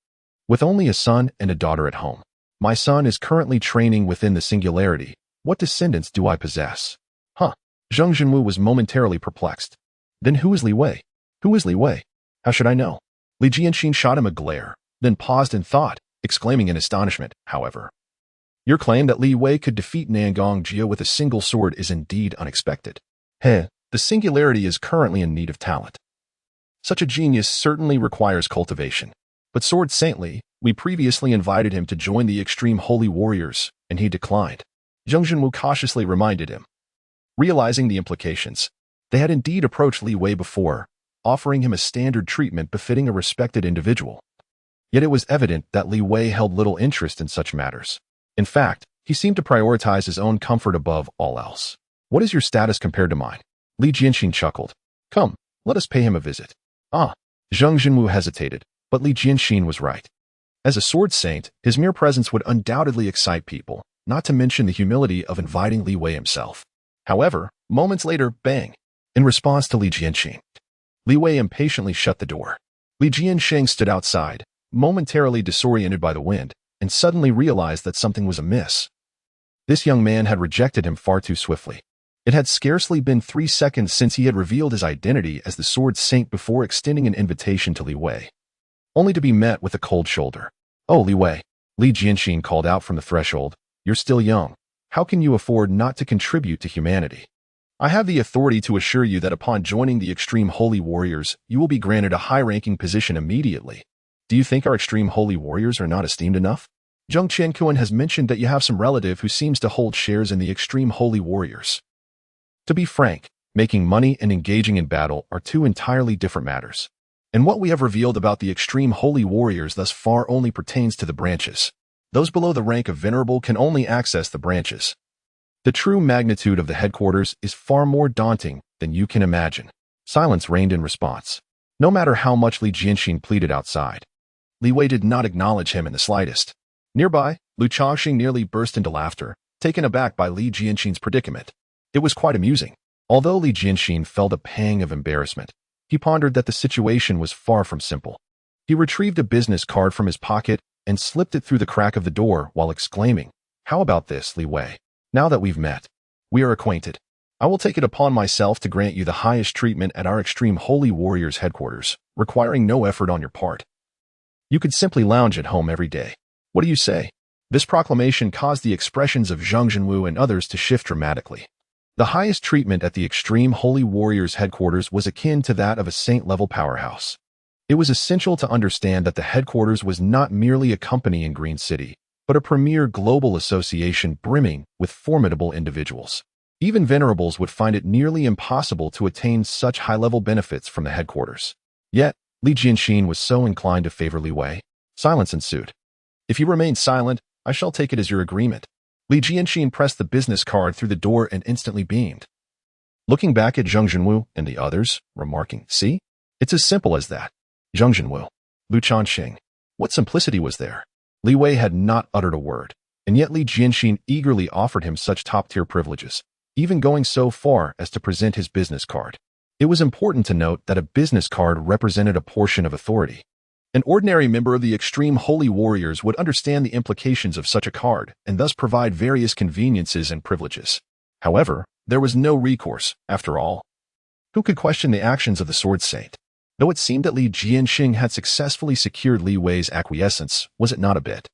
with only a son and a daughter at home. My son is currently training within the singularity. What descendants do I possess?" Zhang Jinwu was momentarily perplexed. "Then who is Li Wei? Who is Li Wei? How should I know?" Li Jianxin shot him a glare, then paused in thought, exclaiming in astonishment, however. "Your claim that Li Wei could defeat Nangong Jio with a single sword is indeed unexpected. The singularity is currently in need of talent. Such a genius certainly requires cultivation. But sword saintly, We previously invited him to join the extreme holy warriors, and he declined. Zheng Jinwu cautiously reminded him. Realizing the implications, they had indeed approached Li Wei before, offering him a standard treatment befitting a respected individual. Yet it was evident that Li Wei held little interest in such matters. In fact, he seemed to prioritize his own comfort above all else. What is your status compared to mine? Li Jianxin chuckled. Come, let us pay him a visit. Ah, Zheng Jinwu hesitated, but Li Jianxin was right. As a sword saint, his mere presence would undoubtedly excite people, not to mention the humility of inviting Li Wei himself. However, moments later, bang! In response to Li Jianxin, Li Wei impatiently shut the door. Li Jianxin stood outside, momentarily disoriented by the wind, and suddenly realized that something was amiss. This young man had rejected him far too swiftly. It had scarcely been 3 seconds since he had revealed his identity as the sword saint before extending an invitation to Li Wei, only to be met with a cold shoulder. Oh, Li Wei, Li Jianxin called out from the threshold, you're still young. How can you afford not to contribute to humanity? I have the authority to assure you that upon joining the extreme holy warriors, you will be granted a high-ranking position immediately. Do you think our extreme holy warriors are not esteemed enough? Zheng Qianquan has mentioned that you have some relative who seems to hold shares in the extreme holy warriors. To be frank, making money and engaging in battle are two entirely different matters. And what we have revealed about the extreme holy warriors thus far only pertains to the branches. Those below the rank of venerable can only access the branches. The true magnitude of the headquarters is far more daunting than you can imagine. Silence reigned in response. No matter how much Li Jianxin pleaded outside, Li Wei did not acknowledge him in the slightest. Nearby, Lu Changxing nearly burst into laughter, taken aback by Li Jianxin's predicament. It was quite amusing. Although Li Jianxin felt a pang of embarrassment, he pondered that the situation was far from simple. He retrieved a business card from his pocket and slipped it through the crack of the door while exclaiming, How about this, Li Wei? Now that we've met, we are acquainted. I will take it upon myself to grant you the highest treatment at our extreme holy warriors headquarters, requiring no effort on your part. You could simply lounge at home every day. What do you say? This proclamation caused the expressions of Zheng Jinwu and others to shift dramatically. The highest treatment at the extreme holy warriors headquarters was akin to that of a saint-level powerhouse. It was essential to understand that the headquarters was not merely a company in Green City, but a premier global association brimming with formidable individuals. Even venerables would find it nearly impossible to attain such high-level benefits from the headquarters. Yet, Li Jianxin was so inclined to favor Li Wei. Silence ensued. If you remain silent, I shall take it as your agreement. Li Jianxin pressed the business card through the door and instantly beamed. Looking back at Zheng Jinwu and the others, remarking, See? It's as simple as that. Zheng Jinwu. Lu Changxing. What simplicity was there? Li Wei had not uttered a word, and yet Li Jianxin eagerly offered him such top-tier privileges, even going so far as to present his business card. It was important to note that a business card represented a portion of authority. An ordinary member of the extreme holy warriors would understand the implications of such a card and thus provide various conveniences and privileges. However, there was no recourse, after all. Who could question the actions of the sword saint? Though it seemed that Li Jianxin had successfully secured Li Wei's acquiescence, was it not a bit?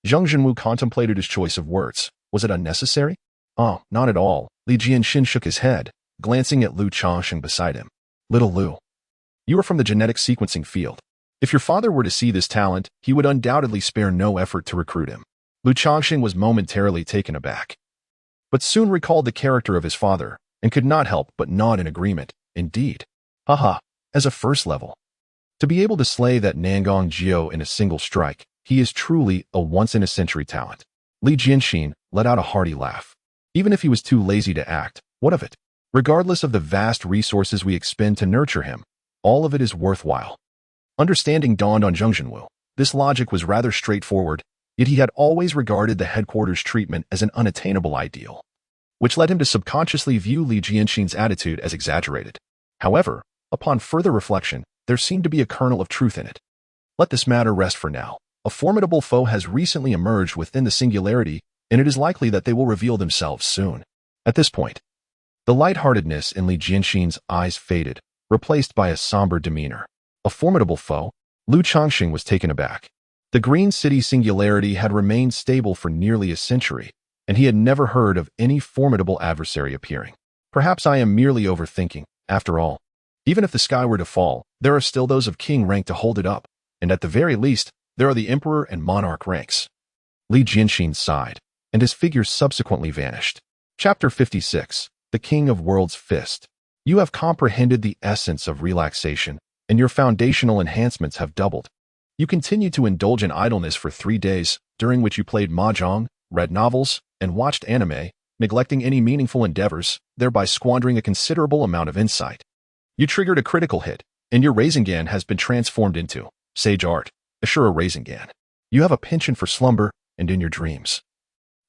Zheng Jinwu contemplated his choice of words. Was it unnecessary? Oh, not at all. Li Jianxin shook his head, glancing at Lu Changxing beside him. Little Lu, you are from the genetic sequencing field. If your father were to see this talent, he would undoubtedly spare no effort to recruit him. Lu Changxing was momentarily taken aback, but soon recalled the character of his father and could not help but nod in agreement. Indeed. Haha, as a first level. To be able to slay that Nangong Jiao in a single strike, he is truly a once-in-a-century talent. Li Jianxin let out a hearty laugh. Even if he was too lazy to act, what of it? Regardless of the vast resources we expend to nurture him, all of it is worthwhile. Understanding dawned on Zheng Jinwu. This logic was rather straightforward, yet he had always regarded the headquarters treatment as an unattainable ideal, which led him to subconsciously view Li Jianxin's attitude as exaggerated. However, upon further reflection, there seemed to be a kernel of truth in it. Let this matter rest for now. A formidable foe has recently emerged within the singularity, and it is likely that they will reveal themselves soon. At this point, the lightheartedness in Li Jianxin's eyes faded, replaced by a somber demeanor. A formidable foe? Lu Changxing was taken aback. The Green City singularity had remained stable for nearly a century, and he had never heard of any formidable adversary appearing. Perhaps I am merely overthinking. After all, even if the sky were to fall, there are still those of king rank to hold it up, and at the very least, There are the Emperor and Monarch ranks. Li Jianxin sighed, and his figure subsequently vanished. Chapter 56. The King of Worlds Fist. You have comprehended the essence of relaxation, and your foundational enhancements have doubled. You continued to indulge in idleness for 3 days, during which you played mahjong, read novels, and watched anime, neglecting any meaningful endeavors, thereby squandering a considerable amount of insight. You triggered a critical hit, and your Rasengan has been transformed into Sage Art, Ashura Rasengan. You have a penchant for slumber, and in your dreams.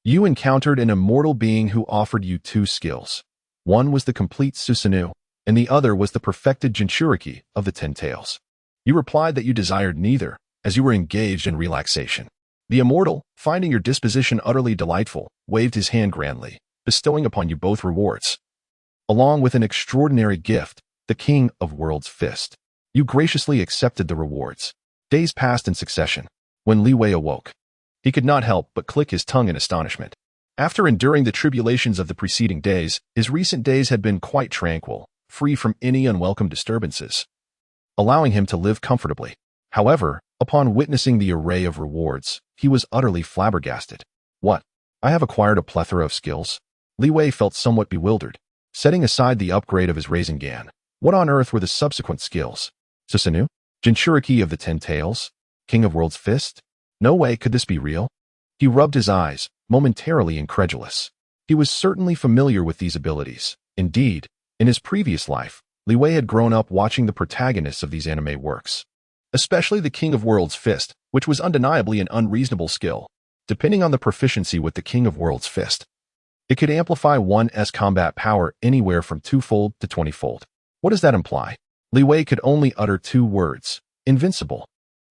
You encountered an immortal being who offered you 2 skills. One was the complete Susanoo, and the other was the perfected Jinchuriki of the 10 Tails. You replied that you desired neither, as you were engaged in relaxation. The immortal, finding your disposition utterly delightful, waved his hand grandly, bestowing upon you both rewards. Along with an extraordinary gift, the King of Worlds Fist. You graciously accepted the rewards. Days passed in succession. When Li Wei awoke, he could not help but click his tongue in astonishment. After enduring the tribulations of the preceding days, his recent days had been quite tranquil, free from any unwelcome disturbances, allowing him to live comfortably. However, upon witnessing the array of rewards, he was utterly flabbergasted. What? I have acquired a plethora of skills? Li Wei felt somewhat bewildered. Setting aside the upgrade of his Rasengan, what on earth were the subsequent skills? Susanoo? Jinchuriki of the 10 Tails? King of Worlds Fist? No way could this be real. He rubbed his eyes, momentarily incredulous. He was certainly familiar with these abilities. Indeed, in his previous life, Li Wei had grown up watching the protagonists of these anime works, especially the King of Worlds Fist, which was undeniably an unreasonable skill. Depending on the proficiency with the King of Worlds Fist, it could amplify one's combat power anywhere from 2-fold to 20-fold. What does that imply? Li Wei could only utter 2 words, invincible.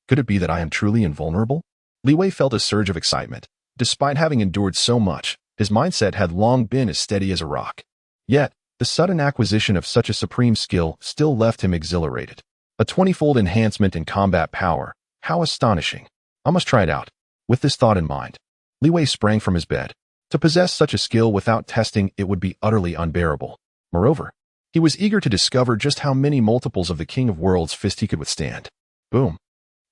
Could it be that I am truly invulnerable? Li Wei felt a surge of excitement. Despite having endured so much, his mindset had long been as steady as a rock. Yet, the sudden acquisition of such a supreme skill still left him exhilarated. A 20-fold enhancement in combat power. How astonishing. I must try it out. With this thought in mind, Li Wei sprang from his bed. To possess such a skill without testing it would be utterly unbearable. Moreover, he was eager to discover just how many multiples of the King of Worlds Fist he could withstand. Boom.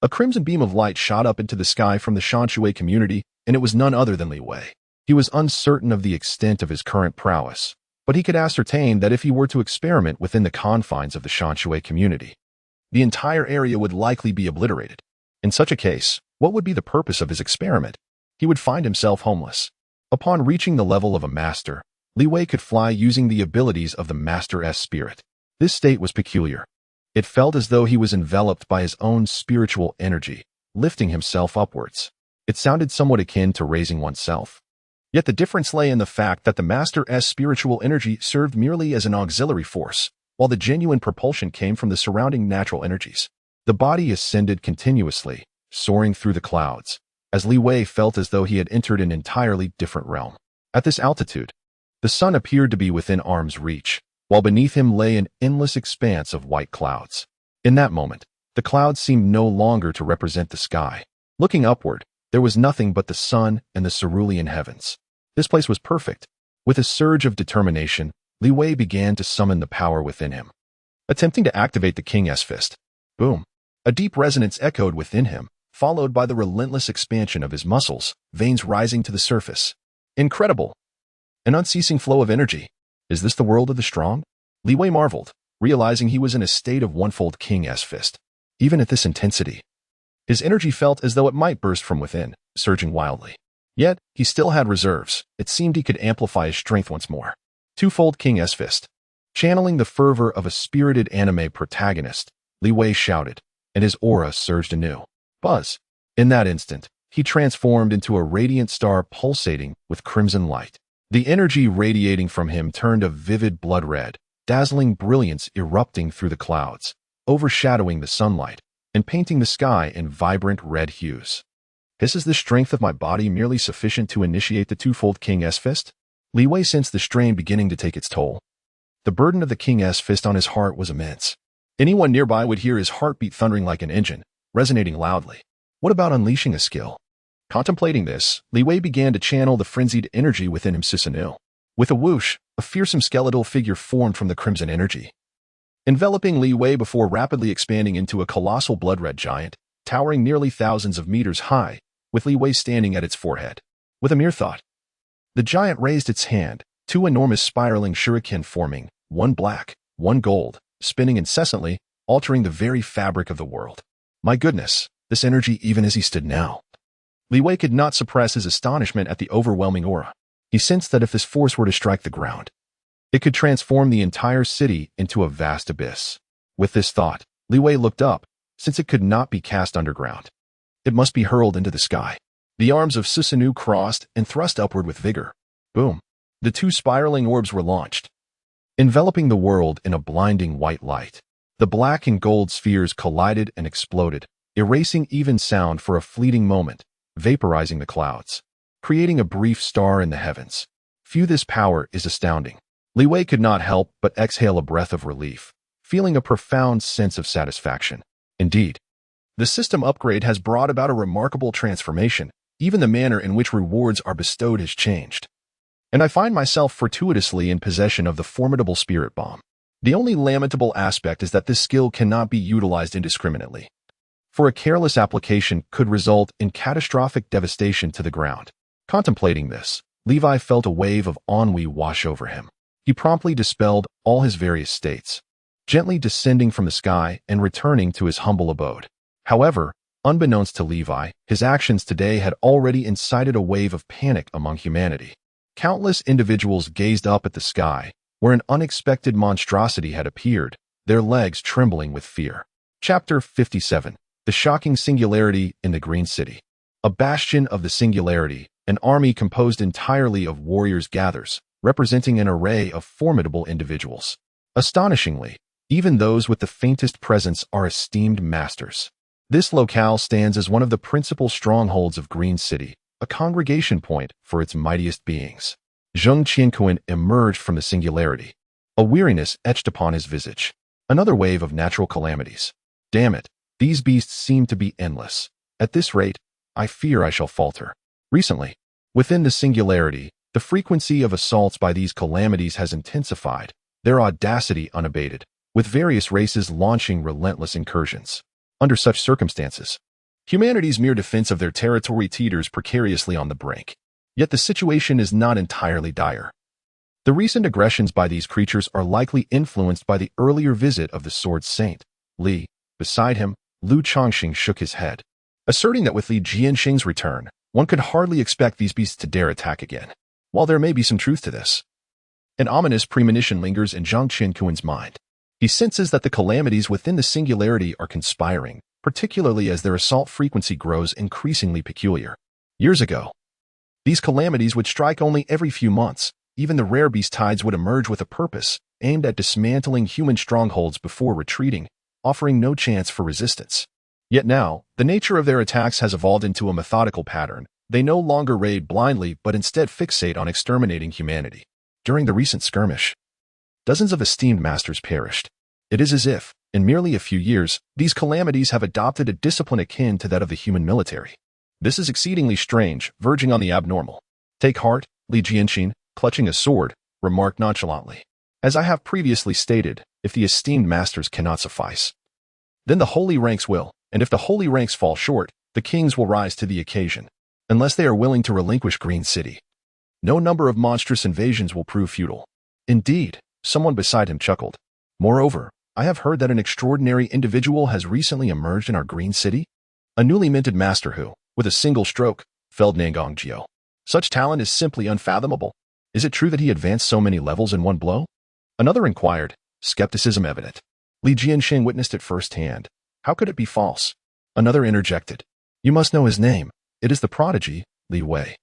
A crimson beam of light shot up into the sky from the Shanshui community, and it was none other than Li Wei. He was uncertain of the extent of his current prowess, but he could ascertain that if he were to experiment within the confines of the Shanshui community, the entire area would likely be obliterated. In such a case, what would be the purpose of his experiment? He would find himself homeless. Upon reaching the level of a master, Li Wei could fly using the abilities of the Master's spirit. This state was peculiar. It felt as though he was enveloped by his own spiritual energy, lifting himself upwards. It sounded somewhat akin to raising oneself. Yet the difference lay in the fact that the Master's spiritual energy served merely as an auxiliary force, while the genuine propulsion came from the surrounding natural energies. The body ascended continuously, soaring through the clouds, as Li Wei felt as though he had entered an entirely different realm. At this altitude, the sun appeared to be within arm's reach, while beneath him lay an endless expanse of white clouds. In that moment, the clouds seemed no longer to represent the sky. Looking upward, there was nothing but the sun and the cerulean heavens. This place was perfect. With a surge of determination, Li Wei began to summon the power within him, attempting to activate the King's Fist. Boom! A deep resonance echoed within him, followed by the relentless expansion of his muscles, veins rising to the surface. Incredible! An unceasing flow of energy. Is this the world of the strong? Li Wei marveled, realizing he was in a state of one-fold King's Fist. Even at this intensity, his energy felt as though it might burst from within, surging wildly. Yet, he still had reserves. It seemed he could amplify his strength once more. 2-fold King's Fist. Channeling the fervor of a spirited anime protagonist, Li Wei shouted, and his aura surged anew. Buzz! In that instant, he transformed into a radiant star pulsating with crimson light. The energy radiating from him turned a vivid blood red, dazzling brilliance erupting through the clouds, overshadowing the sunlight, and painting the sky in vibrant red hues. Is the strength of my body merely sufficient to initiate the 2-fold King's Fist? Li Wei sensed the strain beginning to take its toll. The burden of the King's Fist on his heart was immense. Anyone nearby would hear his heartbeat thundering like an engine, resonating loudly. What about unleashing a skill? Contemplating this, Li Wei began to channel the frenzied energy within him Susanoo. With a whoosh, a fearsome skeletal figure formed from the crimson energy, enveloping Li Wei before rapidly expanding into a colossal blood-red giant. towering nearly thousands of meters high, with Li Wei standing at its forehead. With a mere thought, the giant raised its hand, two enormous spiraling shuriken forming, one black, one gold, spinning incessantly, altering the very fabric of the world. My goodness, this energy even as he stood now. Li Wei could not suppress his astonishment at the overwhelming aura. He sensed that if this force were to strike the ground, it could transform the entire city into a vast abyss. With this thought, Li Wei looked up, since it could not be cast underground. It must be hurled into the sky. The arms of Susanoo crossed and thrust upward with vigor. Boom. The two spiraling orbs were launched, enveloping the world in a blinding white light. The black and gold spheres collided and exploded, erasing even sound for a fleeting moment, vaporizing the clouds, creating a brief star in the heavens. Phew, this power is astounding. Li Wei could not help but exhale a breath of relief, feeling a profound sense of satisfaction. Indeed, the system upgrade has brought about a remarkable transformation. Even the manner in which rewards are bestowed has changed. And I find myself fortuitously in possession of the formidable spirit bomb. The only lamentable aspect is that this skill cannot be utilized indiscriminately, for a careless application could result in catastrophic devastation to the ground. Contemplating this, Levi felt a wave of ennui wash over him. He promptly dispelled all his various states, gently descending from the sky and returning to his humble abode. However, unbeknownst to Levi, his actions today had already incited a wave of panic among humanity. Countless individuals gazed up at the sky, where an unexpected monstrosity had appeared, their legs trembling with fear. Chapter 57. The Shocking Singularity in the Green City. A bastion of the Singularity, an army composed entirely of warriors gathers, representing an array of formidable individuals. Astonishingly, even those with the faintest presence are esteemed masters. This locale stands as one of the principal strongholds of Green City, a congregation point for its mightiest beings. Zheng Qianquan emerged from the Singularity, a weariness etched upon his visage. Another wave of natural calamities. Damn it, these beasts seem to be endless. At this rate, I fear I shall falter. Recently, within the Singularity, the frequency of assaults by these calamities has intensified, their audacity unabated, with various races launching relentless incursions. Under such circumstances, humanity's mere defense of their territory teeters precariously on the brink. Yet the situation is not entirely dire. The recent aggressions by these creatures are likely influenced by the earlier visit of the Sword Saint, Li. Beside him, Lu Chongxing shook his head, asserting that with Li Jianxing's return, one could hardly expect these beasts to dare attack again. While there may be some truth to this, an ominous premonition lingers in Zhang Qianquan's mind. He senses that the calamities within the Singularity are conspiring, particularly as their assault frequency grows increasingly peculiar. Years ago, these calamities would strike only every few months. Even the rare beast tides would emerge with a purpose, aimed at dismantling human strongholds before retreating, offering no chance for resistance. Yet now, the nature of their attacks has evolved into a methodical pattern. They no longer raid blindly but instead fixate on exterminating humanity. During the recent skirmish, dozens of esteemed masters perished. It is as if, in merely a few years, these calamities have adopted a discipline akin to that of the human military. This is exceedingly strange, verging on the abnormal. Take heart, Li Jianxin, clutching a sword, remarked nonchalantly. As I have previously stated, if the esteemed masters cannot suffice, then the holy ranks will, and if the holy ranks fall short, the kings will rise to the occasion. Unless they are willing to relinquish Green City, no number of monstrous invasions will prove futile. Indeed, someone beside him chuckled. Moreover, I have heard that an extraordinary individual has recently emerged in our Green City, a newly minted master who, with a single stroke, felled Nangong Jiao. Such talent is simply unfathomable. Is it true that he advanced so many levels in one blow? Another inquired, skepticism evident. Li Jianxing witnessed it firsthand. How could it be false? Another interjected. You must know his name. It is the prodigy, Li Wei,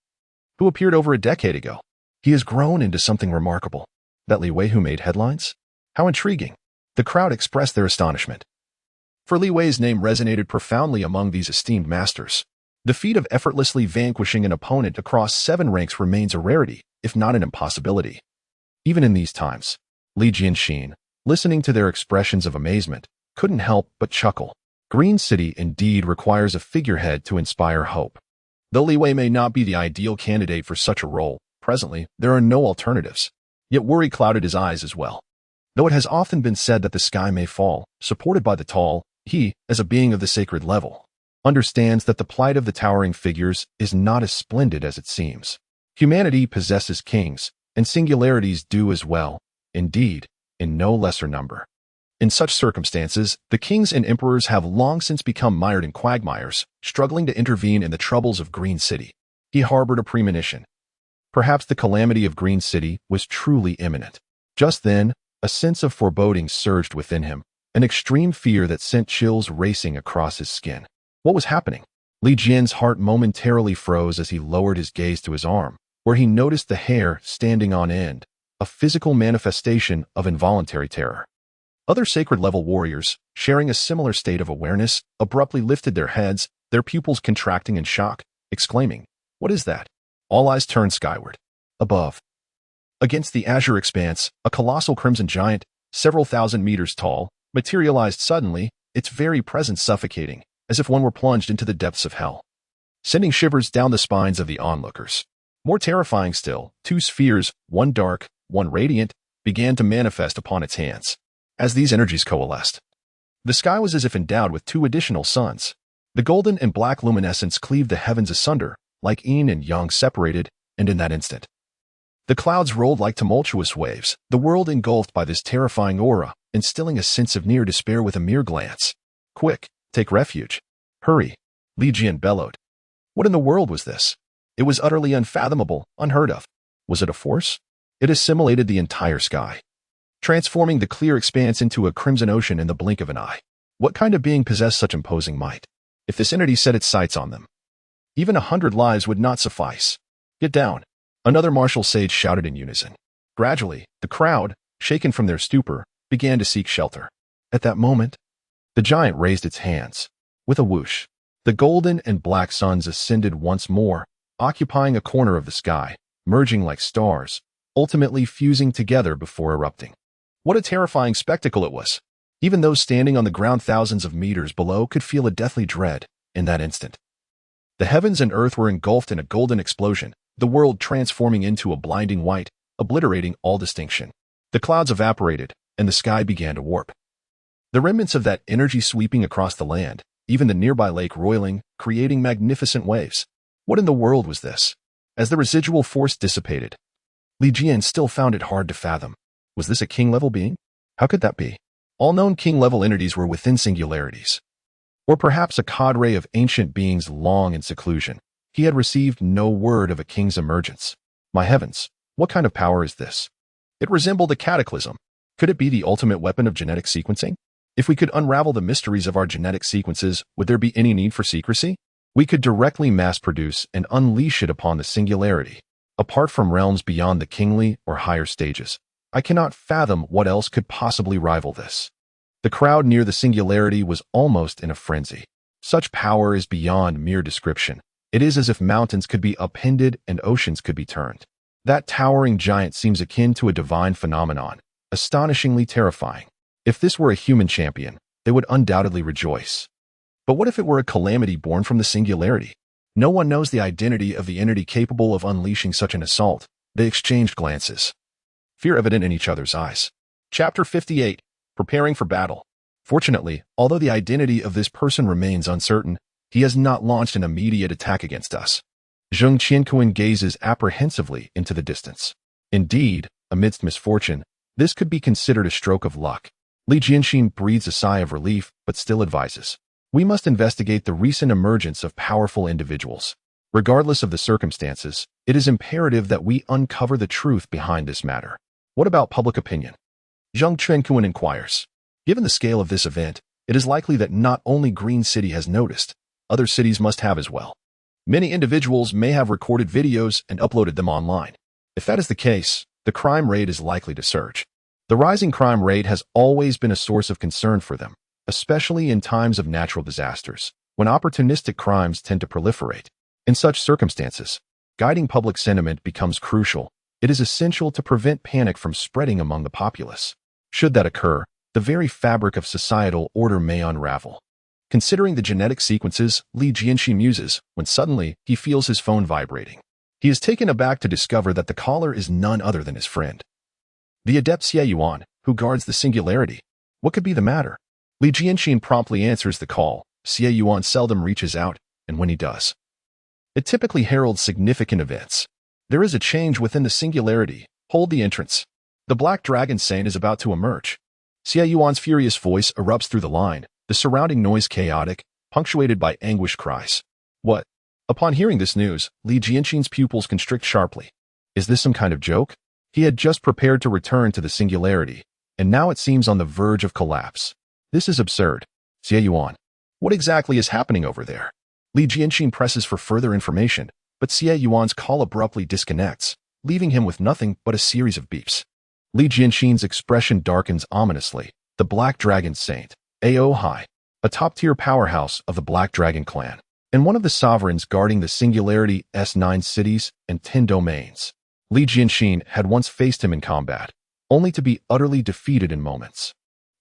who appeared over a decade ago. He has grown into something remarkable. That Li Wei who made headlines? How intriguing. The crowd expressed their astonishment. For Li Wei's name resonated profoundly among these esteemed masters. The feat of effortlessly vanquishing an opponent across 7 ranks remains a rarity, if not an impossibility. Even in these times, Li Jianxin, listening to their expressions of amazement, couldn't help but chuckle. Green City indeed requires a figurehead to inspire hope. Though Li Wei may not be the ideal candidate for such a role, presently, there are no alternatives. Yet worry clouded his eyes as well. Though it has often been said that the sky may fall, supported by the tall, he, as a being of the sacred level, understands that the plight of the towering figures is not as splendid as it seems. Humanity possesses kings, and singularities do as well, indeed, in no lesser number. In such circumstances, the kings and emperors have long since become mired in quagmires, struggling to intervene in the troubles of Green City. He harbored a premonition. Perhaps the calamity of Green City was truly imminent. Just then, a sense of foreboding surged within him, an extreme fear that sent chills racing across his skin. What was happening? Li Jian's heart momentarily froze as he lowered his gaze to his arm, where he noticed the hair standing on end, a physical manifestation of involuntary terror. Other sacred-level warriors, sharing a similar state of awareness, abruptly lifted their heads, their pupils contracting in shock, exclaiming, "What is that?" All eyes turned skyward. Above, against the azure expanse, a colossal crimson giant, several thousand meters tall, materialized suddenly, its very presence suffocating, as if one were plunged into the depths of hell, sending shivers down the spines of the onlookers. More terrifying still, two spheres, one dark, one radiant, began to manifest upon its hands. As these energies coalesced, the sky was as if endowed with two additional suns. The golden and black luminescence cleaved the heavens asunder, like yin and yang separated, and in that instant, the clouds rolled like tumultuous waves, the world engulfed by this terrifying aura, instilling a sense of near despair with a mere glance. "Quick, take refuge. Hurry," Li Jian bellowed. What in the world was this? It was utterly unfathomable, unheard of. Was it a force? It assimilated the entire sky, transforming the clear expanse into a crimson ocean in the blink of an eye. What kind of being possessed such imposing might? If this entity set its sights on them, even 100 lives would not suffice. "Get down," another martial sage shouted in unison. Gradually, the crowd, shaken from their stupor, began to seek shelter. At that moment, the giant raised its hands. With a whoosh, the golden and black suns ascended once more, occupying a corner of the sky, merging like stars, ultimately fusing together before erupting. What a terrifying spectacle it was! Even those standing on the ground thousands of meters below could feel a deathly dread in that instant. The heavens and earth were engulfed in a golden explosion, the world transforming into a blinding white, obliterating all distinction. The clouds evaporated, and the sky began to warp. The remnants of that energy sweeping across the land, even the nearby lake roiling, creating magnificent waves. What in the world was this? As the residual force dissipated, Li Jian still found it hard to fathom. Was this a king-level being? How could that be? All known king-level entities were within singularities. Or perhaps a cadre of ancient beings long in seclusion. He had received no word of a king's emergence. My heavens, what kind of power is this? It resembled a cataclysm. Could it be the ultimate weapon of genetic sequencing? If we could unravel the mysteries of our genetic sequences, would there be any need for secrecy? We could directly mass-produce and unleash it upon the singularity, apart from realms beyond the kingly or higher stages. I cannot fathom what else could possibly rival this. The crowd near the singularity was almost in a frenzy. Such power is beyond mere description. It is as if mountains could be upended and oceans could be turned. That towering giant seems akin to a divine phenomenon, astonishingly terrifying. If this were a human champion, they would undoubtedly rejoice. But what if it were a calamity born from the singularity? No one knows the identity of the entity capable of unleashing such an assault. They exchanged glances, fear evident in each other's eyes. Chapter 58. Preparing for battle. Fortunately, although the identity of this person remains uncertain, he has not launched an immediate attack against us. Zheng Qianquan gazes apprehensively into the distance. Indeed, amidst misfortune, this could be considered a stroke of luck. Li Jianxin breathes a sigh of relief, but still advises. We must investigate the recent emergence of powerful individuals. Regardless of the circumstances, it is imperative that we uncover the truth behind this matter. What about public opinion? Zheng Qianquan inquires. Given the scale of this event, it is likely that not only Green City has noticed, other cities must have as well. Many individuals may have recorded videos and uploaded them online. If that is the case, the crime rate is likely to surge. The rising crime rate has always been a source of concern for them, especially in times of natural disasters, when opportunistic crimes tend to proliferate. In such circumstances, guiding public sentiment becomes crucial. It is essential to prevent panic from spreading among the populace. Should that occur, the very fabric of societal order may unravel. Considering the genetic sequences, Li Jianxi muses, when suddenly he feels his phone vibrating. He is taken aback to discover that the caller is none other than his friend, the adept Xie Yuan, who guards the singularity. What could be the matter? Li Jianxin promptly answers the call, Xie Yuan seldom reaches out, and when he does, it typically heralds significant events. There is a change within the singularity. Hold the entrance. The Black Dragon Saint is about to emerge. Xie Yuan's furious voice erupts through the line, the surrounding noise chaotic, punctuated by anguished cries. What? Upon hearing this news, Li Jianxin's pupils constrict sharply. Is this some kind of joke? He had just prepared to return to the singularity, and now it seems on the verge of collapse. This is absurd. Xie Yuan, what exactly is happening over there? Li Jianxin presses for further information, but Xie Yuan's call abruptly disconnects, leaving him with nothing but a series of beeps. Li Jianxin's expression darkens ominously. The Black Dragon Saint, A.O. Hai, a top-tier powerhouse of the Black Dragon clan, and one of the sovereigns guarding the Singularity's 9 cities and 10 domains. Li Jianxin had once faced him in combat, only to be utterly defeated in moments.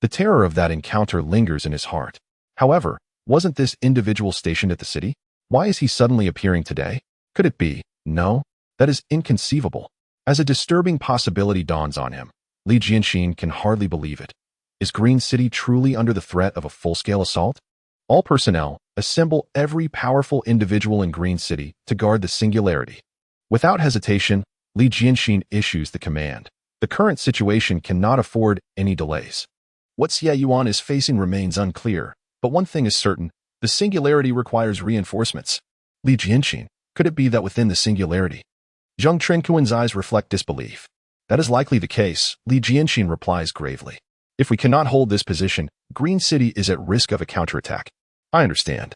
The terror of that encounter lingers in his heart. However, wasn't this individual stationed at the city? Why is he suddenly appearing today? Could it be? No, that is inconceivable. As a disturbing possibility dawns on him, Li Jianxin can hardly believe it. Is Green City truly under the threat of a full-scale assault? All personnel, assemble every powerful individual in Green City to guard the singularity. Without hesitation, Li Jianxin issues the command. The current situation cannot afford any delays. What Xie Yuan is facing remains unclear, but one thing is certain, the singularity requires reinforcements. Li Jianxin, could it be that within the singularity? Zheng Trinquan's eyes reflect disbelief. That is likely the case, Li Jianxin replies gravely. If we cannot hold this position, Green City is at risk of a counterattack. I understand.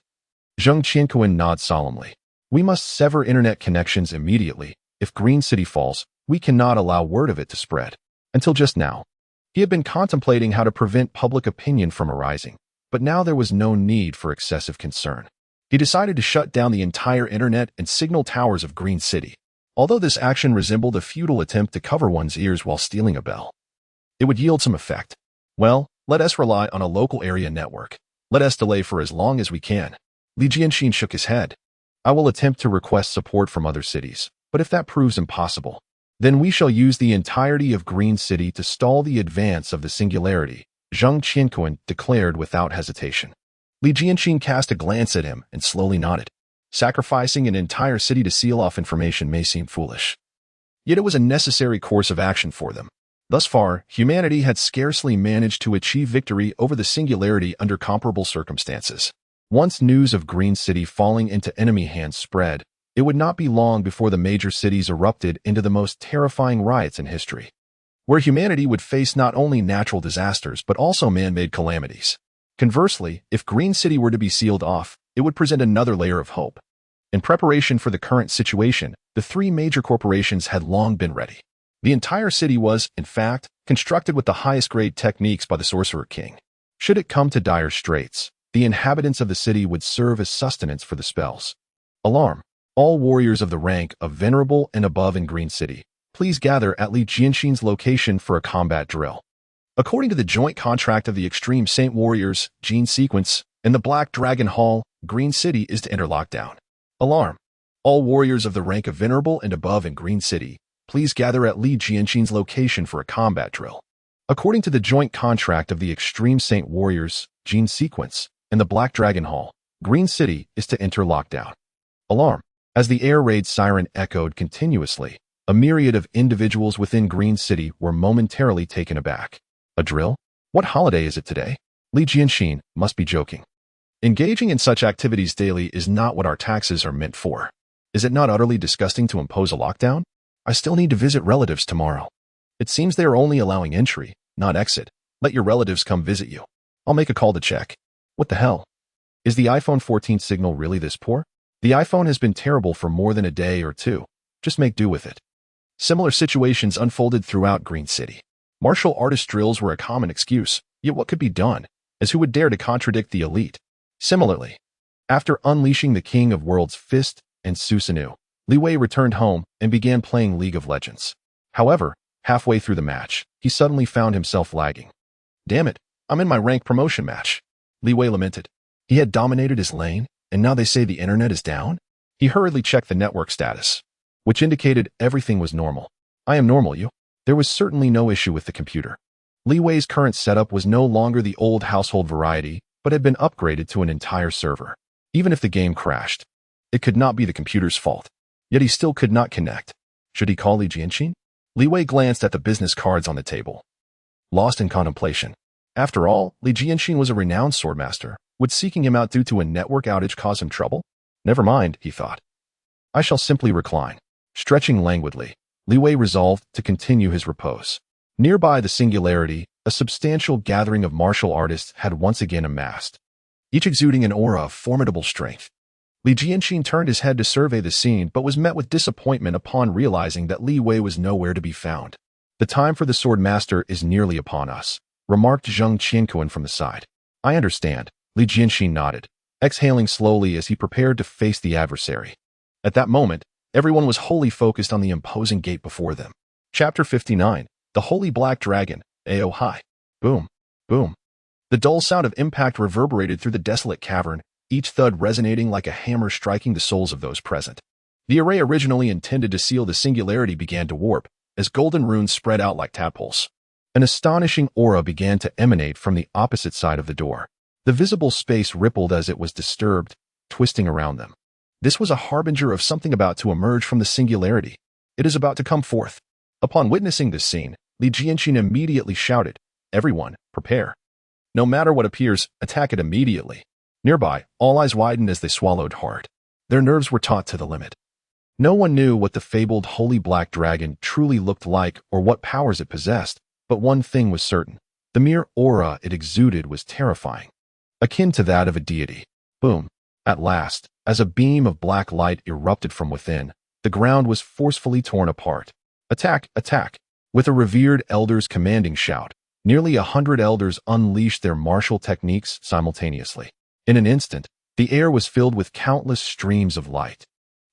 Zheng Trinquan nods solemnly. We must sever internet connections immediately. If Green City falls, we cannot allow word of it to spread. Until just now, he had been contemplating how to prevent public opinion from arising, but now there was no need for excessive concern. He decided to shut down the entire internet and signal towers of Green City. Although this action resembled a futile attempt to cover one's ears while stealing a bell, it would yield some effect. Well, let us rely on a local area network. Let us delay for as long as we can. Li Jianxin shook his head. I will attempt to request support from other cities, but if that proves impossible, then we shall use the entirety of Green City to stall the advance of the singularity, Zheng Trinquan declared without hesitation. Li Jianxin cast a glance at him and slowly nodded. Sacrificing an entire city to seal off information may seem foolish. Yet it was a necessary course of action for them. Thus far, humanity had scarcely managed to achieve victory over the singularity under comparable circumstances. Once news of Green City falling into enemy hands spread, it would not be long before the major cities erupted into the most terrifying riots in history, where humanity would face not only natural disasters but also man-made calamities. Conversely, if Green City were to be sealed off, it would present another layer of hope. In preparation for the current situation, the 3 major corporations had long been ready. The entire city was, in fact, constructed with the highest-grade techniques by the Sorcerer King. Should it come to dire straits, the inhabitants of the city would serve as sustenance for the spells. Alarm! All warriors of the rank of Venerable and above in Green City, please gather at Li Jianxin's location for a combat drill. According to the joint contract of the Extreme Saint Warriors, Gene Sequence, and the Black Dragon Hall, Green City is to enter lockdown. Alarm! All warriors of the rank of Venerable and above in Green City, please gather at Li Jianxin's location for a combat drill. According to the joint contract of the Extreme Saint Warriors, Gene Sequence, and the Black Dragon Hall, Green City is to enter lockdown. Alarm! As the air raid siren echoed continuously, a myriad of individuals within Green City were momentarily taken aback. A drill? What holiday is it today? Li Jianxin must be joking. Engaging in such activities daily is not what our taxes are meant for. Is it not utterly disgusting to impose a lockdown? I still need to visit relatives tomorrow. It seems they are only allowing entry, not exit. Let your relatives come visit you. I'll make a call to check. What the hell? Is the iPhone 14 signal really this poor? The iPhone has been terrible for more than a day or two. Just make do with it. Similar situations unfolded throughout Green City. Martial artist drills were a common excuse, yet what could be done, as who would dare to contradict the elite? Similarly, after unleashing the King of Worlds' fist and Susanoo, Li Wei returned home and began playing League of Legends. However, halfway through the match, he suddenly found himself lagging. Damn it, I'm in my rank promotion match. Li Wei lamented. He had dominated his lane, and now they say the internet is down? He hurriedly checked the network status, which indicated everything was normal. I am normal, you. There was certainly no issue with the computer. Li Wei's current setup was no longer the old household variety, but had been upgraded to an entire server. Even if the game crashed, it could not be the computer's fault. Yet he still could not connect. Should he call Li Jianxin? Li Wei glanced at the business cards on the table, lost in contemplation. After all, Li Jianxin was a renowned swordmaster. Would seeking him out due to a network outage cause him trouble? Never mind, he thought. I shall simply recline. Stretching languidly, Li Wei resolved to continue his repose. Nearby the singularity, a substantial gathering of martial artists had once again amassed, each exuding an aura of formidable strength. Li Jianxin turned his head to survey the scene but was met with disappointment upon realizing that Li Wei was nowhere to be found. The time for the sword master is nearly upon us, remarked Zheng Qianquan from the side. I understand, Li Jianxin nodded, exhaling slowly as he prepared to face the adversary. At that moment, everyone was wholly focused on the imposing gate before them. Chapter 59, The Holy Black Dragon, Ao Hai. Boom, boom. The dull sound of impact reverberated through the desolate cavern, each thud resonating like a hammer striking the souls of those present. The array originally intended to seal the singularity began to warp, as golden runes spread out like tadpoles. An astonishing aura began to emanate from the opposite side of the door. The visible space rippled as it was disturbed, twisting around them. This was a harbinger of something about to emerge from the singularity. It is about to come forth. Upon witnessing this scene, Li Jianxin immediately shouted, Everyone, prepare. No matter what appears, attack it immediately. Nearby, all eyes widened as they swallowed hard. Their nerves were taut to the limit. No one knew what the fabled Holy Black Dragon truly looked like or what powers it possessed, but one thing was certain. The mere aura it exuded was terrifying, akin to that of a deity. Boom. At last, as a beam of black light erupted from within, the ground was forcefully torn apart. Attack, attack! With a revered elder's commanding shout, nearly 100 elders unleashed their martial techniques simultaneously. In an instant, the air was filled with countless streams of light,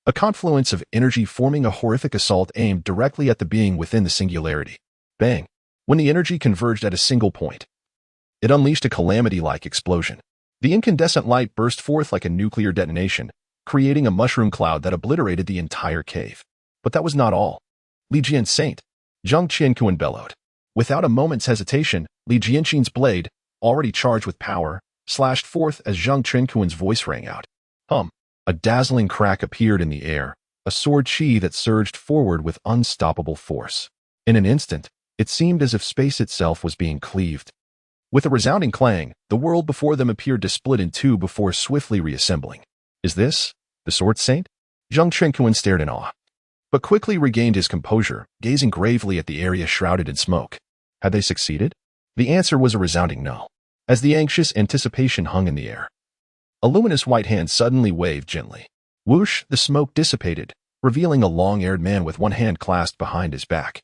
a confluence of energy forming a horrific assault aimed directly at the being within the singularity. Bang! When the energy converged at a single point, it unleashed a calamity-like explosion. The incandescent light burst forth like a nuclear detonation, creating a mushroom cloud that obliterated the entire cave. But that was not all. Li Jianxin, Zheng Qianquan bellowed. Without a moment's hesitation, Li Jianxin's blade, already charged with power, slashed forth as Zheng Qianquan's voice rang out. A dazzling crack appeared in the air, a sword chi that surged forward with unstoppable force. In an instant, it seemed as if space itself was being cleaved. With a resounding clang, the world before them appeared to split in two before swiftly reassembling. Is this the Sword Saint? Zheng Qianquan stared in awe, but quickly regained his composure, gazing gravely at the area shrouded in smoke. Had they succeeded? The answer was a resounding no. As the anxious anticipation hung in the air, a luminous white hand suddenly waved gently. Whoosh, the smoke dissipated, revealing a long-haired man with one hand clasped behind his back,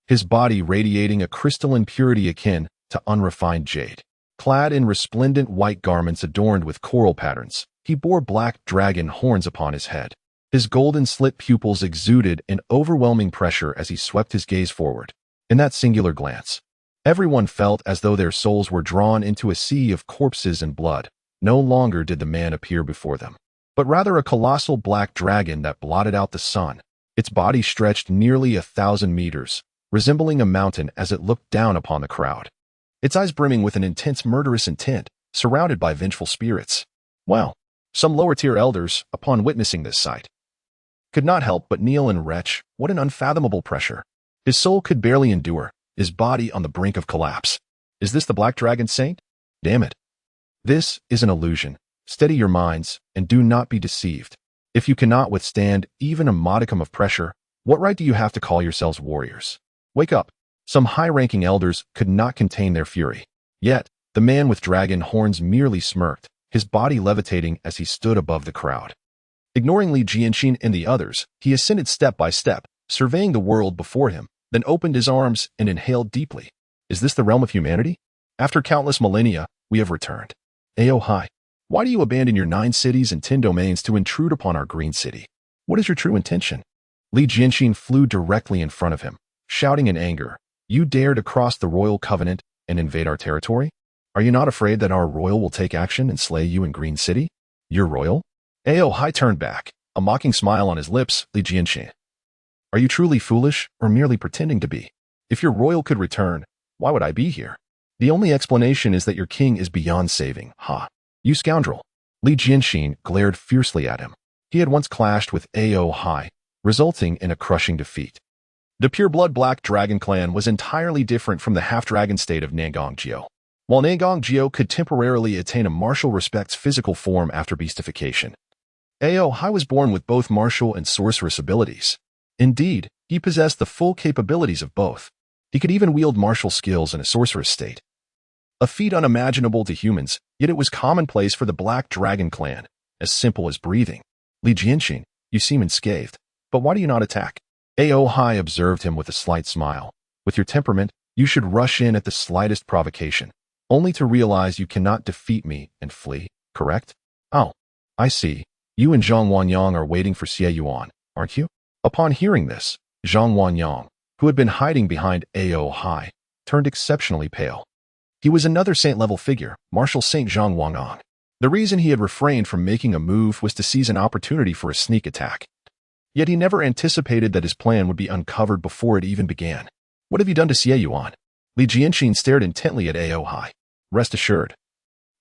his body radiating a crystalline purity akin to unrefined jade. Clad in resplendent white garments adorned with coral patterns, he bore black dragon horns upon his head. His golden slit pupils exuded an overwhelming pressure as he swept his gaze forward. In that singular glance, everyone felt as though their souls were drawn into a sea of corpses and blood. No longer did the man appear before them, but rather a colossal black dragon that blotted out the sun. Its body stretched nearly 1,000 meters, resembling a mountain as it looked down upon the crowd. Its eyes brimming with an intense murderous intent, surrounded by vengeful spirits. Well, some lower-tier elders, upon witnessing this sight, could not help but kneel and retch. What an unfathomable pressure. His soul could barely endure, his body on the brink of collapse. Is this the Black Dragon Saint? Damn it. This is an illusion. Steady your minds, and do not be deceived. If you cannot withstand even a modicum of pressure, what right do you have to call yourselves warriors? Wake up. Some high-ranking elders could not contain their fury. Yet, the man with dragon horns merely smirked, his body levitating as he stood above the crowd. Ignoring Li Jianxin and the others, he ascended step by step, surveying the world before him, then opened his arms and inhaled deeply. Is this the realm of humanity? After countless millennia, we have returned. Ao Hai, why do you abandon your 9 cities and 10 domains to intrude upon our green city? What is your true intention? Li Jianxin flew directly in front of him, shouting in anger. You dare to cross the royal covenant and invade our territory? Are you not afraid that our royal will take action and slay you in Green City? Your royal? Ao Hai turned back, a mocking smile on his lips. Li Jianxin, are you truly foolish or merely pretending to be? If your royal could return, why would I be here? The only explanation is that your king is beyond saving. Ha! You scoundrel! Li Jianxin glared fiercely at him. He had once clashed with Ao Hai, resulting in a crushing defeat. The pure-blood Black Dragon clan was entirely different from the half-dragon state of Nangong Jiao. While Nangong Jiao could temporarily attain a martial respect's physical form after beastification, Ao Hai was born with both martial and sorceress abilities. Indeed, he possessed the full capabilities of both. He could even wield martial skills in a sorceress state. A feat unimaginable to humans, yet it was commonplace for the Black Dragon clan, as simple as breathing. Li Jianxin, you seem unscathed, but why do you not attack? Ao Hai observed him with a slight smile. With your temperament, you should rush in at the slightest provocation, only to realize you cannot defeat me and flee, correct? Oh, I see. You and Zhang Wanyang are waiting for Xie Yuan, aren't you? Upon hearing this, Zhang Wanyang, who had been hiding behind Ao Hai, turned exceptionally pale. He was another saint-level figure, Martial Saint Zhang Wanyang. The reason he had refrained from making a move was to seize an opportunity for a sneak attack. Yet he never anticipated that his plan would be uncovered before it even began. What have you done to Xie Yuan? Li Jianxin stared intently at Ao Hai. Rest assured.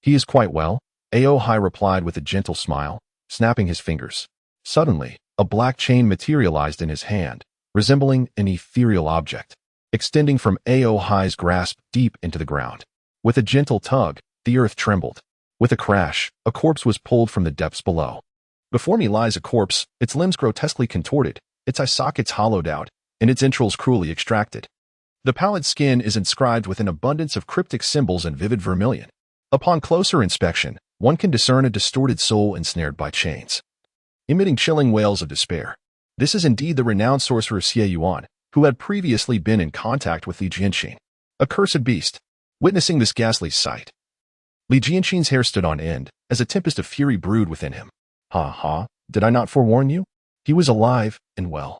He is quite well, Ao Hai replied with a gentle smile, snapping his fingers. Suddenly, a black chain materialized in his hand, resembling an ethereal object, extending from Ao Hai's grasp deep into the ground. With a gentle tug, the earth trembled. With a crash, a corpse was pulled from the depths below. Before me lies a corpse, its limbs grotesquely contorted, its eye sockets hollowed out, and its entrails cruelly extracted. The pallid skin is inscribed with an abundance of cryptic symbols in vivid vermilion. Upon closer inspection, one can discern a distorted soul ensnared by chains, emitting chilling wails of despair. This is indeed the renowned sorcerer Xie Yuan, who had previously been in contact with Li Jianxin. Accursed beast! Witnessing this ghastly sight, Li Jianxin's hair stood on end, as a tempest of fury brewed within him. Ha ha, did I not forewarn you? He was alive and well.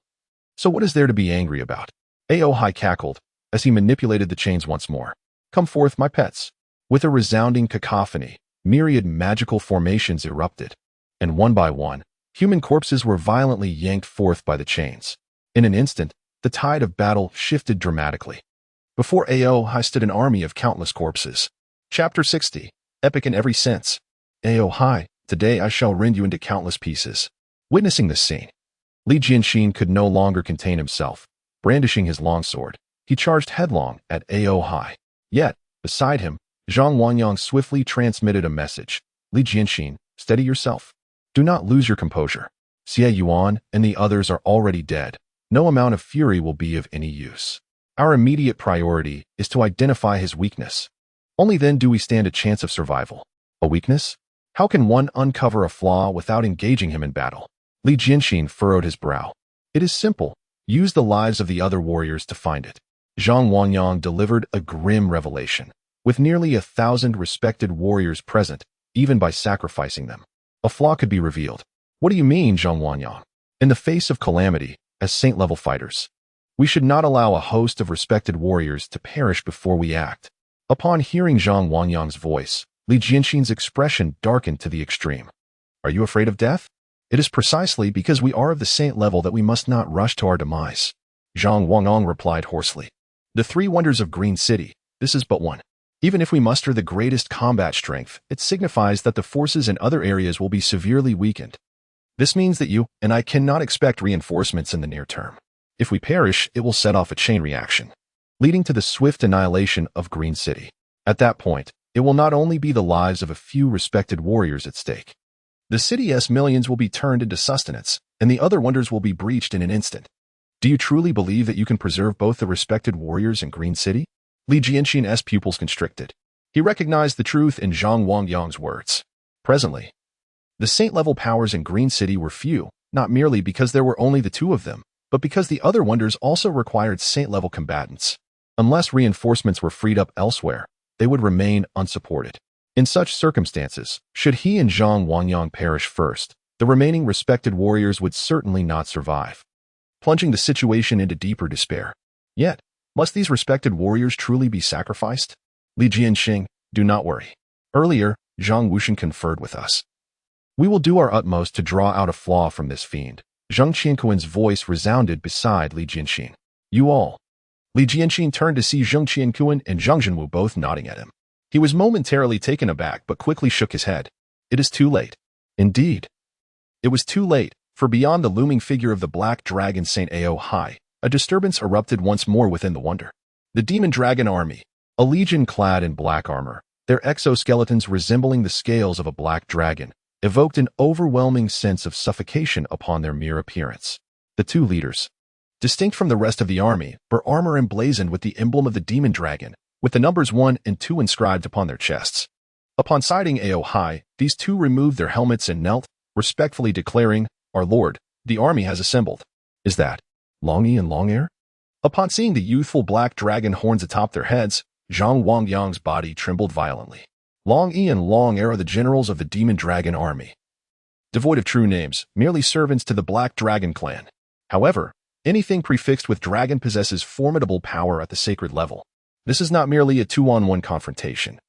So what is there to be angry about? Ao Hai cackled, as he manipulated the chains once more. Come forth, my pets. With a resounding cacophony, myriad magical formations erupted, and one by one, human corpses were violently yanked forth by the chains. In an instant, the tide of battle shifted dramatically. Before Ao Hai stood an army of countless corpses. Chapter 60. Epic in every sense. Ao Hai, today I shall rend you into countless pieces. Witnessing this scene, Li Jianxin could no longer contain himself. Brandishing his longsword, he charged headlong at Ao Hai. Yet, beside him, Zhang Wanyang swiftly transmitted a message. Li Jianxin, steady yourself. Do not lose your composure. Xie Yuan and the others are already dead. No amount of fury will be of any use. Our immediate priority is to identify his weakness. Only then do we stand a chance of survival. A weakness? How can one uncover a flaw without engaging him in battle? Li Jianxin furrowed his brow. It is simple. Use the lives of the other warriors to find it. Zhang Wanyang delivered a grim revelation. With nearly 1,000 respected warriors present, even by sacrificing them, a flaw could be revealed. What do you mean, Zhang Wanyang? In the face of calamity, as saint-level fighters, we should not allow a host of respected warriors to perish before we act. Upon hearing Zhang Wanyang's voice, Li Jianxin's expression darkened to the extreme. Are you afraid of death? It is precisely because we are of the saint level that we must not rush to our demise. Zhang Wanyang replied hoarsely. The three wonders of Green City, this is but one. Even if we muster the greatest combat strength, it signifies that the forces in other areas will be severely weakened. This means that you and I cannot expect reinforcements in the near term. If we perish, it will set off a chain reaction, leading to the swift annihilation of Green City. At that point, it will not only be the lives of a few respected warriors at stake. The city's millions will be turned into sustenance, and the other wonders will be breached in an instant. Do you truly believe that you can preserve both the respected warriors in Green City? Li Jianxin's pupils constricted. He recognized the truth in Zhang Wangyang's words. Presently, the saint-level powers in Green City were few, not merely because there were only the two of them, but because the other wonders also required saint-level combatants. Unless reinforcements were freed up elsewhere, they would remain unsupported. In such circumstances, should he and Zhang Wanyang perish first, the remaining respected warriors would certainly not survive, plunging the situation into deeper despair. Yet, must these respected warriors truly be sacrificed? Li Jianxin, do not worry. Earlier, Zhang Wuxian conferred with us. We will do our utmost to draw out a flaw from this fiend. Zhang Qianquan's voice resounded beside Li Jianxin. You all, Li Jianxin turned to see Zheng Qianquan and Zhang Zhenwu both nodding at him. He was momentarily taken aback but quickly shook his head. It is too late. Indeed. It was too late, for beyond the looming figure of the black dragon Saint Ao Hai, a disturbance erupted once more within the wonder. The demon dragon army, a legion clad in black armor, their exoskeletons resembling the scales of a black dragon, evoked an overwhelming sense of suffocation upon their mere appearance. The two leaders, distinct from the rest of the army, were armor emblazoned with the emblem of the demon dragon, with the numbers 1 and 2 inscribed upon their chests. Upon sighting Ao Hai, these two removed their helmets and knelt, respectfully declaring, "Our lord, the army has assembled." Is that Long Yi and Long Air? Upon seeing the youthful black dragon horns atop their heads, Zhang Wangyang's body trembled violently. Long Yi and Long Air are the generals of the demon dragon army. Devoid of true names, merely servants to the black dragon clan. However, anything prefixed with dragon possesses formidable power at the sacred level. This is not merely a 2-on-1 confrontation,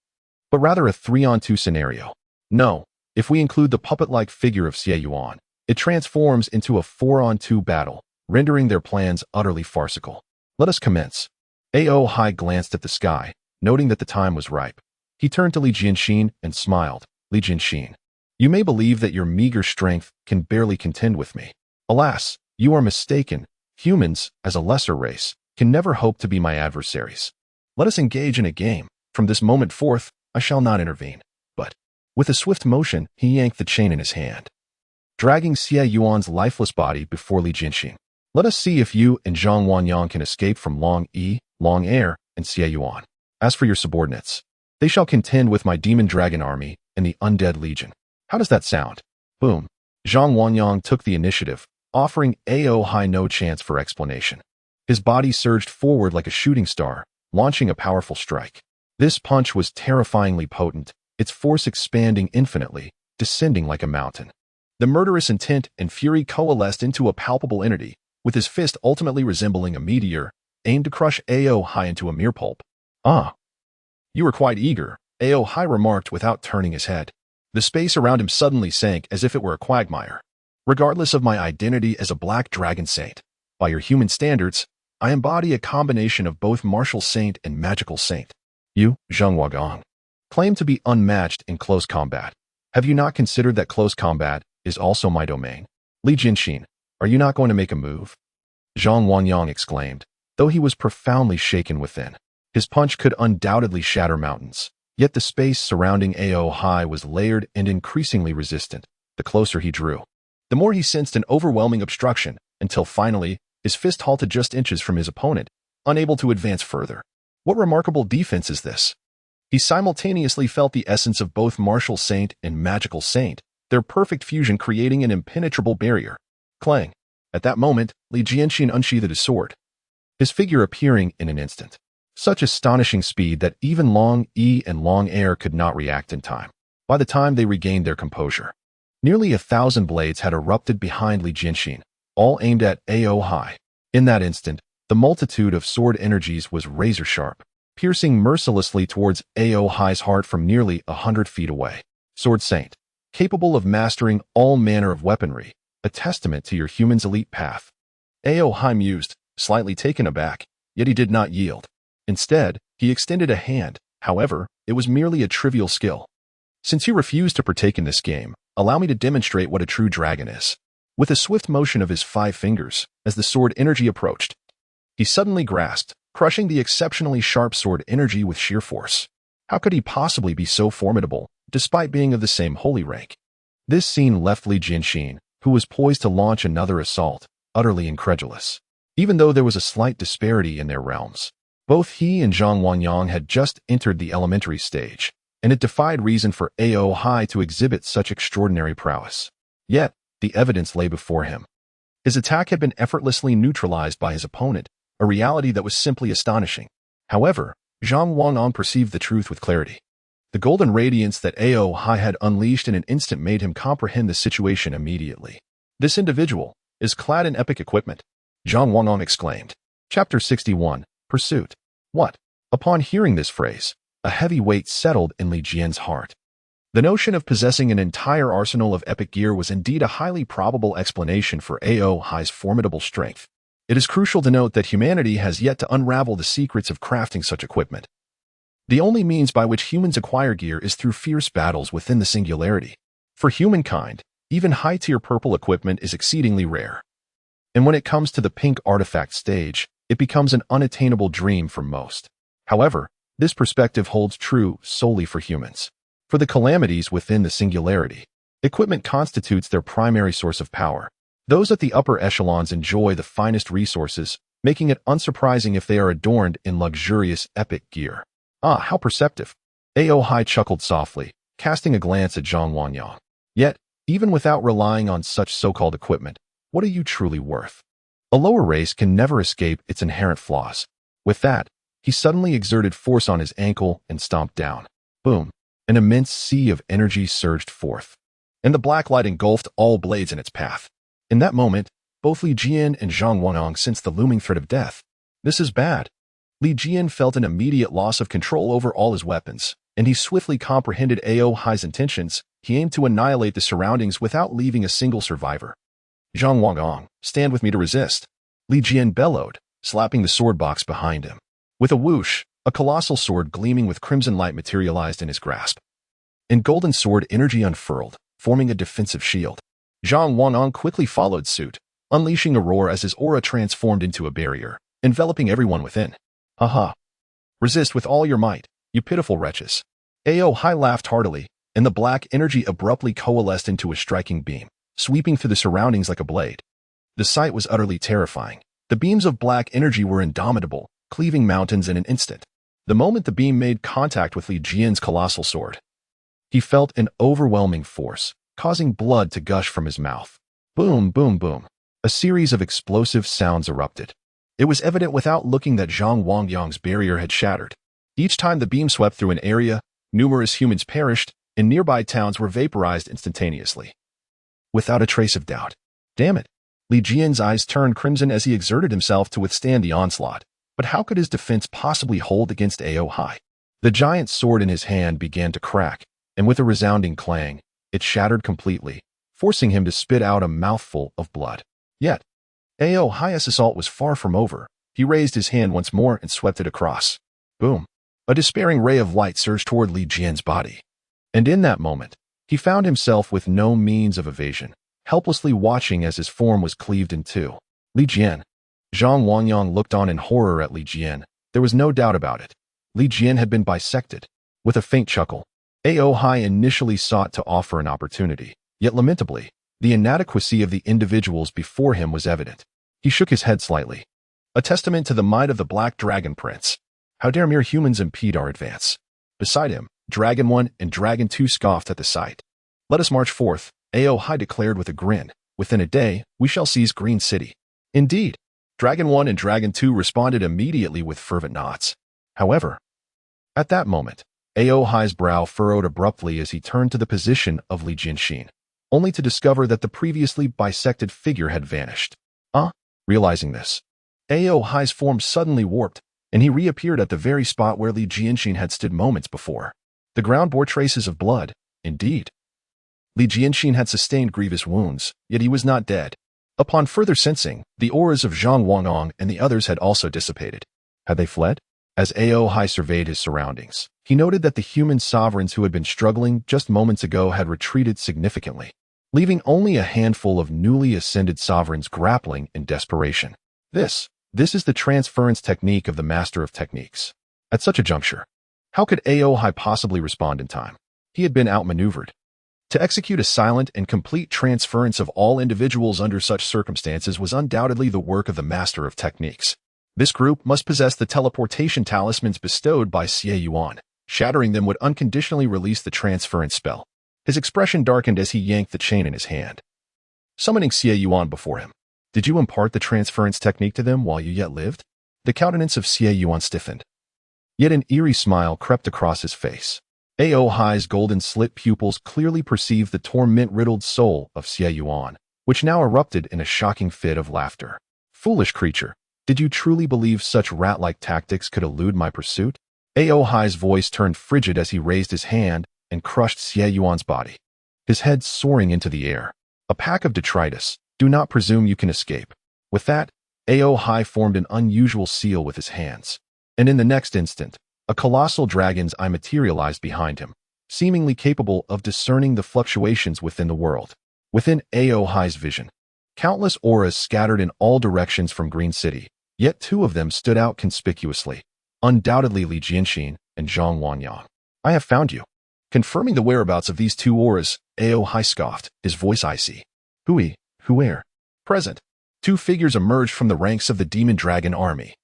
but rather a 3-on-2 scenario. No, if we include the puppet-like figure of Xie Yuan, it transforms into a 4-on-2 battle, rendering their plans utterly farcical. Let us commence. Ao Hai glanced at the sky, noting that the time was ripe. He turned to Li Jianxin and smiled. Li Jianxin, you may believe that your meager strength can barely contend with me. Alas, you are mistaken. Humans, as a lesser race, can never hope to be my adversaries. Let us engage in a game. From this moment forth, I shall not intervene. But, with a swift motion, he yanked the chain in his hand, dragging Xie Yuan's lifeless body before Li Jianxin. Let us see if you and Zhang Wanyang can escape from Long Yi, Long Air, and Xie Yuan. As for your subordinates, they shall contend with my demon dragon army and the undead legion. How does that sound? Boom. Zhang Wanyang took the initiative, offering Ao Hai no chance for explanation. His body surged forward like a shooting star, launching a powerful strike. This punch was terrifyingly potent, its force expanding infinitely, descending like a mountain. The murderous intent and fury coalesced into a palpable entity, with his fist ultimately resembling a meteor, aimed to crush Ao Hai into a mere pulp. Ah, you were quite eager, Ao Hai remarked without turning his head. The space around him suddenly sank as if it were a quagmire. Regardless of my identity as a black dragon saint, by your human standards, I embody a combination of both martial saint and magical saint. You, Zheng Wagang, claim to be unmatched in close combat. Have you not considered that close combat is also my domain? Li Jianxin, are you not going to make a move? Zhang Wanyang exclaimed, though he was profoundly shaken within. His punch could undoubtedly shatter mountains, yet the space surrounding Ao Hai was layered and increasingly resistant. The closer he drew, the more he sensed an overwhelming obstruction, until finally, his fist halted just inches from his opponent, unable to advance further. What remarkable defense is this? He simultaneously felt the essence of both martial saint and magical saint, their perfect fusion creating an impenetrable barrier. Clang. At that moment, Li Jianxin unsheathed his sword, his figure appearing in an instant. Such astonishing speed that even Long Yi and Long Air could not react in time. By the time they regained their composure, nearly 1,000 blades had erupted behind Li Jianxin, all aimed at Ao Hai. In that instant, the multitude of sword energies was razor-sharp, piercing mercilessly towards Ao Hai's heart from nearly 100 feet away. Sword Saint, capable of mastering all manner of weaponry, a testament to your human's elite path. Ao Hai mused, slightly taken aback, yet he did not yield. Instead, he extended a hand. However, it was merely a trivial skill. Since you refuse to partake in this game, allow me to demonstrate what a true dragon is. With a swift motion of his 5 fingers, as the sword energy approached, he suddenly grasped, crushing the exceptionally sharp sword energy with sheer force. How could he possibly be so formidable, despite being of the same holy rank? This scene left Li Jianxin, who was poised to launch another assault, utterly incredulous. Even though there was a slight disparity in their realms, both he and Zhang Wanyang had just entered the elementary stage, and it defied reason for Ao Hai to exhibit such extraordinary prowess. Yet, the evidence lay before him. His attack had been effortlessly neutralized by his opponent, a reality that was simply astonishing. However, Zhang Wanyang perceived the truth with clarity. The golden radiance that Ao Hai had unleashed in an instant made him comprehend the situation immediately. This individual is clad in epic equipment, Zhang Wanyang exclaimed. Chapter 61, Pursuit. What? Upon hearing this phrase, a heavy weight settled in Li Jian's heart. The notion of possessing an entire arsenal of epic gear was indeed a highly probable explanation for Ao Hai's formidable strength. It is crucial to note that humanity has yet to unravel the secrets of crafting such equipment. The only means by which humans acquire gear is through fierce battles within the singularity. For humankind, even high-tier purple equipment is exceedingly rare. And when it comes to the pink artifact stage, it becomes an unattainable dream for most. However, this perspective holds true solely for humans. For the calamities within the singularity, equipment constitutes their primary source of power. Those at the upper echelons enjoy the finest resources, making it unsurprising if they are adorned in luxurious epic gear. Ah, how perceptive. Ao Hai chuckled softly, casting a glance at Zhang Wangyang. Yet, even without relying on such so-called equipment, what are you truly worth? A lower race can never escape its inherent flaws. With that, he suddenly exerted force on his ankle and stomped down. Boom! An immense sea of energy surged forth, and the black light engulfed all blades in its path. In that moment, both Li Jian and Zhang Wangyang sensed the looming threat of death. This is bad. Li Jian felt an immediate loss of control over all his weapons, and he swiftly comprehended Ao Hai's intentions. He aimed to annihilate the surroundings without leaving a single survivor. Zhang Wangyang, stand with me to resist. Li Jian bellowed, slapping the sword box behind him. With a whoosh, a colossal sword gleaming with crimson light materialized in his grasp. And golden sword energy unfurled, forming a defensive shield. Zhang Wangyang quickly followed suit, unleashing a roar as his aura transformed into a barrier, enveloping everyone within. Haha. Resist with all your might, you pitiful wretches. Ao Hai laughed heartily, and the black energy abruptly coalesced into a striking beam, sweeping through the surroundings like a blade. The sight was utterly terrifying. The beams of black energy were indomitable, cleaving mountains in an instant. The moment the beam made contact with Li Jian's colossal sword, he felt an overwhelming force, causing blood to gush from his mouth. Boom, boom, boom. A series of explosive sounds erupted. It was evident without looking that Zhang Wangyang's barrier had shattered. Each time the beam swept through an area, numerous humans perished, and nearby towns were vaporized instantaneously. Without a trace of doubt. Damn it. Li Jian's eyes turned crimson as he exerted himself to withstand the onslaught. But how could his defense possibly hold against Ao Hai? The giant sword in his hand began to crack, and with a resounding clang, it shattered completely, forcing him to spit out a mouthful of blood. Yet, Ao Hai's assault was far from over. He raised his hand once more and swept it across. Boom. A despairing ray of light surged toward Li Jian's body. And in that moment, he found himself with no means of evasion, helplessly watching as his form was cleaved in two. Li Jian. Zhang Wangyang looked on in horror at Li Jian. There was no doubt about it. Li Jian had been bisected. With a faint chuckle, Ao Hai initially sought to offer an opportunity, yet lamentably, the inadequacy of the individuals before him was evident. He shook his head slightly. A testament to the might of the Black Dragon Prince. How dare mere humans impede our advance? Beside him, Dragon 1 and Dragon 2 scoffed at the sight. Let us march forth, Ao Hai declared with a grin. Within a day, we shall seize Green City. Indeed, Dragon 1 and Dragon 2 responded immediately with fervent nods. However, at that moment, Ao Hai's brow furrowed abruptly as he turned to the position of Li Jianxin, only to discover that the previously bisected figure had vanished. Realizing this, Ao Hai's form suddenly warped, and he reappeared at the very spot where Li Jianxin had stood moments before. The ground bore traces of blood, indeed. Li Jianxin had sustained grievous wounds, yet he was not dead. Upon further sensing, the auras of Zhang Wangyang and the others had also dissipated. Had they fled? As Ao Hai surveyed his surroundings, he noted that the human sovereigns who had been struggling just moments ago had retreated significantly, leaving only a handful of newly ascended sovereigns grappling in desperation. This is the transference technique of the Master of Techniques. At such a juncture, how could Ao Hai possibly respond in time? He had been outmaneuvered. To execute a silent and complete transference of all individuals under such circumstances was undoubtedly the work of the Master of Techniques. This group must possess the teleportation talismans bestowed by Xie Yuan. Shattering them would unconditionally release the transference spell. His expression darkened as he yanked the chain in his hand. Summoning Xie Yuan before him. Did you impart the transference technique to them while you yet lived? The countenance of Xie Yuan stiffened. Yet an eerie smile crept across his face. Ao Hai's golden slit pupils clearly perceived the torment-riddled soul of Xie Yuan, which now erupted in a shocking fit of laughter. Foolish creature, did you truly believe such rat-like tactics could elude my pursuit? Ao Hai's voice turned frigid as he raised his hand and crushed Xie Yuan's body, his head soaring into the air. A pack of detritus, do not presume you can escape. With that, Ao Hai formed an unusual seal with his hands, and in the next instant, a colossal dragon's eye materialized behind him, seemingly capable of discerning the fluctuations within the world. Within Ao Hai's vision, countless auras scattered in all directions from Green City, yet two of them stood out conspicuously, undoubtedly Li Jianxin and Zhang Wanyang. I have found you. Confirming the whereabouts of these two auras, Ao Hai scoffed, his voice icy. Hui, where? Present. Two figures emerged from the ranks of the demon dragon army,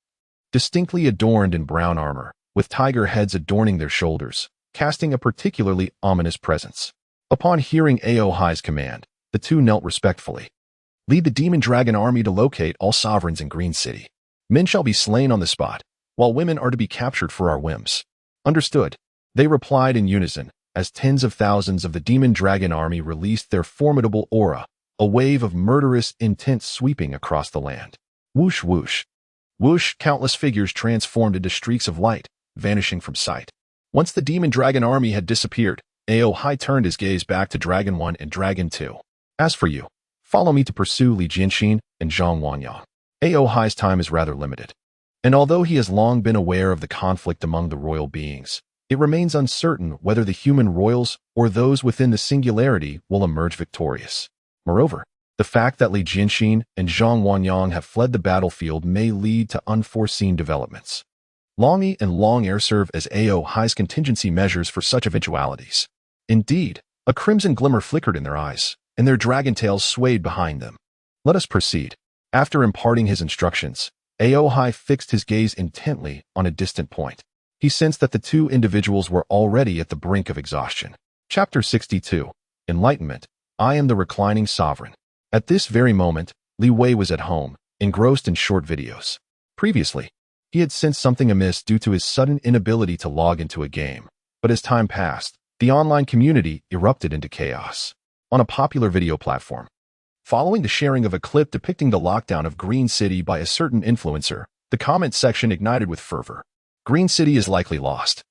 distinctly adorned in brown armor, with tiger heads adorning their shoulders, casting a particularly ominous presence. Upon hearing Ao Hai's command, the two knelt respectfully. Lead the demon dragon army to locate all sovereigns in Green City. Men shall be slain on the spot, while women are to be captured for our whims. Understood. They replied in unison, as tens of thousands of the demon dragon army released their formidable aura, a wave of murderous intent sweeping across the land. Whoosh, whoosh. Whoosh, countless figures transformed into streaks of light, vanishing from sight. Once the demon dragon army had disappeared, Ao Hai turned his gaze back to Dragon 1 and Dragon 2. As for you, follow me to pursue Li Jianxin and Zhang Wanyang. Ao Hai's time is rather limited, and although he has long been aware of the conflict among the royal beings, it remains uncertain whether the human royals or those within the singularity will emerge victorious. Moreover, the fact that Li Jianxin and Zhang Wanyang have fled the battlefield may lead to unforeseen developments. Longi and Long Air serve as Ao Hai's contingency measures for such eventualities. Indeed, a crimson glimmer flickered in their eyes, and their dragon tails swayed behind them. Let us proceed. After imparting his instructions, Ao Hai fixed his gaze intently on a distant point. He sensed that the two individuals were already at the brink of exhaustion. Chapter 62. Enlightenment. I am the reclining sovereign. At this very moment, Li Wei was at home, engrossed in short videos. Previously, he had sensed something amiss due to his sudden inability to log into a game, but as time passed, the online community erupted into chaos. On a popular video platform, following the sharing of a clip depicting the lockdown of Green City by a certain influencer, the comment section ignited with fervor. Green City is likely lost.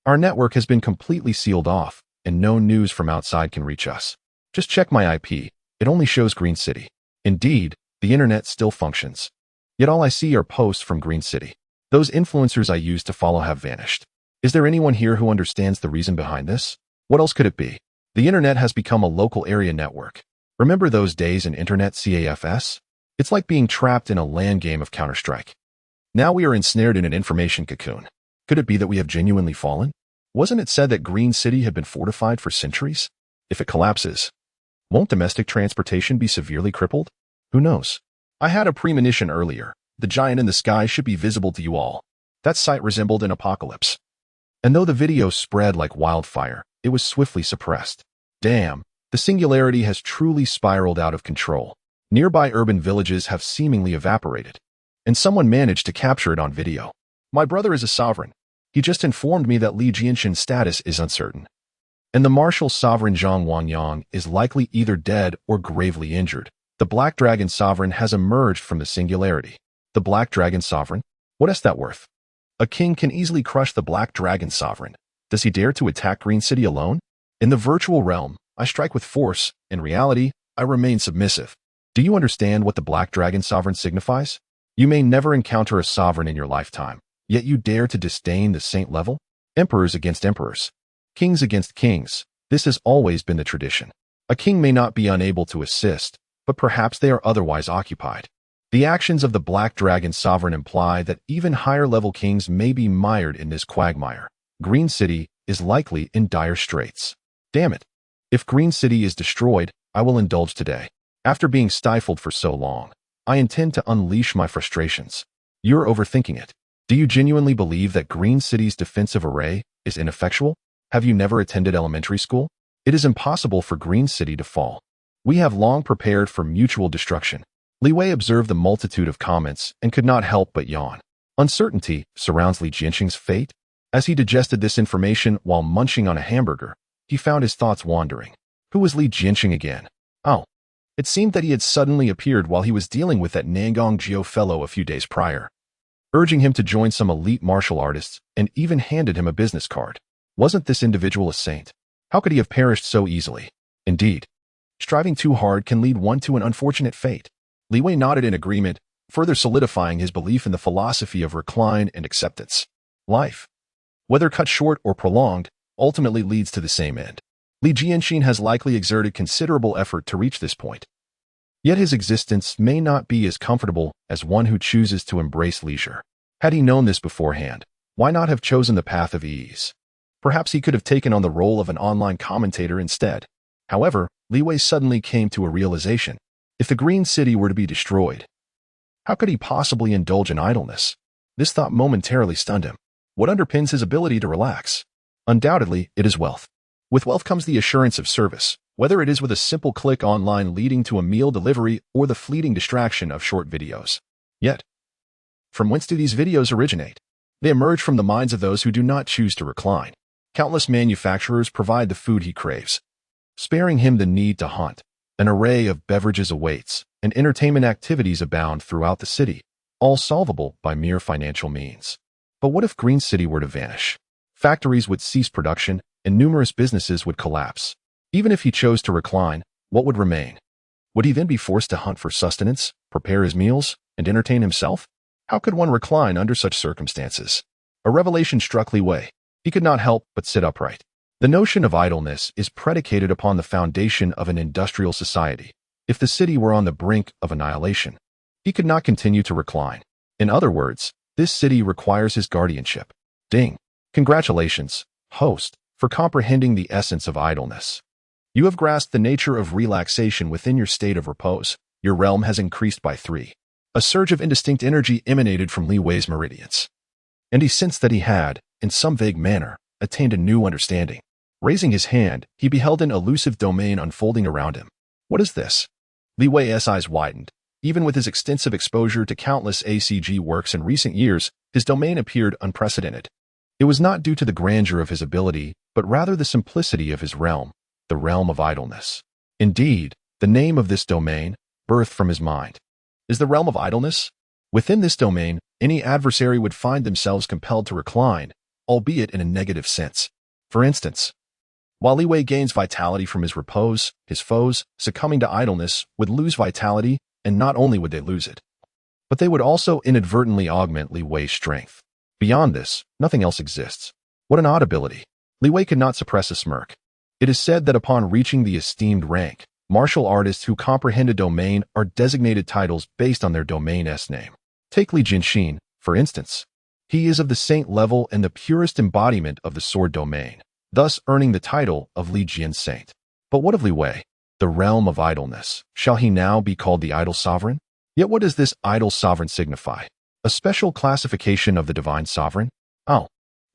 Our network has been completely sealed off, and no news from outside can reach us. Just check my IP. It only shows Green City. Indeed, the internet still functions. Yet all I see are posts from Green City. Those influencers I used to follow have vanished. Is there anyone here who understands the reason behind this? What else could it be? The internet has become a local area network. Remember those days in internet CAFS? It's like being trapped in a LAN game of Counter-Strike. Now we are ensnared in an information cocoon. Could it be that we have genuinely fallen? Wasn't it said that Green City had been fortified for centuries? If it collapses, won't domestic transportation be severely crippled? Who knows? I had a premonition earlier. The giant in the sky should be visible to you all. That sight resembled an apocalypse. And though the video spread like wildfire, it was swiftly suppressed. Damn, the singularity has truly spiraled out of control. Nearby urban villages have seemingly evaporated, and someone managed to capture it on video. My brother is a sovereign. He just informed me that Li Jianxin's status is uncertain, and the martial sovereign Zhang Wanyang is likely either dead or gravely injured. The Black Dragon Sovereign has emerged from the singularity. The Black Dragon Sovereign? What is that worth? A king can easily crush the Black Dragon Sovereign. Does he dare to attack Green City alone? In the virtual realm, I strike with force. In reality, I remain submissive. Do you understand what the Black Dragon Sovereign signifies? You may never encounter a sovereign in your lifetime, yet you dare to disdain the saint level? Emperors against emperors. Kings against kings. This has always been the tradition. A king may not be unable to assist, but perhaps they are otherwise occupied. The actions of the Black Dragon Sovereign imply that even higher-level kings may be mired in this quagmire. Green City is likely in dire straits. Damn it. If Green City is destroyed, I will indulge today. After being stifled for so long, I intend to unleash my frustrations. You're overthinking it. Do you genuinely believe that Green City's defensive array is ineffectual? Have you never attended elementary school? It is impossible for Green City to fall. We have long prepared for mutual destruction. Li Wei observed the multitude of comments and could not help but yawn. Uncertainty surrounds Li Jianxing's fate. As he digested this information while munching on a hamburger, he found his thoughts wandering. Who was Li Jianxing again? Oh, it seemed that he had suddenly appeared while he was dealing with that Nangong Jiao fellow a few days prior, urging him to join some elite martial artists and even handed him a business card. Wasn't this individual a saint? How could he have perished so easily? Indeed, striving too hard can lead one to an unfortunate fate. Li Wei nodded in agreement, further solidifying his belief in the philosophy of recline and acceptance. Life, whether cut short or prolonged, ultimately leads to the same end. Li Jianxin has likely exerted considerable effort to reach this point. Yet his existence may not be as comfortable as one who chooses to embrace leisure. Had he known this beforehand, why not have chosen the path of ease? Perhaps he could have taken on the role of an online commentator instead. However, Li Wei suddenly came to a realization. If the Green City were to be destroyed, how could he possibly indulge in idleness? This thought momentarily stunned him. What underpins his ability to relax? Undoubtedly, it is wealth. With wealth comes the assurance of service, whether it is with a simple click online leading to a meal delivery or the fleeting distraction of short videos. Yet, from whence do these videos originate? They emerge from the minds of those who do not choose to recline. Countless manufacturers provide the food he craves, sparing him the need to hunt. An array of beverages awaits, and entertainment activities abound throughout the city, all solvable by mere financial means. But what if Green City were to vanish? Factories would cease production, and numerous businesses would collapse. Even if he chose to recline, what would remain? Would he then be forced to hunt for sustenance, prepare his meals, and entertain himself? How could one recline under such circumstances? A revelation struck Li Wei. He could not help but sit upright. The notion of idleness is predicated upon the foundation of an industrial society. If the city were on the brink of annihilation, he could not continue to recline. In other words, this city requires his guardianship. Ding! Congratulations, host, for comprehending the essence of idleness. You have grasped the nature of relaxation within your state of repose. Your realm has increased by 3. A surge of indistinct energy emanated from Li Wei's meridians, and he sensed that he had, in some vague manner, attained a new understanding. Raising his hand, he beheld an elusive domain unfolding around him. What is this? Li Wei's eyes widened. Even with his extensive exposure to countless ACG works in recent years, his domain appeared unprecedented. It was not due to the grandeur of his ability, but rather the simplicity of his realm, the realm of idleness. Indeed, the name of this domain, birthed from his mind, is the realm of idleness. Within this domain, any adversary would find themselves compelled to recline, albeit in a negative sense. For instance, while Li Wei gains vitality from his repose, his foes, succumbing to idleness, would lose vitality, and not only would they lose it, but they would also inadvertently augment Li Wei's strength. Beyond this, nothing else exists. What an odd ability. Li Wei could not suppress a smirk. It is said that upon reaching the esteemed rank, martial artists who comprehend a domain are designated titles based on their domain's name. Take Li Jianxin, for instance. He is of the saint level and the purest embodiment of the sword domain, thus earning the title of Li Jian Saint. But what of Li Wei? The realm of idleness. Shall he now be called the idle sovereign? Yet what does this idle sovereign signify? A special classification of the divine sovereign? Oh,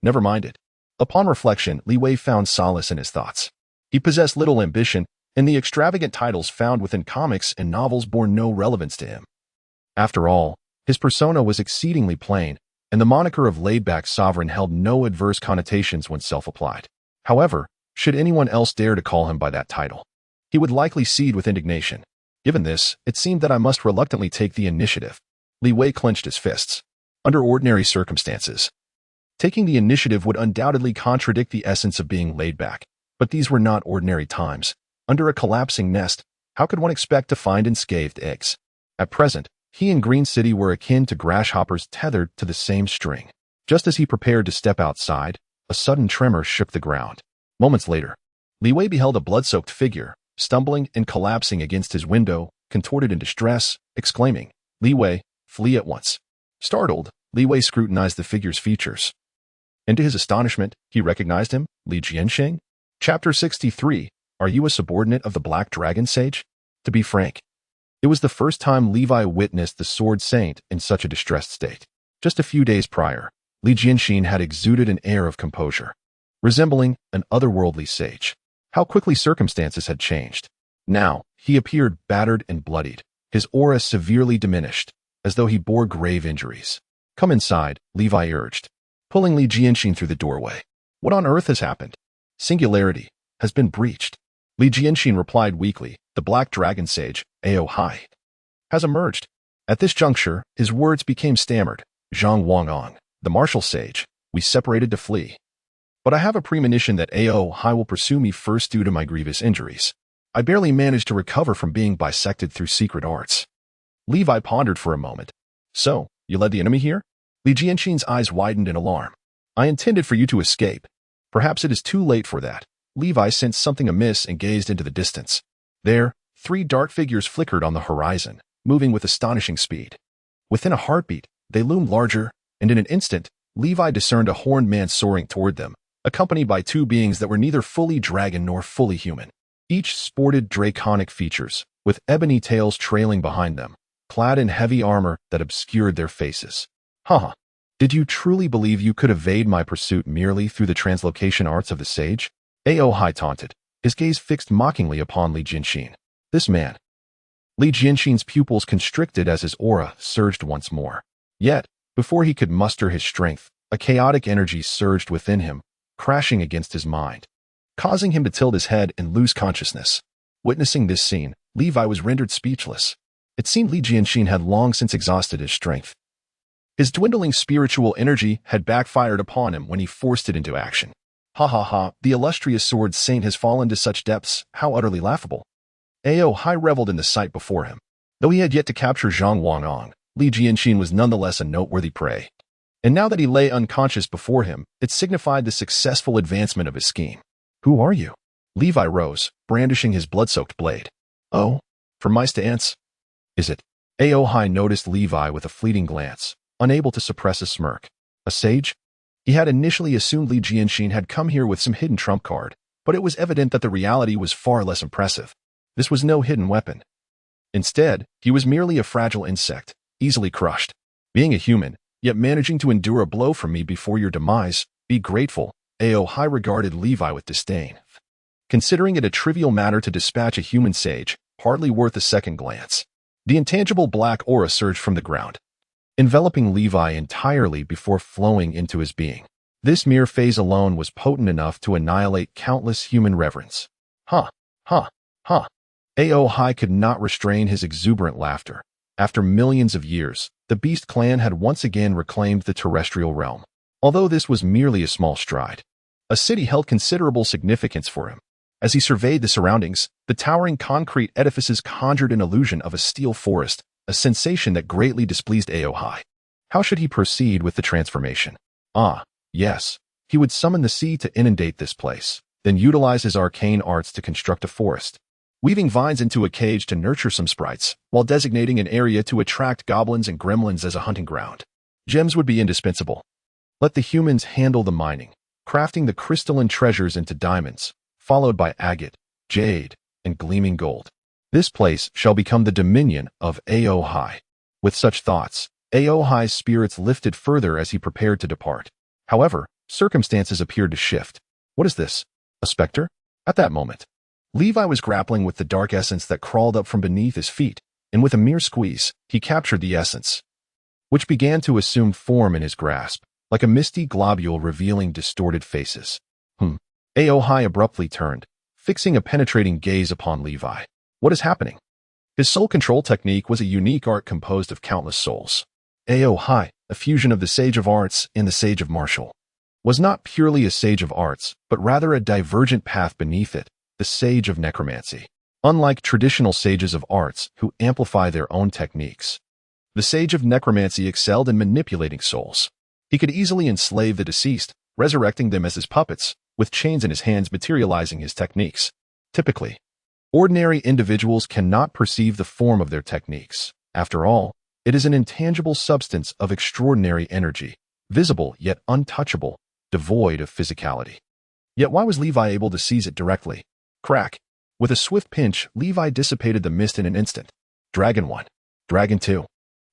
never mind it. Upon reflection, Li Wei found solace in his thoughts. He possessed little ambition, and the extravagant titles found within comics and novels bore no relevance to him. After all, his persona was exceedingly plain, and the moniker of laid-back sovereign held no adverse connotations when self-applied. However, should anyone else dare to call him by that title, he would likely cede with indignation. Given this, it seemed that I must reluctantly take the initiative. Li Wei clenched his fists. Under ordinary circumstances, taking the initiative would undoubtedly contradict the essence of being laid back. But these were not ordinary times. Under a collapsing nest, how could one expect to find unscathed eggs? At present, he and Green City were akin to grasshoppers tethered to the same string. Just as he prepared to step outside, a sudden tremor shook the ground. Moments later, Li Wei beheld a blood-soaked figure, stumbling and collapsing against his window, contorted in distress, exclaiming, "Li Wei, flee at once." Startled, Li Wei scrutinized the figure's features. And to his astonishment, he recognized him, Li Jianxin. Chapter 63. Are you a subordinate of the Black Dragon Sage? To be frank, it was the first time Levi witnessed the Sword Saint in such a distressed state. Just a few days prior, Li Jianxin had exuded an air of composure, resembling an otherworldly sage. How quickly circumstances had changed. Now, he appeared battered and bloodied, his aura severely diminished, as though he bore grave injuries. "Come inside," Levi urged, pulling Li Jianxin through the doorway. "What on earth has happened?" "Singularity has been breached," Li Jianxin replied weakly. "The Black Dragon Sage, Ao Hai, has emerged." At this juncture, his words became stammered. "Zhang Wangong, the martial sage, we separated to flee. But I have a premonition that Ao Hai will pursue me first due to my grievous injuries. I barely managed to recover from being bisected through secret arts." Levi pondered for a moment, So, you led the enemy here? Li Jianxin's eyes widened in alarm. I intended for you to escape. Perhaps it is too late for that. Levi sensed something amiss and gazed into the distance. There, 3 dark figures flickered on the horizon, moving with astonishing speed. Within a heartbeat, they loomed larger, and in an instant, Levi discerned a horned man soaring toward them, accompanied by 2 beings that were neither fully dragon nor fully human. Each sported draconic features, with ebony tails trailing behind them, clad in heavy armor that obscured their faces. Haha. Did you truly believe you could evade my pursuit merely through the translocation arts of the sage? Ao Hai taunted, his gaze fixed mockingly upon Li Jianxin. This man. Li Jianxin's pupils constricted as his aura surged once more. Yet, before he could muster his strength, a chaotic energy surged within him, crashing against his mind, causing him to tilt his head and lose consciousness. Witnessing this scene, Levi was rendered speechless. It seemed Li Jianxin had long since exhausted his strength. His dwindling spiritual energy had backfired upon him when he forced it into action. Ha ha ha, the illustrious sword saint has fallen to such depths, how utterly laughable. Ao Hai reveled in the sight before him. Though he had yet to capture Zhang Wangong, Li Jianxin was nonetheless a noteworthy prey. And now that he lay unconscious before him, it signified the successful advancement of his scheme. Who are you? Levi rose, brandishing his blood-soaked blade. Oh, from mice to ants. Is it? Ao Hai noticed Levi with a fleeting glance, unable to suppress a smirk. A sage? He had initially assumed Li Jianxin had come here with some hidden trump card, but it was evident that the reality was far less impressive. This was no hidden weapon. Instead, he was merely a fragile insect, easily crushed. Being a human, yet managing to endure a blow from me before your demise, be grateful. Ao Hai regarded Levi with disdain, considering it a trivial matter to dispatch a human sage, hardly worth a second glance. The intangible black aura surged from the ground, enveloping Levi entirely before flowing into his being. This mere phase alone was potent enough to annihilate countless human reverence. Ha, ha, ha. Ao Hai could not restrain his exuberant laughter. After millions of years, the Beast Clan had once again reclaimed the terrestrial realm. Although this was merely a small stride, a city held considerable significance for him. As he surveyed the surroundings, the towering concrete edifices conjured an illusion of a steel forest, a sensation that greatly displeased Ao Hai. How should he proceed with the transformation? Ah, yes. He would summon the sea to inundate this place, then utilize his arcane arts to construct a forest, weaving vines into a cage to nurture some sprites, while designating an area to attract goblins and gremlins as a hunting ground. Gems would be indispensable. Let the humans handle the mining, crafting the crystalline treasures into diamonds, followed by agate, jade, and gleaming gold. This place shall become the dominion of Ao Hai. With such thoughts, Ao Hai's spirits lifted further as he prepared to depart. However, circumstances appeared to shift. What is this? A specter? At that moment, Levi was grappling with the dark essence that crawled up from beneath his feet, and with a mere squeeze, he captured the essence, which began to assume form in his grasp, like a misty globule revealing distorted faces. Ao Hai abruptly turned, fixing a penetrating gaze upon Levi. What is happening? His soul control technique was a unique art composed of countless souls. Ao Hai, a fusion of the Sage of Arts and the Sage of Martial, was not purely a Sage of Arts, but rather a divergent path beneath it, the Sage of Necromancy. Unlike traditional Sages of Arts who amplify their own techniques, the Sage of Necromancy excelled in manipulating souls. He could easily enslave the deceased, resurrecting them as his puppets, with chains in his hands materializing his techniques. Typically, ordinary individuals cannot perceive the form of their techniques. After all, it is an intangible substance of extraordinary energy, visible yet untouchable, devoid of physicality. Yet why was Levi able to seize it directly? Crack! With a swift pinch, Levi dissipated the mist in an instant. Dragon 1. Dragon 2.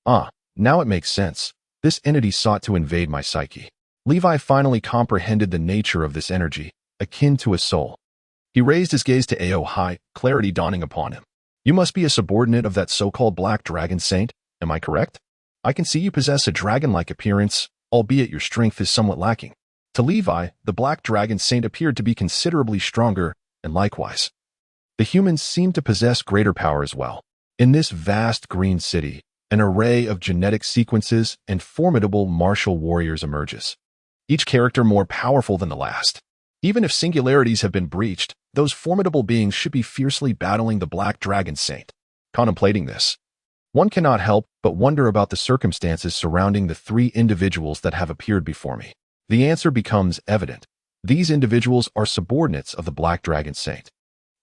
Ah, now it makes sense. This entity sought to invade my psyche. Levi finally comprehended the nature of this energy, akin to a soul. He raised his gaze to Ao Hai, clarity dawning upon him. You must be a subordinate of that so-called Black Dragon Saint, am I correct? I can see you possess a dragon-like appearance, albeit your strength is somewhat lacking. To Levi, the Black Dragon Saint appeared to be considerably stronger, and likewise, the humans seemed to possess greater power as well. In this vast green city, an array of genetic sequences and formidable martial warriors emerges, each character more powerful than the last. Even if singularities have been breached, those formidable beings should be fiercely battling the Black Dragon Saint. Contemplating this, one cannot help but wonder about the circumstances surrounding the three individuals that have appeared before me. The answer becomes evident. These individuals are subordinates of the Black Dragon Saint,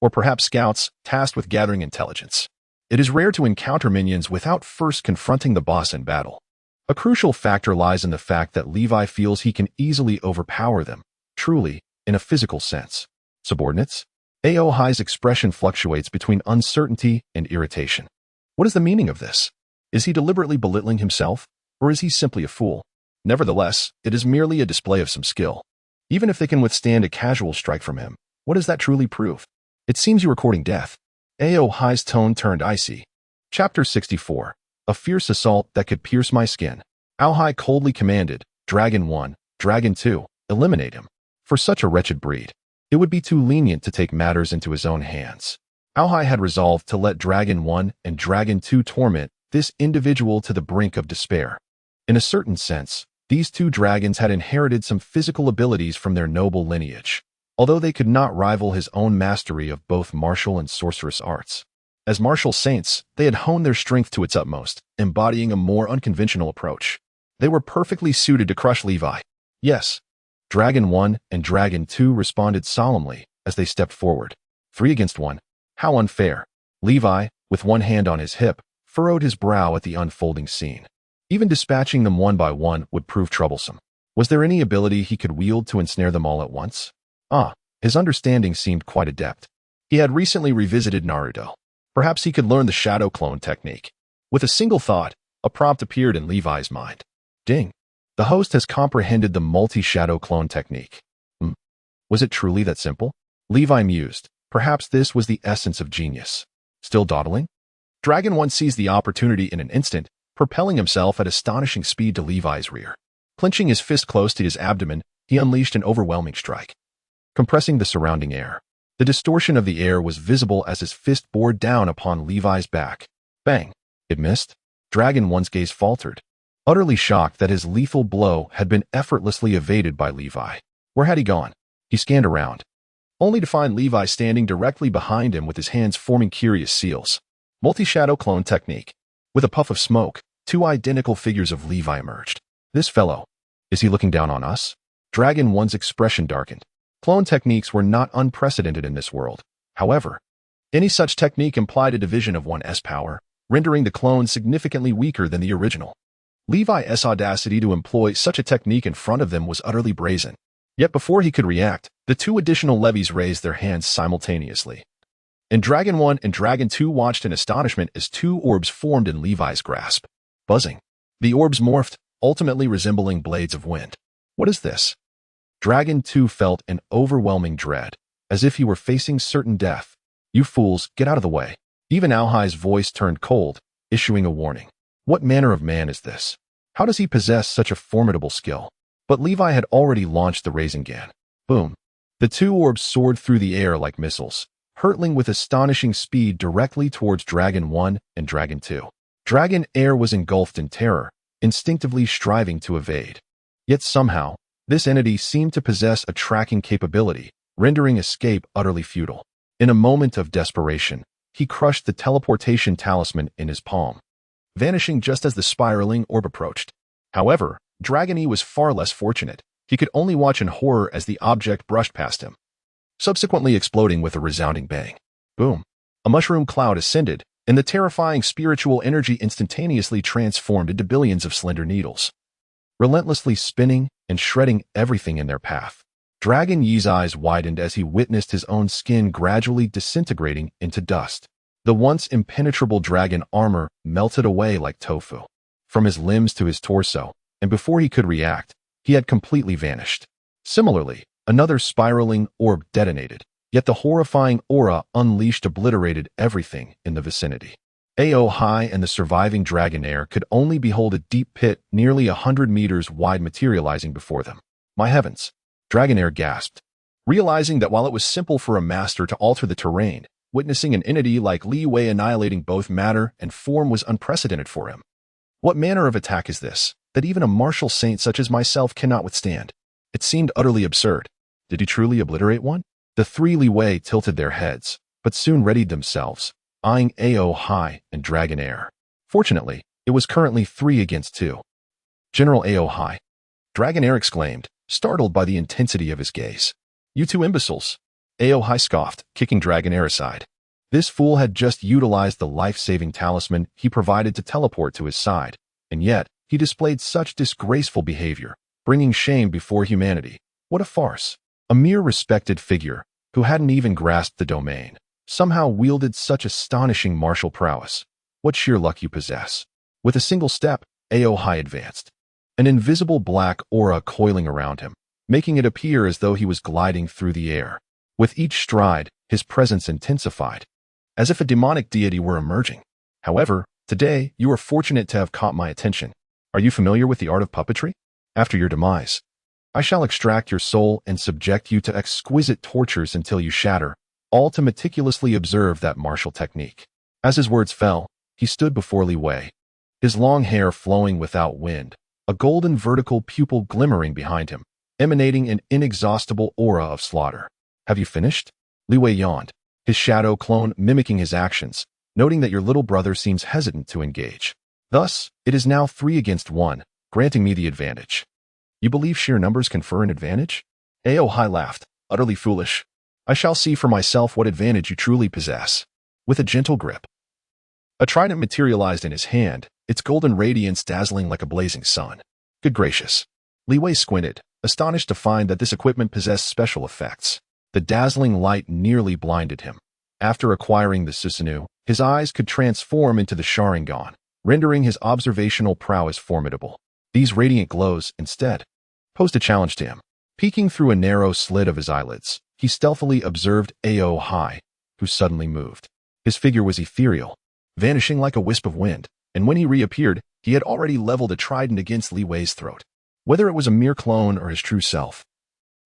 or perhaps scouts tasked with gathering intelligence. It is rare to encounter minions without first confronting the boss in battle. A crucial factor lies in the fact that Levi feels he can easily overpower them, truly, in a physical sense. Subordinates? Aohai's expression fluctuates between uncertainty and irritation. What is the meaning of this? Is he deliberately belittling himself, or is he simply a fool? Nevertheless, it is merely a display of some skill. Even if they can withstand a casual strike from him, what does that truly prove? It seems you are courting death. Aohai's tone turned icy. Chapter 64. A fierce assault that could pierce my skin. Aohai coldly commanded, Dragon 1, Dragon 2, eliminate him. For such a wretched breed, it would be too lenient to take matters into his own hands. Aohai had resolved to let Dragon 1 and Dragon 2 torment this individual to the brink of despair. In a certain sense, these two dragons had inherited some physical abilities from their noble lineage, although they could not rival his own mastery of both martial and sorcerous arts. As martial saints, they had honed their strength to its utmost, embodying a more unconventional approach. They were perfectly suited to crush Levi. Yes. Dragon 1 and Dragon 2 responded solemnly as they stepped forward. 3 against 1. How unfair. Levi, with one hand on his hip, furrowed his brow at the unfolding scene. Even dispatching them one by one would prove troublesome. Was there any ability he could wield to ensnare them all at once? His understanding seemed quite adept. He had recently revisited Naruto. Perhaps he could learn the shadow clone technique. With a single thought, a prompt appeared in Levi's mind. Ding. The host has comprehended the multi-shadow clone technique. Was it truly that simple? Levi mused. Perhaps this was the essence of genius. Still dawdling? Dragon 1 seized the opportunity in an instant, propelling himself at astonishing speed to Levi's rear. Clenching his fist close to his abdomen, he unleashed an overwhelming strike, compressing the surrounding air. The distortion of the air was visible as his fist bore down upon Levi's back. Bang! It missed. Dragon 1's gaze faltered, utterly shocked that his lethal blow had been effortlessly evaded by Levi. Where had he gone? He scanned around, only to find Levi standing directly behind him with his hands forming curious seals. Multi-shadow clone technique. With a puff of smoke, 2 identical figures of Levi emerged. This fellow, is he looking down on us? Dragon 1's expression darkened. Clone techniques were not unprecedented in this world. However, any such technique implied a division of 1's power, rendering the clone significantly weaker than the original. Levi's audacity to employ such a technique in front of them was utterly brazen. Yet before he could react, the 2 additional levies raised their hands simultaneously. And Dragon 1 and Dragon 2 watched in astonishment as 2 orbs formed in Levi's grasp. Buzzing. The orbs morphed, ultimately resembling blades of wind. What is this? Dragon 2 felt an overwhelming dread, as if he were facing certain death. You fools, get out of the way. Even Aohai's voice turned cold, issuing a warning. What manner of man is this? How does he possess such a formidable skill? But Levi had already launched the Rasengan. Boom. The 2 orbs soared through the air like missiles, hurtling with astonishing speed directly towards Dragon 1 and Dragon 2. Dragon Air was engulfed in terror, instinctively striving to evade. Yet somehow, this entity seemed to possess a tracking capability, rendering escape utterly futile. In a moment of desperation, he crushed the teleportation talisman in his palm, vanishing just as the spiraling orb approached. However, Dragon E was far less fortunate. He could only watch in horror as the object brushed past him, subsequently exploding with a resounding bang. Boom. A mushroom cloud ascended, and the terrifying spiritual energy instantaneously transformed into billions of slender needles, relentlessly spinning and shredding everything in their path. Dragon Yi's eyes widened as he witnessed his own skin gradually disintegrating into dust. The once impenetrable dragon armor melted away like tofu, from his limbs to his torso, and before he could react, he had completely vanished. Similarly, another spiraling orb detonated, yet the horrifying aura unleashed obliterated everything in the vicinity. Aohai and the surviving Dragonair could only behold a deep pit nearly 100 meters wide materializing before them. My heavens! Dragonair gasped, realizing that while it was simple for a master to alter the terrain, witnessing an entity like Li Wei annihilating both matter and form was unprecedented for him. What manner of attack is this, that even a martial saint such as myself cannot withstand? It seemed utterly absurd. Did he truly obliterate one? The 3 Li Wei tilted their heads, but soon readied themselves, eyeing Aohai and Dragonair. Fortunately, It was currently 3 against 2. General Aohai, Dragonair exclaimed, startled by the intensity of his gaze. You two imbeciles. Aohai scoffed, kicking Dragonair aside. This fool had just utilized the life-saving talisman he provided to teleport to his side, and yet he displayed such disgraceful behavior, bringing shame before humanity. What a farce. A mere respected figure, who hadn't even grasped the domain, somehow wielded such astonishing martial prowess. What sheer luck you possess. With a single step, Aohai advanced. An invisible black aura coiling around him, making it appear as though he was gliding through the air. With each stride, his presence intensified, as if a demonic deity were emerging. However, today, you are fortunate to have caught my attention. Are you familiar with the art of puppetry? After your demise, I shall extract your soul and subject you to exquisite tortures until you shatter, all to meticulously observe that martial technique. As his words fell, he stood before Li Wei, his long hair flowing without wind, a golden vertical pupil glimmering behind him, emanating an inexhaustible aura of slaughter. Have you finished? Li Wei yawned, his shadow clone mimicking his actions, noting that your little brother seems hesitant to engage. Thus, it is now 3 against 1, granting me the advantage. You believe sheer numbers confer an advantage? Aohai laughed, utterly foolish. I shall see for myself what advantage you truly possess. With a gentle grip, a trident materialized in his hand, its golden radiance dazzling like a blazing sun. Good gracious. Li Wei squinted, astonished to find that this equipment possessed special effects. The dazzling light nearly blinded him. After acquiring the Susanoo, his eyes could transform into the Sharingan, rendering his observational prowess formidable. These radiant glows, instead, posed a challenge to him. Peeking through a narrow slit of his eyelids, he stealthily observed Aohai, who suddenly moved. His figure was ethereal, vanishing like a wisp of wind, and when he reappeared, he had already leveled a trident against Li Wei's throat. Whether it was a mere clone or his true self,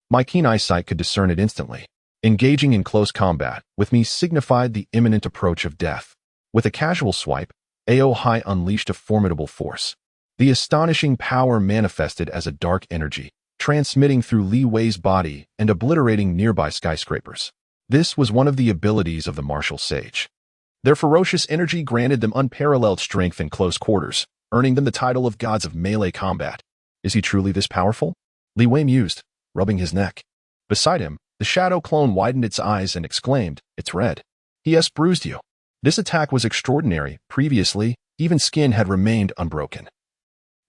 my keen eyesight could discern it instantly. Engaging in close combat with me signified the imminent approach of death. With a casual swipe, Aohai unleashed a formidable force. The astonishing power manifested as a dark energy, transmitting through Li Wei's body and obliterating nearby skyscrapers. This was one of the abilities of the martial sage. Their ferocious energy granted them unparalleled strength in close quarters, earning them the title of gods of melee combat. Is he truly this powerful? Li Wei mused, rubbing his neck. Beside him, the shadow clone widened its eyes and exclaimed, "It's red. He has bruised you." This attack was extraordinary. Previously, even skin had remained unbroken.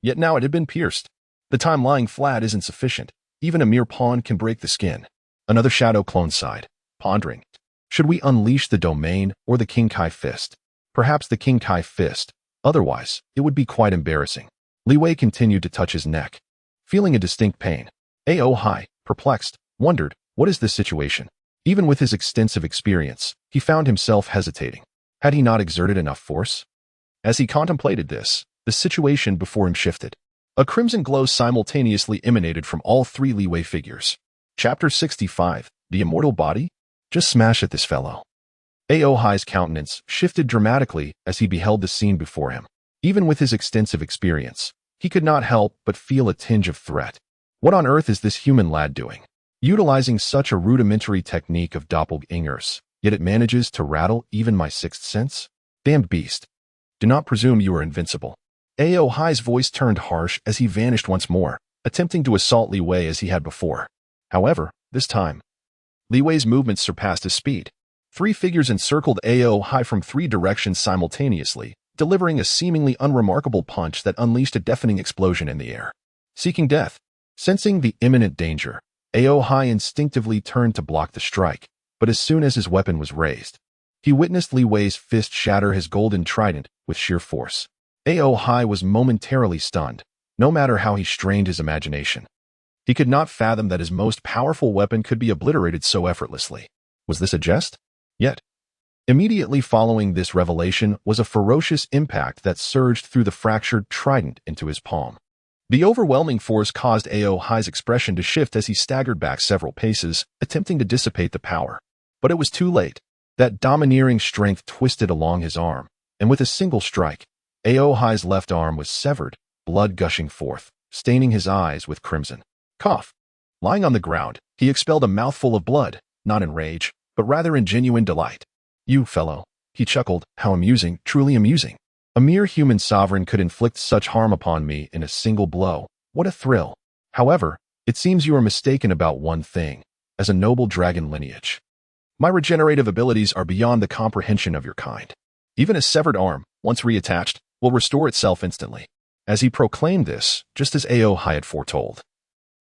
Yet now it had been pierced. The time lying flat isn't sufficient. Even a mere pawn can break the skin. Another shadow clone sighed, pondering. Should we unleash the domain or the King Kai fist? Perhaps the King Kai fist. Otherwise, it would be quite embarrassing. Li Wei continued to touch his neck, feeling a distinct pain. Aohai, perplexed, wondered, what is this situation? Even with his extensive experience, he found himself hesitating. Had he not exerted enough force? As he contemplated this, the situation before him shifted. A crimson glow simultaneously emanated from all 3 Li Wei figures. Chapter 65, The Immortal Body? Just smash at this fellow. Aohai's countenance shifted dramatically as he beheld the scene before him. Even with his extensive experience, he could not help but feel a tinge of threat. What on earth is this human lad doing? Utilizing such a rudimentary technique of doppelgangers, yet it manages to rattle even my sixth sense? Damned beast. Do not presume you are invincible. Aohai's voice turned harsh as he vanished once more, attempting to assault Li Wei as he had before. However, this time, Li Wei's movements surpassed his speed. 3 figures encircled Aohai from 3 directions simultaneously, delivering a seemingly unremarkable punch that unleashed a deafening explosion in the air. Seeking death. Sensing the imminent danger, Aohai instinctively turned to block the strike, but as soon as his weapon was raised, he witnessed Li Wei's fist shatter his golden trident with sheer force. Aohai was momentarily stunned, no matter how he strained his imagination. He could not fathom that his most powerful weapon could be obliterated so effortlessly. Was this a jest? Yet, immediately following this revelation was a ferocious impact that surged through the fractured trident into his palm. The overwhelming force caused Aohai's expression to shift as he staggered back several paces, attempting to dissipate the power. But it was too late. That domineering strength twisted along his arm, and with a single strike, Aohai's left arm was severed, blood gushing forth, staining his eyes with crimson. Cough. Lying on the ground, he expelled a mouthful of blood, not in rage, but rather in genuine delight. You fellow, he chuckled, how amusing, truly amusing. A mere human sovereign could inflict such harm upon me in a single blow. What a thrill! However, it seems you are mistaken about one thing. As a noble dragon lineage, my regenerative abilities are beyond the comprehension of your kind. Even a severed arm, once reattached, will restore itself instantly. As he proclaimed this, just as Aohai had foretold,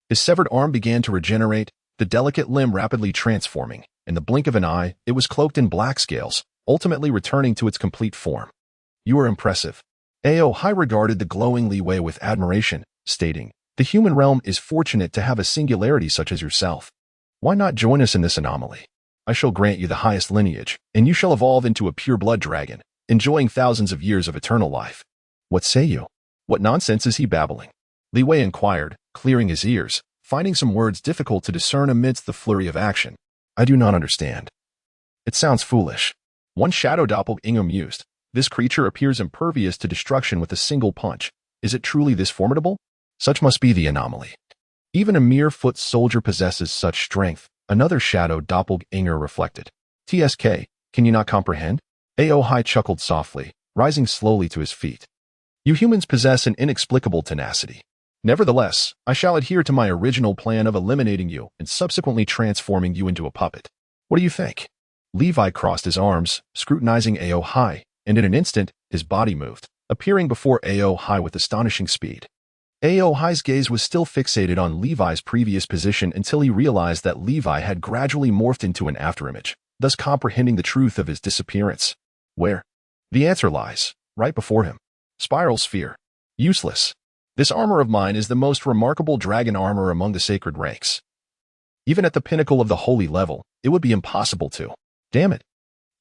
his severed arm began to regenerate, the delicate limb rapidly transforming. In the blink of an eye, it was cloaked in black scales, ultimately returning to its complete form. You are impressive. Aohai regarded the glowing Li Wei with admiration, stating, the human realm is fortunate to have a singularity such as yourself. Why not join us in this anomaly? I shall grant you the highest lineage, and you shall evolve into a pure-blood dragon, enjoying thousands of years of eternal life. What say you? What nonsense is he babbling? Li Wei inquired, clearing his ears, finding some words difficult to discern amidst the flurry of action. I do not understand. It sounds foolish. One shadow doppelganger mused. This creature appears impervious to destruction with a single punch. Is it truly this formidable? Such must be the anomaly. Even a mere foot soldier possesses such strength, another shadow doppelganger reflected. TSK, can you not comprehend? Aohai chuckled softly, rising slowly to his feet. You humans possess an inexplicable tenacity. Nevertheless, I shall adhere to my original plan of eliminating you and subsequently transforming you into a puppet. What do you think? Levi crossed his arms, scrutinizing Aohai, and in an instant, his body moved, appearing before Aohai with astonishing speed. Aohai's gaze was still fixated on Levi's previous position until he realized that Levi had gradually morphed into an afterimage, thus comprehending the truth of his disappearance. Where? The answer lies, right before him. Spiral sphere. Useless. This armor of mine is the most remarkable dragon armor among the sacred ranks. Even at the pinnacle of the holy level, it would be impossible to. Damn it.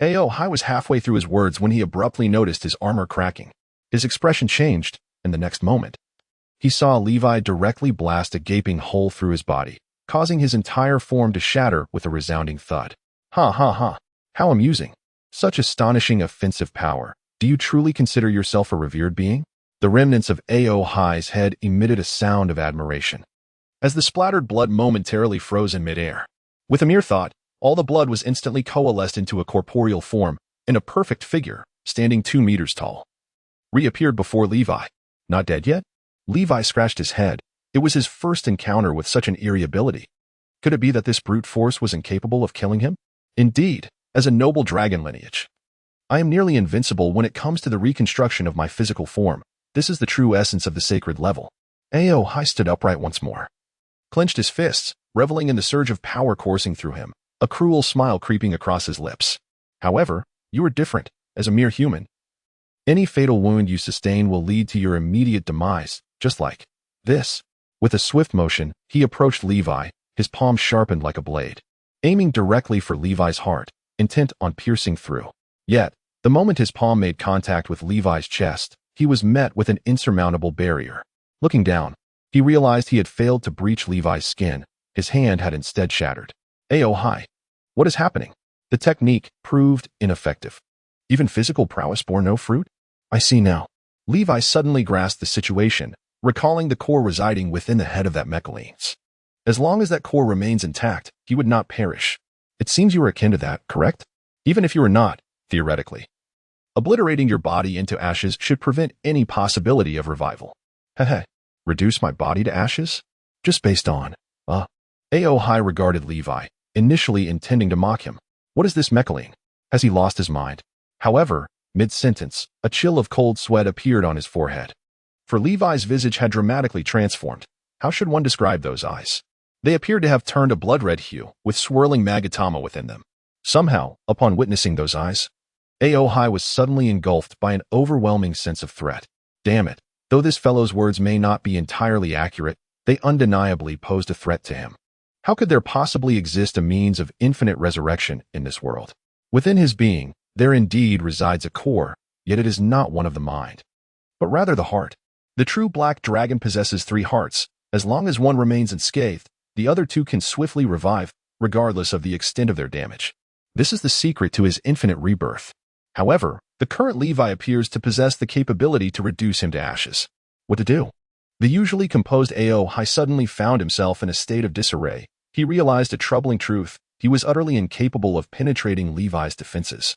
Aohai was halfway through his words when he abruptly noticed his armor cracking. His expression changed, and the next moment, he saw Levi directly blast a gaping hole through his body, causing his entire form to shatter with a resounding thud. Ha ha ha. How amusing. Such astonishing offensive power. Do you truly consider yourself a revered being? The remnants of Aohai's head emitted a sound of admiration, as the splattered blood momentarily froze in midair. With a mere thought, all the blood was instantly coalesced into a corporeal form, in a perfect figure, standing 2 meters tall. Reappeared before Levi. Not dead yet? Levi scratched his head. It was his first encounter with such an eerie ability. Could it be that this brute force was incapable of killing him? Indeed, as a noble dragon lineage, I am nearly invincible when it comes to the reconstruction of my physical form. This is the true essence of the sacred level. Aohai stood upright once more, clenched his fists, reveling in the surge of power coursing through him, a cruel smile creeping across his lips. However, you are different, as a mere human. Any fatal wound you sustain will lead to your immediate demise, just like this. With a swift motion, he approached Levi, his palm sharpened like a blade, aiming directly for Levi's heart, intent on piercing through. Yet, the moment his palm made contact with Levi's chest, he was met with an insurmountable barrier. Looking down, he realized he had failed to breach Levi's skin. His hand had instead shattered. Aohai. What is happening? The technique proved ineffective. Even physical prowess bore no fruit? I see now. Levi suddenly grasped the situation, recalling the core residing within the head of that mechalines. As long as that core remains intact, he would not perish. It seems you are akin to that, correct? Even if you are not, theoretically. Obliterating your body into ashes should prevent any possibility of revival. Heh. Reduce my body to ashes? Just based on, Aohai regarded Levi, initially intending to mock him. What is this mechaline? Has he lost his mind? However, mid-sentence, a chill of cold sweat appeared on his forehead. For Levi's visage had dramatically transformed. How should one describe those eyes? They appeared to have turned a blood-red hue, with swirling magatama within them. Somehow, upon witnessing those eyes, Aohai was suddenly engulfed by an overwhelming sense of threat. Damn it, though this fellow's words may not be entirely accurate, they undeniably posed a threat to him. How could there possibly exist a means of infinite resurrection in this world? Within his being, there indeed resides a core, yet it is not one of the mind, but rather the heart. The true black dragon possesses 3 hearts. As long as one remains unscathed, the other 2 can swiftly revive, regardless of the extent of their damage. This is the secret to his infinite rebirth. However, the current Levi appears to possess the capability to reduce him to ashes. What to do? The usually composed Aohai suddenly found himself in a state of disarray. He realized a troubling truth. He was utterly incapable of penetrating Levi's defenses.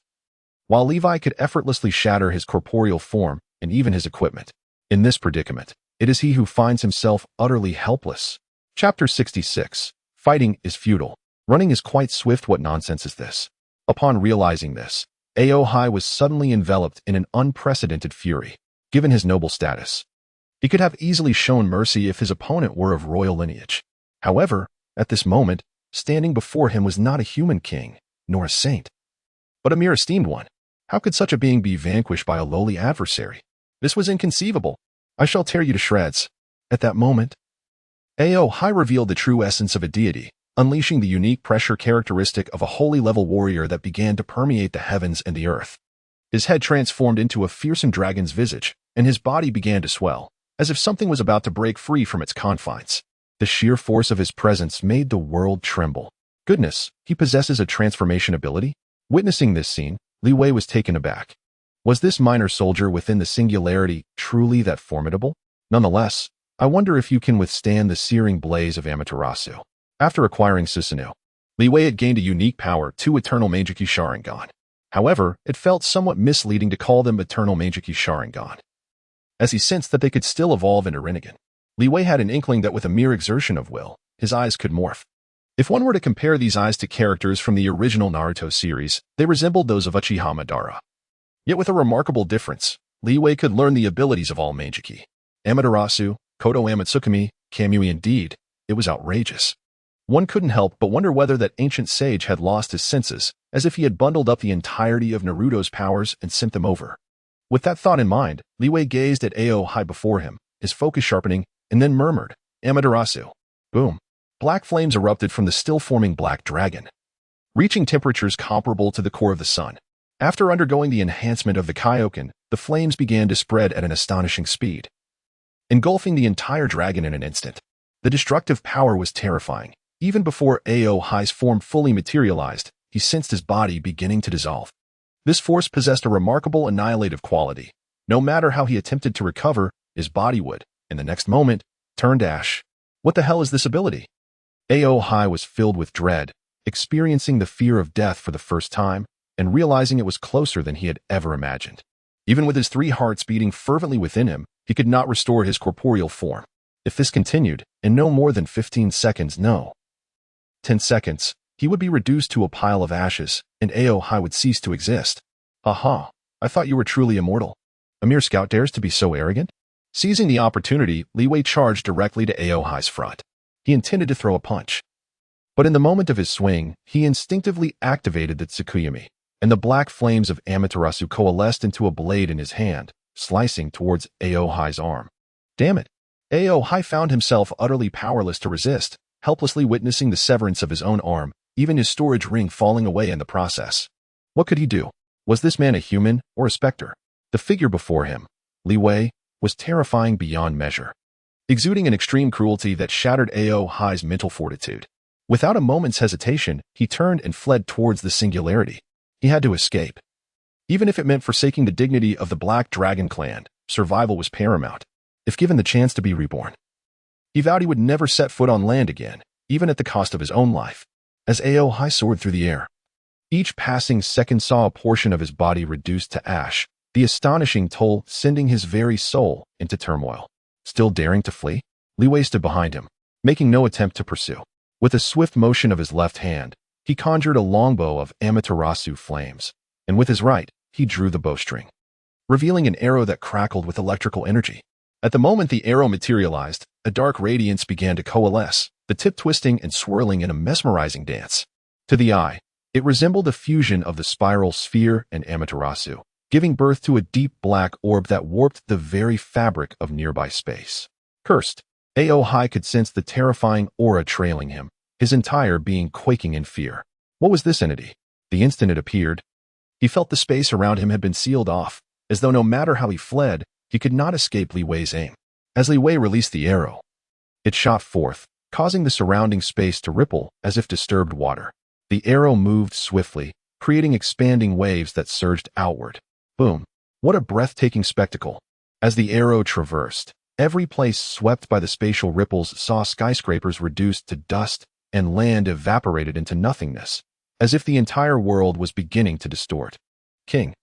While Levi could effortlessly shatter his corporeal form, and even his equipment. In this predicament, it is he who finds himself utterly helpless. Chapter 66. Fighting is futile. Running is quite swift. What nonsense is this? Upon realizing this, Aohai was suddenly enveloped in an unprecedented fury. Given his noble status, he could have easily shown mercy if his opponent were of royal lineage. However, at this moment, standing before him was not a human king, nor a saint, but a mere esteemed one. How could such a being be vanquished by a lowly adversary? This was inconceivable. I shall tear you to shreds. At that moment, Aohai revealed the true essence of a deity, unleashing the unique pressure characteristic of a holy level warrior that began to permeate the heavens and the earth. His head transformed into a fearsome dragon's visage, and his body began to swell, as if something was about to break free from its confines. The sheer force of his presence made the world tremble. Goodness, he possesses a transformation ability? Witnessing this scene, Li Wei was taken aback. Was this minor soldier within the singularity truly that formidable? Nonetheless, I wonder if you can withstand the searing blaze of Amaterasu. After acquiring Susanoo, Li Wei had gained a unique power, 2 Eternal Meijiki Sharingan. However, it felt somewhat misleading to call them Eternal Meijiki Sharingan, as he sensed that they could still evolve into Rinnegan. Li Wei had an inkling that with a mere exertion of will, his eyes could morph. If one were to compare these eyes to characters from the original Naruto series, they resembled those of Uchiha Madara. Yet with a remarkable difference, Li Wei could learn the abilities of all Meijiki. Amaterasu, Kodo Amatsukami, Kamui. Indeed, it was outrageous. One couldn't help but wonder whether that ancient sage had lost his senses, as if he had bundled up the entirety of Naruto's powers and sent them over. With that thought in mind, Li Wei gazed at Aohai before him, his focus sharpening, and then murmured, Amaterasu. Boom. Black flames erupted from the still-forming black dragon, reaching temperatures comparable to the core of the sun. After undergoing the enhancement of the Kaioken, the flames began to spread at an astonishing speed, engulfing the entire dragon in an instant. The destructive power was terrifying. Even before Aohai's form fully materialized, he sensed his body beginning to dissolve. This force possessed a remarkable annihilative quality. No matter how he attempted to recover, his body would, in the next moment, turn to ash. What the hell is this ability? Aohai was filled with dread, experiencing the fear of death for the first time, and realizing it was closer than he had ever imagined. Even with his 3 hearts beating fervently within him, he could not restore his corporeal form. If this continued, in no more than 15 seconds, no, 10 seconds, he would be reduced to a pile of ashes, and Aohai would cease to exist. Aha, I thought you were truly immortal. A mere scout dares to be so arrogant? Seizing the opportunity, Li Wei charged directly to Aohai's front. He intended to throw a punch. But in the moment of his swing, he instinctively activated the Tsukuyami, and the black flames of Amaterasu coalesced into a blade in his hand, slicing towards Aohai's arm. Damn it! Aohai found himself utterly powerless to resist, helplessly witnessing the severance of his own arm, even his storage ring falling away in the process. What could he do? Was this man a human or a specter? The figure before him, Li Wei, was terrifying beyond measure, exuding an extreme cruelty that shattered Aohai's mental fortitude. Without a moment's hesitation, he turned and fled towards the singularity. He had to escape. Even if it meant forsaking the dignity of the Black Dragon clan, survival was paramount. If given the chance to be reborn, he vowed he would never set foot on land again, even at the cost of his own life. As Aohai soared through the air, each passing second saw a portion of his body reduced to ash, the astonishing toll sending his very soul into turmoil. Still daring to flee, Li Wei stood behind him, making no attempt to pursue. With a swift motion of his left hand, he conjured a longbow of Amaterasu flames, and with his right, he drew the bowstring, revealing an arrow that crackled with electrical energy. At the moment the arrow materialized, a dark radiance began to coalesce, the tip twisting and swirling in a mesmerizing dance. To the eye, it resembled a fusion of the spiral sphere and Amaterasu, giving birth to a deep black orb that warped the very fabric of nearby space. Cursed, Aohai could sense the terrifying aura trailing him, his entire being quaking in fear. What was this entity? The instant it appeared, he felt the space around him had been sealed off, as though no matter how he fled, he could not escape Li Wei's aim. As Li Wei released the arrow, it shot forth, causing the surrounding space to ripple as if disturbed water. The arrow moved swiftly, creating expanding waves that surged outward. Boom! What a breathtaking spectacle! As the arrow traversed, every place swept by the spatial ripples saw skyscrapers reduced to dust and land evaporated into nothingness, as if the entire world was beginning to distort. King,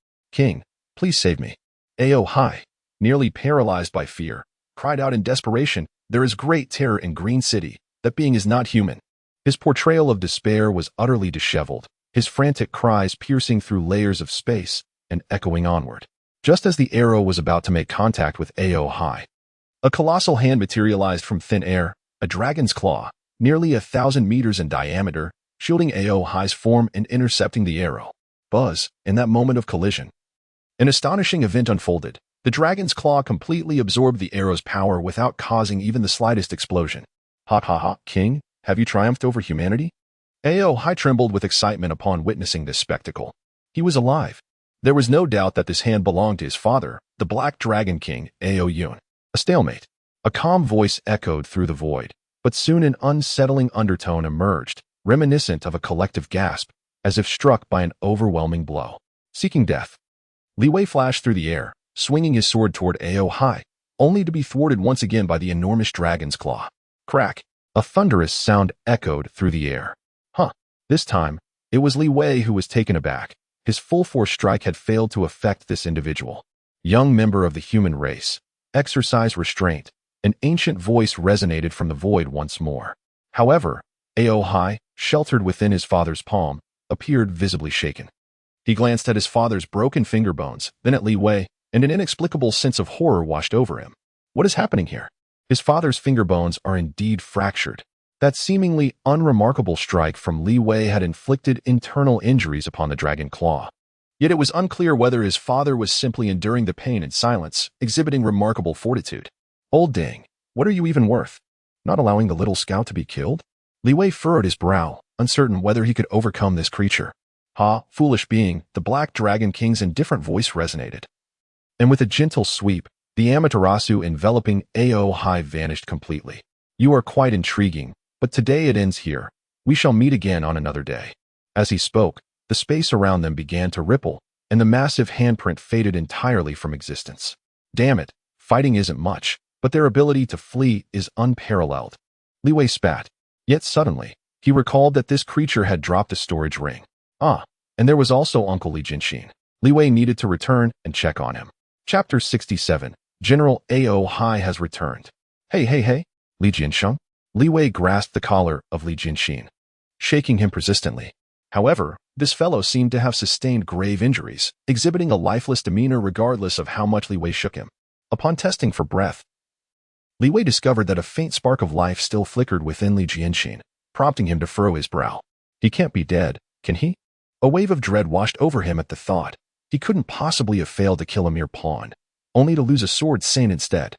please save me. Aohai! nearly paralyzed by fear, cried out in desperation, "There is great terror in Green City. That being is not human." His portrayal of despair was utterly disheveled, his frantic cries piercing through layers of space and echoing onward. Just as the arrow was about to make contact with Ao Hai, a colossal hand materialized from thin air, a dragon's claw, nearly 1,000 meters in diameter, shielding Ao Hai's form and intercepting the arrow. Buzz, in that moment of collision. An astonishing event unfolded. The dragon's claw completely absorbed the arrow's power without causing even the slightest explosion. "Ha ha ha, King, have you triumphed over humanity?" Ao Hai trembled with excitement upon witnessing this spectacle. He was alive. There was no doubt that this hand belonged to his father, the Black Dragon King, Ao Yun. A stalemate. A calm voice echoed through the void, but soon an unsettling undertone emerged, reminiscent of a collective gasp, as if struck by an overwhelming blow. "Seeking death." Li Wei flashed through the air, swinging his sword toward Ao Hai, only to be thwarted once again by the enormous dragon's claw. Crack! A thunderous sound echoed through the air. This time, it was Li Wei who was taken aback. His full-force strike had failed to affect this individual. "Young member of the human race, exercise restraint." An ancient voice resonated from the void once more. However, Ao Hai, sheltered within his father's palm, appeared visibly shaken. He glanced at his father's broken finger bones, then at Li Wei, and an inexplicable sense of horror washed over him. What is happening here? His father's finger bones are indeed fractured. That seemingly unremarkable strike from Li Wei had inflicted internal injuries upon the dragon claw. Yet it was unclear whether his father was simply enduring the pain in silence, exhibiting remarkable fortitude. "Old dang, what are you even worth? Not allowing the little scout to be killed?" Li Wei furrowed his brow, uncertain whether he could overcome this creature. "Ha, foolish being," the Black Dragon King's indifferent voice resonated. And with a gentle sweep, the Amaterasu enveloping Ao Hai vanished completely. "You are quite intriguing, but today it ends here. We shall meet again on another day." As he spoke, the space around them began to ripple, and the massive handprint faded entirely from existence. Damn it, fighting isn't much, but their ability to flee is unparalleled. Li Wei spat. Yet suddenly, he recalled that this creature had dropped a storage ring. And there was also Uncle Li Jinshin. Li Wei needed to return and check on him. Chapter 67. General Ao Hai has returned. Hey, Li Jinshin? Li Wei grasped the collar of Li Jinshin, shaking him persistently. However, this fellow seemed to have sustained grave injuries, exhibiting a lifeless demeanor regardless of how much Li Wei shook him. Upon testing for breath, Li Wei discovered that a faint spark of life still flickered within Li Jinshin, prompting him to furrow his brow. He can't be dead, can he? A wave of dread washed over him at the thought. He couldn't possibly have failed to kill a mere pawn, only to lose a sword sane instead.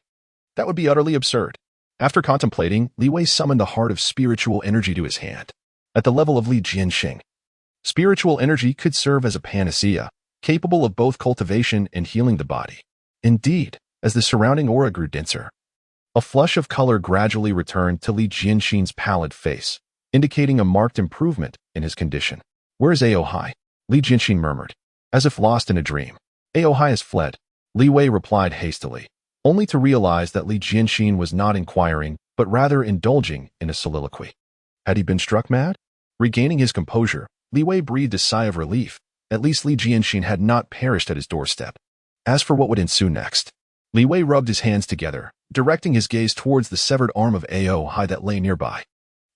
That would be utterly absurd. After contemplating, Li Wei summoned the heart of spiritual energy to his hand. At the level of Li Jinshin, spiritual energy could serve as a panacea, capable of both cultivation and healing the body. Indeed, as the surrounding aura grew denser, a flush of color gradually returned to Li Jinshin's pallid face, indicating a marked improvement in his condition. "Where is Ao Hai?" Li Jinshin murmured, as if lost in a dream. "Ao Hai has fled," Li Wei replied hastily, only to realize that Li Jinshin was not inquiring, but rather indulging in a soliloquy. Had he been struck mad? Regaining his composure, Li Wei breathed a sigh of relief. At least Li Jinshin had not perished at his doorstep. As for what would ensue next, Li Wei rubbed his hands together, directing his gaze towards the severed arm of Ao Hai that lay nearby.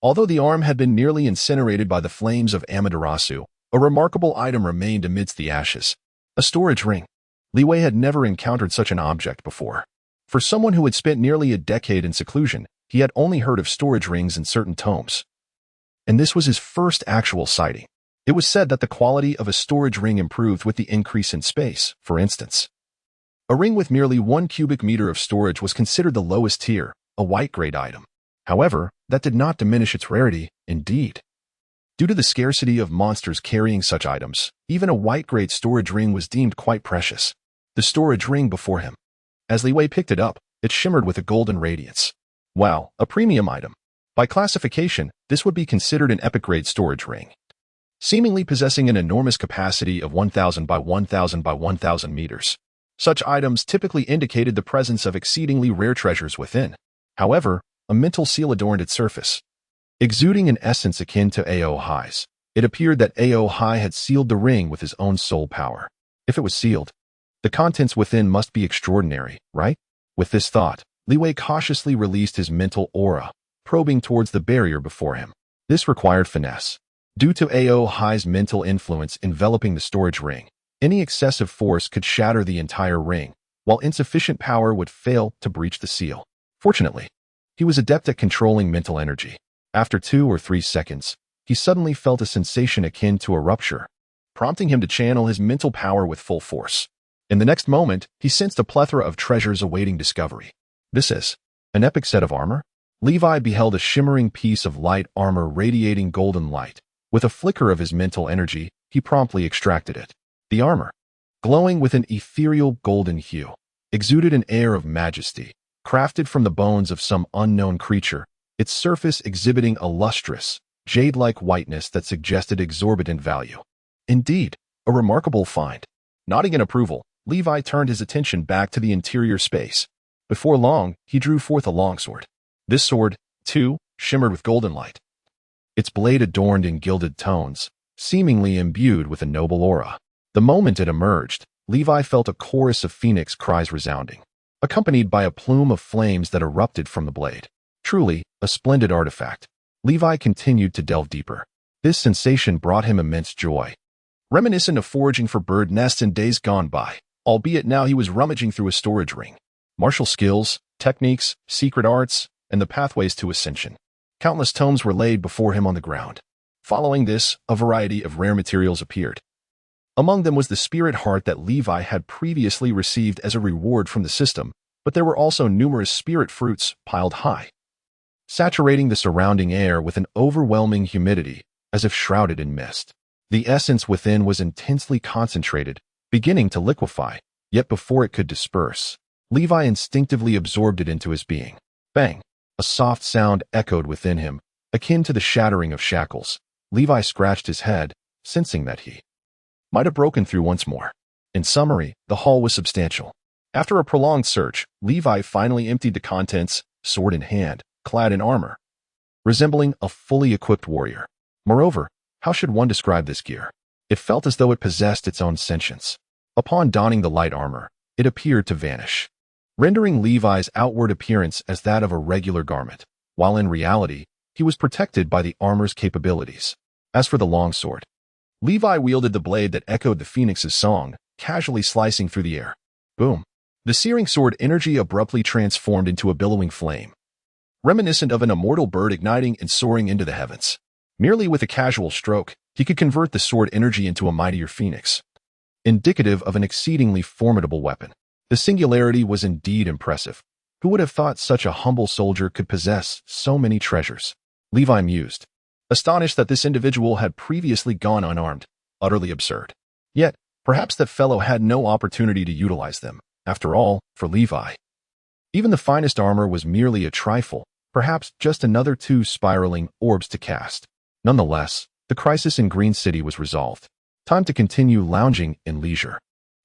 Although the arm had been nearly incinerated by the flames of Amaterasu, a remarkable item remained amidst the ashes. A storage ring. Li Wei had never encountered such an object before. For someone who had spent nearly a decade in seclusion, he had only heard of storage rings in certain tomes. And this was his first actual sighting. It was said that the quality of a storage ring improved with the increase in space, for instance. A ring with merely 1 cubic meter of storage was considered the lowest tier, a white-grade item. However, that did not diminish its rarity, indeed. Due to the scarcity of monsters carrying such items, even a white-grade storage ring was deemed quite precious. The storage ring before him. As Li Wei picked it up, it shimmered with a golden radiance. Wow, a premium item. By classification, this would be considered an epic-grade storage ring, seemingly possessing an enormous capacity of 1,000 by 1,000 by 1,000 meters. Such items typically indicated the presence of exceedingly rare treasures within. However, a mental seal adorned its surface, exuding an essence akin to Ao Hai's. It appeared that Ao Hai had sealed the ring with his own soul power. If it was sealed, The contents within must be extraordinary, right? With this thought, Li Wei cautiously released his mental aura, probing towards the barrier before him. This required finesse. Due to AO Hai's mental influence enveloping the storage ring, any excessive force could shatter the entire ring, while insufficient power would fail to breach the seal. Fortunately, he was adept at controlling mental energy. After 2 or 3 seconds, he suddenly felt a sensation akin to a rupture, prompting him to channel his mental power with full force. In the next moment, he sensed a plethora of treasures awaiting discovery. This is an epic set of armor? Levi beheld a shimmering piece of light armor radiating golden light. With a flicker of his mental energy, he promptly extracted it. The armor, glowing with an ethereal golden hue, exuded an air of majesty, crafted from the bones of some unknown creature, its surface exhibiting a lustrous, jade-like whiteness that suggested exorbitant value. Indeed, a remarkable find. Nodding in approval, Levi turned his attention back to the interior space. Before long, he drew forth a longsword. This sword, too, shimmered with golden light. Its blade adorned in gilded tones, seemingly imbued with a noble aura. The moment it emerged, Levi felt a chorus of phoenix cries resounding, accompanied by a plume of flames that erupted from the blade. Truly, a splendid artifact. Levi continued to delve deeper. This sensation brought him immense joy. Reminiscent of foraging for bird nests in days gone by, albeit now he was rummaging through a storage ring. Martial skills, techniques, secret arts, and the pathways to ascension. Countless tomes were laid before him on the ground. Following this, a variety of rare materials appeared. Among them was the spirit heart that Levi had previously received as a reward from the system, but there were also numerous spirit fruits piled high, saturating the surrounding air with an overwhelming humidity, as if shrouded in mist. The essence within was intensely concentrated, beginning to liquefy, yet before it could disperse, Levi instinctively absorbed it into his being. Bang! A soft sound echoed within him, akin to the shattering of shackles. Levi scratched his head, sensing that he might have broken through once more. In summary, the haul was substantial. After a prolonged search, Levi finally emptied the contents, sword in hand, clad in armor, resembling a fully equipped warrior. Moreover, how should one describe this gear? It felt as though it possessed its own sentience. Upon donning the light armor, it appeared to vanish, rendering Levi's outward appearance as that of a regular garment, while in reality, he was protected by the armor's capabilities. As for the longsword, Levi wielded the blade that echoed the phoenix's song, casually slicing through the air. Boom! The searing sword energy abruptly transformed into a billowing flame, reminiscent of an immortal bird igniting and soaring into the heavens. Merely with a casual stroke, he could convert the sword energy into a mightier phoenix, indicative of an exceedingly formidable weapon. The singularity was indeed impressive. Who would have thought such a humble soldier could possess so many treasures? Levi mused, astonished that this individual had previously gone unarmed. Utterly absurd. Yet, perhaps that fellow had no opportunity to utilize them. After all, for Levi, even the finest armor was merely a trifle, perhaps just another 2 spiraling orbs to cast. Nonetheless, the crisis in Green City was resolved. Time to continue lounging in leisure.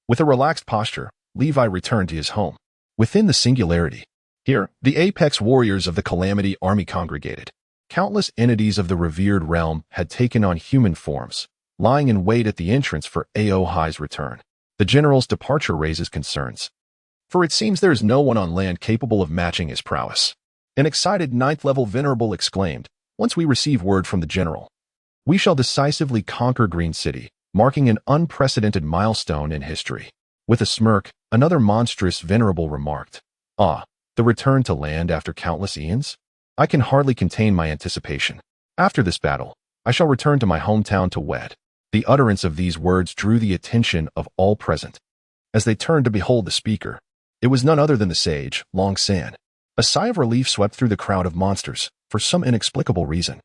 With a relaxed posture, Levi returned to his home. Within the singularity, here, the apex warriors of the Calamity Army congregated. Countless entities of the revered realm had taken on human forms, lying in wait at the entrance for AO Hai's return. The general's departure raises concerns, for it seems there is no one on land capable of matching his prowess. An excited 9th-level venerable exclaimed, "Once we receive word from the general, we shall decisively conquer Green City, marking an unprecedented milestone in history." With a smirk, another monstrous venerable remarked, "Ah, the return to land after countless eons? I can hardly contain my anticipation. After this battle, I shall return to my hometown to wed." The utterance of these words drew the attention of all present. As they turned to behold the speaker, it was none other than the sage, Long San. A sigh of relief swept through the crowd of monsters, for some inexplicable reason.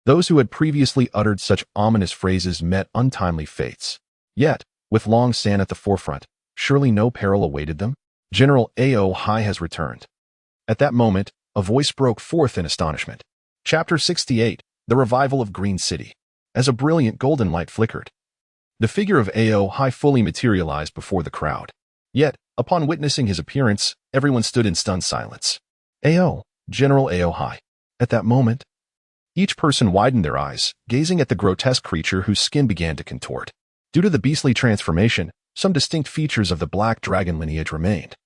Those who had previously uttered such ominous phrases met untimely fates. Yet, with Long San at the forefront, surely no peril awaited them? General AO Hai has returned. At that moment, a voice broke forth in astonishment. Chapter 68, The Revival of Green City. As a brilliant golden light flickered, the figure of AO Hai fully materialized before the crowd. Yet, upon witnessing his appearance, everyone stood in stunned silence. AO, General AO Hai. At that moment, each person widened their eyes, gazing at the grotesque creature whose skin began to contort. Due to the beastly transformation, some distinct features of the black dragon lineage remained,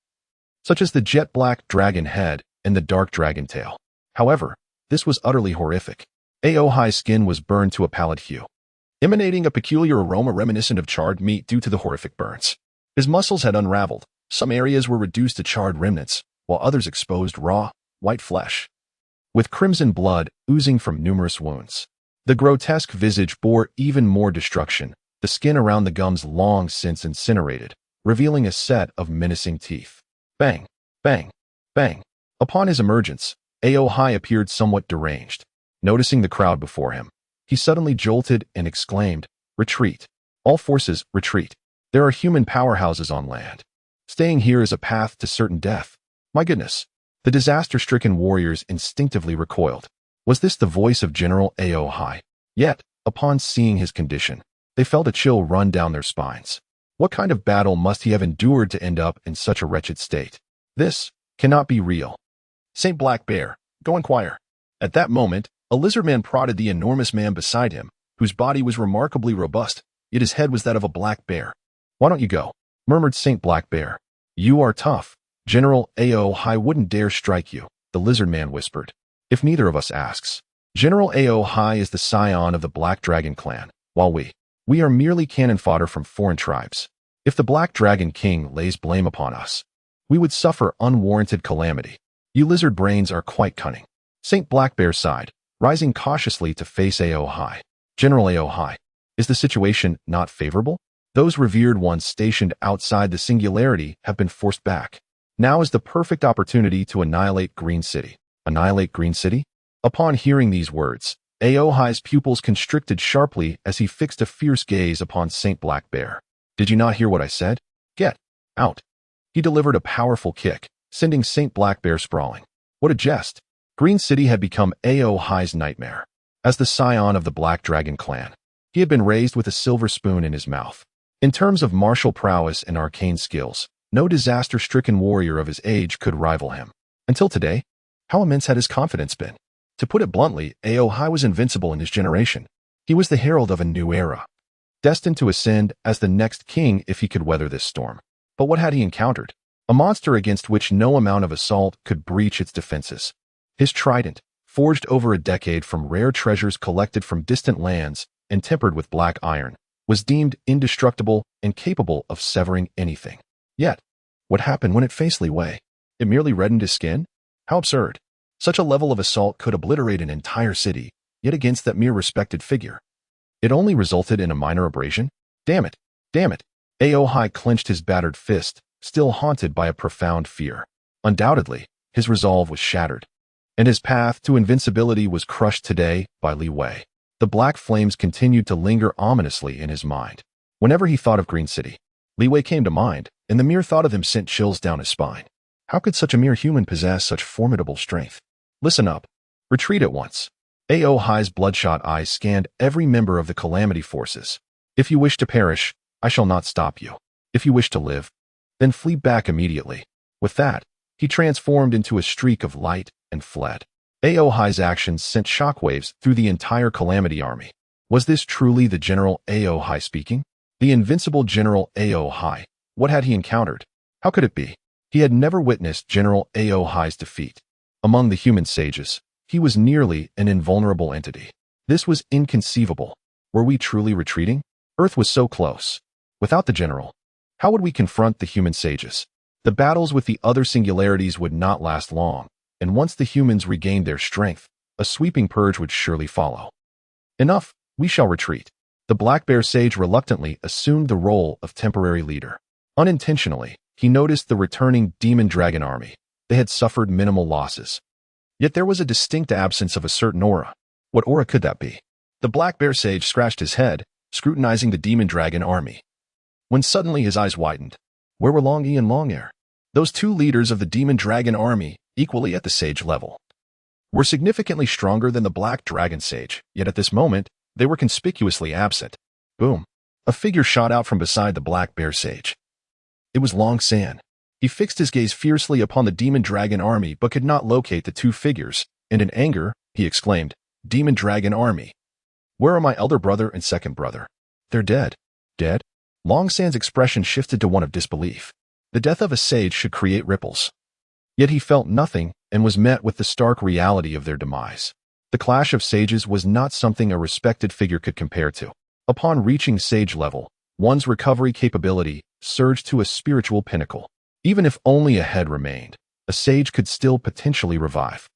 such as the jet black dragon head and the dark dragon tail. However, this was utterly horrific. Aohai's skin was burned to a pallid hue, emanating a peculiar aroma reminiscent of charred meat due to the horrific burns. His muscles had unraveled. Some areas were reduced to charred remnants, while others exposed raw, white flesh, with crimson blood oozing from numerous wounds. The grotesque visage bore even more destruction, the skin around the gums long since incinerated, revealing a set of menacing teeth. Bang, bang, bang. Upon his emergence, Aohai appeared somewhat deranged. Noticing the crowd before him, he suddenly jolted and exclaimed, "Retreat! All forces, retreat! There are human powerhouses on land. Staying here is a path to certain death." My goodness! The disaster-stricken warriors instinctively recoiled. Was this the voice of General Aohai? Yet, upon seeing his condition, they felt a chill run down their spines. What kind of battle must he have endured to end up in such a wretched state? This cannot be real. Saint Black Bear, go inquire. At that moment, a lizard man prodded the enormous man beside him, whose body was remarkably robust, yet his head was that of a black bear. "Why don't you go?" murmured Saint Black Bear. "You are tough. General Aohai wouldn't dare strike you," the lizard man whispered. "If neither of us asks." General Aohai is the scion of the Black Dragon clan, while we are merely cannon fodder from foreign tribes. If the Black Dragon King lays blame upon us, we would suffer unwarranted calamity. You lizard brains are quite cunning. Saint Black Bear sighed, rising cautiously to face Aohai. "General Aohai, is the situation not favorable? Those revered ones stationed outside the singularity have been forced back. Now is the perfect opportunity to annihilate Green City." Annihilate Green City? Upon hearing these words, Aohai's pupils constricted sharply as he fixed a fierce gaze upon Saint Black Bear. "Did you not hear what I said? Get out." He delivered a powerful kick, sending Saint Black Bear sprawling. What a jest! Green City had become Aohai's nightmare. As the scion of the Black Dragon clan, he had been raised with a silver spoon in his mouth. In terms of martial prowess and arcane skills, no disaster-stricken warrior of his age could rival him. Until today, how immense had his confidence been? To put it bluntly, Aohai was invincible in his generation. He was the herald of a new era, destined to ascend as the next king if he could weather this storm. But what had he encountered? A monster against which no amount of assault could breach its defenses. His trident, forged over a decade from rare treasures collected from distant lands and tempered with black iron, was deemed indestructible and capable of severing anything. Yet, what happened when it faced Li Wei? It merely reddened his skin? How absurd. Such a level of assault could obliterate an entire city, yet against that mere respected figure, it only resulted in a minor abrasion? Damn it! Damn it! Aohai clenched his battered fist, still haunted by a profound fear. Undoubtedly, his resolve was shattered, and his path to invincibility was crushed today by Li Wei. The black flames continued to linger ominously in his mind. Whenever he thought of Green City, Li Wei came to mind, and the mere thought of him sent chills down his spine. How could such a mere human possess such formidable strength? Listen up. Retreat at once. Aohai's bloodshot eyes scanned every member of the Calamity forces. If you wish to perish, I shall not stop you. If you wish to live, then flee back immediately. With that, he transformed into a streak of light and fled. Aohai's actions sent shockwaves through the entire Calamity army. Was this truly the General Aohai speaking? The invincible General Aohai. What had he encountered? How could it be? He had never witnessed General Aohai's defeat. Among the human sages, he was nearly an invulnerable entity. This was inconceivable. Were we truly retreating? Earth was so close. Without the general, how would we confront the human sages? The battles with the other singularities would not last long, and once the humans regained their strength, a sweeping purge would surely follow. Enough, we shall retreat. The Black Bear Sage reluctantly assumed the role of temporary leader. Unintentionally, he noticed the returning demon dragon army. They had suffered minimal losses. Yet there was a distinct absence of a certain aura. What aura could that be? The Black Bear Sage scratched his head, scrutinizing the demon dragon army, when suddenly his eyes widened. Where were Long E and Long Air? Those two leaders of the demon dragon army, equally at the sage level, were significantly stronger than the Black Dragon Sage, yet at this moment, they were conspicuously absent. Boom. A figure shot out from beside the Black Bear Sage. It was Long San. He fixed his gaze fiercely upon the demon dragon army but could not locate the two figures, and in anger, he exclaimed, "Demon dragon army! Where are my elder brother and second brother? They're dead." Dead? Long San's expression shifted to one of disbelief. The death of a sage should create ripples. Yet he felt nothing and was met with the stark reality of their demise. The clash of sages was not something a respected figure could compare to. Upon reaching sage level, one's recovery capability surged to a spiritual pinnacle. Even if only a head remained, a sage could still potentially revive.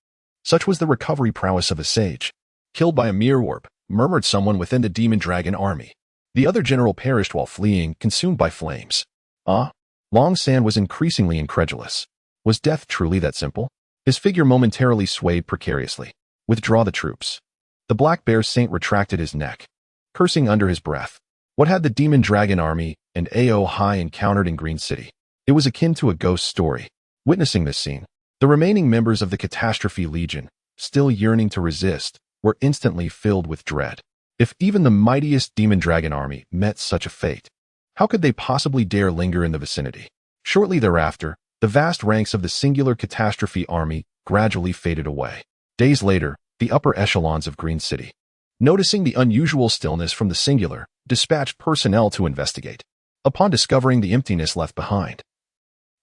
Such was the recovery prowess of a sage. Killed by a mere warp, murmured someone within the demon dragon army. The other general perished while fleeing, consumed by flames. Long San was increasingly incredulous. Was death truly that simple? His figure momentarily swayed precariously. Withdraw the troops. The Black Bear Saint retracted his neck, cursing under his breath. What had the demon dragon army and AO High encountered in Green City? It was akin to a ghost story. Witnessing this scene, the remaining members of the Catastrophe Legion, still yearning to resist, were instantly filled with dread. If even the mightiest demon dragon army met such a fate, how could they possibly dare linger in the vicinity? Shortly thereafter, the vast ranks of the singular Catastrophe army gradually faded away. Days later, the upper echelons of Green City, noticing the unusual stillness from the singular, dispatched personnel to investigate. Upon discovering the emptiness left behind,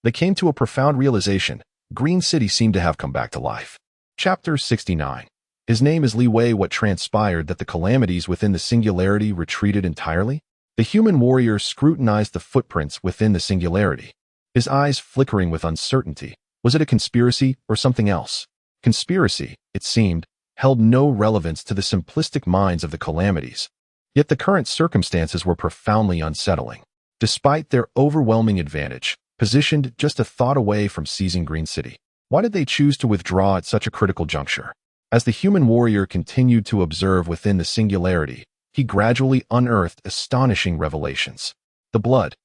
they came to a profound realization. Green City seemed to have come back to life. Chapter 69. His name is Li Wei. What transpired that the calamities within the singularity retreated entirely? The human warrior scrutinized the footprints within the singularity, his eyes flickering with uncertainty. Was it a conspiracy or something else? Conspiracy, it seemed, held no relevance to the simplistic minds of the calamities. Yet the current circumstances were profoundly unsettling. Despite their overwhelming advantage, positioned just a thought away from seizing Green City, why did they choose to withdraw at such a critical juncture? As the human warrior continued to observe within the singularity, he gradually unearthed astonishing revelations. The blood,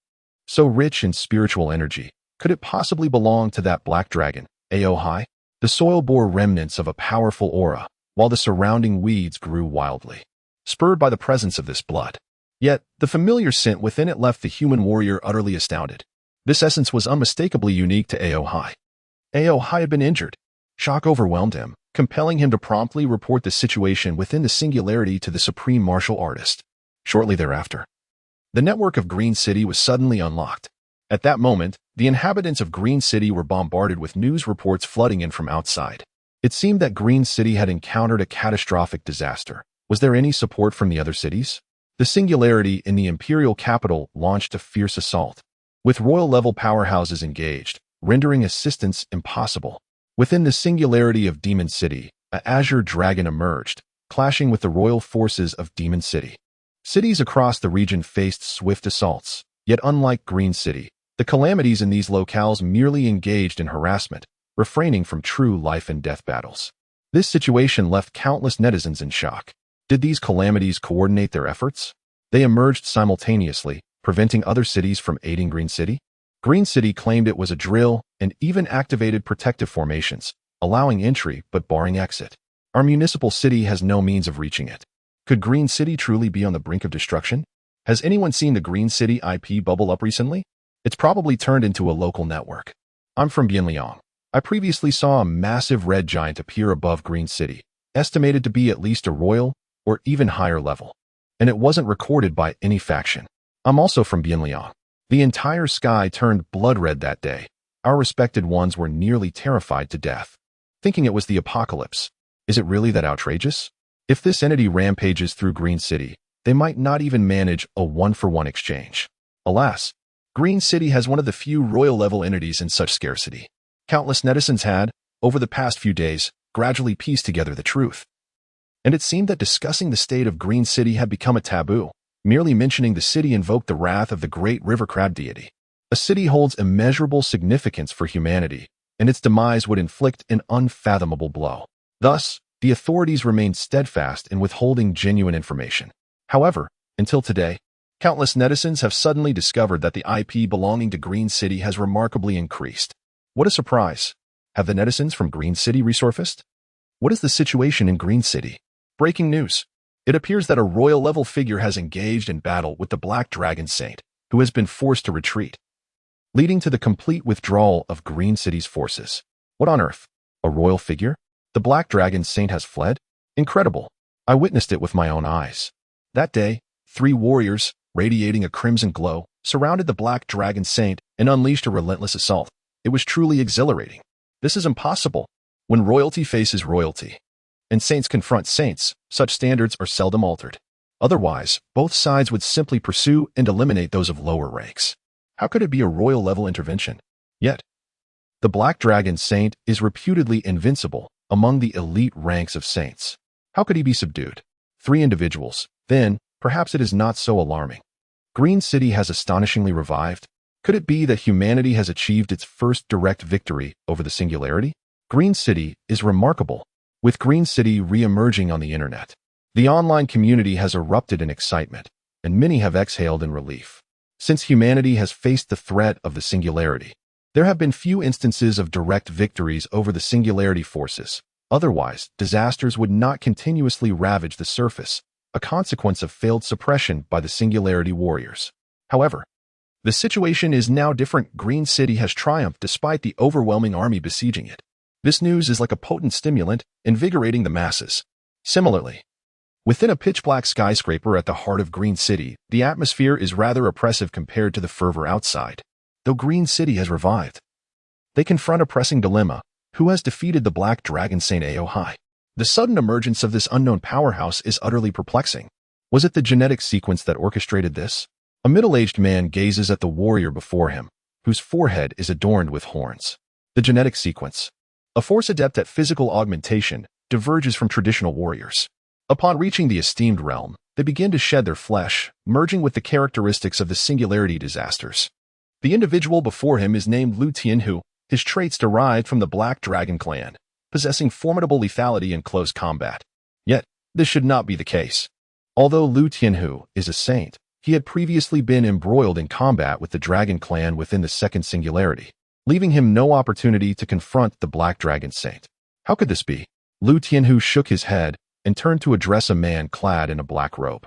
so rich in spiritual energy, could it possibly belong to that black dragon, AO High? The soil bore remnants of a powerful aura, while the surrounding weeds grew wildly, spurred by the presence of this blood. Yet, the familiar scent within it left the human warrior utterly astounded. This essence was unmistakably unique to AO High. AO High had been injured. Shock overwhelmed him, compelling him to promptly report the situation within the singularity to the supreme martial artist. Shortly thereafter, the network of Green City was suddenly unlocked. At that moment, the inhabitants of Green City were bombarded with news reports flooding in from outside. It seemed that Green City had encountered a catastrophic disaster. Was there any support from the other cities? The singularity in the imperial capital launched a fierce assault, with royal-level powerhouses engaged, rendering assistance impossible. Within the singularity of Demon City, an azure dragon emerged, clashing with the royal forces of Demon City. Cities across the region faced swift assaults, yet unlike Green City, the calamities in these locales merely engaged in harassment, refraining from true life-and-death battles. This situation left countless netizens in shock. Did these calamities coordinate their efforts? They emerged simultaneously, preventing other cities from aiding Green City. Green City claimed it was a drill and even activated protective formations, allowing entry but barring exit. Our municipal city has no means of reaching it. Could Green City truly be on the brink of destruction? Has anyone seen the Green City IP bubble up recently? It's probably turned into a local network. I'm from Bienliang. I previously saw a massive red giant appear above Green City, estimated to be at least a royal or even higher level. And it wasn't recorded by any faction. I'm also from Bienliang. The entire sky turned blood red that day. Our respected ones were nearly terrified to death, thinking it was the apocalypse. Is it really that outrageous? If this entity rampages through Green City, they might not even manage a one-for-one exchange. Alas, Green City has one of the few royal-level entities in such scarcity. Countless netizens had, over the past few days, gradually pieced together the truth. And it seemed that discussing the state of Green City had become a taboo. Merely mentioning the city invoked the wrath of the great river crab deity. A city holds immeasurable significance for humanity, and its demise would inflict an unfathomable blow. Thus, the authorities remained steadfast in withholding genuine information. However, until today, countless netizens have suddenly discovered that the IP belonging to Green City has remarkably increased. What a surprise! Have the netizens from Green City resurfaced? What is the situation in Green City? Breaking news. It appears that a royal-level figure has engaged in battle with the Black Dragon Saint, who has been forced to retreat, leading to the complete withdrawal of Green City's forces. What on earth? A royal figure? The Black Dragon Saint has fled? Incredible. I witnessed it with my own eyes. That day, 3 warriors, radiating a crimson glow, surrounded the Black Dragon Saint and unleashed a relentless assault. It was truly exhilarating. This is impossible. When royalty faces royalty, and saints confront saints, such standards are seldom altered. Otherwise, both sides would simply pursue and eliminate those of lower ranks. How could it be a royal-level intervention? Yet, the Black Dragon Saint is reputedly invincible among the elite ranks of saints. How could he be subdued? 3 individuals. Then, perhaps it is not so alarming. Green City has astonishingly revived. Could it be that humanity has achieved its first direct victory over the singularity? Green City is remarkable, with Green City re-emerging on the internet. The online community has erupted in excitement, and many have exhaled in relief. Since humanity has faced the threat of the singularity, there have been few instances of direct victories over the singularity forces. Otherwise, disasters would not continuously ravage the surface, a consequence of failed suppression by the singularity warriors. However, the situation is now different. Green City has triumphed despite the overwhelming army besieging it. This news is like a potent stimulant, invigorating the masses. Similarly, within a pitch-black skyscraper at the heart of Green City, the atmosphere is rather oppressive compared to the fervor outside. Though Green City has revived, they confront a pressing dilemma. Who has defeated the Black Dragon Saint Aohai? The sudden emergence of this unknown powerhouse is utterly perplexing. Was it the genetic sequence that orchestrated this? A middle-aged man gazes at the warrior before him, whose forehead is adorned with horns. The genetic sequence, a force adept at physical augmentation, diverges from traditional warriors. Upon reaching the esteemed realm, they begin to shed their flesh, merging with the characteristics of the singularity disasters. The individual before him is named Lu Tianhu. His traits derived from the Black Dragon clan, possessing formidable lethality in close combat. Yet, this should not be the case. Although Lu Tianhu is a saint, he had previously been embroiled in combat with the Dragon clan within the second singularity, leaving him no opportunity to confront the Black Dragon Saint. How could this be? Lu Tianhu shook his head and turned to address a man clad in a black robe.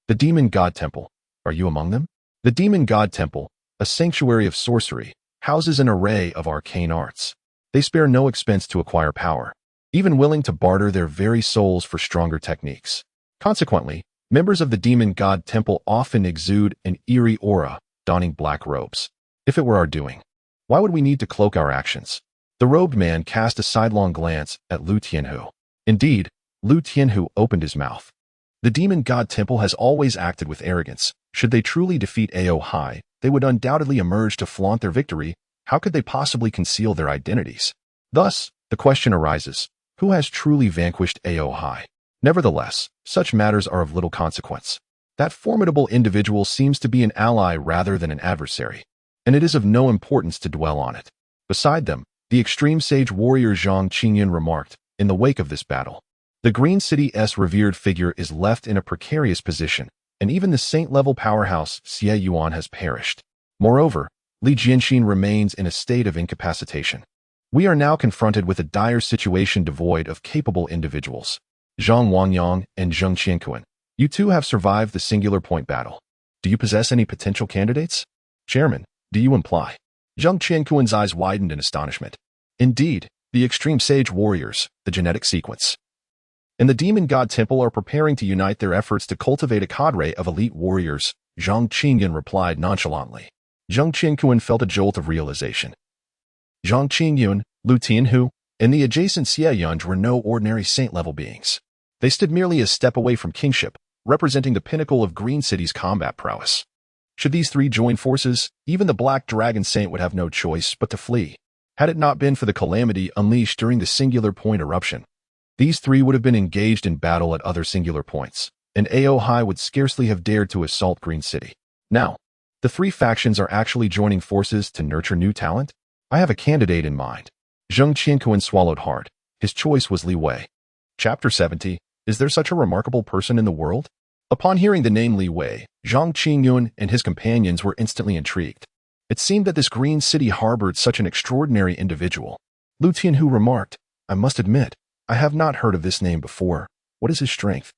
The Demon God Temple. Are you among them? The Demon God Temple, a sanctuary of sorcery, houses an array of arcane arts. They spare no expense to acquire power, even willing to barter their very souls for stronger techniques. Consequently, members of the Demon God Temple often exude an eerie aura, donning black robes. If it were our doing, why would we need to cloak our actions? The robed man cast a sidelong glance at Lu Tianhu. Indeed, Lu Tianhu opened his mouth. The Demon God Temple has always acted with arrogance. Should they truly defeat Aohai, they would undoubtedly emerge to flaunt their victory. How could they possibly conceal their identities? Thus, the question arises, who has truly vanquished Aohai? Nevertheless, such matters are of little consequence. That formidable individual seems to be an ally rather than an adversary, and it is of no importance to dwell on it. Beside them, the extreme sage warrior Zhang Qingyun remarked, in the wake of this battle, the Green City's revered figure is left in a precarious position, and even the saint-level powerhouse Xie Yuan has perished. Moreover, Li Jianxin remains in a state of incapacitation. We are now confronted with a dire situation devoid of capable individuals. Zhang Wangyang and Zheng Qianquan, you two have survived the singular point battle. Do you possess any potential candidates? Chairman, do you imply? Zheng Qianquan's eyes widened in astonishment. Indeed, the extreme sage warriors, the genetic sequence, and the Demon God Temple are preparing to unite their efforts to cultivate a cadre of elite warriors, Zhang Qingyun replied nonchalantly. Zheng Qianquan felt a jolt of realization. Zhang Qingyun, Lu Tianhu, and the adjacent Xie Yunj were no ordinary saint-level beings. They stood merely a step away from kingship, representing the pinnacle of Green City's combat prowess. Should these three join forces, even the Black Dragon Saint would have no choice but to flee. Had it not been for the calamity unleashed during the singular point eruption, these three would have been engaged in battle at other singular points, and Aohai would scarcely have dared to assault Green City. Now, the three factions are actually joining forces to nurture new talent? I have a candidate in mind. Zheng Qianquan swallowed hard. His choice was Li Wei. Chapter 70. Is there such a remarkable person in the world? Upon hearing the name Li Wei, Zhang Qingyun and his companions were instantly intrigued. It seemed that this Green City harbored such an extraordinary individual. Lu Tianhu remarked, I must admit, I have not heard of this name before. What is his strength?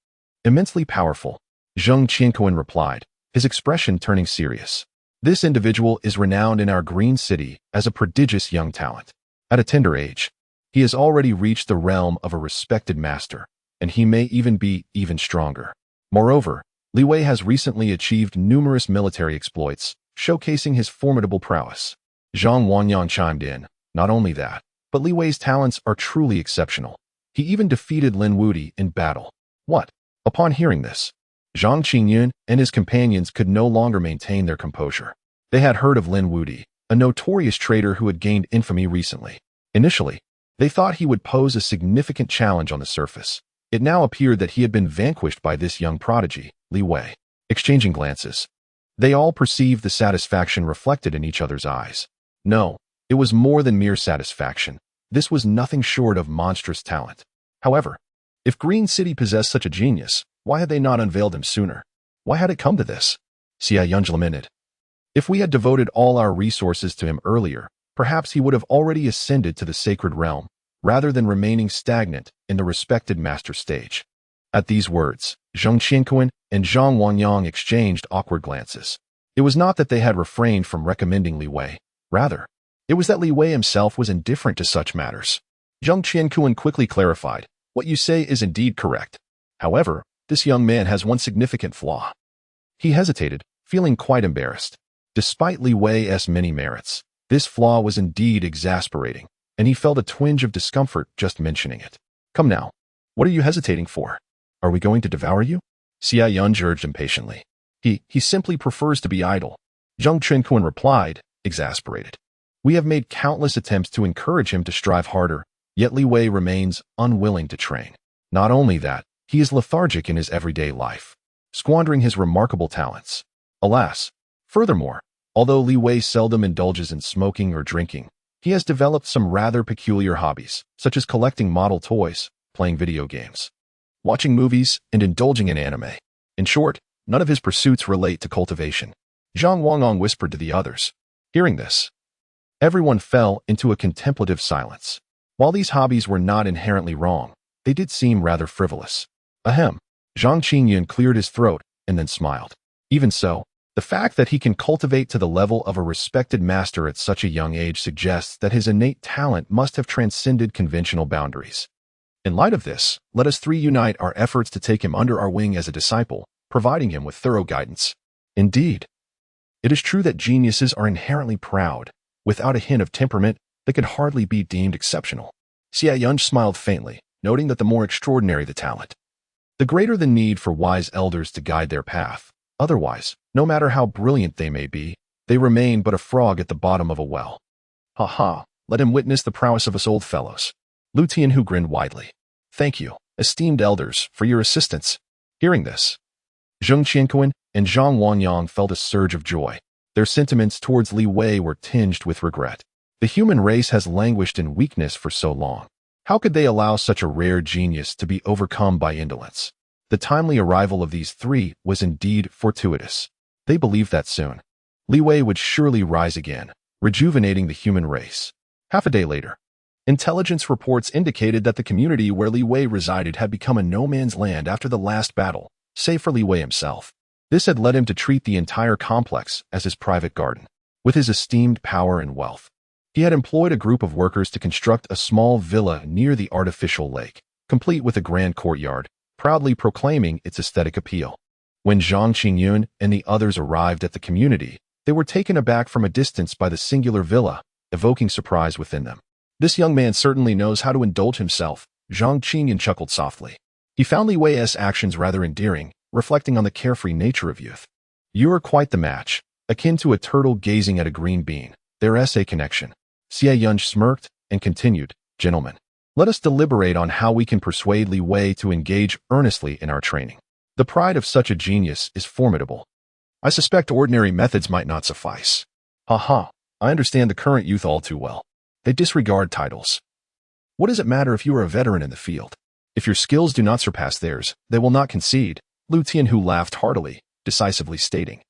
Immensely powerful. Zheng Qianquan replied, his expression turning serious. This individual is renowned in our Green City as a prodigious young talent. At a tender age, he has already reached the realm of a respected master, and he may even be even stronger. Moreover, Li Wei has recently achieved numerous military exploits, showcasing his formidable prowess. Zhang Wanyan chimed in. Not only that, but Li Wei's talents are truly exceptional. He even defeated Lin Wudi in battle. What? Upon hearing this, Zhang Qingyun and his companions could no longer maintain their composure. They had heard of Lin Wudi, a notorious traitor who had gained infamy recently. Initially, they thought he would pose a significant challenge on the surface. It now appeared that he had been vanquished by this young prodigy, Li Wei. Exchanging glances, they all perceived the satisfaction reflected in each other's eyes. No, it was more than mere satisfaction. This was nothing short of monstrous talent. However, if Green City possessed such a genius, why had they not unveiled him sooner? Why had it come to this? Xia Yunj lamented. If we had devoted all our resources to him earlier, perhaps he would have already ascended to the sacred realm, rather than remaining stagnant in the respected master stage. At these words, Zheng Qianquan and Zhang Wanyang exchanged awkward glances. It was not that they had refrained from recommending Li Wei. Rather, it was that Li Wei himself was indifferent to such matters. Zheng Qianquan quickly clarified, "What you say is indeed correct. However, this young man has one significant flaw." He hesitated, feeling quite embarrassed. Despite Li Wei's many merits, this flaw was indeed exasperating, and he felt a twinge of discomfort just mentioning it. "Come now, what are you hesitating for? Are we going to devour you?" Xia Yunj urged impatiently. He simply prefers to be idle." Zheng Qianquan replied, exasperated. "We have made countless attempts to encourage him to strive harder, yet Li Wei remains unwilling to train. Not only that, he is lethargic in his everyday life, squandering his remarkable talents. Alas, furthermore, although Li Wei seldom indulges in smoking or drinking, he has developed some rather peculiar hobbies, such as collecting model toys, playing video games, watching movies, and indulging in anime. In short, none of his pursuits relate to cultivation." Zhang Wangang whispered to the others. Hearing this, everyone fell into a contemplative silence. While these hobbies were not inherently wrong, they did seem rather frivolous. Ahem. Zhang Qingyun cleared his throat and then smiled. Even so, the fact that he can cultivate to the level of a respected master at such a young age suggests that his innate talent must have transcended conventional boundaries. In light of this, let us three unite our efforts to take him under our wing as a disciple, providing him with thorough guidance. Indeed, it is true that geniuses are inherently proud. Without a hint of temperament, they could hardly be deemed exceptional. Xia Yunj smiled faintly, noting that the more extraordinary the talent, the greater the need for wise elders to guide their path. Otherwise, no matter how brilliant they may be, they remain but a frog at the bottom of a well. Ha ha, let him witness the prowess of us old fellows. Lu Tianhu grinned widely. "Thank you, esteemed elders, for your assistance." Hearing this, Zheng Qianquan and Zhang Wanyang felt a surge of joy. Their sentiments towards Li Wei were tinged with regret. The human race has languished in weakness for so long. How could they allow such a rare genius to be overcome by indolence? The timely arrival of these three was indeed fortuitous. They believed that soon, Li Wei would surely rise again, rejuvenating the human race. Half a day later, intelligence reports indicated that the community where Li Wei resided had become a no-man's land after the last battle, save for Li Wei himself. This had led him to treat the entire complex as his private garden. With his esteemed power and wealth, he had employed a group of workers to construct a small villa near the artificial lake, complete with a grand courtyard, proudly proclaiming its aesthetic appeal. When Zhang Qingyun and the others arrived at the community, they were taken aback from a distance by the singular villa, evoking surprise within them. "This young man certainly knows how to indulge himself," Zhang Qingyun chuckled softly. He found Li Wei's actions rather endearing, reflecting on the carefree nature of youth. "You are quite the match, akin to a turtle gazing at a green bean. There's a connection." Xia Yunj smirked and continued, "Gentlemen, let us deliberate on how we can persuade Li Wei to engage earnestly in our training. The pride of such a genius is formidable. I suspect ordinary methods might not suffice." "Ha, I understand the current youth all too well. They disregard titles. What does it matter if you are a veteran in the field? If your skills do not surpass theirs, they will not concede," Lu Tianhu laughed heartily, decisively stating.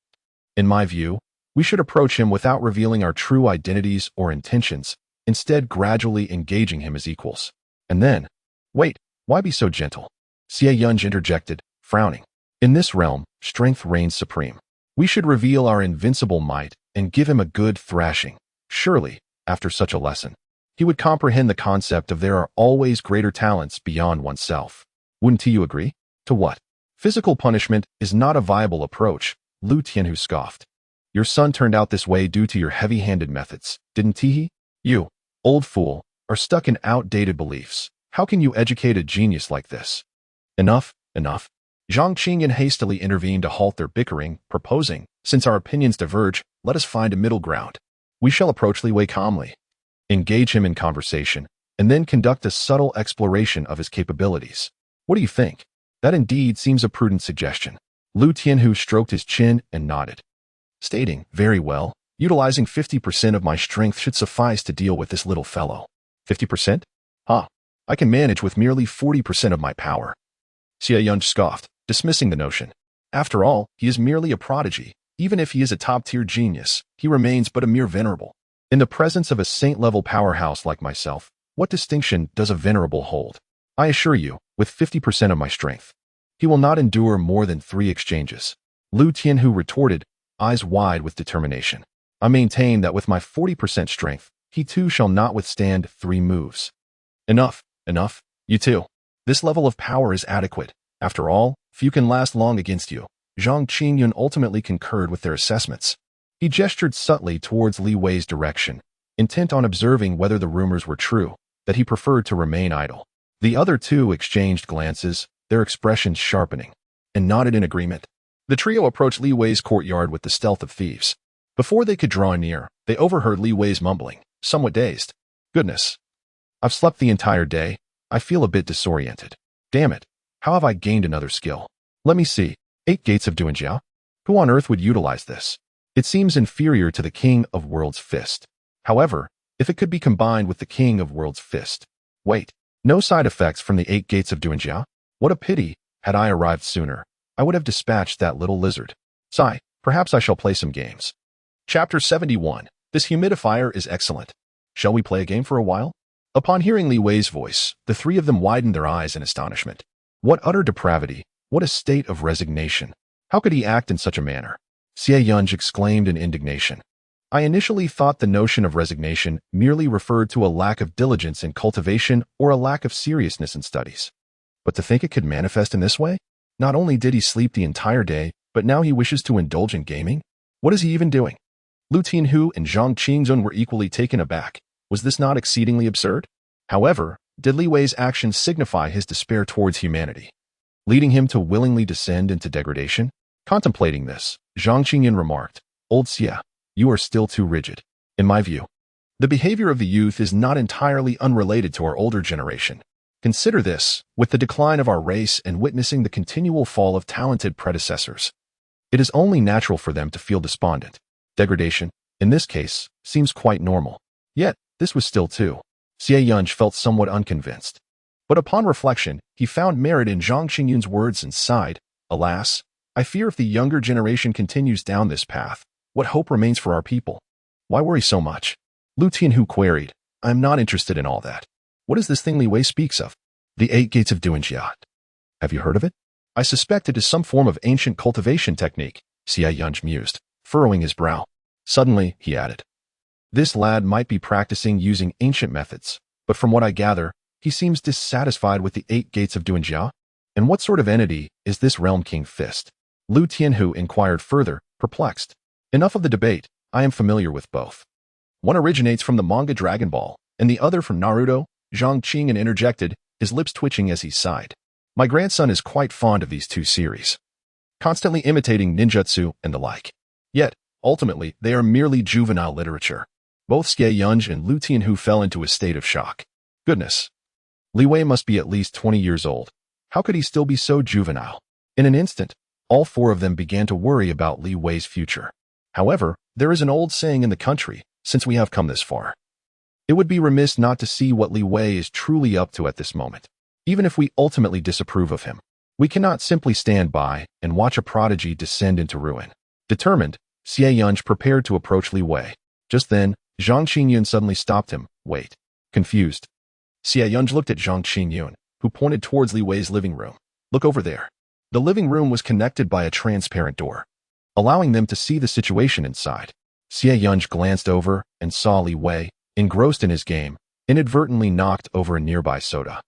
"In my view, we should approach him without revealing our true identities or intentions, instead gradually engaging him as equals. And then, wait, why be so gentle?" Xia Yunj interjected, frowning. "In this realm, strength reigns supreme. We should reveal our invincible might and give him a good thrashing. Surely, after such a lesson, he would comprehend the concept of there are always greater talents beyond oneself. Wouldn't you agree?" "To what? Physical punishment is not a viable approach," Lu Tianhu scoffed. Your son turned out this way due to your heavy-handed methods, didn't he? You, old fool, are stuck in outdated beliefs. How can you educate a genius like this? Enough, enough. Zhang Qingyan hastily intervened to halt their bickering, proposing, since our opinions diverge, let us find a middle ground. We shall approach Li Wei calmly, engage him in conversation, and then conduct a subtle exploration of his capabilities. What do you think? That indeed seems a prudent suggestion. Lu Tianhu stroked his chin and nodded, stating, very well, utilizing 50% of my strength should suffice to deal with this little fellow. 50%? Huh. I can manage with merely 40% of my power. Xie Yunj scoffed, dismissing the notion. After all, he is merely a prodigy. Even if he is a top-tier genius, he remains but a mere venerable. In the presence of a saint-level powerhouse like myself, what distinction does a venerable hold? I assure you, with 50% of my strength, he will not endure more than 3 exchanges. Lu Tianhu retorted, eyes wide with determination. I maintain that with my 40% strength, he too shall not withstand 3 moves. Enough, enough, you too. This level of power is adequate. After all, few can last long against you. Zhang Qingyun ultimately concurred with their assessments. He gestured subtly towards Li Wei's direction, intent on observing whether the rumors were true, that he preferred to remain idle. The other two exchanged glances, their expressions sharpening, and nodded in agreement. The trio approached Li Wei's courtyard with the stealth of thieves. Before they could draw near, they overheard Li Wei's mumbling, somewhat dazed. Goodness. I've slept the entire day. I feel a bit disoriented. Damn it. How have I gained another skill? Let me see. 8 gates of Duanjia? Who on earth would utilize this? It seems inferior to the King of World's Fist. However, if it could be combined with the King of World's Fist. Wait, no side effects from the 8 gates of Duanjia? What a pity. Had I arrived sooner, I would have dispatched that little lizard. Sigh, perhaps I shall play some games. Chapter 71. This humidifier is excellent. Shall we play a game for a while? Upon hearing Li Wei's voice, the 3 of them widened their eyes in astonishment. What utter depravity! What a state of resignation! How could he act in such a manner? Xie Yunj exclaimed in indignation. I initially thought the notion of resignation merely referred to a lack of diligence in cultivation or a lack of seriousness in studies. But to think it could manifest in this way? Not only did he sleep the entire day, but now he wishes to indulge in gaming? What is he even doing? Lu Tianhu and Zhang Qingzun were equally taken aback. Was this not exceedingly absurd? However, did Li Wei's actions signify his despair towards humanity, leading him to willingly descend into degradation? Contemplating this, Zhang Qingyan remarked, Old Xie, you are still too rigid. In my view, the behavior of the youth is not entirely unrelated to our older generation. Consider this, with the decline of our race and witnessing the continual fall of talented predecessors. It is only natural for them to feel despondent. Degradation, in this case, seems quite normal. Yet, this was still too. Xie Yunj felt somewhat unconvinced. But upon reflection, he found merit in Zhang Qingyun's words and sighed, Alas, I fear if the younger generation continues down this path, what hope remains for our people? Why worry so much? Lu Tianhu queried, I am not interested in all that. What is this thing Li Wei speaks of? The 8 gates of Duanjia. Have you heard of it? I suspect it is some form of ancient cultivation technique, Xie Yunj mused, furrowing his brow. Suddenly, he added, this lad might be practicing using ancient methods, but from what I gather, he seems dissatisfied with the 8 gates of Duanjia. And what sort of entity is this Realm King Fist? Lu Tianhu inquired further, perplexed. Enough of the debate, I am familiar with both. One originates from the manga Dragon Ball, and the other from Naruto, Zhang Qingyan interjected, his lips twitching as he sighed. My grandson is quite fond of these 2 series, constantly imitating ninjutsu and the like. Yet, ultimately, they are merely juvenile literature. Both Xie Yunj and Lu Tianhu fell into a state of shock. Goodness. Li Wei must be at least 20 years old. How could he still be so juvenile? In an instant, all 4 of them began to worry about Li Wei's future. However, there is an old saying in the country, since we have come this far, it would be remiss not to see what Li Wei is truly up to at this moment. Even if we ultimately disapprove of him, we cannot simply stand by and watch a prodigy descend into ruin. Determined, Xie Yunj prepared to approach Li Wei. Just then, Zhang Qingyun suddenly stopped him. Wait. Confused. Xie Yunj looked at Zhang Qingyun, who pointed towards Li Wei's living room. Look over there. The living room was connected by a transparent door, allowing them to see the situation inside. Xie Yunj glanced over and saw Li Wei, engrossed in his game, inadvertently knocked over a nearby soda,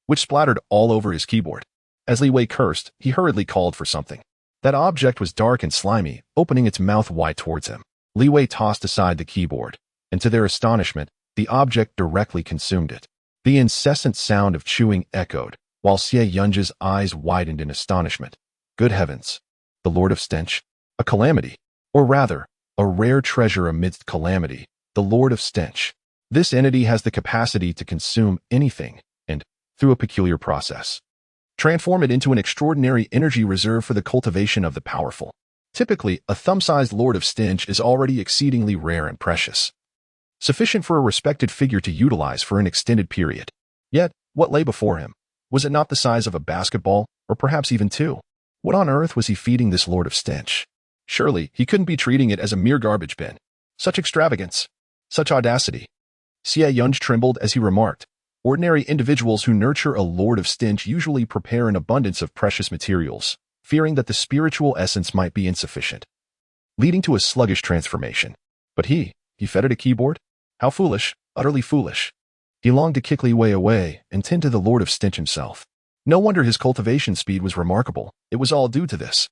which splattered all over his keyboard. As Li Wei cursed, he hurriedly called for something. That object was dark and slimy, opening its mouth wide towards him. Li Wei tossed aside the keyboard, and to their astonishment, the object directly consumed it. The incessant sound of chewing echoed, while Xie Yunji's eyes widened in astonishment. Good heavens! The Lord of Stench? A calamity, or rather, a rare treasure amidst calamity, the Lord of Stench. This entity has the capacity to consume anything, and, through a peculiar process, transform it into an extraordinary energy reserve for the cultivation of the powerful. Typically, a thumb-sized Lord of Stench is already exceedingly rare and precious, sufficient for a respected figure to utilize for an extended period. Yet, what lay before him? Was it not the size of a basketball, or perhaps even two? What on earth was he feeding this Lord of Stench? Surely, he couldn't be treating it as a mere garbage bin. Such extravagance, such audacity. Xie Yunji trembled as he remarked, ordinary individuals who nurture a Lord of Stench usually prepare an abundance of precious materials, fearing that the spiritual essence might be insufficient, leading to a sluggish transformation. But he fed it a keyboard? How foolish, utterly foolish. He longed to kick Li Wei away and tend to the Lord of Stench himself. No wonder his cultivation speed was remarkable. It was all due to this.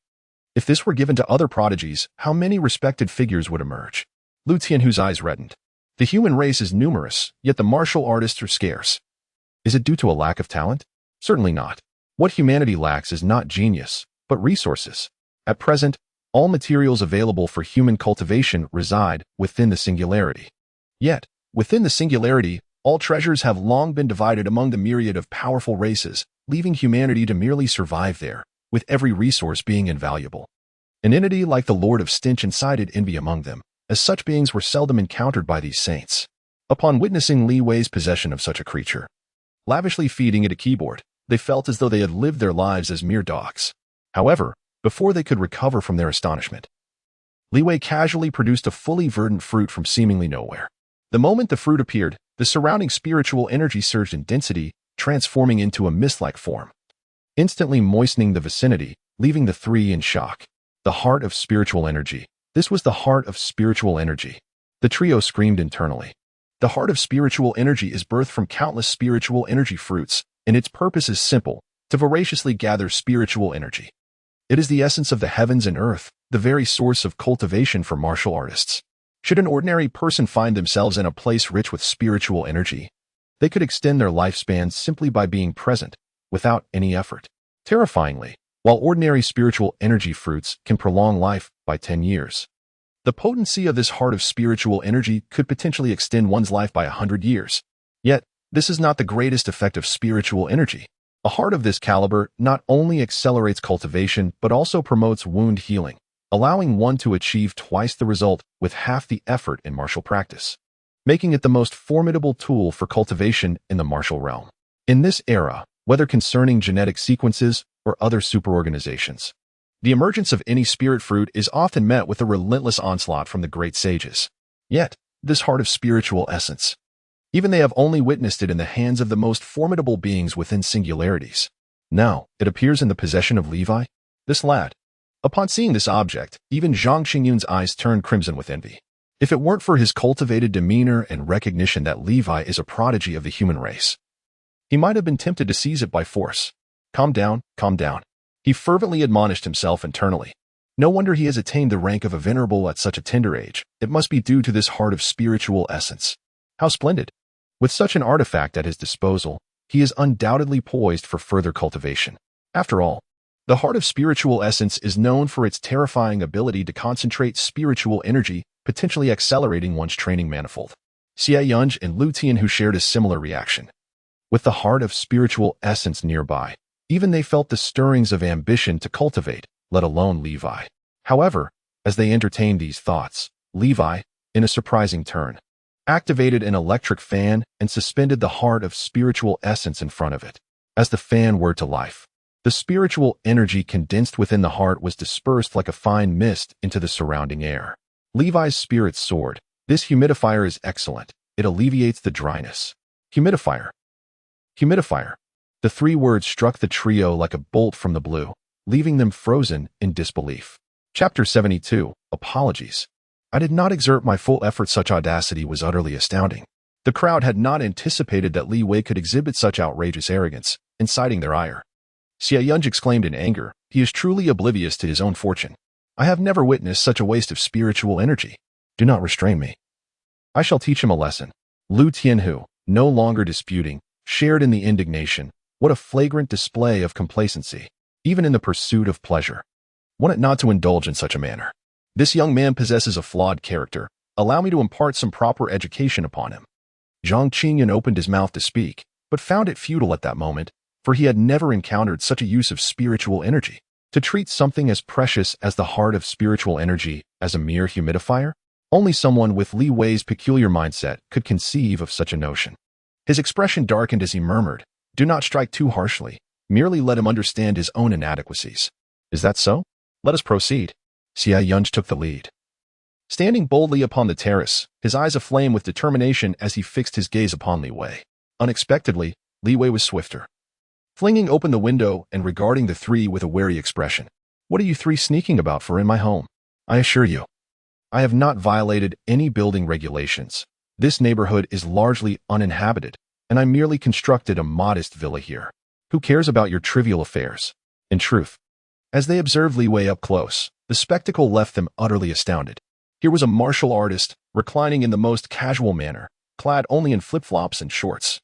If this were given to other prodigies, how many respected figures would emerge? Lu Tianhu's eyes reddened. The human race is numerous, yet the martial artists are scarce. Is it due to a lack of talent? Certainly not. What humanity lacks is not genius, but resources. At present, all materials available for human cultivation reside within the singularity. Yet, within the singularity, all treasures have long been divided among the myriad of powerful races, leaving humanity to merely survive there, with every resource being invaluable. An entity like the Lord of Stench incited envy among them, as such beings were seldom encountered by these saints. Upon witnessing Li Wei's possession of such a creature, lavishly feeding it a keyboard, they felt as though they had lived their lives as mere dogs. However, before they could recover from their astonishment, Li Wei casually produced a fully verdant fruit from seemingly nowhere. The moment the fruit appeared, the surrounding spiritual energy surged in density, transforming into a mist-like form, instantly moistening the vicinity, leaving the three in shock. The heart of spiritual energy. This was the heart of spiritual energy. The trio screamed internally. The heart of spiritual energy is birthed from countless spiritual energy fruits, and its purpose is simple, to voraciously gather spiritual energy. It is the essence of the heavens and earth, the very source of cultivation for martial artists. Should an ordinary person find themselves in a place rich with spiritual energy, they could extend their lifespans simply by being present, without any effort. Terrifyingly, while ordinary spiritual energy fruits can prolong life by 10 years, the potency of this heart of spiritual energy could potentially extend one's life by 100 years. Yet, this is not the greatest effect of spiritual energy. A heart of this caliber not only accelerates cultivation but also promotes wound healing, allowing one to achieve twice the result with half the effort in martial practice, making it the most formidable tool for cultivation in the martial realm. In this era, whether concerning genetic sequences or other superorganizations, the emergence of any spirit fruit is often met with a relentless onslaught from the great sages. Yet, this heart of spiritual essence, even they have only witnessed it in the hands of the most formidable beings within singularities. Now, it appears in the possession of Levi, this lad. Upon seeing this object, even Zhang Xingyun's eyes turned crimson with envy. If it weren't for his cultivated demeanor and recognition that Levi is a prodigy of the human race, he might have been tempted to seize it by force. Calm down, calm down. He fervently admonished himself internally. No wonder he has attained the rank of a venerable at such a tender age. It must be due to this heart of spiritual essence. How splendid! With such an artifact at his disposal, he is undoubtedly poised for further cultivation. After all, the heart of spiritual essence is known for its terrifying ability to concentrate spiritual energy, potentially accelerating one's training manifold. Xie Yunji and Lu Tianhu shared a similar reaction. With the heart of spiritual essence nearby, even they felt the stirrings of ambition to cultivate, let alone Levi. However, as they entertained these thoughts, Levi, in a surprising turn, activated an electric fan and suspended the heart of spiritual essence in front of it. As the fan whirred to life, the spiritual energy condensed within the heart was dispersed like a fine mist into the surrounding air. Levi's spirits soared. This humidifier is excellent. It alleviates the dryness. Humidifier. Humidifier. The three words struck the trio like a bolt from the blue, leaving them frozen in disbelief. Chapter 72. Apologies. I did not exert my full effort. Such audacity was utterly astounding. The crowd had not anticipated that Li Wei could exhibit such outrageous arrogance, inciting their ire. Xie Yunji exclaimed in anger, He is truly oblivious to his own fortune. I have never witnessed such a waste of spiritual energy. Do not restrain me. I shall teach him a lesson. Lu Tianhu, no longer disputing, shared in the indignation. What a flagrant display of complacency, even in the pursuit of pleasure. Want it not to indulge in such a manner. This young man possesses a flawed character. Allow me to impart some proper education upon him. Zhang Qingyun opened his mouth to speak, but found it futile at that moment, for he had never encountered such a use of spiritual energy. To treat something as precious as the heart of spiritual energy as a mere humidifier? Only someone with Li Wei's peculiar mindset could conceive of such a notion. His expression darkened as he murmured, "Do not strike too harshly. Merely let him understand his own inadequacies." "Is that so? Let us proceed." Xia Yunj took the lead. Standing boldly upon the terrace, his eyes aflame with determination as he fixed his gaze upon Li Wei. Unexpectedly, Li Wei was swifter. Flinging open the window and regarding the three with a wary expression. "What are you three sneaking about for in my home? I assure you, I have not violated any building regulations. This neighborhood is largely uninhabited, and I merely constructed a modest villa here. Who cares about your trivial affairs?" In truth, as they observed Li Wei up close, the spectacle left them utterly astounded. Here was a martial artist, reclining in the most casual manner, clad only in flip-flops and shorts.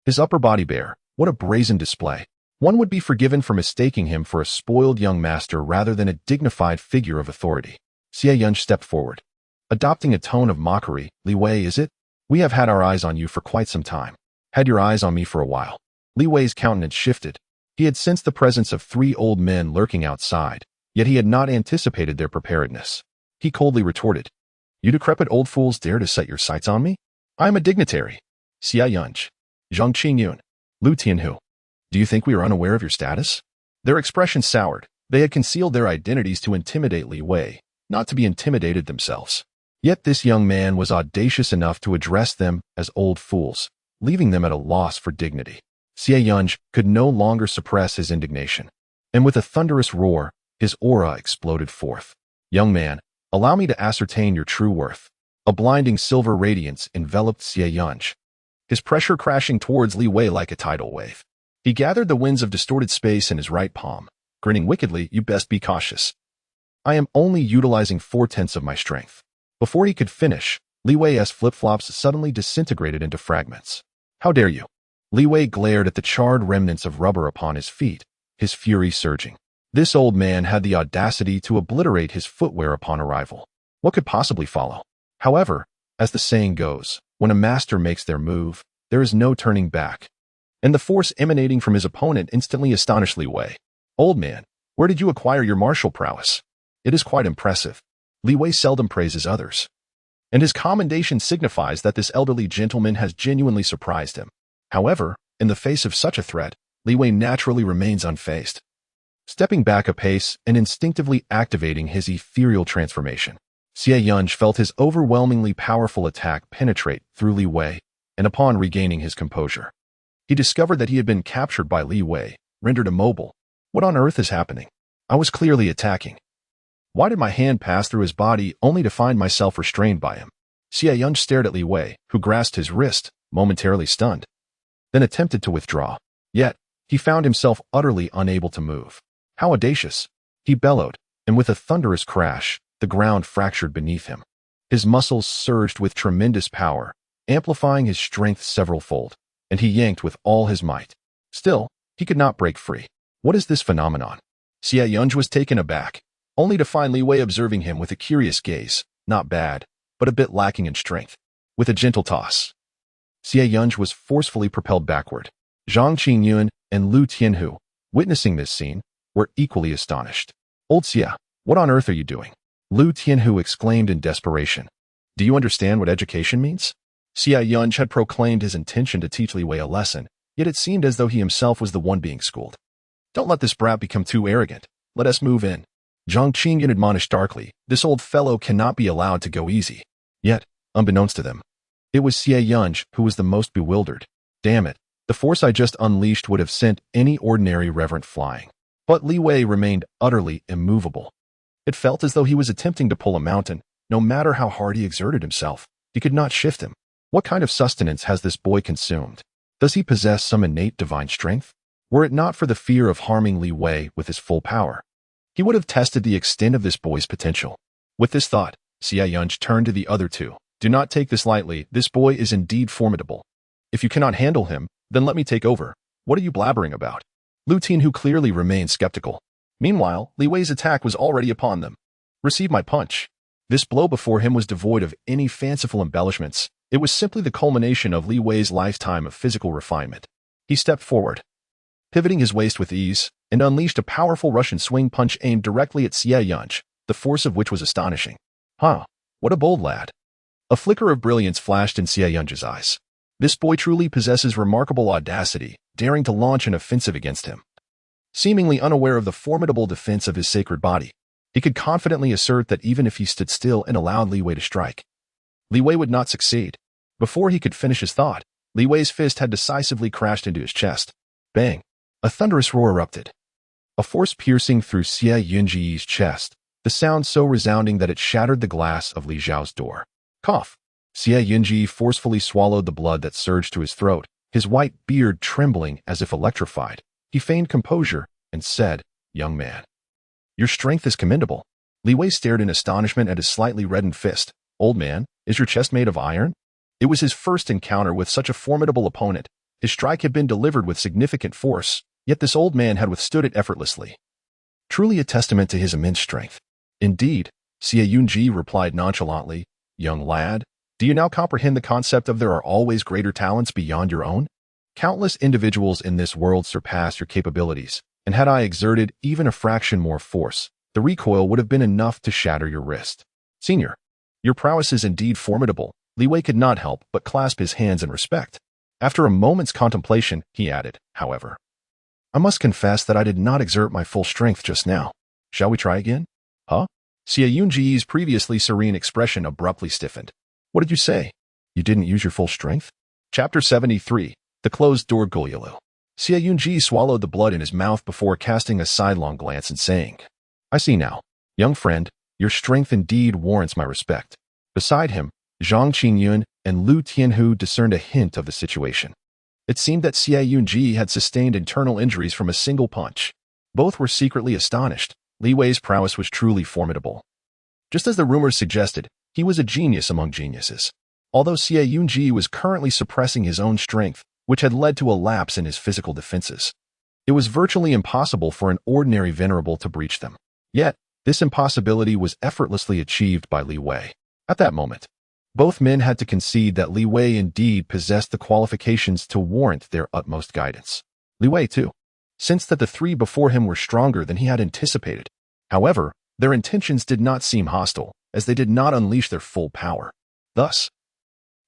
His upper body bare. What a brazen display. One would be forgiven for mistaking him for a spoiled young master rather than a dignified figure of authority. Xia Yunj stepped forward. Adopting a tone of mockery, "Li Wei, is it? We have had our eyes on you for quite some time. Had your eyes on me for a while." Li Wei's countenance shifted. He had sensed the presence of three old men lurking outside, yet he had not anticipated their preparedness. He coldly retorted, "You decrepit old fools dare to set your sights on me? I am a dignitary. Xia Yunj, Zhang Qingyun, Lu Tianhu. Do you think we are unaware of your status?" Their expression soured. They had concealed their identities to intimidate Li Wei, not to be intimidated themselves. Yet this young man was audacious enough to address them as old fools, leaving them at a loss for dignity. Xia Yunj could no longer suppress his indignation, and with a thunderous roar, his aura exploded forth. "Young man, allow me to ascertain your true worth." A blinding silver radiance enveloped Xia Yunj, his pressure crashing towards Li Wei like a tidal wave. He gathered the winds of distorted space in his right palm, grinning wickedly. "You best be cautious. I am only utilizing 4/10 of my strength." Before he could finish, Li Wei's flip-flops suddenly disintegrated into fragments. "How dare you?" Li Wei glared at the charred remnants of rubber upon his feet, his fury surging. This old man had the audacity to obliterate his footwear upon arrival. What could possibly follow? However, as the saying goes, when a master makes their move, there is no turning back. And the force emanating from his opponent instantly astonished Li Wei. "Old man, where did you acquire your martial prowess? It is quite impressive." Li Wei seldom praises others, and his commendation signifies that this elderly gentleman has genuinely surprised him. However, in the face of such a threat, Li Wei naturally remains unfazed. Stepping back a pace and instinctively activating his ethereal transformation, Xia Yunj felt his overwhelmingly powerful attack penetrate through Li Wei, and upon regaining his composure, he discovered that he had been captured by Li Wei, rendered immobile. What on earth is happening? I was clearly attacking. Why did my hand pass through his body only to find myself restrained by him? Xia Yunj stared at Li Wei, who grasped his wrist, momentarily stunned, then attempted to withdraw. Yet, he found himself utterly unable to move. "How audacious!" he bellowed, and with a thunderous crash, the ground fractured beneath him. His muscles surged with tremendous power, amplifying his strength several-fold, and he yanked with all his might. Still, he could not break free. What is this phenomenon? Xia Yunj was taken aback, only to find Li Wei observing him with a curious gaze, not bad, but a bit lacking in strength. With a gentle toss, Xia Yunj was forcefully propelled backward. Zhang Qingyun and Lu Tianhu, witnessing this scene, were equally astonished. "Old Xia, what on earth are you doing?" Lu Tianhu exclaimed in desperation. "Do you understand what education means?" Xia Yunj had proclaimed his intention to teach Li Wei a lesson, yet it seemed as though he himself was the one being schooled. "Don't let this brat become too arrogant. Let us move in." Zhang Qingyun admonished darkly, "This old fellow cannot be allowed to go easy." Yet, unbeknownst to them, it was Xia Yunj who was the most bewildered. Damn it, the force I just unleashed would have sent any ordinary reverent flying. But Li Wei remained utterly immovable. It felt as though he was attempting to pull a mountain. No matter how hard he exerted himself, he could not shift him. What kind of sustenance has this boy consumed? Does he possess some innate divine strength? Were it not for the fear of harming Li Wei with his full power, He would have tested the extent of this boy's potential. With this thought, Xie Yunji turned to the other two. Do not take this lightly. This boy is indeed formidable. If you cannot handle him, then let me take over. What are you blabbering about? Lu Tianhu clearly remained skeptical. Meanwhile, Li Wei's attack was already upon them. Receive my punch. This blow before him was devoid of any fanciful embellishments. It was simply the culmination of Li Wei's lifetime of physical refinement. He stepped forward, pivoting his waist with ease, and unleashed a powerful Russian swing punch aimed directly at Xie Yunji, the force of which was astonishing. What a bold lad. A flicker of brilliance flashed in Xie Yunji's eyes. This boy truly possesses remarkable audacity, daring to launch an offensive against him. Seemingly unaware of the formidable defense of his sacred body, he could confidently assert that even if he stood still and allowed Li Wei to strike, Li Wei would not succeed. Before he could finish his thought, Li Wei's fist had decisively crashed into his chest. Bang! A thunderous roar erupted, a force piercing through Xie Yunji's chest, the sound so resounding that it shattered the glass of Li Zhao's door. Cough! Xie Yunji forcefully swallowed the blood that surged to his throat, his white beard trembling as if electrified. He feigned composure and said, "Young man, your strength is commendable." Li Wei stared in astonishment at his slightly reddened fist. "Old man, is your chest made of iron?" It was his first encounter with such a formidable opponent. His strike had been delivered with significant force, yet this old man had withstood it effortlessly. Truly a testament to his immense strength. Indeed, Xie Yunji replied nonchalantly, "Young lad, do you now comprehend the concept of there are always greater talents beyond your own? Countless individuals in this world surpass your capabilities, and had I exerted even a fraction more force, the recoil would have been enough to shatter your wrist. Senior, your prowess is indeed formidable." Li Wei could not help but clasp his hands in respect. After a moment's contemplation, he added, "However, I must confess that I did not exert my full strength just now. Shall we try again?" Xie Yunji's previously serene expression abruptly stiffened. "What did you say? You didn't use your full strength?" Chapter 73, The Closed Door Gulyalu. Xie Yunji swallowed the blood in his mouth before casting a sidelong glance and saying, "I see now. Young friend, your strength indeed warrants my respect." Beside him, Zhang Qingyun and Lu Tianhu discerned a hint of the situation. It seemed that Xie Yunji had sustained internal injuries from a single punch. Both were secretly astonished. Li Wei's prowess was truly formidable. Just as the rumors suggested, he was a genius among geniuses. Although Xie Yunji was currently suppressing his own strength, which had led to a lapse in his physical defenses, it was virtually impossible for an ordinary venerable to breach them. Yet, this impossibility was effortlessly achieved by Li Wei. At that moment, both men had to concede that Li Wei indeed possessed the qualifications to warrant their utmost guidance. Li Wei, too, sensed that the three before him were stronger than he had anticipated. However, their intentions did not seem hostile, as they did not unleash their full power. Thus,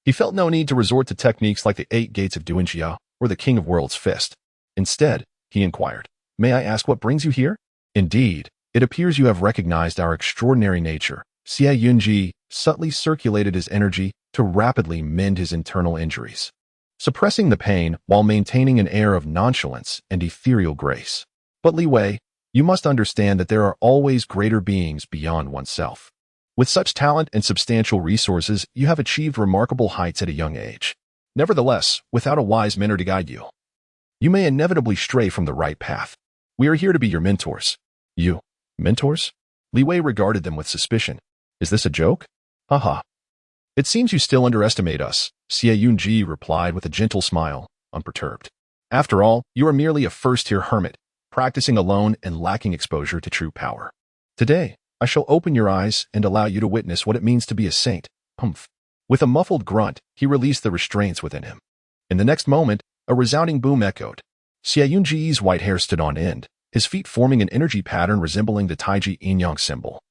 he felt no need to resort to techniques like the 8 gates of Duanjia or the King of Worlds fist. Instead, he inquired, "May I ask what brings you here?" "Indeed, it appears you have recognized our extraordinary nature." Xie Yunji subtly circulated his energy to rapidly mend his internal injuries, suppressing the pain while maintaining an air of nonchalance and ethereal grace. "But Li Wei, you must understand that there are always greater beings beyond oneself. With such talent and substantial resources, you have achieved remarkable heights at a young age. Nevertheless, without a wise mentor to guide you, you may inevitably stray from the right path. We are here to be your mentors." "You? Mentors?" Li Wei regarded them with suspicion. "Is this a joke?" "Haha. It seems you still underestimate us," Xie Yunji replied with a gentle smile, unperturbed. "After all, you are merely a first-tier hermit, practicing alone and lacking exposure to true power. Today, I shall open your eyes and allow you to witness what it means to be a saint." Humph. With a muffled grunt, he released the restraints within him. In the next moment, a resounding boom echoed. Xie Yunji's white hair stood on end, his feet forming an energy pattern resembling the Taiji yin-yang symbol,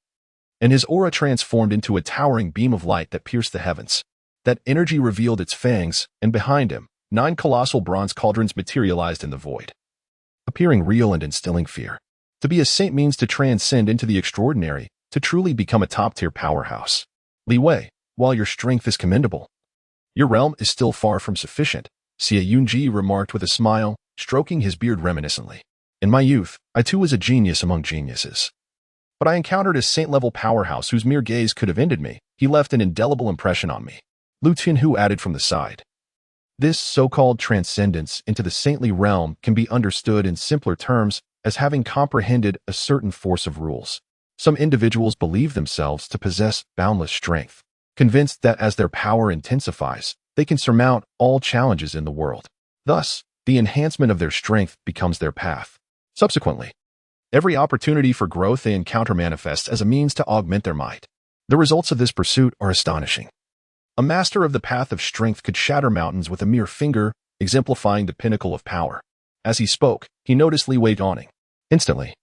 and his aura transformed into a towering beam of light that pierced the heavens. That energy revealed its fangs, and behind him, 9 colossal bronze cauldrons materialized in the void, appearing real and instilling fear. To be a saint means to transcend into the extraordinary, to truly become a top-tier powerhouse. Li Wei, while your strength is commendable, your realm is still far from sufficient, Xie Yunji remarked with a smile, stroking his beard reminiscently. "In my youth, I too was a genius among geniuses. But I encountered a saint-level powerhouse whose mere gaze could have ended me. He left an indelible impression on me." Lu Tianhu added from the side. This so-called transcendence into the saintly realm can be understood in simpler terms as having comprehended a certain force of rules. Some individuals believe themselves to possess boundless strength, convinced that as their power intensifies, they can surmount all challenges in the world. Thus, the enhancement of their strength becomes their path. Subsequently, every opportunity for growth they encounter manifests as a means to augment their might. The results of this pursuit are astonishing. A master of the path of strength could shatter mountains with a mere finger, exemplifying the pinnacle of power. As he spoke, he noticed Li Wei dawning. Instantly,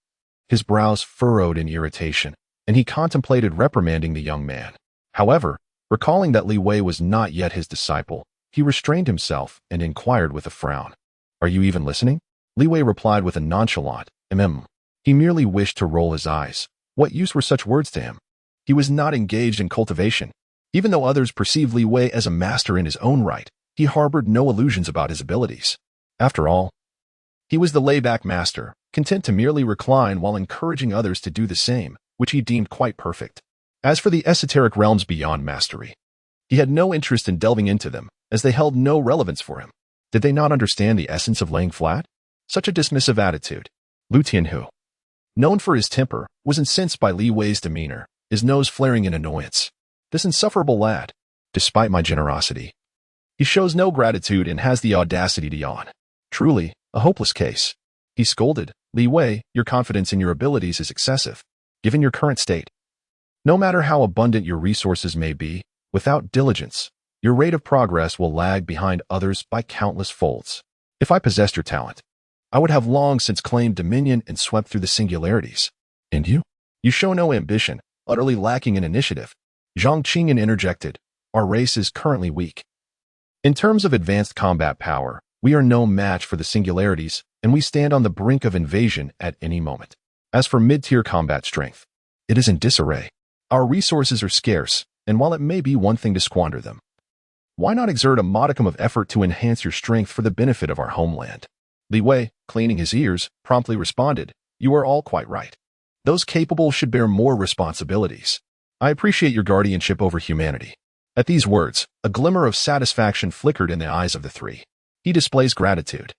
his brows furrowed in irritation, and he contemplated reprimanding the young man. However, recalling that Li Wei was not yet his disciple, he restrained himself and inquired with a frown. "Are you even listening?" Li Wei replied with a nonchalant, He merely wished to roll his eyes. What use were such words to him? He was not engaged in cultivation. Even though others perceived Li Wei as a master in his own right, he harbored no illusions about his abilities. After all, he was the layback master, content to merely recline while encouraging others to do the same, which he deemed quite perfect. As for the esoteric realms beyond mastery, he had no interest in delving into them, as they held no relevance for him. Did they not understand the essence of laying flat? Such a dismissive attitude. Lu Tianhu, known for his temper, was incensed by Li Wei's demeanor, his nose flaring in annoyance. This insufferable lad, despite my generosity, he shows no gratitude and has the audacity to yawn. Truly, a hopeless case. He scolded, "Li Wei, your confidence in your abilities is excessive, given your current state. No matter how abundant your resources may be, without diligence, your rate of progress will lag behind others by countless folds. If I possessed your talent, I would have long since claimed dominion and swept through the singularities. And you? You show no ambition, utterly lacking in initiative." Zhang Qingyan interjected, "Our race is currently weak. In terms of advanced combat power, we are no match for the singularities, and we stand on the brink of invasion at any moment. As for mid-tier combat strength, it is in disarray. Our resources are scarce, and while it may be one thing to squander them, why not exert a modicum of effort to enhance your strength for the benefit of our homeland?" Li Wei, cleaning his ears, promptly responded, "You are all quite right. Those capable should bear more responsibilities. I appreciate your guardianship over humanity." At these words, a glimmer of satisfaction flickered in the eyes of the three. He displays gratitude.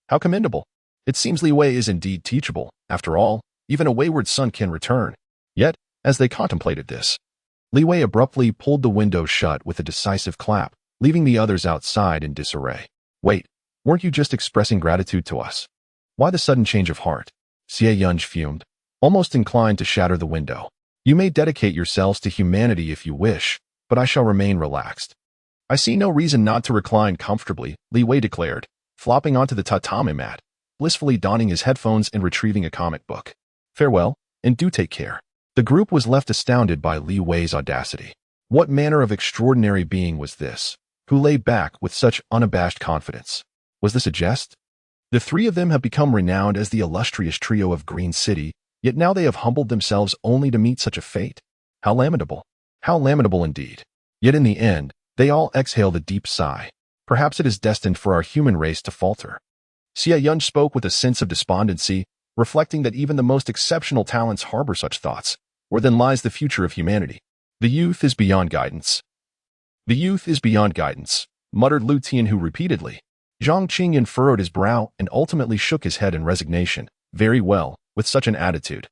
How commendable. It seems Li Wei is indeed teachable. After all, even a wayward son can return. Yet, as they contemplated this, Li Wei abruptly pulled the window shut with a decisive clap, leaving the others outside in disarray. "Wait, weren't you just expressing gratitude to us? Why the sudden change of heart?" Xie Yunj fumed, almost inclined to shatter the window. "You may dedicate yourselves to humanity if you wish, but I shall remain relaxed." "I see no reason not to recline comfortably," Li Wei declared, flopping onto the tatami mat, blissfully donning his headphones and retrieving a comic book. "Farewell, and do take care." The group was left astounded by Li Wei's audacity. What manner of extraordinary being was this, who lay back with such unabashed confidence? Was this a jest? The three of them have become renowned as the illustrious trio of Green City, yet now they have humbled themselves only to meet such a fate. How lamentable. How lamentable indeed. Yet in the end, they all exhaled a deep sigh. Perhaps it is destined for our human race to falter. Xie Yunj spoke with a sense of despondency, reflecting that even the most exceptional talents harbor such thoughts. Where then lies the future of humanity? The youth is beyond guidance. The youth is beyond guidance, muttered Lu Tianhu repeatedly. Zhang Qingyan furrowed his brow and ultimately shook his head in resignation. Very well, with such an attitude.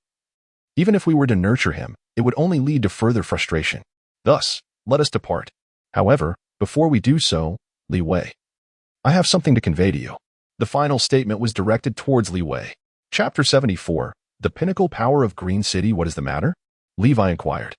Even if we were to nurture him, it would only lead to further frustration. Thus, let us depart. However, before we do so, Li Wei, I have something to convey to you. The final statement was directed towards Li Wei. Chapter 74, The Pinnacle Power of Green City. What is the matter? Levi inquired,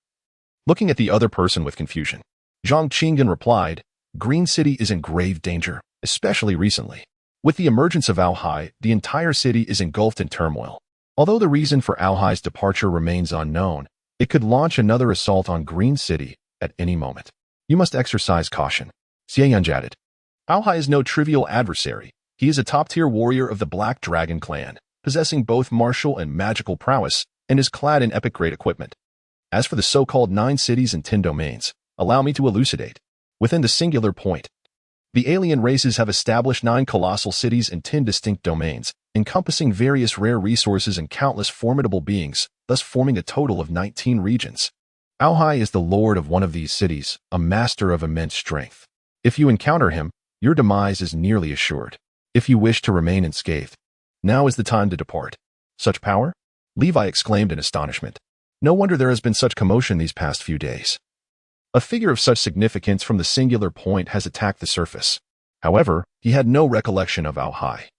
looking at the other person with confusion. Zhang Qingyan replied, Green City is in grave danger, especially recently. With the emergence of Aohai, the entire city is engulfed in turmoil. Although the reason for Aohai's departure remains unknown, it could launch another assault on Green City at any moment. You must exercise caution. Xie Yunj added. Aohai is no trivial adversary. He is a top-tier warrior of the Black Dragon clan, possessing both martial and magical prowess, and is clad in epic-grade equipment. As for the so-called 9 cities and 10 domains, allow me to elucidate. Within the singular point, the alien races have established 9 colossal cities and 10 distinct domains, encompassing various rare resources and countless formidable beings, thus forming a total of 19 regions. Aohai is the lord of one of these cities, a master of immense strength. If you encounter him, your demise is nearly assured. If you wish to remain unscathed, now is the time to depart. Such power? Levi exclaimed in astonishment. No wonder there has been such commotion these past few days. A figure of such significance from the singular point has attacked the surface. However, he had no recollection of how high.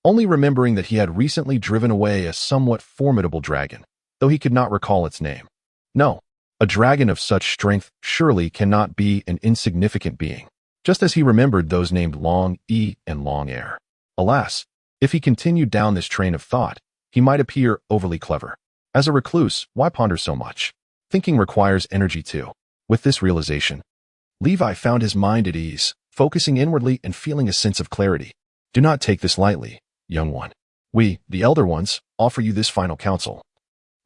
Only remembering that he had recently driven away a somewhat formidable dragon, though he could not recall its name. No, a dragon of such strength surely cannot be an insignificant being, just as he remembered those named Long E and Long Air. Alas, if he continued down this train of thought, he might appear overly clever. As a recluse, why ponder so much? Thinking requires energy too. With this realization, Levi found his mind at ease, focusing inwardly and feeling a sense of clarity. Do not take this lightly, young one. We, the elder ones, offer you this final counsel.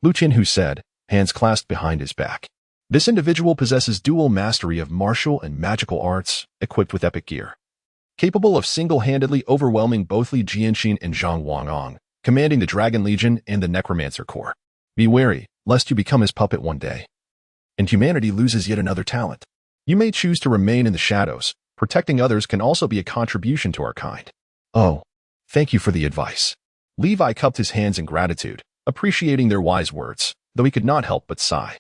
Lu Qinhu said, hands clasped behind his back. This individual possesses dual mastery of martial and magical arts, equipped with epic gear. Capable of single-handedly overwhelming both Li Jianxin and Zhang Wangong, commanding the Dragon Legion and the Necromancer Corps. Be wary, lest you become his puppet one day, and humanity loses yet another talent. You may choose to remain in the shadows. Protecting others can also be a contribution to our kind. Oh, thank you for the advice. Levi cupped his hands in gratitude, appreciating their wise words, though he could not help but sigh.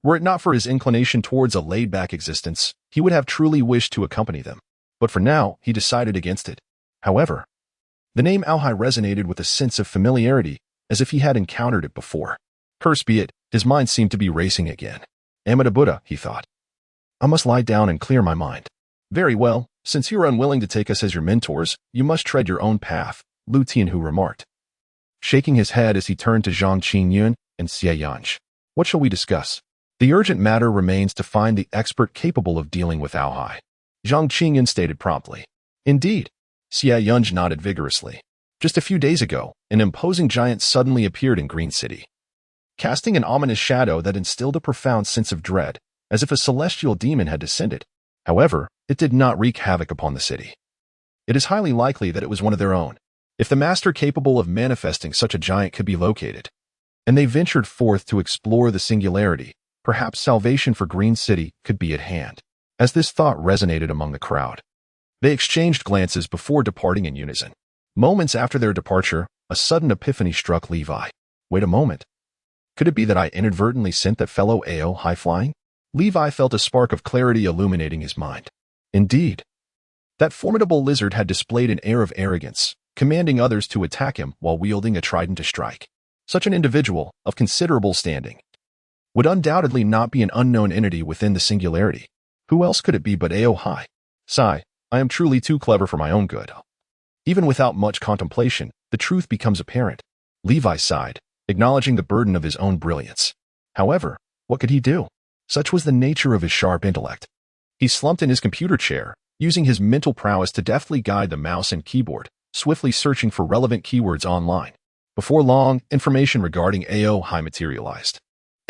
Were it not for his inclination towards a laid-back existence, he would have truly wished to accompany them. But for now, he decided against it. However, the name Alhai resonated with a sense of familiarity, as if he had encountered it before. Curse be it, his mind seemed to be racing again. Amida Buddha, he thought. I must lie down and clear my mind. Very well, since you are unwilling to take us as your mentors, you must tread your own path, Lu Tianhu remarked, shaking his head as he turned to Zhang Qingyun and Xie Yanj. What shall we discuss? The urgent matter remains to find the expert capable of dealing with Alhai, Zhang Qingyun stated promptly. Indeed, Xie Yanj nodded vigorously. Just a few days ago, an imposing giant suddenly appeared in Green City, casting an ominous shadow that instilled a profound sense of dread, as if a celestial demon had descended. However, it did not wreak havoc upon the city. It is highly likely that it was one of their own, if the master capable of manifesting such a giant could be located. And they ventured forth to explore the singularity. Perhaps salvation for Green City could be at hand. As this thought resonated among the crowd, they exchanged glances before departing in unison. Moments after their departure, a sudden epiphany struck Levi. Wait a moment. Could it be that I inadvertently sent that fellow AO high-flying? Levi felt a spark of clarity illuminating his mind. Indeed, that formidable lizard had displayed an air of arrogance, commanding others to attack him while wielding a trident to strike. Such an individual, of considerable standing, would undoubtedly not be an unknown entity within the singularity. Who else could it be but AO High? Sigh, I am truly too clever for my own good. Even without much contemplation, the truth becomes apparent. Levi sighed, acknowledging the burden of his own brilliance. However, what could he do? Such was the nature of his sharp intellect. He slumped in his computer chair, using his mental prowess to deftly guide the mouse and keyboard, swiftly searching for relevant keywords online. Before long, information regarding AO High materialized.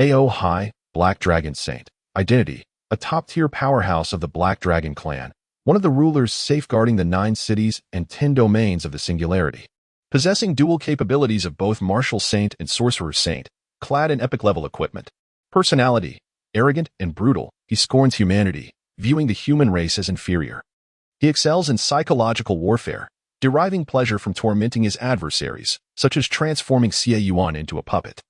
AO High, Black Dragon Saint. Identity: a top-tier powerhouse of the Black Dragon clan, one of the rulers safeguarding the 9 cities and 10 domains of the singularity. Possessing dual capabilities of both Martial Saint and Sorcerer Saint, clad in epic-level equipment. Personality: arrogant and brutal, he scorns humanity, viewing the human race as inferior. He excels in psychological warfare, deriving pleasure from tormenting his adversaries, such as transforming Xie Yuan into a puppet.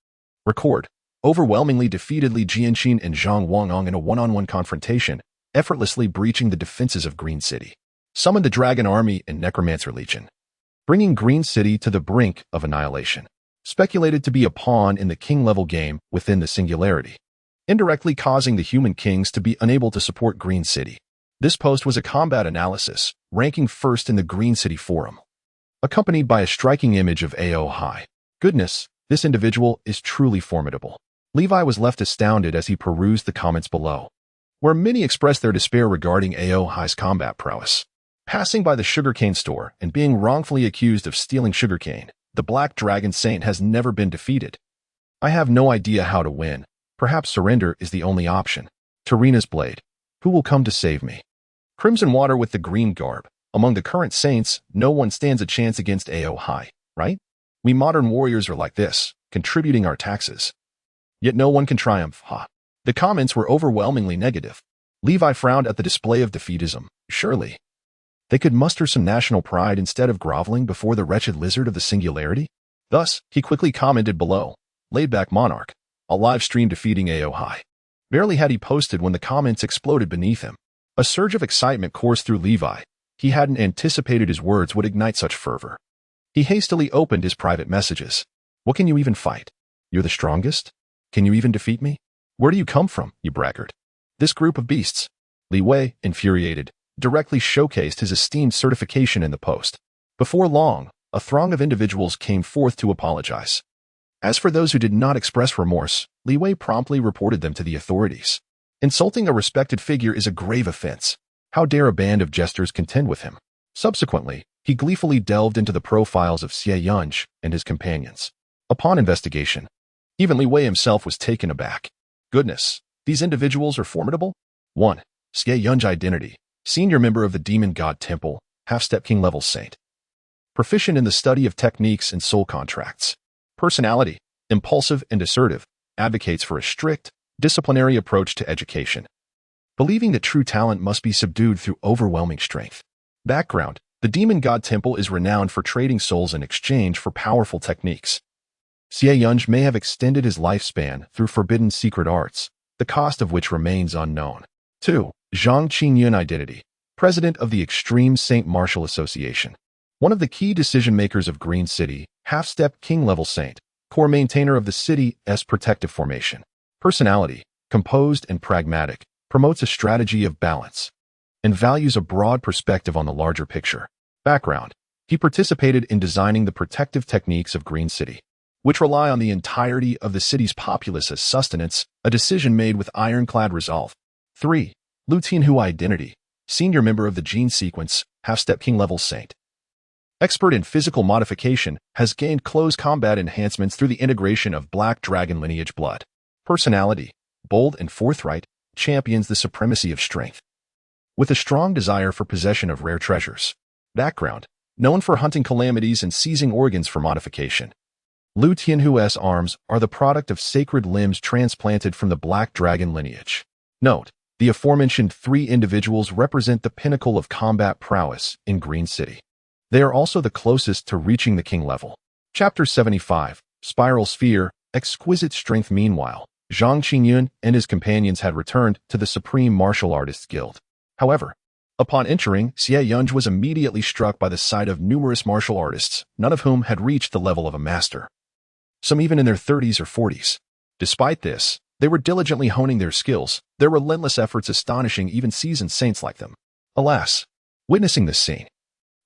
Record: overwhelmingly defeated Li Jianxin and Zhang Wangong in a one-on-one confrontation, effortlessly breaching the defenses of Green City. Summoned the Dragon Army and Necromancer Legion, bringing Green City to the brink of annihilation. Speculated to be a pawn in the king-level game within the singularity, indirectly causing the human kings to be unable to support Green City. This post was a combat analysis, ranking first in the Green City forum, accompanied by a striking image of AO High. Goodness, this individual is truly formidable. Levi was left astounded as he perused the comments below, where many expressed their despair regarding AO High's combat prowess. Passing by the sugarcane store and being wrongfully accused of stealing sugarcane, the Black Dragon Saint has never been defeated. I have no idea how to win. Perhaps surrender is the only option. Tarina's blade. Who will come to save me? Crimson Water with the green garb. Among the current saints, no one stands a chance against AO High, right? We modern warriors are like this, contributing our taxes. Yet no one can triumph, The comments were overwhelmingly negative. Levi frowned at the display of defeatism. Surely, they could muster some national pride instead of groveling before the wretched lizard of the singularity? Thus, he quickly commented below, "Laid-back monarch, a live stream defeating AO High." Barely had he posted when the comments exploded beneath him. A surge of excitement coursed through Levi. He hadn't anticipated his words would ignite such fervor. He hastily opened his private messages. "What can you even fight? You're the strongest? Can you even defeat me? Where do you come from, you braggart? This group of beasts." Li Wei, infuriated, directly showcased his esteemed certification in the post. Before long, a throng of individuals came forth to apologize. As for those who did not express remorse, Li Wei promptly reported them to the authorities. Insulting a respected figure is a grave offense. How dare a band of jesters contend with him? Subsequently, he gleefully delved into the profiles of Xie Yunj and his companions. Upon investigation, even Li Wei himself was taken aback. Goodness, these individuals are formidable? 1. Xie Yunj identity. Senior member of the Demon God Temple, half-step king level saint. Proficient in the study of techniques and soul contracts. Personality, impulsive and assertive, advocates for a strict, disciplinary approach to education, believing that true talent must be subdued through overwhelming strength. Background: the Demon God Temple is renowned for trading souls in exchange for powerful techniques. Xie Yunj may have extended his lifespan through forbidden secret arts, the cost of which remains unknown. 2. Zhang Qingyun identity. President of the Extreme Saint Martial Association. One of the key decision-makers of Green City, half-step king-level saint, core maintainer of the city's protective formation. Personality, composed and pragmatic, promotes a strategy of balance, and values a broad perspective on the larger picture. Background: he participated in designing the protective techniques of Green City, which rely on the entirety of the city's populace as sustenance, a decision made with ironclad resolve. 3. Lu Tianhu identity. Senior member of the gene sequence, half-step king-level saint. Expert in physical modification, has gained close combat enhancements through the integration of Black Dragon lineage blood. Personality, bold and forthright, champions the supremacy of strength, with a strong desire for possession of rare treasures. Background: known for hunting calamities and seizing organs for modification. Lu Tianhu's arms are the product of sacred limbs transplanted from the Black Dragon lineage. Note: the aforementioned 3 individuals represent the pinnacle of combat prowess in Green City. They are also the closest to reaching the king level. Chapter 75, Spiral Sphere, Exquisite Strength. Meanwhile, Zhang Qingyun and his companions had returned to the Supreme Martial Artists Guild. However, upon entering, Xie Yunj was immediately struck by the sight of numerous martial artists, none of whom had reached the level of a master. Some even in their 30s or 40s. Despite this, they were diligently honing their skills, their relentless efforts astonishing even seasoned saints like them. Alas, witnessing this scene,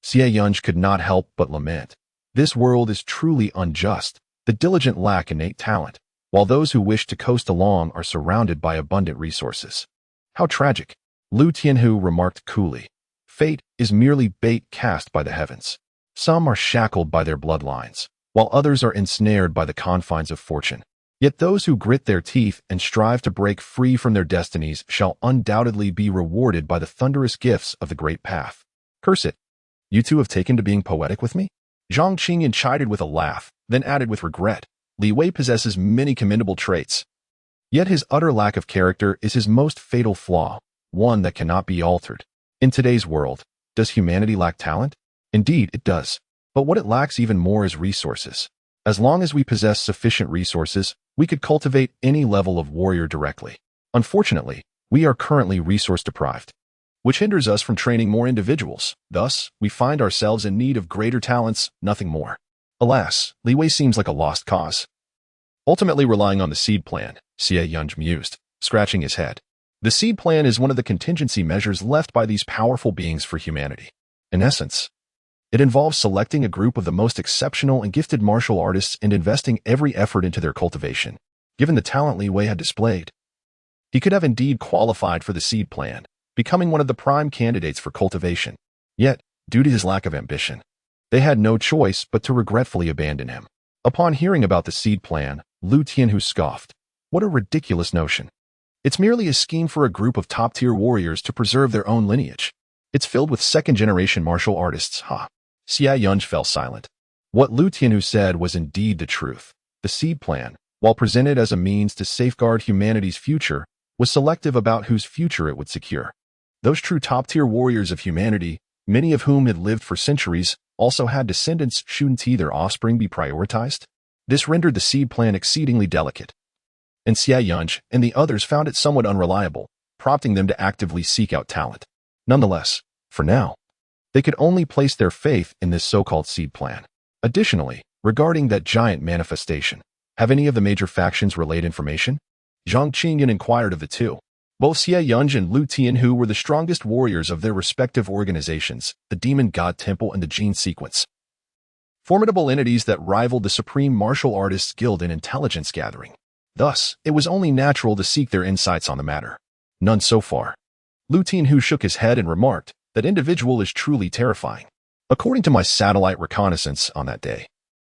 Xie Yunj could not help but lament. This world is truly unjust. The diligent lack innate talent, while those who wish to coast along are surrounded by abundant resources. How tragic. Lu Tianhu remarked coolly. Fate is merely bait cast by the heavens. Some are shackled by their bloodlines, while others are ensnared by the confines of fortune. Yet those who grit their teeth and strive to break free from their destinies shall undoubtedly be rewarded by the thunderous gifts of the great path. Curse it. You two have taken to being poetic with me? Zhang Qingyun chided with a laugh, then added with regret. Li Wei possesses many commendable traits. Yet his utter lack of character is his most fatal flaw, one that cannot be altered. In today's world, does humanity lack talent? Indeed, it does. But what it lacks even more is resources. As long as we possess sufficient resources, we could cultivate any level of warrior directly. Unfortunately, we are currently resource deprived, which hinders us from training more individuals. Thus, we find ourselves in need of greater talents, nothing more. Alas, Li Wei seems like a lost cause. Ultimately relying on the seed plan, Xie Yunj mused, scratching his head. The seed plan is one of the contingency measures left by these powerful beings for humanity. In essence, it involves selecting a group of the most exceptional and gifted martial artists and investing every effort into their cultivation. Given the talent Li Wei had displayed, he could have indeed qualified for the seed plan, becoming one of the prime candidates for cultivation. Yet, due to his lack of ambition, they had no choice but to regretfully abandon him. Upon hearing about the seed plan, Lu Tianhu scoffed. What a ridiculous notion. It's merely a scheme for a group of top-tier warriors to preserve their own lineage. It's filled with second-generation martial artists, ha. Xie Yunj fell silent. What Lu Tianhu said was indeed the truth. The seed plan, while presented as a means to safeguard humanity's future, was selective about whose future it would secure. Those true top-tier warriors of humanity, many of whom had lived for centuries, also had descendants, shouldn't their offspring be prioritized? This rendered the seed plan exceedingly delicate, and Xie Yunj and the others found it somewhat unreliable, prompting them to actively seek out talent. Nonetheless, for now, they could only place their faith in this so-called seed plan. Additionally, regarding that giant manifestation, have any of the major factions relayed information? Zhang Qingyan inquired of the two. Both Xie Yunj and Lu Tianhu were the strongest warriors of their respective organizations, the Demon God Temple and the Gene Sequence. Formidable entities that rivaled the Supreme Martial Artists Guild in intelligence gathering. Thus, it was only natural to seek their insights on the matter. None so far. Lu Tianhu shook his head and remarked, that individual is truly terrifying. According to my satellite reconnaissance on that day,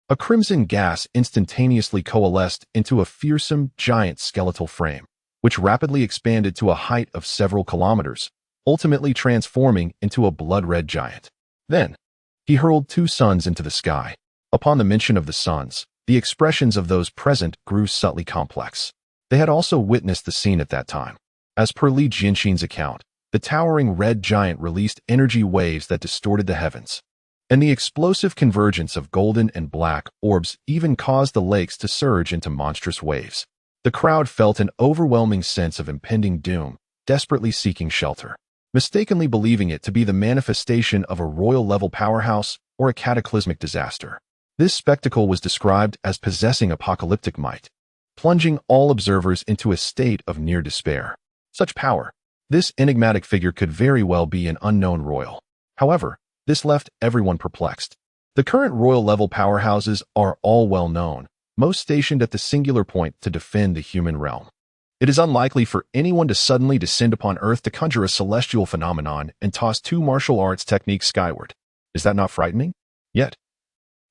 a crimson gas instantaneously coalesced into a fearsome, giant skeletal frame, which rapidly expanded to a height of several kilometers, ultimately transforming into a blood-red giant. Then, he hurled 2 suns into the sky. Upon the mention of the suns, the expressions of those present grew subtly complex. They had also witnessed the scene at that time. As per Li Jianxin's account, the towering red giant released energy waves that distorted the heavens, and the explosive convergence of golden and black orbs even caused the lakes to surge into monstrous waves. The crowd felt an overwhelming sense of impending doom, desperately seeking shelter, mistakenly believing it to be the manifestation of a royal-level powerhouse or a cataclysmic disaster. This spectacle was described as possessing apocalyptic might, plunging all observers into a state of near despair. Such power. This enigmatic figure could very well be an unknown royal. However, this left everyone perplexed. The current royal-level powerhouses are all well known, most stationed at the singular point to defend the human realm. It is unlikely for anyone to suddenly descend upon Earth to conjure a celestial phenomenon and toss 2 martial arts techniques skyward. Is that not frightening? Yet,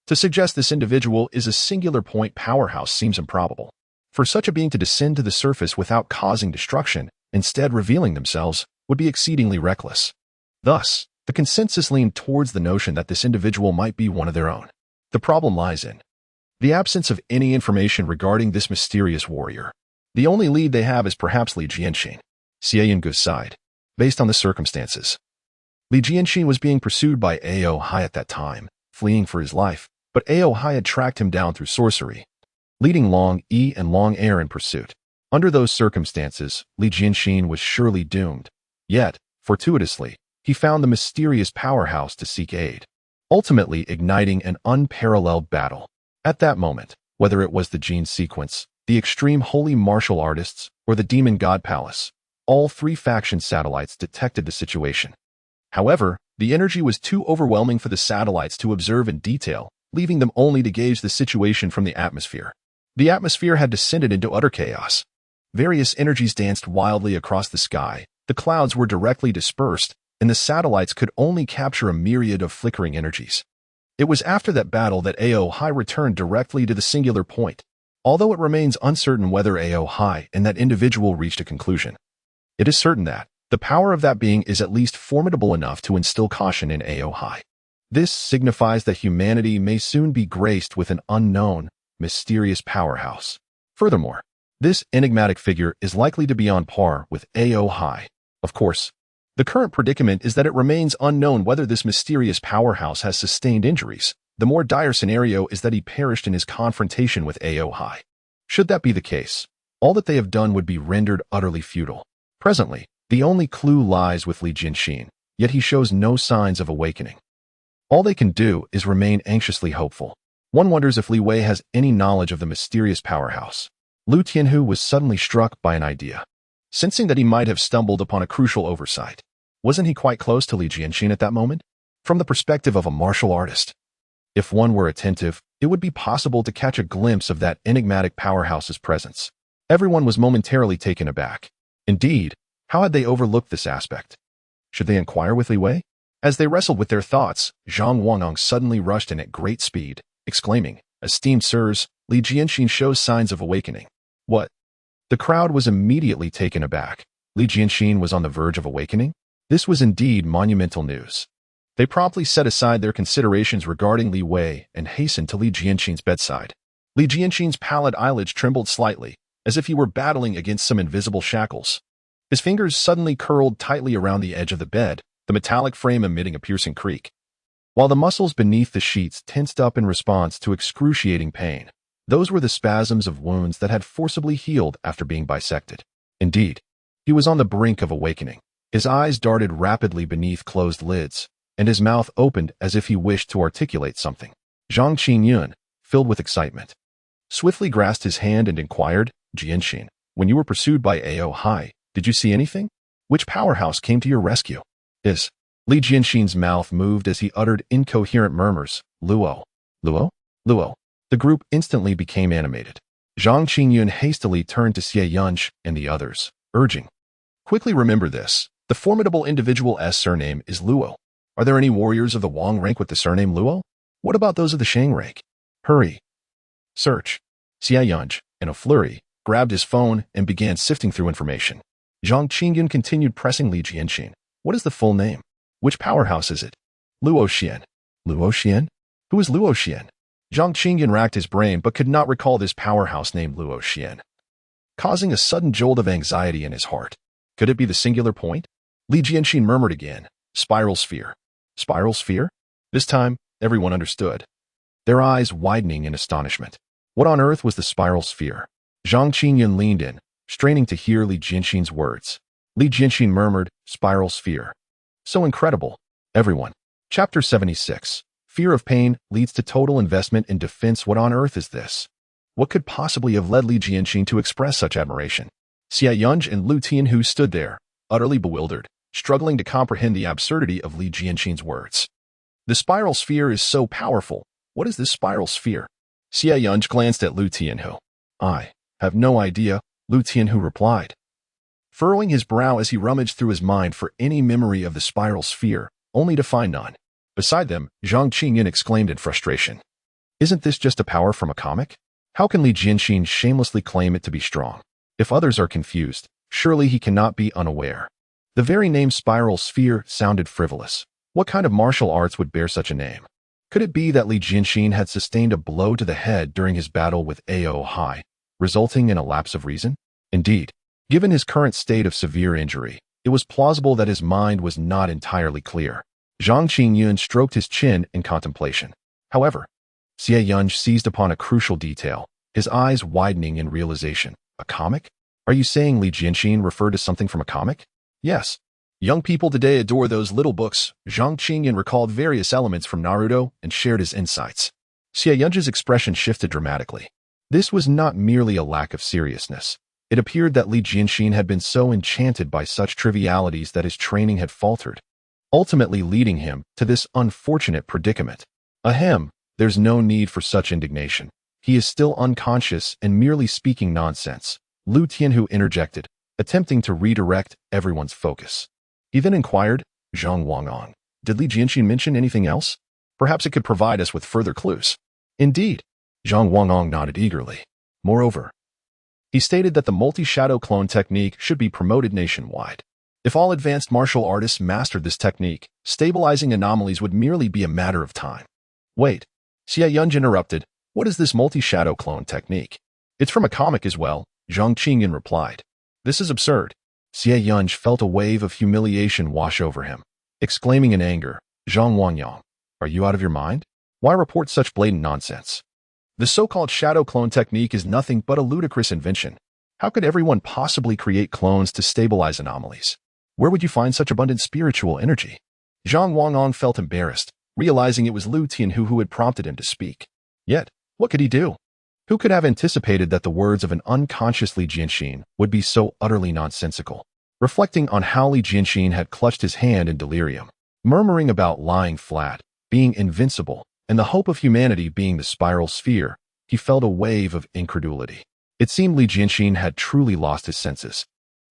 to suggest this individual is a singular point powerhouse seems improbable. For such a being to descend to the surface without causing destruction, instead revealing themselves, would be exceedingly reckless. Thus, the consensus leaned towards the notion that this individual might be one of their own. The problem lies in the absence of any information regarding this mysterious warrior. The only lead they have is perhaps Li Jianxin. Xie Yungu sighed. Based on the circumstances, Li Jianxin was being pursued by Ao Hai at that time, fleeing for his life, but Ao Hai had tracked him down through sorcery, leading Long E and Long Air in pursuit. Under those circumstances, Li Jianxin was surely doomed. Yet, fortuitously, he found the mysterious powerhouse to seek aid, ultimately igniting an unparalleled battle. At that moment, whether it was the Gene Sequence, the extreme holy martial artists, or the Demon God Palace, all 3 faction satellites detected the situation. However, the energy was too overwhelming for the satellites to observe in detail, leaving them only to gauge the situation from the atmosphere. The atmosphere had descended into utter chaos. Various energies danced wildly across the sky, the clouds were directly dispersed, and the satellites could only capture a myriad of flickering energies. It was after that battle that Ao Hai returned directly to the singular point, although it remains uncertain whether Ao Hai and that individual reached a conclusion. It is certain that the power of that being is at least formidable enough to instill caution in Ao Hai. This signifies that humanity may soon be graced with an unknown, mysterious powerhouse. Furthermore, this enigmatic figure is likely to be on par with Ao Hai. Of course, the current predicament is that it remains unknown whether this mysterious powerhouse has sustained injuries. The more dire scenario is that he perished in his confrontation with Ao Hai. Should that be the case, all that they have done would be rendered utterly futile. Presently, the only clue lies with Li Jianxin, yet he shows no signs of awakening. All they can do is remain anxiously hopeful. One wonders if Li Wei has any knowledge of the mysterious powerhouse. Lu Tianhu was suddenly struck by an idea. Sensing that he might have stumbled upon a crucial oversight, wasn't he quite close to Li Jianxin at that moment? From the perspective of a martial artist, if one were attentive, it would be possible to catch a glimpse of that enigmatic powerhouse's presence. Everyone was momentarily taken aback. Indeed, how had they overlooked this aspect? Should they inquire with Li Wei? As they wrestled with their thoughts, Zhang Wangang suddenly rushed in at great speed, exclaiming, "Esteemed sirs, Li Jianxin shows signs of awakening." What? The crowd was immediately taken aback. Li Jianxin was on the verge of awakening? This was indeed monumental news. They promptly set aside their considerations regarding Li Wei and hastened to Li Jianxin's bedside. Li Jianxin's pallid eyelids trembled slightly, as if he were battling against some invisible shackles. His fingers suddenly curled tightly around the edge of the bed, the metallic frame emitting a piercing creak. while the muscles beneath the sheets tensed up in response to excruciating pain. Those were the spasms of wounds that had forcibly healed after being bisected. Indeed, he was on the brink of awakening. His eyes darted rapidly beneath closed lids, and his mouth opened as if he wished to articulate something. Zhang Qingyun, filled with excitement, swiftly grasped his hand and inquired, Jianxin, when you were pursued by Ao Hai, did you see anything? Which powerhouse came to your rescue? Li Jianxin's mouth moved as he uttered incoherent murmurs. Luo. Luo? Luo. The group instantly became animated. Zhang Qingyun hastily turned to Xie Yunj and the others, urging, quickly remember this. The formidable individual's surname is Luo. Are there any warriors of the Wang rank with the surname Luo? What about those of the Shang rank? Hurry. Search. Xie Yunj, in a flurry, grabbed his phone and began sifting through information. Zhang Qingyun continued pressing Li Jianxin. What is the full name? Which powerhouse is it? Luo Xian. Luo Xian? Who is Luo Xian? Zhang Qingyun racked his brain but could not recall this powerhouse named Luo Xian, causing a sudden jolt of anxiety in his heart. Could it be the singular point? Li Jianxin murmured again. Spiral sphere. Spiral sphere? This time, everyone understood, their eyes widening in astonishment. What on earth was the spiral sphere? Zhang Qingyun leaned in, straining to hear Li Jianxin's words. Li Jianxin murmured, spiral sphere. So incredible. Everyone. Chapter 76. Fear of pain leads to total investment in defense. What on earth is this? What could possibly have led Li Jianxin to express such admiration? Xie Yunj and Lu Tianhu stood there, utterly bewildered, struggling to comprehend the absurdity of Li Jianxin's words. The spiral sphere is so powerful. What is this spiral sphere? Xie Yunj glanced at Lu Tianhu. I have no idea, Lu Tianhu replied, furrowing his brow as he rummaged through his mind for any memory of the spiral sphere, only to find none. Beside them, Zhang Qingyun exclaimed in frustration. Isn't this just a power from a comic? How can Li Jianxin shamelessly claim it to be strong? If others are confused, surely he cannot be unaware. The very name spiral sphere sounded frivolous. What kind of martial arts would bear such a name? Could it be that Li Jianxin had sustained a blow to the head during his battle with Ao Hai, resulting in a lapse of reason? Indeed, given his current state of severe injury, it was plausible that his mind was not entirely clear. Zhang Qingyun stroked his chin in contemplation. However, Xie Yunj seized upon a crucial detail, his eyes widening in realization. A comic? Are you saying Li Jianxin referred to something from a comic? Yes. Young people today adore those little books. Zhang Qingyun recalled various elements from Naruto and shared his insights. Xie Yunj's expression shifted dramatically. This was not merely a lack of seriousness. It appeared that Li Jianxin had been so enchanted by such trivialities that his training had faltered, ultimately leading him to this unfortunate predicament. Ahem, there's no need for such indignation. He is still unconscious and merely speaking nonsense, Lu Tianhu interjected, attempting to redirect everyone's focus. He then inquired, Zhang Wangong, did Li Jianxin mention anything else? Perhaps it could provide us with further clues. Indeed, Zhang Wangong nodded eagerly. Moreover, he stated that the multi-shadow clone technique should be promoted nationwide. If all advanced martial artists mastered this technique, stabilizing anomalies would merely be a matter of time. Wait, Xie Yunj interrupted. What is this multi-shadow clone technique? It's from a comic as well, Zhang Qingyun replied. This is absurd. Xie Yunj felt a wave of humiliation wash over him, exclaiming in anger, Zhang Wangyang, are you out of your mind? Why report such blatant nonsense? The so-called shadow clone technique is nothing but a ludicrous invention. How could everyone possibly create clones to stabilize anomalies? Where would you find such abundant spiritual energy? Zhang Wangong felt embarrassed, realizing it was Lu Tianhu who had prompted him to speak. Yet, what could he do? Who could have anticipated that the words of an unconscious Li Jianxin would be so utterly nonsensical? Reflecting on how Li Jianxin had clutched his hand in delirium, murmuring about lying flat, being invincible, and the hope of humanity being the spiral sphere, he felt a wave of incredulity. It seemed Li Jianxin had truly lost his senses.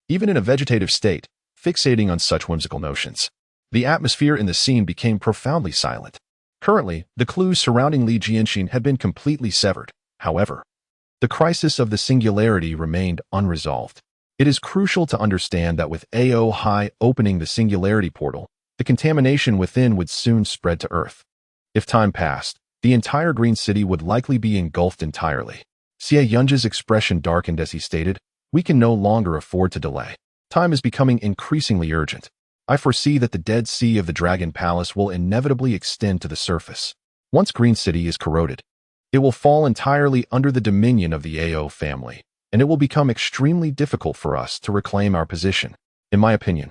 Even in a vegetative state, fixating on such whimsical notions, the atmosphere in the scene became profoundly silent. Currently, the clues surrounding Li Jianxin had been completely severed. However, the crisis of the singularity remained unresolved. It is crucial to understand that with Ao Hai opening the singularity portal, the contamination within would soon spread to Earth. If time passed, the entire Green City would likely be engulfed entirely. Xie Yunj's expression darkened as he stated, we can no longer afford to delay. Time is becoming increasingly urgent. I foresee that the Dead Sea of the Dragon Palace will inevitably extend to the surface. Once Green City is corroded, it will fall entirely under the dominion of the AO family, and it will become extremely difficult for us to reclaim our position. In my opinion,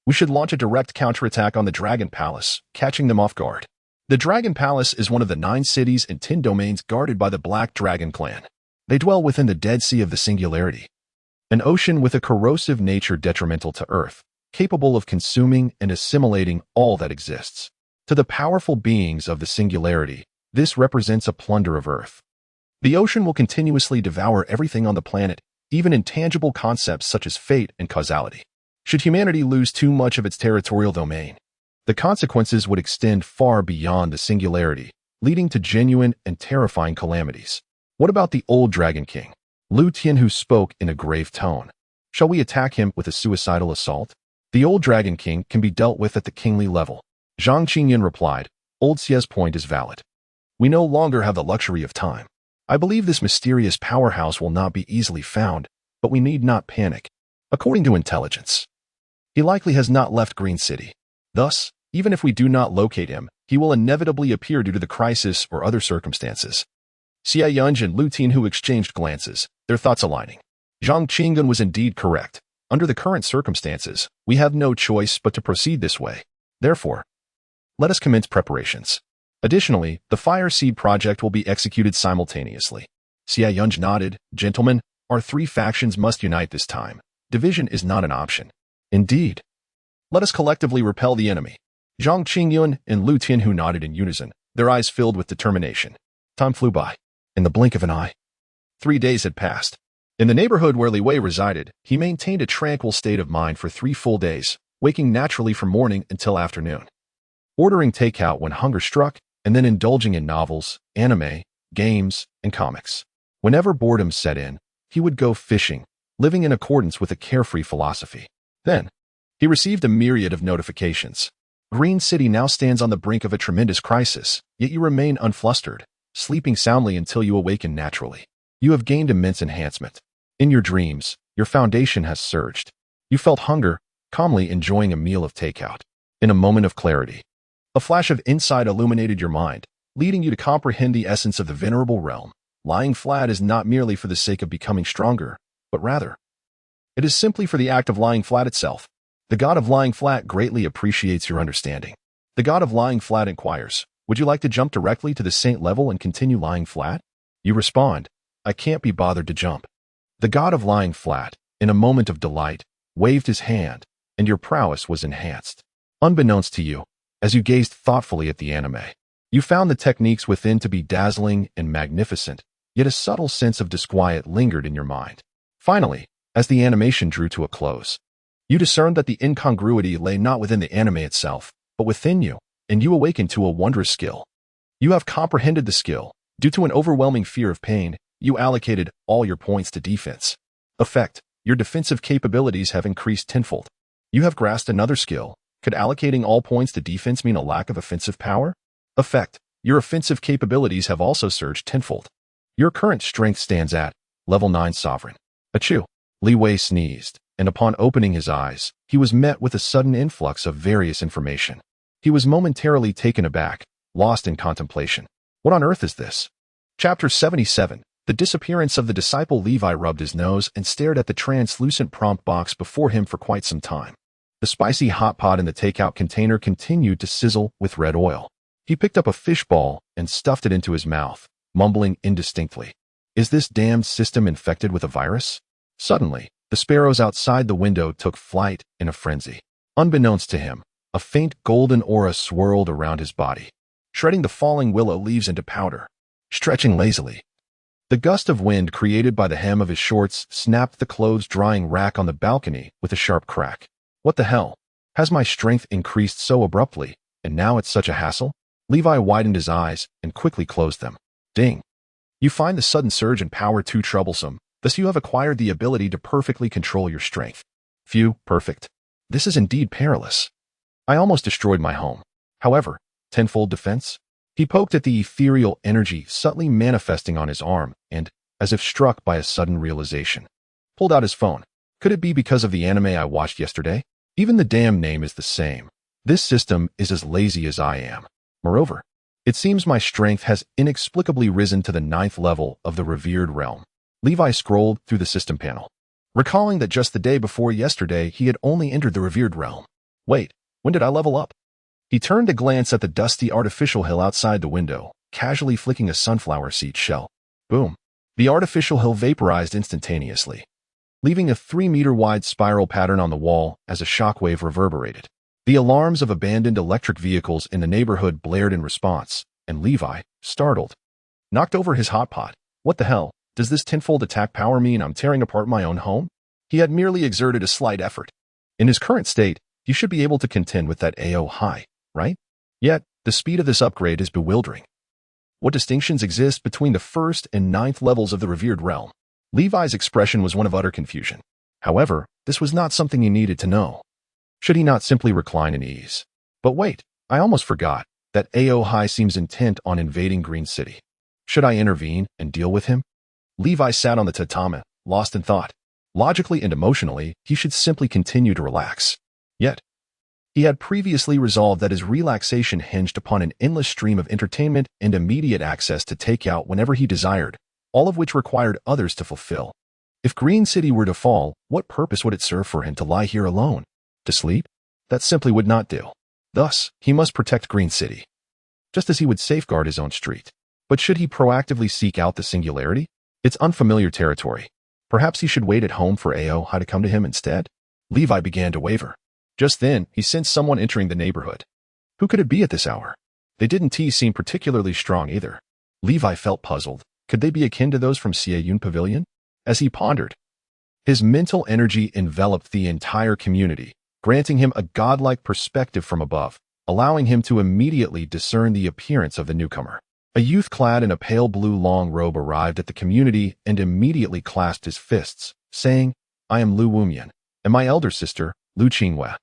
we should launch a direct counterattack on the Dragon Palace, catching them off guard. The Dragon Palace is one of the 9 cities and 10 domains guarded by the Black Dragon clan. They dwell within the Dead Sea of the Singularity, an ocean with a corrosive nature detrimental to Earth, capable of consuming and assimilating all that exists. To the powerful beings of the Singularity, this represents a plunder of Earth. The ocean will continuously devour everything on the planet, even intangible concepts such as fate and causality. Should humanity lose too much of its territorial domain, the consequences would extend far beyond the Singularity, leading to genuine and terrifying calamities. What about the old Dragon King, Lu Tianhu spoke in a grave tone? Shall we attack him with a suicidal assault? The old Dragon King can be dealt with at the kingly level. Zhang Qingyun replied, Old Xie's point is valid. We no longer have the luxury of time. I believe this mysterious powerhouse will not be easily found, but we need not panic. According to intelligence, he likely has not left Green City. Thus, even if we do not locate him, he will inevitably appear due to the crisis or other circumstances. Xie Yunj and Lu Tianhu exchanged glances, their thoughts aligning. Zhang Qingyun was indeed correct. Under the current circumstances, we have no choice but to proceed this way. Therefore, let us commence preparations. Additionally, the Fire Seed project will be executed simultaneously. Xie Yunj nodded. Gentlemen, our 3 factions must unite this time. Division is not an option. Indeed. Let us collectively repel the enemy. Zhang Qingyun and Lu Tianhu nodded in unison, their eyes filled with determination. Time flew by. In the blink of an eye, 3 days had passed. In the neighborhood where Li Wei resided, he maintained a tranquil state of mind for 3 full days, waking naturally from morning until afternoon, ordering takeout when hunger struck, and then indulging in novels, anime, games, and comics. Whenever boredom set in, he would go fishing, living in accordance with a carefree philosophy. Then, he received a myriad of notifications. Green City now stands on the brink of a tremendous crisis, yet you remain unflustered, sleeping soundly until you awaken naturally. You have gained immense enhancement. In your dreams, your foundation has surged. You felt hunger, calmly enjoying a meal of takeout. In a moment of clarity, a flash of insight illuminated your mind, leading you to comprehend the essence of the venerable realm. Lying flat is not merely for the sake of becoming stronger, but rather, it is simply for the act of lying flat itself. The god of lying flat greatly appreciates your understanding. The god of lying flat inquires, would you like to jump directly to the saint level and continue lying flat? You respond, I can't be bothered to jump. The god of lying flat, in a moment of delight, waved his hand, and your prowess was enhanced. Unbeknownst to you, as you gazed thoughtfully at the anime, you found the techniques within to be dazzling and magnificent, yet a subtle sense of disquiet lingered in your mind. Finally, as the animation drew to a close, you discerned that the incongruity lay not within the anime itself, but within you, and you awakened to a wondrous skill. You have comprehended the skill. Due to an overwhelming fear of pain, you allocated all your points to defense. Effect, your defensive capabilities have increased tenfold. You have grasped another skill. Could allocating all points to defense mean a lack of offensive power? Effect, your offensive capabilities have also surged tenfold. Your current strength stands at level 9 sovereign. Achoo! Li Wei sneezed, and upon opening his eyes, he was met with a sudden influx of various information. He was momentarily taken aback, lost in contemplation. What on earth is this? Chapter 77. The disappearance of the disciple. Levi rubbed his nose and stared at the translucent prompt box before him for quite some time. The spicy hot pot in the takeout container continued to sizzle with red oil. He picked up a fishball and stuffed it into his mouth, mumbling indistinctly. Is this damned system infected with a virus? Suddenly, the sparrows outside the window took flight in a frenzy. Unbeknownst to him, a faint golden aura swirled around his body, shredding the falling willow leaves into powder. Stretching lazily, the gust of wind created by the hem of his shorts snapped the clothes-drying rack on the balcony with a sharp crack. What the hell? Has my strength increased so abruptly, and now it's such a hassle? Levi widened his eyes and quickly closed them. Ding. You find the sudden surge in power too troublesome, thus you have acquired the ability to perfectly control your strength. Phew, perfect. This is indeed perilous. I almost destroyed my home. However, tenfold defense? He poked at the ethereal energy subtly manifesting on his arm and, as if struck by a sudden realization, pulled out his phone. Could it be because of the anime I watched yesterday? Even the damn name is the same. This system is as lazy as I am. Moreover, it seems my strength has inexplicably risen to the 9th level of the revered realm. Levi scrolled through the system panel, recalling that just the day before yesterday he had only entered the revered realm. Wait, when did I level up? He turned to glance at the dusty artificial hill outside the window, casually flicking a sunflower seed shell. Boom. The artificial hill vaporized instantaneously, leaving a 3-meter-wide spiral pattern on the wall as a shockwave reverberated. The alarms of abandoned electric vehicles in the neighborhood blared in response, and Levi, startled, knocked over his hot pot. What the hell? Does this tenfold attack power mean I'm tearing apart my own home? He had merely exerted a slight effort. In his current state, you should be able to contend with that AO high, right? Yet, the speed of this upgrade is bewildering. What distinctions exist between the 1st and 9th levels of the revered realm? Levi's expression was one of utter confusion. However, this was not something he needed to know. Should he not simply recline in ease? But wait, I almost forgot that AO High seems intent on invading Green City. Should I intervene and deal with him? Levi sat on the tatami, lost in thought. Logically and emotionally, he should simply continue to relax. Yet, he had previously resolved that his relaxation hinged upon an endless stream of entertainment and immediate access to takeout whenever he desired, all of which required others to fulfill. If Green City were to fall, what purpose would it serve for him to lie here alone? To sleep? That simply would not do. Thus, he must protect Green City, just as he would safeguard his own street. But should he proactively seek out the singularity? It's unfamiliar territory. Perhaps he should wait at home for AO High to come to him instead? Levi began to waver. Just then, he sensed someone entering the neighborhood. Who could it be at this hour? They didn't seem particularly strong either. Levi felt puzzled. Could they be akin to those from Sieyun Pavilion? As he pondered, his mental energy enveloped the entire community, granting him a godlike perspective from above, allowing him to immediately discern the appearance of the newcomer. A youth clad in a pale blue long robe arrived at the community and immediately clasped his fists, saying, I am Lu Wumian, and my elder sister, Lu Qingwei,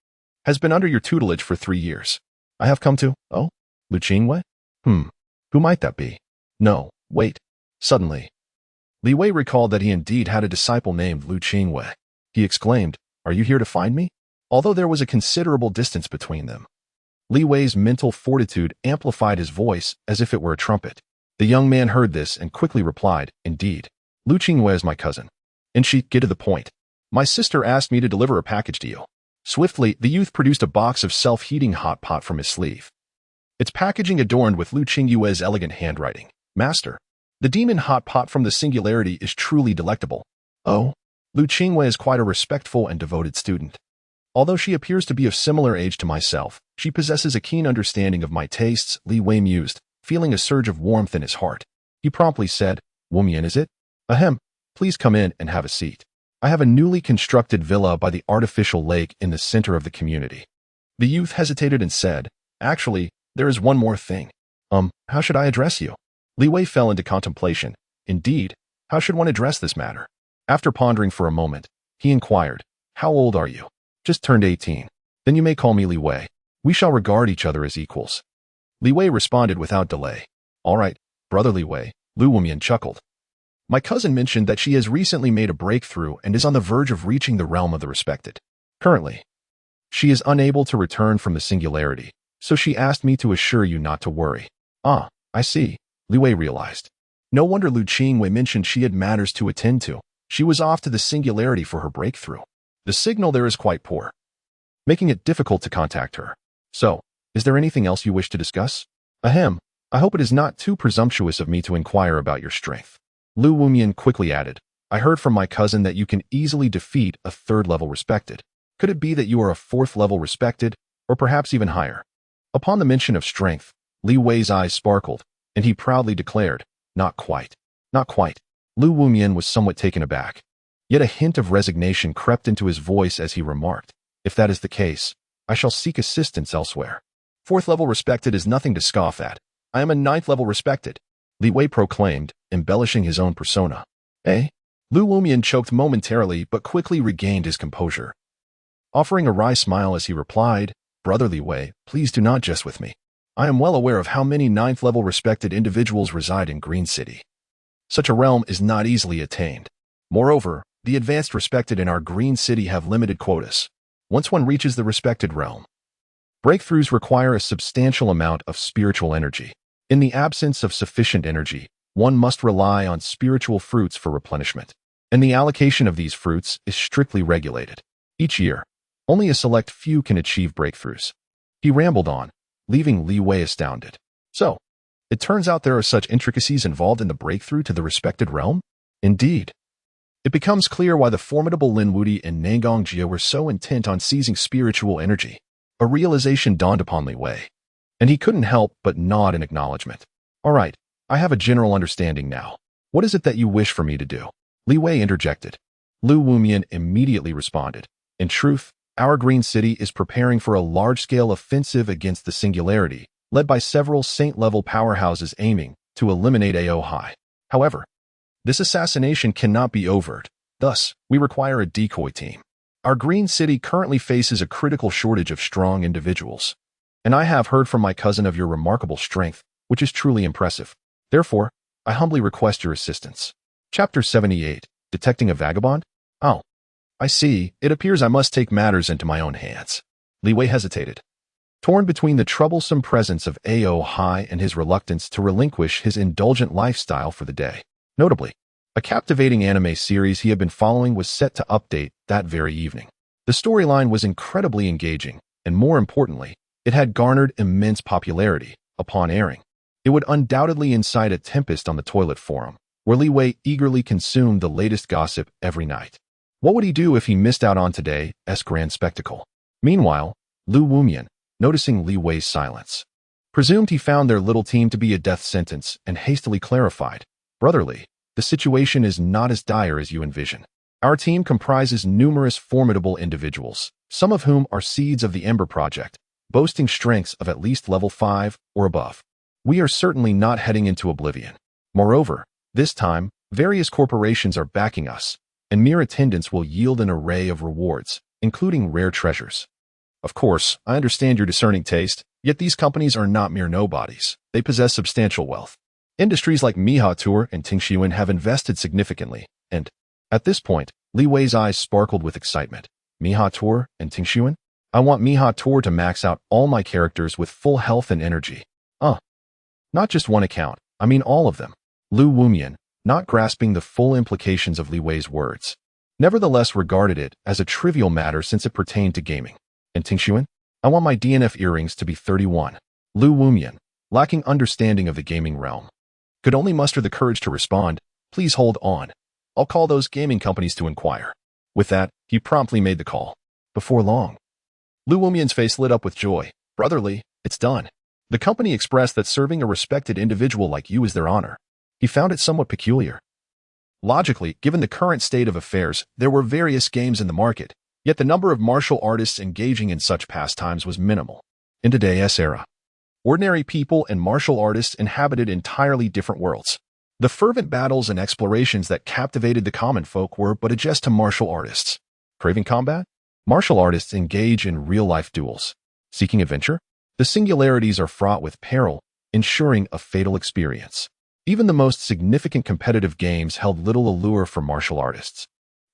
has been under your tutelage for 3 years. I have come to, oh, Lu Qingwei? Who might that be? No, wait. Suddenly, Li Wei recalled that he indeed had a disciple named Lu Qingwei. He exclaimed, Are you here to find me? Although there was a considerable distance between them, Li Wei's mental fortitude amplified his voice as if it were a trumpet. The young man heard this and quickly replied, Indeed, Lu Qingwei is my cousin. And she, get to the point. My sister asked me to deliver a package to you. Swiftly, the youth produced a box of self-heating hot pot from his sleeve. Its packaging adorned with Lu Qingwei's elegant handwriting. Master, the demon hot pot from the singularity is truly delectable. Oh, Lu Qingwei is quite a respectful and devoted student. Although she appears to be of similar age to myself, she possesses a keen understanding of my tastes, Li Wei mused, feeling a surge of warmth in his heart. He promptly said, Wumian, is it? Ahem, please come in and have a seat. I have a newly constructed villa by the artificial lake in the center of the community. The youth hesitated and said, Actually, there is one more thing. How should I address you? Li Wei fell into contemplation. Indeed, how should one address this matter? After pondering for a moment, he inquired, How old are you? Just turned 18. Then you may call me Li Wei. We shall regard each other as equals. Li Wei responded without delay. All right, brother Li Wei, Lu Wumian chuckled. My cousin mentioned that she has recently made a breakthrough and is on the verge of reaching the realm of the respected. Currently, she is unable to return from the singularity, so she asked me to assure you not to worry. Ah, I see, Li Wei realized. No wonder Lu Qingwei mentioned she had matters to attend to. She was off to the singularity for her breakthrough. The signal there is quite poor, making it difficult to contact her. So, is there anything else you wish to discuss? Ahem, I hope it is not too presumptuous of me to inquire about your strength. Lu Wumian quickly added, I heard from my cousin that you can easily defeat a 3rd level respected. Could it be that you are a 4th level respected, or perhaps even higher? Upon the mention of strength, Li Wei's eyes sparkled, and he proudly declared, Not quite. Not quite. Lu Wumian was somewhat taken aback. Yet a hint of resignation crept into his voice as he remarked, If that is the case, I shall seek assistance elsewhere. 4th level respected is nothing to scoff at. I am a 9th level respected, Li Wei proclaimed, embellishing his own persona. Eh? Lu Wumian choked momentarily but quickly regained his composure, offering a wry smile as he replied, Brother Li Wei, please do not jest with me. I am well aware of how many 9th level respected individuals reside in Green City. Such a realm is not easily attained. Moreover, the advanced respected in our Green City have limited quotas. once one reaches the respected realm. Breakthroughs require a substantial amount of spiritual energy. In the absence of sufficient energy, one must rely on spiritual fruits for replenishment. And the allocation of these fruits is strictly regulated. Each year, only a select few can achieve breakthroughs. He rambled on, leaving Li Wei astounded. So, it turns out there are such intricacies involved in the breakthrough to the respected realm? Indeed. It becomes clear why the formidable Lin Wudi and Nangang Jia were so intent on seizing spiritual energy. A realization dawned upon Li Wei, and he couldn't help but nod in acknowledgement. All right, I have a general understanding now. What is it that you wish for me to do? Li Wei interjected. Lu Wumian immediately responded. In truth, our Green City is preparing for a large-scale offensive against the Singularity, led by several saint-level powerhouses aiming to eliminate AO High. However, this assassination cannot be overt. Thus, we require a decoy team. Our Green City currently faces a critical shortage of strong individuals. And I have heard from my cousin of your remarkable strength, which is truly impressive. Therefore, I humbly request your assistance. Chapter 78. Detecting a Vagabond? Oh, I see. It appears I must take matters into my own hands. Li Wei hesitated, torn between the troublesome presence of AO High and his reluctance to relinquish his indulgent lifestyle for the day. Notably, a captivating anime series he had been following was set to update that very evening. The storyline was incredibly engaging, and more importantly, it had garnered immense popularity upon airing. It would undoubtedly incite a tempest on the toilet forum, where Li Wei eagerly consumed the latest gossip every night. What would he do if he missed out on today's grand spectacle? Meanwhile, Lu Wumian, noticing Li Wei's silence, presumed he found their little team to be a death sentence and hastily clarified, "Brotherly, the situation is not as dire as you envision. Our team comprises numerous formidable individuals, some of whom are seeds of the Ember Project, boasting strengths of at least level 5 or above. We are certainly not heading into oblivion. Moreover, this time, various corporations are backing us, and mere attendance will yield an array of rewards, including rare treasures. Of course, I understand your discerning taste, yet these companies are not mere nobodies. They possess substantial wealth. Industries like Miha Tour and Tingxuan have invested significantly, and, at this point, Li Wei's eyes sparkled with excitement. Miha Tour and Tingxuan? I want Miha Tour to max out all my characters with full health and energy. Not just one account, I mean all of them. Lu Wumian, not grasping the full implications of Li Wei's words, nevertheless regarded it as a trivial matter since it pertained to gaming. And Tingxuan? I want my DNF earrings to be 31. Lu Wumian, lacking understanding of the gaming realm, could only muster the courage to respond, "Please hold on. I'll call those gaming companies to inquire." With that, he promptly made the call. Before long, Lu Wumian's face lit up with joy. "Brotherly, it's done. The company expressed that serving a respected individual like you is their honor." He found it somewhat peculiar. Logically, given the current state of affairs, there were various games in the market, yet the number of martial artists engaging in such pastimes was minimal. In today's era, ordinary people and martial artists inhabited entirely different worlds. The fervent battles and explorations that captivated the common folk were but a jest to martial artists. Craving combat? Martial artists engage in real-life duels. Seeking adventure? The singularities are fraught with peril, ensuring a fatal experience. Even the most significant competitive games held little allure for martial artists,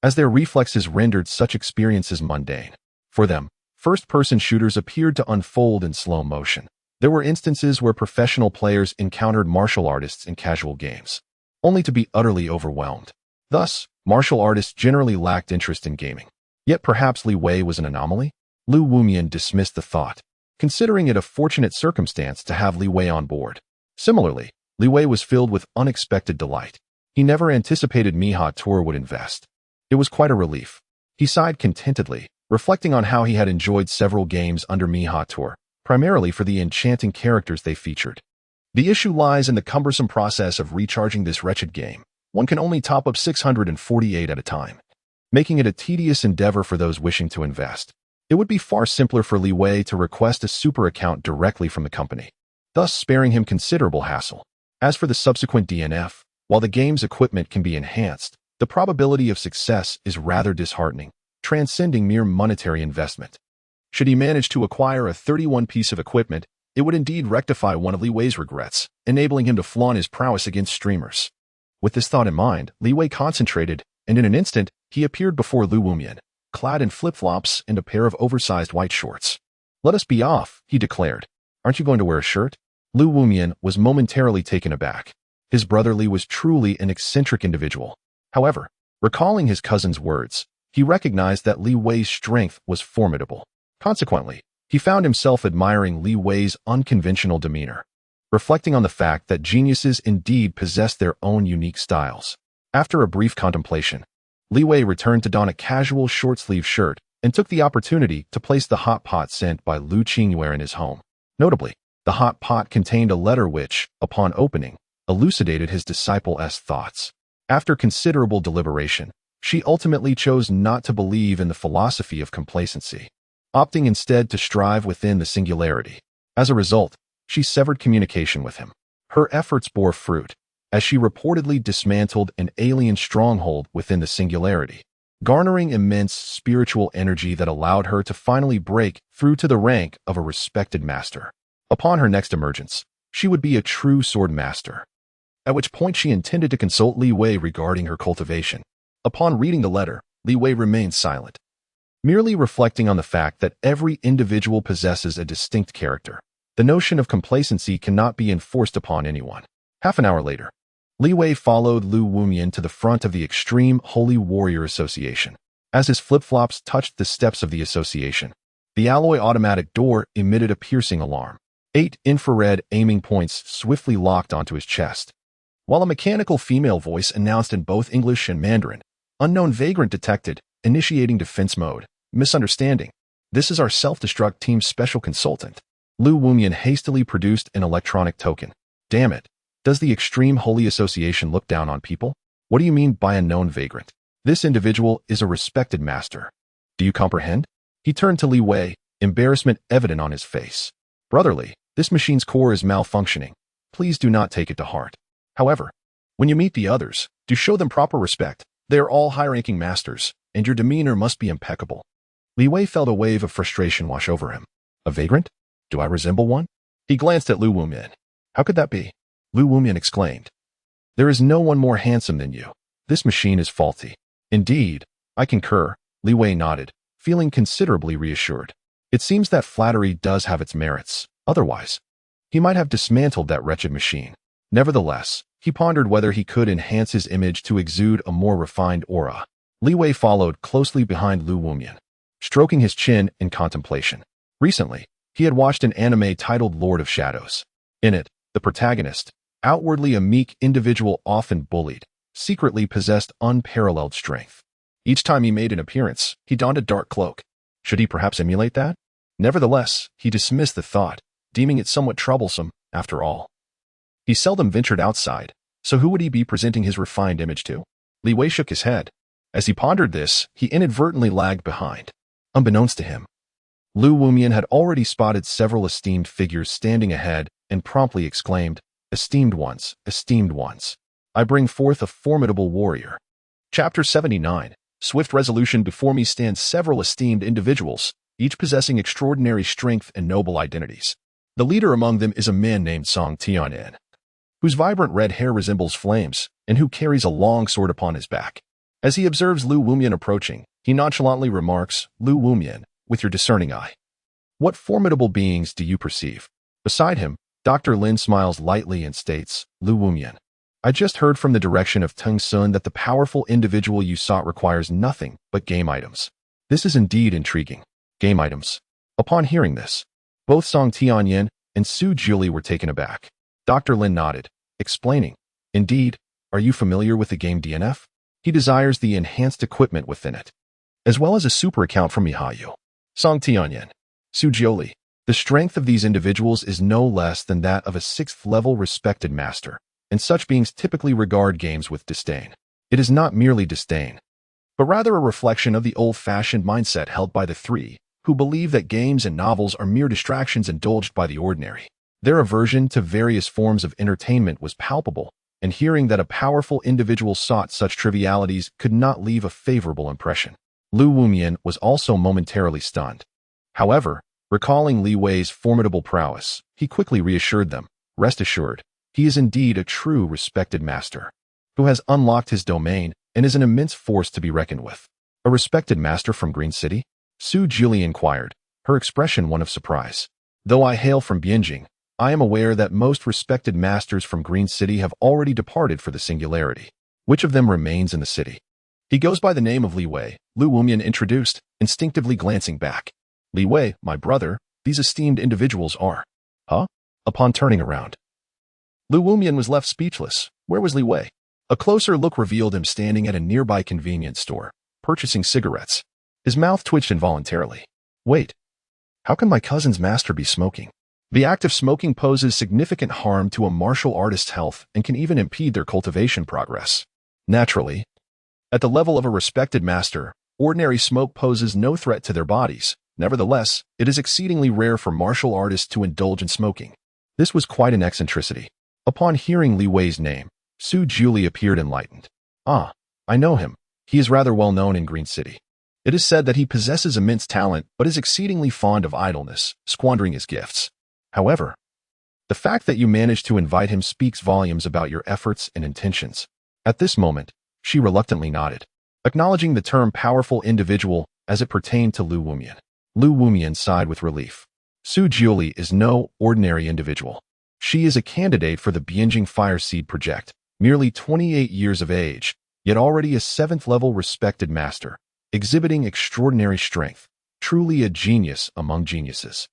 as their reflexes rendered such experiences mundane. For them, first-person shooters appeared to unfold in slow motion. There were instances where professional players encountered martial artists in casual games, only to be utterly overwhelmed. Thus, martial artists generally lacked interest in gaming. Yet perhaps Li Wei was an anomaly? Lu Wumian dismissed the thought, considering it a fortunate circumstance to have Li Wei on board. Similarly, Li Wei was filled with unexpected delight. He never anticipated Miha Tour would invest. It was quite a relief. He sighed contentedly, reflecting on how he had enjoyed several games under Miha Tour, primarily for the enchanting characters they featured. The issue lies in the cumbersome process of recharging this wretched game. One can only top up 648 at a time, making it a tedious endeavor for those wishing to invest. It would be far simpler for Li Wei to request a super account directly from the company, thus sparing him considerable hassle. As for the subsequent DNF, while the game's equipment can be enhanced, the probability of success is rather disheartening, transcending mere monetary investment. Should he manage to acquire a 31 piece of equipment, it would indeed rectify one of Li Wei's regrets, enabling him to flaunt his prowess against streamers. With this thought in mind, Li Wei concentrated, and in an instant, he appeared before Lu Wumian. clad in flip-flops and a pair of oversized white shorts. "Let us be off," he declared. "Aren't you going to wear a shirt?" Lu Wumian was momentarily taken aback. His brother Li was truly an eccentric individual. However, recalling his cousin's words, he recognized that Li Wei's strength was formidable. Consequently, he found himself admiring Li Wei's unconventional demeanor, reflecting on the fact that geniuses indeed possess their own unique styles. After a brief contemplation, Li Wei returned to don a casual short-sleeve shirt and took the opportunity to place the hot pot sent by Lu Qingyue in his home. Notably, the hot pot contained a letter which, upon opening, elucidated his disciple's thoughts. After considerable deliberation, she ultimately chose not to believe in the philosophy of complacency, opting instead to strive within the singularity. As a result, she severed communication with him. Her efforts bore fruit, as she reportedly dismantled an alien stronghold within the singularity, garnering immense spiritual energy that allowed her to finally break through to the rank of a respected master. Upon her next emergence, she would be a true sword master, at which point she intended to consult Li Wei regarding her cultivation. Upon reading the letter, Li Wei remained silent, merely reflecting on the fact that every individual possesses a distinct character. The notion of complacency cannot be enforced upon anyone. Half an hour later, Li Wei followed Lu Wumian to the front of the Extreme Holy Warrior Association. As his flip-flops touched the steps of the association, the alloy automatic door emitted a piercing alarm. 8 infrared aiming points swiftly locked onto his chest, while a mechanical female voice announced in both English and Mandarin, "Unknown vagrant detected, initiating defense mode. Misunderstanding. This is our self-destruct team's special consultant." Lu Wumian hastily produced an electronic token. "Damn it. Does the Extreme Holy Association look down on people? What do you mean by a known vagrant? This individual is a respected master. Do you comprehend?" He turned to Li Wei, embarrassment evident on his face. "Brotherly, this machine's core is malfunctioning. Please do not take it to heart. However, when you meet the others, do show them proper respect. They are all high-ranking masters, and your demeanor must be impeccable." Li Wei felt a wave of frustration wash over him. "A vagrant? Do I resemble one?" He glanced at Lu Wumian. "How could that be?" Lu Wumian exclaimed. "There is no one more handsome than you. This machine is faulty." "Indeed, I concur," Li Wei nodded, feeling considerably reassured. It seems that flattery does have its merits. Otherwise, he might have dismantled that wretched machine. Nevertheless, he pondered whether he could enhance his image to exude a more refined aura. Li Wei followed closely behind Lu Wumian, stroking his chin in contemplation. Recently, he had watched an anime titled Lord of Shadows. In it, the protagonist, outwardly a meek individual often bullied, secretly possessed unparalleled strength. Each time he made an appearance, he donned a dark cloak. Should he perhaps emulate that? Nevertheless, he dismissed the thought, deeming it somewhat troublesome, after all. He seldom ventured outside, so who would he be presenting his refined image to? Li Wei shook his head. As he pondered this, he inadvertently lagged behind. Unbeknownst to him, Lu Wumian had already spotted several esteemed figures standing ahead and promptly exclaimed, esteemed ones, I bring forth a formidable warrior." Chapter 79. Swift resolution. Before me stand several esteemed individuals, each possessing extraordinary strength and noble identities. The leader among them is a man named Song Tianyan, whose vibrant red hair resembles flames, and who carries a long sword upon his back. As he observes Lu Wumian approaching, he nonchalantly remarks, "Lu Wumian, with your discerning eye, what formidable beings do you perceive?" Beside him, Dr. Lin smiles lightly and states, "Lu Wumian, I just heard from the direction of Teng Sun that the powerful individual you sought requires nothing but game items. This is indeed intriguing. Game items." Upon hearing this, both Song Tianyan and Su Jiuli were taken aback. Dr. Lin nodded, explaining, "Indeed, are you familiar with the game DNF? He desires the enhanced equipment within it, as well as a super account from Mihayu." Song Tianyan, Su Jiuli. The strength of these individuals is no less than that of a 6th-level respected master, and such beings typically regard games with disdain. It is not merely disdain, but rather a reflection of the old-fashioned mindset held by the three, who believe that games and novels are mere distractions indulged by the ordinary. Their aversion to various forms of entertainment was palpable, and hearing that a powerful individual sought such trivialities could not leave a favorable impression. Lu Wumian was also momentarily stunned. However, recalling Li Wei's formidable prowess, he quickly reassured them, "Rest assured, he is indeed a true respected master, who has unlocked his domain and is an immense force to be reckoned with." A respected master from Green City? Su Jiuli inquired, her expression one of surprise. Though I hail from Bianjing, I am aware that most respected masters from Green City have already departed for the singularity. Which of them remains in the city? He goes by the name of Li Wei, Lu Wumian introduced, instinctively glancing back. Li Wei, my brother, these esteemed individuals are. Huh? Upon turning around, Lu Wumian was left speechless. Where was Li Wei? A closer look revealed him standing at a nearby convenience store, purchasing cigarettes. His mouth twitched involuntarily. Wait. How can my cousin's master be smoking? The act of smoking poses significant harm to a martial artist's health and can even impede their cultivation progress. Naturally, at the level of a respected master, ordinary smoke poses no threat to their bodies. Nevertheless, it is exceedingly rare for martial artists to indulge in smoking. This was quite an eccentricity. Upon hearing Li Wei's name, Su Jiuli appeared enlightened. Ah, I know him. He is rather well known in Green City. It is said that he possesses immense talent but is exceedingly fond of idleness, squandering his gifts. However, the fact that you managed to invite him speaks volumes about your efforts and intentions. At this moment, she reluctantly nodded, acknowledging the term powerful individual as it pertained to Lu Wumian. Lu Wumian sighed with relief. Su Jiuli is no ordinary individual. She is a candidate for the Bianjing Fire Seed Project, merely 28 years of age, yet already a 7th-level respected master, exhibiting extraordinary strength, truly a genius among geniuses.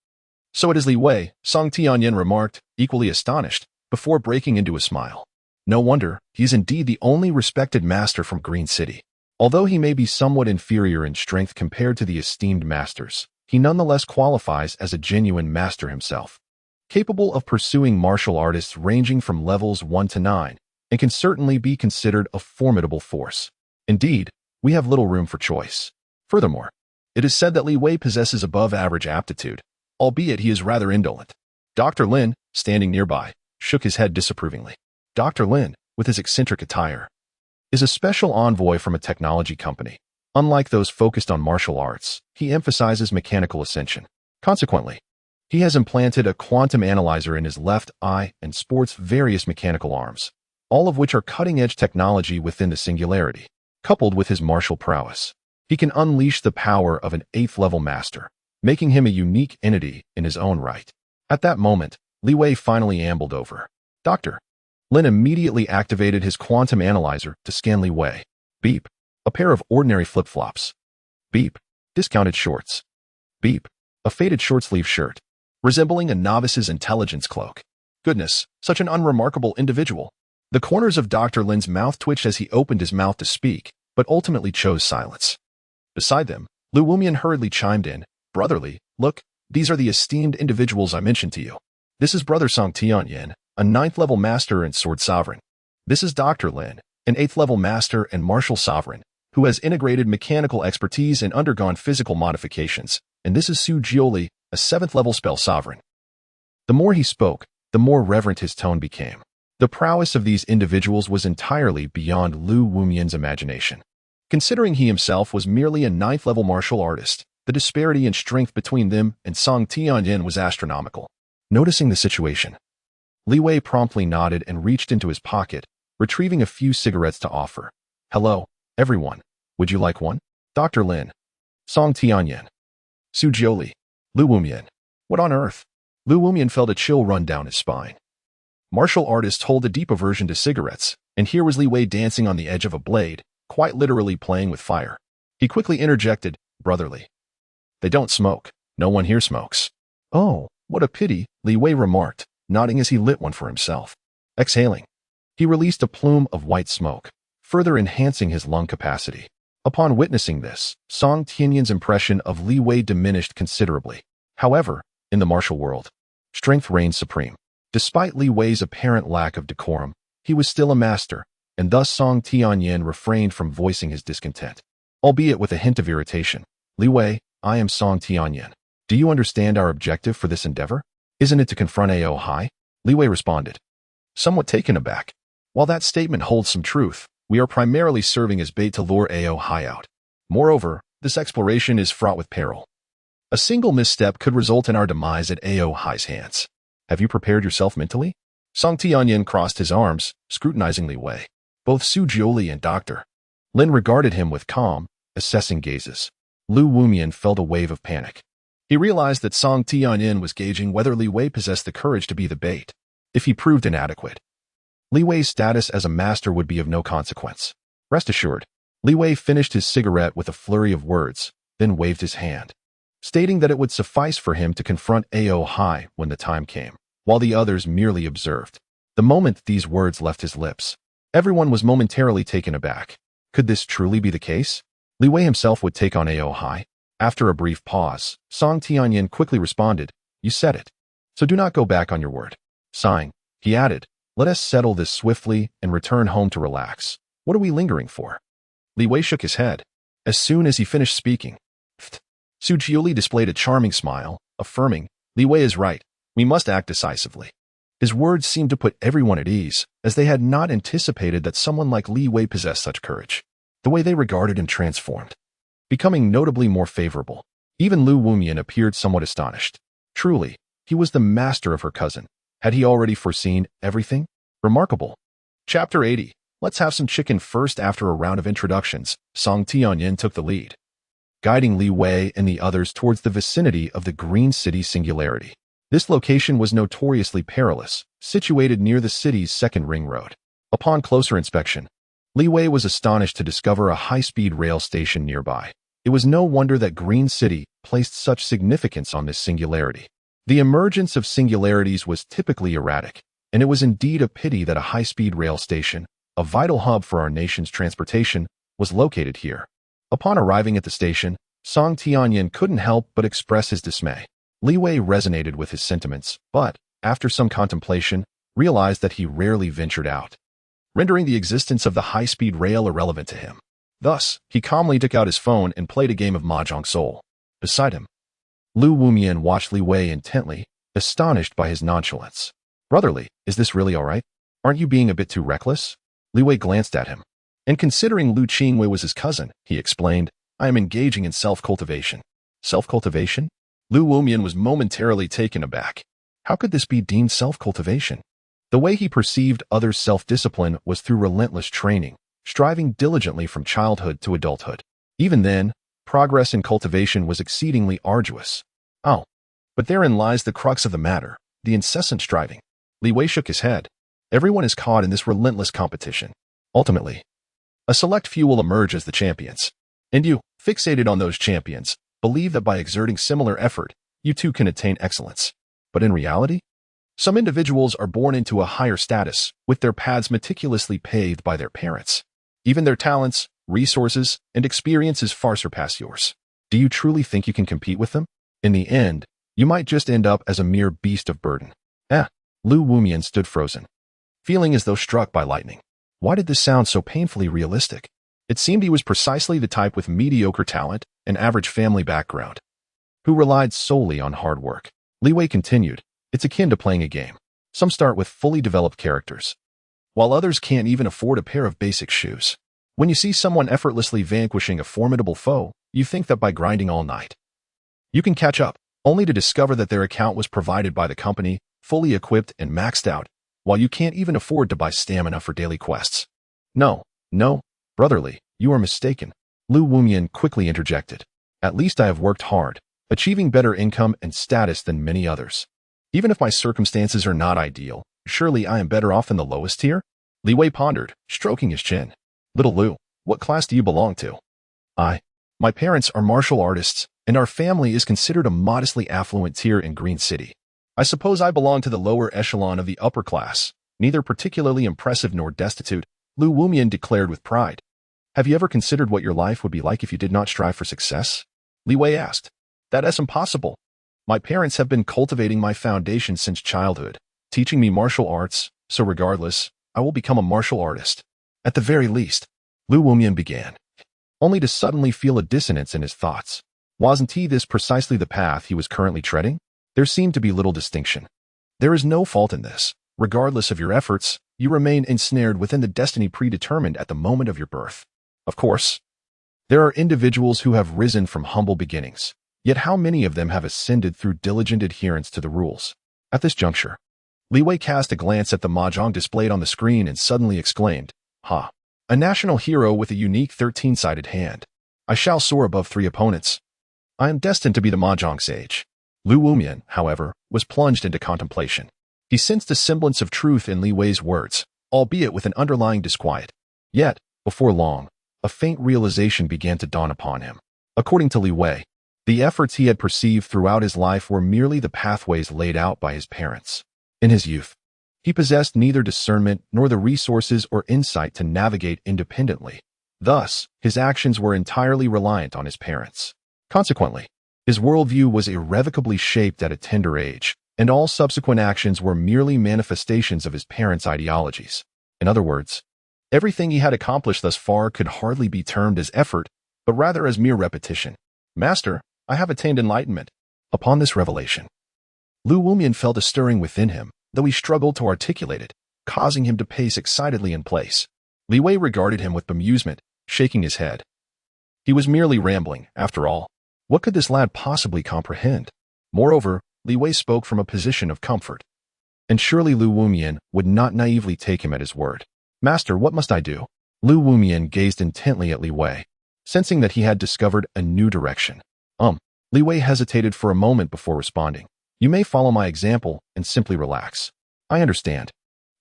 So it is Li Wei, Song Tianyan remarked, equally astonished, before breaking into a smile. No wonder, he is indeed the only respected master from Green City. Although he may be somewhat inferior in strength compared to the esteemed masters, he nonetheless qualifies as a genuine master himself, capable of pursuing martial artists ranging from levels 1 to 9, and can certainly be considered a formidable force. Indeed, we have little room for choice. Furthermore, it is said that Li Wei possesses above-average aptitude, albeit he is rather indolent. Dr. Lin, standing nearby, shook his head disapprovingly. Dr. Lin, with his eccentric attire, is a special envoy from a technology company. Unlike those focused on martial arts, he emphasizes mechanical ascension. Consequently, he has implanted a quantum analyzer in his left eye and sports various mechanical arms, all of which are cutting-edge technology within the singularity. Coupled with his martial prowess, he can unleash the power of an 8th-level master, making him a unique entity in his own right. At that moment, Li Wei finally ambled over. Dr. Lin immediately activated his quantum analyzer to scan Li Wei. Beep. A pair of ordinary flip-flops. Beep. Discounted shorts. Beep. A faded short-sleeve shirt, resembling a novice's intelligence cloak. Goodness, such an unremarkable individual. The corners of Dr. Lin's mouth twitched as he opened his mouth to speak, but ultimately chose silence. Beside them, Lu Wumian hurriedly chimed in, Brotherly, look, these are the esteemed individuals I mentioned to you. This is Brother Song Tianyan, a 9th-level master and sword sovereign. This is Dr. Lin, an 8th-level master and martial sovereign, who has integrated mechanical expertise and undergone physical modifications, and this is Su Jiuli, a 7th-level spell sovereign. The more he spoke, the more reverent his tone became. The prowess of these individuals was entirely beyond Lu Wumian's imagination. Considering he himself was merely a 9th-level martial artist, the disparity in strength between them and Song Tianyan was astronomical. Noticing the situation, Li Wei promptly nodded and reached into his pocket, retrieving a few cigarettes to offer. Hello, everyone. Would you like one? Dr. Lin. Song Tianyan. Su Jiuli. Lu Wumian. What on earth? Lu Wumian felt a chill run down his spine. Martial artists hold a deep aversion to cigarettes, and here was Li Wei dancing on the edge of a blade, quite literally playing with fire. He quickly interjected, Brotherly. They don't smoke. No one here smokes. Oh, what a pity, Li Wei remarked, nodding as he lit one for himself. Exhaling, he released a plume of white smoke, further enhancing his lung capacity. Upon witnessing this, Song Tianyan's impression of Li Wei diminished considerably. However, in the martial world, strength reigns supreme. Despite Li Wei's apparent lack of decorum, he was still a master, and thus Song Tianyan refrained from voicing his discontent, albeit with a hint of irritation. Li Wei, I am Song Tianyan. Do you understand our objective for this endeavor? Isn't it to confront AO Hai? Li Wei responded, somewhat taken aback. While that statement holds some truth, we are primarily serving as bait to lure AO Hai out. Moreover, this exploration is fraught with peril. A single misstep could result in our demise at AO Hai's hands. Have you prepared yourself mentally? Song Tianyan crossed his arms, scrutinizing Li Wei. Both Su Jiuli and Dr. Lin regarded him with calm, assessing gazes. Lu Wumian felt a wave of panic. He realized that Song Tianyin was gauging whether Li Wei possessed the courage to be the bait. If he proved inadequate, Li Wei's status as a master would be of no consequence. Rest assured, Li Wei finished his cigarette with a flurry of words, then waved his hand, stating that it would suffice for him to confront Ao Hai when the time came, while the others merely observed. The moment these words left his lips, everyone was momentarily taken aback. Could this truly be the case? Li Wei himself would take on Ao Hai. After a brief pause, Song Tianyin quickly responded, "You said it. So do not go back on your word." Sighing, he added, "Let us settle this swiftly and return home to relax. What are we lingering for?" Li Wei shook his head. As soon as he finished speaking, Su Jiuli displayed a charming smile, affirming, "Li Wei is right. We must act decisively." His words seemed to put everyone at ease, as they had not anticipated that someone like Li Wei possessed such courage. The way they regarded him transformed, becoming notably more favorable. Even Lu Wumian appeared somewhat astonished. Truly, he was the master of her cousin. Had he already foreseen everything? Remarkable. Chapter 80. Let's have some chicken first. After a round of introductions, Song Tianyin took the lead, guiding Li Wei and the others towards the vicinity of the Green City Singularity. This location was notoriously perilous, situated near the city's second ring road. Upon closer inspection, Li Wei was astonished to discover a high-speed rail station nearby. It was no wonder that Green City placed such significance on this singularity. The emergence of singularities was typically erratic, and it was indeed a pity that a high-speed rail station, a vital hub for our nation's transportation, was located here. Upon arriving at the station, Song Tianyin couldn't help but express his dismay. Li Wei resonated with his sentiments, but, after some contemplation, realized that he rarely ventured out, rendering the existence of the high-speed rail irrelevant to him. Thus, he calmly took out his phone and played a game of Mahjong Soul. Beside him, Lu Wumian watched Li Wei intently, astonished by his nonchalance. "Brotherly, is this really all right? Aren't you being a bit too reckless?" Li Wei glanced at him. And considering Lu Qingwei was his cousin, he explained, "I am engaging in self-cultivation." Self-cultivation? Lu Wumian was momentarily taken aback. How could this be deemed self-cultivation? The way he perceived others' self-discipline was through relentless training, striving diligently from childhood to adulthood. Even then, progress in cultivation was exceedingly arduous. Oh, but therein lies the crux of the matter, the incessant striving. Li Wei shook his head. Everyone is caught in this relentless competition. Ultimately, a select few will emerge as the champions. And you, fixated on those champions, believe that by exerting similar effort, you too can attain excellence. But in reality, some individuals are born into a higher status, with their paths meticulously paved by their parents. Even their talents, resources, and experiences far surpass yours. Do you truly think you can compete with them? In the end, you might just end up as a mere beast of burden. Lu Wumian stood frozen, feeling as though struck by lightning. Why did this sound so painfully realistic? It seemed he was precisely the type with mediocre talent and average family background, who relied solely on hard work. Li Wei continued, "It's akin to playing a game. Some start with fully developed characters, while others can't even afford a pair of basic shoes. When you see someone effortlessly vanquishing a formidable foe, you think that by grinding all night, you can catch up, only to discover that their account was provided by the company, fully equipped and maxed out, while you can't even afford to buy stamina for daily quests." No, brotherly, you are mistaken," Lu Wumian quickly interjected. "At least I have worked hard, achieving better income and status than many others. Even if my circumstances are not ideal, surely I am better off in the lowest tier?" Li Wei pondered, stroking his chin. "Little Lu, what class do you belong to?" My parents are martial artists, and our family is considered a modestly affluent tier in Green City. I suppose I belong to the lower echelon of the upper class, neither particularly impressive nor destitute," Lu Wumian declared with pride. "Have you ever considered what your life would be like if you did not strive for success?" Li Wei asked. "That is impossible. My parents have been cultivating my foundation since childhood, teaching me martial arts, so regardless, I will become a martial artist. At the very least," Lu Wumian began, only to suddenly feel a dissonance in his thoughts. Wasn't this precisely the path he was currently treading? There seemed to be little distinction. There is no fault in this. Regardless of your efforts, you remain ensnared within the destiny predetermined at the moment of your birth. Of course, there are individuals who have risen from humble beginnings, yet how many of them have ascended through diligent adherence to the rules? At this juncture, Li Wei cast a glance at the mahjong displayed on the screen and suddenly exclaimed, "Ha! A national hero with a unique 13-sided hand. I shall soar above 3 opponents. I am destined to be the Mahjong sage. Lu Wumian, however, was plunged into contemplation. He sensed a semblance of truth in Li Wei's words, albeit with an underlying disquiet. Yet, before long, a faint realization began to dawn upon him. According to Li Wei, the efforts he had perceived throughout his life were merely the pathways laid out by his parents. In his youth, he possessed neither discernment nor the resources or insight to navigate independently. Thus, his actions were entirely reliant on his parents. Consequently, his worldview was irrevocably shaped at a tender age, and all subsequent actions were merely manifestations of his parents' ideologies. In other words, everything he had accomplished thus far could hardly be termed as effort, but rather as mere repetition. Master, I have attained enlightenment. Upon this revelation, Lu Wumian felt a stirring within him, though he struggled to articulate it, causing him to pace excitedly in place. Li Wei regarded him with bemusement, shaking his head. He was merely rambling, after all. What could this lad possibly comprehend? Moreover, Li Wei spoke from a position of comfort. And surely Lu Wumian would not naively take him at his word. Master, what must I do? Lu Wumian gazed intently at Li Wei, sensing that he had discovered a new direction. Li Wei hesitated for a moment before responding. You may follow my example and simply relax. I understand.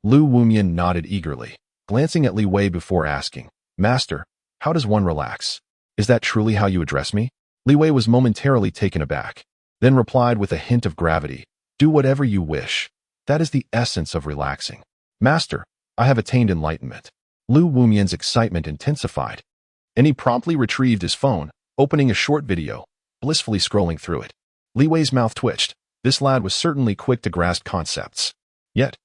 Lu Wumian nodded eagerly, glancing at Li Wei before asking, Master, how does one relax? Is that truly how you address me? Li Wei was momentarily taken aback, then replied with a hint of gravity, Do whatever you wish. That is the essence of relaxing. Master, I have attained enlightenment. Lu Wumian's excitement intensified, and he promptly retrieved his phone, opening a short video, blissfully scrolling through it. Li Wei's mouth twitched. This lad was certainly quick to grasp concepts. Yet,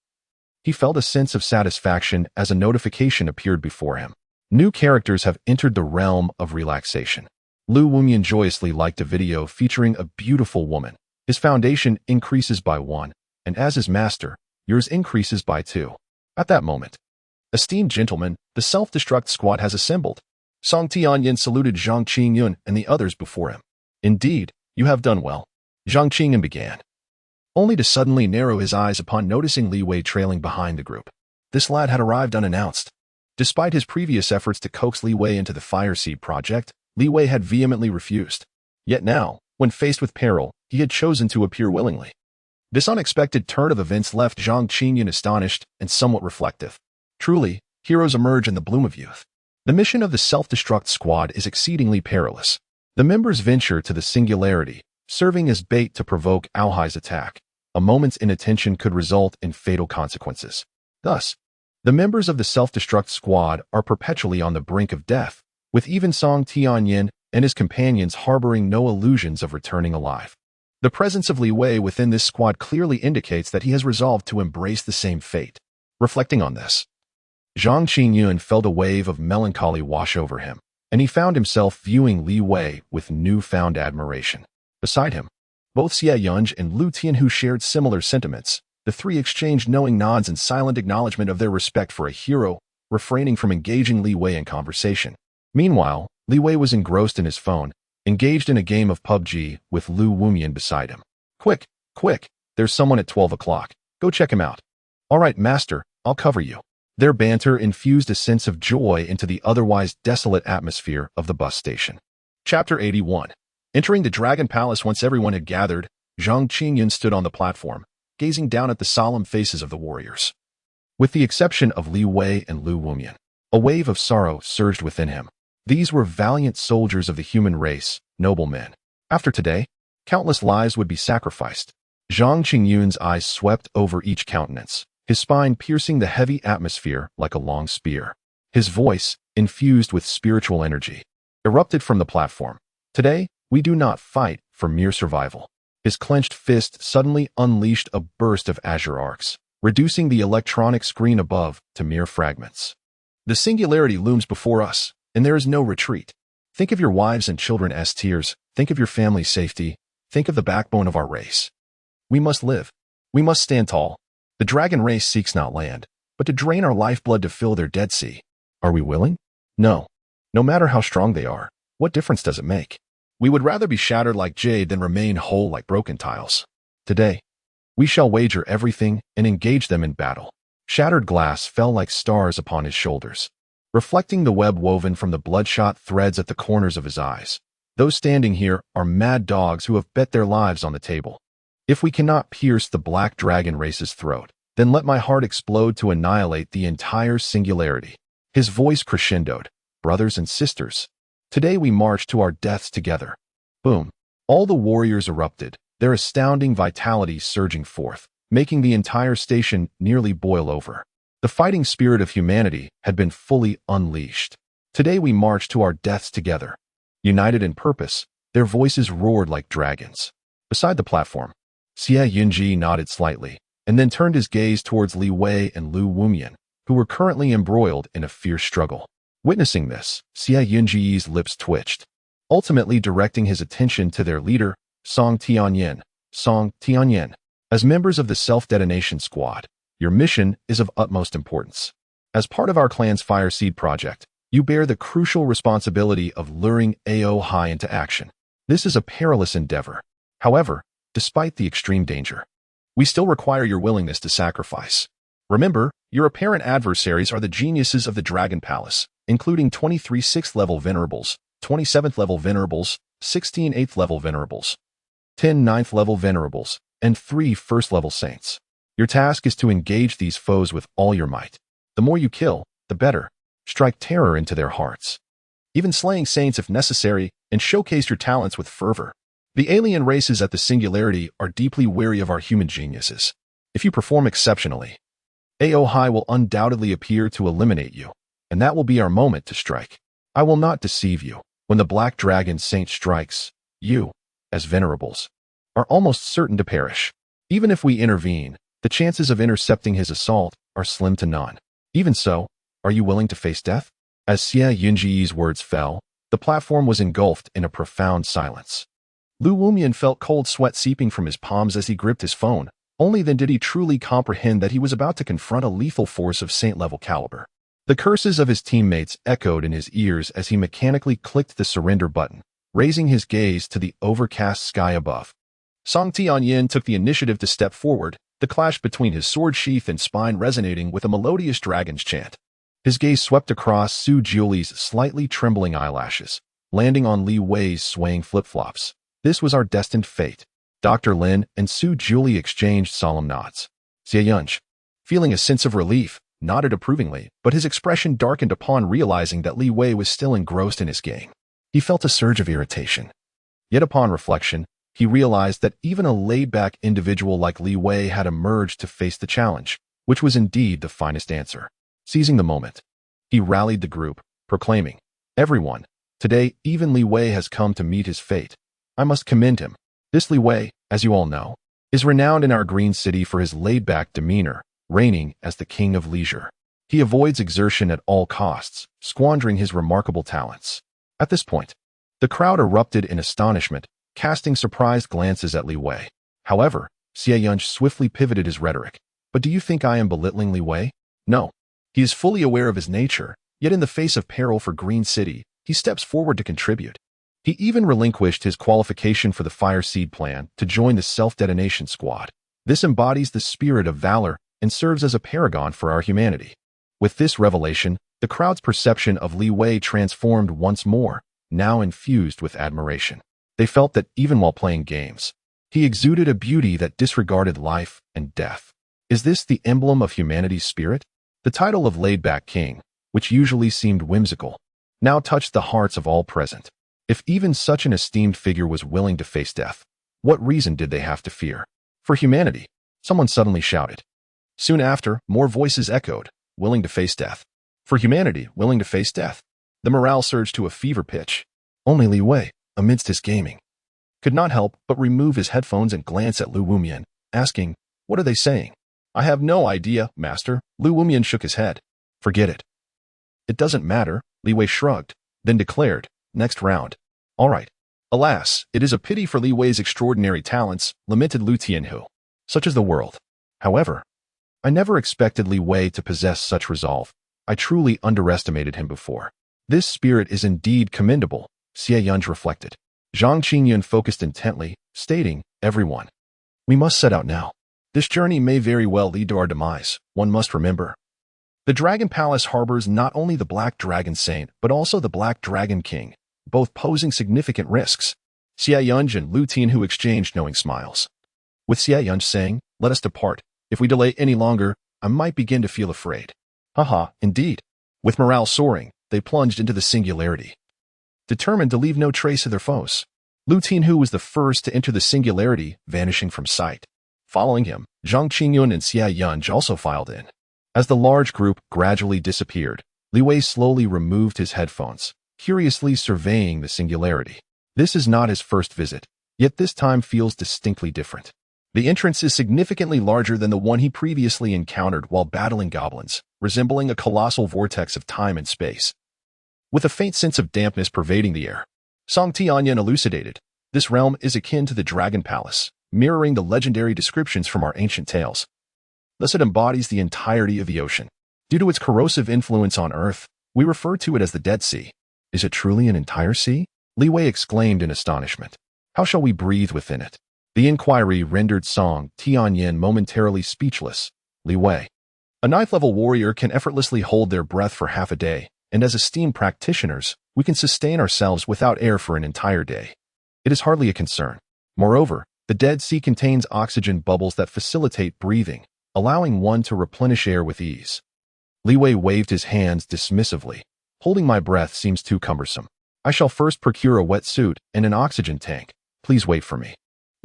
he felt a sense of satisfaction as a notification appeared before him. New characters have entered the realm of relaxation. Lu Wumian joyously liked a video featuring a beautiful woman. His foundation increases by 1, and as his master, yours increases by 2. At that moment, esteemed gentlemen, the self-destruct squad has assembled. Song Tianyin saluted Zhang Qingyun and the others before him. Indeed, you have done well. Zhang Qingyun began, only to suddenly narrow his eyes upon noticing Li Wei trailing behind the group. This lad had arrived unannounced. Despite his previous efforts to coax Li Wei into the Fire Seed project, Li Wei had vehemently refused. Yet now, when faced with peril, he had chosen to appear willingly. This unexpected turn of events left Zhang Qingyun astonished and somewhat reflective. Truly, heroes emerge in the bloom of youth. The mission of the self-destruct squad is exceedingly perilous. The members venture to the singularity, serving as bait to provoke Aohai's attack. A moment's inattention could result in fatal consequences. Thus, the members of the self-destruct squad are perpetually on the brink of death, with even Song Tianyin and his companions harboring no illusions of returning alive. The presence of Li Wei within this squad clearly indicates that he has resolved to embrace the same fate. Reflecting on this, Zhang Qingyun felt a wave of melancholy wash over him, and he found himself viewing Li Wei with newfound admiration. Beside him, both Xie Yunj and Lu Tianhu shared similar sentiments. The three exchanged knowing nods and silent acknowledgement of their respect for a hero, refraining from engaging Li Wei in conversation. Meanwhile, Li Wei was engrossed in his phone, engaged in a game of PUBG with Lu Wumian beside him. Quick, there's someone at 12 o'clock. Go check him out. All right, master, I'll cover you. Their banter infused a sense of joy into the otherwise desolate atmosphere of the bus station. Chapter 81. Entering the Dragon Palace once everyone had gathered, Zhang Qingyun stood on the platform, gazing down at the solemn faces of the warriors. With the exception of Li Wei and Lu Wumian, a wave of sorrow surged within him. These were valiant soldiers of the human race, noble men. After today, countless lives would be sacrificed. Zhang Qingyun's eyes swept over each countenance, his spine piercing the heavy atmosphere like a long spear. His voice, infused with spiritual energy, erupted from the platform. Today, we do not fight for mere survival. His clenched fist suddenly unleashed a burst of azure arcs, reducing the electronic screen above to mere fragments. The singularity looms before us, and there is no retreat. Think of your wives and children as tears. Think of your family's safety. Think of the backbone of our race. We must live. We must stand tall. The dragon race seeks not land, but to drain our lifeblood to fill their dead sea. Are we willing? No. No matter how strong they are, what difference does it make? We would rather be shattered like jade than remain whole like broken tiles. Today, we shall wager everything and engage them in battle. Shattered glass fell like stars upon his shoulders. reflecting the web woven from the bloodshot threads at the corners of his eyes. Those standing here are mad dogs who have bet their lives on the table. If we cannot pierce the black dragon race's throat, then let my heart explode to annihilate the entire singularity. His voice crescendoed. Brothers and sisters, today we march to our deaths together. Boom. All the warriors erupted, their astounding vitality surging forth, making the entire station nearly boil over. The fighting spirit of humanity had been fully unleashed. Today we march to our deaths together. United in purpose, their voices roared like dragons. Beside the platform, Xie Yunji nodded slightly, and then turned his gaze towards Li Wei and Lu Wumian, who were currently embroiled in a fierce struggle. Witnessing this, Xie Yunji's lips twitched, ultimately directing his attention to their leader, Song Tianyan. Song Tianyan, as members of the self-detonation squad, your mission is of utmost importance. As part of our clan's Fire Seed project, you bear the crucial responsibility of luring AO High into action. This is a perilous endeavor. However, despite the extreme danger, we still require your willingness to sacrifice. Remember, your apparent adversaries are the geniuses of the Dragon Palace, including 23 6th-level venerables, 27th-level venerables, 16 8th-level venerables, 10 9th-level venerables, and 3 1st-level saints. Your task is to engage these foes with all your might. The more you kill, the better. Strike terror into their hearts. Even slaying saints if necessary, and showcase your talents with fervor. The alien races at the Singularity are deeply wary of our human geniuses. If you perform exceptionally, AO High will undoubtedly appear to eliminate you, and that will be our moment to strike. I will not deceive you. When the Black Dragon Saint strikes, you, as venerables, are almost certain to perish. Even if we intervene, the chances of intercepting his assault are slim to none. Even so, are you willing to face death? As Xie Yunji's words fell, the platform was engulfed in a profound silence. Lu Wumian felt cold sweat seeping from his palms as he gripped his phone. Only then did he truly comprehend that he was about to confront a lethal force of saint-level caliber. The curses of his teammates echoed in his ears as he mechanically clicked the surrender button, raising his gaze to the overcast sky above. Song Tianyan took the initiative to step forward, the clash between his sword sheath and spine resonating with a melodious dragon's chant. His gaze swept across Su Jiuli's slightly trembling eyelashes, landing on Li Wei's swaying flip-flops. This was our destined fate. Dr. Lin and Su Jiuli exchanged solemn nods. Xie Yunj, feeling a sense of relief, nodded approvingly, but his expression darkened upon realizing that Li Wei was still engrossed in his game. He felt a surge of irritation. Yet upon reflection, he realized that even a laid-back individual like Li Wei had emerged to face the challenge, which was indeed the finest answer. Seizing the moment, he rallied the group, proclaiming, "Everyone, today even Li Wei has come to meet his fate. I must commend him. This Li Wei, as you all know, is renowned in our green city for his laid-back demeanor, reigning as the king of leisure. He avoids exertion at all costs, squandering his remarkable talents." At this point, the crowd erupted in astonishment, casting surprised glances at Li Wei. However, Xie Yunj swiftly pivoted his rhetoric. "But do you think I am belittling Li Wei? No. He is fully aware of his nature, yet in the face of peril for Green City, he steps forward to contribute. He even relinquished his qualification for the Fire Seed plan to join the self-detonation squad. This embodies the spirit of valor and serves as a paragon for our humanity." With this revelation, the crowd's perception of Li Wei transformed once more, now infused with admiration. They felt that even while playing games, he exuded a beauty that disregarded life and death. Is this the emblem of humanity's spirit? The title of laid-back king, which usually seemed whimsical, now touched the hearts of all present. If even such an esteemed figure was willing to face death, what reason did they have to fear? For humanity, someone suddenly shouted. Soon after, more voices echoed, willing to face death. For humanity, willing to face death. The morale surged to a fever pitch. Only Li Wei, amidst his gaming, could not help but remove his headphones and glance at Lu Wumian, asking, "What are they saying?" "I have no idea, master." Lu Wumian shook his head. "Forget it." "It doesn't matter," Li Wei shrugged, then declared, "Next round." "All right." "Alas, it is a pity for Li Wei's extraordinary talents," lamented Lu Tianhu. "Such is the world. However, I never expected Li Wei to possess such resolve. I truly underestimated him before. This spirit is indeed commendable," Xie Yunj reflected. Zhang Qingyun focused intently, stating, "Everyone, we must set out now. This journey may very well lead to our demise, one must remember." The Dragon Palace harbors not only the Black Dragon Saint, but also the Black Dragon King, both posing significant risks. Xia Yunj and Lu Tianhu exchanged knowing smiles, with Xia Yunj saying, "Let us depart. If we delay any longer, I might begin to feel afraid." Haha, indeed. With morale soaring, they plunged into the singularity, determined to leave no trace of their foes. Lu Tianhu was the first to enter the singularity, vanishing from sight. Following him, Zhang Qingyun and Xia Yunj also filed in. As the large group gradually disappeared, Li Wei slowly removed his headphones, curiously surveying the singularity. This is not his first visit, yet this time feels distinctly different. The entrance is significantly larger than the one he previously encountered while battling goblins, resembling a colossal vortex of time and space, with a faint sense of dampness pervading the air. Song Tianyan elucidated, "This realm is akin to the Dragon Palace, mirroring the legendary descriptions from our ancient tales. Thus it embodies the entirety of the ocean. Due to its corrosive influence on Earth, we refer to it as the Dead Sea." "Is it truly an entire sea?" Li Wei exclaimed in astonishment. "How shall we breathe within it?" The inquiry rendered Song Tianyan momentarily speechless. Li Wei, a 9th-level warrior, can effortlessly hold their breath for half a day, and as esteemed practitioners, we can sustain ourselves without air for an entire day. It is hardly a concern. Moreover, the Dead Sea contains oxygen bubbles that facilitate breathing, allowing one to replenish air with ease. Li Wei waved his hands dismissively. "Holding my breath seems too cumbersome. I shall first procure a wetsuit and an oxygen tank. Please wait for me."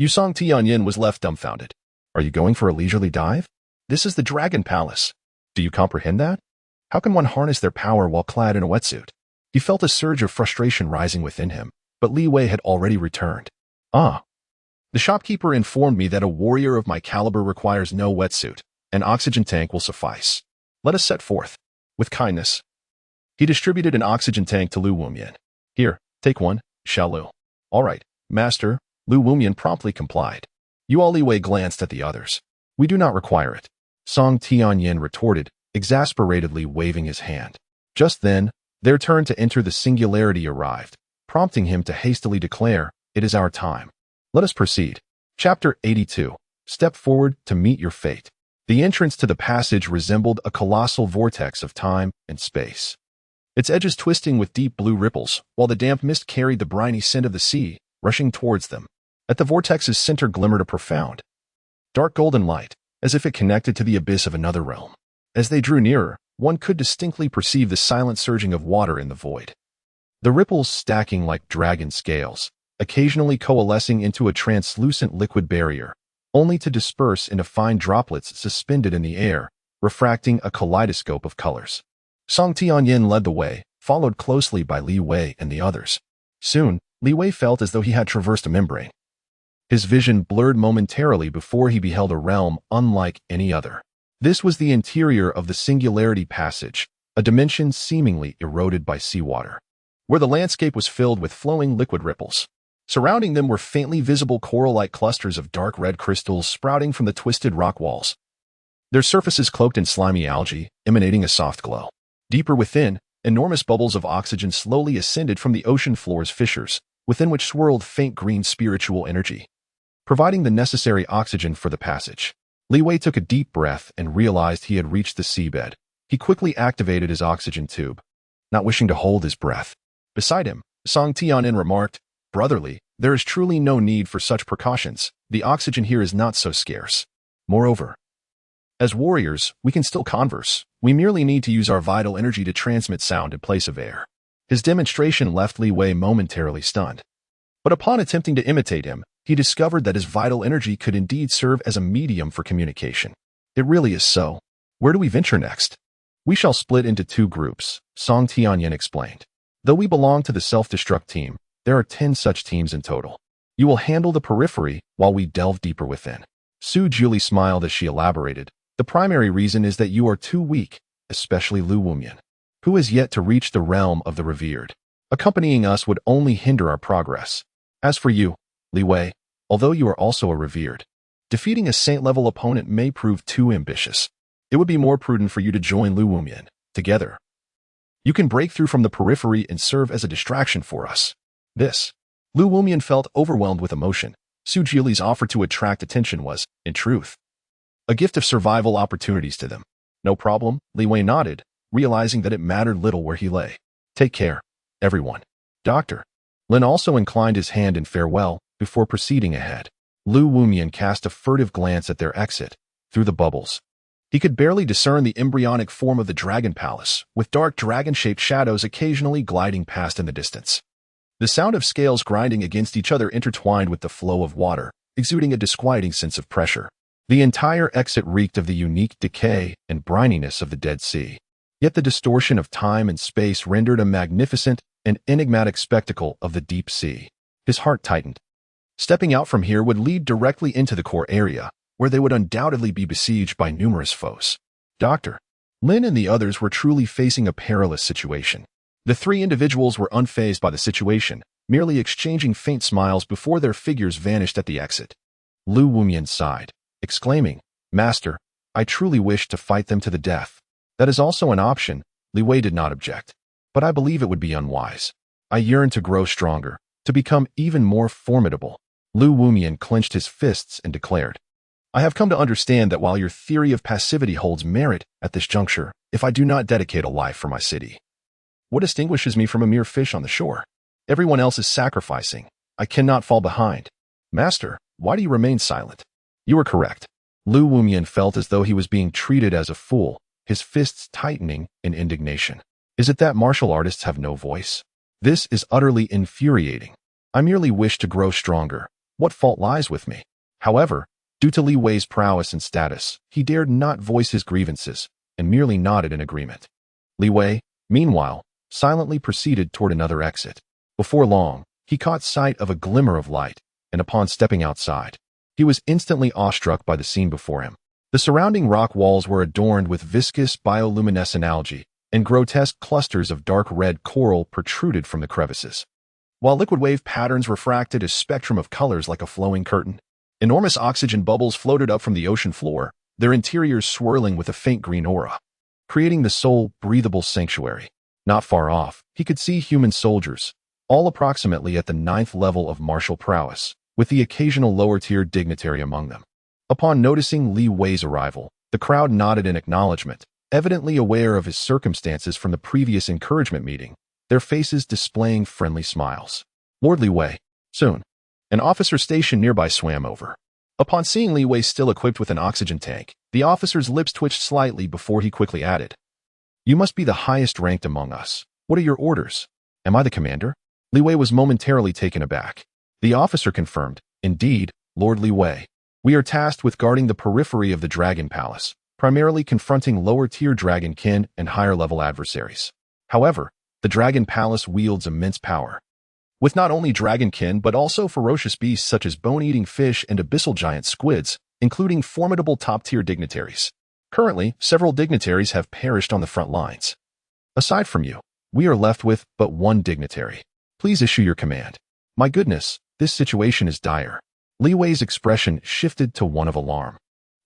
Yusong Tianyin was left dumbfounded. "Are you going for a leisurely dive? This is the Dragon Palace. Do you comprehend that? How can one harness their power while clad in a wetsuit?" He felt a surge of frustration rising within him, but Li Wei had already returned. "Ah. The shopkeeper informed me that a warrior of my caliber requires no wetsuit. An oxygen tank will suffice. Let us set forth." With kindness, he distributed an oxygen tank to Lu Wumyan. "Here, take one, Xiao Lu." "All right, master." Lu Wumyan promptly complied. Li Wei glanced at the others. "We do not require it," Song Tianyin retorted, exasperatedly waving his hand. Just then, their turn to enter the singularity arrived, prompting him to hastily declare, "It is our time. Let us proceed." Chapter 82. Step forward to meet your fate. The entrance to the passage resembled a colossal vortex of time and space, its edges twisting with deep blue ripples, while the damp mist carried the briny scent of the sea, rushing towards them. At the vortex's center glimmered a profound, dark golden light, as if it connected to the abyss of another realm. As they drew nearer, one could distinctly perceive the silent surging of water in the void, the ripples stacking like dragon scales, occasionally coalescing into a translucent liquid barrier, only to disperse into fine droplets suspended in the air, refracting a kaleidoscope of colors. Song Tianyin led the way, followed closely by Li Wei and the others. Soon, Li Wei felt as though he had traversed a membrane. His vision blurred momentarily before he beheld a realm unlike any other. This was the interior of the Singularity Passage, a dimension seemingly eroded by seawater, where the landscape was filled with flowing liquid ripples. Surrounding them were faintly visible coral-like clusters of dark red crystals sprouting from the twisted rock walls, their surfaces cloaked in slimy algae, emanating a soft glow. Deeper within, enormous bubbles of oxygen slowly ascended from the ocean floor's fissures, within which swirled faint green spiritual energy, providing the necessary oxygen for the passage. Li Wei took a deep breath and realized he had reached the seabed. He quickly activated his oxygen tube, not wishing to hold his breath. Beside him, Song Tianyin remarked, "Brotherly, there is truly no need for such precautions. The oxygen here is not so scarce. Moreover, as warriors, we can still converse. We merely need to use our vital energy to transmit sound in place of air." His demonstration left Li Wei momentarily stunned. But upon attempting to imitate him, he discovered that his vital energy could indeed serve as a medium for communication. "It really is so. Where do we venture next?" "We shall split into 2 groups," Song Tianyin explained. "Though we belong to the self-destruct team, there are 10 such teams in total. You will handle the periphery while we delve deeper within." Su Julie smiled as she elaborated. "The primary reason is that you are too weak, especially Lu Wumyan, who has yet to reach the realm of the revered. Accompanying us would only hinder our progress. As for you, Li Wei, although you are also a revered, defeating a saint-level opponent may prove too ambitious. It would be more prudent for you to join Lu Wumyan. Together, you can break through from the periphery and serve as a distraction for us." Lu Wumyan felt overwhelmed with emotion. Su Julie's offer to attract attention was, in truth, a gift of survival opportunities to them. No problem, Li Wei nodded, realizing that it mattered little where he lay. Take care, everyone. Doctor. Lin also inclined his hand in farewell before proceeding ahead. Lu Wumian cast a furtive glance at their exit, through the bubbles. He could barely discern the embryonic form of the dragon palace, with dark dragon-shaped shadows occasionally gliding past in the distance. The sound of scales grinding against each other intertwined with the flow of water, exuding a disquieting sense of pressure. The entire exit reeked of the unique decay and brininess of the Dead Sea. Yet the distortion of time and space rendered a magnificent and enigmatic spectacle of the deep sea. His heart tightened. Stepping out from here would lead directly into the core area, where they would undoubtedly be besieged by numerous foes. Doctor. Lin and the others were truly facing a perilous situation. The three individuals were unfazed by the situation, merely exchanging faint smiles before their figures vanished at the exit. Lu Wumian sighed, exclaiming, Master, I truly wish to fight them to the death. That is also an option, Li Wei did not object. But I believe it would be unwise. I yearn to grow stronger, to become even more formidable. Lu Wumian clenched his fists and declared, I have come to understand that while your theory of passivity holds merit at this juncture, if I do not dedicate a life for my city, what distinguishes me from a mere fish on the shore? Everyone else is sacrificing. I cannot fall behind. Master, why do you remain silent? You are correct. Lu Wumian felt as though he was being treated as a fool, his fists tightening in indignation. Is it that martial artists have no voice? This is utterly infuriating. I merely wish to grow stronger. What fault lies with me? However, due to Li Wei's prowess and status, he dared not voice his grievances, and merely nodded in agreement. Li Wei, meanwhile, silently proceeded toward another exit. Before long, he caught sight of a glimmer of light, and upon stepping outside, he was instantly awestruck by the scene before him. The surrounding rock walls were adorned with viscous bioluminescent algae, and grotesque clusters of dark red coral protruded from the crevices. While liquid wave patterns refracted a spectrum of colors like a flowing curtain, enormous oxygen bubbles floated up from the ocean floor, their interiors swirling with a faint green aura, creating the sole breathable sanctuary. Not far off, he could see human soldiers, all approximately at the 9th level of martial prowess, with the occasional lower-tier dignitary among them. Upon noticing Li Wei's arrival, the crowd nodded in acknowledgement, evidently aware of his circumstances from the previous encouragement meeting, their faces displaying friendly smiles. Lord Li Wei, soon. An officer stationed nearby swam over. Upon seeing Li Wei still equipped with an oxygen tank, the officer's lips twitched slightly before he quickly added, You must be the highest ranked among us. What are your orders? Am I the commander? Li Wei was momentarily taken aback. The officer confirmed, Indeed, Lord Li Wei. We are tasked with guarding the periphery of the Dragon Palace, primarily confronting lower-tier dragonkin and higher-level adversaries. However, the Dragon Palace wields immense power, with not only dragonkin but also ferocious beasts such as bone-eating fish and abyssal giant squids, including formidable top-tier dignitaries. Currently, several dignitaries have perished on the front lines. Aside from you, we are left with but one dignitary. Please issue your command. My goodness, this situation is dire. Li Wei's expression shifted to one of alarm,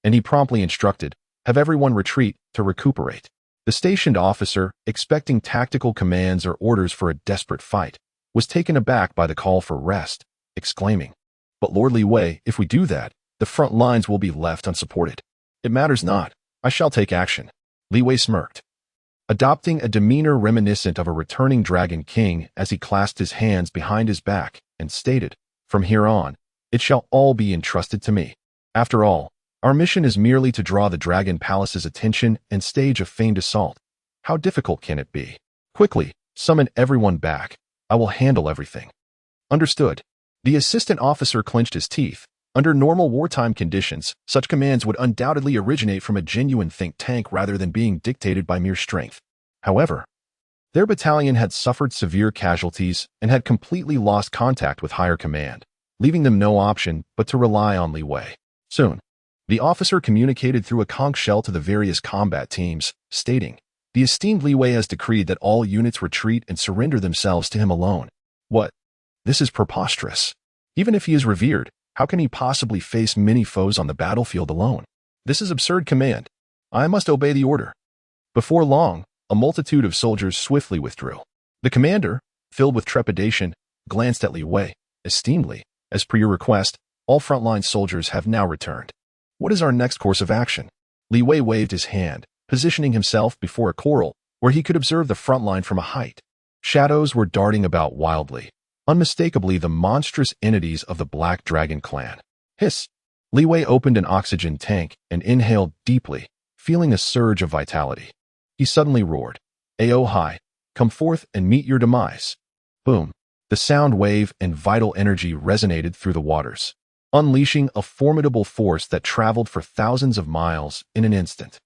and he promptly instructed, Have everyone retreat to recuperate. The stationed officer, expecting tactical commands or orders for a desperate fight, was taken aback by the call for rest, exclaiming, But Lord Li Wei, if we do that, the front lines will be left unsupported. It matters not. I shall take action. Li Wei smirked, adopting a demeanor reminiscent of a returning dragon king as he clasped his hands behind his back and stated, From here on, it shall all be entrusted to me. After all, our mission is merely to draw the Dragon Palace's attention and stage a feigned assault. How difficult can it be? Quickly, summon everyone back. I will handle everything. Understood. The assistant officer clenched his teeth. Under normal wartime conditions, such commands would undoubtedly originate from a genuine think tank rather than being dictated by mere strength. However, their battalion had suffered severe casualties and had completely lost contact with higher command, leaving them no option but to rely on Li Wei. Soon, the officer communicated through a conch shell to the various combat teams, stating, The esteemed Li Wei has decreed that all units retreat and surrender themselves to him alone. What? This is preposterous. Even if he is revered, how can he possibly face many foes on the battlefield alone? This is absurd command. I must obey the order. Before long, a multitude of soldiers swiftly withdrew. The commander, filled with trepidation, glanced at Li Wei. Esteemedly, as per your request, all frontline soldiers have now returned. What is our next course of action? Li Wei waved his hand, positioning himself before a coral where he could observe the front line from a height. Shadows were darting about wildly, unmistakably the monstrous entities of the Black Dragon clan. Hiss! Li Wei opened an oxygen tank and inhaled deeply, feeling a surge of vitality. He suddenly roared, "Ao Hai, come forth and meet your demise." Boom! The sound wave and vital energy resonated through the waters, unleashing a formidable force that traveled for thousands of miles in an instant.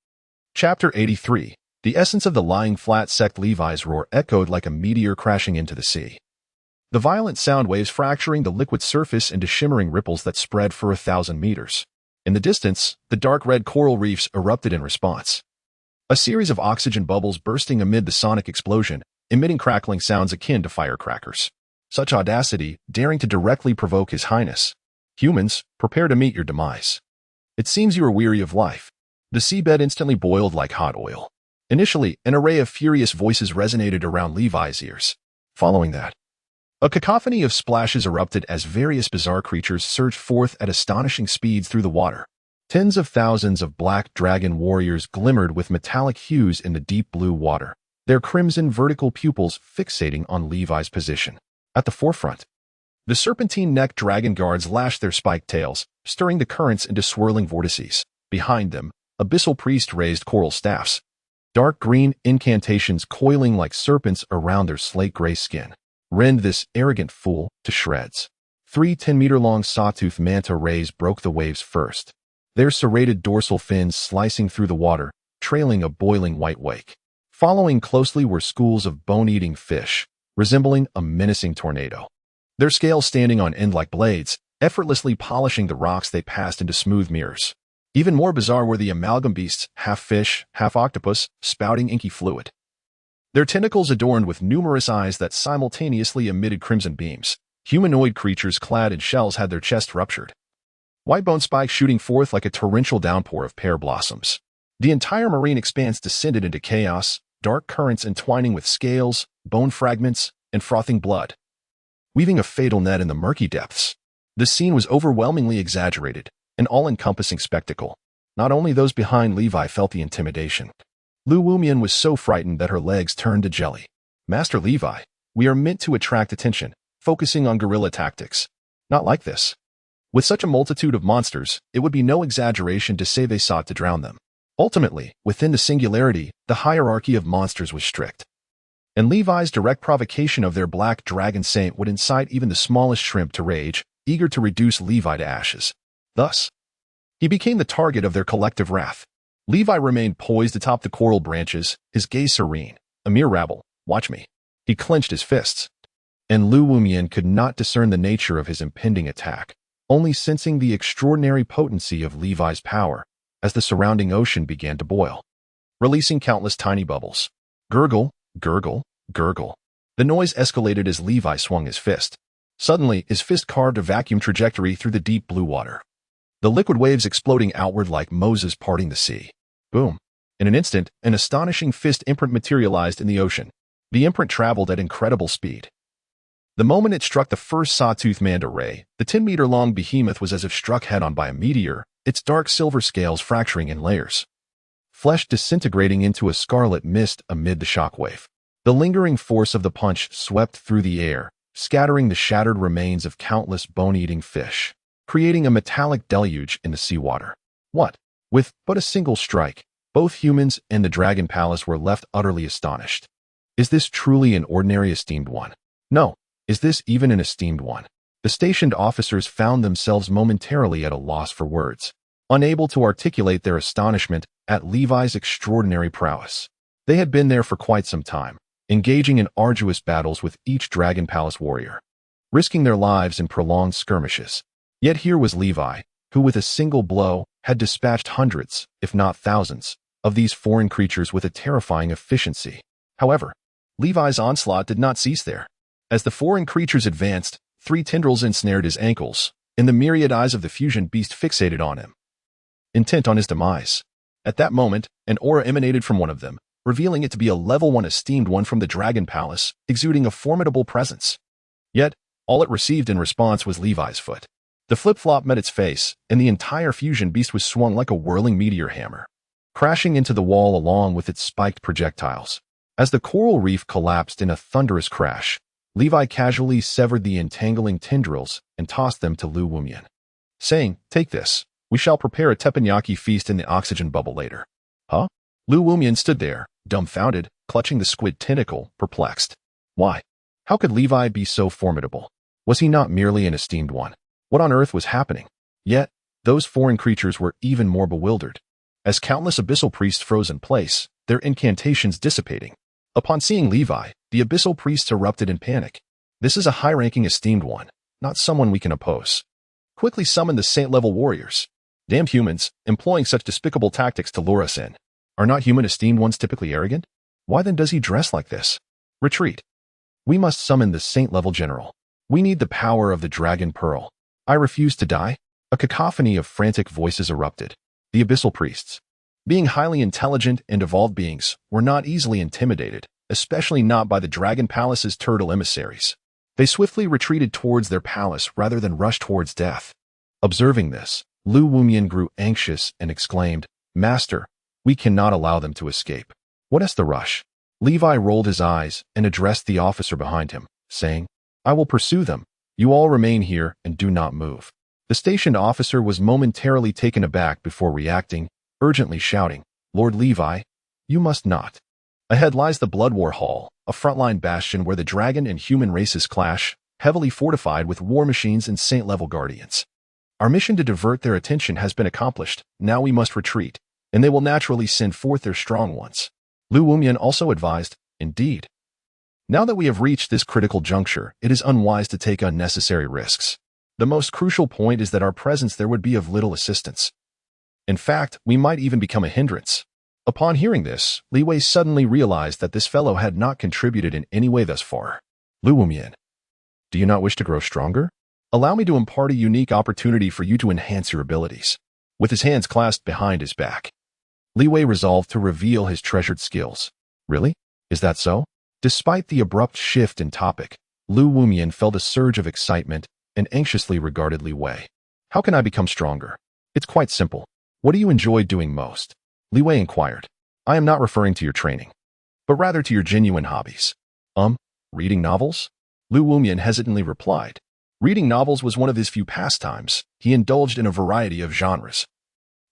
Chapter 83. The essence of the lying flat sect. Levi's roar echoed like a meteor crashing into the sea. The violent sound waves fracturing the liquid surface into shimmering ripples that spread for 1,000 meters. In the distance, the dark red coral reefs erupted in response. A series of oxygen bubbles bursting amid the sonic explosion, emitting crackling sounds akin to firecrackers. Such audacity, daring to directly provoke His Highness. Humans, prepare to meet your demise. It seems you are weary of life. The seabed instantly boiled like hot oil. Initially, an array of furious voices resonated around Levi's ears. Following that, a cacophony of splashes erupted as various bizarre creatures surged forth at astonishing speeds through the water. Tens of thousands of black dragon warriors glimmered with metallic hues in the deep blue water, their crimson vertical pupils fixating on Levi's position. At the forefront, the serpentine-necked dragon guards lashed their spiked tails, stirring the currents into swirling vortices. Behind them, abyssal priests raised coral staffs, dark green incantations coiling like serpents around their slate-gray skin. Rend this arrogant fool to shreds. 3 10-meter-long sawtooth manta rays broke the waves first, their serrated dorsal fins slicing through the water, trailing a boiling white wake. Following closely were schools of bone-eating fish, resembling a menacing tornado. Their scales standing on end like blades, effortlessly polishing the rocks they passed into smooth mirrors. Even more bizarre were the amalgam beasts, half fish, half octopus, spouting inky fluid. Their tentacles adorned with numerous eyes that simultaneously emitted crimson beams. Humanoid creatures clad in shells had their chests ruptured, white bone spikes shooting forth like a torrential downpour of pear blossoms. The entire marine expanse descended into chaos, dark currents entwining with scales, bone fragments, and frothing blood, weaving a fatal net in the murky depths. The scene was overwhelmingly exaggerated, an all-encompassing spectacle. Not only those behind Levi felt the intimidation. Lu Wumian was so frightened that her legs turned to jelly. "Master Levi, we are meant to attract attention, focusing on guerrilla tactics. Not like this. With such a multitude of monsters, it would be no exaggeration to say they sought to drown them." Ultimately, within the singularity, the hierarchy of monsters was strict. And Levi's direct provocation of their black dragon saint would incite even the smallest shrimp to rage, eager to reduce Levi to ashes. Thus, he became the target of their collective wrath. Levi remained poised atop the coral branches, his gaze serene. "A mere rabble, watch me." He clenched his fists. And Lu Wumian could not discern the nature of his impending attack, only sensing the extraordinary potency of Levi's power as the surrounding ocean began to boil, releasing countless tiny bubbles. Gurgle, gurgle, gurgle. The noise escalated as Levi swung his fist. Suddenly, his fist carved a vacuum trajectory through the deep blue water, the liquid waves exploding outward like Moses parting the sea. Boom. In an instant, an astonishing fist imprint materialized in the ocean. The imprint traveled at incredible speed. The moment it struck the first sawtooth manta ray, the 10-meter-long behemoth was as if struck head-on by a meteor, its dark silver scales fracturing in layers, flesh disintegrating into a scarlet mist amid the shockwave. The lingering force of the punch swept through the air, scattering the shattered remains of countless bone-eating fish, creating a metallic deluge in the seawater. What? With but a single strike, both humans and the Dragon Palace were left utterly astonished. Is this truly an ordinary esteemed one? No. Is this even an esteemed one? The stationed officers found themselves momentarily at a loss for words, unable to articulate their astonishment at Levi's extraordinary prowess. They had been there for quite some time, engaging in arduous battles with each Dragon Palace warrior, risking their lives in prolonged skirmishes. Yet here was Levi, who with a single blow had dispatched hundreds, if not thousands, of these foreign creatures with a terrifying efficiency. However, Levi's onslaught did not cease there. As the foreign creatures advanced, 3 tendrils ensnared his ankles, and the myriad eyes of the fusion beast fixated on him, intent on his demise. At that moment, an aura emanated from one of them, revealing it to be a level 1 esteemed one from the Dragon Palace, exuding a formidable presence. Yet, all it received in response was Levi's foot. The flip-flop met its face, and the entire fusion beast was swung like a whirling meteor hammer. crashing into the wall along with its spiked projectiles. As the coral reef collapsed in a thunderous crash, Levi casually severed the entangling tendrils and tossed them to Lu Wumian, saying, "Take this. We shall prepare a teppanyaki feast in the oxygen bubble later." Huh? Lu Wumian stood there, dumbfounded, clutching the squid tentacle, perplexed. Why? How could Levi be so formidable? Was he not merely an esteemed one? What on earth was happening? Yet, those foreign creatures were even more bewildered, as countless abyssal priests froze in place, their incantations dissipating. Upon seeing Levi, the abyssal priests erupted in panic. This is a high-ranking esteemed one, not someone we can oppose. Quickly summon the saint-level warriors. Damned humans, employing such despicable tactics to lure us in. Are not human esteemed ones typically arrogant? Why then does he dress like this? Retreat. We must summon the saint-level general. We need the power of the dragon pearl. I refuse to die. A cacophony of frantic voices erupted. The abyssal priests, being highly intelligent and evolved beings, were not easily intimidated, especially not by the Dragon Palace's turtle emissaries. They swiftly retreated towards their palace rather than rush towards death. Observing this, Lu Wumian grew anxious and exclaimed, "Master, we cannot allow them to escape. What is the rush?" Levi rolled his eyes and addressed the officer behind him, saying, "I will pursue them. You all remain here and do not move." The stationed officer was momentarily taken aback before reacting, urgently shouting, "Lord Levi, you must not." Ahead lies the Blood War Hall, a frontline bastion where the dragon and human races clash, heavily fortified with war machines and saint-level guardians. Our mission to divert their attention has been accomplished. Now we must retreat, and they will naturally send forth their strong ones. Lu Wumian also advised, "Indeed. Now that we have reached this critical juncture, it is unwise to take unnecessary risks. The most crucial point is that our presence there would be of little assistance. In fact, we might even become a hindrance." Upon hearing this, Li Wei suddenly realized that this fellow had not contributed in any way thus far. "Lu Wumian, do you not wish to grow stronger? Allow me to impart a unique opportunity for you to enhance your abilities." With his hands clasped behind his back, Li Wei resolved to reveal his treasured skills. "Really? Is that so?" Despite the abrupt shift in topic, Lu Wumian felt a surge of excitement and anxiously regarded Li Wei. "How can I become stronger?" "It's quite simple. What do you enjoy doing most?" Li Wei inquired. "I am not referring to your training, but rather to your genuine hobbies." Reading novels?" Lu Wumian hesitantly replied. Reading novels was one of his few pastimes. He indulged in a variety of genres,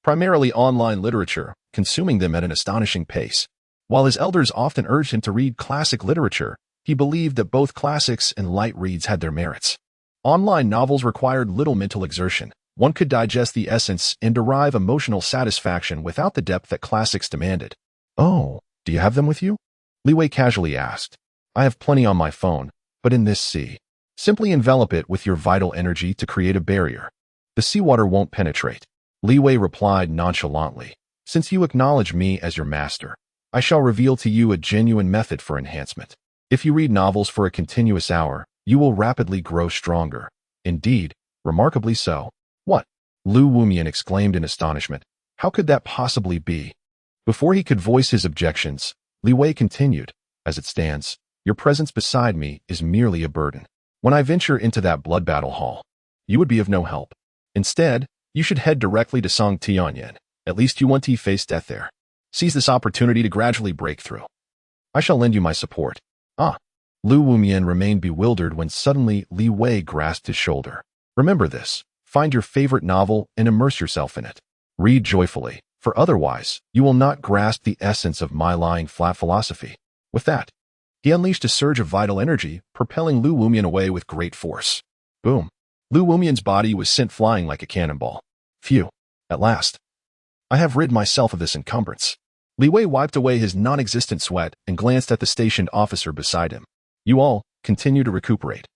primarily online literature, consuming them at an astonishing pace. While his elders often urged him to read classic literature, he believed that both classics and light reads had their merits. Online novels required little mental exertion. One could digest the essence and derive emotional satisfaction without the depth that classics demanded. "Oh, do you have them with you?" Li Wei casually asked. "I have plenty on my phone, but in this sea. Simply envelop it with your vital energy to create a barrier. The seawater won't penetrate." Li Wei replied nonchalantly, "Since you acknowledge me as your master, I shall reveal to you a genuine method for enhancement. If you read novels for a continuous hour, you will rapidly grow stronger. Indeed, remarkably so." "What?" Lu Wumian exclaimed in astonishment. "How could that possibly be?" Before he could voice his objections, Li Wei continued, "As it stands, your presence beside me is merely a burden. When I venture into that blood battle hall, you would be of no help. Instead, you should head directly to Song Tianyan. At least you want to face death there. Seize this opportunity to gradually break through. I shall lend you my support." Lu Wumian remained bewildered when suddenly Li Wei grasped his shoulder. "Remember this. Find your favorite novel and immerse yourself in it. Read joyfully, for otherwise, you will not grasp the essence of my lying flat philosophy." With that, he unleashed a surge of vital energy, propelling Lu Wumian away with great force. Boom. Lu Wumian's body was sent flying like a cannonball. Phew. At last. I have rid myself of this encumbrance. Li Wei wiped away his non-existent sweat and glanced at the stationed officer beside him. "You all continue to recuperate.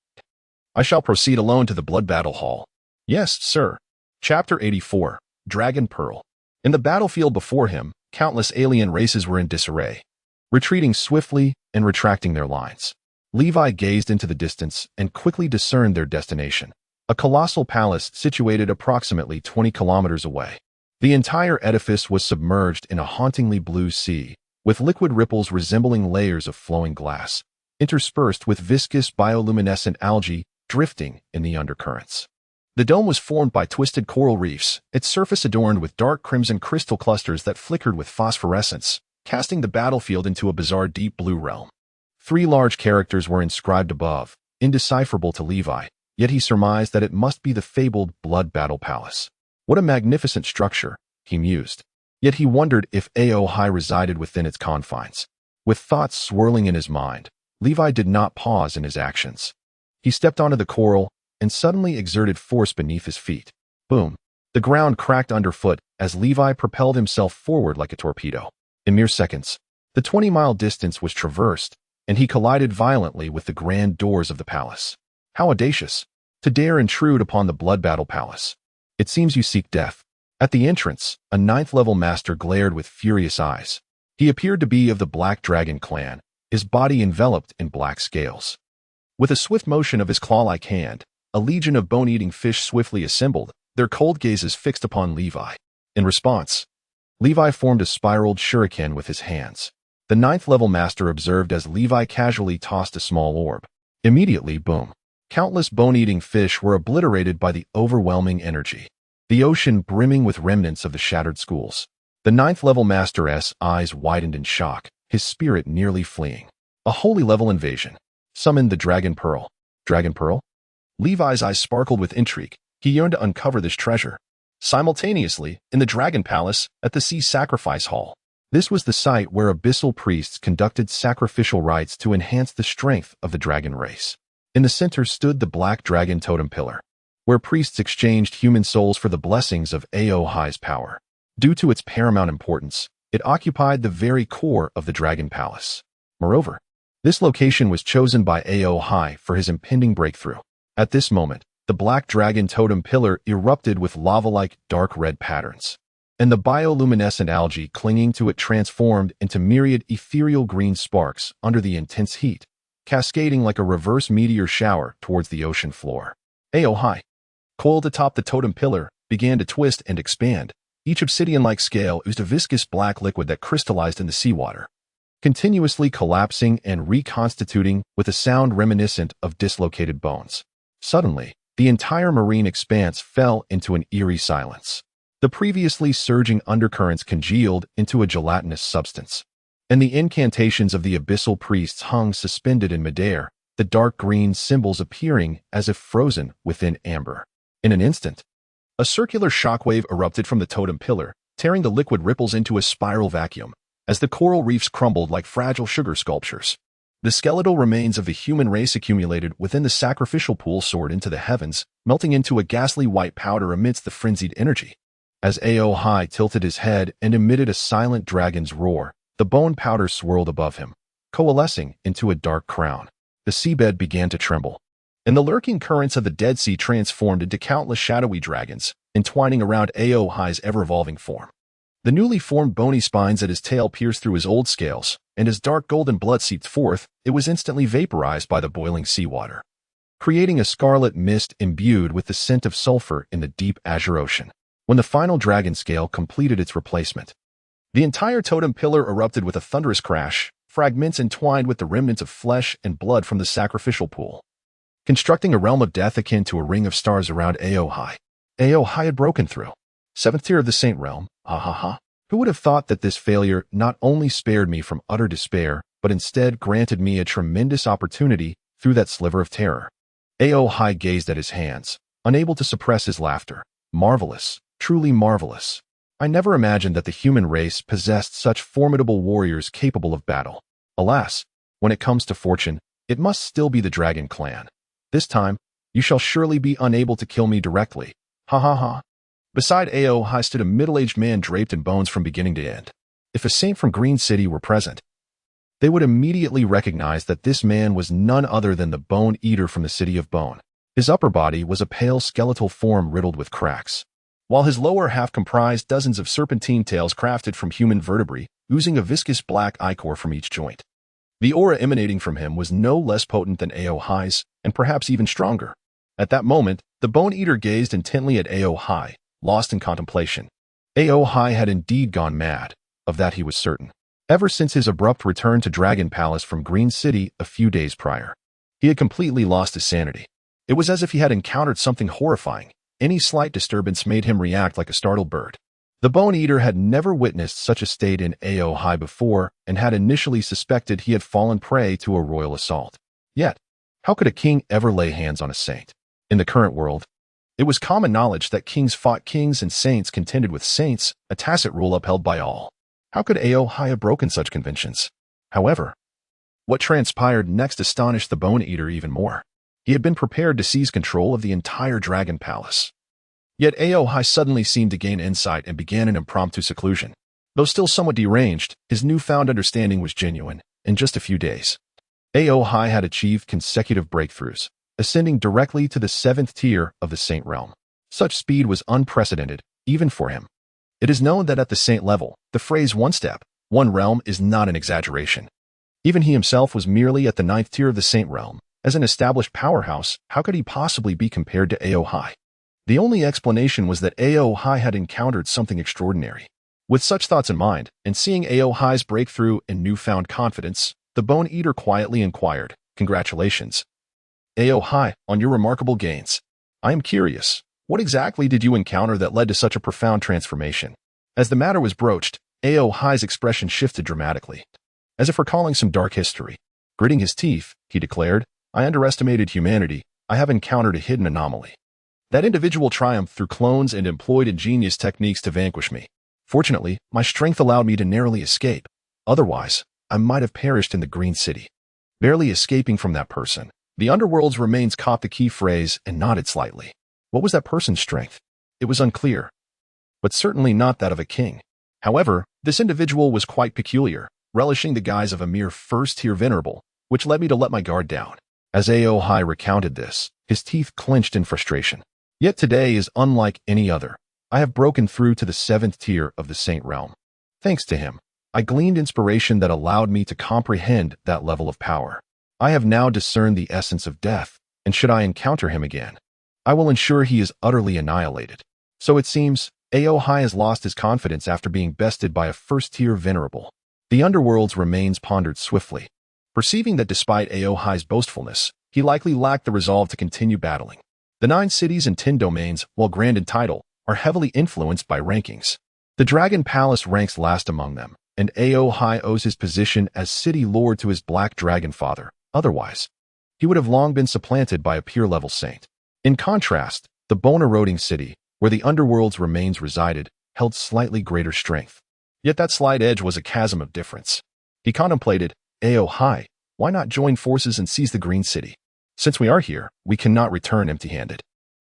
I shall proceed alone to the blood battle hall." "Yes, sir." Chapter 84, Dragon Pearl. In the battlefield before him, countless alien races were in disarray, retreating swiftly and retracting their lines. Levi gazed into the distance and quickly discerned their destination, a colossal palace situated approximately 20 kilometers away. The entire edifice was submerged in a hauntingly blue sea, with liquid ripples resembling layers of flowing glass, interspersed with viscous bioluminescent algae drifting in the undercurrents. The dome was formed by twisted coral reefs, its surface adorned with dark crimson crystal clusters that flickered with phosphorescence, casting the battlefield into a bizarre deep blue realm. 3 large characters were inscribed above, indecipherable to Levi, yet he surmised that it must be the fabled Blood Battle Palace. What a magnificent structure, he mused. Yet he wondered if Ao High resided within its confines. With thoughts swirling in his mind, Levi did not pause in his actions. He stepped onto the coral and suddenly exerted force beneath his feet. Boom! The ground cracked underfoot as Levi propelled himself forward like a torpedo. In mere seconds, the 20-mile distance was traversed, and he collided violently with the grand doors of the palace. How audacious, to dare intrude upon the Blood Battle Palace. It seems you seek death. At the entrance, a 9th-level master glared with furious eyes. He appeared to be of the Black Dragon clan, his body enveloped in black scales. With a swift motion of his claw-like hand, a legion of bone-eating fish swiftly assembled, their cold gazes fixed upon Levi. In response, Levi formed a spiraled shuriken with his hands. The 9th-level master observed as Levi casually tossed a small orb. Immediately, boom! Countless bone-eating fish were obliterated by the overwhelming energy, the ocean brimming with remnants of the shattered schools. The 9th-level master's eyes widened in shock, his spirit nearly fleeing. A holy-level invasion. Summoned the Dragon Pearl. Dragon Pearl? Levi's eyes sparkled with intrigue. He yearned to uncover this treasure. Simultaneously, in the Dragon Palace, at the Sea Sacrifice Hall. This was the site where abyssal priests conducted sacrificial rites to enhance the strength of the dragon race. In the center stood the Black Dragon Totem Pillar, where priests exchanged human souls for the blessings of Ao High's power. Due to its paramount importance, it occupied the very core of the Dragon Palace. Moreover, this location was chosen by Ao High for his impending breakthrough. At this moment, the Black Dragon Totem Pillar erupted with lava-like dark red patterns, and the bioluminescent algae clinging to it transformed into myriad ethereal green sparks under the intense heat, cascading like a reverse meteor shower towards the ocean floor. Ao High, coiled atop the totem pillar, began to twist and expand. Each obsidian-like scale oozed a viscous black liquid that crystallized in the seawater, continuously collapsing and reconstituting with a sound reminiscent of dislocated bones. Suddenly, the entire marine expanse fell into an eerie silence. The previously surging undercurrents congealed into a gelatinous substance, and the incantations of the abyssal priests hung suspended in midair, the dark green symbols appearing as if frozen within amber. In an instant, a circular shockwave erupted from the totem pillar, tearing the liquid ripples into a spiral vacuum, as the coral reefs crumbled like fragile sugar sculptures. The skeletal remains of the human race accumulated within the sacrificial pool soared into the heavens, melting into a ghastly white powder amidst the frenzied energy. As Ao High tilted his head and emitted a silent dragon's roar, the bone powder swirled above him, coalescing into a dark crown. The seabed began to tremble, and the lurking currents of the Dead Sea transformed into countless shadowy dragons, entwining around Ao High's ever-evolving form. The newly formed bony spines at his tail pierced through his old scales, and as dark golden blood seeped forth, it was instantly vaporized by the boiling seawater, creating a scarlet mist imbued with the scent of sulfur in the deep azure ocean. When the final dragon scale completed its replacement, the entire totem pillar erupted with a thunderous crash, fragments entwined with the remnants of flesh and blood from the sacrificial pool, constructing a realm of death akin to a ring of stars around Ao High. Ao High had broken through. 7th tier of the Saint Realm, ha ha ha. Who would have thought that this failure not only spared me from utter despair, but instead granted me a tremendous opportunity through that sliver of terror? Ao High gazed at his hands, unable to suppress his laughter. Marvelous, truly marvelous. I never imagined that the human race possessed such formidable warriors capable of battle. Alas, when it comes to fortune, it must still be the Dragon Clan. This time, you shall surely be unable to kill me directly. Ha ha ha. Beside Ao High stood a middle-aged man draped in bones from beginning to end. If a saint from Green City were present, they would immediately recognize that this man was none other than the Bone Eater from the City of Bone. His upper body was a pale skeletal form riddled with cracks, while his lower half comprised dozens of serpentine tails crafted from human vertebrae, oozing a viscous black ichor from each joint. The aura emanating from him was no less potent than Ao High's, and perhaps even stronger. At that moment, the Bone Eater gazed intently at Ao High, lost in contemplation. Ao High had indeed gone mad, of that he was certain. Ever since his abrupt return to Dragon Palace from Green City a few days prior, he had completely lost his sanity. It was as if he had encountered something horrifying, Any slight disturbance made him react like a startled bird. The Bone Eater had never witnessed such a state in Ao High before and had initially suspected he had fallen prey to a royal assault. Yet, how could a king ever lay hands on a saint? In the current world, it was common knowledge that kings fought kings and saints contended with saints, a tacit rule upheld by all. How could Ao High have broken such conventions? However, what transpired next astonished the Bone Eater even more. He had been prepared to seize control of the entire Dragon Palace. Yet Ao High suddenly seemed to gain insight and began an impromptu seclusion. Though still somewhat deranged, his newfound understanding was genuine. In just a few days, Ao High had achieved consecutive breakthroughs, ascending directly to the 7th tier of the Saint realm. Such speed was unprecedented, even for him. It is known that at the Saint level, the phrase one step, one realm is not an exaggeration. Even he himself was merely at the 9th tier of the Saint realm. As an established powerhouse, how could he possibly be compared to Ao High? The only explanation was that Ao High had encountered something extraordinary. With such thoughts in mind, and seeing Ao High's breakthrough and newfound confidence, the Bone Eater quietly inquired, "Congratulations, Ao High, on your remarkable gains. I am curious, what exactly did you encounter that led to such a profound transformation?" As the matter was broached, Ao High's expression shifted dramatically, as if recalling some dark history. Gritting his teeth, he declared, "I underestimated humanity. I have encountered a hidden anomaly. That individual triumphed through clones and employed ingenious techniques to vanquish me. Fortunately, my strength allowed me to narrowly escape. Otherwise, I might have perished in the Green City." Barely escaping from that person, the Underworld's remains caught the key phrase and nodded slightly. What was that person's strength? It was unclear, but certainly not that of a king. However, this individual was quite peculiar, relishing the guise of a mere first-tier venerable, which led me to let my guard down. As Ao High recounted this, his teeth clenched in frustration. Yet today is unlike any other. I have broken through to the 7th tier of the Saint realm. Thanks to him, I gleaned inspiration that allowed me to comprehend that level of power. I have now discerned the essence of death, and should I encounter him again, I will ensure he is utterly annihilated. So it seems, Ao High has lost his confidence after being bested by a first-tier venerable. The Underworld's remains pondered swiftly, perceiving that despite Ao High's boastfulness, he likely lacked the resolve to continue battling. The 9 cities and 10 domains, while grand in title, are heavily influenced by rankings. The Dragon Palace ranks last among them, and Ao High owes his position as city lord to his black dragon father. Otherwise, he would have long been supplanted by a peer-level saint. In contrast, the bone-eroding city, where the Underworld's remains resided, held slightly greater strength. Yet that slight edge was a chasm of difference. He contemplated, "Ao High, why not join forces and seize the Green City? Since we are here, we cannot return empty-handed.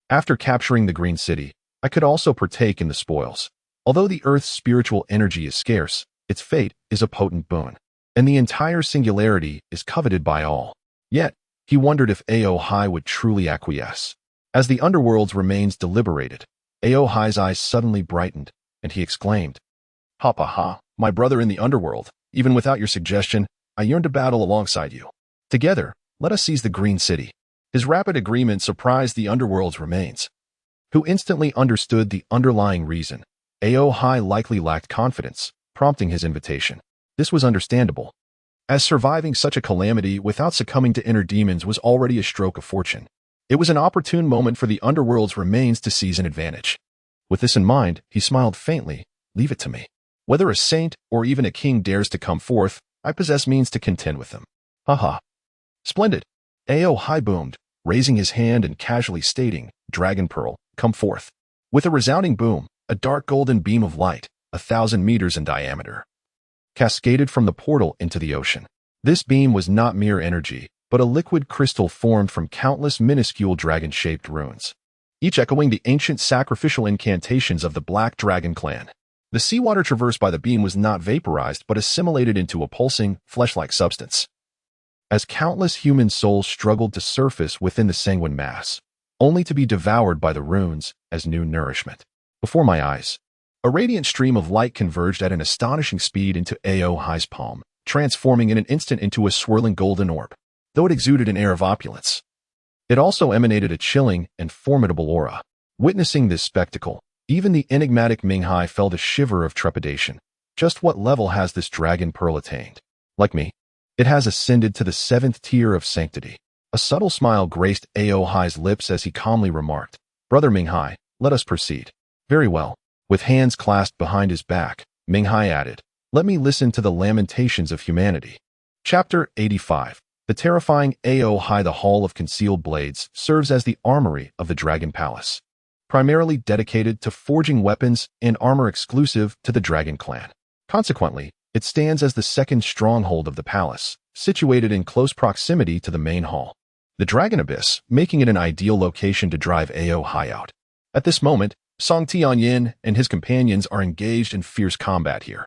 After capturing the Green City, I could also partake in the spoils. Although the Earth's spiritual energy is scarce, its fate is a potent boon, and the entire singularity is coveted by all." Yet, he wondered if Ao High would truly acquiesce. As the Underworld's remains deliberated, Ao High's eyes suddenly brightened, and he exclaimed, "Ha ha ha, my brother in the Underworld, even without your suggestion, I yearn to battle alongside you. Together, let us seize the Green City." His rapid agreement surprised the Underworld's remains, who instantly understood the underlying reason. Ao High likely lacked confidence, prompting his invitation. This was understandable, as surviving such a calamity without succumbing to inner demons was already a stroke of fortune. It was an opportune moment for the Underworld's remains to seize an advantage. With this in mind, he smiled faintly, "Leave it to me. Whether a saint or even a king dares to come forth, I possess means to contend with them." "Haha. Splendid." Ao High boomed, raising his hand and casually stating, "Dragon Pearl, come forth." With a resounding boom, a dark golden beam of light, 1,000 meters in diameter, cascaded from the portal into the ocean. This beam was not mere energy, but a liquid crystal formed from countless minuscule dragon-shaped runes, each echoing the ancient sacrificial incantations of the Black Dragon clan. The seawater traversed by the beam was not vaporized but assimilated into a pulsing, flesh-like substance. As countless human souls struggled to surface within the sanguine mass, only to be devoured by the runes as new nourishment. Before my eyes, a radiant stream of light converged at an astonishing speed into Ao High's palm, transforming in an instant into a swirling golden orb. Though it exuded an air of opulence, it also emanated a chilling and formidable aura. Witnessing this spectacle, even the enigmatic Minghai felt a shiver of trepidation. Just what level has this dragon pearl attained? Like me, it has ascended to the 7th tier of sanctity. A subtle smile graced Ao High's lips as he calmly remarked, "Brother Minghai, let us proceed. Very well. With hands clasped behind his back, Minghai added, let me listen to the lamentations of humanity. Chapter 85. The terrifying Aohai, the Hall of Concealed Blades, serves as the armory of the Dragon Palace, primarily dedicated to forging weapons and armor exclusive to the Dragon Clan. Consequently, it stands as the second stronghold of the palace, situated in close proximity to the main hall, the Dragon Abyss, making it an ideal location to drive Aohai out. At this moment, Song Tianyin and his companions are engaged in fierce combat here.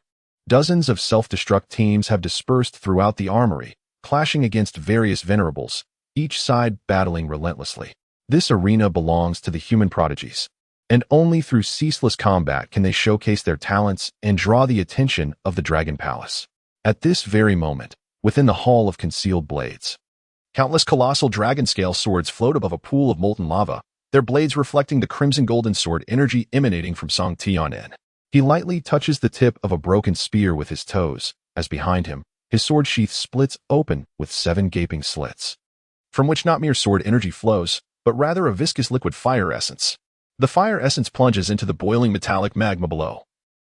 Dozens of self-destruct teams have dispersed throughout the armory, clashing against various venerables, each side battling relentlessly. This arena belongs to the human prodigies, and only through ceaseless combat can they showcase their talents and draw the attention of the Dragon Palace. At this very moment, within the Hall of Concealed Blades, countless colossal dragon-scale swords float above a pool of molten lava, their blades reflecting the crimson golden sword energy emanating from Song Tianyin. He lightly touches the tip of a broken spear with his toes, as behind him, his sword sheath splits open with 7 gaping slits, from which not mere sword energy flows, but rather a viscous liquid fire essence. The fire essence plunges into the boiling metallic magma below,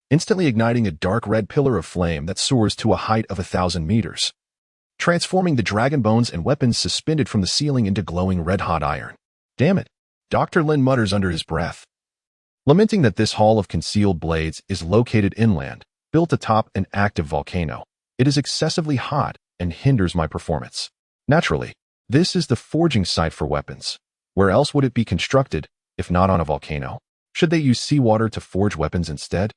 instantly igniting a dark red pillar of flame that soars to a height of 1,000 meters, transforming the dragon bones and weapons suspended from the ceiling into glowing red-hot iron. Damn it, Dr. Lin mutters under his breath, lamenting that this Hall of Concealed Blades is located inland, built atop an active volcano. It is excessively hot and hinders my performance. Naturally, this is the forging site for weapons. Where else would it be constructed, if not on a volcano? Should they use seawater to forge weapons instead?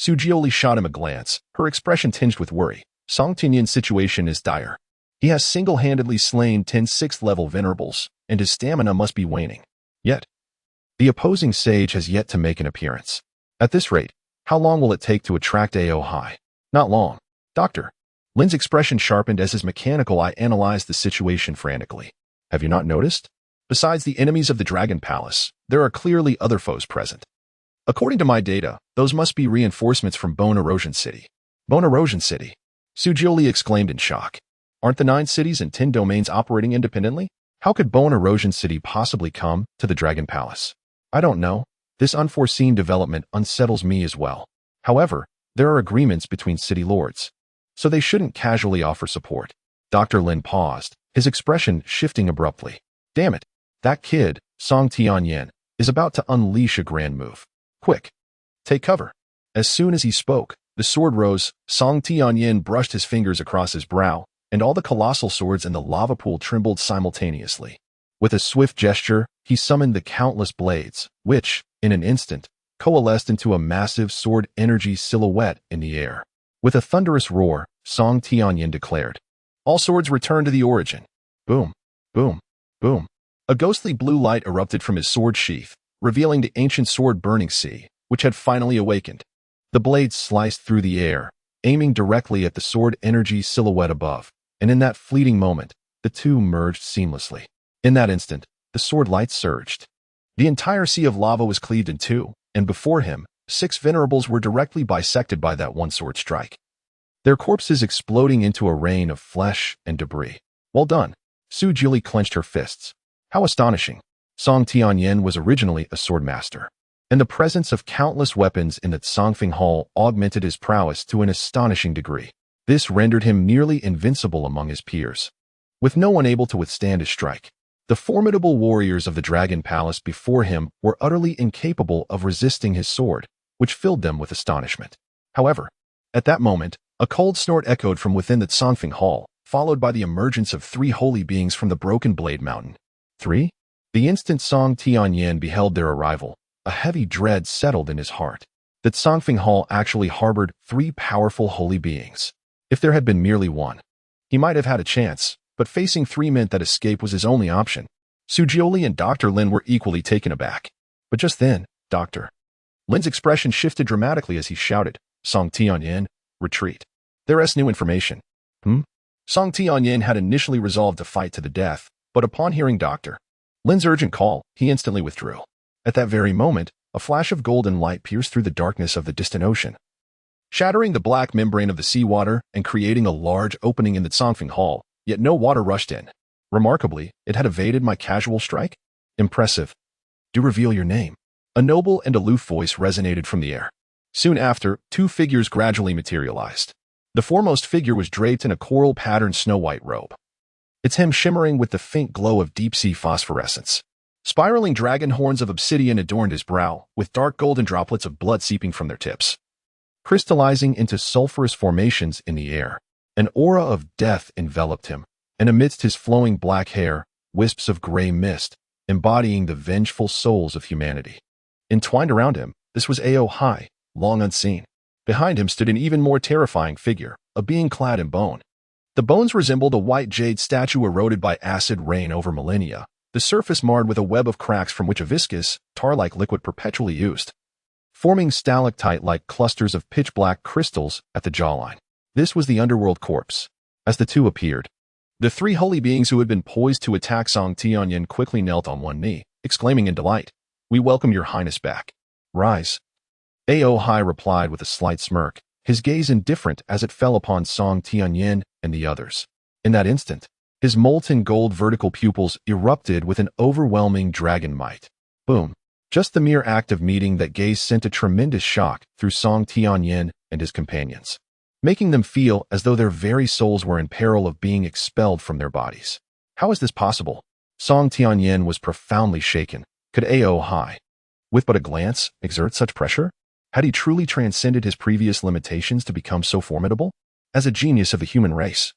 Sujioli shot him a glance, her expression tinged with worry. Song Tianyin's situation is dire. He has single-handedly slain 10 6th-level venerables, and his stamina must be waning. Yet, the opposing sage has yet to make an appearance. At this rate, how long will it take to attract Aohai? Not long. Doctor. Lin's expression sharpened as his mechanical eye analyzed the situation frantically. Have you not noticed? Besides the enemies of the Dragon Palace, there are clearly other foes present. According to my data, those must be reinforcements from Bone Erosion City. Bone Erosion City? Sujioli exclaimed in shock. Aren't the 9 cities and 10 domains operating independently? How could Bone Erosion City possibly come to the Dragon Palace? I don't know. This unforeseen development unsettles me as well. However, there are agreements between city lords, so they shouldn't casually offer support. Dr. Lin paused, his expression shifting abruptly. Damn it, that kid, Song Tianyin, is about to unleash a grand move. Quick, take cover. As soon as he spoke, the sword rose, Song Tianyin brushed his fingers across his brow, and all the colossal swords in the lava pool trembled simultaneously. With a swift gesture, he summoned the countless blades, which, in an instant, coalesced into a massive sword energy silhouette in the air. With a thunderous roar, Song Tianyin declared, all swords return to the origin. Boom, boom, boom. A ghostly blue light erupted from his sword sheath, revealing the ancient sword-burning sea, which had finally awakened. The blades sliced through the air, aiming directly at the sword energy silhouette above, and in that fleeting moment, the two merged seamlessly. In that instant, the sword light surged. The entire sea of lava was cleaved in two, and before him, 6 venerables were directly bisected by that one sword strike, their corpses exploding into a rain of flesh and debris. Well done. Sujioli clenched her fists. How astonishing. Song Tianyin was originally a swordmaster, and the presence of countless weapons in the Tsangfeng Hall augmented his prowess to an astonishing degree. This rendered him nearly invincible among his peers, with no one able to withstand his strike. The formidable warriors of the Dragon Palace before him were utterly incapable of resisting his sword, which filled them with astonishment. However, at that moment, a cold snort echoed from within the Tsangfeng Hall, followed by the emergence of 3 holy beings from the Broken Blade Mountain. 3? The instant Song Tianyin beheld their arrival, a heavy dread settled in his heart. The Tsangfeng Hall actually harbored 3 powerful holy beings. If there had been merely one, he might have had a chance, but facing 3 meant that escape was his only option. Sujioli and Dr. Lin were equally taken aback. But just then, Dr. Lin's expression shifted dramatically as he shouted, Song Tianyin, retreat. There is new information. Song Tianyin had initially resolved to fight to the death, but upon hearing Dr. Lin's urgent call, he instantly withdrew. At that very moment, a flash of golden light pierced through the darkness of the distant ocean, shattering the black membrane of the seawater and creating a large opening in the Tsangfeng Hall, yet no water rushed in. Remarkably, it had evaded my casual strike. Impressive. Do reveal your name. A noble and aloof voice resonated from the air. Soon after, two figures gradually materialized. The foremost figure was draped in a coral-patterned snow-white robe, its hem shimmering with the faint glow of deep-sea phosphorescence. Spiraling dragon horns of obsidian adorned his brow, with dark golden droplets of blood seeping from their tips, crystallizing into sulphurous formations in the air. An aura of death enveloped him, and amidst his flowing black hair, wisps of gray mist, embodying the vengeful souls of humanity. Entwined around him, this was Aohai, long unseen. Behind him stood an even more terrifying figure, a being clad in bone. The bones resembled a white jade statue eroded by acid rain over millennia, the surface marred with a web of cracks from which a viscous, tar-like liquid perpetually oozed, forming stalactite-like clusters of pitch-black crystals at the jawline. This was the underworld corpse. As the two appeared, the three holy beings who had been poised to attack Song Tianyin quickly knelt on one knee, exclaiming in delight, "We welcome your highness back. Rise." Aohai replied with a slight smirk, his gaze indifferent as it fell upon Song Tianyin and the others. In that instant, his molten gold vertical pupils erupted with an overwhelming dragon might. Boom. Just the mere act of meeting that gaze sent a tremendous shock through Song Tianyin and his companions, making them feel as though their very souls were in peril of being expelled from their bodies. How is this possible? Song Tianyin was profoundly shaken. Could Aohai, with but a glance, exert such pressure? Had he truly transcended his previous limitations to become so formidable? As a genius of the human race,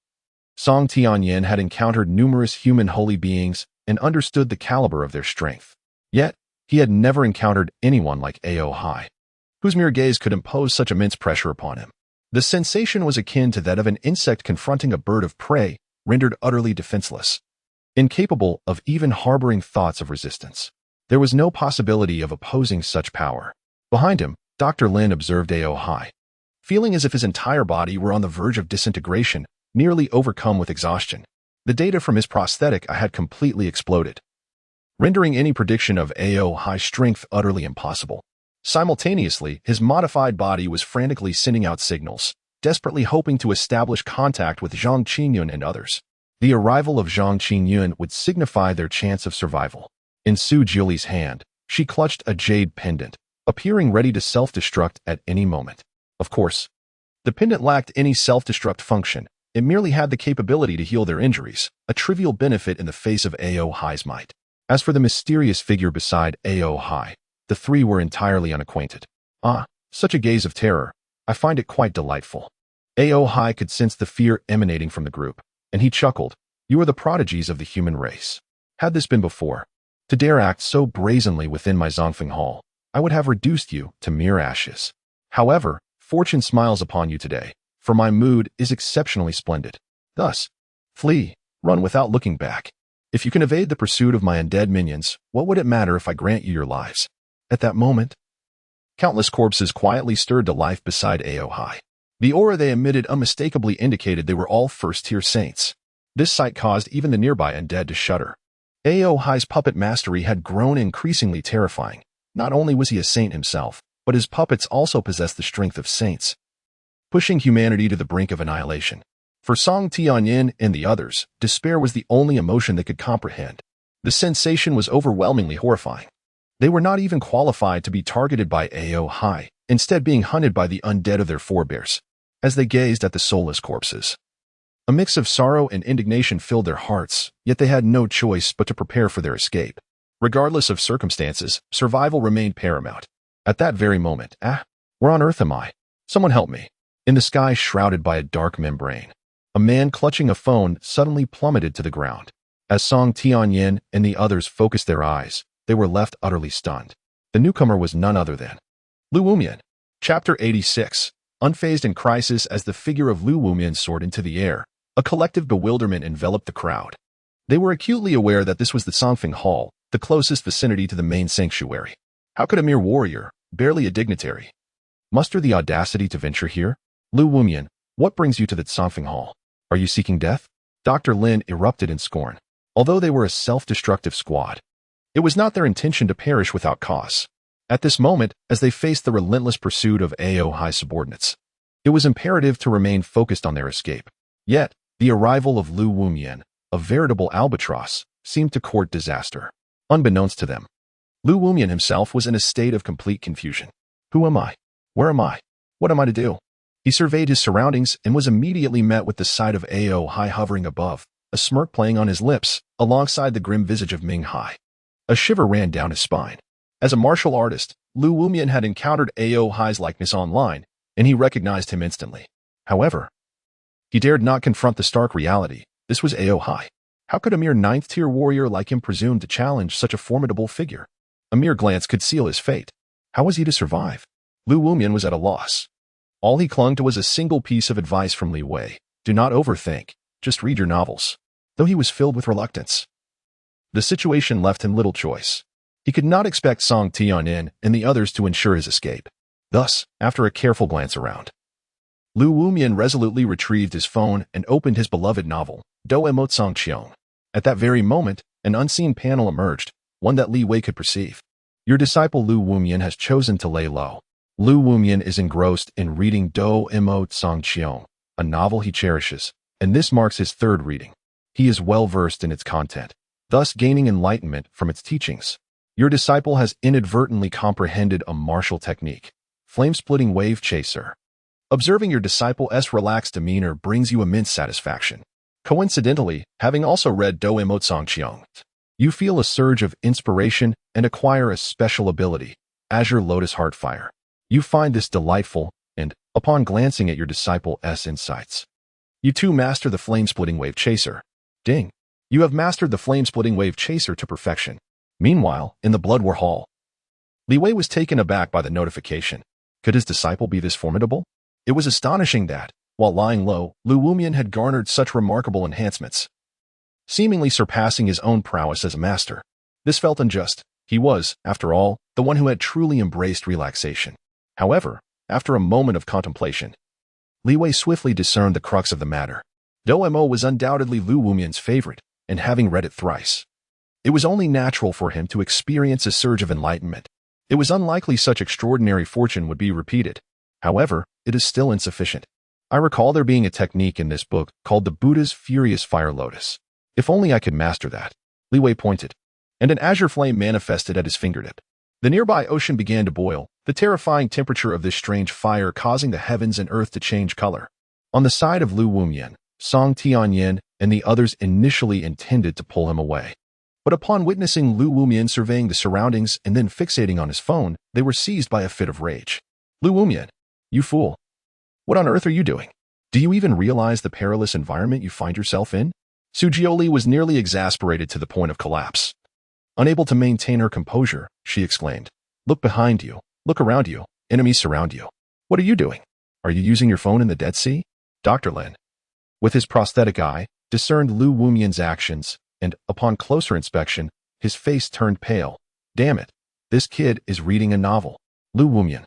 Song Tianyin had encountered numerous human holy beings and understood the caliber of their strength. Yet, he had never encountered anyone like Aohai, whose mere gaze could impose such immense pressure upon him. The sensation was akin to that of an insect confronting a bird of prey, rendered utterly defenseless, incapable of even harboring thoughts of resistance. There was no possibility of opposing such power. Behind him, Dr. Lin observed Aohai, feeling as if his entire body were on the verge of disintegration, nearly overcome with exhaustion. The data from his prosthetic eye had completely exploded, rendering any prediction of Aohai's strength utterly impossible. Simultaneously, his modified body was frantically sending out signals, desperately hoping to establish contact with Zhang Qingyun and others. The arrival of Zhang Qingyun would signify their chance of survival. In Su Jiuli's hand, she clutched a jade pendant, appearing ready to self-destruct at any moment. Of course, the pendant lacked any self-destruct function. It merely had the capability to heal their injuries, a trivial benefit in the face of Aohai's might. As for the mysterious figure beside Aohai, the three were entirely unacquainted. Ah, such a gaze of terror. I find it quite delightful. Aohai could sense the fear emanating from the group, and he chuckled. You are the prodigies of the human race. Had this been before, to dare act so brazenly within my Zongfeng Hall, I would have reduced you to mere ashes. However, fortune smiles upon you today, for my mood is exceptionally splendid. Thus, flee, run without looking back. If you can evade the pursuit of my undead minions, what would it matter if I grant you your lives? At that moment, countless corpses quietly stirred to life beside Aohai. The aura they emitted unmistakably indicated they were all first-tier saints. This sight caused even the nearby undead to shudder. Aohai's puppet mastery had grown increasingly terrifying. Not only was he a saint himself, but his puppets also possessed the strength of saints, pushing humanity to the brink of annihilation. For Song Tianyin and the others, despair was the only emotion they could comprehend. The sensation was overwhelmingly horrifying. They were not even qualified to be targeted by Aohai, instead being hunted by the undead of their forebears. As they gazed at the soulless corpses, a mix of sorrow and indignation filled their hearts, yet they had no choice but to prepare for their escape. Regardless of circumstances, survival remained paramount. At that very moment, where on earth am I? Someone help me. In the sky shrouded by a dark membrane, a man clutching a phone suddenly plummeted to the ground. As Song Tianyin and the others focused their eyes, they were left utterly stunned. The newcomer was none other than Lu Wumian. Chapter 86. Unfazed in crisis. As the figure of Lu Wumian soared into the air, a collective bewilderment enveloped the crowd. They were acutely aware that this was the Zongfeng Hall, the closest vicinity to the main sanctuary. How could a mere warrior, barely a dignitary, muster the audacity to venture here? Lu Wumian, what brings you to the Zongfeng Hall? Are you seeking death? Dr. Lin erupted in scorn. Although they were a self-destructive squad, it was not their intention to perish without cause. At this moment, as they faced the relentless pursuit of Aohai's subordinates, it was imperative to remain focused on their escape. Yet, the arrival of Lu Wumian, a veritable albatross, seemed to court disaster. Unbeknownst to them, Lu Wumian himself was in a state of complete confusion. Who am I? Where am I? What am I to do? He surveyed his surroundings and was immediately met with the sight of Ao Hai hovering above, a smirk playing on his lips, alongside the grim visage of Ming Hai. A shiver ran down his spine. As a martial artist, Lu Wumian had encountered Ao Hai's likeness online, and he recognized him instantly. However, he dared not confront the stark reality. This was Ao Hai. How could a mere ninth-tier warrior like him presume to challenge such a formidable figure? A mere glance could seal his fate. How was he to survive? Lu Wumian was at a loss. All he clung to was a single piece of advice from Li Wei. Do not overthink. Just read your novels. Though he was filled with reluctance, the situation left him little choice. He could not expect Song Tianyin and the others to ensure his escape. Thus, after a careful glance around, Lu Wumian resolutely retrieved his phone and opened his beloved novel, Do Emot Song Qiong. At that very moment, an unseen panel emerged, one that Li Wei could perceive. Your disciple Lu Wumian has chosen to lay low. Lu Wumian is engrossed in reading Do Emot Song Qiong, a novel he cherishes, and this marks his third reading. He is well versed in its content, thus gaining enlightenment from its teachings. Your disciple has inadvertently comprehended a martial technique, flame-splitting wave chaser. Observing your disciple's relaxed demeanor brings you immense satisfaction. Coincidentally, having also read Do Emot Song Qiong, you feel a surge of inspiration and acquire a special ability, Azure Lotus Heartfire. You find this delightful, and, upon glancing at your disciple's insights, you too master the flame-splitting wave chaser. Ding! You have mastered the flame-splitting wave chaser to perfection. Meanwhile, in the Blood War Hall, Li Wei was taken aback by the notification. Could his disciple be this formidable? It was astonishing that, while lying low, Lu Wumian had garnered such remarkable enhancements, seemingly surpassing his own prowess as a master. This felt unjust. He was, after all, the one who had truly embraced relaxation. However, after a moment of contemplation, Li Wei swiftly discerned the crux of the matter. Do Mo was undoubtedly Lu Wumian's favorite, and having read it thrice, it was only natural for him to experience a surge of enlightenment. It was unlikely such extraordinary fortune would be repeated. However, it is still insufficient. I recall there being a technique in this book called the Buddha's Furious Fire Lotus. If only I could master that. Li Wei pointed, and an azure flame manifested at his fingertip. The nearby ocean began to boil, the terrifying temperature of this strange fire causing the heavens and earth to change color. On the side of Lu Wumian, Song Tianyin and the others initially intended to pull him away. But upon witnessing Lu Wumian surveying the surroundings and then fixating on his phone, they were seized by a fit of rage. Lu Wumian, you fool! What on earth are you doing? Do you even realize the perilous environment you find yourself in? Su Jioli was nearly exasperated to the point of collapse. Unable to maintain her composure, she exclaimed, Look behind you, look around you, enemies surround you. What are you doing? Are you using your phone in the Dead Sea? Dr. Lin, with his prosthetic eye, discerned Lu Wumian's actions, and, upon closer inspection, his face turned pale. Damn it, this kid is reading a novel. Lu Wumian,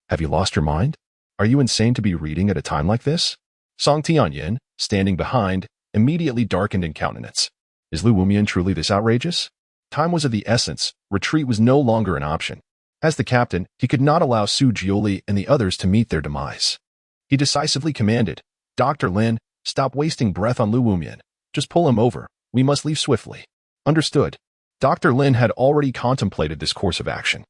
have you lost your mind? Are you insane to be reading at a time like this? Song Tianyin, standing behind, immediately darkened in countenance. Is Lu Wumian truly this outrageous? Time was of the essence. Retreat was no longer an option. As the captain, he could not allow Su Jioli and the others to meet their demise. He decisively commanded, Dr. Lin, stop wasting breath on Lu Wumian. Just pull him over. We must leave swiftly. Understood. Dr. Lin had already contemplated this course of action.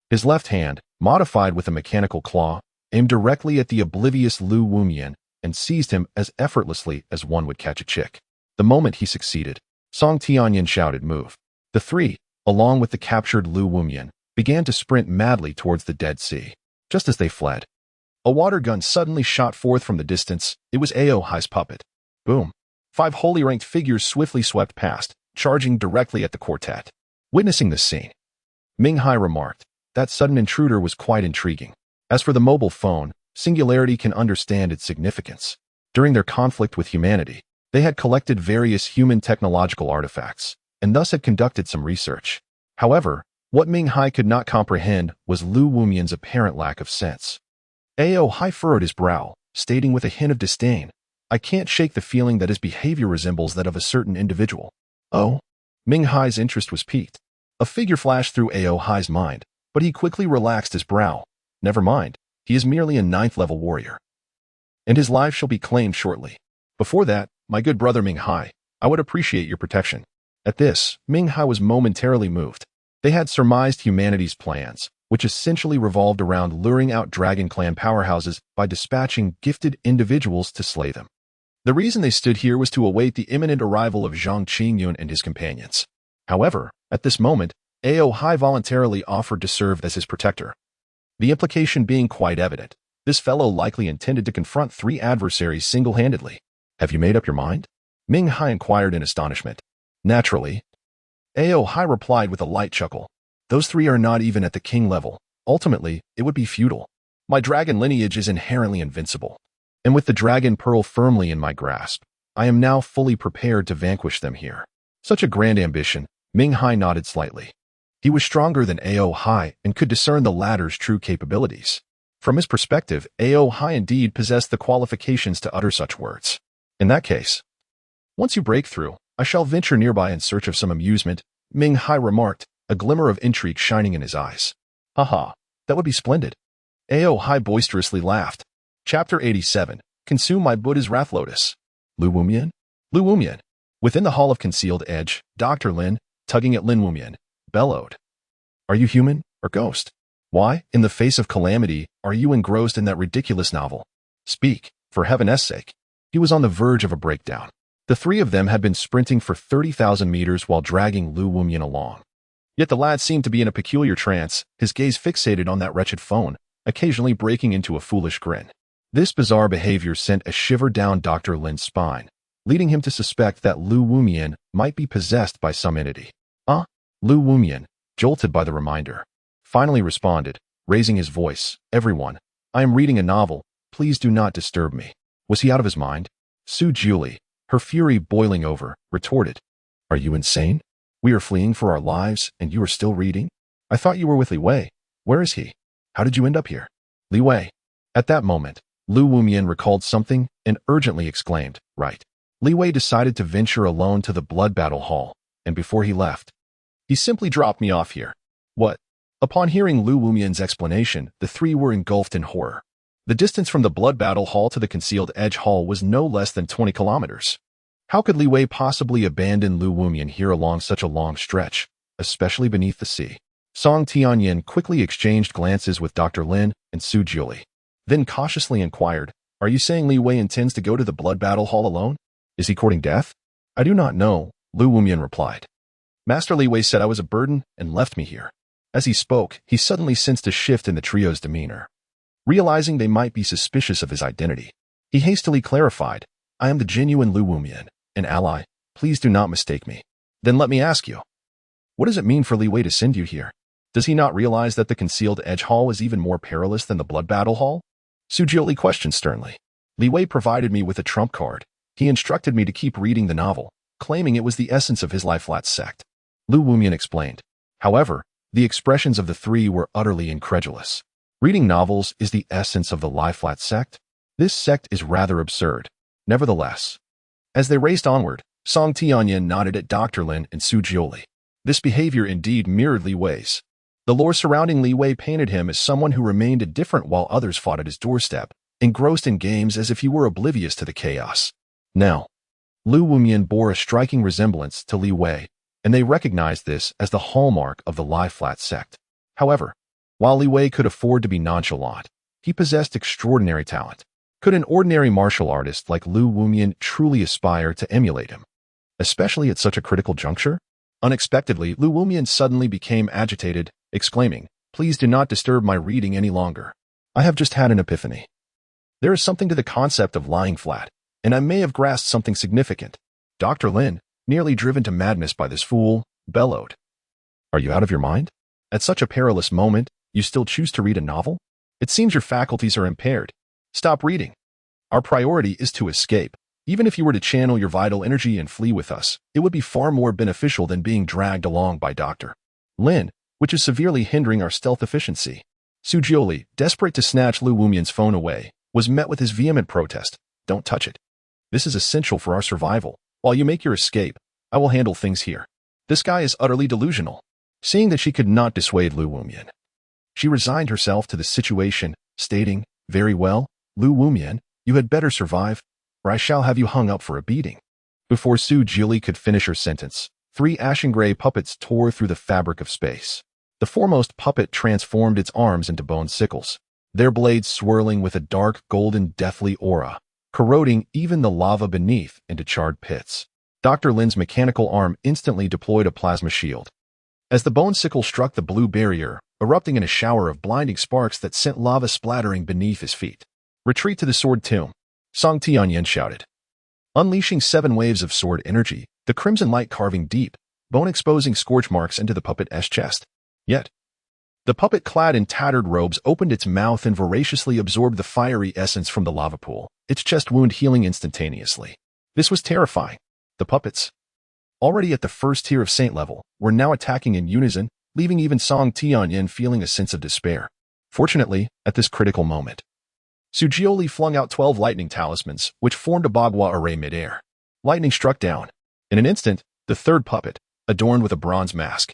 His left hand, modified with a mechanical claw, aimed directly at the oblivious Lu Wumian and seized him as effortlessly as one would catch a chick. The moment he succeeded, Song Tianyin shouted, Move. The three, along with the captured Lu Wumian, began to sprint madly towards the Dead Sea. Just as they fled, a water gun suddenly shot forth from the distance. It was Ao Hai's puppet. Boom. 5 holy ranked figures swiftly swept past, charging directly at the quartet. Witnessing this scene, Ming Hai remarked, that sudden intruder was quite intriguing. As for the mobile phone, Singularity can understand its significance. During their conflict with humanity, they had collected various human technological artifacts, and thus had conducted some research. However, what Ming Hai could not comprehend was Lu Wumian's apparent lack of sense. Ao Hai furrowed his brow, stating with a hint of disdain, I can't shake the feeling that his behavior resembles that of a certain individual. Oh? Ming Hai's interest was piqued. A figure flashed through Ao Hai's mind, but he quickly relaxed his brow. Never mind, he is merely a 9th-level warrior, and his life shall be claimed shortly. Before that, my good brother Ming Hai, I would appreciate your protection. At this, Ming Hai was momentarily moved. They had surmised humanity's plans, which essentially revolved around luring out Dragon Clan powerhouses by dispatching gifted individuals to slay them. The reason they stood here was to await the imminent arrival of Zhang Qingyun and his companions. However, at this moment, Ao Hai voluntarily offered to serve as his protector. The implication being quite evident, this fellow likely intended to confront 3 adversaries single-handedly. Have you made up your mind? Ming Hai inquired in astonishment. Naturally. Ao Hai replied with a light chuckle. Those 3 are not even at the king level. Ultimately, it would be futile. My dragon lineage is inherently invincible. And with the dragon pearl firmly in my grasp, I am now fully prepared to vanquish them here. Such a grand ambition, Ming Hai nodded slightly. He was stronger than Ao Hai and could discern the latter's true capabilities. From his perspective, Ao Hai indeed possessed the qualifications to utter such words. In that case, once you break through, I shall venture nearby in search of some amusement, Ming Hai remarked, a glimmer of intrigue shining in his eyes. Haha, that would be splendid. Ao Hai boisterously laughed. Chapter 87. Consume my Buddha's Wrath Lotus. Lu Wumian? Lu Wumian. Within the Hall of Concealed Edge, Dr. Lin, tugging at Lin Wumian, bellowed. Are you human or ghost? Why, in the face of calamity, are you engrossed in that ridiculous novel? Speak, for heaven's sake. He was on the verge of a breakdown. The 3 of them had been sprinting for 30,000 meters while dragging Lu Wumian along. Yet the lad seemed to be in a peculiar trance, his gaze fixated on that wretched phone, occasionally breaking into a foolish grin. This bizarre behavior sent a shiver down Dr. Lin's spine, leading him to suspect that Lu Wumian might be possessed by some entity. Lu Wumian, jolted by the reminder, finally responded, raising his voice, Everyone, I am reading a novel, please do not disturb me. Was he out of his mind? Su Julie, her fury boiling over, retorted. Are you insane? We are fleeing for our lives, and you are still reading? I thought you were with Li Wei. Where is he? How did you end up here? Li Wei. At that moment, Lu Wumian recalled something and urgently exclaimed, Right. Li Wei decided to venture alone to the Blood Battle Hall, and before he left, he simply dropped me off here. What? Upon hearing Lu Wumian's explanation, the 3 were engulfed in horror. The distance from the Blood Battle Hall to the Concealed Edge Hall was no less than 20 kilometers. How could Li Wei possibly abandon Lu Wumian here along such a long stretch, especially beneath the sea? Song Tianyin quickly exchanged glances with Dr. Lin and Su Julie, then cautiously inquired, Are you saying Li Wei intends to go to the Blood Battle Hall alone? Is he courting death? I do not know, Lu Wumian replied. Master Li Wei said I was a burden and left me here. As he spoke, he suddenly sensed a shift in the trio's demeanor. Realizing they might be suspicious of his identity, he hastily clarified, I am the genuine Lu Wumian, an ally. Please do not mistake me. Then let me ask you, what does it mean for Li Wei to send you here? Does he not realize that the Concealed Edge Hall is even more perilous than the Blood Battle Hall? Su Jiuli questioned sternly. Li Wei provided me with a trump card. He instructed me to keep reading the novel, claiming it was the essence of his Lie Flat sect. Lu Wumian explained. However, the expressions of the 3 were utterly incredulous. Reading novels is the essence of the Lie Flat sect? This sect is rather absurd. Nevertheless, as they raced onward, Song Tianyin nodded at Dr. Lin and Su Jiuli. This behavior indeed mirrored Li Wei's. The lore surrounding Li Wei painted him as someone who remained indifferent while others fought at his doorstep, engrossed in games as if he were oblivious to the chaos. Now, Lu Wumian bore a striking resemblance to Li Wei, and they recognized this as the hallmark of the Lie Flat sect. However, while Li Wei could afford to be nonchalant, he possessed extraordinary talent. Could an ordinary martial artist like Lu Wumian truly aspire to emulate him? Especially at such a critical juncture? Unexpectedly, Lu Wumian suddenly became agitated, exclaiming, Please do not disturb my reading any longer. I have just had an epiphany. There is something to the concept of lying flat, and I may have grasped something significant. Dr. Lin, nearly driven to madness by this fool, bellowed. Are you out of your mind? At such a perilous moment, you still choose to read a novel? It seems your faculties are impaired. Stop reading. Our priority is to escape. Even if you were to channel your vital energy and flee with us, it would be far more beneficial than being dragged along by Dr. Lin, which is severely hindering our stealth efficiency. Su Jiuli, desperate to snatch Lu Wumian's phone away, was met with his vehement protest. Don't touch it. This is essential for our survival. While you make your escape, I will handle things here. This guy is utterly delusional. Seeing that she could not dissuade Lu Wumian, she resigned herself to the situation, stating, Very well, Lu Wumian, you had better survive, or I shall have you hung up for a beating. Before Su Jiuli could finish her sentence, Three ashen gray puppets tore through the fabric of space. The foremost puppet transformed its arms into bone sickles, their blades swirling with a dark golden deathly aura, corroding even the lava beneath into charred pits. Dr. Lin's mechanical arm instantly deployed a plasma shield. As the bone sickle struck the blue barrier, erupting in a shower of blinding sparks that sent lava splattering beneath his feet. "Retreat to the sword tomb," Song Tianyan shouted. Unleashing 7 waves of sword energy, the crimson light carving deep, bone-exposing scorch marks into the puppet's chest. Yet, the puppet clad in tattered robes opened its mouth and voraciously absorbed the fiery essence from the lava pool, its chest wound healing instantaneously. This was terrifying. The puppets, already at the first tier of saint level, were now attacking in unison, leaving even Song Tianyan feeling a sense of despair. Fortunately, at this critical moment, Sujioli flung out 12 lightning talismans, which formed a bagua array midair. Lightning struck down. In an instant, the third puppet, adorned with a bronze mask,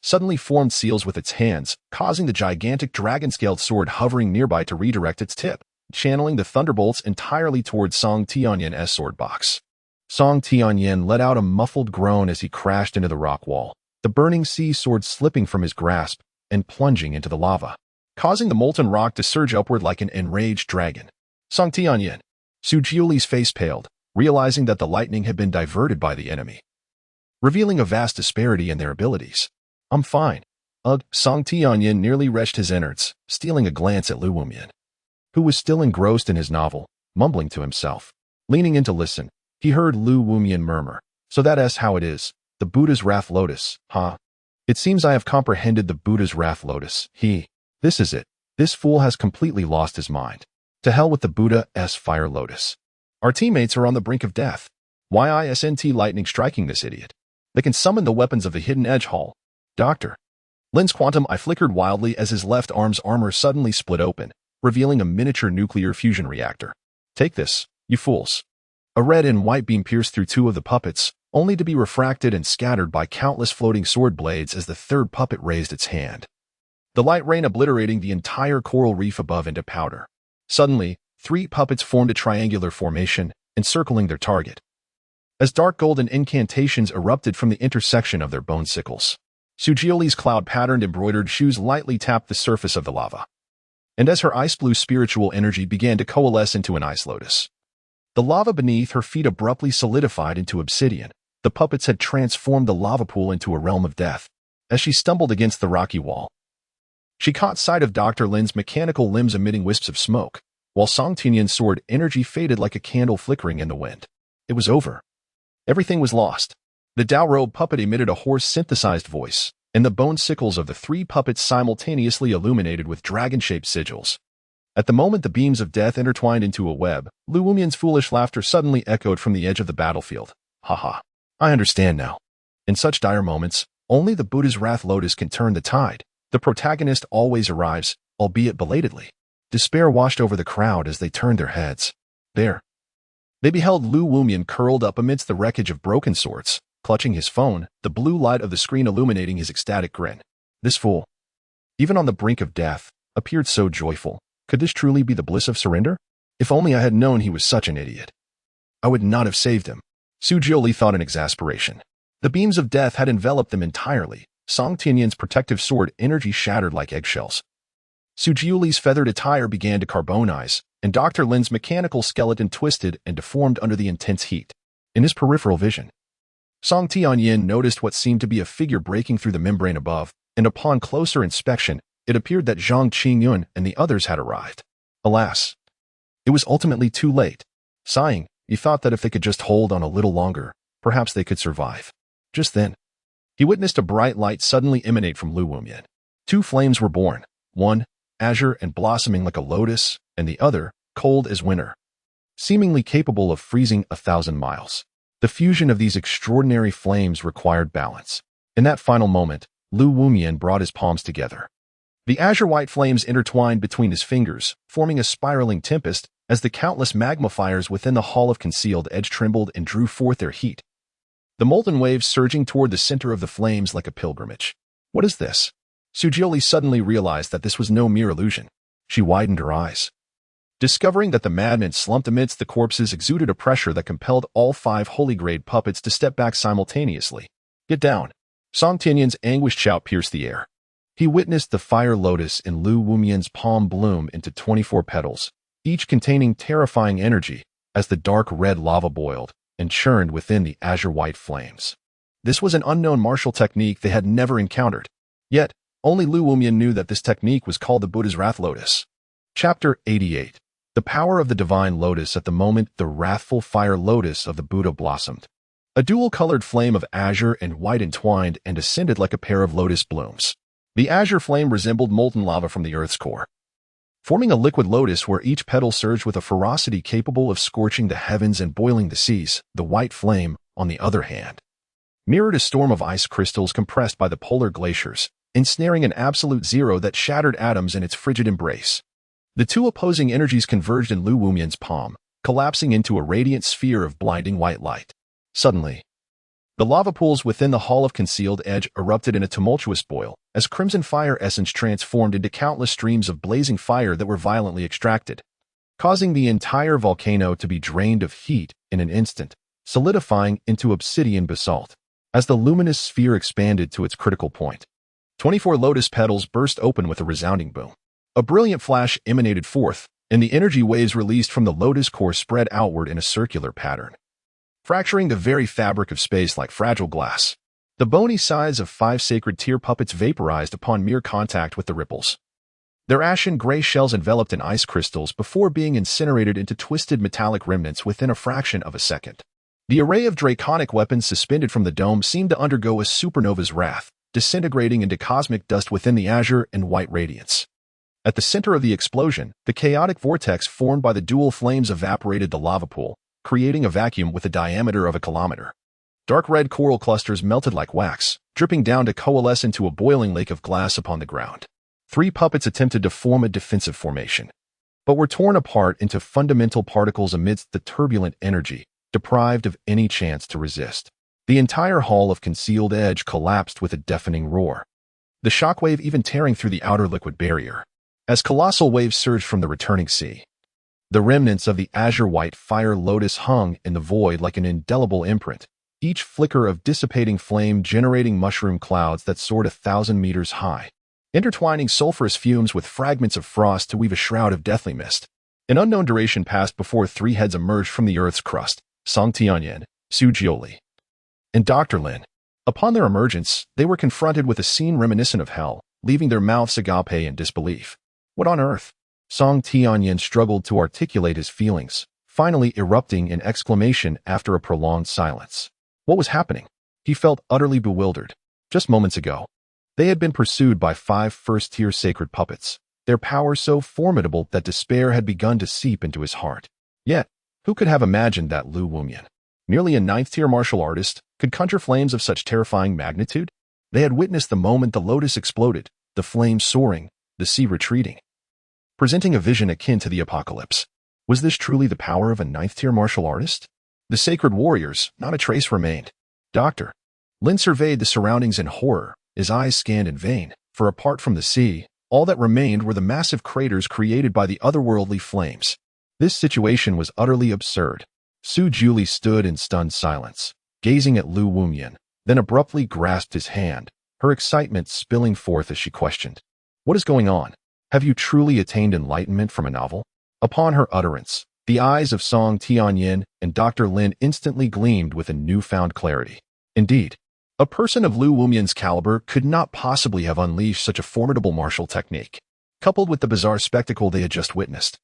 suddenly formed seals with its hands, causing the gigantic dragon-scaled sword hovering nearby to redirect its tip, channeling the thunderbolts entirely towards Song Tianyan's sword box. Song Tianyan let out a muffled groan as he crashed into the rock wall, the burning sea sword slipping from his grasp and plunging into the lava, causing the molten rock to surge upward like an enraged dragon. Song Tianyan. Sujiuli's face paled, realizing that the lightning had been diverted by the enemy, revealing a vast disparity in their abilities. "I'm fine." Song Tianyan nearly retched his innards, stealing a glance at Lu Wumian, who was still engrossed in his novel, mumbling to himself. Leaning in to listen, he heard Lu Wumian murmur, "So that's how it is. The Buddha's wrath lotus, huh? It seems I have comprehended the Buddha's wrath lotus. This is it. This fool has completely lost his mind. To hell with the Buddha's fire lotus. Our teammates are on the brink of death. Why isn't lightning striking this idiot? They can summon the weapons of the hidden edge hall. Dr. Lin's quantum eye flickered wildly as his left arm's armor suddenly split open, revealing a miniature nuclear fusion reactor. "Take this, you fools." A red and white beam pierced through 2 of the puppets, only to be refracted and scattered by countless floating sword blades as the third puppet raised its hand. The light rain obliterating the entire coral reef above into powder. Suddenly, 3 puppets formed a triangular formation, encircling their target, as dark golden incantations erupted from the intersection of their bone sickles. Sujioli's cloud-patterned embroidered shoes lightly tapped the surface of the lava, and as her ice blue spiritual energy began to coalesce into an ice lotus, the lava beneath her feet abruptly solidified into obsidian. The puppets had transformed the lava pool into a realm of death. As she stumbled against the rocky wall, she caught sight of Dr. Lin's mechanical limbs emitting wisps of smoke, while Song Tianyan's sword energy faded like a candle flickering in the wind. It was over. Everything was lost. The Dao robe puppet emitted a hoarse synthesized voice, and the bone sickles of the 3 puppets simultaneously illuminated with dragon-shaped sigils. At the moment the beams of death intertwined into a web, Lu Wumian's foolish laughter suddenly echoed from the edge of the battlefield. "Haha. I understand now. In such dire moments, only the Buddha's wrath lotus can turn the tide. The protagonist always arrives, albeit belatedly." Despair washed over the crowd as they turned their heads. There, they beheld Lu Wumian curled up amidst the wreckage of broken swords, clutching his phone, the blue light of the screen illuminating his ecstatic grin. This fool, even on the brink of death, appeared so joyful. Could this truly be the bliss of surrender? If only I had known he was such an idiot. I would not have saved him. Sujioli thought in exasperation. The beams of death had enveloped them entirely. Song Tianyan's protective sword energy shattered like eggshells. Sujioli's feathered attire began to carbonize, and Dr. Lin's mechanical skeleton twisted and deformed under the intense heat. In his peripheral vision, Song Tianyan noticed what seemed to be a figure breaking through the membrane above, and upon closer inspection, it appeared that Zhang Qingyun and the others had arrived. Alas, it was ultimately too late. Sighing, he thought that if they could just hold on a little longer, perhaps they could survive. Just then, he witnessed a bright light suddenly emanate from Lu Wumian. 2 flames were born, one azure and blossoming like a lotus, and the other cold as winter, seemingly capable of freezing 1,000 miles. The fusion of these extraordinary flames required balance. In that final moment, Lu Wumian brought his palms together. The azure-white flames intertwined between his fingers, forming a spiraling tempest as the countless magma fires within the Hall of Concealed Edge trembled and drew forth their heat. The molten waves surging toward the center of the flames like a pilgrimage. What is this? Sujioli suddenly realized that this was no mere illusion. She widened her eyes, discovering that the madman slumped amidst the corpses exuded a pressure that compelled all 5 holy-grade puppets to step back simultaneously. Get down. Song Tianyan's anguished shout pierced the air. He witnessed the fire lotus in Lu Wumian's palm bloom into 24 petals, each containing terrifying energy, as the dark red lava boiled and churned within the azure-white flames. This was an unknown martial technique they had never encountered. Yet, only Lu Wumian knew that this technique was called the Buddha's Wrath Lotus. Chapter 88. The power of the divine lotus. At the moment the wrathful fire lotus of the Buddha blossomed, a dual-colored flame of azure and white entwined and ascended like a pair of lotus blooms. The azure flame resembled molten lava from the earth's core, forming a liquid lotus where each petal surged with a ferocity capable of scorching the heavens and boiling the seas. The white flame, on the other hand, mirrored a storm of ice crystals compressed by the polar glaciers, ensnaring an absolute zero that shattered atoms in its frigid embrace. The two opposing energies converged in Lu Wumian's palm, collapsing into a radiant sphere of blinding white light. Suddenly, the lava pools within the Hall of Concealed Edge erupted in a tumultuous boil, as crimson fire essence transformed into countless streams of blazing fire that were violently extracted, causing the entire volcano to be drained of heat in an instant, solidifying into obsidian basalt. As the luminous sphere expanded to its critical point, 24 lotus petals burst open with a resounding boom. A brilliant flash emanated forth, and the energy waves released from the lotus core spread outward in a circular pattern, fracturing the very fabric of space like fragile glass. The bony sides of 5 sacred tear puppets vaporized upon mere contact with the ripples. Their ashen gray shells enveloped in ice crystals before being incinerated into twisted metallic remnants within a fraction of a second. The array of draconic weapons suspended from the dome seemed to undergo a supernova's wrath, disintegrating into cosmic dust within the azure and white radiance. At the center of the explosion, the chaotic vortex formed by the dual flames evaporated the lava pool, creating a vacuum with a diameter of a kilometer. Dark red coral clusters melted like wax, dripping down to coalesce into a boiling lake of glass upon the ground. 3 puppets attempted to form a defensive formation, but were torn apart into fundamental particles amidst the turbulent energy, deprived of any chance to resist. The entire Hall of Concealed Edge collapsed with a deafening roar, the shockwave even tearing through the outer liquid barrier. As colossal waves surged from the returning sea, the remnants of the azure-white fire lotus hung in the void like an indelible imprint, each flicker of dissipating flame generating mushroom clouds that soared 1,000 meters high, intertwining sulfurous fumes with fragments of frost to weave a shroud of deathly mist. An unknown duration passed before 3 heads emerged from the earth's crust: Song Tianyan, Su Jiuli, and Dr. Lin. Upon their emergence, they were confronted with a scene reminiscent of hell, leaving their mouths agape in disbelief. What on earth? Song Tianyan struggled to articulate his feelings, finally erupting in exclamation after a prolonged silence. What was happening? He felt utterly bewildered. Just moments ago, they had been pursued by 5 first-tier sacred puppets, their power so formidable that despair had begun to seep into his heart. Yet, who could have imagined that Lu Wumian, merely a 9th-tier martial artist, could conjure flames of such terrifying magnitude? They had witnessed the moment the lotus exploded, the flames soaring, the sea retreating, presenting a vision akin to the apocalypse. Was this truly the power of a 9th-tier martial artist? The sacred warriors, not a trace remained. Dr. Lin surveyed the surroundings in horror, his eyes scanned in vain, for apart from the sea, all that remained were the massive craters created by the otherworldly flames. This situation was utterly absurd. Su Jiuli stood in stunned silence, gazing at Lu Wumian, then abruptly grasped his hand, her excitement spilling forth as she questioned, "What is going on? Have you truly attained enlightenment from a novel?" Upon her utterance, the eyes of Song Tianyan and Dr. Lin instantly gleamed with a newfound clarity. Indeed, a person of Lu Wumian's caliber could not possibly have unleashed such a formidable martial technique. Coupled with the bizarre spectacle they had just witnessed,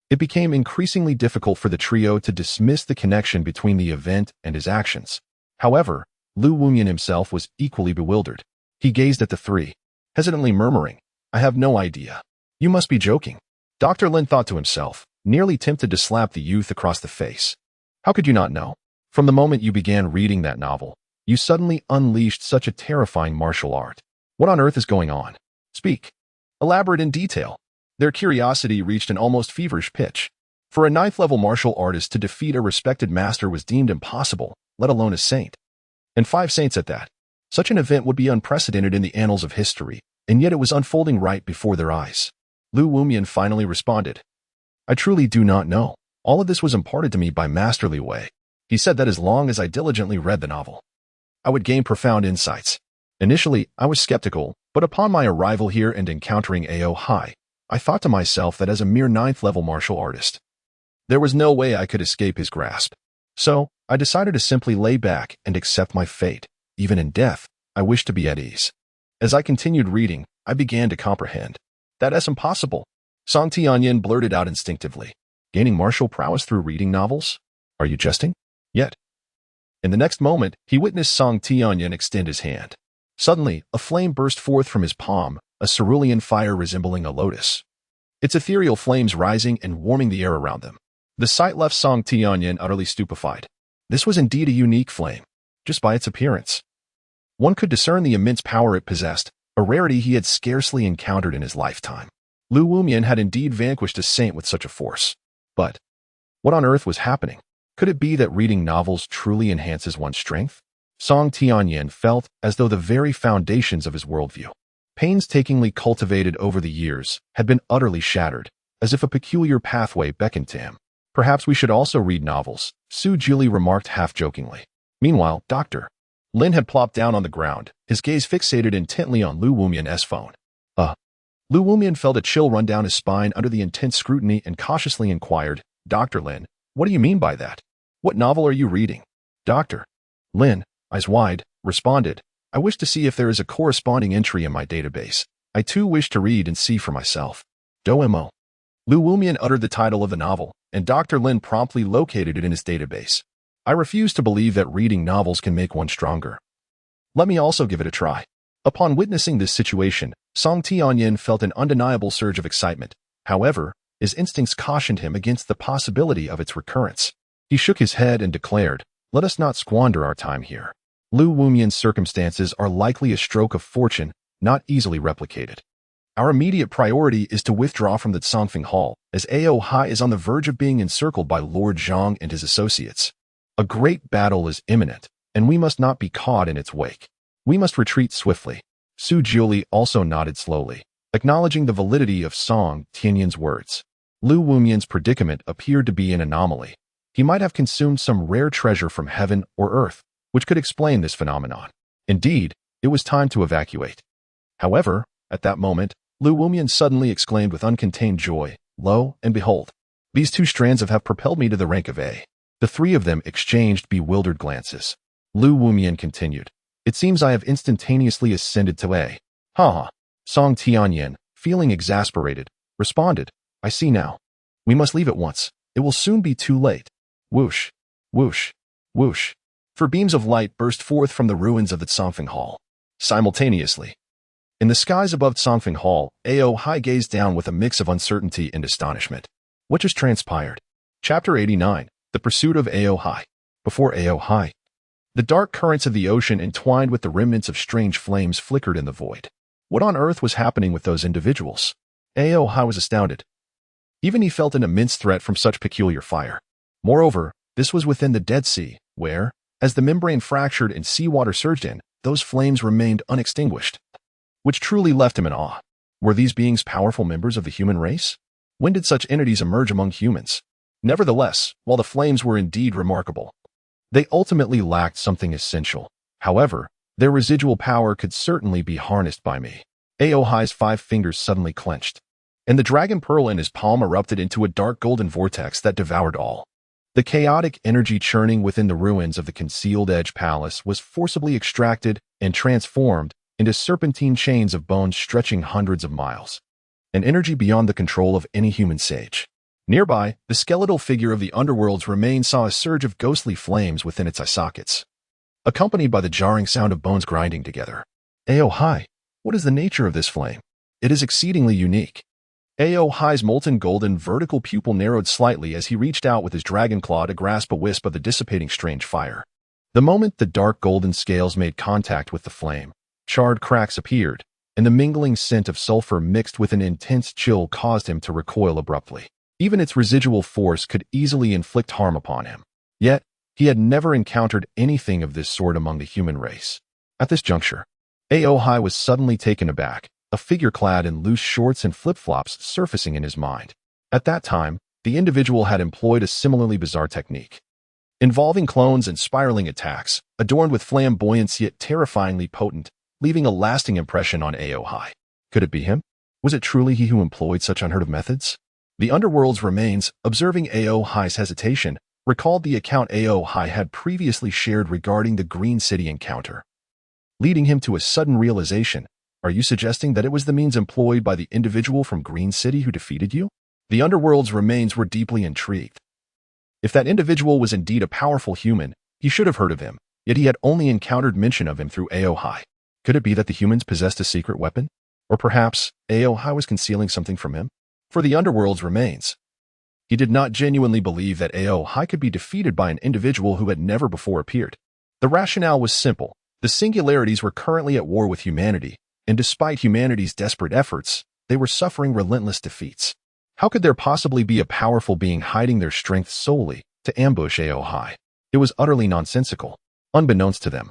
it became increasingly difficult for the trio to dismiss the connection between the event and his actions. However, Lu Wumian himself was equally bewildered. He gazed at the 3, hesitantly murmuring, "I have no idea. You must be joking." Dr. Lin thought to himself, nearly tempted to slap the youth across the face. How could you not know? From the moment you began reading that novel, you suddenly unleashed such a terrifying martial art. What on earth is going on? Speak. Elaborate in detail. Their curiosity reached an almost feverish pitch. For a 9th-level martial artist to defeat a respected master was deemed impossible, let alone a saint. And 5 saints at that. Such an event would be unprecedented in the annals of history, and yet it was unfolding right before their eyes. Lu Wumian finally responded, "I truly do not know. All of this was imparted to me by Master Li Wei. He said that as long as I diligently read the novel, I would gain profound insights. Initially, I was skeptical, but upon my arrival here and encountering AO High, I thought to myself that as a mere 9th-level martial artist, there was no way I could escape his grasp. So, I decided to simply lay back and accept my fate. Even in death, I wished to be at ease. As I continued reading, I began to comprehend. That's impossible. Song Tianyin blurted out instinctively. Gaining martial prowess through reading novels? Are you jesting? Yet. In the next moment, he witnessed Song Tianyin extend his hand. Suddenly, a flame burst forth from his palm, a cerulean fire resembling a lotus. Its ethereal flames rising and warming the air around them. The sight left Song Tianyin utterly stupefied. This was indeed a unique flame, just by its appearance. One could discern the immense power it possessed, a rarity he had scarcely encountered in his lifetime. Lu Wumian had indeed vanquished a saint with such a force. But what on earth was happening? Could it be that reading novels truly enhances one's strength? Song Tianyin felt as though the very foundations of his worldview, painstakingly cultivated over the years, had been utterly shattered, as if a peculiar pathway beckoned to him. Perhaps we should also read novels, Su Juli remarked half-jokingly. Meanwhile, Dr. Lin had plopped down on the ground, his gaze fixated intently on Lu Wumian's phone. Lu Wumian felt a chill run down his spine under the intense scrutiny and cautiously inquired, Dr. Lin, what do you mean by that? What novel are you reading? Dr. Lin, eyes wide, responded, I wish to see if there is a corresponding entry in my database. I too wish to read and see for myself. Do-mo. Lu Wumian uttered the title of the novel, and Dr. Lin promptly located it in his database. I refuse to believe that reading novels can make one stronger. Let me also give it a try. Upon witnessing this situation, Song Tianyin felt an undeniable surge of excitement. However, his instincts cautioned him against the possibility of its recurrence. He shook his head and declared, let us not squander our time here. Lu Wumian's circumstances are likely a stroke of fortune, not easily replicated. Our immediate priority is to withdraw from the Songfeng Hall, as AO High is on the verge of being encircled by Lord Zhang and his associates. A great battle is imminent, and we must not be caught in its wake. We must retreat swiftly. Su Juli also nodded slowly, acknowledging the validity of Song Tianyin's words. Lu Wumian's predicament appeared to be an anomaly. He might have consumed some rare treasure from heaven or earth, which could explain this phenomenon. Indeed, it was time to evacuate. However, at that moment, Lu Wumian suddenly exclaimed with uncontained joy, lo and behold, these two strands have propelled me to the rank of A. The three of them exchanged bewildered glances. Lu Wumian continued, it seems I have instantaneously ascended to A. Ha! Song Tianyin, feeling exasperated, responded, I see now. We must leave at once. It will soon be too late. Whoosh, whoosh, whoosh. For beams of light burst forth from the ruins of the Songfeng Hall. Simultaneously, in the skies above Songfeng Hall, AO High gazed down with a mix of uncertainty and astonishment. What just transpired? Chapter 89, The Pursuit of AO High. Before AO High, the dark currents of the ocean entwined with the remnants of strange flames flickered in the void. What on earth was happening with those individuals? AO High was astounded. Even he felt an immense threat from such peculiar fire. Moreover, this was within the Dead Sea, where, as the membrane fractured and seawater surged in, those flames remained unextinguished, which truly left him in awe. Were these beings powerful members of the human race? When did such entities emerge among humans? Nevertheless, while the flames were indeed remarkable, they ultimately lacked something essential. However, their residual power could certainly be harnessed by me. AO High's 5 fingers suddenly clenched, and the dragon pearl in his palm erupted into a dark golden vortex that devoured all. The chaotic energy churning within the ruins of the Concealed Edge Palace was forcibly extracted and transformed into serpentine chains of bones stretching hundreds of miles, an energy beyond the control of any human sage. Nearby, the skeletal figure of the underworld's remains saw a surge of ghostly flames within its eye sockets, accompanied by the jarring sound of bones grinding together. AO High, what is the nature of this flame? It is exceedingly unique. AO High's molten golden vertical pupil narrowed slightly as he reached out with his dragon claw to grasp a wisp of the dissipating strange fire. The moment the dark golden scales made contact with the flame, charred cracks appeared, and the mingling scent of sulfur mixed with an intense chill caused him to recoil abruptly. Even its residual force could easily inflict harm upon him. Yet, he had never encountered anything of this sort among the human race. At this juncture, AO High was suddenly taken aback, a figure clad in loose shorts and flip-flops surfacing in his mind. At that time, the individual had employed a similarly bizarre technique. involving clones and spiraling attacks, adorned with flamboyance yet terrifyingly potent, leaving a lasting impression on Ao Hai. Could it be him? Was it truly he who employed such unheard-of methods? The underworld's remains, observing Ao Hai's hesitation, recalled the account Ao Hai had previously shared regarding the Green City encounter, leading him to a sudden realization. Are you suggesting that it was the means employed by the individual from Green City who defeated you? The underworld's remains were deeply intrigued. If that individual was indeed a powerful human, he should have heard of him, yet he had only encountered mention of him through Ao Hai. Could it be that the humans possessed a secret weapon? Or perhaps Ao Hai was concealing something from him? For the underworld's remains, he did not genuinely believe that Ao Hai could be defeated by an individual who had never before appeared. The rationale was simple. The singularities were currently at war with humanity, and despite humanity's desperate efforts, they were suffering relentless defeats. How could there possibly be a powerful being hiding their strength solely to ambush Ao Hai? It was utterly nonsensical. Unbeknownst to them,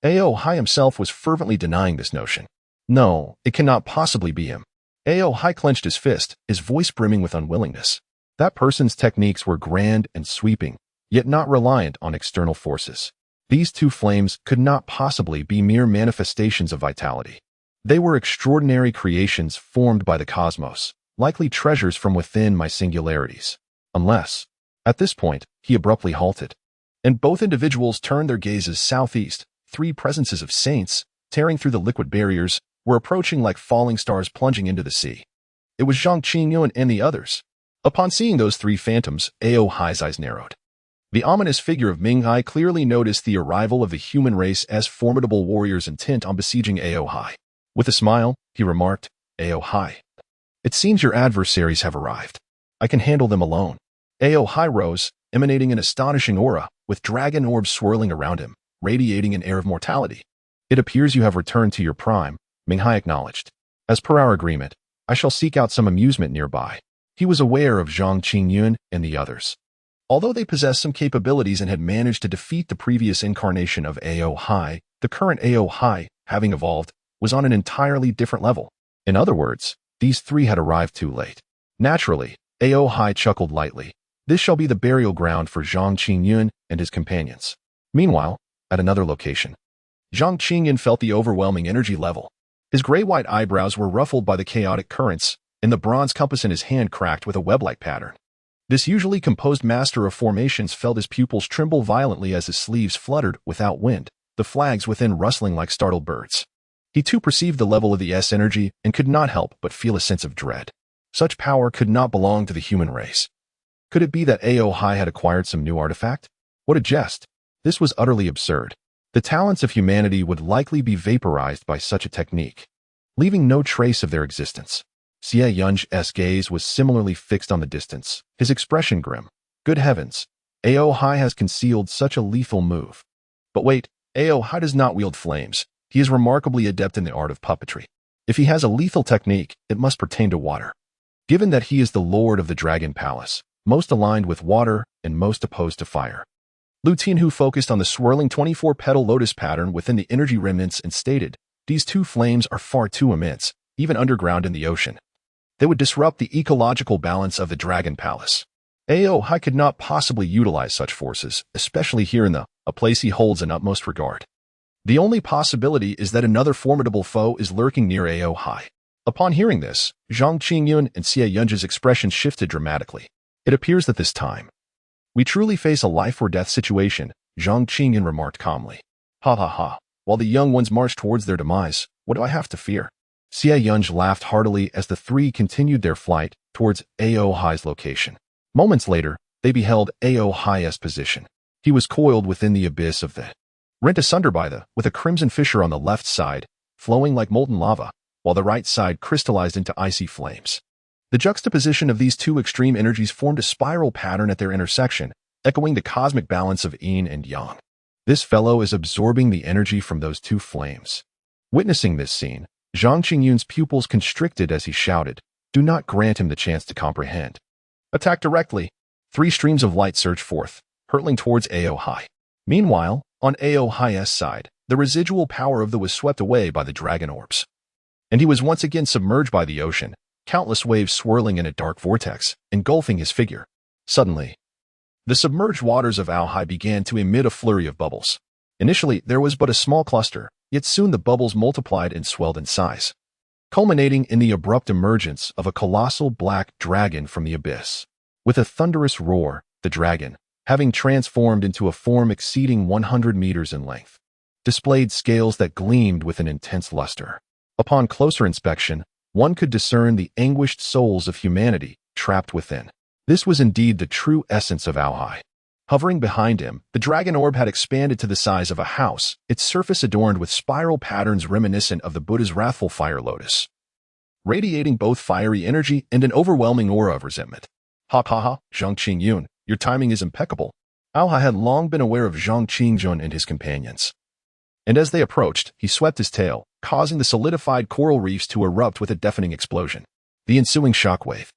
Ao Hai himself was fervently denying this notion. No, it cannot possibly be him. Ao Hai clenched his fist, his voice brimming with unwillingness. That person's techniques were grand and sweeping, yet not reliant on external forces. These two flames could not possibly be mere manifestations of vitality. They were extraordinary creations formed by the cosmos, likely treasures from within my singularities. Unless, at this point, he abruptly halted, and both individuals turned their gazes southeast. Three presences of saints, tearing through the liquid barriers, were approaching like falling stars plunging into the sea. It was Zhang Qingyun and the others. Upon seeing those three phantoms, Ao Hai's eyes narrowed. The ominous figure of Ming Hai clearly noticed the arrival of the human race as formidable warriors intent on besieging Ao Hai. With a smile, he remarked, Ao Hai, it seems your adversaries have arrived. I can handle them alone. Ao Hai rose, emanating an astonishing aura, with dragon orbs swirling around him, radiating an air of mortality. It appears you have returned to your prime, Ming Hai acknowledged. As per our agreement, I shall seek out some amusement nearby. He was aware of Zhang Qingyun and the others. Although they possessed some capabilities and had managed to defeat the previous incarnation of Ao Hai, the current Ao Hai, having evolved, was on an entirely different level. In other words, these three had arrived too late. Naturally, Ao Hai chuckled lightly. This shall be the burial ground for Zhang Qingyun and his companions. Meanwhile, at another location, Zhang Qingyun felt the overwhelming energy level. His gray-white eyebrows were ruffled by the chaotic currents, and the bronze compass in his hand cracked with a web-like pattern. This usually composed master of formations felt his pupils tremble violently as his sleeves fluttered without wind, the flags within rustling like startled birds. He too perceived the level of the S energy and could not help but feel a sense of dread. Such power could not belong to the human race. Could it be that Ao Hai had acquired some new artifact? What a jest! This was utterly absurd. The talents of humanity would likely be vaporized by such a technique, leaving no trace of their existence. Xie Yun's gaze was similarly fixed on the distance, his expression grim. Good heavens, Ao Hai has concealed such a lethal move. But wait, Ao Hai does not wield flames. He is remarkably adept in the art of puppetry. If he has a lethal technique, it must pertain to water. Given that he is the lord of the Dragon Palace, most aligned with water and most opposed to fire. Lu Tianhu focused on the swirling 24-petal lotus pattern within the energy remnants and stated, these two flames are far too immense, even underground in the ocean. They would disrupt the ecological balance of the Dragon Palace. Ao Hai could not possibly utilize such forces, especially here in a place he holds in utmost regard. The only possibility is that another formidable foe is lurking near Ao Hai. Upon hearing this, Zhang Qingyun and Xie Yun's expressions shifted dramatically. It appears that this time, we truly face a life-or-death situation, Zhang Qingyun remarked calmly. Ha ha ha, while the young ones march towards their demise, what do I have to fear? Xie Yun laughed heartily as the three continued their flight towards Ao Hai's location. Moments later, they beheld Ao Hai's position. He was coiled within the abyss of the rent asunder by with a crimson fissure on the left side, flowing like molten lava, while the right side crystallized into icy flames. The juxtaposition of these two extreme energies formed a spiral pattern at their intersection, echoing the cosmic balance of yin and yang. This fellow is absorbing the energy from those two flames. Witnessing this scene, Zhang Qingyun's pupils constricted as he shouted, do not grant him the chance to comprehend. Attack directly. Three streams of light surged forth, hurtling towards Ao Hai. Meanwhile, on Ao Hai's side, the residual power of the was swept away by the dragon orbs. And he was once again submerged by the ocean, countless waves swirling in a dark vortex, engulfing his figure. Suddenly, The submerged waters of Aohai began to emit a flurry of bubbles. Initially, there was but a small cluster, yet soon the bubbles multiplied and swelled in size, culminating in the abrupt emergence of a colossal black dragon from the abyss. With a thunderous roar, the dragon, having transformed into a form exceeding 100 meters in length, displayed scales that gleamed with an intense luster. Upon closer inspection, one could discern the anguished souls of humanity trapped within. This was indeed the true essence of Aohai. Hovering behind him, the dragon orb had expanded to the size of a house, its surface adorned with spiral patterns reminiscent of the Buddha's wrathful fire lotus, radiating both fiery energy and an overwhelming aura of resentment. Ha ha ha, Zhang Qingyun, your timing is impeccable. Aohai had long been aware of Zhang Qingyun and his companions, and as they approached, he swept his tail, causing the solidified coral reefs to erupt with a deafening explosion. The ensuing shockwave,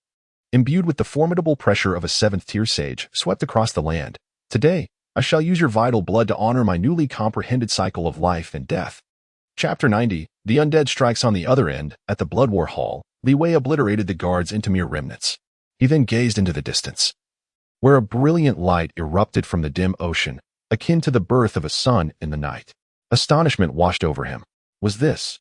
imbued with the formidable pressure of a seventh-tier sage, swept across the land. Today, I shall use your vital blood to honor my newly comprehended cycle of life and death. Chapter 90, The Undead Strikes on the Other End. At the Blood War Hall, Li Wei obliterated the guards into mere remnants. He then gazed into the distance, where a brilliant light erupted from the dim ocean, akin to the birth of a sun in the night. Astonishment washed over him. Was this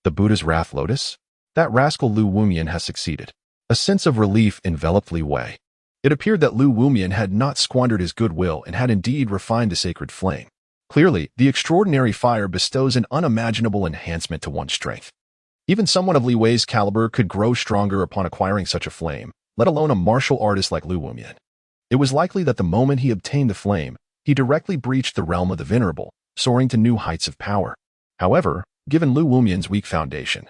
the Buddha's wrath lotus? That rascal Lu Wumian has succeeded. A sense of relief enveloped Li Wei. It appeared that Lu Wumian had not squandered his goodwill and had indeed refined the sacred flame. Clearly, the extraordinary fire bestows an unimaginable enhancement to one's strength. Even someone of Li Wei's caliber could grow stronger upon acquiring such a flame, let alone a martial artist like Lu Wumian. It was likely that the moment he obtained the flame, he directly breached the realm of the venerable, soaring to new heights of power. However, given Lu Wumian's weak foundation,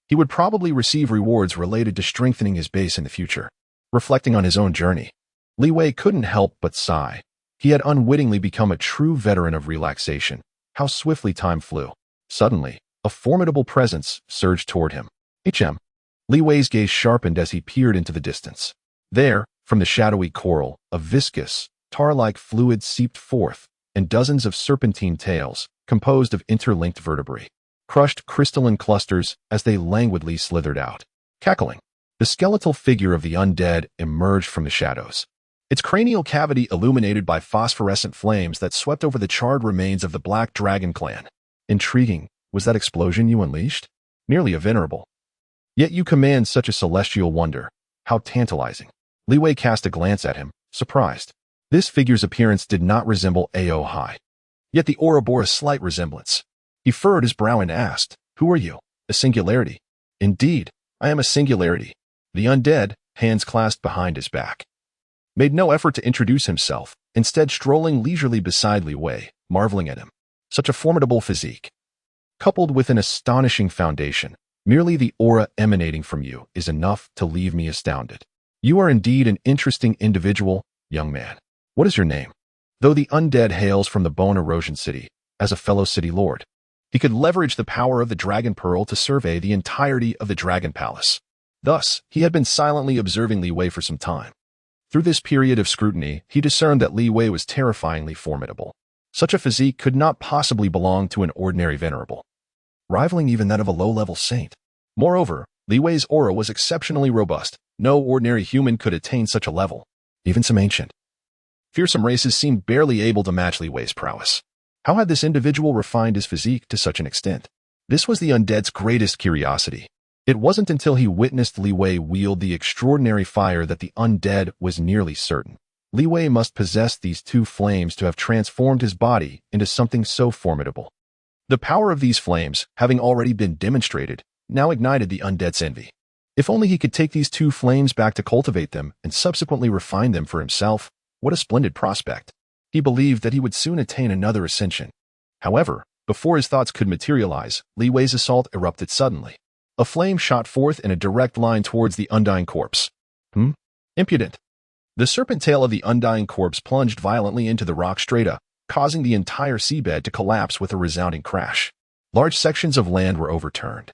he would probably receive rewards related to strengthening his base in the future. Reflecting on his own journey, Li Wei couldn't help but sigh. He had unwittingly become a true veteran of relaxation. How swiftly time flew. Suddenly, a formidable presence surged toward him. Li Wei's gaze sharpened as he peered into the distance. There, from the shadowy coral, a viscous, tar-like fluid seeped forth, and dozens of serpentine tails, composed of interlinked vertebrae, crushed crystalline clusters as they languidly slithered out. Cackling, the skeletal figure of the undead emerged from the shadows, its cranial cavity illuminated by phosphorescent flames that swept over the charred remains of the Black Dragon clan. Intriguing, was that explosion you unleashed? Merely a venerable. Yet you command such a celestial wonder. How tantalizing. Li Wei cast a glance at him, surprised. This figure's appearance did not resemble Aohai. Yet the aura bore a slight resemblance. He furrowed his brow and asked, "Who are you? A singularity?" "Indeed, I am a singularity." The undead, hands clasped behind his back, made no effort to introduce himself, instead strolling leisurely beside Li Wei, marveling at him. Such a formidable physique, coupled with an astonishing foundation, merely the aura emanating from you is enough to leave me astounded. You are indeed an interesting individual, young man. What is your name? Though the undead hails from the Bone Erosion City, as a fellow city lord, he could leverage the power of the Dragon Pearl to survey the entirety of the Dragon Palace. Thus, he had been silently observing Li Wei for some time. Through this period of scrutiny, he discerned that Li Wei was terrifyingly formidable. Such a physique could not possibly belong to an ordinary venerable, rivaling even that of a low-level saint. Moreover, Li Wei's aura was exceptionally robust. No ordinary human could attain such a level. Even some ancient, fearsome races seemed barely able to match Li Wei's prowess. How had this individual refined his physique to such an extent? This was the undead's greatest curiosity. It wasn't until he witnessed Li Wei wield the extraordinary fire that the undead was nearly certain. Li Wei must possess these two flames to have transformed his body into something so formidable. The power of these flames, having already been demonstrated, now ignited the undead's envy. If only he could take these two flames back to cultivate them and subsequently refine them for himself, what a splendid prospect. He believed that he would soon attain another ascension. However, before his thoughts could materialize, Li Wei's assault erupted suddenly. A flame shot forth in a direct line towards the undying corpse. Impudent. The serpent tail of the undying corpse plunged violently into the rock strata, causing the entire seabed to collapse with a resounding crash. Large sections of land were overturned,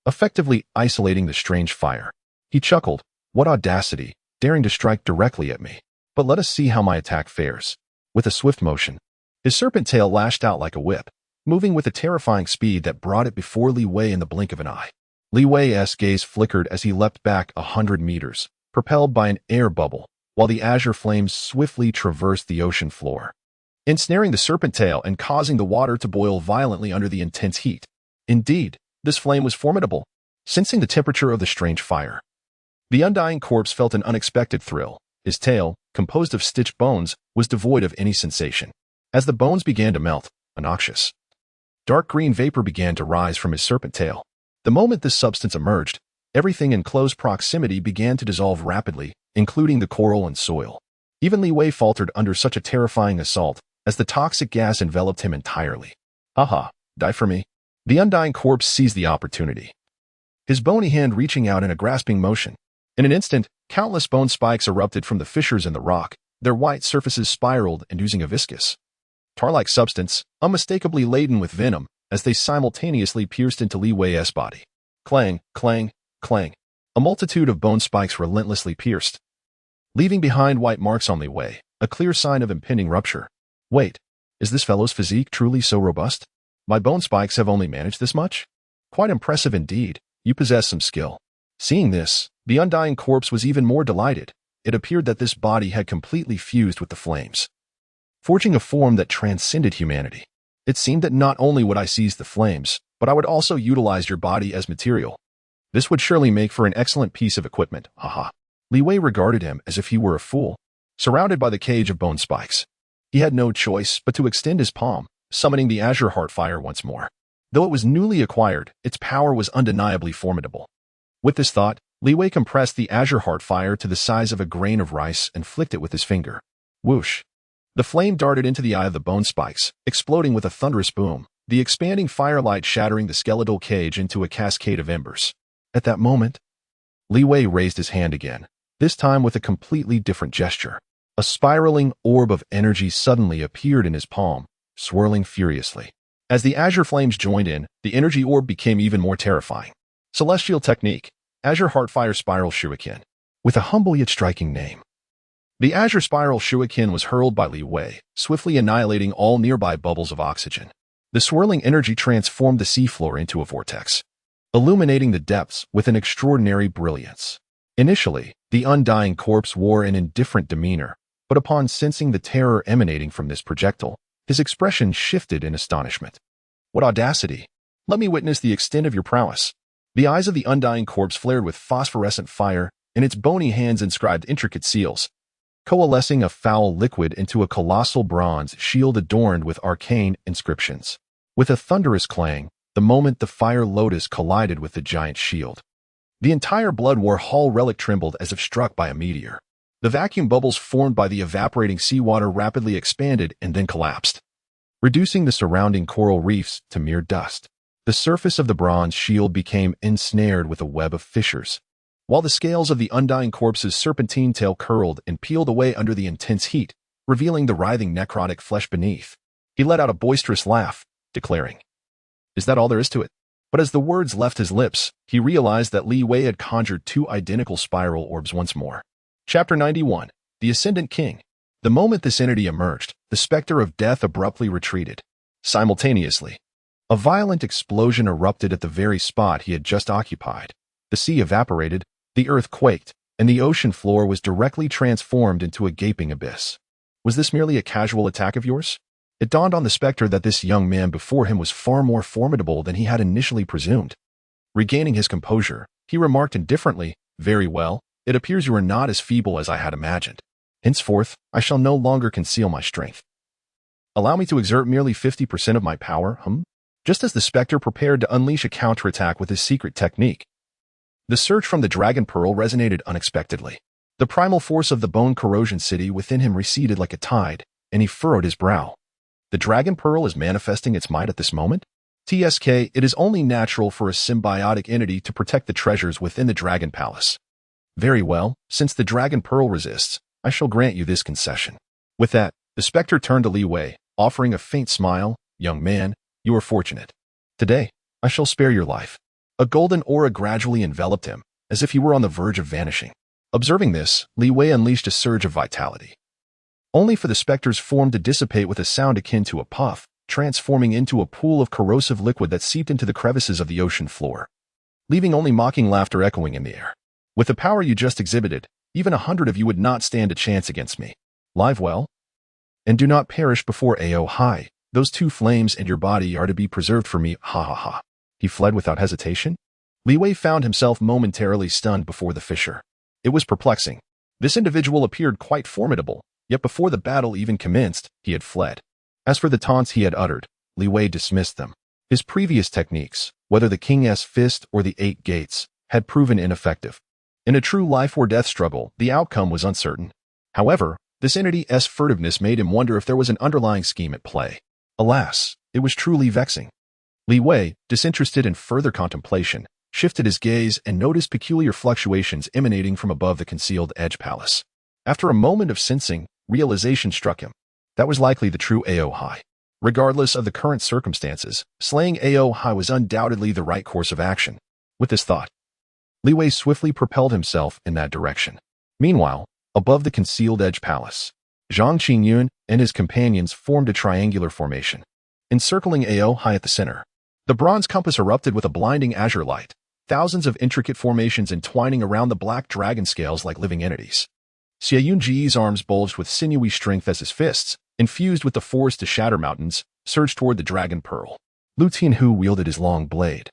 effectively isolating the strange fire. He chuckled. What audacity, daring to strike directly at me. But let us see how my attack fares. With a swift motion, his serpent tail lashed out like a whip, moving with a terrifying speed that brought it before Li Wei in the blink of an eye. Li Wei's gaze flickered as he leapt back 100 meters, propelled by an air bubble, while the azure flames swiftly traversed the ocean floor, ensnaring the serpent tail and causing the water to boil violently under the intense heat. Indeed, this flame was formidable. Sensing the temperature of the strange fire, the undying corpse felt an unexpected thrill. His tail, composed of stitched bones, was devoid of any sensation. As the bones began to melt, a noxious, dark green vapor began to rise from his serpent tail. The moment this substance emerged, everything in close proximity began to dissolve rapidly, including the coral and soil. Even Li Wei faltered under such a terrifying assault, as the toxic gas enveloped him entirely. Haha, die for me. The undying corpse seized the opportunity, his bony hand reaching out in a grasping motion. In an instant, countless bone spikes erupted from the fissures in the rock, their white surfaces spiraled and oozing a viscous, tar-like substance, unmistakably laden with venom, as they simultaneously pierced into Li Wei's body. Clang, clang, clang. A multitude of bone spikes relentlessly pierced, leaving behind white marks on Li Wei, a clear sign of impending rupture. Wait, is this fellow's physique truly so robust? My bone spikes have only managed this much? Quite impressive indeed. You possess some skill. Seeing this, the undying corpse was even more delighted. It appeared that this body had completely fused with the flames, forging a form that transcended humanity. It seemed that not only would I seize the flames, but I would also utilize your body as material. This would surely make for an excellent piece of equipment, haha. Li Wei regarded him as if he were a fool. Surrounded by the cage of bone spikes, he had no choice but to extend his palm, summoning the azure heart fire once more. Though it was newly acquired, its power was undeniably formidable. With this thought, Li Wei compressed the azure heart fire to the size of a grain of rice and flicked it with his finger. Whoosh! The flame darted into the eye of the bone spikes, exploding with a thunderous boom, the expanding firelight shattering the skeletal cage into a cascade of embers. At that moment, Li Wei raised his hand again, this time with a completely different gesture. A spiraling orb of energy suddenly appeared in his palm, swirling furiously. As the azure flames joined in, the energy orb became even more terrifying. Celestial technique, Azure Heartfire Spiral Shuriken. With a humble yet striking name. The Azure Spiral Shuriken was hurled by Li Wei, swiftly annihilating all nearby bubbles of oxygen. The swirling energy transformed the seafloor into a vortex, illuminating the depths with an extraordinary brilliance. Initially, the undying corpse wore an indifferent demeanor, but upon sensing the terror emanating from this projectile, his expression shifted in astonishment. What audacity! Let me witness the extent of your prowess. The eyes of the undying corpse flared with phosphorescent fire, and its bony hands inscribed intricate seals, coalescing a foul liquid into a colossal bronze shield adorned with arcane inscriptions. With a thunderous clang, the moment the fire lotus collided with the giant shield, the entire Blood War Hall relic trembled as if struck by a meteor. The vacuum bubbles formed by the evaporating seawater rapidly expanded and then collapsed, reducing the surrounding coral reefs to mere dust. The surface of the bronze shield became ensnared with a web of fissures, while the scales of the undying corpse's serpentine tail curled and peeled away under the intense heat, revealing the writhing necrotic flesh beneath. He let out a boisterous laugh, declaring, "Is that all there is to it?" But as the words left his lips, he realized that Li Wei had conjured two identical spiral orbs once more. Chapter 91. The Ascendant King. The moment this entity emerged, the specter of death abruptly retreated. Simultaneously, a violent explosion erupted at the very spot he had just occupied. The sea evaporated, the earth quaked, and the ocean floor was directly transformed into a gaping abyss. Was this merely a casual attack of yours? It dawned on the specter that this young man before him was far more formidable than he had initially presumed. Regaining his composure, he remarked indifferently, "Very well, it appears you are not as feeble as I had imagined. Henceforth, I shall no longer conceal my strength. Allow me to exert merely 50% of my power, Just as the specter prepared to unleash a counterattack with his secret technique, the surge from the Dragon Pearl resonated unexpectedly. The primal force of the bone corrosion city within him receded like a tide, and he furrowed his brow. The Dragon Pearl is manifesting its might at this moment? TSK, it is only natural for a symbiotic entity to protect the treasures within the Dragon Palace. Very well, since the Dragon Pearl resists, I shall grant you this concession. With that, the specter turned to Li Wei, offering a faint smile. Young man, you are fortunate. Today, I shall spare your life. A golden aura gradually enveloped him, as if he were on the verge of vanishing. Observing this, Li Wei unleashed a surge of vitality, only for the specter's form to dissipate with a sound akin to a puff, transforming into a pool of corrosive liquid that seeped into the crevices of the ocean floor, leaving only mocking laughter echoing in the air. With the power you just exhibited, Even 100 of you would not stand a chance against me. Live well? And do not perish before Ao Hai. Those two flames in your body are to be preserved for me, ha ha ha. He fled without hesitation? Li Wei found himself momentarily stunned before the fissure. It was perplexing. This individual appeared quite formidable, yet before the battle even commenced, he had fled. As for the taunts he had uttered, Li Wei dismissed them. His previous techniques, whether the King's Fist or the 8 Gates, had proven ineffective. In a true life-or-death struggle, the outcome was uncertain. However, this entity's furtiveness made him wonder if there was an underlying scheme at play. Alas, it was truly vexing. Li Wei, disinterested in further contemplation, shifted his gaze and noticed peculiar fluctuations emanating from above the concealed edge palace. After a moment of sensing, realization struck him. That was likely the true Ao Hai. Regardless of the current circumstances, slaying Ao Hai was undoubtedly the right course of action. With this thought, Li Wei swiftly propelled himself in that direction. Meanwhile, above the concealed edge palace, Zhang Qingyun and his companions formed a triangular formation, encircling Ao Hai at the center. The bronze compass erupted with a blinding azure light, thousands of intricate formations entwining around the black dragon scales like living entities. Xie Yunji's arms bulged with sinewy strength as his fists, infused with the force to shatter mountains, surged toward the dragon pearl. Lu Tianhu wielded his long blade,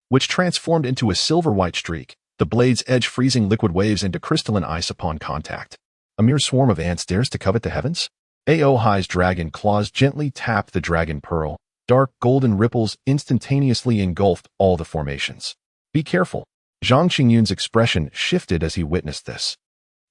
which transformed into a silver-white streak, the blade's edge freezing liquid waves into crystalline ice upon contact. A mere swarm of ants dares to covet the heavens? Ao Hai's dragon claws gently tapped the dragon pearl. Dark golden ripples instantaneously engulfed all the formations. Be careful. Zhang Qingyun's expression shifted as he witnessed this.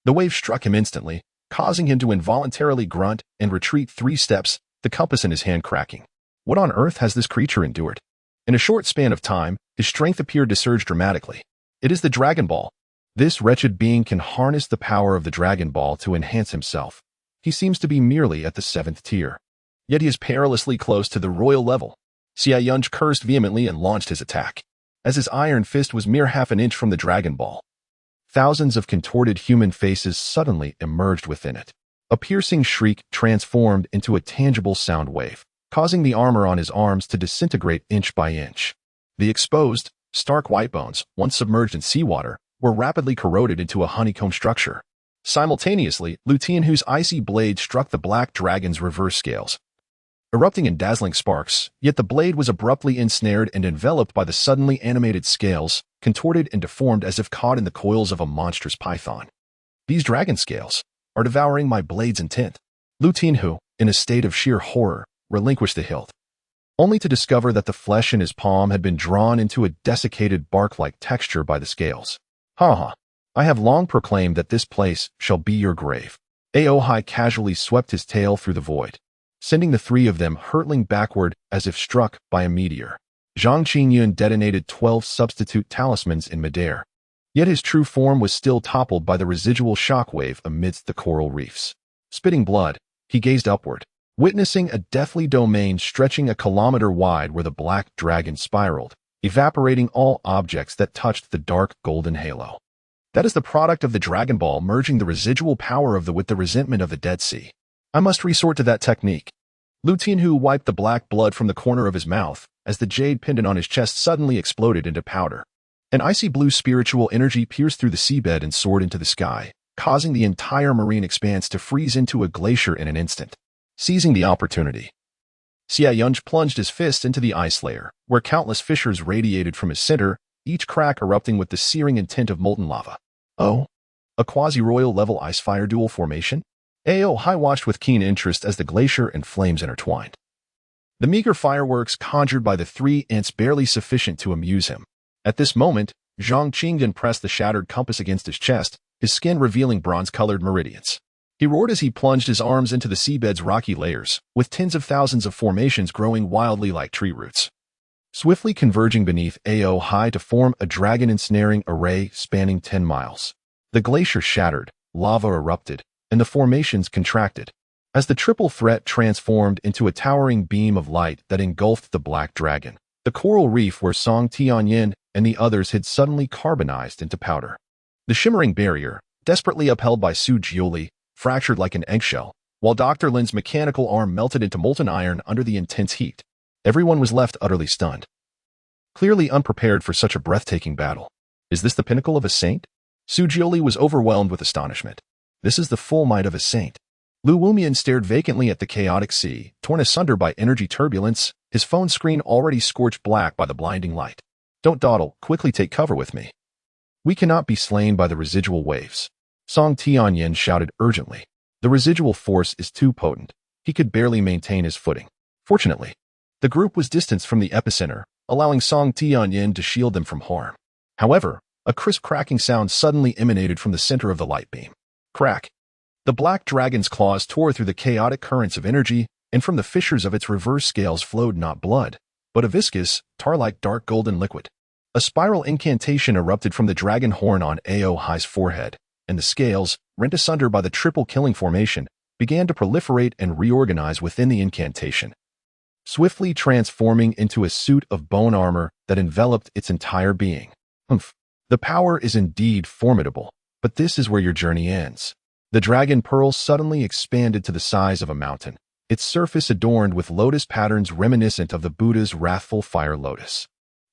The wave struck him instantly, causing him to involuntarily grunt and retreat 3 steps, the compass in his hand cracking. What on earth has this creature endured? In a short span of time, his strength appeared to surge dramatically. It is the Dragon Ball. This wretched being can harness the power of the Dragon Ball to enhance himself. He seems to be merely at the 7th tier. Yet he is perilously close to the royal level. Xie Yunj cursed vehemently and launched his attack. As his iron fist was mere half an inch from the Dragon Ball, thousands of contorted human faces suddenly emerged within it. A piercing shriek transformed into a tangible sound wave, causing the armor on his arms to disintegrate inch by inch. The exposed, stark white bones, once submerged in seawater, were rapidly corroded into a honeycomb structure. Simultaneously, Lu Tianhu's icy blade struck the black dragon's reverse scales, erupting in dazzling sparks, yet the blade was abruptly ensnared and enveloped by the suddenly animated scales, contorted and deformed as if caught in the coils of a monstrous python. These dragon scales are devouring my blade's intent. Lu Tianhu, in a state of sheer horror, relinquished the hilt, only to discover that the flesh in his palm had been drawn into a desiccated bark-like texture by the scales. Ha ha! I have long proclaimed that this place shall be your grave. Ao Hai casually swept his tail through the void, sending the 3 of them hurtling backward as if struck by a meteor. Zhang Qingyun detonated 12 substitute talismans in midair, yet his true form was still toppled by the residual shockwave amidst the coral reefs. Spitting blood, he gazed upward, witnessing a deathly domain stretching a kilometer wide where the black dragon spiraled, evaporating all objects that touched the dark golden halo. That is the product of the Dragon Ball merging the residual power of with the resentment of the Dead Sea. I must resort to that technique. Lu Tianhu wiped the black blood from the corner of his mouth as the jade pendant on his chest suddenly exploded into powder. An icy blue spiritual energy pierced through the seabed and soared into the sky, causing the entire marine expanse to freeze into a glacier in an instant. Seizing the opportunity, Xie Yunj plunged his fist into the ice layer, where countless fissures radiated from his center, each crack erupting with the searing intent of molten lava. Oh, a quasi-royal level ice fire duel formation? Ao Hai watched with keen interest as the glacier and flames intertwined. The meager fireworks conjured by the 3 ants barely sufficient to amuse him. At this moment, Zhang Qingyun pressed the shattered compass against his chest, his skin revealing bronze-colored meridians. He roared as he plunged his arms into the seabed's rocky layers, with tens of thousands of formations growing wildly like tree roots, swiftly converging beneath Ao Hai to form a dragon-ensnaring array spanning 10 miles. The glacier shattered, lava erupted, and the formations contracted, as the triple threat transformed into a towering beam of light that engulfed the black dragon. The coral reef where Song Tianyin and the others had suddenly carbonized into powder. The shimmering barrier, desperately upheld by Su Jiuli, fractured like an eggshell, while Dr. Lin's mechanical arm melted into molten iron under the intense heat. Everyone was left utterly stunned, clearly unprepared for such a breathtaking battle. Is this the pinnacle of a saint? Su Jiuli was overwhelmed with astonishment. This is the full might of a saint. Lu Wumian stared vacantly at the chaotic sea, torn asunder by energy turbulence, his phone screen already scorched black by the blinding light. Don't dawdle, quickly take cover with me. We cannot be slain by the residual waves. Song Tianyin shouted urgently. The residual force is too potent. He could barely maintain his footing. Fortunately, the group was distanced from the epicenter, allowing Song Tianyin to shield them from harm. However, a crisp cracking sound suddenly emanated from the center of the light beam. Crack. The black dragon's claws tore through the chaotic currents of energy, and from the fissures of its reverse scales flowed not blood, but a viscous, tar-like dark golden liquid. A spiral incantation erupted from the dragon horn on Ao Hai's forehead, and the scales, rent asunder by the triple killing formation, began to proliferate and reorganize within the incantation, swiftly transforming into a suit of bone armor that enveloped its entire being. Humph. The power is indeed formidable, but this is where your journey ends. The dragon pearl suddenly expanded to the size of a mountain, its surface adorned with lotus patterns reminiscent of the Buddha's wrathful fire lotus.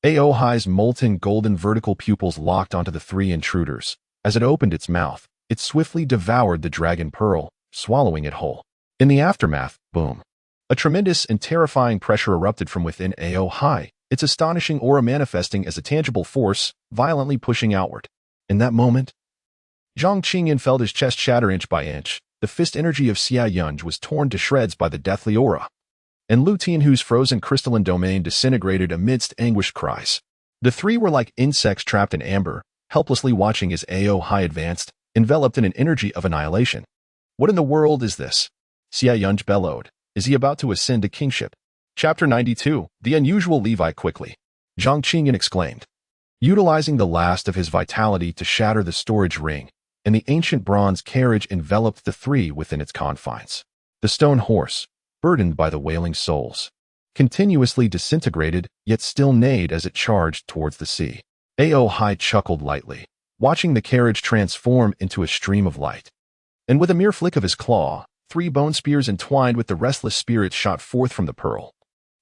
Ao Hai's molten golden vertical pupils locked onto the three intruders. As it opened its mouth, it swiftly devoured the dragon pearl, swallowing it whole. In the aftermath, boom. A tremendous and terrifying pressure erupted from within Ao Hai, its astonishing aura manifesting as a tangible force, violently pushing outward. In that moment, Zhang Qingyan felt his chest shatter inch by inch. The fist energy of Xia Yunj was torn to shreds by the deathly aura, and Lu Tianhu's frozen crystalline domain disintegrated amidst anguished cries. The three were like insects trapped in amber, helplessly watching as Ao Hai advanced, enveloped in an energy of annihilation. What in the world is this? Xia Yunj bellowed. Is he about to ascend to kingship? Chapter 92, The Unusual Levi quickly. Zhang Qingyan exclaimed, utilizing the last of his vitality to shatter the storage ring, and the ancient bronze carriage enveloped the three within its confines. The stone horse, burdened by the wailing souls, continuously disintegrated, yet still neighed as it charged towards the sea. Ao Hai chuckled lightly, watching the carriage transform into a stream of light. And with a mere flick of his claw, three bone spears entwined with the restless spirits shot forth from the pearl,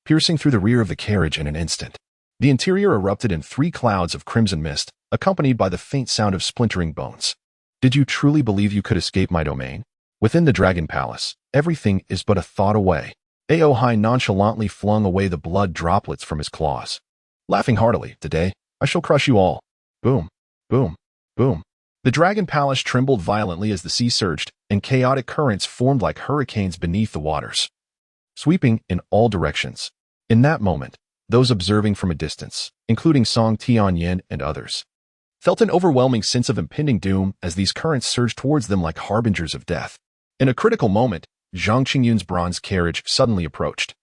piercing through the rear of the carriage in an instant. The interior erupted in three clouds of crimson mist, accompanied by the faint sound of splintering bones. Did you truly believe you could escape my domain? Within the Dragon Palace, everything is but a thought away. Ao Hai nonchalantly flung away the blood droplets from his claws. Laughing heartily, today, I shall crush you all. Boom, boom, boom. The Dragon Palace trembled violently as the sea surged, and chaotic currents formed like hurricanes beneath the waters, sweeping in all directions. In that moment, those observing from a distance, including Song Tianyin and others, felt an overwhelming sense of impending doom as these currents surged towards them like harbingers of death. In a critical moment, Zhang Qingyun's bronze carriage suddenly approached,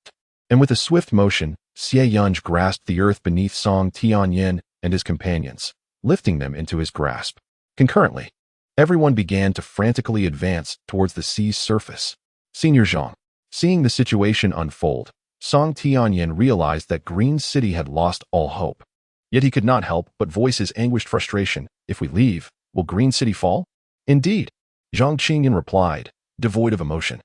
and with a swift motion, Xie Yunj grasped the earth beneath Song Tianyin and his companions, lifting them into his grasp. Concurrently, everyone began to frantically advance towards the sea's surface. Senior Zhang, seeing the situation unfold, Song Tianyin realized that Green City had lost all hope. Yet he could not help but voice his anguished frustration. If we leave, will Green City fall? Indeed, Zhang Qingyan replied, devoid of emotion.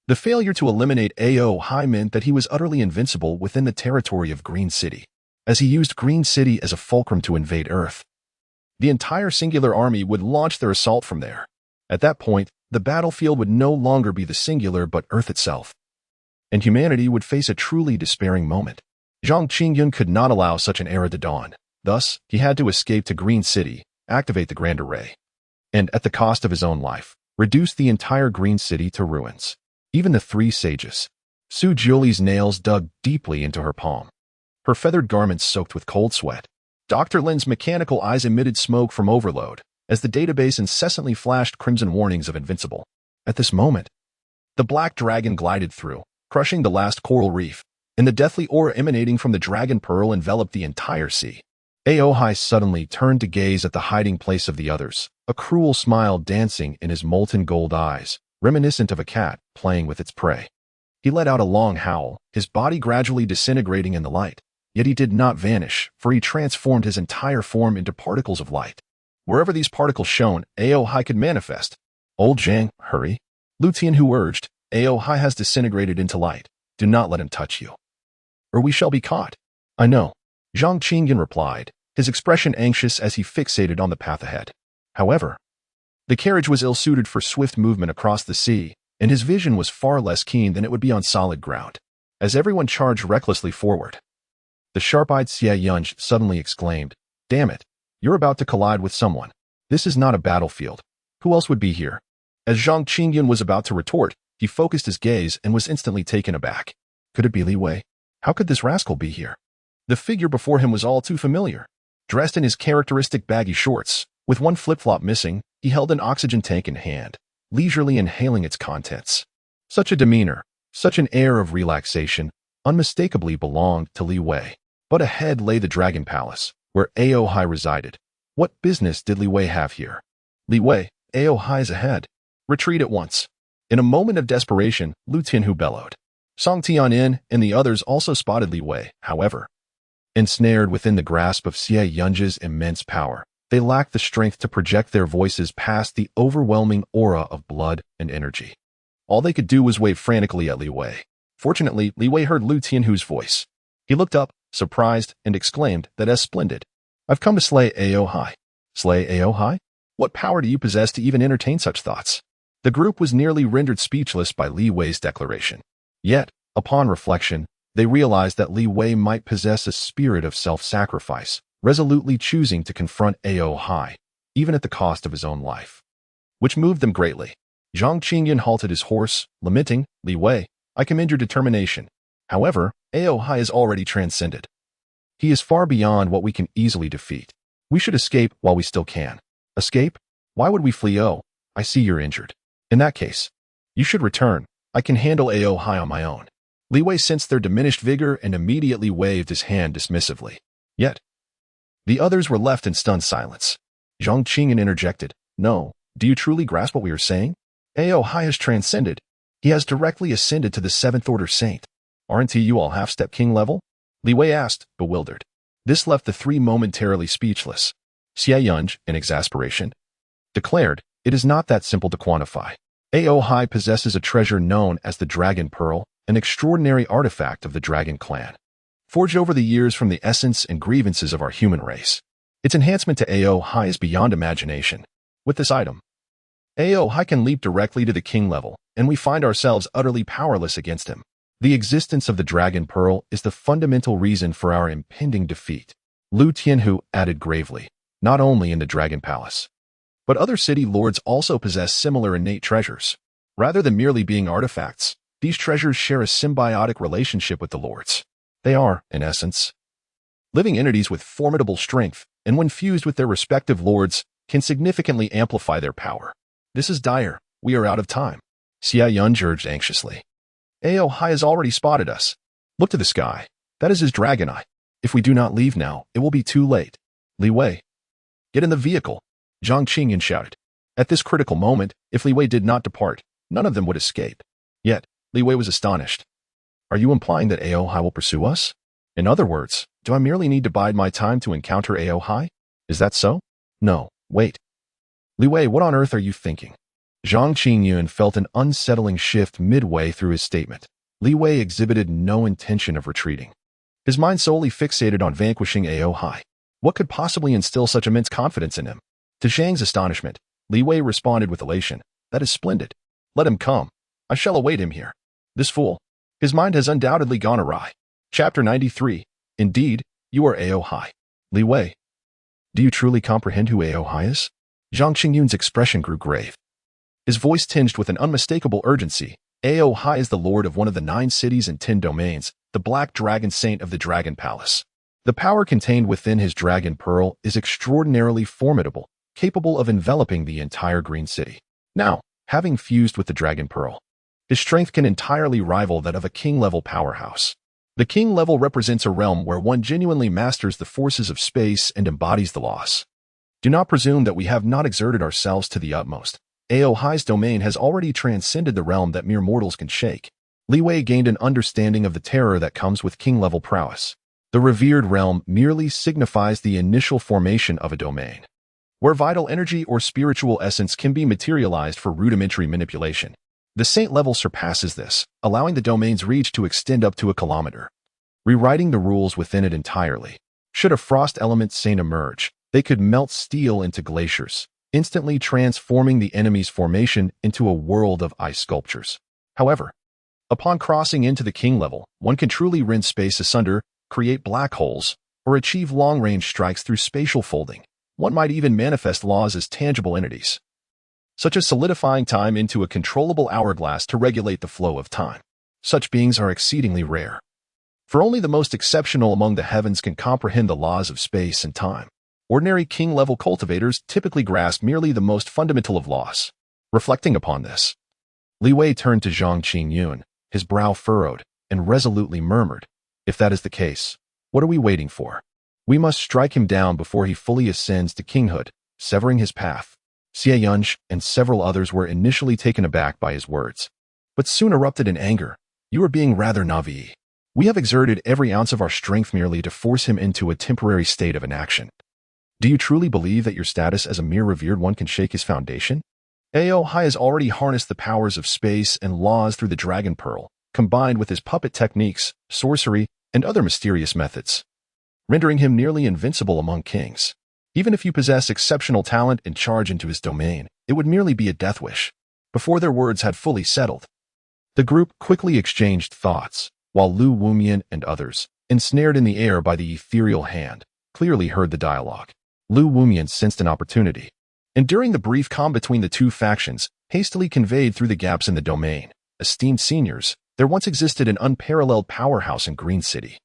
The failure to eliminate Ao Hai meant that he was utterly invincible within the territory of Green City, as he used Green City as a fulcrum to invade Earth. The entire singular army would launch their assault from there. At that point, the battlefield would no longer be the singular but Earth itself, and humanity would face a truly despairing moment. Zhang Qingyun could not allow such an era to dawn. Thus, he had to escape to Green City, activate the Grand Array, and, at the cost of his own life, reduce the entire Green City to ruins. Even the three sages. Su Jiuli's nails dug deeply into her palm, her feathered garments soaked with cold sweat. Dr. Lin's mechanical eyes emitted smoke from overload, as the database incessantly flashed crimson warnings of invincible. At this moment, the black dragon glided through, crushing the last coral reef, and the deathly aura emanating from the dragon pearl enveloped the entire sea. Ao Hai suddenly turned to gaze at the hiding place of the others, a cruel smile dancing in his molten gold eyes, reminiscent of a cat playing with its prey. He let out a long howl, his body gradually disintegrating in the light. Yet he did not vanish, for he transformed his entire form into particles of light. Wherever these particles shone, Ao Hai could manifest. Old Zhang, hurry. Lu Tianhu urged, Ao Hai has disintegrated into light. Do not let him touch you, or we shall be caught. I know, Zhang Qingyan replied, his expression anxious as he fixated on the path ahead. However, the carriage was ill-suited for swift movement across the sea, and his vision was far less keen than it would be on solid ground. As everyone charged recklessly forward, the sharp-eyed Xie Yunj suddenly exclaimed, "Damn it! You're about to collide with someone. This is not a battlefield. Who else would be here?" As Zhang Qingyun was about to retort, he focused his gaze and was instantly taken aback. Could it be Li Wei? How could this rascal be here? The figure before him was all too familiar. Dressed in his characteristic baggy shorts, with one flip-flop missing, he held an oxygen tank in hand, leisurely inhaling its contents. Such a demeanor, such an air of relaxation, unmistakably belonged to Li Wei. But ahead lay the Dragon Palace, where Ao Hai resided. What business did Li Wei have here? Li Wei, Ao Hai is ahead. Retreat at once. In a moment of desperation, Lu Tianhu bellowed. Song Tianyin and the others also spotted Li Wei, however. Ensnared within the grasp of Xie Yunj's immense power, they lacked the strength to project their voices past the overwhelming aura of blood and energy. All they could do was wave frantically at Li Wei. Fortunately, Li Wei heard Lu Tianhu's voice. He looked up, surprised, and exclaimed that as splendid. I've come to slay Ao Hai. Slay Ao Hai? What power do you possess to even entertain such thoughts? The group was nearly rendered speechless by Li Wei's declaration. Yet, upon reflection, they realized that Li Wei might possess a spirit of self-sacrifice, resolutely choosing to confront Ao Hai, even at the cost of his own life. Which moved them greatly. Zhang Qingyun halted his horse, lamenting, Li Wei, I commend your determination. However, Ao Hai is already transcended. He is far beyond what we can easily defeat. We should escape while we still can. Escape? Why would we flee? Oh, I see you're injured. In that case, you should return. I can handle Ao Hai on my own. Li Wei sensed their diminished vigor and immediately waved his hand dismissively. Yet, the others were left in stunned silence. Zhang Qingyun interjected, No, do you truly grasp what we are saying? Ao Hai has transcended. He has directly ascended to the 7th Order Saint. Aren't you all half-step king level? Li Wei asked, bewildered. This left the three momentarily speechless. Xie Yunj, in exasperation, declared, It is not that simple to quantify. Ao Hai possesses a treasure known as the Dragon Pearl, an extraordinary artifact of the Dragon Clan, forged over the years from the essence and grievances of our human race. Its enhancement to Ao Hai is beyond imagination. With this item, Ao Hai can leap directly to the king level, and we find ourselves utterly powerless against him. The existence of the Dragon Pearl is the fundamental reason for our impending defeat. Lu Tianhu added gravely, not only in the Dragon Palace, but other city lords also possess similar innate treasures. Rather than merely being artifacts, these treasures share a symbiotic relationship with the lords. They are, in essence, living entities with formidable strength, and when fused with their respective lords, can significantly amplify their power. This is dire. We are out of time. Xie Yunj urged anxiously. Ao Hai has already spotted us. Look to the sky. That is his dragon eye. If we do not leave now, it will be too late. Li Wei, get in the vehicle, Zhang Qingyun shouted. At this critical moment, if Li Wei did not depart, none of them would escape. Yet, Li Wei was astonished. Are you implying that Ao Hai will pursue us? In other words, do I merely need to bide my time to encounter Ao Hai? Is that so? No, wait. Li Wei, what on earth are you thinking? Zhang Qingyun felt an unsettling shift midway through his statement. Li Wei exhibited no intention of retreating. His mind solely fixated on vanquishing Ao Hai. What could possibly instill such immense confidence in him? To Zhang's astonishment, Li Wei responded with elation. That is splendid. Let him come. I shall await him here. This fool. His mind has undoubtedly gone awry. Chapter 93. Indeed, you are Ao Hai. Li Wei, do you truly comprehend who Ao Hai is? Zhang Qingyun's expression grew grave. His voice tinged with an unmistakable urgency. Ao Hai is the lord of one of the 9 cities and 10 domains, the Black Dragon Saint of the Dragon Palace. The power contained within his Dragon Pearl is extraordinarily formidable, capable of enveloping the entire Green City. Now, having fused with the Dragon Pearl, his strength can entirely rival that of a king-level powerhouse. The king level represents a realm where one genuinely masters the forces of space and embodies the laws. Do not presume that we have not exerted ourselves to the utmost. Ao Hai's domain has already transcended the realm that mere mortals can shake. Li Wei gained an understanding of the terror that comes with king-level prowess. The revered realm merely signifies the initial formation of a domain, where vital energy or spiritual essence can be materialized for rudimentary manipulation. The saint level surpasses this, allowing the domain's reach to extend up to a kilometer, rewriting the rules within it entirely. Should a frost element saint emerge, they could melt steel into glaciers, instantly transforming the enemy's formation into a world of ice sculptures. However, upon crossing into the king level, one can truly rend space asunder, create black holes, or achieve long-range strikes through spatial folding. One might even manifest laws as tangible entities, such as solidifying time into a controllable hourglass to regulate the flow of time. Such beings are exceedingly rare, for only the most exceptional among the heavens can comprehend the laws of space and time. Ordinary king-level cultivators typically grasp merely the most fundamental of laws. Reflecting upon this, Li Wei turned to Zhang Qingyun, his brow furrowed, and resolutely murmured, "If that is the case, what are we waiting for? We must strike him down before he fully ascends to kinghood, severing his path." Xie Yunj and several others were initially taken aback by his words, but soon erupted in anger. "You are being rather naive. We have exerted every ounce of our strength merely to force him into a temporary state of inaction. Do you truly believe that your status as a mere revered one can shake his foundation? Ao Hai has already harnessed the powers of space and laws through the Dragon Pearl, combined with his puppet techniques, sorcery, and other mysterious methods, rendering him nearly invincible among kings. Even if you possess exceptional talent and charge into his domain, it would merely be a death wish." Before their words had fully settled, the group quickly exchanged thoughts, while Lu Wumian and others, ensnared in the air by the ethereal hand, clearly heard the dialogue. Lu Wumian sensed an opportunity, and during the brief calm between the two factions, hastily conveyed through the gaps in the domain, "Esteemed seniors, there once existed an unparalleled powerhouse in Green City.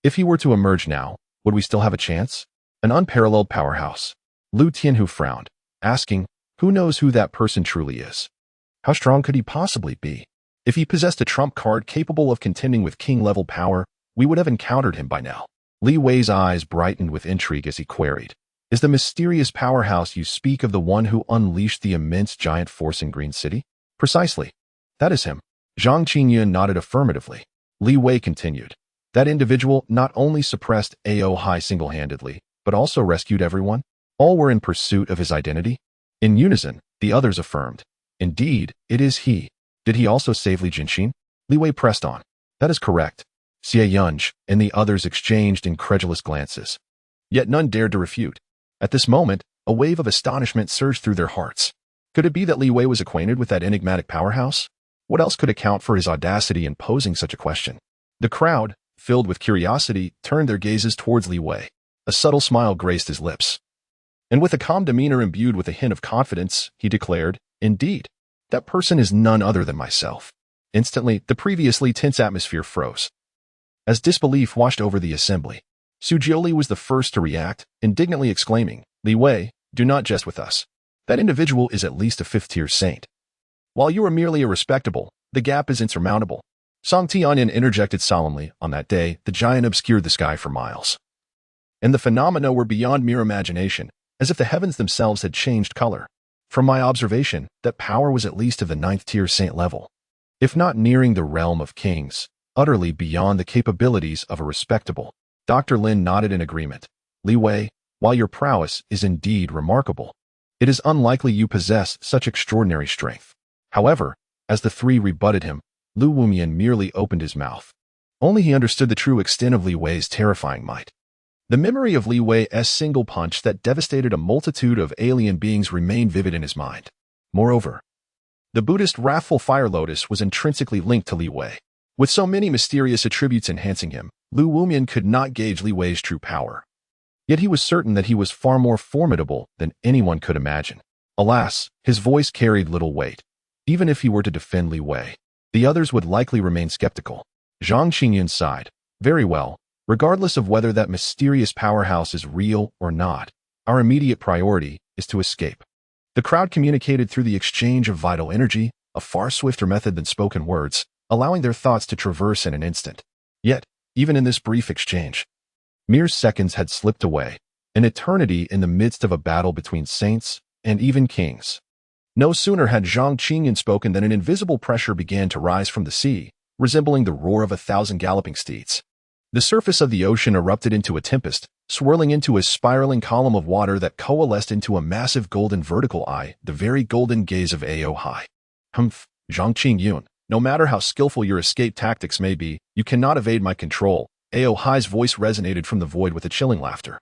If he were to emerge now, would we still have a chance? An unparalleled powerhouse." Lu Tianhu frowned, asking, "Who knows who that person truly is? How strong could he possibly be? If he possessed a trump card capable of contending with king-level power, we would have encountered him by now." Li Wei's eyes brightened with intrigue as he queried, "Is the mysterious powerhouse you speak of the one who unleashed the immense giant force in Green City?" "Precisely. That is him." Zhang Qingyun nodded affirmatively. Li Wei continued, "That individual not only suppressed Ao Hai single-handedly, but also rescued everyone. All were in pursuit of his identity." In unison, the others affirmed, "Indeed, it is he." "Did he also save Li Jinxin?" Li Wei pressed on. "That is correct." Xie Yunj and the others exchanged incredulous glances. Yet none dared to refute. At this moment, a wave of astonishment surged through their hearts. Could it be that Li Wei was acquainted with that enigmatic powerhouse? What else could account for his audacity in posing such a question? The crowd, filled with curiosity, turned their gazes towards Li Wei. A subtle smile graced his lips, and with a calm demeanor imbued with a hint of confidence, he declared, "Indeed, that person is none other than myself." Instantly, the previously tense atmosphere froze, as disbelief washed over the assembly. Sujioli was the first to react, indignantly exclaiming, "Li Wei, do not jest with us. That individual is at least a fifth-tier saint. While you are merely a respectable, the gap is insurmountable." Song Tianyan interjected solemnly, "On that day, the giant obscured the sky for miles, and the phenomena were beyond mere imagination, as if the heavens themselves had changed color. From my observation, that power was at least of the ninth-tier saint level, if not nearing the realm of kings, utterly beyond the capabilities of a respectable." Dr. Lin nodded in agreement. "Li Wei, while your prowess is indeed remarkable, it is unlikely you possess such extraordinary strength." However, as the three rebutted him, Lu Wumian merely opened his mouth. Only he understood the true extent of Li Wei's terrifying might. The memory of Li Wei's single punch that devastated a multitude of alien beings remained vivid in his mind. Moreover, the Buddhist wrathful fire lotus was intrinsically linked to Li Wei. With so many mysterious attributes enhancing him, Lu Wumian could not gauge Li Wei's true power. Yet he was certain that he was far more formidable than anyone could imagine. Alas, his voice carried little weight. Even if he were to defend Li Wei, the others would likely remain skeptical. Zhang Qingyun sighed. "Very well. Regardless of whether that mysterious powerhouse is real or not, our immediate priority is to escape." The crowd communicated through the exchange of vital energy, a far swifter method than spoken words, allowing their thoughts to traverse in an instant. Yet, even in this brief exchange, mere seconds had slipped away, an eternity in the midst of a battle between saints and even kings. No sooner had Zhang Qingyun spoken than an invisible pressure began to rise from the sea, resembling the roar of 1,000 galloping steeds. The surface of the ocean erupted into a tempest, swirling into a spiraling column of water that coalesced into a massive golden vertical eye, the very golden gaze of Ao Hai. "Humph, Zhang Qingyun, no matter how skillful your escape tactics may be, you cannot evade my control." Ao Hai's voice resonated from the void with a chilling laughter.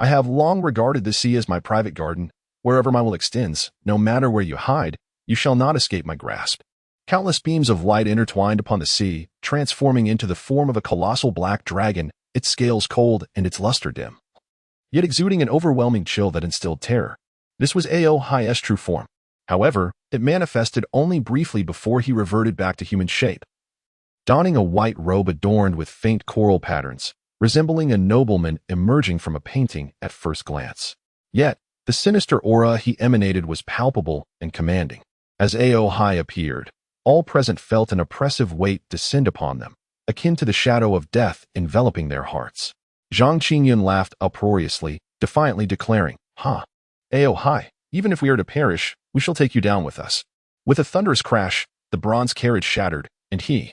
"I have long regarded the sea as my private garden, Wherever my will extends, no matter where you hide, you shall not escape my grasp. Countless beams of light intertwined upon the sea, transforming into the form of a colossal black dragon, its scales cold and its luster dim, yet exuding an overwhelming chill that instilled terror. This was Aohai's true form. However, it manifested only briefly before he reverted back to human shape. Donning a white robe adorned with faint coral patterns, resembling a nobleman emerging from a painting at first glance. Yet, the sinister aura he emanated was palpable and commanding. As Aohai appeared, all present felt an oppressive weight descend upon them, akin to the shadow of death enveloping their hearts. Zhang Qingyun laughed uproariously, defiantly declaring, "Ha! Aohai, even if we are to perish, we shall take you down with us." With a thunderous crash, the bronze carriage shattered, and he,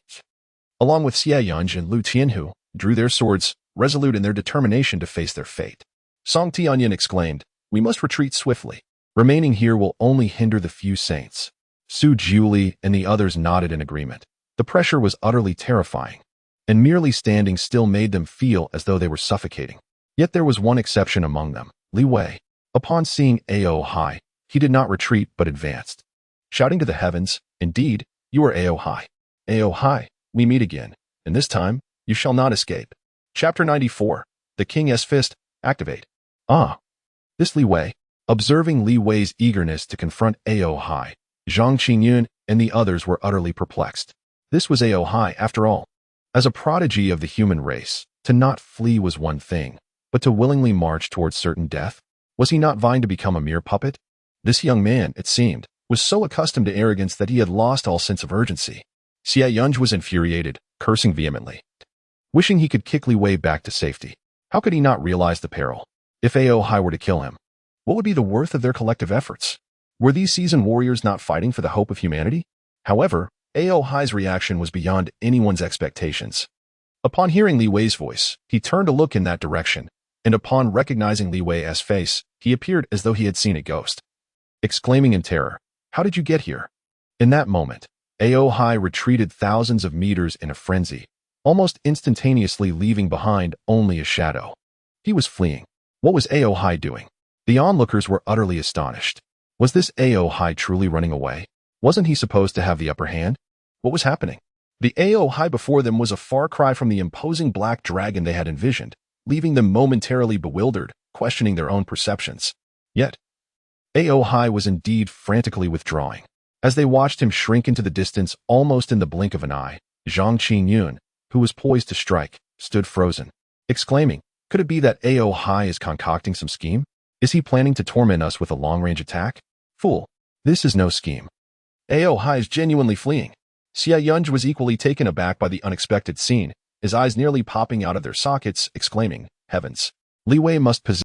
along with Xie Yunj and Lu Tianhu, drew their swords, resolute in their determination to face their fate. Song Tianyin exclaimed, "We must retreat swiftly. Remaining here will only hinder the few saints." Su Jiuli and the others nodded in agreement. The pressure was utterly terrifying, and merely standing still made them feel as though they were suffocating. Yet there was one exception among them, Li Wei. Upon seeing Aohai, he did not retreat but advanced, shouting to the heavens, "Indeed, you are Aohai. Aohai, we meet again, and this time, you shall not escape." Chapter 94. The King's Fist, Activate. Ah! This Li Wei. Observing Li Wei's eagerness to confront Aohai, Zhang Qingyun and the others were utterly perplexed. This was Aohai, after all. As a prodigy of the human race, to not flee was one thing, but to willingly march towards certain death? Was he not vying to become a mere puppet? This young man, it seemed, was so accustomed to arrogance that he had lost all sense of urgency. Xie Yunj was infuriated, cursing vehemently, wishing he could kick Li Wei back to safety. How could he not realize the peril? If Aohai were to kill him, what would be the worth of their collective efforts? Were these seasoned warriors not fighting for the hope of humanity? However, Aohai's reaction was beyond anyone's expectations. Upon hearing Li Wei's voice, he turned to look in that direction, and upon recognizing Li Wei's face, he appeared as though he had seen a ghost. Exclaiming in terror, "How did you get here?" In that moment, Aohai retreated thousands of meters in a frenzy, almost instantaneously leaving behind only a shadow. He was fleeing. What was Aohai doing? The onlookers were utterly astonished. Was this Aohai truly running away? Wasn't he supposed to have the upper hand? What was happening? The Aohai before them was a far cry from the imposing black dragon they had envisioned, leaving them momentarily bewildered, questioning their own perceptions. Yet, Aohai was indeed frantically withdrawing. As they watched him shrink into the distance almost in the blink of an eye, Zhang Qingyun, who was poised to strike, stood frozen, exclaiming, "Could it be that Aohai is concocting some scheme? Is he planning to torment us with a long-range attack? Fool, this is no scheme. Aohai is genuinely fleeing." Xie Yunj was equally taken aback by the unexpected scene, his eyes nearly popping out of their sockets, exclaiming, "Heavens! Li Wei must possess